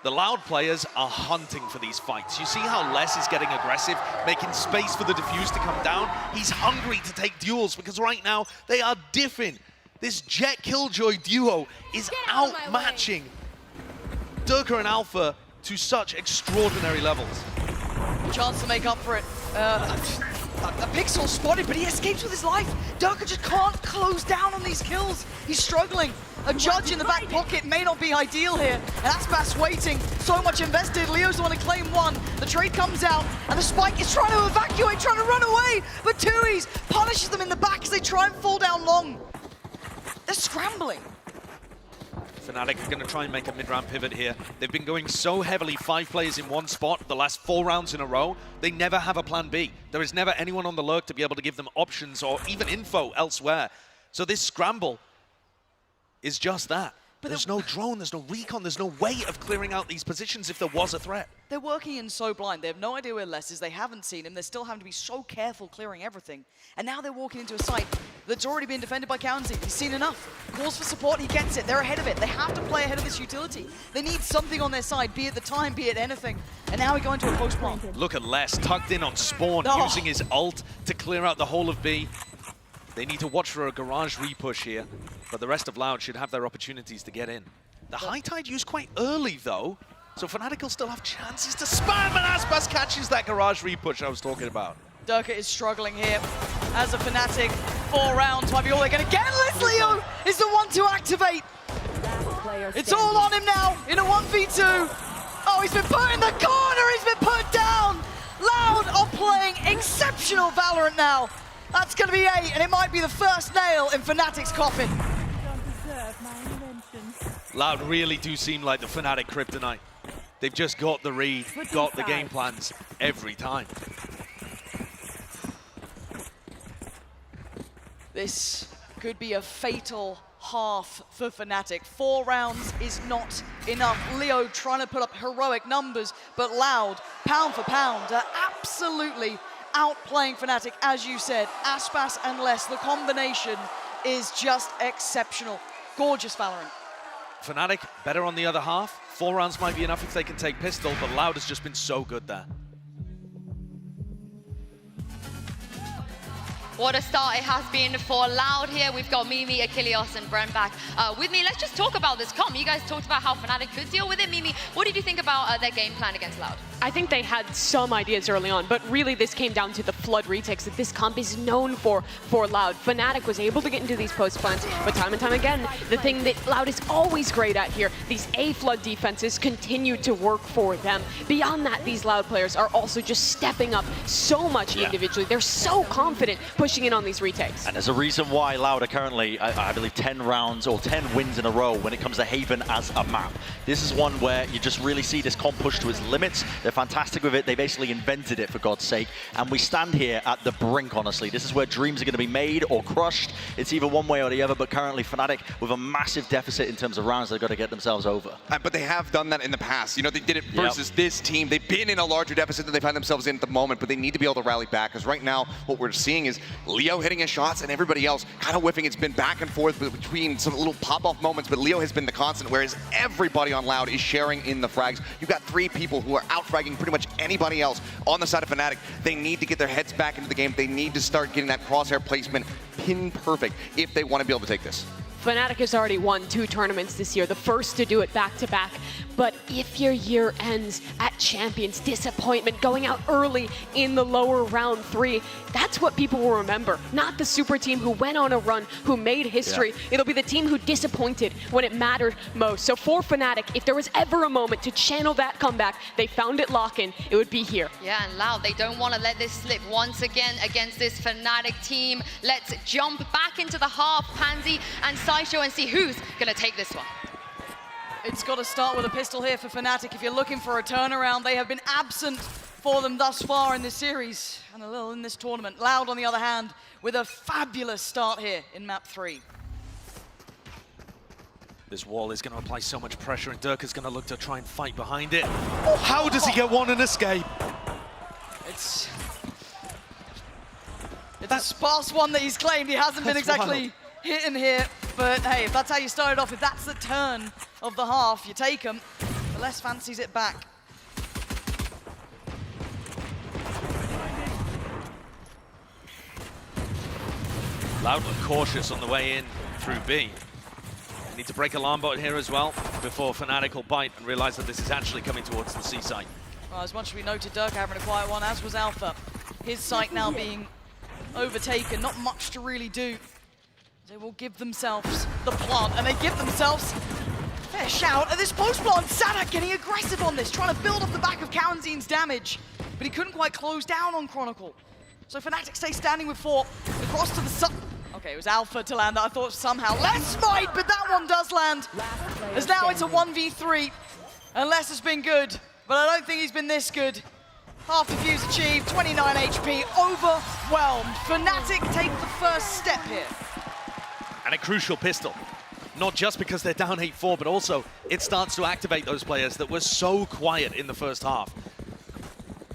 The Loud players are hunting for these fights. You see how Les is getting aggressive, making space for the diffuse to come down? He's hungry to take duels because right now they are diffing. This Jet Killjoy duo is outmatching Durka and Alpha to such extraordinary levels. Chance to make up for it. A Pixel spotted, but he escapes with his life. Durka just can't close down on these kills. He's struggling. A judge in the back pocket may not be ideal here. And Aspas waiting, so much invested. Leo's the one to claim one. The trade comes out, and the Spike is trying to evacuate, trying to run away. But Tui's punishes them in the back as they try and fall down long. They're scrambling. Fnatic are going to try and make a mid-round pivot here. They've been going so heavily, 5 players in one spot the last 4 rounds in a row. They never have a plan B. There is never anyone on the lurk to be able to give them options or even info elsewhere. So this scramble is just that. But there's no drone, there's no recon, there's no way of clearing out these positions if there was a threat. They're working in so blind. They have no idea where Les is. They haven't seen him. They're still having to be so careful clearing everything. And now they're walking into a site that's already been defended by County. He's seen enough. Calls for support, he gets it. They're ahead of it. They have to play ahead of this utility. They need something on their side, be it the time, be it anything. And now we go into a post plant. Look at Les, tucked in on Spawn, using his ult to clear out the whole of B. They need to watch for a garage repush here, but the rest of Loud should have their opportunities to get in. The high tide used quite early though, so Fnatic will still have chances to spam, and Aspas catches that garage repush I was talking about. Durka is struggling here as a Fnatic. 4 rounds might be all they're going to get. Unless Leo is the one to activate. It's all on him now in a 1v2. Oh, he's been put in the corner. He's been put down. Loud are playing exceptional Valorant now. That's going to be 8, and it might be the first nail in Fnatic's coffin. Loud really do seem like the Fnatic kryptonite. They've just got the read, got the game plans every time. This could be a fatal half for Fnatic. 4 rounds is not enough. Leo trying to put up heroic numbers, but Loud, pound for pound, are absolutely outplaying Fnatic. As you said, Aspas and Les, the combination is just exceptional. Gorgeous Valorant. Fnatic better on the other half. 4 rounds might be enough if they can take pistol, but Loud has just been so good there. What a start it has been for Loud here. We've got Mimi, Achilleos, and Bren back with me. Let's just talk about this comp. You guys talked about how Fnatic could deal with it. Mimi, what did you think about their game plan against Loud? I think they had some ideas early on, but really this came down to the flood retakes that this comp is known for Loud. Fnatic was able to get into these post plants, but time and time again, the thing that Loud is always great at here, these A flood defenses continue to work for them. Beyond that, these Loud players are also just stepping up so much individually. They're so confident pushing in on these retakes. And there's a reason why Loud are currently, I believe, 10 rounds or 10 wins in a row when it comes to Haven as a map. This is one where you just really see this comp push to its limits. They're fantastic with it. They basically invented it, for God's sake. And we stand here at the brink, honestly. This is where dreams are going to be made or crushed. It's either one way or the other, but currently Fnatic with a massive deficit in terms of rounds they've got to get themselves over. But they have done that in the past. You know, they did it versus this team. They've been in a larger deficit than they find themselves in at the moment, but they need to be able to rally back, because right now what we're seeing is Leo hitting his shots and everybody else kind of whiffing. It's been back and forth between some little pop-off moments, but Leo has been the constant, whereas everybody on Loud is sharing in the frags. You've got 3 people who are out-fragging pretty much anybody else on the side of Fnatic. They need to get their heads back into the game. They need to start getting that crosshair placement pin perfect if they want to be able to take this. Fnatic has already won 2 tournaments this year, the first to do it back-to-back. But if your year ends at Champions, disappointment, going out early in the lower round 3, that's what people will remember. Not the super team who went on a run, who made history. It'll be the team who disappointed when it mattered most. So for Fnatic, if there was ever a moment to channel that comeback, they found it lock-in, it would be here. Yeah, and Loud, they don't want to let this slip once again against this Fnatic team. Let's jump back into the half, Pansy and Sideshow, and see who's going to take this one. It's got to start with a pistol here for Fnatic. If you're looking for a turnaround, they have been absent for them thus far in this series and a little in this tournament. Loud, on the other hand, with a fabulous start here in map 3. This wall is going to apply so much pressure, and Durka's going to look to try and fight behind it. Oh, how does he get one and escape? It's a sparse one that he's claimed. He hasn't been exactly hitting here, but hey, if that's how you started off, if that's the turn of the half, you take them. The less fancies it back. Loud look cautious on the way in through B. They need to break alarm bot here as well before Fnatic will bite and realize that this is actually coming towards the C site. Well, as much as we noted Durka having a quiet one, as was Alpha. His site now being overtaken, not much to really do. They will give themselves the plant, and they give themselves fair shout at this post plant. Sadak getting aggressive on this, trying to build off the back of Karanzin's damage, but he couldn't quite close down on Chronicle. So Fnatic stay standing with 4, across to the sub. Okay, it was Alpha to land that. I thought somehow less smite, but that one does land. As now it's a 1v3, and Les has been good, but I don't think he's been this good. Half defuse achieved, 29 HP, overwhelmed. Fnatic take the first step here. And a crucial pistol. Not just because they're down 8-4, but also it starts to activate those players that were so quiet in the first half.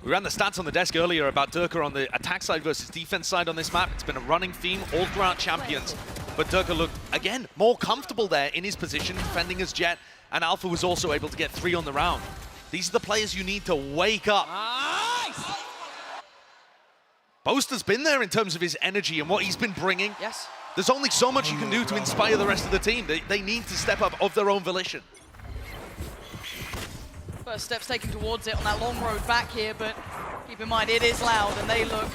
We ran the stats on the desk earlier about Durka on the attack side versus defense side on this map. It's been a running theme all throughout Champions. But Durka looked, again, more comfortable there in his position, defending his jet, and Alpha was also able to get 3 on the round. These are the players you need to wake up. Nice! Boaster's been there in terms of his energy and what he's been bringing. Yes. There's only so much you can do to inspire the rest of the team. They need to step up of their own volition. First steps taken towards it on that long road back here, but keep in mind it is loud and they look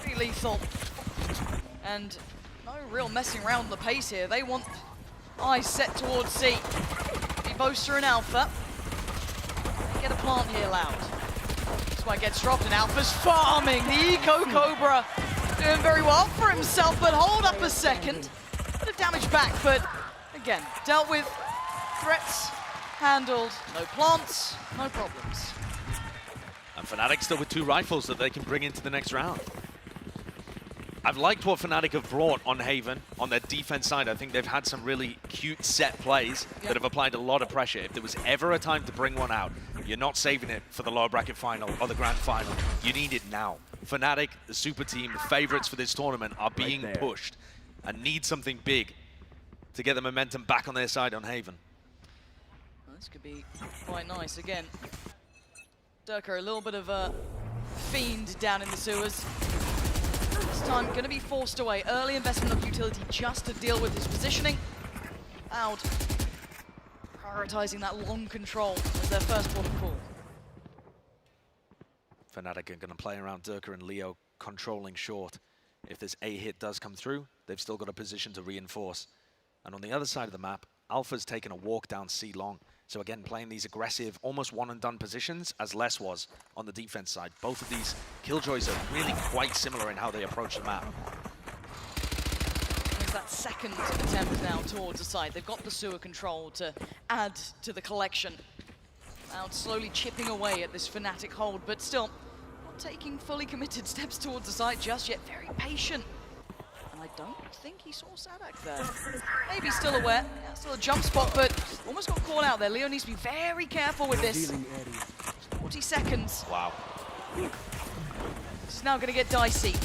pretty lethal. And no real messing around on the pace here. They want eyes set towards C. Be Boaster and Alpha. Get a plant here, Loud. This one gets dropped and Alpha's farming. The Eco Cobra doing very well for himself, but hold up a second. Bit of damage back, but again, dealt with, threats handled, no plants, no problems. And Fnatic still with 2 rifles that they can bring into the next round. I've liked what Fnatic have brought on Haven, on their defense side. I think they've had some really cute set plays that have applied a lot of pressure. If there was ever a time to bring one out, you're not saving it for the lower bracket final or the grand final. You need it now. Fnatic, the super team, the favorites for this tournament, are being pushed and need something big to get the momentum back on their side on Haven. Well, this could be quite nice. Again, Durka, a little bit of a fiend down in the sewers. This time going to be forced away. Early investment of utility just to deal with his positioning. Loud prioritizing that long control as their first port of call. Fnatic are going to play around Durka and Leo controlling short. If this A hit does come through, they've still got a position to reinforce. And on the other side of the map, Alpha's taken a walk down C long. So again, playing these aggressive, almost one-and-done positions, as Les was on the defense side. Both of these Killjoys are really quite similar in how they approach the map. There's that second attempt now towards the side. They've got the sewer control to add to the collection. Loud slowly chipping away at this Fnatic hold, but still not taking fully committed steps towards the side just yet. Very patient. And I don't think he saw Sadak there. Maybe still aware. Yeah, still a jump spot, but almost got caught out there. Leo needs to be very careful with this. 40 seconds. Wow. This is now going to get dicey.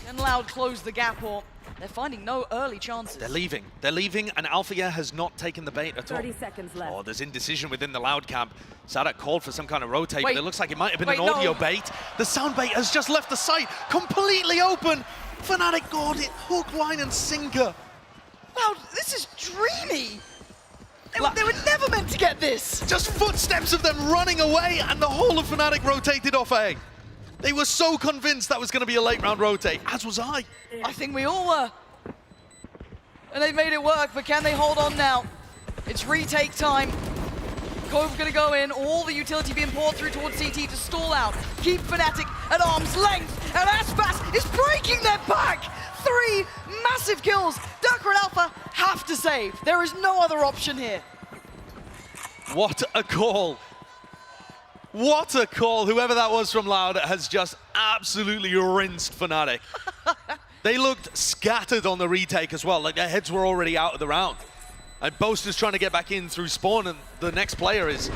Can Loud close the gap, or they're finding no early chances. They're leaving, and Althea has not taken the bait at all. 30 seconds left. Oh, there's indecision within the Loud camp. Sadak called for some kind of rotate, Wait. but it looks like it might have been Wait, an audio no. bait. The sound bait has just left the site, completely open. Fnatic got it, hook, line, and sinker. Wow, this is dreamy. They were never meant to get this. Just footsteps of them running away, and the whole of Fnatic rotated off A. They were so convinced that was going to be a late round rotate, as was I. I think we all were. And they made it work, but can they hold on now? It's retake time. Cove gonna go in, all the utility being poured through towards CT to stall out. Keep Fnatic at arm's length, and Aspas is breaking their back! 3 massive kills. Durka and Alpha have to save. There is no other option here. What a call. What a call. Whoever that was from Loud has just absolutely rinsed Fnatic. They looked scattered on the retake as well, like their heads were already out of the round. And Boaster's trying to get back in through spawn, and the next player is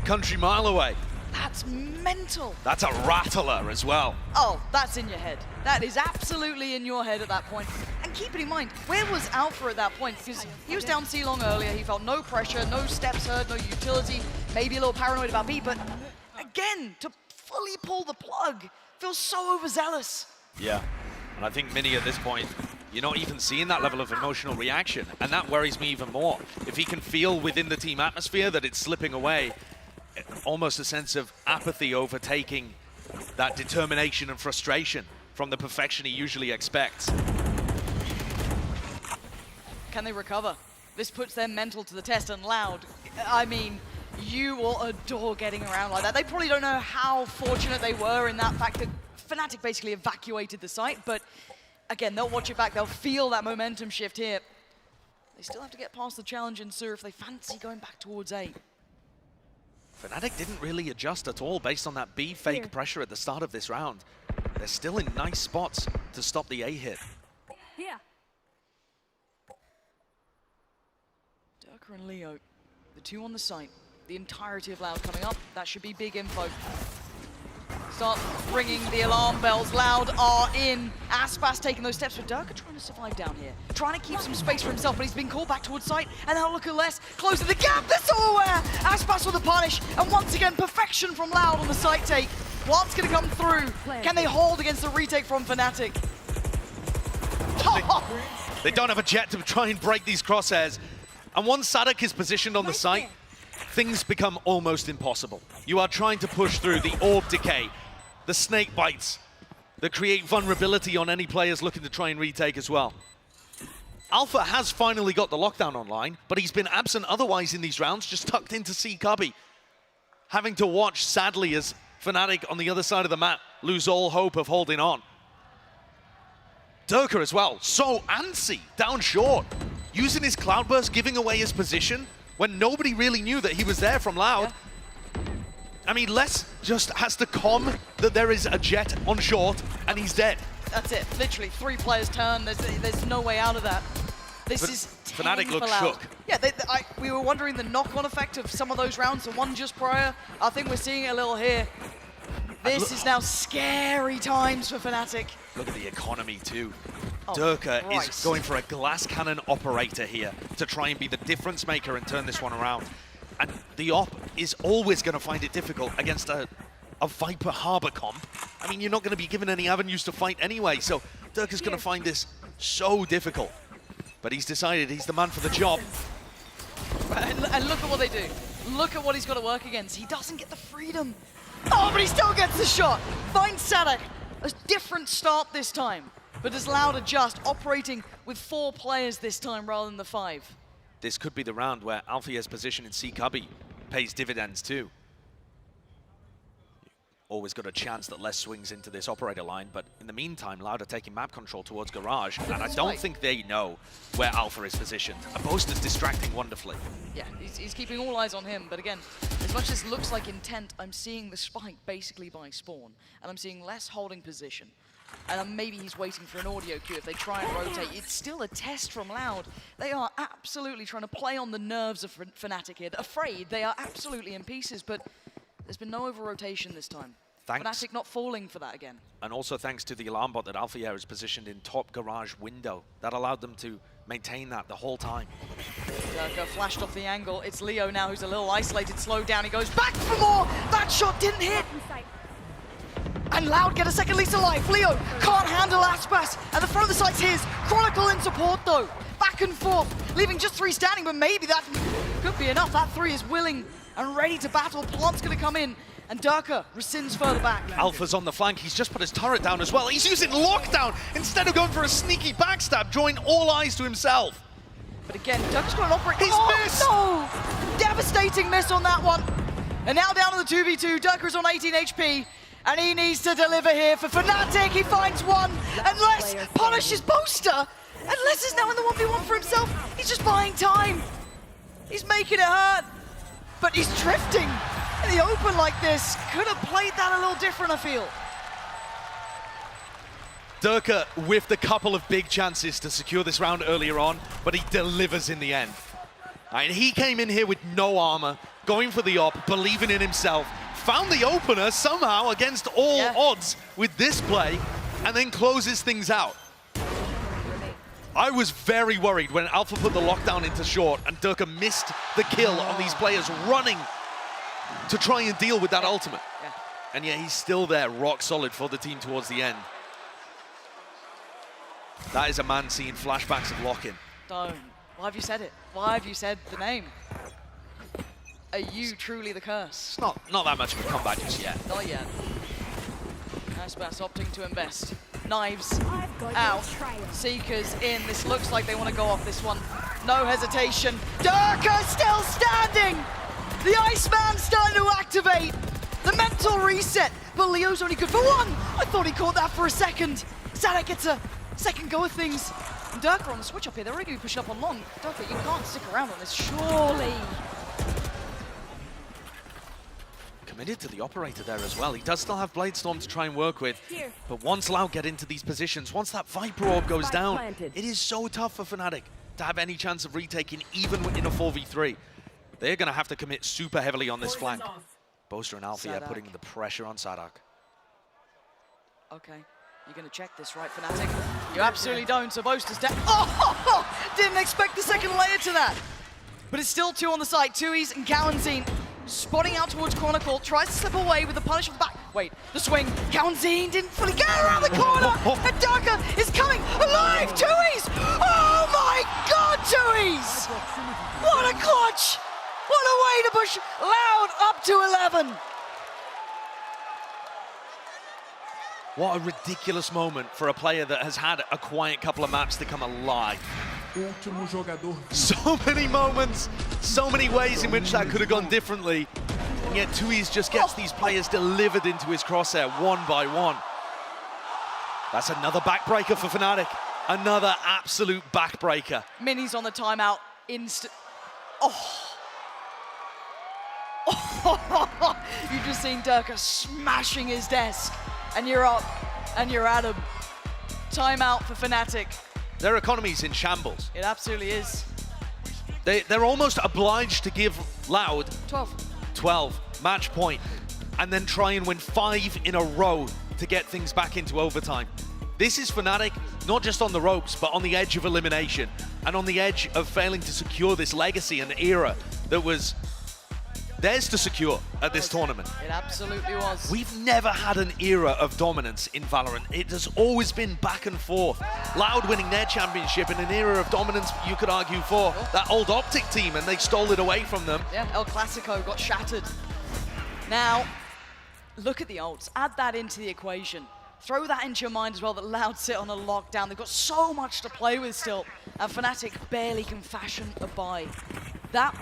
country mile away. That's mental. That's a rattler as well. Oh, that's in your head. That is absolutely in your head at that point. And keep it in mind, where was Alpha at that point? Because he was down C long earlier, he felt no pressure, no steps heard, no utility, maybe a little paranoid about B, but again, to fully pull the plug feels so overzealous. Yeah, and I think Mini at this point, you're not even seeing that level of emotional reaction, and that worries me even more. If he can feel within the team atmosphere that it's slipping away, almost a sense of apathy overtaking that determination and frustration from the perfection he usually expects. Can they recover? This puts their mental to the test, and Loud, I mean, you will adore getting around like that. They probably don't know how fortunate they were in that fact that Fnatic basically evacuated the site, but again, they'll watch it back. They'll feel that momentum shift here. They still have to get past the challenge in Sur if they fancy going back towards A. Fnatic didn't really adjust at all based on that B fake pressure at the start of this round. They're still in nice spots to stop the A hit. Here. Durka and Leo, the two on the site. The entirety of Loud coming up. That should be big info. Start ringing the alarm bells. Loud are in. Aspas taking those steps, but Durka trying to survive down here. Trying to keep some space for himself, but he's been called back towards site. And now look at Les, closing the gap. They're so aware. Aspas with the punish. And once again, perfection from Loud on the site take. What's going to come through? Can they hold against the retake from Fnatic? They don't have a jet to try and break these crosshairs. And once Sadak is positioned on the site, things become almost impossible. You are trying to push through the orb decay, the snake bites that create vulnerability on any players looking to try and retake as well. Alpha has finally got the lockdown online, but he's been absent otherwise in these rounds, just tucked into C Cubby. Having to watch, sadly, as Fnatic on the other side of the map lose all hope of holding on. Durka as well, so antsy, down short, using his Cloudburst, giving away his position when nobody really knew that he was there from Loud. Yeah. I mean, Les just has to comm that there is a jet on short, and he's dead. That's it, literally 3 players turn, there's no way out of that. This is Fnatic looks Loud. shook. Yeah, we were wondering the knock-on effect of some of those rounds, the one just prior. I think we're seeing it a little here. This is now scary times for Fnatic. Look at the economy too. Oh, Durka Christ. is going for a glass cannon operator here to try and be the difference maker and turn this one around. And the op is always going to find it difficult against a Viper Harbor comp. I mean, you're not going to be given any avenues to fight anyway, so Durka's going to find this so difficult. But he's decided he's the man for the job. And look at what they do. Look at what he's got to work against. He doesn't get the freedom. Oh, but he still gets the shot. Finds Sadak. A different start this time. But does Loud adjust, operating with 4 players this time rather than the 5? This could be the round where Alfia's position in C Cubby pays dividends too. Always got a chance that Les swings into this operator line, but in the meantime, Loud are taking map control towards Garage, and I don't think they know where Alpha is positioned. And Boaster's distracting wonderfully. Yeah, he's keeping all eyes on him, but again, as much as it looks like intent, I'm seeing the spike basically by spawn, and I'm seeing Les holding position. And maybe he's waiting for an audio cue if they try and rotate. It's still a test from Loud. They are absolutely trying to play on the nerves of Fnatic here. They're afraid, they are absolutely in pieces, but there's been no over-rotation this time. Thanks. Fnatic not falling for that again. And also thanks to the alarm bot that Alfia is positioned in top garage window. That allowed them to maintain that the whole time. Durka flashed off the angle. It's Leo now who's a little isolated, slowed down. He goes back for more. That shot didn't hit. And Loud get a second lease of life. Leo can't handle Aspas. And the front of the site's his. Chronicle in support though. Back and forth, leaving just 3 standing, but maybe that could be enough. That 3 is willing and ready to battle. Plant's gonna come in. And Durka rescinds further back. Alpha's on the flank. He's just put his turret down as well. He's using lockdown instead of going for a sneaky backstab, drawing all eyes to himself. But again, Durka's got an operator. He's missed! No! Devastating miss on that one. And now down to the 2v2. Durka's on 18 HP. And he needs to deliver here for Fnatic. He finds one. And Les punishes Boaster. And Les is now in the 1v1 for himself. He's just buying time. He's making it hurt. But he's drifting. In the open like this, could have played that a little different, I feel. Durka whiffed a couple of big chances to secure this round earlier on, but he delivers in the end. And he came in here with no armor, going for the op, believing in himself, found the opener somehow against all odds with this play, and then closes things out. I was very worried when Alpha put the lockdown into short and Durka missed the kill on these players running to try and deal with that ultimate. Yeah. And yet he's still there, rock solid for the team towards the end. That is a man seeing flashbacks of lock-in. Don't. Why have you said it? Why have you said the name? Are you truly the curse? It's not that much of a comeback just yet. Not yet. Aspas opting to invest. Knives out. Seekers in. This looks like they want to go off this one. No hesitation. Durka still standing! The Iceman starting to activate. The mental reset, but Leo's only good for one. I thought he caught that for a second. Sadek gets a second go of things. And Durka on the switch up here, they're already going to be pushing up on long. Durka, you can't stick around on this, surely. Committed to the operator there as well. He does still have Bladestorm to try and work with. But once Loud get into these positions, once that Viper Orb goes down, it is so tough for Fnatic to have any chance of retaking, even in a 4v3. They're going to have to commit super heavily on this flank. Boaster and Alfie are putting the pressure on Sadak. Okay, you're going to check this, right, Fnatic? You absolutely don't, so Boaster's dead. Oh, didn't expect the second layer to that. But it's still two on the side. Tui's and Kalanzine spotting out towards Chronicle, tries to slip away with the punish on the back. Wait, the swing. Kalanzine didn't fully get around the corner, and Durka is coming alive. Tui's! Oh my God, Tui's! What a clutch! What a way to push Loud up to 11. What a ridiculous moment for a player that has had a quiet couple of maps to come alive. So many moments, so many ways in which that could have gone differently. And yet Tui's just gets these players delivered into his crosshair one by one. That's another backbreaker for Fnatic. Another absolute backbreaker. Mini's on the timeout. Instant. Oh. You've just seen Durka smashing his desk. And you're up, and you're at him. Timeout for Fnatic. Their economy's in shambles. It absolutely is. They're almost obliged to give Loud 12 match point, and then try and win 5 in a row to get things back into overtime. This is Fnatic, not just on the ropes, but on the edge of elimination, and on the edge of failing to secure this legacy and era that was theirs to secure at this tournament. It absolutely was. We've never had an era of dominance in Valorant. It has always been back and forth. Loud winning their championship in an era of dominance, you could argue, for that old Optic team, and they stole it away from them. Yeah, El Clasico got shattered. Now, look at the ults. Add that into the equation. Throw that into your mind as well, that Loud sit on a lockdown. They've got so much to play with still, and Fnatic barely can fashion a buy. That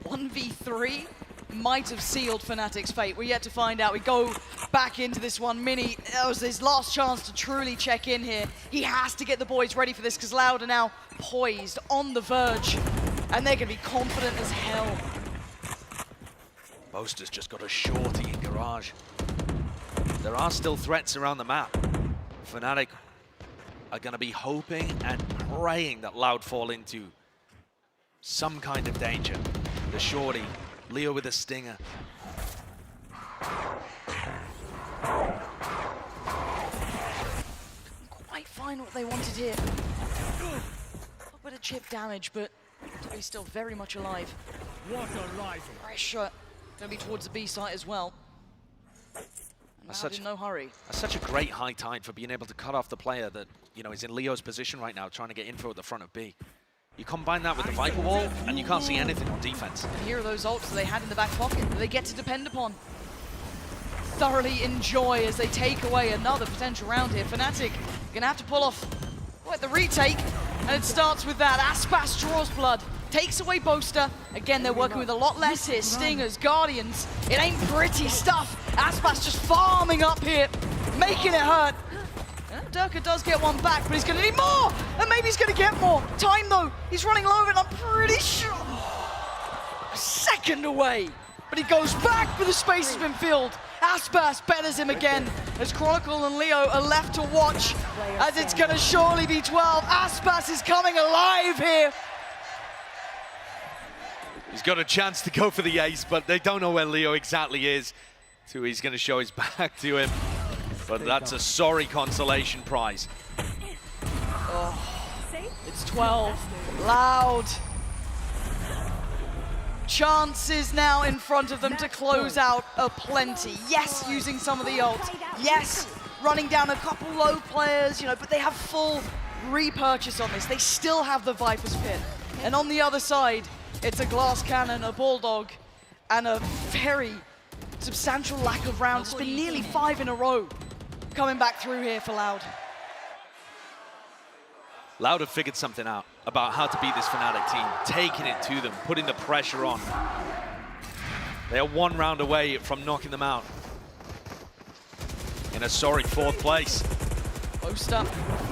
1v3 might have sealed Fnatic's fate. We're yet to find out. We go back into this one. Mini, that was his last chance to truly check in here. He has to get the boys ready for this, because Loud are now poised on the verge, and they're going to be confident as hell. Boaster's just got a shorty in Garage. There are still threats around the map. Fnatic are going to be hoping and praying that Loud fall into some kind of danger. The shorty, Leo with a stinger. Couldn't quite find what they wanted here. A little bit of chip damage, but he's still very much alive. Pressure going to be towards the B site as well. In no hurry. That's such a great high tide for being able to cut off the player that, you know, is in Leo's position right now, trying to get info at the front of B. You combine that with the Viper Wall, and you can't see anything on defense. And here are those ults that they had in the back pocket that they get to depend upon. Thoroughly enjoy as they take away another potential round here. Fnatic gonna have to pull off the retake, and it starts with that. Aspas draws blood, takes away Boaster. Again, they're working with a lot less here. Stingers, Guardians, it ain't pretty stuff. Aspas just farming up here, making it hurt. Durka does get one back, but he's going to need more! And maybe he's going to get more. Time, though. He's running low, and I'm pretty sure... A second away. But he goes back, but the space has been filled. Aspas betters him again, as Chronicle and Leo are left to watch, as it's going to surely be 12. Aspas is coming alive here. He's got a chance to go for the ace, but they don't know where Leo exactly is. So he's going to show his back to him. But that's a sorry consolation prize. Oh, it's 12. Loud. Chances now in front of them to close out aplenty. Yes, using some of the ults. Yes, running down a couple low players, you know, but they have full repurchase on this. They still have the Viper's Pit. And on the other side, it's a Glass Cannon, a Bulldog, and a very substantial lack of rounds. It's been nearly 5 in a row coming back through here for Loud. Loud have figured something out about how to beat this Fnatic team, taking it to them, putting the pressure on. They are 1 round away from knocking them out. In a sorry 4th place. Boaster,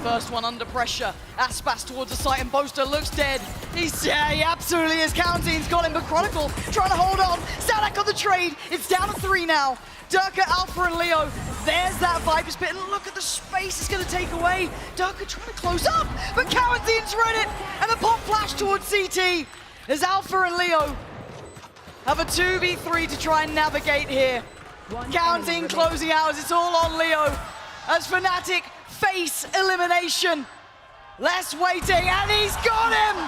first one under pressure. Aspas towards the site and Boaster looks dead. He absolutely is. Counting's got him, but Chronicle trying to hold on. Sadak on the trade. It's down to 3 now. Durka, Alpha, and Leo. There's that Viper's Pit, and look at the space it's going to take away. Durka trying to close up, but Cowantine's read it, and the pop flash towards CT. As Alpha and Leo have a 2v3 to try and navigate here. Counting closing out as it's all on Leo. As Fnatic face elimination. Less waiting, and he's got him!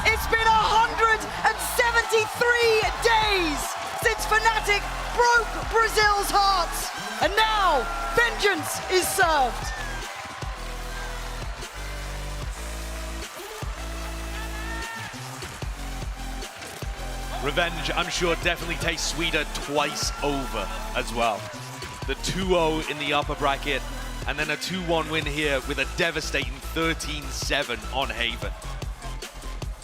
It's been 173 days since Fnatic broke Brazil's hearts, and now vengeance is served. Revenge, I'm sure, definitely tastes sweeter twice over as well. The 2-0 in the upper bracket, and then a 2-1 win here with a devastating 13-7 on Haven.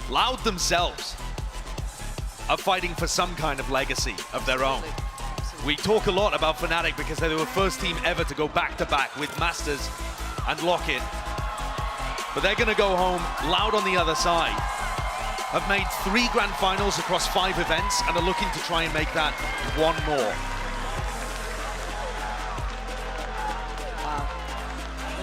Loud themselves are fighting for some kind of legacy of their own. We talk a lot about Fnatic because they were the first team ever to go back-to-back with Masters and Lockett. But they're gonna go home. Loud on the other side have made 3 grand finals across 5 events and are looking to try and make that 1 more. Wow.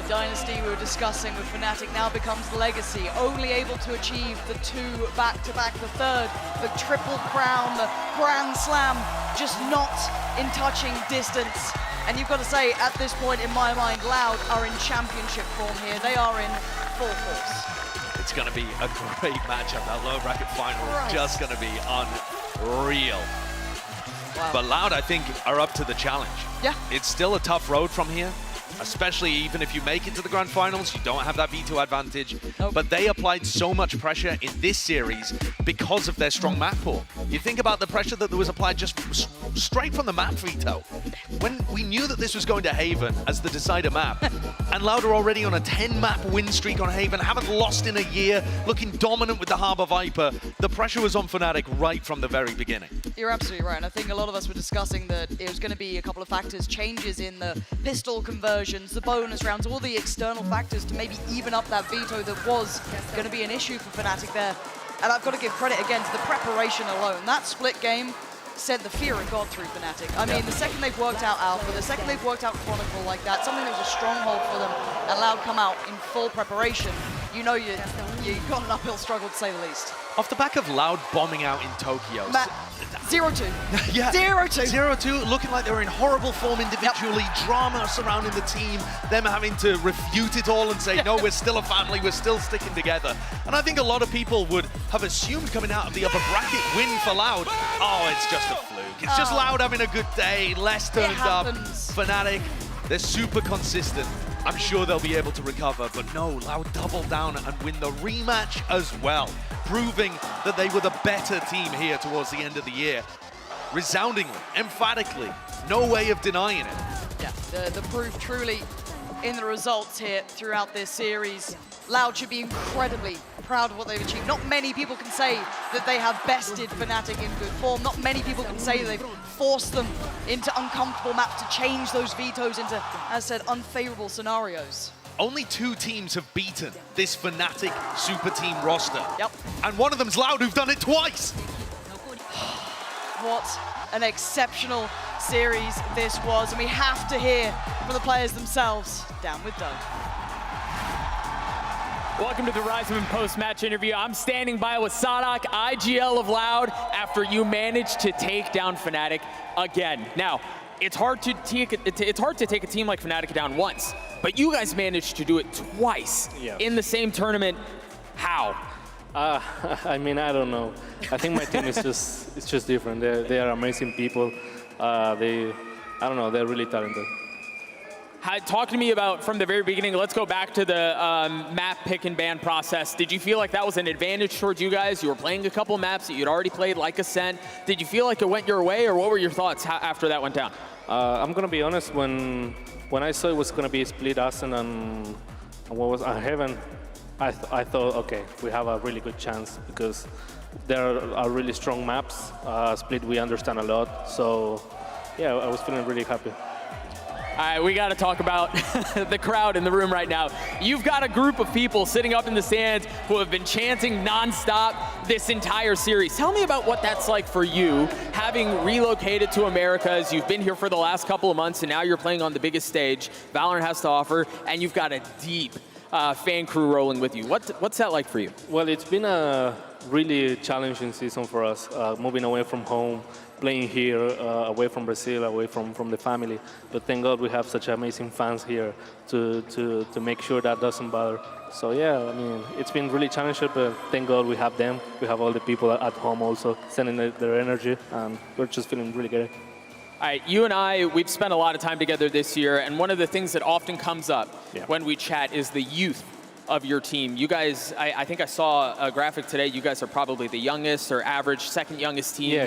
The dynasty we were discussing with Fnatic now becomes legacy, only able to achieve the 2 back-to-back, the 3rd, the triple crown, the grand slam, just not in touching distance. And you've got to say, at this point in my mind, Loud are in championship form here. They are in full force. It's going to be a great matchup. That lower bracket final is just going to be unreal. Wow. But Loud, I think, are up to the challenge. Yeah. It's still a tough road from here, especially even if you make it to the grand finals. You don't have that veto advantage. Nope. But they applied so much pressure in this series because of their strong map pool. You think about the pressure that was applied just straight from the map veto. When we knew that this was going to Haven as the decider map, and Loud are already on a 10-map win streak on Haven, haven't lost in a year, looking dominant with the Harbor Viper, the pressure was on Fnatic right from the very beginning. You're absolutely right, and I think a lot of us were discussing that it was going to be a couple of factors, changes in the pistol conversions, the bonus rounds, all the external factors to maybe even up that veto that was going to be an issue for Fnatic there. And I've got to give credit again to the preparation alone. That split game sent the fear of God through Fnatic. I mean, the second they've worked out Alpha, the second they've worked out Chronicle like that, something that was a stronghold for them, and Loud come out in full preparation, you know you've got an uphill struggle to say the least. Off the back of Loud bombing out in Tokyo. 0-2. Yeah. 0-2. 0-2, looking like they were in horrible form individually, drama surrounding the team, them having to refute it all and say, no, we're still a family, we're still sticking together. And I think a lot of people would have assumed coming out of the upper bracket win for Loud, oh, it's just a fluke. It's just Loud having a good day, less turned up. Fnatic, they're super consistent. I'm sure they'll be able to recover, but no, Loud doubled down and win the rematch as well, proving that they were the better team here towards the end of the year. Resoundingly, emphatically, no way of denying it. Yeah, the proof truly in the results here throughout this series. Loud should be incredibly proud of what they've achieved. Not many people can say that they have bested Fnatic in good form. Not many people can say they've forced them into uncomfortable maps to change those vetoes into, as I said, unfavorable scenarios. Only 2 teams have beaten this Fnatic super team roster. Yep. And one of them's Loud, who've done it twice. What an exceptional series this was, and we have to hear from the players themselves. Down with Doug. Welcome to the Rise of post-match interview. I'm standing by with Sadak, IGL of Loud, after you managed to take down Fnatic again. Now, it's hard to take a team like Fnatic down once, but you guys managed to do it twice in the same tournament. How? I mean, I don't know. I think my team is just different. They are amazing people. I don't know, they're really talented. Talk to me about, from the very beginning, let's go back to the map pick and ban process. Did you feel like that was an advantage towards you guys? You were playing a couple maps that you'd already played, like Ascent. Did you feel like it went your way, or what were your thoughts after that went down? I'm gonna be honest, when I saw it was gonna be split Ascent and what was Heaven, I thought, okay, we have a really good chance because there are really strong maps. Split, we understand a lot. So, yeah, I was feeling really happy. All right, we got to talk about the crowd in the room right now. You've got a group of people sitting up in the stands who have been chanting nonstop this entire series. Tell me about what that's like for you, having relocated to Americas. You've been here for the last couple of months, and now you're playing on the biggest stage Valorant has to offer, and you've got a deep fan crew rolling with you. What's that like for you? Well, it's been a really challenging season for us, moving away from home, playing here, away from Brazil, away from the family. But thank God we have such amazing fans here to make sure that doesn't bother. So yeah, I mean, it's been really challenging, but thank God we have them. We have all the people at home also sending their energy, and we're just feeling really good. All right, you and I, we've spent a lot of time together this year, and one of the things that often comes up when we chat is the youth of your team. You guys, I think I saw a graphic today, you guys are probably the youngest or average second youngest team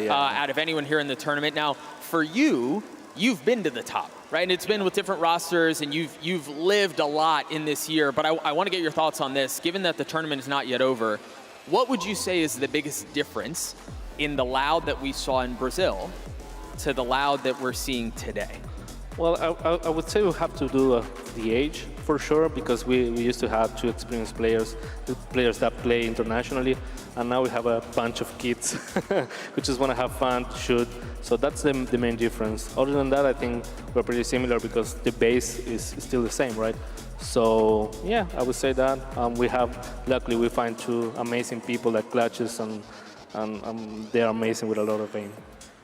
out of anyone here in the tournament. Now, for you, you've been to the top, right? And it's been with different rosters, and you've lived a lot in this year, but I want to get your thoughts on this. Given that the tournament is not yet over, what would you say is the biggest difference in the Loud that we saw in Brazil to the Loud that we're seeing today? Well, I would say we have to do the age for sure, because we used to have two experienced players, the players that play internationally, and now we have a bunch of kids who just want to have fun, shoot. So that's the main difference. Other than that, I think we're pretty similar because the base is still the same, right? So yeah, I would say that. Luckily we find two amazing people like Clutches, and they're amazing with a lot of aim.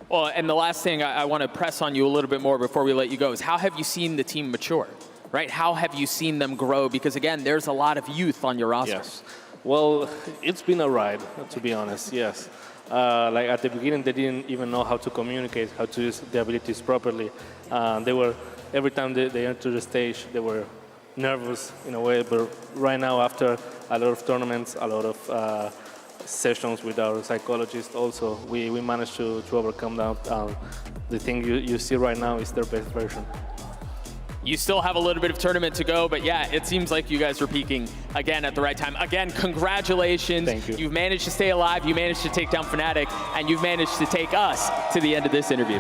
Well, and the last thing I want to press on you a little bit more before we let you go is how have you seen the team mature, right? How have you seen them grow? Because again, there's a lot of youth on your roster. Yes. Well, it's been a ride, to be honest, yes. Like at the beginning, they didn't even know how to communicate, how to use the abilities properly. Every time they entered the stage, they were nervous in a way, but right now, after a lot of tournaments, a lot of sessions with our psychologist also, we managed to overcome that. The thing you see right now is their best version. You still have a little bit of tournament to go, but yeah, it seems like you guys are peaking again at the right time. Again, congratulations. Thank you. You've managed to stay alive, you managed to take down Fnatic, and you've managed to take us to the end of this interview.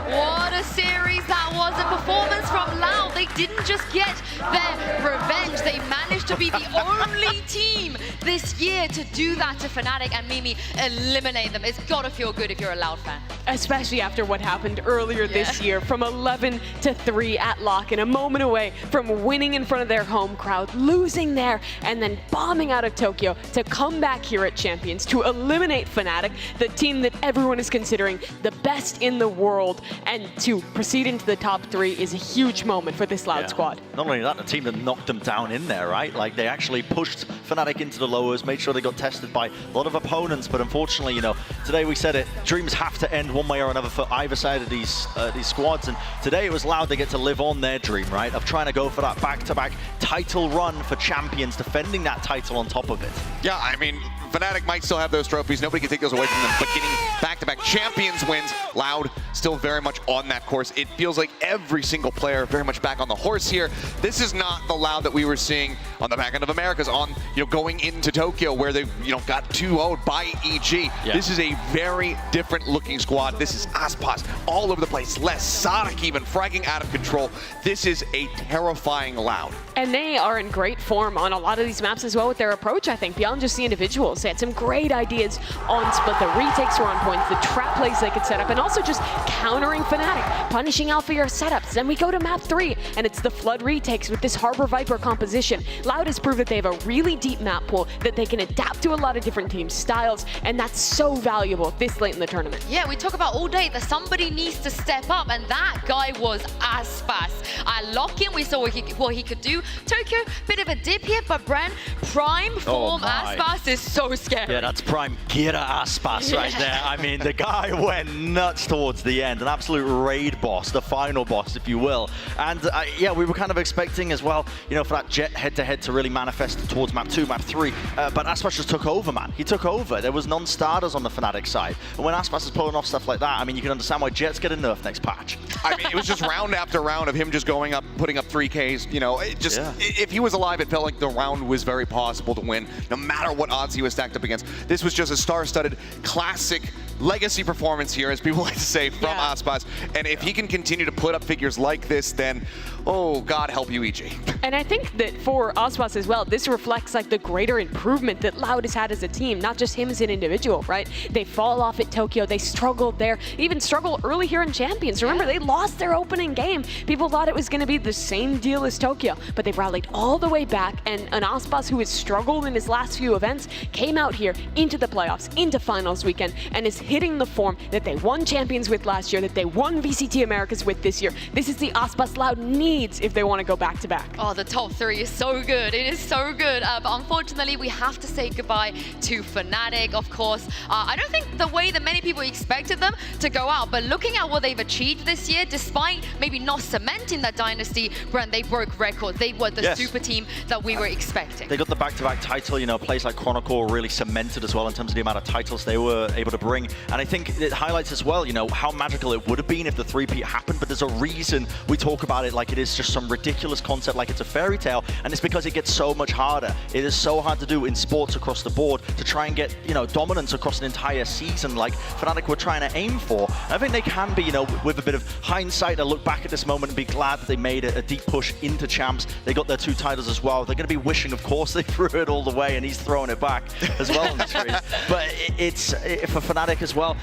What a series that was, a performance from Loud. They didn't just get their revenge, they managed to be the only team this year to do that to Fnatic and Mimi, eliminate them. It's gotta feel good if you're a Loud fan. Especially after what happened earlier this year, from 11-3 at lock and a moment away from winning in front of their home crowd, losing there, and then bombing out of Tokyo to come back here at Champions to eliminate Fnatic, the team that everyone is considering the best in the world, and to proceed into the top 3 is a huge moment for this Loud squad. Not only that, the team that knocked them down in there, right? Like, they actually pushed Fnatic into the lowers, made sure they got tested by a lot of opponents, but unfortunately, you know, today we said it, dreams have to end one way or another for either side of these squads, and today it was Loud they get to live on their dream, right? Of trying to go for that back-to-back title run for Champions, defending that title on top of it. Yeah, I mean, Fnatic might still have those trophies. Nobody can take those away from them, but getting back-to-back Champions wins, Loud still very much on that course. It feels like every single player very much back on the horse here. This is not the Loud that we were seeing on the back end of Americas, on, you know, going into Tokyo where they, you know, got 2-0'd by EG. Yeah. This is a very different looking squad. This is Aspas all over the place. Les, Sonic even fragging out of control. This is a terrifying Loud. And they are in great form on a lot of these maps as well with their approach, I think, beyond just the individuals. They had some great ideas on Split. The retakes were on point, the trap plays they could set up, and also just countering Fnatic, punishing out for your setups. Then we go to map 3, and it's the Flood retakes with this Harbor Viper composition. Loud has proved that they have a really deep map pool, that they can adapt to a lot of different team styles, and that's so valuable this late in the tournament. Yeah, we talk about all day that somebody needs to step up, and that guy was Aspas. At lock-in, we saw what he could do. Tokyo, bit of a dip here, but Bren, prime form Aspas is so scary. Yeah, that's prime Gira Aspas right there. I mean, the guy went nuts towards the end, an absolute raid boss, the final boss, if you will. And yeah, we were kind of expecting as well, you know, for that Jet head-to-head to really manifest towards map 2, map 3. But Aspas just took over, man. He took over. There was non-starters on the Fnatic side. And when Aspas is pulling off stuff like that, I mean, you can understand why Jets get a nerf next patch. I mean, it was just round after round of him just going up, putting up 3Ks. You know, it just if he was alive, it felt like the round was very possible to win, no matter what odds he was stacked up against. This was just a star-studded, classic legacy performance here, as people like to say, from Aspas. And if he can continue to put up figures like this, then, oh, God help you, EG. And I think that for Aspas as well, this reflects like the greater improvement that Loud has had as a team, not just him as an individual, right? They fall off at Tokyo, they struggled there, even struggled early here in Champions. Remember, they lost their opening game. People thought it was going to be the same deal as Tokyo, but they rallied all the way back, and an Aspas who has struggled in his last few events came out here into the playoffs, into finals weekend, and is hitting the form that they won Champions with last year, that they won VCT Americas with this year. This is the Aspas Loud needs if they want to go back to back. Oh, the top 3 is so good. It is so good. But unfortunately, we have to say goodbye to Fnatic, of course. I don't think the way that many people expected them to go out, but looking at what they've achieved this year, despite maybe not cementing that dynasty, Brent, they broke records. They were the super team that we were expecting. They got the back-to-back title, you know, plays like Chronicle really cemented as well in terms of the amount of titles they were able to bring. And I think it highlights as well, you know, how magical it would have been if the three-peat happened, but there's a reason we talk about it like it is just some ridiculous concept, like it's a fairy tale, and it's because it gets so much harder. It is so hard to do in sports across the board to try and get, you know, dominance across an entire season like Fnatic were trying to aim for. I think they can be, you know, with a bit of hindsight, to look back at this moment and be glad that they made a deep push into champs. They got their 2 titles as well. They're going to be wishing, of course, they threw it all the way, and he's throwing it back as well on the screen. But it's for Fnatic as well.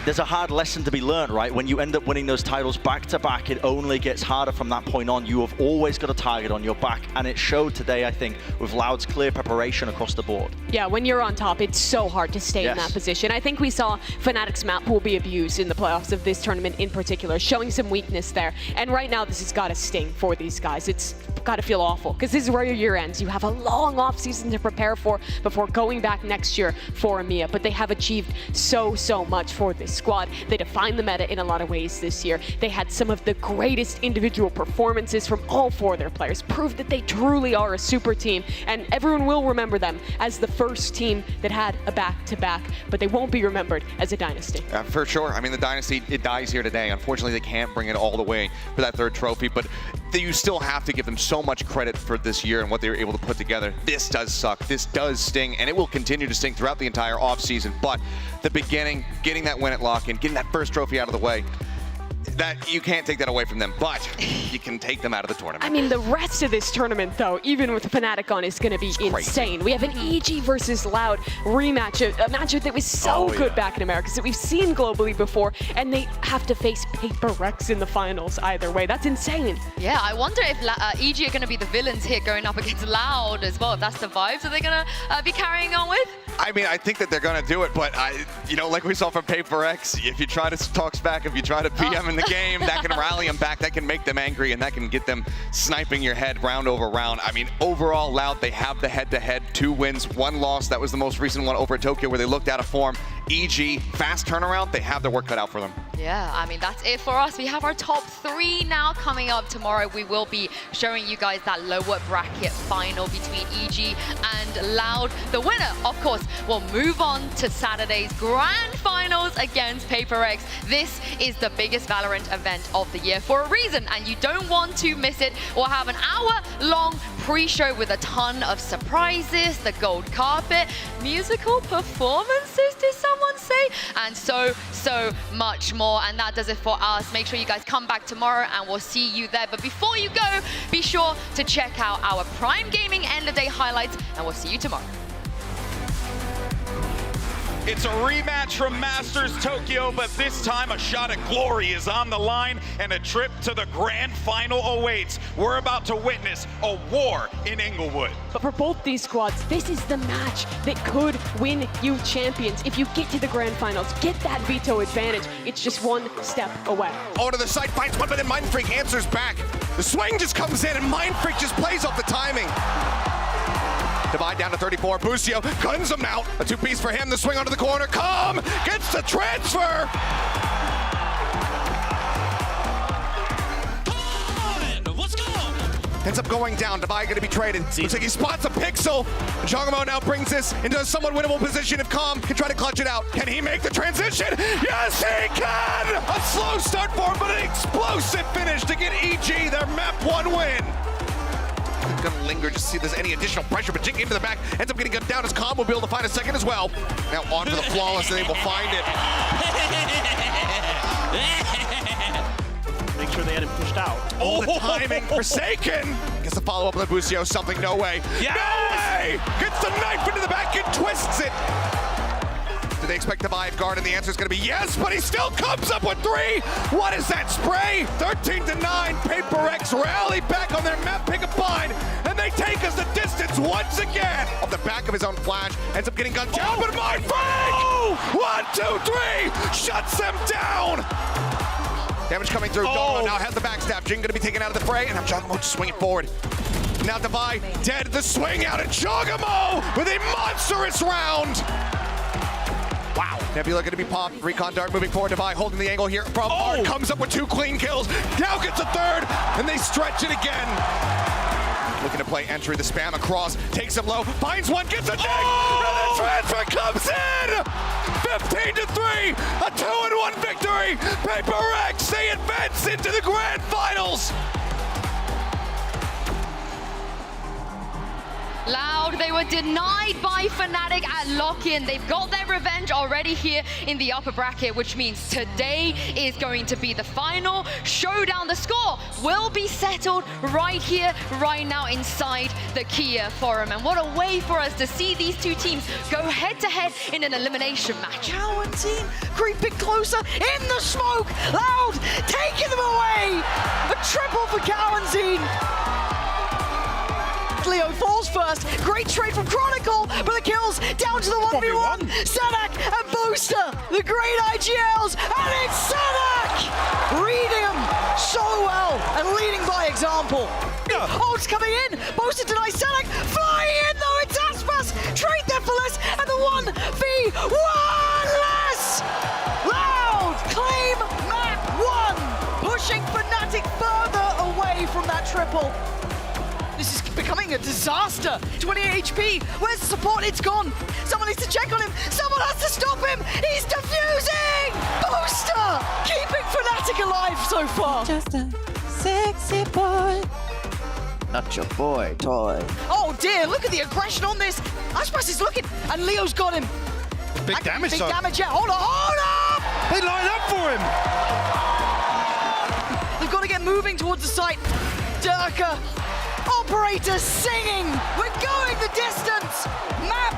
There's a hard lesson to be learned, right? When you end up winning those titles back to back, it only gets harder from that point on. You have always got a target on your back, and it showed today, I think, with Loud's clear preparation across the board. Yeah, when you're on top, it's so hard to stay in that position. I think we saw Fnatic's map will be abused in the playoffs of this tournament in particular, showing some weakness there. And right now, this has got to sting for these guys. It's got to feel awful, because this is where your year ends. You have a long off season to prepare for before going back next year for EMEA, but they have achieved so much for this squad. They defined the meta in a lot of ways this year. They had some of the greatest individual performances from all 4 of their players, proved that they truly are a super team, and everyone will remember them as the first team that had a back-to-back, but they won't be remembered as a dynasty. For sure. I mean, the dynasty, it dies here today. Unfortunately, they can't bring it all the way for that 3rd trophy, but you still have to give them so much credit for this year and what they were able to put together. This does suck. This does sting, and it will continue to sting throughout the entire offseason, but the beginning, getting that win at lock-in, getting that first trophy out of the way, that you can't take that away from them, but you can take them out of the tournament. I mean, the rest of this tournament, though, even with Fnatic on, is going to be insane. We have an EG versus Loud rematch, a matchup that was so good back in America, that we've seen globally before, and they have to face Paper Rex in the finals either way. That's insane. Yeah, I wonder if EG are going to be the villains here going up against Loud as well. If that's the vibes that they're going to be carrying on with. I mean, I think that they're going to do it, but, you know, like we saw from Paper X, if you try to talk back, if you try to PM in the game, that can rally them back, that can make them angry, and that can get them sniping your head round over round. I mean, overall, Loud, they have the head-to-head, 2 wins, 1 loss. That was the most recent one over at Tokyo where they looked out of form. EG, fast turnaround, they have their work cut out for them. Yeah, I mean, that's it for us. We have our top 3 now coming up tomorrow. We will be showing you guys that lower bracket final between EG and Loud. The winner, of course, will move on to Saturday's grand finals against Paper X. This is the biggest VALORANT event of the year for a reason, and you don't want to miss it. We'll have an hour-long pre-show with a ton of surprises, the gold carpet, musical performances, did someone say? And so much more. And that does it for us. Make sure you guys come back tomorrow and we'll see you there. But before you go, be sure to check out our Prime Gaming end of day highlights, and we'll see you tomorrow. It's a rematch from Masters Tokyo, but this time a shot at glory is on the line and a trip to the grand final awaits. We're about to witness a war in Inglewood. But for both these squads, this is the match that could win you champions. If you get to the grand finals, get that veto advantage. It's just 1 step away. Oh, to the side, finds one, but then Mind Freak answers back. The swing just comes in and Mind Freak just plays off the timing. Divide down to 34. Busio guns him out. A 2-piece for him. The swing onto the corner. Come! Gets the transfer! Let's go! ends up going down. Divide going to be traded. Looks like he spots a pixel. Jongamo now brings this into a somewhat winnable position if Calm can try to clutch it out. Can he make the transition? Yes, he can! A slow start for him, but an explosive finish to get EG their map 1 win. Gonna linger just to see if there's any additional pressure, but Jink into the back ends up getting gunned down as Calm will be able to find a second as well. Now on to the flawless, and they will find it. Make sure they had him pushed out. Oh, the timing. Forsaken gets the follow-up on the Busio. Something, no way. Yes! No way! Gets the knife into the back and twists it. Do they expect Divive guard? And the answer is going to be yes, but he still comes up with 3. What is that spray? 13-9. Paper X rally back on their map, pick a bind, and they take us the distance once again. Off the back of his own flash, ends up getting gunned down, but my frag! 1, 2, 3, shuts them down. Damage coming through. Domo now has the backstab. Jing going to be taken out of the fray, and Jongamo just swinging forward. Now Divide dead. The swing out, and Jongamo with a monstrous round. Wow. Nebula going to be popped. Recon Dart moving forward. Divide holding the angle here from Art. Comes up with 2 clean kills. Now gets a 3rd, and they stretch it again. Looking to play entry. The spam across. Takes him low. Finds one. Gets a dig. And the transfer comes in. 15-3. A 2-1 victory. Paper X. They advance into the grand finals. Loud, they were denied by Fnatic at lock-in. They've got their revenge already here in the upper bracket, which means today is going to be the final showdown. The score will be settled right here, right now inside the Kia Forum. And what a way for us to see these 2 teams go head-to-head in an elimination match. Cowan team creeping closer in the smoke. Loud taking them away. A triple for Cowan team. Leo falls first. Great trade from Chronicle, but the kills down to the 1v1. Sanak and Booster, the great IGLs, and it's Sanak! Reading them so well and leading by example. Oh, it's coming in. Booster denies Sanak. Flying in though, it's Aspas. Trade there for less, and the 1v1 less. Loud claim map 1, pushing Fnatic further away from that triple. This is becoming a disaster. 28 HP. Where's the support? It's gone. Someone needs to check on him. Someone has to stop him. He's defusing. Booster keeping Fnatic alive so far. Just a sexy boy. Not your boy, toy. Oh dear, look at the aggression on this. Ashpass is looking, and Leo's got him. Big damage, Big damage, yeah. Hold on, hold up! They line up for him. They've got to get moving towards the site. Durka. Operator singing, we're going the distance. Map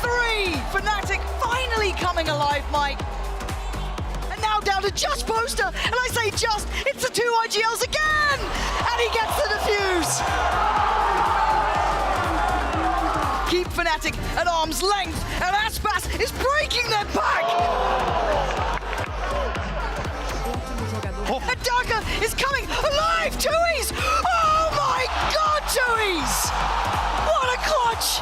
3, Fnatic finally coming alive, Mike. And now down to just Booster, and I say just, it's the 2 IGLs again, and he gets the defuse. Keep Fnatic at arm's length, and Aspas is breaking their back. And Durka is coming alive, Tui's! Oh my God, Tui's! What a clutch!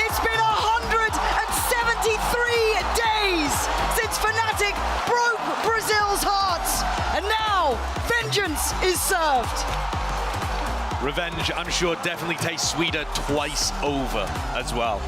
It's been 173 days since Fnatic broke Brazil's hearts, and now vengeance is served. Revenge, I'm sure, definitely tastes sweeter twice over as well.